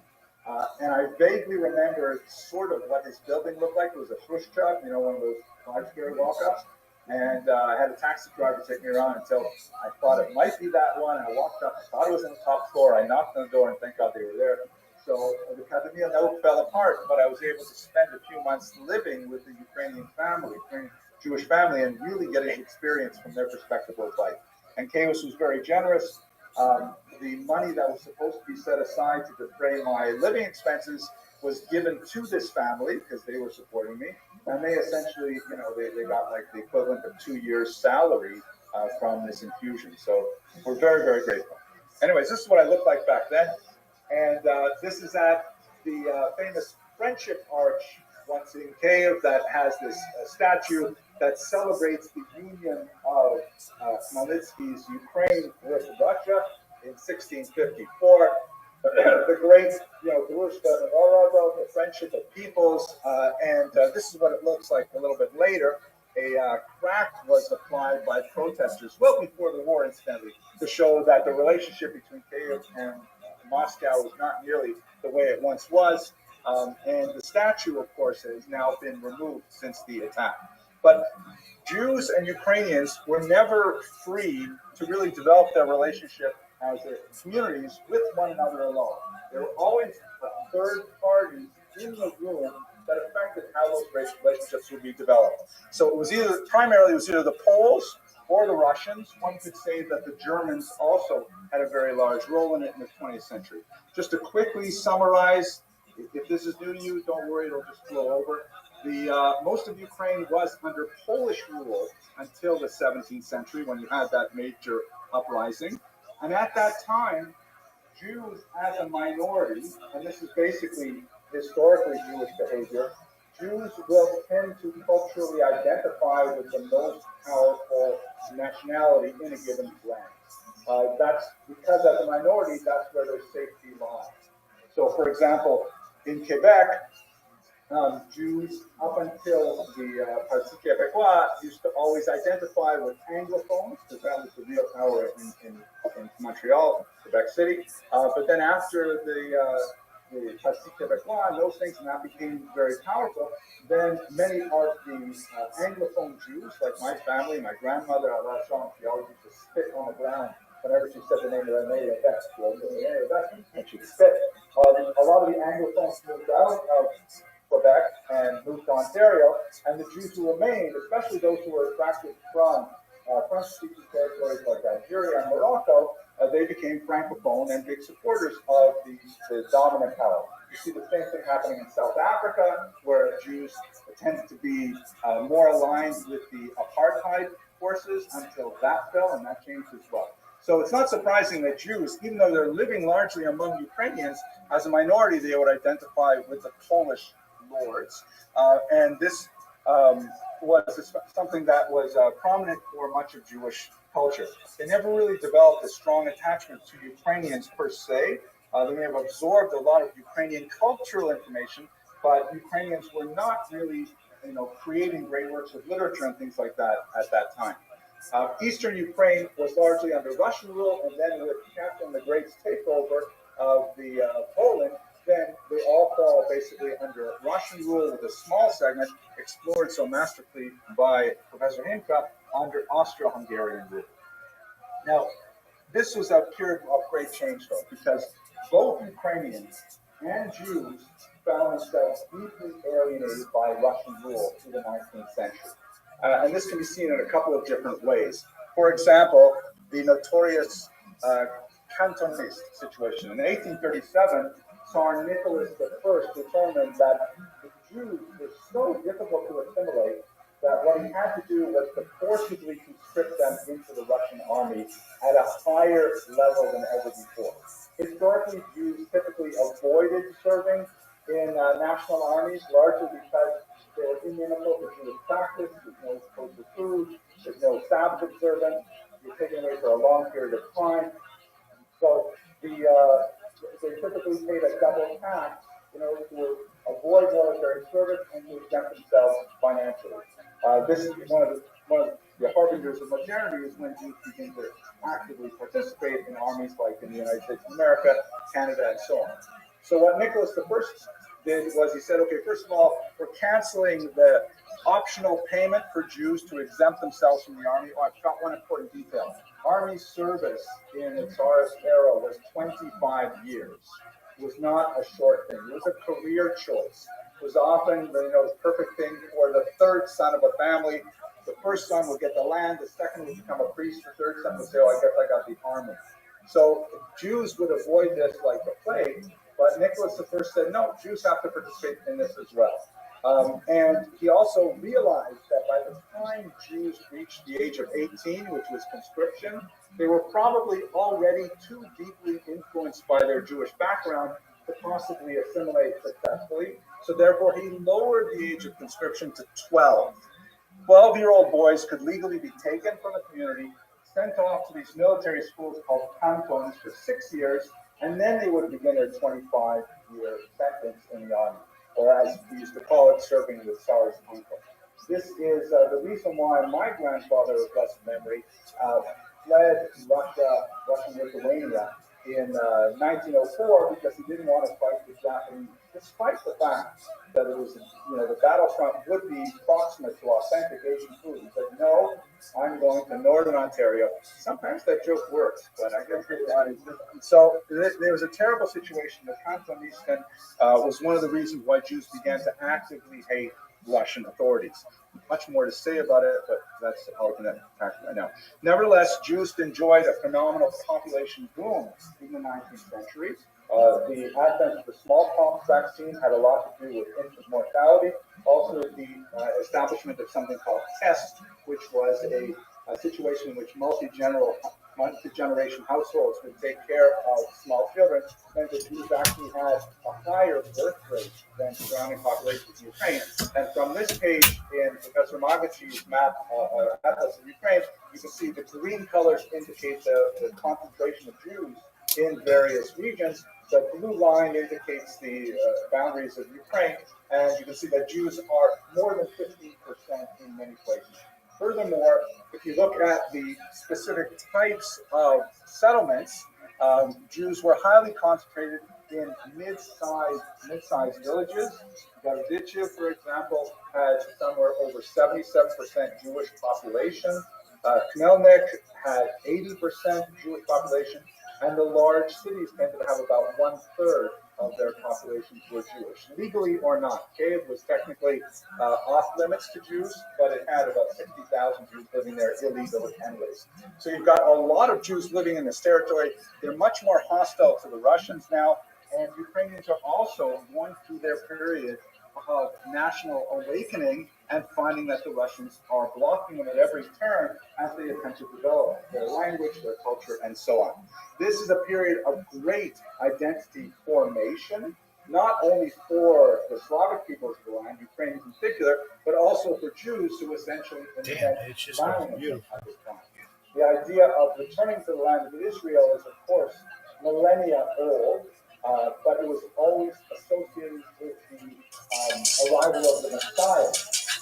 And I vaguely remember sort of what his building looked like. It was a Khrushchev, one of those 5-story walk-ups. And I had a taxi driver take me around until I thought it might be that one. And I walked up, I thought it was on the top floor. I knocked on the door, and thank God they were there. So the Academia Nauk fell apart, but I was able to spend a few months living with the Ukrainian family, Ukrainian Jewish family, and really getting experience from their perspective of life. And Chaos was very generous. The money that was supposed to be set aside to defray my living expenses was given to this family because they were supporting me. And they essentially, they got like the equivalent of 2 years' salary from this infusion. So we're very, very grateful. Anyways, this is what I looked like back then. And this is at the famous Friendship Arch once in Kiev that has this statue that celebrates the union of Khmelnytsky's Ukraine with Russia in 1654. The great, the friendship of peoples, and this is what it looks like a little bit later. A crack was applied by protesters, well before the war, incidentally, to show that the relationship between Kiev and Moscow was not nearly the way it once was. And the statue, of course, has now been removed since the attack. But Jews and Ukrainians were never free to really develop their relationship as communities with one another alone. There were always third parties in the room that affected how those relationships would be developed. So it was primarily the Poles or the Russians. One could say that the Germans also had a very large role in it in the 20th century. Just to quickly summarize, if this is new to you, don't worry, it'll just flow over. Most of Ukraine was under Polish rule until the 17th century when you had that major uprising. And at that time, Jews as a minority, and this is basically historically Jewish behavior, Jews will tend to culturally identify with the most powerful nationality in a given land. That's because as a minority, that's where their safety lies. So, for example, in Quebec, Jews up until the Parti Québécois used to always identify with Anglophones because that was the real power in Montreal, Quebec City. But then after the Parti Québécois and those things, and that became very powerful, then many of the Anglophone Jews, like my family, my grandmother, she always used to spit on the ground whenever she said the name of her maid, and she'd spit. A lot of the Anglophones moved out of Quebec and moved to Ontario, and the Jews who remained, especially those who were attracted from French-speaking territories like Algeria and Morocco, they became Francophone and big supporters of the dominant power. You see the same thing happening in South Africa, where Jews tended to be more aligned with the apartheid forces until that fell, and that changed as well. So it's not surprising that Jews, even though they're living largely among Ukrainians, as a minority, they would identify with the Polish lords. And this was something that was prominent for much of Jewish culture. They never really developed a strong attachment to Ukrainians per se. They may have absorbed a lot of Ukrainian cultural information, but Ukrainians were not really, creating great works of literature and things like that at that time. Eastern Ukraine was largely under Russian rule, and then with Catherine the Great's takeover of the Poland, then they all fall basically under Russian rule with a small segment explored so masterfully by Professor Hinka under Austro-Hungarian rule. Now, this was a period of great change, though, because both Ukrainians and Jews found themselves deeply alienated by Russian rule through the 19th century. And this can be seen in a couple of different ways. For example, the notorious Cantonist situation. In 1837, Tsar Nicholas I determined that the Jews were so difficult to assimilate that what he had to do was to forcibly conscript them into the Russian army at a higher level than ever before. Historically, Jews typically avoided serving in national armies, largely because they were inimical to Jewish practice. There's no kosher food, there's no Sabbath observance, you're taken away for a long period of time. So they typically paid a double tax in order to avoid military service and to exempt themselves financially. This is one of the harbingers of modernity is when Jews begin to actively participate in armies like in the United States of America, Canada, and so on. So what Nicholas I did was he said, okay, first of all, we're canceling the optional payment for Jews to exempt themselves from the army. Oh, I forgot one important detail. Army service in the Tsarist era was 25 years. It was not a short thing. It was a career choice. It was often the perfect thing for the third son of a family. The first son would get the land, the second would become a priest, the third son would say, oh, I guess I got the army. So Jews would avoid this like the plague, but Nicholas I said, no, Jews have to participate in this as well. And he also realized that by the time Jews reached the age of 18, which was conscription, they were probably already too deeply influenced by their Jewish background to possibly assimilate successfully. So therefore, he lowered the age of conscription to 12. 12-year-old boys could legally be taken from the community, sent off to these military schools called cantons for 6 years, and then they would begin their 25-year sentence in the army, or as we used to call it, serving with Tsar's uncle. This is the reason why my grandfather of blessed memory fled Russian Lithuania in 1904 because he didn't want to fight the Japanese, despite the fact that it was, the battlefront would be proximate to authentic Asian food. He said, no, I'm going to Northern Ontario. Sometimes that joke works, but I guess so there was a terrible situation. The Cantonisten was one of the reasons why Jews began to actively hate Russian authorities. Much more to say about it, but that's alternate fact right now. Nevertheless, Jews enjoyed a phenomenal population boom in the 19th century. The advent of the smallpox vaccine had a lot to do with infant mortality. Also, the establishment of something called test, which was a situation in which multi-generation households would take care of small children, meant that Jews actually had a higher birth rate than surrounding populations in Ukraine. And from this page in Professor Magachi's map, Atlas of Ukraine, you can see the green colors indicate the concentration of Jews in various regions. The blue line indicates the boundaries of Ukraine, and you can see that Jews are more than 15% in many places. Furthermore, if you look at the specific types of settlements, Jews were highly concentrated in mid-sized villages. Garditchev, for example, had somewhere over 77% Jewish population. Khmelnyk had 80% Jewish population, and the large cities tended to have about 1/3 of their populations were Jewish, legally or not. Kiev was technically off limits to Jews, but it had about 60,000 Jews living there illegally anyways. So you've got a lot of Jews living in this territory. They're much more hostile to the Russians now, and Ukrainians are also going through their period of national awakening and finding that the Russians are blocking them at every turn as they attempt to develop their language, their culture, and so on. This is a period of great identity formation, not only for the Slavic peoples of the land, Ukrainians in particular, but also for Jews who essentially invent violence at this time. The idea of returning to the land of Israel is, of course, millennia old, but it was always associated with the arrival of the Messiah.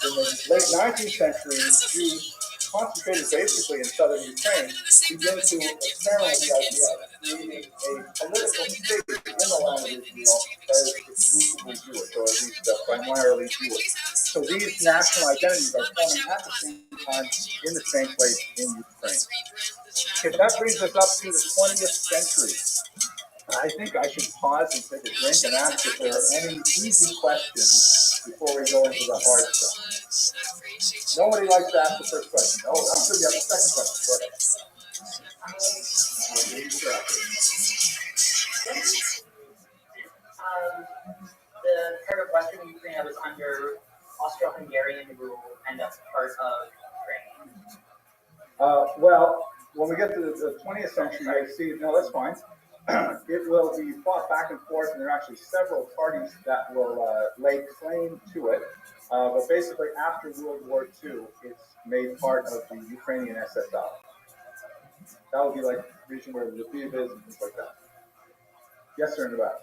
In the late 19th century, Jews concentrated basically in southern Ukraine began to experiment with the idea of creating a political state in the land of Israel that is exclusively Jewish, or at least primarily Jewish. So these national identities are forming at the same time in the same place in Ukraine. Okay, that brings us up to the 20th century. I think I should pause and take a drink and ask if there are any easy questions before we go into the hard stuff. Nobody likes to ask the first question. Oh, I'm sure you have a second question. Go ahead. The part of Western Ukraine that was under Austro-Hungarian rule and that's part of Ukraine. Well, when we get to the 20th century, I see, no, that's fine. It will be fought back and forth, and there are actually several parties that will lay claim to it. But basically, after World War II, it's made part of the Ukrainian SSR. That would be like the region where the Lviv is and things like that. Yes, sir, in the back.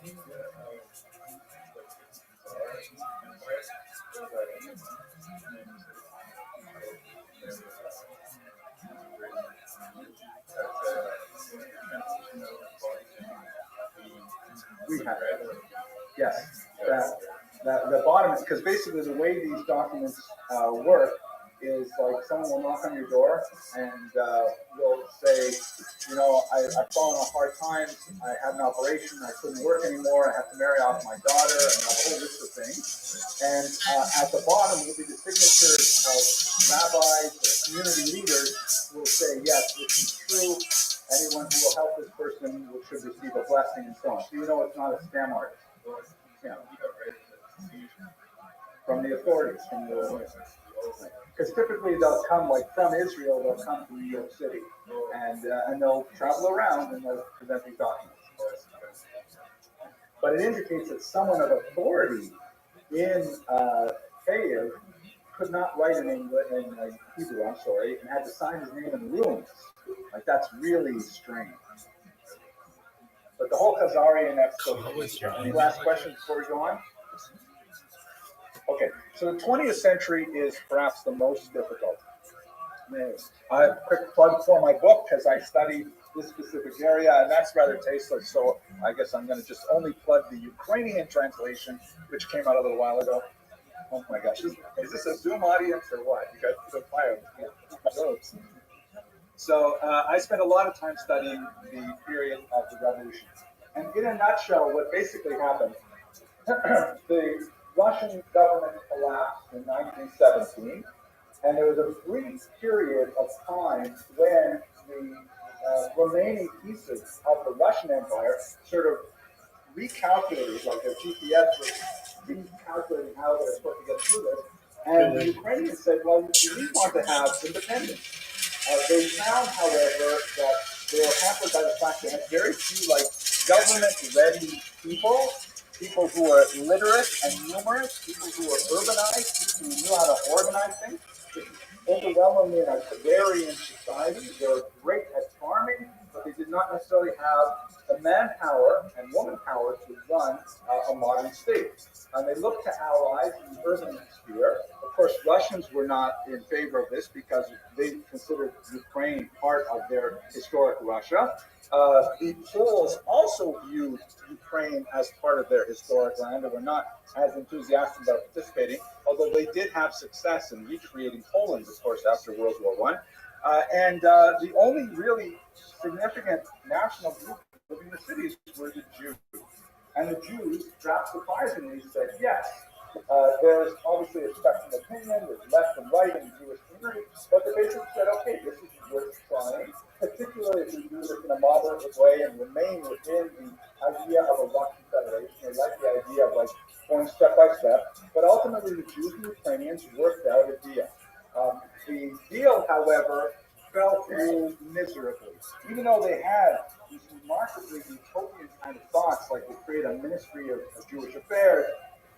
We have it. Yes. The bottom is because basically the way these documents work is like someone will knock on your door and will say, you know, I've fallen on hard times, I had an operation, I couldn't work anymore, I have to marry off my daughter, and a whole list of things. And at the bottom will be the signatures of rabbis or community leaders who will say, yes, this is true. Anyone who will help this person should receive a blessing and so on. So you know it's not a scam artist. Yeah. From the authorities, from the because typically they'll come like from Israel, they'll come to New York City, and they'll travel around and they'll present these documents. But it indicates that someone of authority in Kiev could not write in Hebrew, and had to sign his name in runes. Like that's really strange. But the whole Khazarian episode. Any last questions before we go on? Okay, so the 20th century is perhaps the most difficult. A quick plug for my book, because I study this specific area, and that's rather tasteless, so I guess I'm going to just only plug the Ukrainian translation, which came out a little while ago. Oh my gosh, is this a Zoom audience or what? You guys put fire. So I spent a lot of time studying the period of the revolution. And in a nutshell, what basically happened, the Russian government collapsed in 1917, And there was a brief period of time when the remaining pieces of the Russian Empire sort of recalculated, like their GPS was recalculating how they're supposed to get through this. And the Ukrainians said, well, we want to have independence. They found, however, that they were hampered by the fact they had very few government-ready people who were literate and numerous, people who were urbanized, people who knew how to organize things. Overwhelmingly in a agrarian society, they were great at farming, but they did not necessarily have the manpower and woman power to run a modern state. And they looked to allies in the urban sphere. Of course, Russians were not in favor of this because they considered Ukraine part of their historic Russia. The Poles also viewed Ukraine as part of their historic land and were not as enthusiastic about participating, although they did have success in recreating Poland, of course, after World War I. And the only really significant national group living in the cities were the Jews. And the Jews, not surprisingly, said yes. There's obviously a spectrum of opinion, there's left and right in the Jewish community, but they basically said, okay, this is worth trying, particularly if we do this in a moderate way and remain within the idea of a Russian federation. They like the idea of going step by step, but ultimately the Jews and Ukrainians worked out a deal. The deal, however, fell through miserably. Even though they had these remarkably utopian kind of thoughts, like we'll create a ministry of Jewish affairs,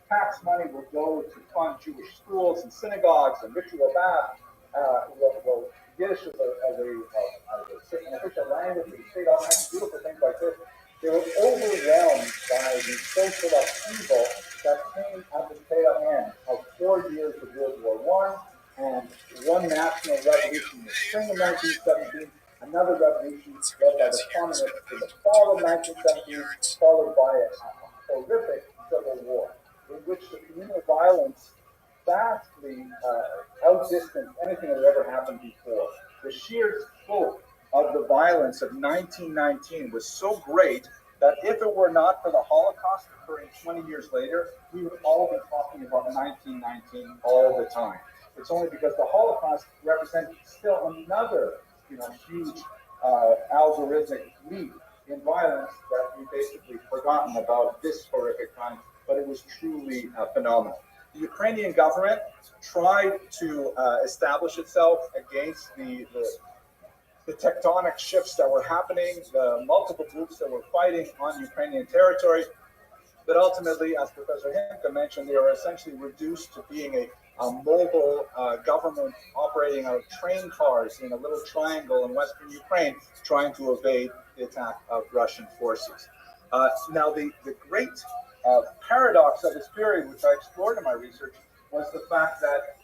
tax money will go to fund Jewish schools and synagogues and ritual baths, will Yiddish as an official language of the state, all kinds of beautiful things like this. They were overwhelmed by the social upheaval that came at the tail end of 4 years of World War I and one national revolution in the spring of 1917, another revolution led by the communists in the fall of 1917, followed by a horrific civil war, in which the communal violence vastly outdistanced anything that had ever happened before. The sheer scope of the violence of 1919 was so great that if it were not for the Holocaust occurring 20 years later, we would all be talking about 1919 all the time. It's only because the Holocaust represented still another, huge algorithmic leap in violence that we've basically forgotten about this horrific time, but it was truly phenomenal. The Ukrainian government tried to establish itself against the tectonic shifts that were happening, the multiple groups that were fighting on Ukrainian territory. But ultimately, as Professor Himka mentioned, they were essentially reduced to being a mobile government operating out of train cars in a little triangle in western Ukraine, trying to evade the attack of Russian forces. Now, the great paradox of this period, which I explored in my research, was the fact that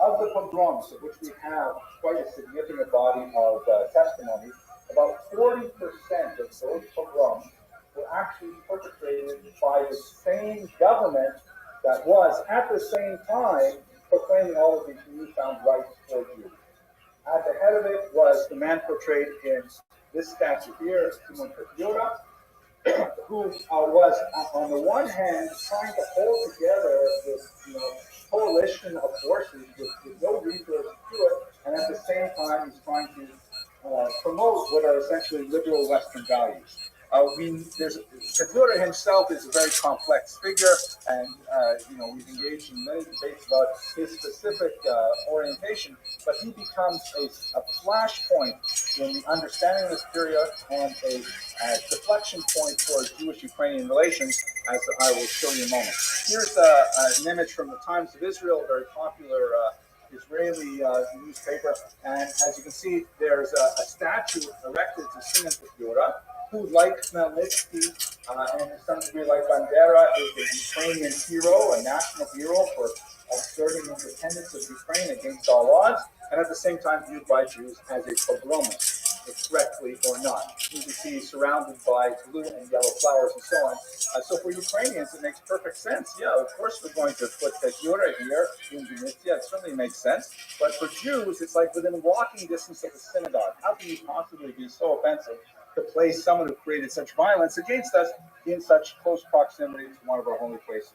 of the pogroms, of which we have quite a significant body of testimony, about 40% of those pogroms were actually perpetrated by the same government that was, at the same time, proclaiming all of these newfound rights for Jews. At the head of it was the man portrayed in this statue here, Simon Petlura, who was, on the one hand, trying to hold together this coalition of forces with no resources to it, and at the same time, he's trying to promote what are essentially liberal Western values. Petlura himself is a very complex figure, and we've engaged in many debates about his specific orientation, but he becomes a flashpoint in the understanding of this period and a deflection point for Jewish-Ukrainian relations, as I will show you in a moment. Here's an image from the Times of Israel, a very popular Israeli newspaper, and as you can see, there's a statue erected to Simon Petlura, who, like Khmelnytsky and to some degree like Bandera, is a Ukrainian hero, a national hero for asserting independence of Ukraine against all odds, and at the same time viewed by Jews as a pogromist, correctly or not. You can see surrounded by blue and yellow flowers and so on. So for Ukrainians, it makes perfect sense. Yeah, of course we're going to put Petlura here in Tunisia. It certainly makes sense. But for Jews, it's like within walking distance of the synagogue. How can you possibly be so offensive to place someone who created such violence against us in such close proximity to one of our holy places?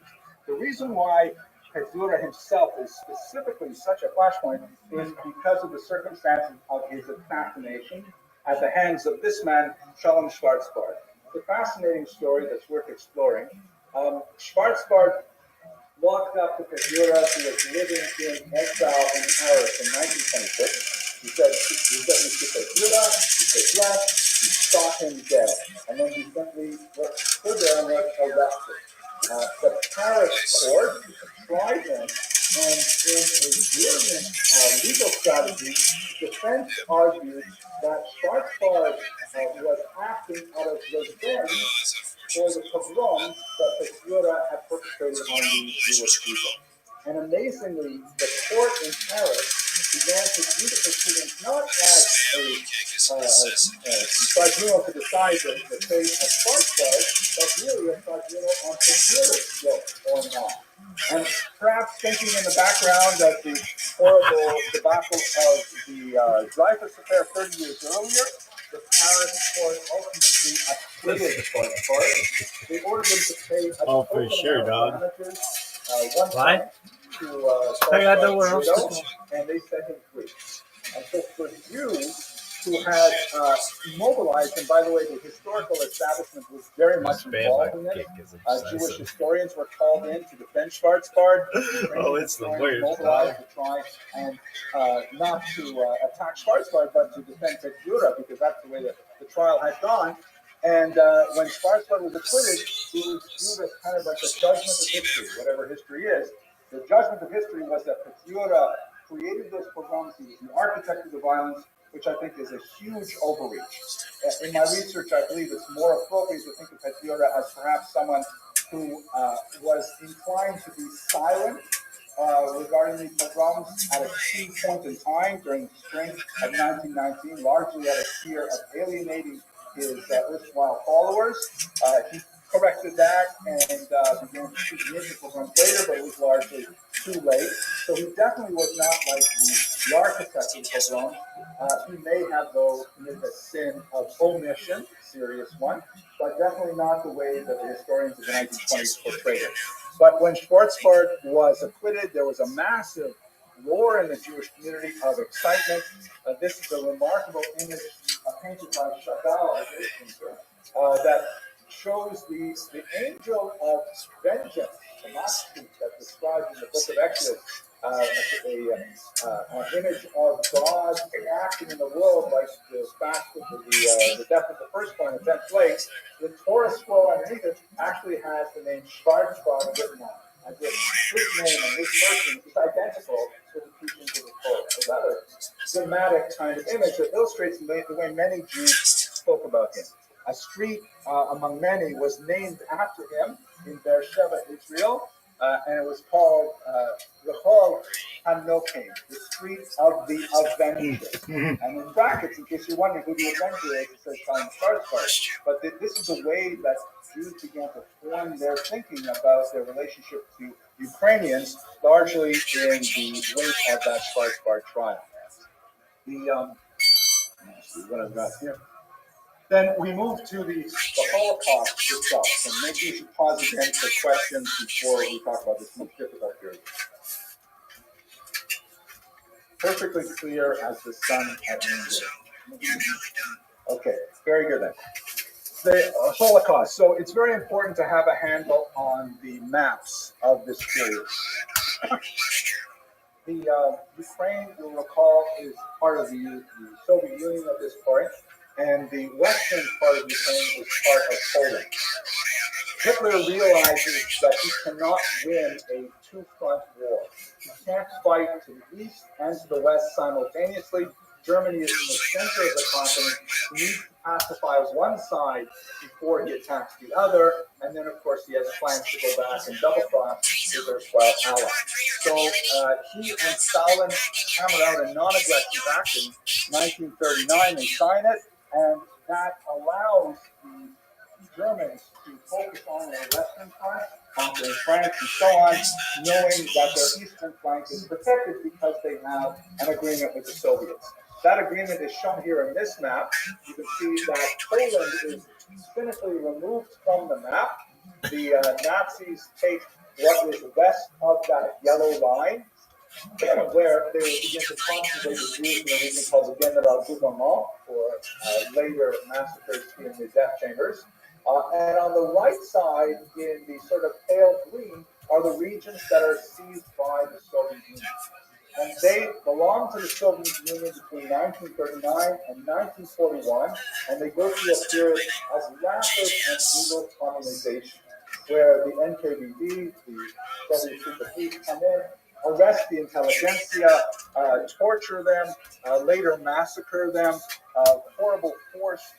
The reason why Petzura himself is specifically such a flashpoint is because of the circumstances of his assassination at the hands of this man, Shalom Schwarzbard. It's a fascinating story that's worth exploring. Schwarzbard walked up to Petzura, who was living in exile in Paris in 1926. He said, Mr. Petzura, he said yes, he shot him dead. And then he simply stood there and was arrested. The Paris court tried him, and in a brilliant legal strategy, the defense argued that Schwarzbard was acting out of revenge for the pogroms that Petzura had perpetrated on the Jewish people. And amazingly, the court in Paris began to view the proceedings not as a tribunal to decide the fate of Schwarzbard, but really a tribunal on Petzura's guilt or not. And perhaps thinking in the background of the horrible debacle of the Dreyfus affair 30 years earlier, the Paris court ultimately acquitted Schwarzbard. They ordered them to pay a total amount of damages, one Why? time to I got nowhere else to widow, go. and they set him free. And so for Jews who had mobilized, and by the way, the historical establishment was very much involved in this. Jewish historians were called in to defend Schwarzbard. Oh, it's the worst. Mobilized to try and not to attack Schwarzbard, but to defend Petzura, because that's the way the trial had gone. And when Schwarzbard was acquitted, it was viewed as kind of like the judgment of history, whatever history is. The judgment of history was that Petzura created those pogroms. He was the architect of the violence, which I think is a huge overreach. In my research, I believe it's more appropriate to think of Petzura as perhaps someone who was inclined to be silent regarding the pogroms at a key point in time during the spring of 1919, largely out of fear of alienating his erstwhile followers. He corrected that and began to speak the pogroms later, but it was largely too late. So he definitely was not like the architect of the pogroms. He may have, though, committed a sin of omission, serious one, but definitely not the way that the historians of the 1920s portrayed it. But when Schwarzbard was acquitted, there was a massive roar in the Jewish community of excitement. This is a remarkable image painted by Chagall, that shows the angel of vengeance, the masterpiece that's described in the book of Exodus, an image of God acting in the world like the death of the firstborn, the 10th plague. The Torah scroll underneath it actually has the name Schwarzbard written on it, as if his name and his person is identical to the teachings of the Torah. It's another dramatic kind of image that illustrates the way many Jews spoke about him. A street among many was named after him in Beersheba, Israel, and it was called Rehov HaNokim, the street of the Avenger. And in brackets, in case you're wondering who the Avenger is, it says Chaim Schwarzbard. But this is the way that Jews began to form their thinking about their relationship to Ukrainians, largely in the wake of that Schwarzbard trial. Let's see what I've got here. Then we move to the Holocaust itself, and maybe we should pause again for questions before we talk about this most difficult period. Perfectly clear as the sun at noonday. Okay, very good then. The Holocaust. So it's very important to have a handle on the maps of this period. The Ukraine, you'll recall, is part of the Soviet Union at this point, and the western part of Ukraine is part of Poland. Hitler realizes that he cannot win a two-front war. He can't fight to the east and to the west simultaneously. Germany is in the center of the continent. He needs to pacify one side before he attacks the other, and then, of course, he has plans to go back and double-cross his erstwhile ally. So he and Stalin hammer out a non-aggressive act in 1939. They sign it, and that allows the Germans to focus on their western front, conquering France and so on, knowing that their eastern flank is protected because they have an agreement with the Soviets. That agreement is shown here in this map. You can see that Poland is cynically removed from the map. The Nazis take what is west of that yellow line, where they would begin to concentrate the Jews in a region called the General Gouvernement, or later massacres in the death chambers. And on the right side, in the sort of pale green, are the regions that are seized by the Soviet Union. And they belong to the Soviet Union between 1939 and 1941, and they go through a period as rapid and brutal communization, where the NKVD, the Soviet secret police, come in, arrest the intelligentsia, torture them, later massacre them, horrible forced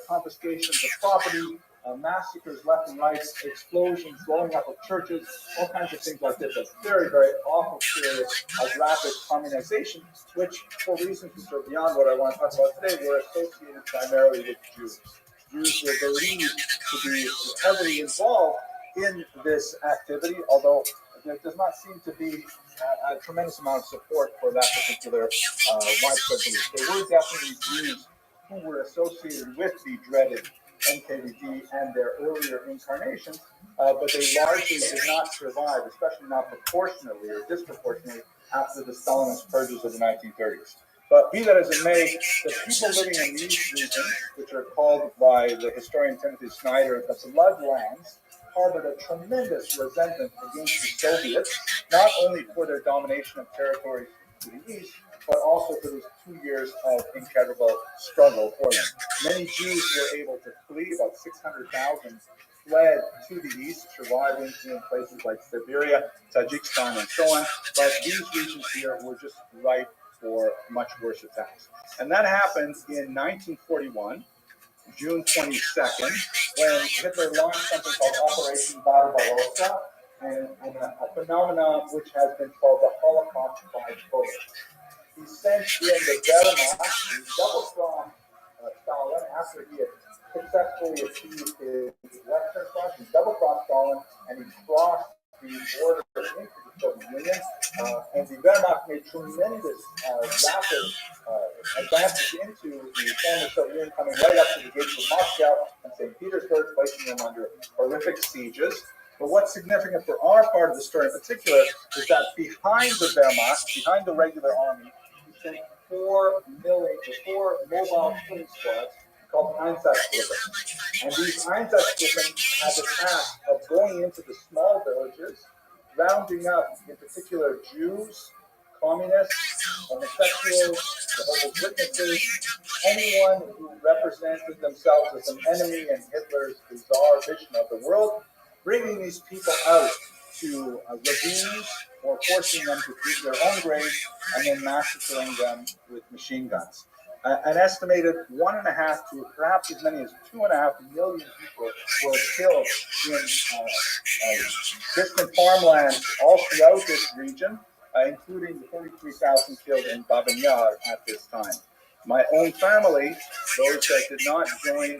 confiscations of property, massacres left and right, explosions, blowing up of churches, all kinds of things like this. A very, very awful period of rapid communization, which, for reasons which are beyond what I want to talk about today, were associated primarily with Jews. Jews were believed to be heavily involved in this activity, although there does not seem to be a tremendous amount of support for that particular widespread belief. There were definitely Jews who were associated with the dreaded NKVD and their earlier incarnations, but they largely did not survive, especially not proportionately or disproportionately, after the Stalinist purges of the 1930s. But be that as it may, the people living in these regions, which are called by the historian Timothy Snyder the Bloodlands, harbored a tremendous resentment against the Soviets, not only for their domination of territories to the east, but also for those 2 years of incredible struggle for them. Many Jews were able to flee, about 600,000 fled to the east, surviving in places like Siberia, Tajikistan, and so on. But these regions here were just ripe for much worse attacks. And that happened in 1941, June 22nd, when Hitler launched something called Operation Barbarossa, and a phenomenon which has been called the Holocaust by bullets. He sent in the Wehrmacht, he double-crossed Stalin after he had successfully achieved his Western Front. He double-crossed Stalin and he crossed the border into the Soviet Union. And the Wehrmacht made tremendous rapid advances into the former Soviet Union, coming right up to the gates of Moscow and St. Petersburg, placing them under horrific sieges. But what's significant for our part of the story in particular is that behind the Wehrmacht, behind the regular army, he sent 4 mobile killing squads called Einsatzgruppen. And these Einsatzgruppen had the task of going into the small villages, rounding up, in particular, Jews, communists, homosexuals, Jehovah's Witnesses, anyone who represented themselves as an enemy in Hitler's bizarre vision of the world, bringing these people out to ravines or forcing them to dig their own graves and then massacring them with machine guns. An estimated 1.5 to perhaps as many as 2.5 million people were killed in distant farmlands all throughout this region, including the 33,000 killed in Babin Yar at this time. My own family, those that did not join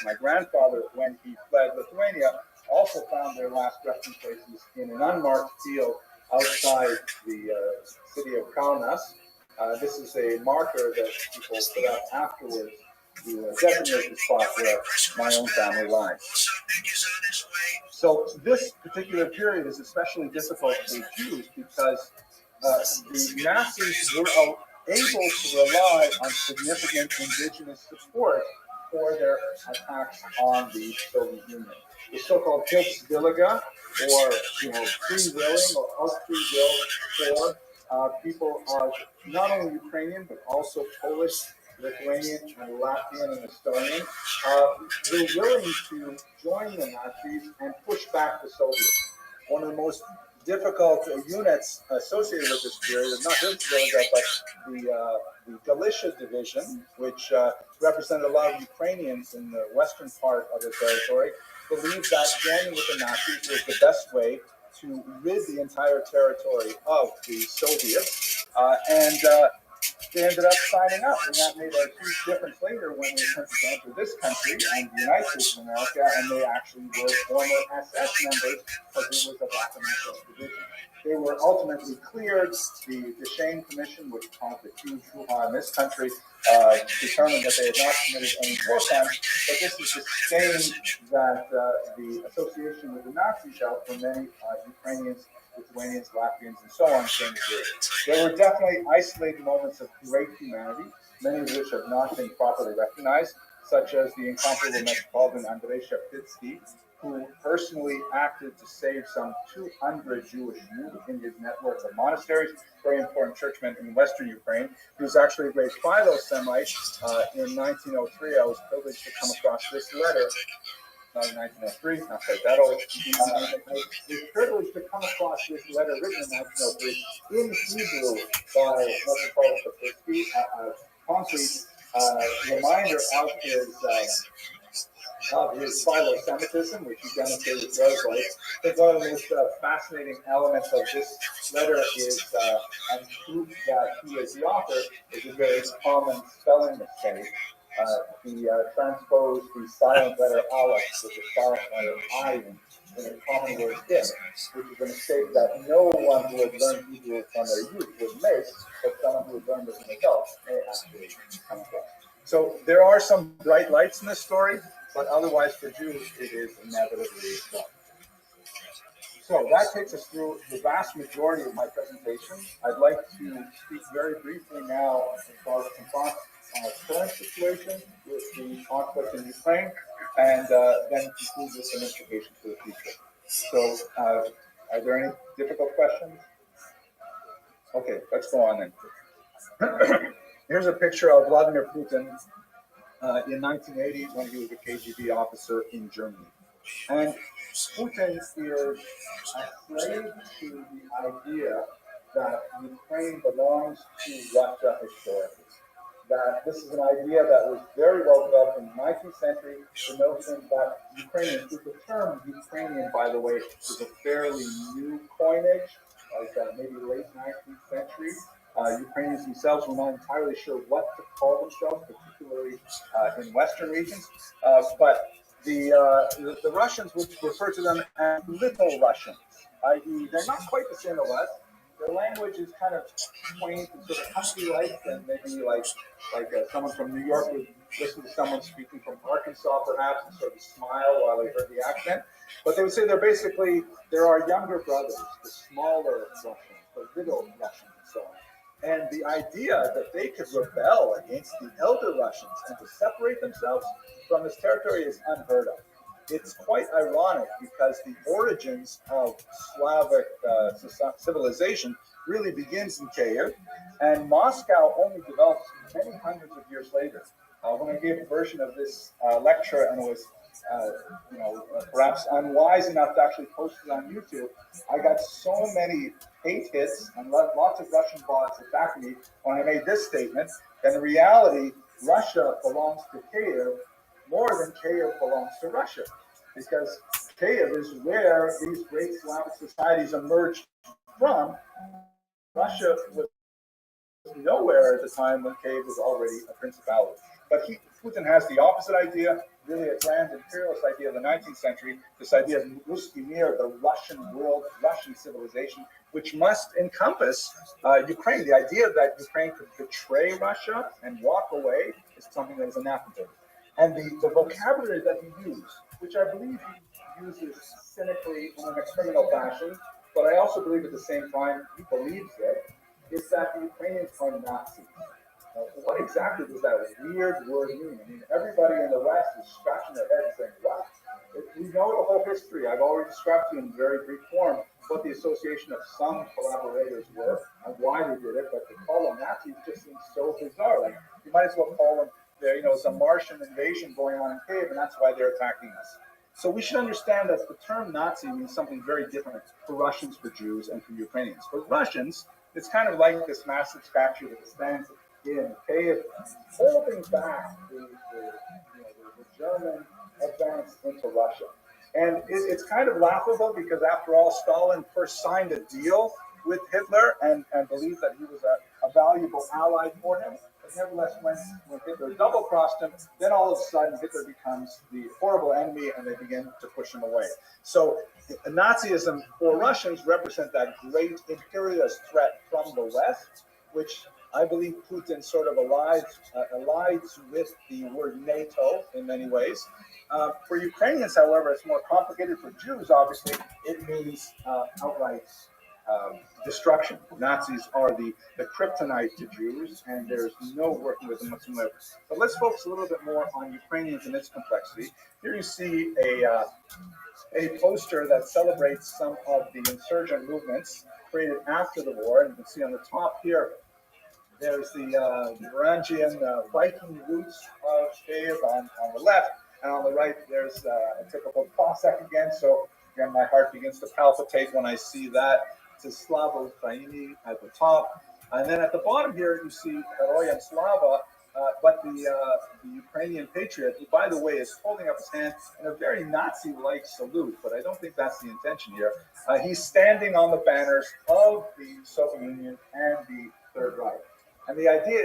my grandfather when he fled Lithuania, also found their last resting places in an unmarked field outside the city of Kaunas. This is a marker that people put up afterwards to designate the spot where my own family lies. So this particular period is especially difficult for the Jews because the Nazis were able to rely on significant indigenous support for their attacks on the Soviet Union. The so-called Hilfswillige, or free willing or of free will for people of not only Ukrainian but also Polish, Lithuanian, and Latvian and Estonian, were willing to join the Nazis and push back the Soviets. One of the most difficult units associated with this period is not Hilfswillige, but the Galicia division, which represented a lot of Ukrainians in the western part of the territory, believed that joining with the Nazis was the best way to rid the entire territory of the Soviets. they ended up signing up, and that made a huge difference later when they attempted to enter this country and the United States of America, and they actually were former SS members because it was a Vacuum SS division. They were ultimately cleared. The Shane Commission, which caused a huge hoo-ha in this country, determined that they had not committed any war crimes, but this is the stain that the association with the Nazis held for many Ukrainians, Lithuanians, Latvians, and so on during the period. There were definitely isolated moments of great humanity, many of which have not been properly recognized, such as the incomparable Metropolitan Andrei Sheptitsky, who personally acted to save some 200 Jewish youth in his network of monasteries, very important churchmen in Western Ukraine. He was actually a great philo-Semite. In 1903, I was privileged to come across this letter. Not in 1903, not quite that old. I was privileged to come across this letter written in 1903 in Hebrew by Metropolitan Sheptitsky, a concrete reminder of his philo-Semitism, which he demonstrated throughout his life. I think one of the most fascinating elements of this letter is, and proof that he is the author, is a very common spelling mistake. He transposed the silent letter aleph with the silent letter ayin in a common word him, which is a mistake that no one who had learned Hebrew from their youth would make, but someone who had learned as an adult may actually come across. So there are some bright lights in this story, but otherwise for Jews it is inevitably dark. So that takes us through the vast majority of my presentation. I'd like to speak very briefly now about some thoughts on our current situation with the conflict in Ukraine, and then conclude with some implications for the future. So are there any difficult questions? Okay, let's go on then. Here's a picture of Vladimir Putin in 1980 when he was a KGB officer in Germany. And Putin is a slave to the idea that Ukraine belongs to Russia historically. That this is an idea that was very well developed in the 19th century. The notion that Ukrainians, the term Ukrainian, by the way, is a fairly new coinage, like maybe late 19th century. Ukrainians themselves were not entirely sure what to call themselves, particularly in Western regions. But the Russians would refer to them as Little Russians, i.e., they're not quite the same as us. Their language is kind of quaint and sort of country-like, and maybe like someone from New York would listen to someone speaking from Arkansas, perhaps, and sort of smile while they heard the accent. But they would say there are younger brothers, the smaller Russians, the little Russians, and so on. And the idea that they could rebel against the elder Russians and to separate themselves from this territory is unheard of. It's quite ironic because the origins of Slavic civilization really begins in Kiev, and Moscow only develops many hundreds of years later. When I gave a version of this lecture, and it was perhaps unwise enough to actually post it on YouTube, I got so many hate hits and lots of Russian bots attacking me when I made this statement. And in reality, Russia belongs to Kiev more than Kiev belongs to Russia, because Kiev is where these great Slavic societies emerged from. Russia was nowhere at the time when Kiev was already a principality. But Putin has the opposite idea, really a grand imperialist idea of the 19th century, this idea of Ruski Mir, the Russian world, Russian civilization, which must encompass Ukraine. The idea that Ukraine could betray Russia and walk away is something that is anathema. And the vocabulary that he used, which I believe he uses cynically in a criminal fashion, but I also believe at the same time he believes it, is that the Ukrainians are Nazis. What exactly does that weird word mean? I mean, everybody in the West is scratching their head and saying, wow, we know the whole history. I've already described to you in very brief form what the association of some collaborators were and why they did it, but to call them Nazis just seems so bizarre. Like, you might as well call them, it's a Martian invasion going on in Kiev, and that's why they're attacking us. So we should understand that the term Nazi means something very different for Russians, for Jews, and for Ukrainians. For Russians, it's kind of like this massive statue that stands in Kiev, holding back the German advance into Russia. And it's kind of laughable because, after all, Stalin first signed a deal with Hitler and believed that he was a a valuable ally for him. But nevertheless, when Hitler double-crossed him, then all of a sudden Hitler becomes the horrible enemy, and they begin to push him away. So Nazism for Russians represent that great imperialist threat from the West, which I believe Putin sort of allies with the word NATO in many ways. For Ukrainians, however, it's more complicated. For Jews, obviously, it means outright destruction. Nazis are the kryptonite to Jews, and there's no working with them whatsoever. But let's focus a little bit more on Ukrainians and its complexity. Here you see a poster that celebrates some of the insurgent movements created after the war. And you can see on the top here, there's the Varangian Viking roots of Kiev on the left, and on the right there's a typical Cossack again. So again, my heart begins to palpitate when I see that. It's Slava Ukraini at the top, and then at the bottom here you see Heroyam Slava, but the Ukrainian patriot, who by the way is holding up his hand in a very Nazi-like salute, but I don't think that's the intention here. He's standing on the banners of the Soviet Union and the Third Reich. And the idea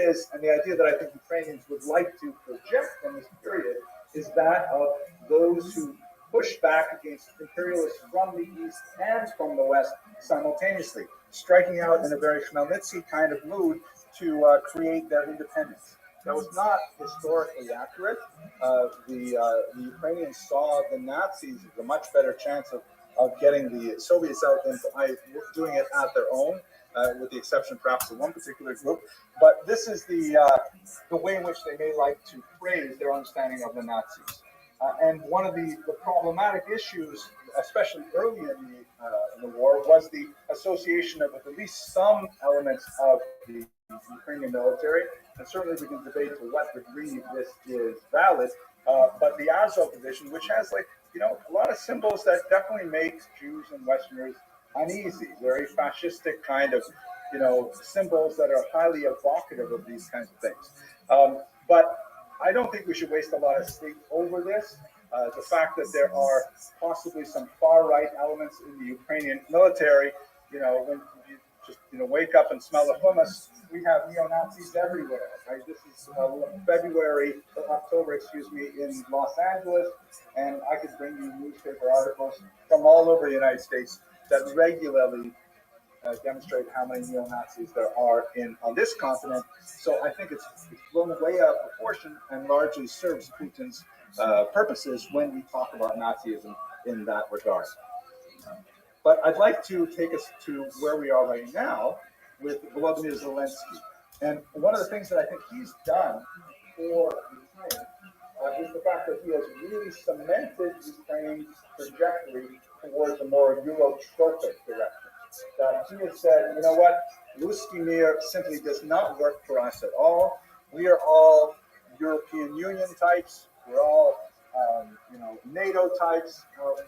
that I think Ukrainians would like to project in this period is that of those who push back against imperialists from the East and from the West simultaneously, striking out in a very Khmelnytsky kind of mood to create their independence. That was not historically accurate. The Ukrainians saw the Nazis as a much better chance of getting the Soviets out than by doing it at their own. With the exception perhaps of one particular group. But this is the way in which they may like to phrase their understanding of the Nazis. And one of the problematic issues, especially early in the war, was the association of with at least some elements of the Ukrainian military. And certainly we can debate to what degree this is valid. But the Azov division, which has a lot of symbols that definitely make Jews and Westerners uneasy, very fascistic kind of, symbols that are highly evocative of these kinds of things. But I don't think we should waste a lot of sleep over this. The fact that there are possibly some far-right elements in the Ukrainian military, when you just, wake up and smell the hummus, we have neo-Nazis everywhere, right? This is October, in Los Angeles, and I could bring you newspaper articles from all over the United States that regularly demonstrate how many neo-Nazis there are on this continent. So I think it's blown way out of proportion and largely serves Putin's purposes when we talk about Nazism in that regard. But I'd like to take us to where we are right now with Volodymyr Zelensky. And one of the things that I think he's done for Ukraine is the fact that he has really cemented Ukraine's trajectory towards a more Eurotropic direction. That he has said, Ruski Mir simply does not work for us at all. We are all European Union types. We're all, NATO types.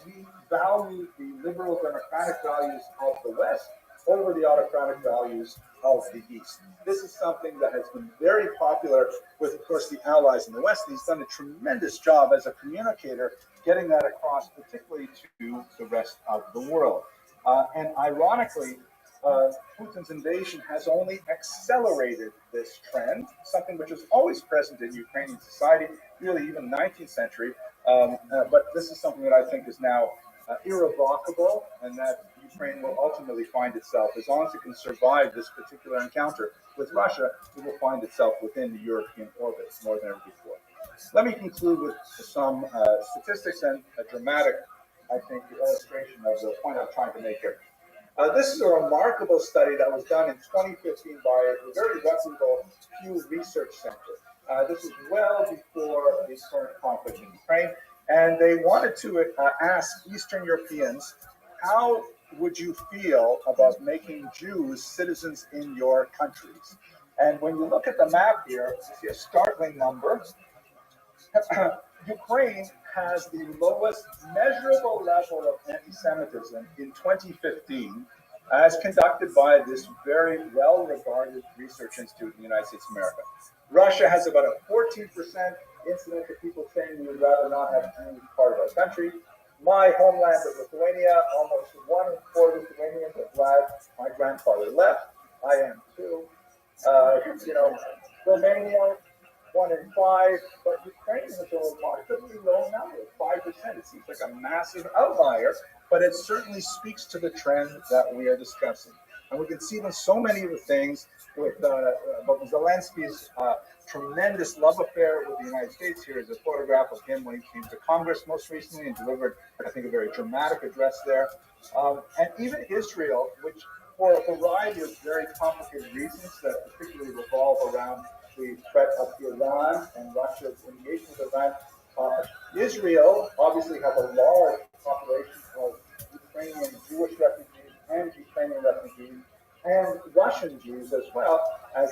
We value the liberal democratic values of the West over the autocratic values of the East. This is something that has been very popular with, of course, the allies in the West. He's done a tremendous job as a communicator, getting that across, particularly to the rest of the world. And ironically, Putin's invasion has only accelerated this trend, something which was always present in Ukrainian society, really even 19th century. But this is something that I think is now irrevocable, and that Ukraine will ultimately find itself, as long as it can survive this particular encounter with Russia, it will find itself within the European orbit more than ever before. Let me conclude with some statistics and a dramatic, I think, illustration of the point I'm trying to make here. This is a remarkable study that was done in 2015 by a very reputable Pew Research Center. This is well before the current conflict in Ukraine, and they wanted to ask Eastern Europeans, how would you feel about making Jews citizens in your countries? And when you look at the map here, you see a startling number. Ukraine has the lowest measurable level of anti-Semitism in 2015, as conducted by this very well-regarded research institute in the United States of America. Russia has about a 14% incidence of people saying we would rather not have Jews part of our country. My homeland of Lithuania, almost 1 in 4 Lithuanians are glad my grandfather left. I am too. You know, Romania, 1 in 5, but Ukraine is a remarkably low number, 5%. It seems like a massive outlier, but it certainly speaks to the trend that we are discussing. And we can see in so many of the things with Zelensky's tremendous love affair with the United States. Here is a photograph of him when he came to Congress most recently and delivered, I think, a very dramatic address there. And even Israel, which for a variety of very complicated reasons that particularly revolve around the threat of Iran and Russia's engagement with Iran. Israel obviously has a large population of Ukrainian Jewish refugees and Ukrainian refugees and Russian Jews as well, as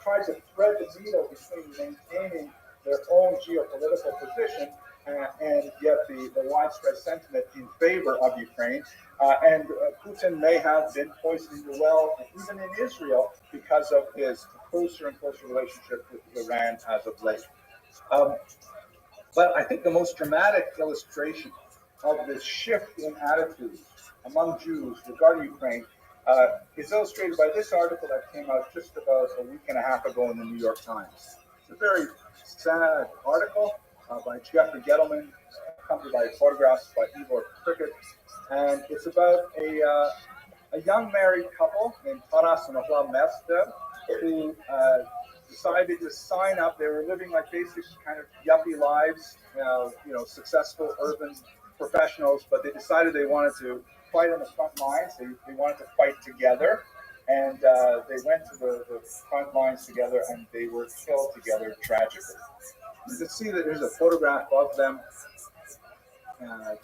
tried to thread the needle between maintaining their own geopolitical position and yet the widespread sentiment in favor of Ukraine. And Putin may have been poisoning the well, even in Israel, because of his closer and closer relationship with Iran as of late. But I think the most dramatic illustration of this shift in attitudes among Jews regarding Ukraine is illustrated by this article that came out just about a week and a half ago in the New York Times. It's a very sad article by Jeffrey Gettleman, accompanied by photographs by Igor Cricket, and it's about a young married couple named Taras and Ohla Mevstev who decided to sign up. They were living like basic kind of yuppie lives, successful urban professionals, but they decided they wanted to fight on the front lines. They wanted to fight together, and they went to the front lines together, and they were killed together tragically. You can see that there's a photograph of them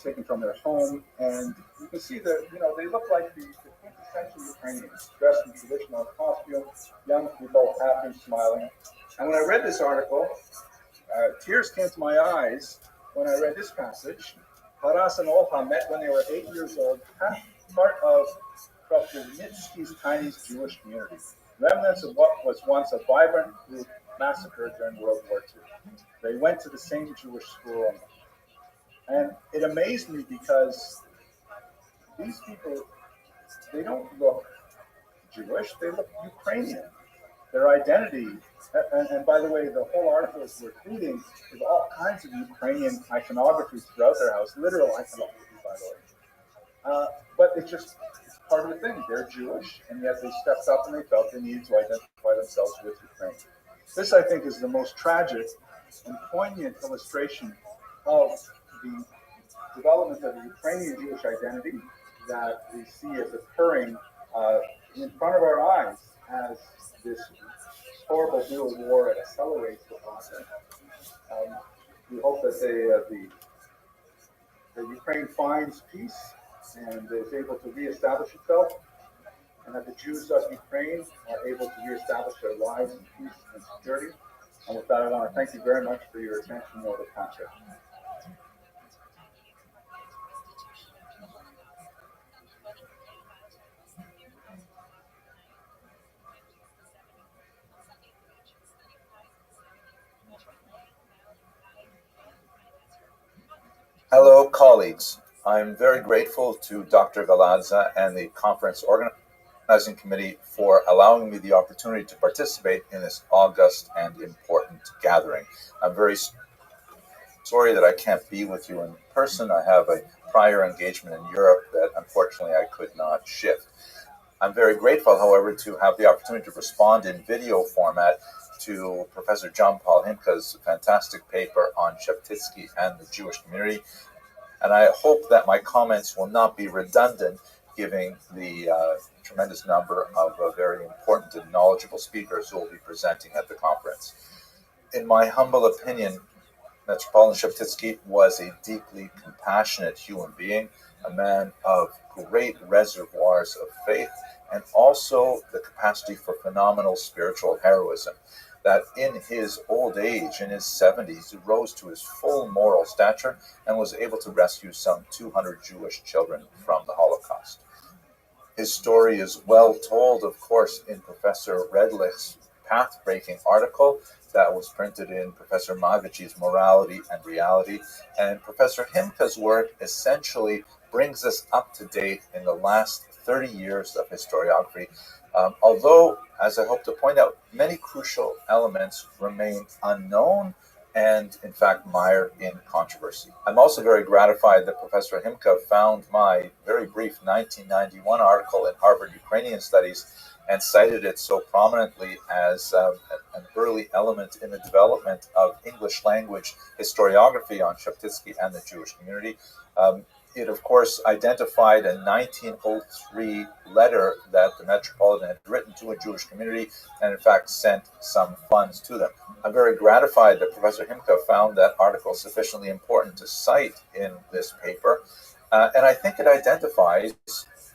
taken from their home, and you can see that they look like the quintessential Ukrainians, dressed in traditional costumes, young people, happy, smiling. And when I read this article, tears came to my eyes when I read this passage. Taras and Olha met when they were 8 years old, part of Kropyvnytsky's tiny Jewish community, remnants of what was once a vibrant group massacred during World War II. They went to the same Jewish school, and it amazed me because these people, they don't look Jewish, they look Ukrainian. Their identity, and by the way, the whole article is repeating with all kinds of Ukrainian iconography throughout their house, literal iconography, by the way. But it's part of the thing. They're Jewish, and yet they stepped up and they felt the need to identify themselves with Ukraine. This, I think, is the most tragic and poignant illustration of the development of the Ukrainian Jewish identity that we see as occurring in front of our eyes as this horrible new war accelerates the process. We hope that that Ukraine finds peace and is able to reestablish itself, and that the Jews of Ukraine are able to reestablish their lives in peace and security. And with that, I want to thank you very much for your attention over the past. Hello, colleagues. I'm very grateful to Dr. Galadza and the conference organizing committee for allowing me the opportunity to participate in this august and important gathering. I'm very sorry that I can't be with you in person. I have a prior engagement in Europe that unfortunately I could not shift. I'm very grateful, however, to have the opportunity to respond in video format to Professor John Paul Himka's fantastic paper on Sheptitsky and the Jewish community. And I hope that my comments will not be redundant, given the tremendous number of very important and knowledgeable speakers who will be presenting at the conference. In my humble opinion, Metropolitan Sheptitsky was a deeply compassionate human being, a man of great reservoirs of faith, and also the capacity for phenomenal spiritual heroism, that in his old age, in his 70s, he rose to his full moral stature and was able to rescue some 200 Jewish children from the Holocaust. His story is well told, of course, in Professor Redlich's path-breaking article that was printed in Professor Magici's Morality and Reality, and Professor Himka's work essentially brings us up to date in the last 30 years of historiography. Although, as I hope to point out, many crucial elements remain unknown and, in fact, mired in controversy. I'm also very gratified that Professor Himka found my very brief 1991 article in Harvard Ukrainian Studies and cited it so prominently as an early element in the development of English language historiography on Sheptytsky and the Jewish community. It, of course, identified a 1903 letter that the Metropolitan had written to a Jewish community and, in fact, sent some funds to them. I'm very gratified that Professor Himka found that article sufficiently important to cite in this paper. And I think it identifies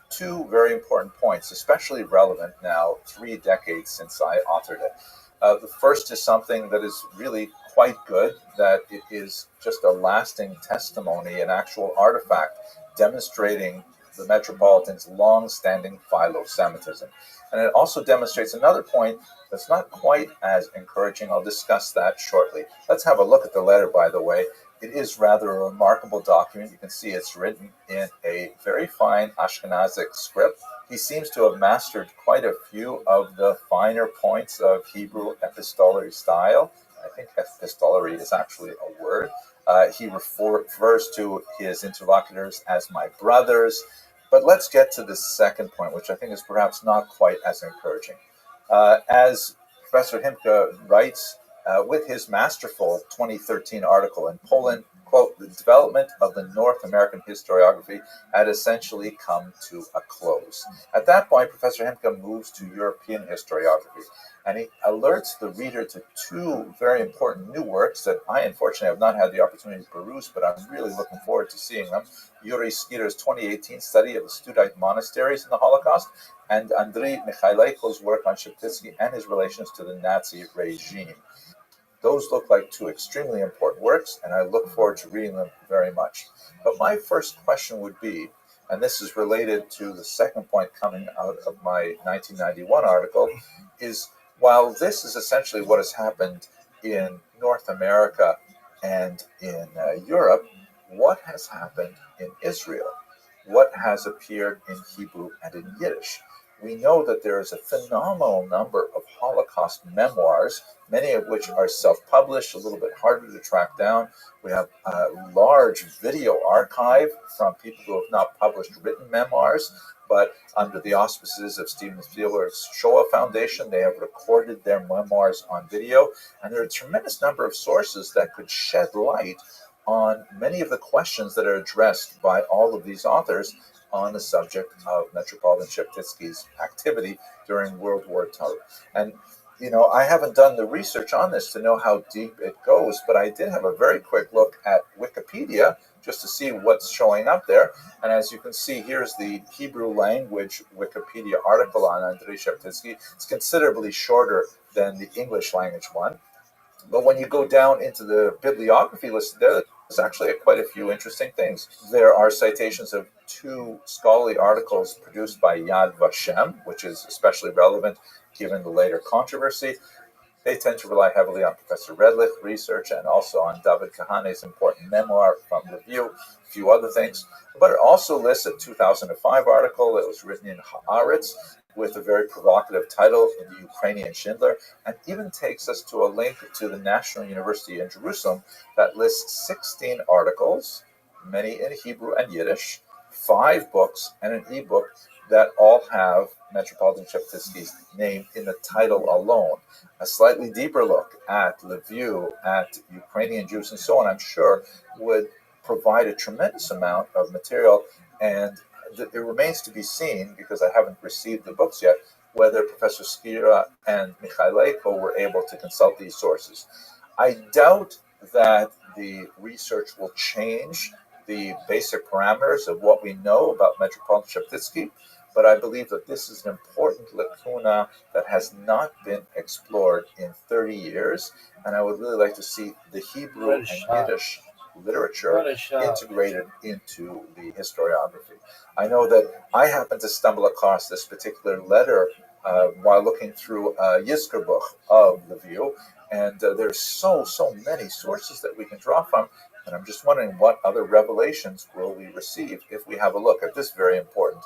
two very important points, especially relevant now, 3 decades since I authored it. The first is something that is really quite good, that it is just a lasting testimony, an actual artifact demonstrating the Metropolitan's long-standing philo-Semitism. And it also demonstrates another point that's not quite as encouraging. I'll discuss that shortly. Let's have a look at the letter, by the way. It is rather a remarkable document. You can see it's written in a very fine Ashkenazic script. He seems to have mastered quite a few of the finer points of Hebrew epistolary style. I think epistolary is actually a word. He refers to his interlocutors as my brothers. But let's get to the second point, which I think is perhaps not quite as encouraging. As Professor Himka writes, with his masterful 2013 article in Poland, quote, the development of the North American historiography had essentially come to a close. At that point, Professor Himka moves to European historiography, and he alerts the reader to 2 very important new works that I unfortunately have not had the opportunity to peruse, but I'm really looking forward to seeing them. Yuri Skydar's 2018 study of the Studite monasteries in the Holocaust, and Andrei Mikhaileko's work on Sheptytsky and his relations to the Nazi regime. Those look like 2 extremely important works, and I look forward to reading them very much. But my first question would be, and this is related to the second point coming out of my 1991 article, is while this is essentially what has happened in North America and in Europe, what has happened in Israel? What has appeared in Hebrew and in Yiddish? We know that there is a phenomenal number of Holocaust memoirs, many of which are self-published, a little bit harder to track down. We have a large video archive from people who have not published written memoirs, but under the auspices of Steven Spielberg's Shoah Foundation, they have recorded their memoirs on video. And there are a tremendous number of sources that could shed light on many of the questions that are addressed by all of these authors on the subject of Metropolitan Sheptytsky's activity during World War II. And, you know, I haven't done the research on this to know how deep it goes, but I did have a very quick look at Wikipedia just to see what's showing up there. And as you can see, here's the Hebrew language Wikipedia article on Andrei Sheptytsky. It's considerably shorter than the English language one. But when you go down into the bibliography list there, there's actually quite a few interesting things. There are citations of 2 scholarly articles produced by Yad Vashem, which is especially relevant given the later controversy. They tend to rely heavily on Professor Redlich research and also on David Kahane's important memoir from Review, a few other things. But it also lists a 2005 article that was written in Haaretz with a very provocative title, The Ukrainian Schindler, and even takes us to a link to the National University in Jerusalem that lists 16 articles, many in Hebrew and Yiddish, 5 books, and an ebook that all have Metropolitan Sheptytsky's name in the title alone. A slightly deeper look at Lviv, at Ukrainian Jews, and so on, I'm sure, would provide a tremendous amount of material, and it remains to be seen, because I haven't received the books yet, whether Professor Skyra and Mikhaileiko were able to consult these sources. I doubt that the research will change the basic parameters of what we know about Metropolitan Sheptytsky, but I believe that this is an important lacuna that has not been explored in 30 years, and I would really like to see the Hebrew and Yiddish literature integrated into the historiography. I know that I happened to stumble across this particular letter while looking through Yizkerbuch of Lviv, and there's so many sources that we can draw from, And I'm just wondering what other revelations will we receive if we have a look at this very important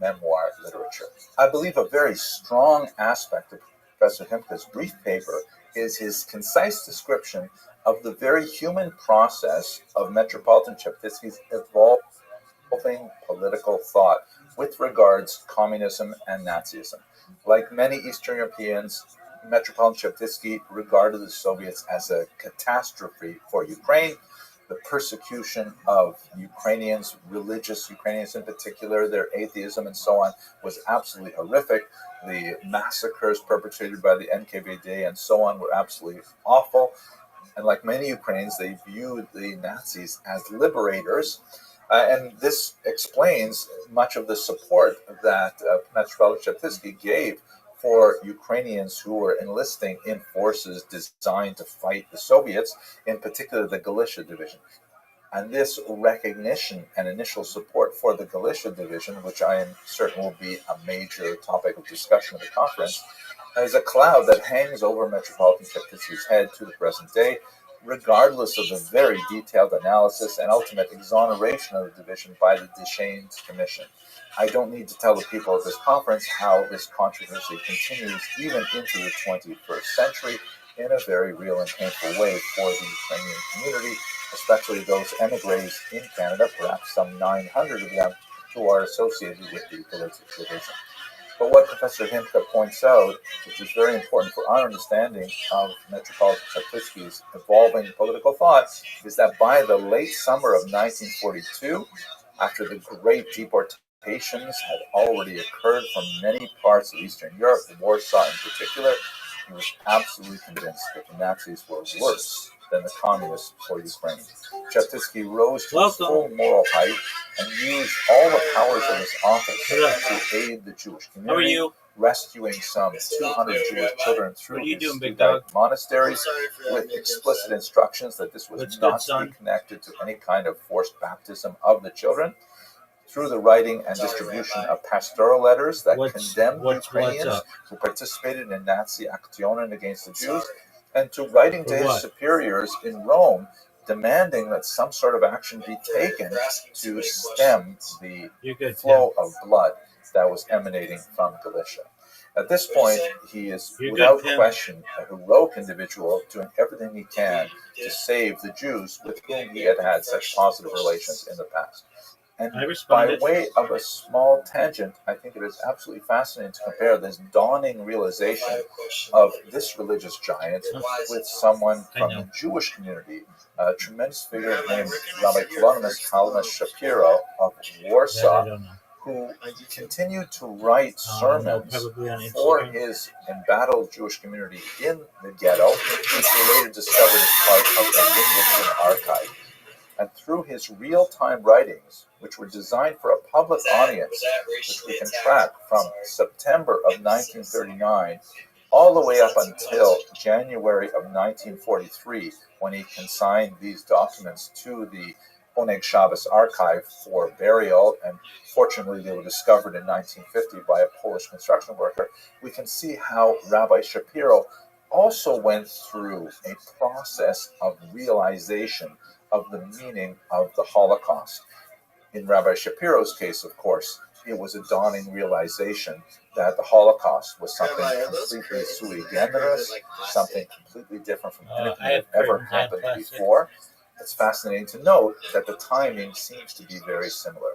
memoir literature. I believe a very strong aspect of Professor Himka's brief paper is his concise description of the very human process of Metropolitan Cheptitsky's evolving political thought with regards communism and Nazism. Like many Eastern Europeans, Metropolitan Cheptitsky regarded the Soviets as a catastrophe for Ukraine. The persecution of Ukrainians, religious Ukrainians in particular, their atheism and so on, was absolutely horrific. The massacres perpetrated by the NKVD and so on were absolutely awful. And like many Ukrainians, they viewed the Nazis as liberators. And this explains much of the support that Metropolitan Cheptitsky gave for Ukrainians who were enlisting in forces designed to fight the Soviets, in particular the Galicia Division. And this recognition and initial support for the Galicia Division, which I am certain will be a major topic of discussion at the conference, is a cloud that hangs over Metropolitan Cheptitsky's head to the present day, regardless of the very detailed analysis and ultimate exoneration of the division by the Deschênes Commission. I don't need to tell the people at this conference how this controversy continues even into the 21st century in a very real and painful way for the Ukrainian community, especially those emigres in Canada, perhaps some 900 of them, who are associated with the Galicia Division. But what Professor Himka points out, which is very important for our understanding of Metropolitan Cheptitsky's evolving political thought, is that by the late summer of 1942, after the great deportations had already occurred from many parts of Eastern Europe, Warsaw in particular, he was absolutely convinced that the Nazis were worse than the communists for Ukraine. Cheptitsky rose to his full moral height and used all the powers of his office to aid the Jewish community, rescuing some 200 Jewish children through his Studite monasteries, with explicit instructions that this was not to be connected to any kind of forced baptism of the children, through the writing and distribution of pastoral letters that condemned Ukrainians who participated in Nazi Aktionen against the Jews, and to writing to his superiors in Rome, demanding that some sort of action be taken to stem the flow of blood that was emanating from Galicia. At this point, he is without question a heroic individual doing everything he can to save the Jews with whom he had had such positive relations in the past. And by way of a small tangent, I think it is absolutely fascinating to compare this dawning realization of this religious giant with someone from the Jewish community, a tremendous figure named Rabbi Kalmas Shapiro of Warsaw, who continued to write sermons for his embattled Jewish community in the ghetto, which were later discovered as part of the Ringwood archive. And through his real-time writings, which were designed for a public audience, which we can track from September of 1939 all the way up until January of 1943, when he consigned these documents to the Oneg Shabbos archive for burial, and fortunately they were discovered in 1950 by a Polish construction worker, we can see how Rabbi Shapiro also went through a process of realization of the meaning of the Holocaust. In Rabbi Shapiro's case, of course, it was a dawning realization that the Holocaust was something completely sui generis, something completely different from anything that ever happened before. It's fascinating to note that the timing seems to be very similar.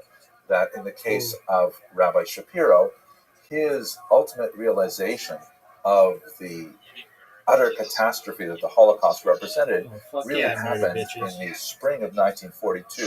That in the case of Rabbi Shapiro, his ultimate realization of the utter catastrophe that the Holocaust represented really happened in the spring of 1942,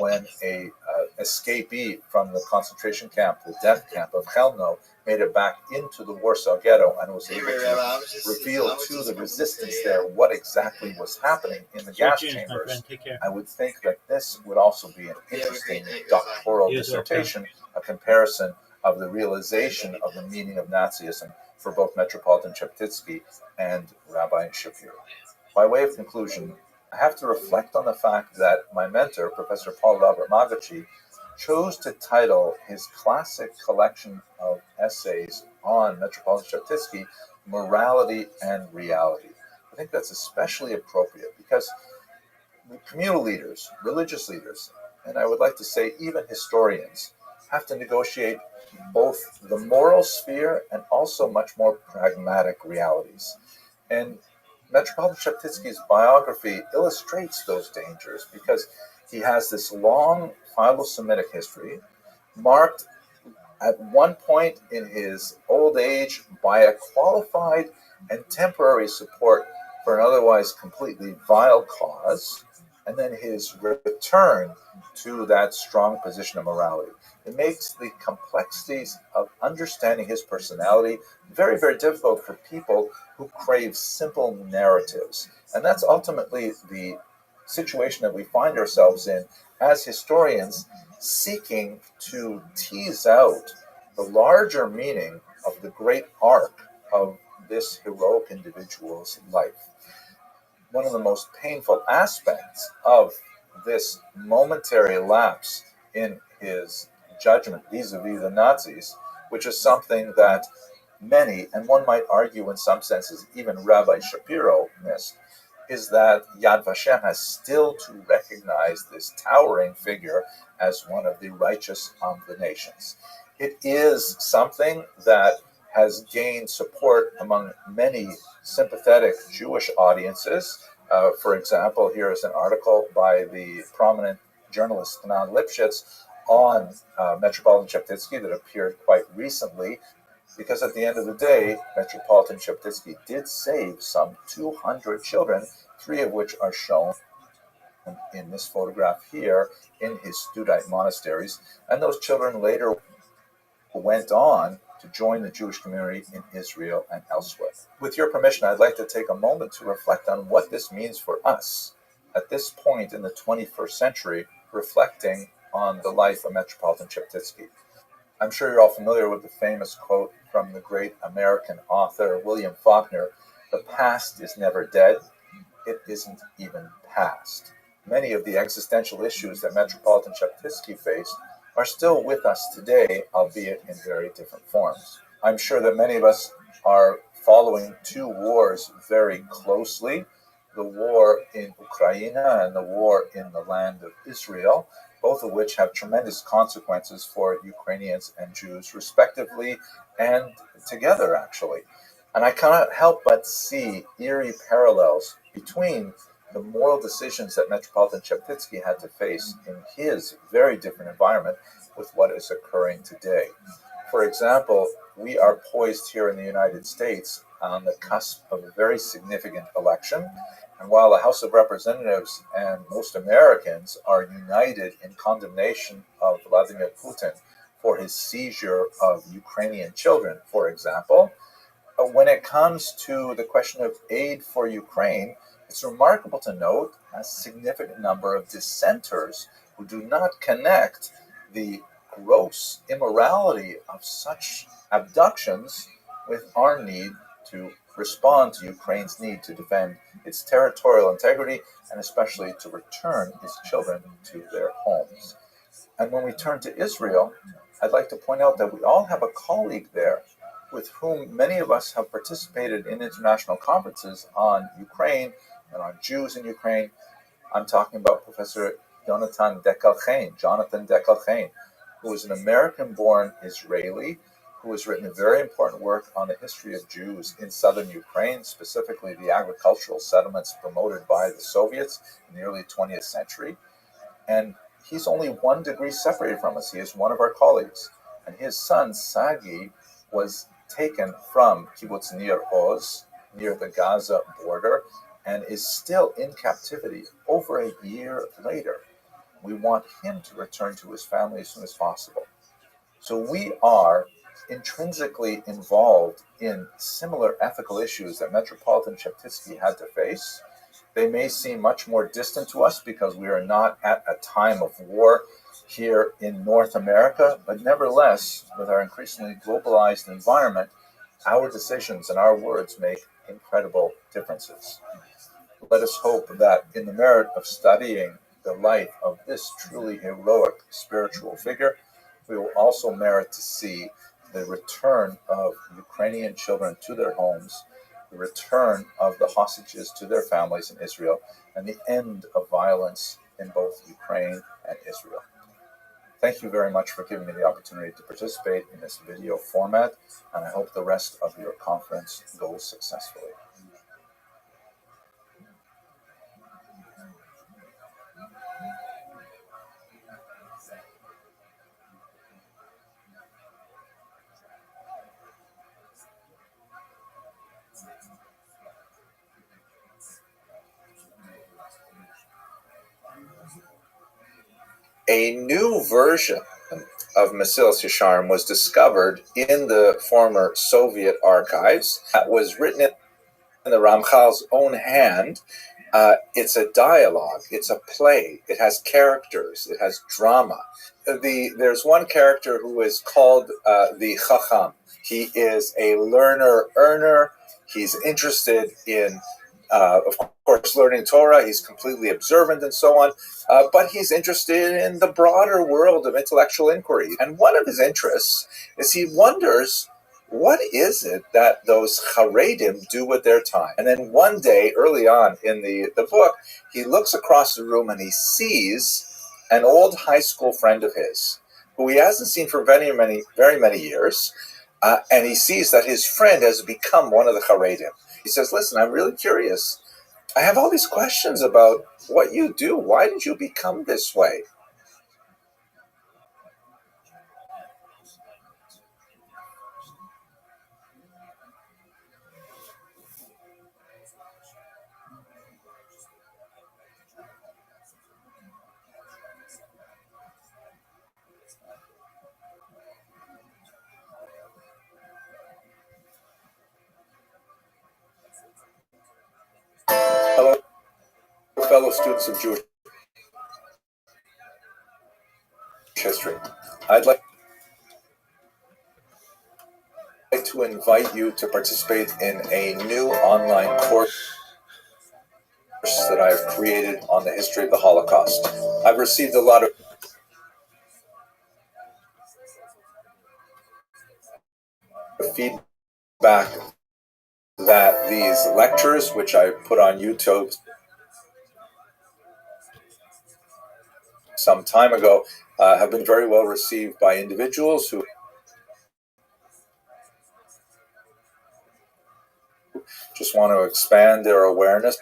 when a escapee from the concentration camp, the death camp of Chelmno, made it back into the Warsaw Ghetto and was able to reveal to the resistance there what exactly was happening in the gas chambers. I would think that this would also be an interesting doctoral dissertation, a comparison of the realization of the meaning of Nazism for both Metropolitan Cheptitsky and Rabbi Shapiro. By way of conclusion, I have to reflect on the fact that my mentor, Professor Paul Robert Magachi, chose to title his classic collection of essays on Metropolitan Cheptitsky, Morality and Reality. I think that's especially appropriate because communal leaders, religious leaders, and I would like to say even historians have to negotiate both the moral sphere and also much more pragmatic realities. And Metropolitan Sheptytsky's biography illustrates those dangers because he has this long philo-Semitic history, marked at one point in his old age by a qualified and temporary support for an otherwise completely vile cause, and then his return to that strong position of morality. It makes the complexities of understanding his personality very, very difficult for people who crave simple narratives. And that's ultimately the situation that we find ourselves in as historians, seeking to tease out the larger meaning of the great arc of this heroic individual's life. One of the most painful aspects of this momentary lapse in his judgment vis-a-vis the Nazis, which is something that many, and one might argue in some senses even Rabbi Shapiro missed, is that Yad Vashem has still to recognize this towering figure as one of the righteous of the nations. It is something that has gained support among many sympathetic Jewish audiences. For example, here is an article by the prominent journalist Hanan Lipschitz on Metropolitan Sheptytsky that appeared quite recently, because at the end of the day, Metropolitan Sheptytsky did save some 200 children, 3 of which are shown in this photograph here in his Studite monasteries, and those children later went on to join the Jewish community in Israel and elsewhere. With your permission, I'd like to take a moment to reflect on what this means for us at this point in the 21st century, reflecting on the life of Metropolitan Sheptytsky. I'm sure you're all familiar with the famous quote from the great American author William Faulkner, "The past is never dead, it isn't even past." Many of the existential issues that Metropolitan Sheptytsky faced are still with us today, albeit in very different forms. I'm sure that many of us are following 2 wars very closely, the war in Ukraine and the war in the land of Israel, both of which have tremendous consequences for Ukrainians and Jews respectively, and together actually. And I cannot help but see eerie parallels between the moral decisions that Metropolitan Sheptytsky had to face in his very different environment with what is occurring today. For example, we are poised here in the United States on the cusp of a very significant election. And while the House of Representatives and most Americans are united in condemnation of Vladimir Putin for his seizure of Ukrainian children, for example, when it comes to the question of aid for Ukraine, it's remarkable to note a significant number of dissenters who do not connect the gross immorality of such abductions with our need to respond to Ukraine's need to defend its territorial integrity and especially to return its children to their homes. And when we turn to Israel, I'd like to point out that we all have a colleague there with whom many of us have participated in international conferences on Ukraine and on Jews in Ukraine. I'm talking about Professor Jonathan Dekel-Chain, who is an American-born Israeli who has written a very important work on the history of Jews in southern Ukraine, specifically the agricultural settlements promoted by the Soviets in the early 20th century. And he's only 1 degree separated from us. He is one of our colleagues. And his son, Sagi, was taken from Kibbutz Nir Oz, near the Gaza border, and is still in captivity over a year later. We want him to return to his family as soon as possible. So we are intrinsically involved in similar ethical issues that Metropolitan Sheptytsky had to face. They may seem much more distant to us because we are not at a time of war here in North America, but nevertheless, with our increasingly globalized environment, our decisions and our words make incredible differences. Let us hope that in the merit of studying the life of this truly heroic spiritual figure, we will also merit to see the return of Ukrainian children to their homes the return of the hostages to their families in Israel, and the end of violence in both Ukraine and Israel. Thank you very much for giving me the opportunity to participate in this video format, and I hope the rest of your conference goes successfully. A new version of Mesilas Yesharim was discovered in the former Soviet archives. That was written in the Ramchal's own hand. It's a dialogue, it's a play, it has characters, it has drama. There's one character who is called the Chacham. He is a learner-earner. He's interested in, of course, learning Torah. He's completely observant and so on. But he's interested in the broader world of intellectual inquiry. And one of his interests is he wonders, what is it that those Haredim do with their time? And then one day, early on in the book, he looks across the room and he sees an old high school friend of his, who he hasn't seen for very many years, and he sees that his friend has become one of the Haredim. He says, listen, I'm really curious. I have all these questions about what you do. Why did you become this way? Hello, fellow students of Jewish history. I'd like to invite you to participate in a new online course that I've created on the history of the Holocaust. I've received a lot of feedback that these lectures, which I put on YouTube some time ago, have been very well received by individuals who just want to expand their awareness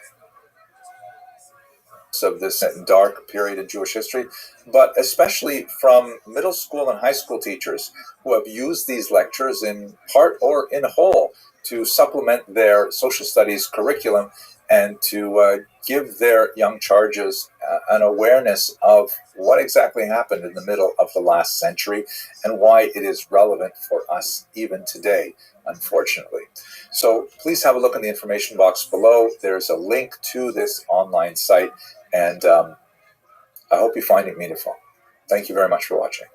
of this dark period in Jewish history, but especially from middle school and high school teachers who have used these lectures in part or in whole to supplement their social studies curriculum and to give their young charges an awareness of what exactly happened in the middle of the last century and why it is relevant for us even today, unfortunately. So please have a look in the information box below. There's a link to this online site, and I hope you find it meaningful. Thank you very much for watching.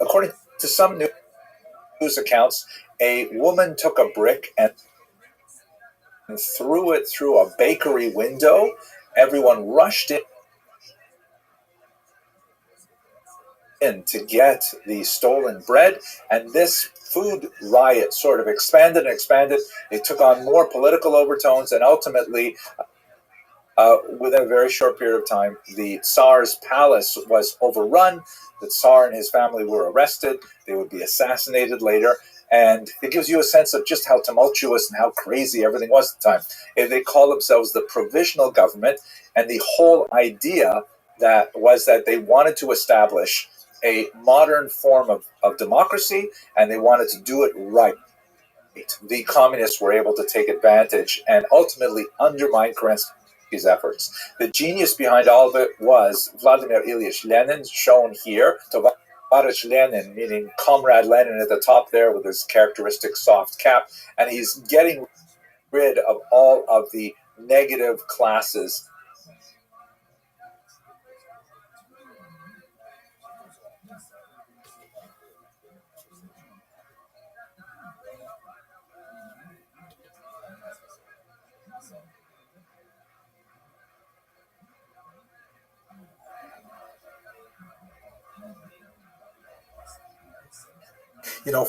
According to some news accounts, a woman took a brick and threw it through a bakery window. Everyone rushed in to get the stolen bread, and this food riot sort of expanded and expanded. It took on more political overtones, and ultimately, within a very short period of time, the Tsar's palace was overrun. The Tsar and his family were arrested. They would be assassinated later. And it gives you a sense of just how tumultuous and how crazy everything was at the time. They call themselves the Provisional Government, and the whole idea that was that they wanted to establish a modern form of democracy, and they wanted to do it right. The communists were able to take advantage and ultimately undermine Kerensky's efforts. The genius behind all of it was Vladimir Ilyich Lenin, shown here. Tovarishch Lenin, meaning Comrade Lenin at the top there with his characteristic soft cap, and he's getting rid of all of the negative classes. You know,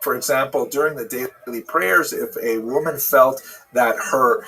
for example, during the daily prayers, if a woman felt that her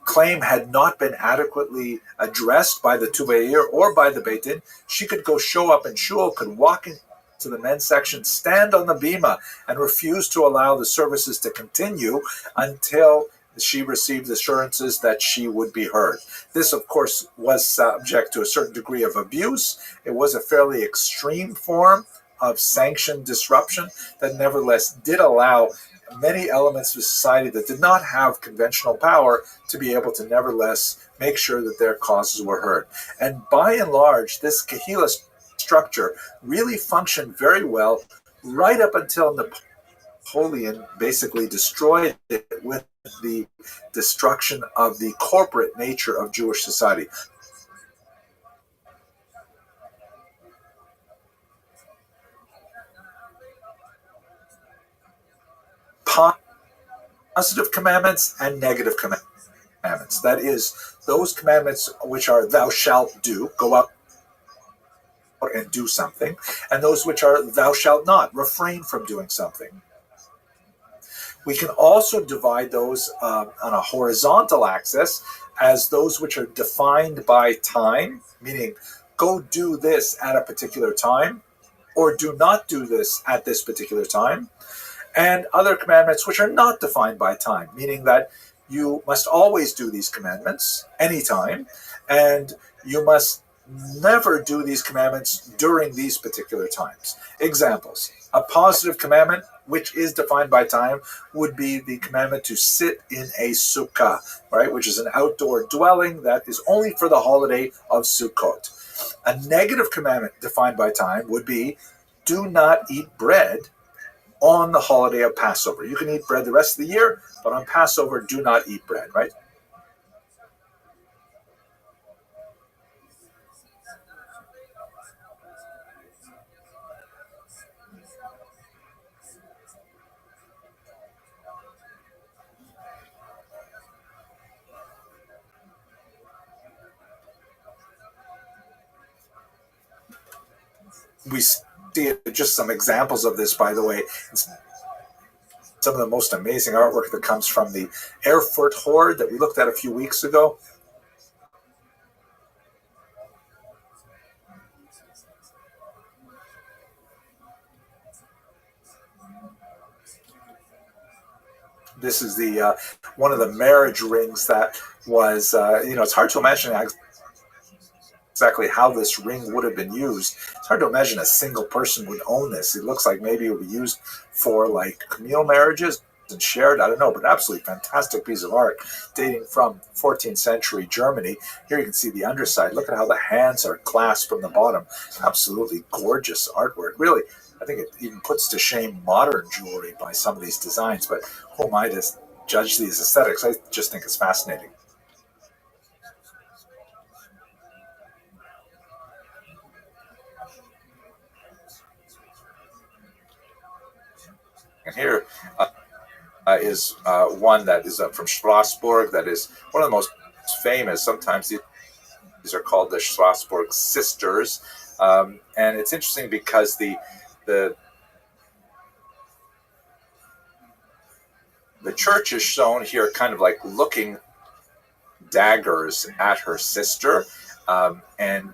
claim had not been adequately addressed by the Tubeir or by the Beit Din, she could go show up in shul, could walk into the men's section, stand on the bima, and refuse to allow the services to continue until she received assurances that she would be heard. This, of course, was subject to a certain degree of abuse. It was a fairly extreme form of sanctioned disruption that nevertheless did allow many elements of society that did not have conventional power to be able to nevertheless make sure that their causes were heard. And by and large, this Kahila structure really functioned very well right up until Napoleon basically destroyed it with the destruction of the corporate nature of Jewish society. Positive commandments and negative commandments. That is, those commandments which are thou shalt do, go out and do something, and those which are thou shalt not, refrain from doing something. We can also divide those on a horizontal axis as those which are defined by time, meaning go do this at a particular time, or do not do this at this particular time, and other commandments which are not defined by time, meaning that you must always do these commandments anytime, and you must never do these commandments during these particular times. Examples: a positive commandment which is defined by time would be the commandment to sit in a sukkah, right, which is an outdoor dwelling that is only for the holiday of Sukkot. A negative commandment defined by time would be do not eat bread on the holiday of Passover. You can eat bread the rest of the year, but on Passover, do not eat bread, right? We see just some examples of this, by the way. Some of the most amazing artwork that comes from the Erfurt Horde that we looked at a few weeks ago. This is the one of the marriage rings that was, it's hard to imagine exactly how this ring would have been used. It's hard to imagine a single person would own this. It looks like maybe it would be used for like communal marriages and shared, I don't know, but an absolutely fantastic piece of art dating from 14th century Germany. Here you can see the underside. Look at how the hands are clasped from the bottom. Absolutely gorgeous artwork. Really, I think it even puts to shame modern jewelry by some of these designs, but who am I to judge these aesthetics? I just think it's fascinating. And here is one that is from Strasbourg that is one of the most famous. Sometimes these are called the Strasbourg sisters. And it's interesting because the church is shown here kind of like looking daggers at her sister. And,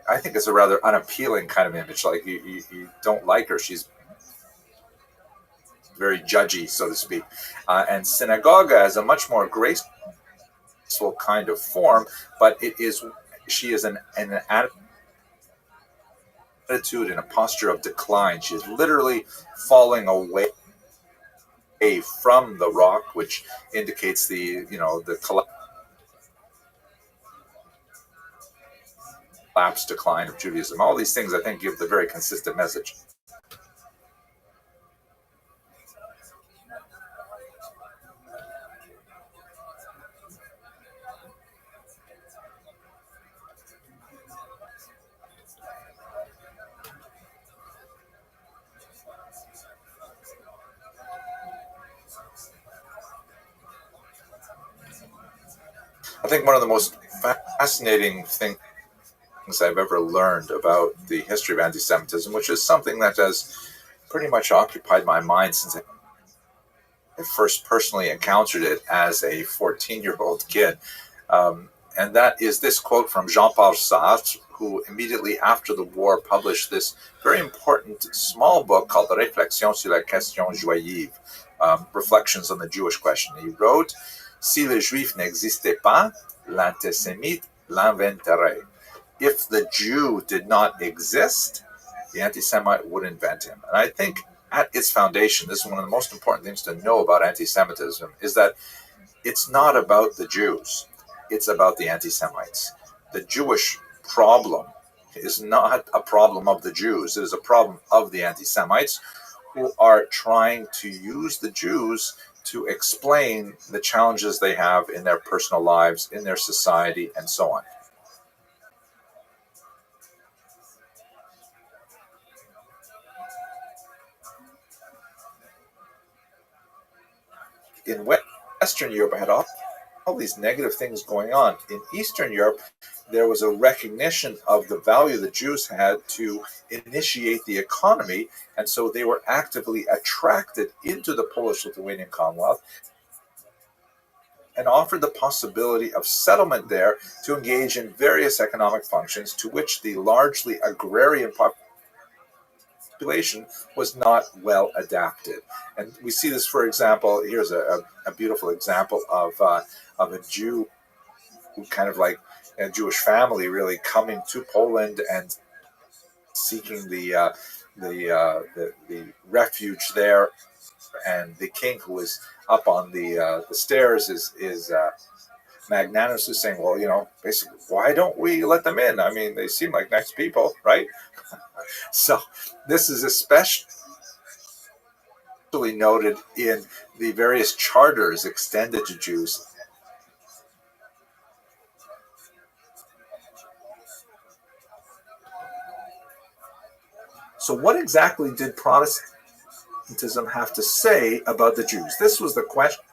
I think it's a rather unappealing kind of image. Like you don't like her. She's very judgy, so to speak. And synagogue has a much more graceful kind of form, but she is an attitude in a posture of decline. She is literally falling away from the rock, which indicates the collapse, decline of Judaism. All these things, I think, give the very consistent message. I think one of the most fascinating things I've ever learned about the history of anti-Semitism, which is something that has pretty much occupied my mind since I first personally encountered it as a 14-year-old kid. And that is this quote from Jean-Paul Sartre, who immediately after the war published this very important small book called Réflexions sur la question juive, Reflections on the Jewish Question. He wrote, Si le juif n'existait pas, l'antisémite l'inventerait. If the Jew did not exist, the anti-Semite would invent him. And I think at its foundation, this is one of the most important things to know about anti-Semitism, is that it's not about the Jews. It's about the anti-Semites. The Jewish problem is not a problem of the Jews. It is a problem of the anti-Semites who are trying to use the Jews to explain the challenges they have in their personal lives, in their society, and so on. In Western Europe, I had all these negative things going on. In Eastern Europe, there was a recognition of the value the Jews had to initiate the economy, and so they were actively attracted into the Polish-Lithuanian Commonwealth and offered the possibility of settlement there to engage in various economic functions to which the largely agrarian population was not well adapted. And we see this, for example, here's a beautiful example of a Jew who kind of like a Jewish family really coming to Poland and seeking the refuge there, and the king who is up on the stairs is magnanimously saying, well, you know, basically, why don't we let them in? I mean, they seem like nice people, right? So this is especially noted in the various charters extended to Jews. So what exactly did Protestantism have to say about the Jews? This was the question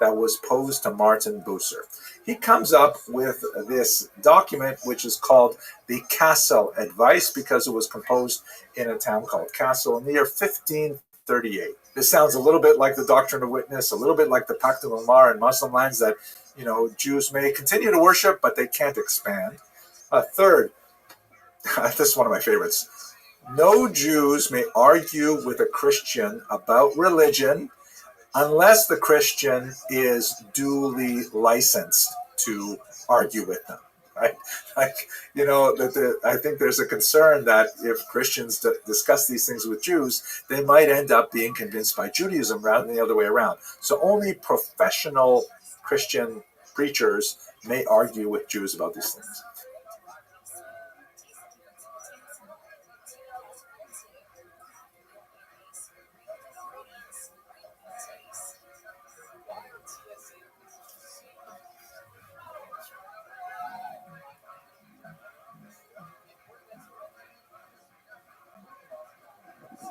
that was posed to Martin Bucer. He comes up with this document which is called the Kassel Advice because it was composed in a town called Kassel in the year 1538. This sounds a little bit like the Doctrine of Witness, a little bit like the Pact of Umar in Muslim lands that, you know, Jews may continue to worship, but they can't expand. Third, this is one of my favorites. No Jews may argue with a Christian about religion unless the Christian is duly licensed to argue with them, right? Like, you know, I think there's a concern that if Christians discuss these things with Jews, they might end up being convinced by Judaism rather than the other way around. So only professional Christian preachers may argue with Jews about these things.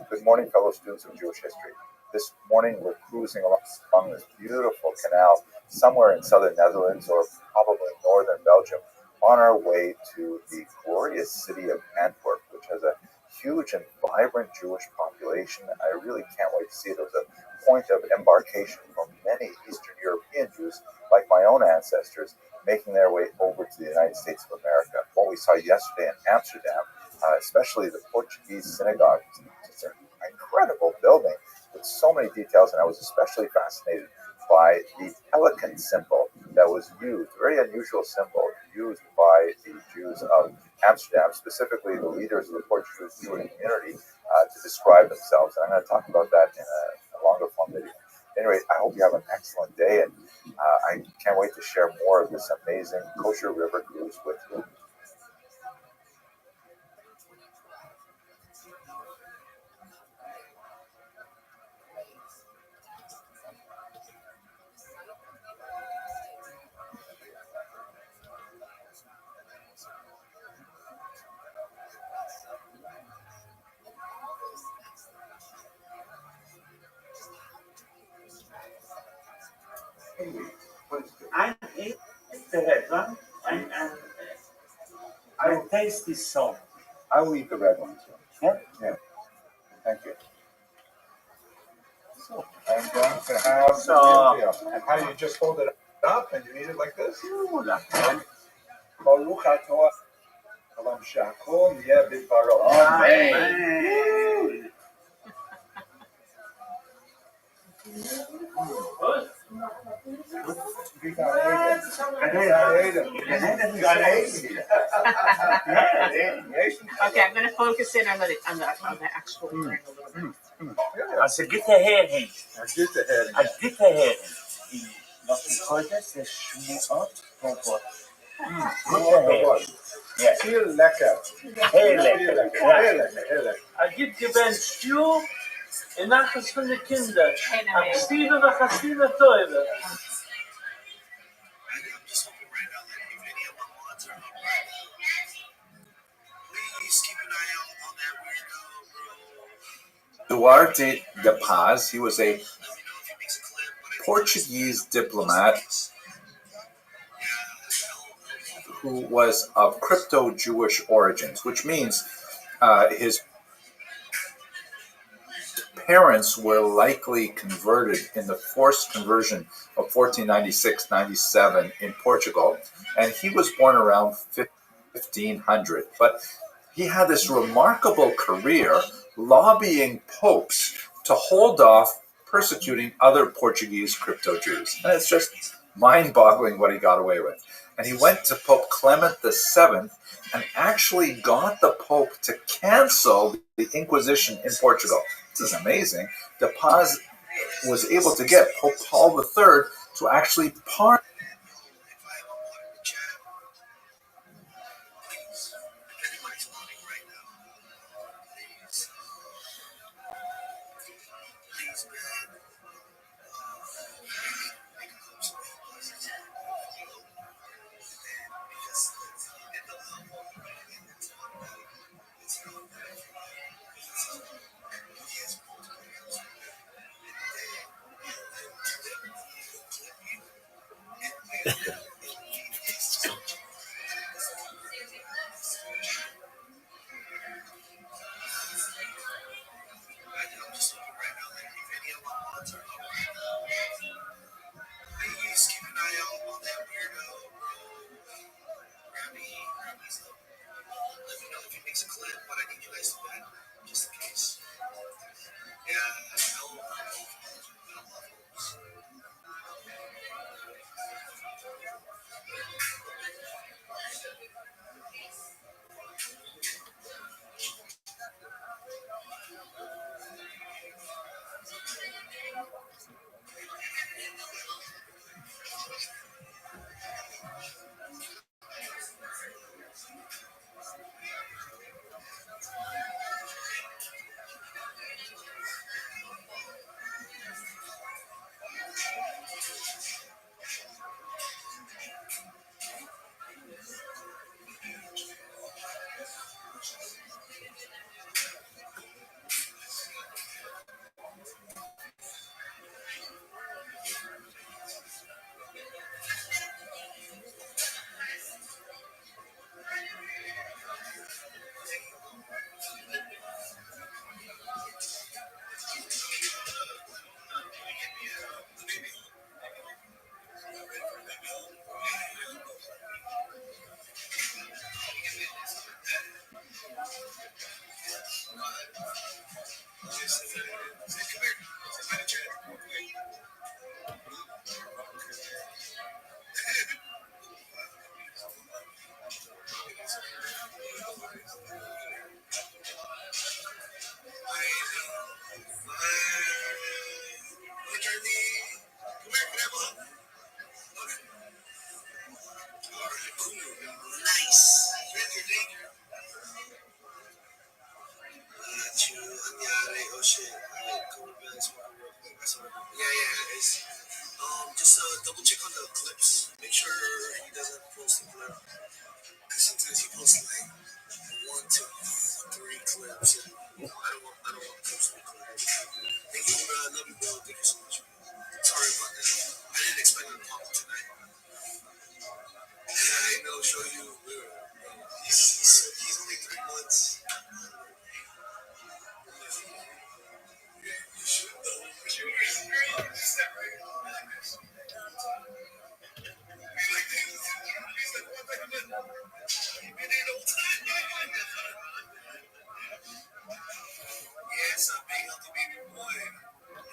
Good morning, fellow students of Jewish history. This morning we're cruising along this beautiful canal somewhere in southern Netherlands or probably northern Belgium on our way to the glorious city of Antwerp, which has a huge and vibrant Jewish population. I really can't wait to see it. It was a point of embarkation for many Eastern European Jews, like my own ancestors, making their way over to the United States of America. What we saw yesterday in Amsterdam, especially the Portuguese synagogue, it's an incredible building with so many details, and I was especially fascinated by the pelican symbol that was used, a very unusual symbol used by the Jews of Amsterdam, specifically the leaders of the Portuguese Jewish community, to describe themselves. And I'm going to talk about that in a longer form video. Anyway, I hope you have an excellent day, and I can't wait to share more of this amazing kosher river cruise with you. I'm the headline, and I taste this salt. I will eat the red ones. Yeah? Yeah. Thank you. So I'm going to have So- and how you just hold it up and you eat it like this? Amen. Baruch atah Olam shakol yeh bidbaro. Amen. Okay, I'm gonna focus in on the actual thing a little bit. Also, get der Hering. Get the head. Get der Hering. Was ist heute? Der Schmuot? Gut der Hering. Ja. Viel lecker. Heel lekker. Ja. Heel lekker. Heel lekker. Agit gewen Stuhl in Nachas von den Kindern. Achstive wa Chastive Teube. I'm just hoping right now that if any of my mods are up right now, please keep an eye out on that weirdo, bro. Duarte de Paz, he was a Let me know if he makes a clip. But Portuguese diplomat who was of crypto-Jewish origins, which means his parents were likely converted in the forced conversion of 1496-97 in Portugal, and he was born around 1500. But he had this remarkable career lobbying popes to hold off persecuting other Portuguese crypto-Jews. And it's just mind-boggling what he got away with. And he went to Pope Clement VII and actually got the Pope to cancel the Inquisition in Portugal. This is amazing. De Paz was able to get Pope Paul III to actually pardon. if I have a mod in the chat, please, if anybody's modding right now, please, man, make a clip so because it does help. It's automatic. It's automatic. Yes, I'm just looking right now, like if any of my mods are up right now, please keep an eye out on that weirdo, bro. Rabbi's up. Let me know if he makes a clip, but I need you guys to bet, just in case. Yeah, no love. Just double check on the clips. Make sure he doesn't post a clip. Because sometimes he posts like 1 to 3 clips. And I don't want clips to be clips. Thank you, bro. I love you, bro. Thank you so much. Sorry about that. I didn't expect him to pop tonight. Yeah, I know. Show you. He's only 3 months. You should know. Jewish girl. Is that right? He's like, what the hell? You've been in old time. Yes, I'm big healthy baby boy.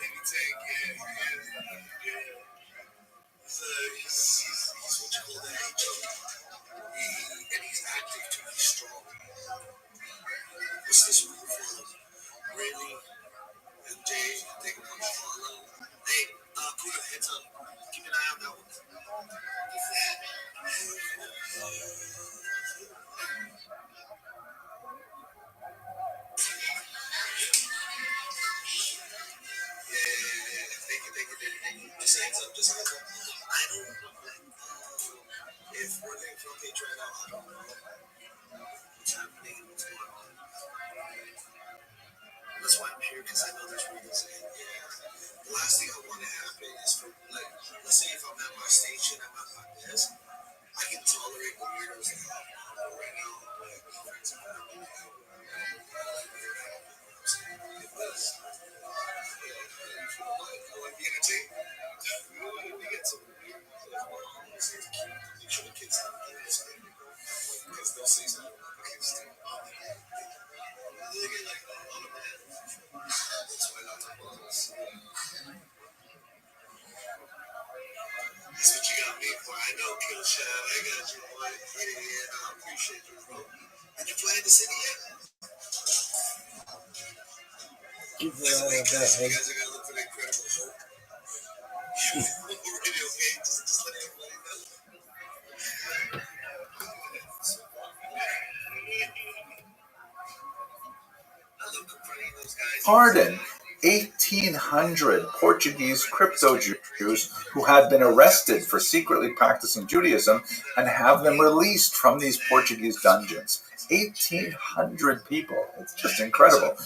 Baby tank, yeah. He's what you call the angel. And he's active too. He's strong. What's this one for? Really? And Jay, take a punch follow. Hey, put your heads up. Keep an eye on that one. Thank you. Just hands up. I don't if we're getting front page right now, I don't know what's happening and what's going on. That's why I'm here, because I know there's reasons. The last thing I want to happen is for, like, let's say if I'm at my station, I'm at my desk, I can tolerate the weirdos that happen right now. Because they'll say something about the kids too. They get like, oh man, that's why I got my balls. That's what you got me for. I know, Kill Shad. I got you, boy. Yeah, I appreciate you, bro. Did you fly in the city yet? Keep it all of that, You guys are gonna look for the Incredible Hulk. Really okay? Just let everybody know. I love confronting those guys. Pardon 1,800 Portuguese crypto Jews who had been arrested for secretly practicing Judaism and have them released from these Portuguese dungeons. 1,800 people. It's just incredible.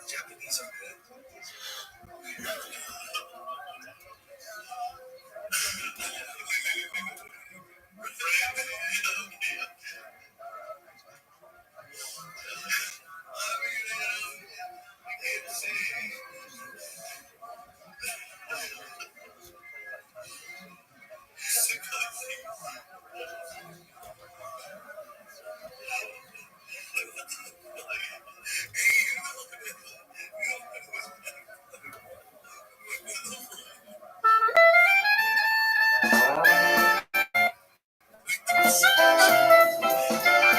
Japanese are good.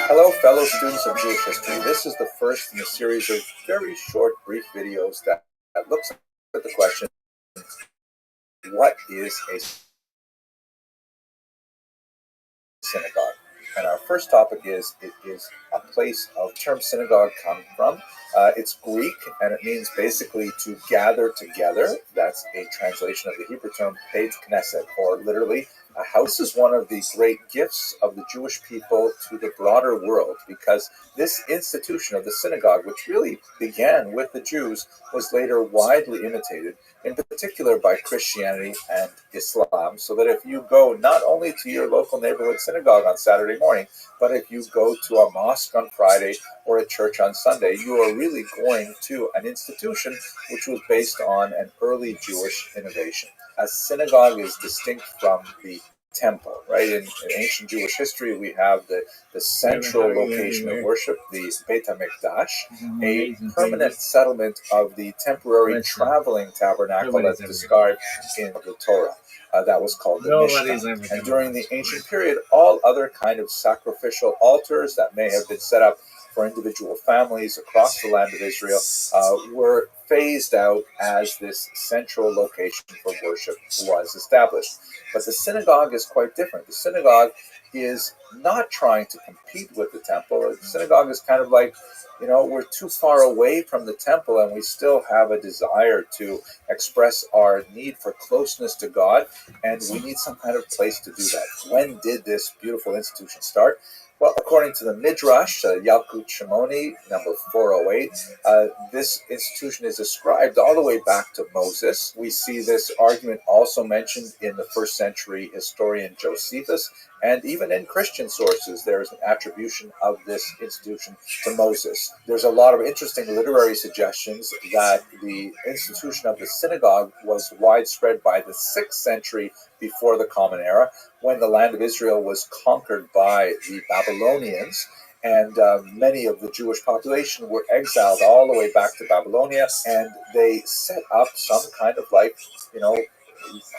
Hello, fellow students of Jewish history. This is the first in a series of very short, brief videos that looks at the question, what is a synagogue? And our first topic is, it is a place of term synagogue come from. It's Greek, and it means basically to gather together. That's a translation of the Hebrew term Beit Knesset, or literally a house. Is one of the great gifts of the Jewish people to the broader world, because this institution of the synagogue, which really began with the Jews, was later widely imitated, in particular by Christianity and Islam, so that if you go not only to your local neighborhood synagogue on Saturday morning, but if you go to a mosque on Friday or a church on Sunday, you are really going to an institution which was based on an early Jewish innovation. A synagogue is distinct from the temple, right? In ancient Jewish history, we have the central location of worship, the Beit HaMikdash, a permanent settlement of the temporary traveling tabernacle that's described in the Torah. That was called the Mishkan. And during the ancient period, all other kind of sacrificial altars that may have been set up for individual families across the land of Israel were phased out as this central location for worship was established. But the synagogue is quite different. The synagogue is not trying to compete with the temple. The synagogue is kind of like, we're too far away from the temple and we still have a desire to express our need for closeness to God, and we need some kind of place to do that. When did this beautiful institution start? Well, according to the Midrash, Yalkut Shimoni, number 408, this institution is ascribed all the way back to Moses. We see this argument also mentioned in the first century historian Josephus, and even in Christian sources, there is an attribution of this institution to Moses. There's a lot of interesting literary suggestions that the institution of the synagogue was widespread by the 6th century before the Common Era, when the land of Israel was conquered by the Babylonians, and many of the Jewish population were exiled all the way back to Babylonia, and they set up some kind of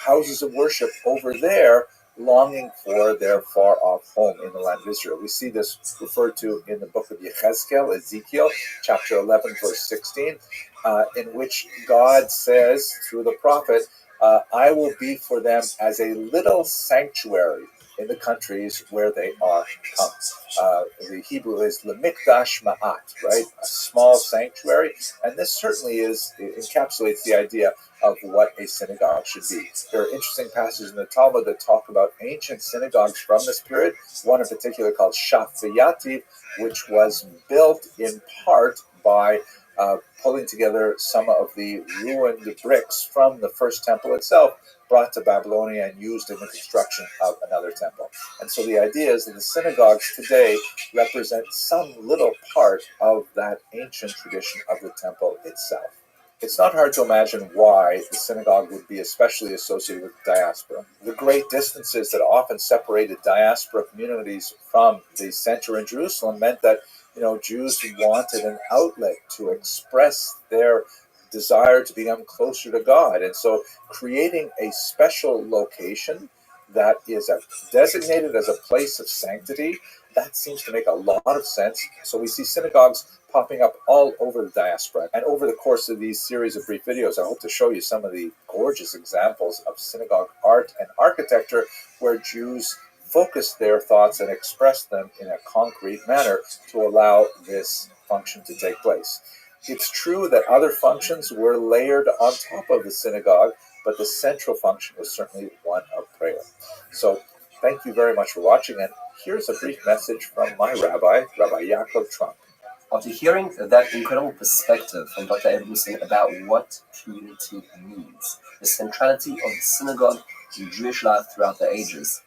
houses of worship over there, longing for their far-off home in the land of Israel. We see this referred to in the book of Ezekiel, chapter 11, verse 16, in which God says through the prophet, I will be for them as a little sanctuary in the countries where they are come. The Hebrew is lemikdash ma'at, right? A small sanctuary, and this certainly encapsulates the idea of what a synagogue should be. There are interesting passages in the Talmud that talk about ancient synagogues from this period, one in particular called Shafayati, which was built in part by pulling together some of the ruined bricks from the first temple itself, brought to Babylonia and used in the construction of another temple. And so the idea is that the synagogues today represent some little part of that ancient tradition of the temple itself. It's not hard to imagine why the synagogue would be especially associated with diaspora. The great distances that often separated diaspora communities from the center in Jerusalem meant that Jews wanted an outlet to express their desire to become closer to God. And so creating a special location that is designated as a place of sanctity, that seems to make a lot of sense. So we see synagogues popping up all over the diaspora. And over the course of these series of brief videos, I hope to show you some of the gorgeous examples of synagogue art and architecture where Jews focus their thoughts and express them in a concrete manner to allow this function to take place. It's true that other functions were layered on top of the synagogue, but the central function was certainly one of prayer. So thank you very much for watching, and here's a brief message from my rabbi, Rabbi Yaakov Trump. After hearing that incredible perspective from Dr. Abramson about what community means, the centrality of the synagogue in Jewish life throughout the ages,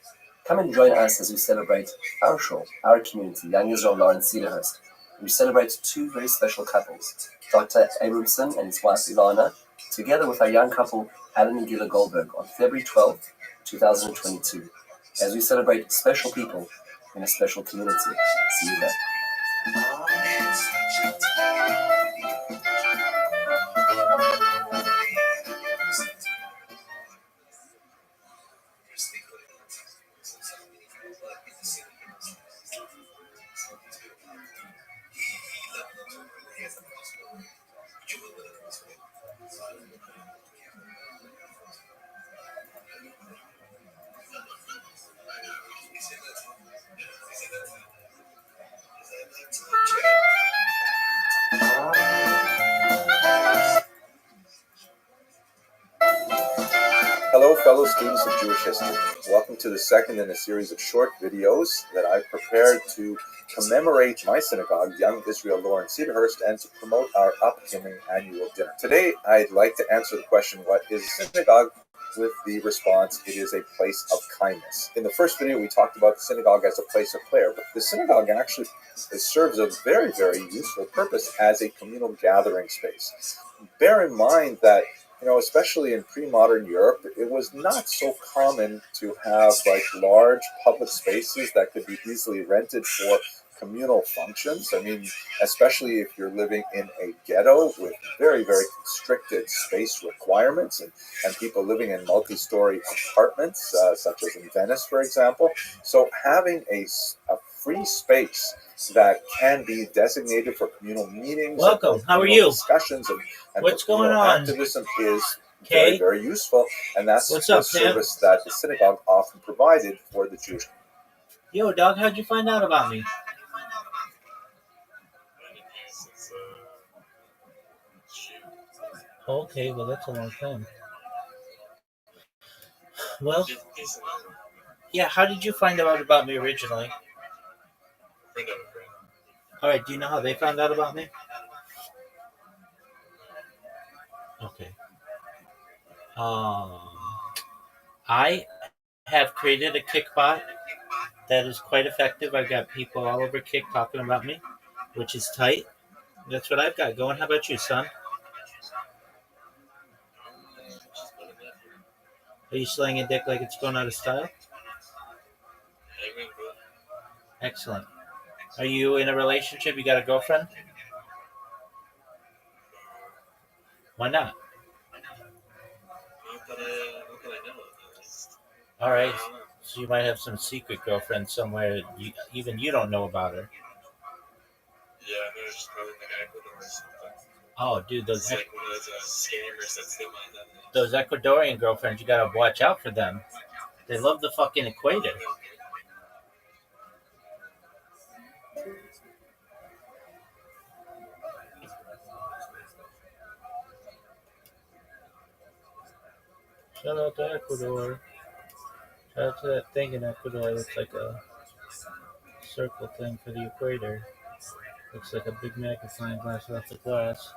come and join us as we celebrate our shul, our community, Young Israel Lawrence Cedarhurst. We celebrate two very special couples, Dr. Abramson and his wife Ilana, together with our young couple, Alan and Gila Goldberg, on February 12th, 2022, as we celebrate special people in a special community. See you there. Hello, fellow students of Jewish history. Welcome to the second in a series of short videos that I've prepared to commemorate my synagogue, Young Israel Lawrence Cedarhurst, and to promote our upcoming annual dinner. Today, I'd like to answer the question, what is a synagogue? With the response, it is a place of kindness. In the first video, we talked about the synagogue as a place of prayer, but the synagogue actually serves a very, very useful purpose as a communal gathering space. Bear in mind that especially in pre-modern Europe, it was not so common to have large public spaces that could be easily rented for communal functions. I mean, especially if you're living in a ghetto with very, very constricted space requirements and people living in multi-story apartments, such as in Venice, for example. So having a free space that can be designated for communal meetings. Welcome. How are you? Discussions and what's going on? Activism is very, very useful, and that's what's the up, service that the synagogue often provided for the Jewish community. Yo, dog, how'd you find out about me? Okay, well, that's a long time. Well, yeah, how did you find out about me originally? Friend of a friend. All right. Do you know how they found out about me? Okay. I have created a Kickbot that is quite effective. I've got people all over Kick talking about me, which is tight. That's what I've got going. How about you, son? Are you slinging dick like it's going out of style? Amen, bro. Excellent. Are you in a relationship? You got a girlfriend? Why not? Not that I know of. All right. I don't know. So you might have some secret girlfriend somewhere. Even you don't know about her. Yeah, no, it's just probably like Ecuador or something. Oh, dude, It's like one of those scammers that steal my identity. those Ecuadorian girlfriends, you gotta watch out for them. They love the fucking equator. Shout out to Ecuador. Shout out to that thing in Ecuador. Looks like a circle thing for the equator. Looks like a big magnifying glass without the glass.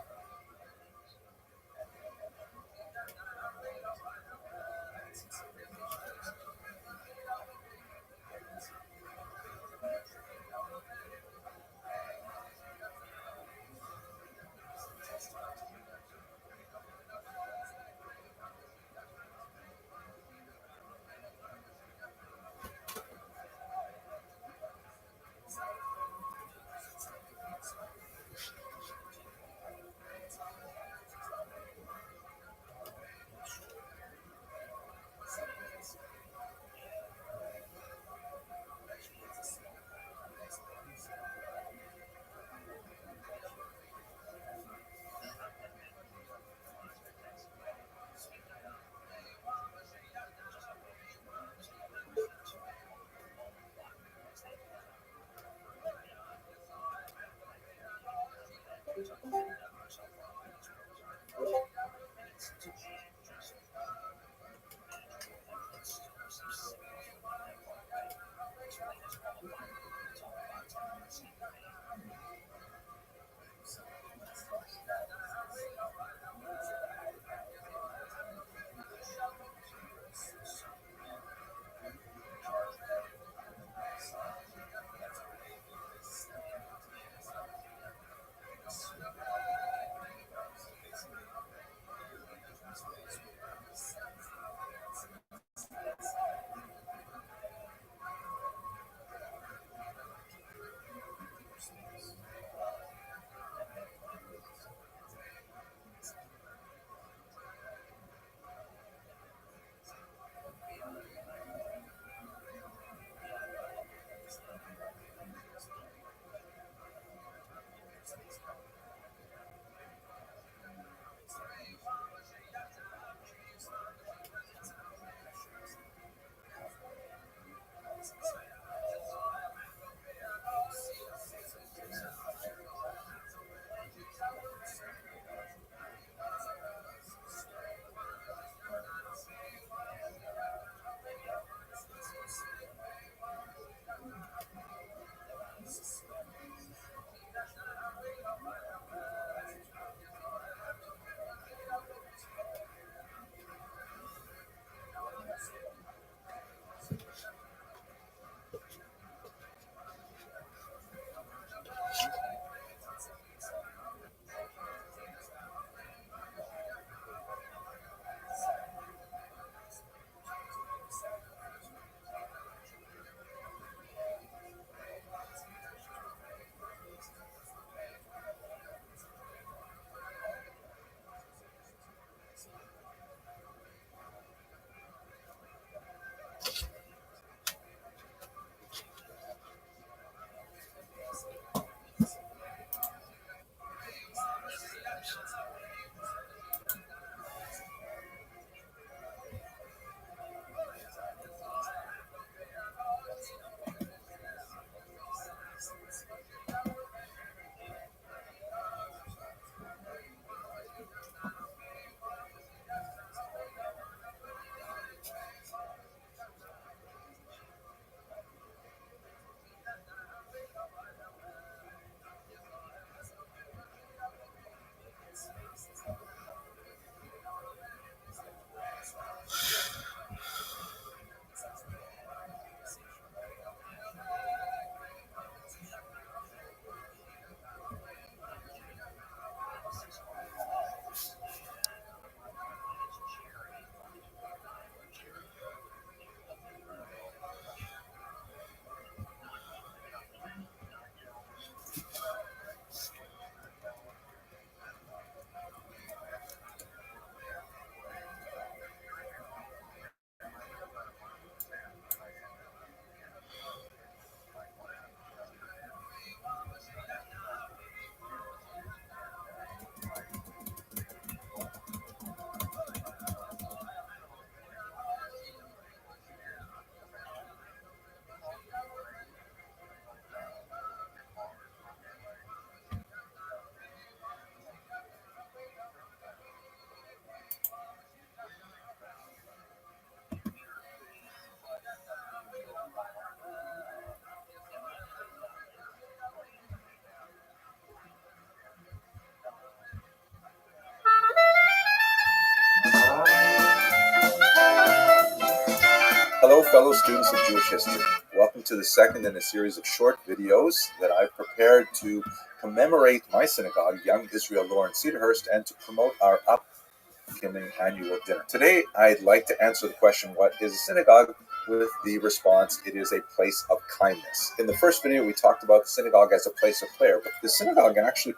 fellow students of Jewish history. Welcome to the second in a series of short videos that I've prepared to commemorate my synagogue, Young Israel Lawrence Cedarhurst, and to promote our upcoming annual dinner. Today, I'd like to answer the question, what is a synagogue? With the response, it is a place of kindness. In the first video, we talked about the synagogue as a place of prayer, but the synagogue actually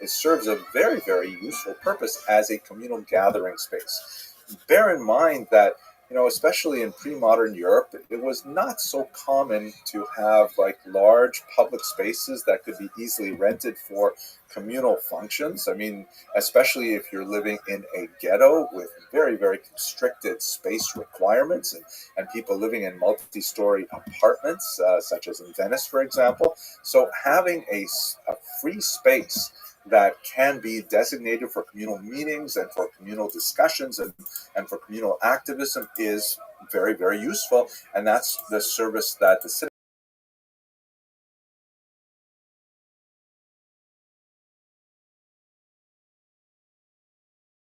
serves a very, very useful purpose as a communal gathering space. Bear in mind that, especially in pre-modern Europe, it was not so common to have large public spaces that could be easily rented for communal functions. I mean, especially if you're living in a ghetto with very, very constricted space requirements and people living in multi-story apartments, such as in Venice, for example. So having a free space that can be designated for communal meetings and for communal discussions and for communal activism is very, very useful. And that's the service that the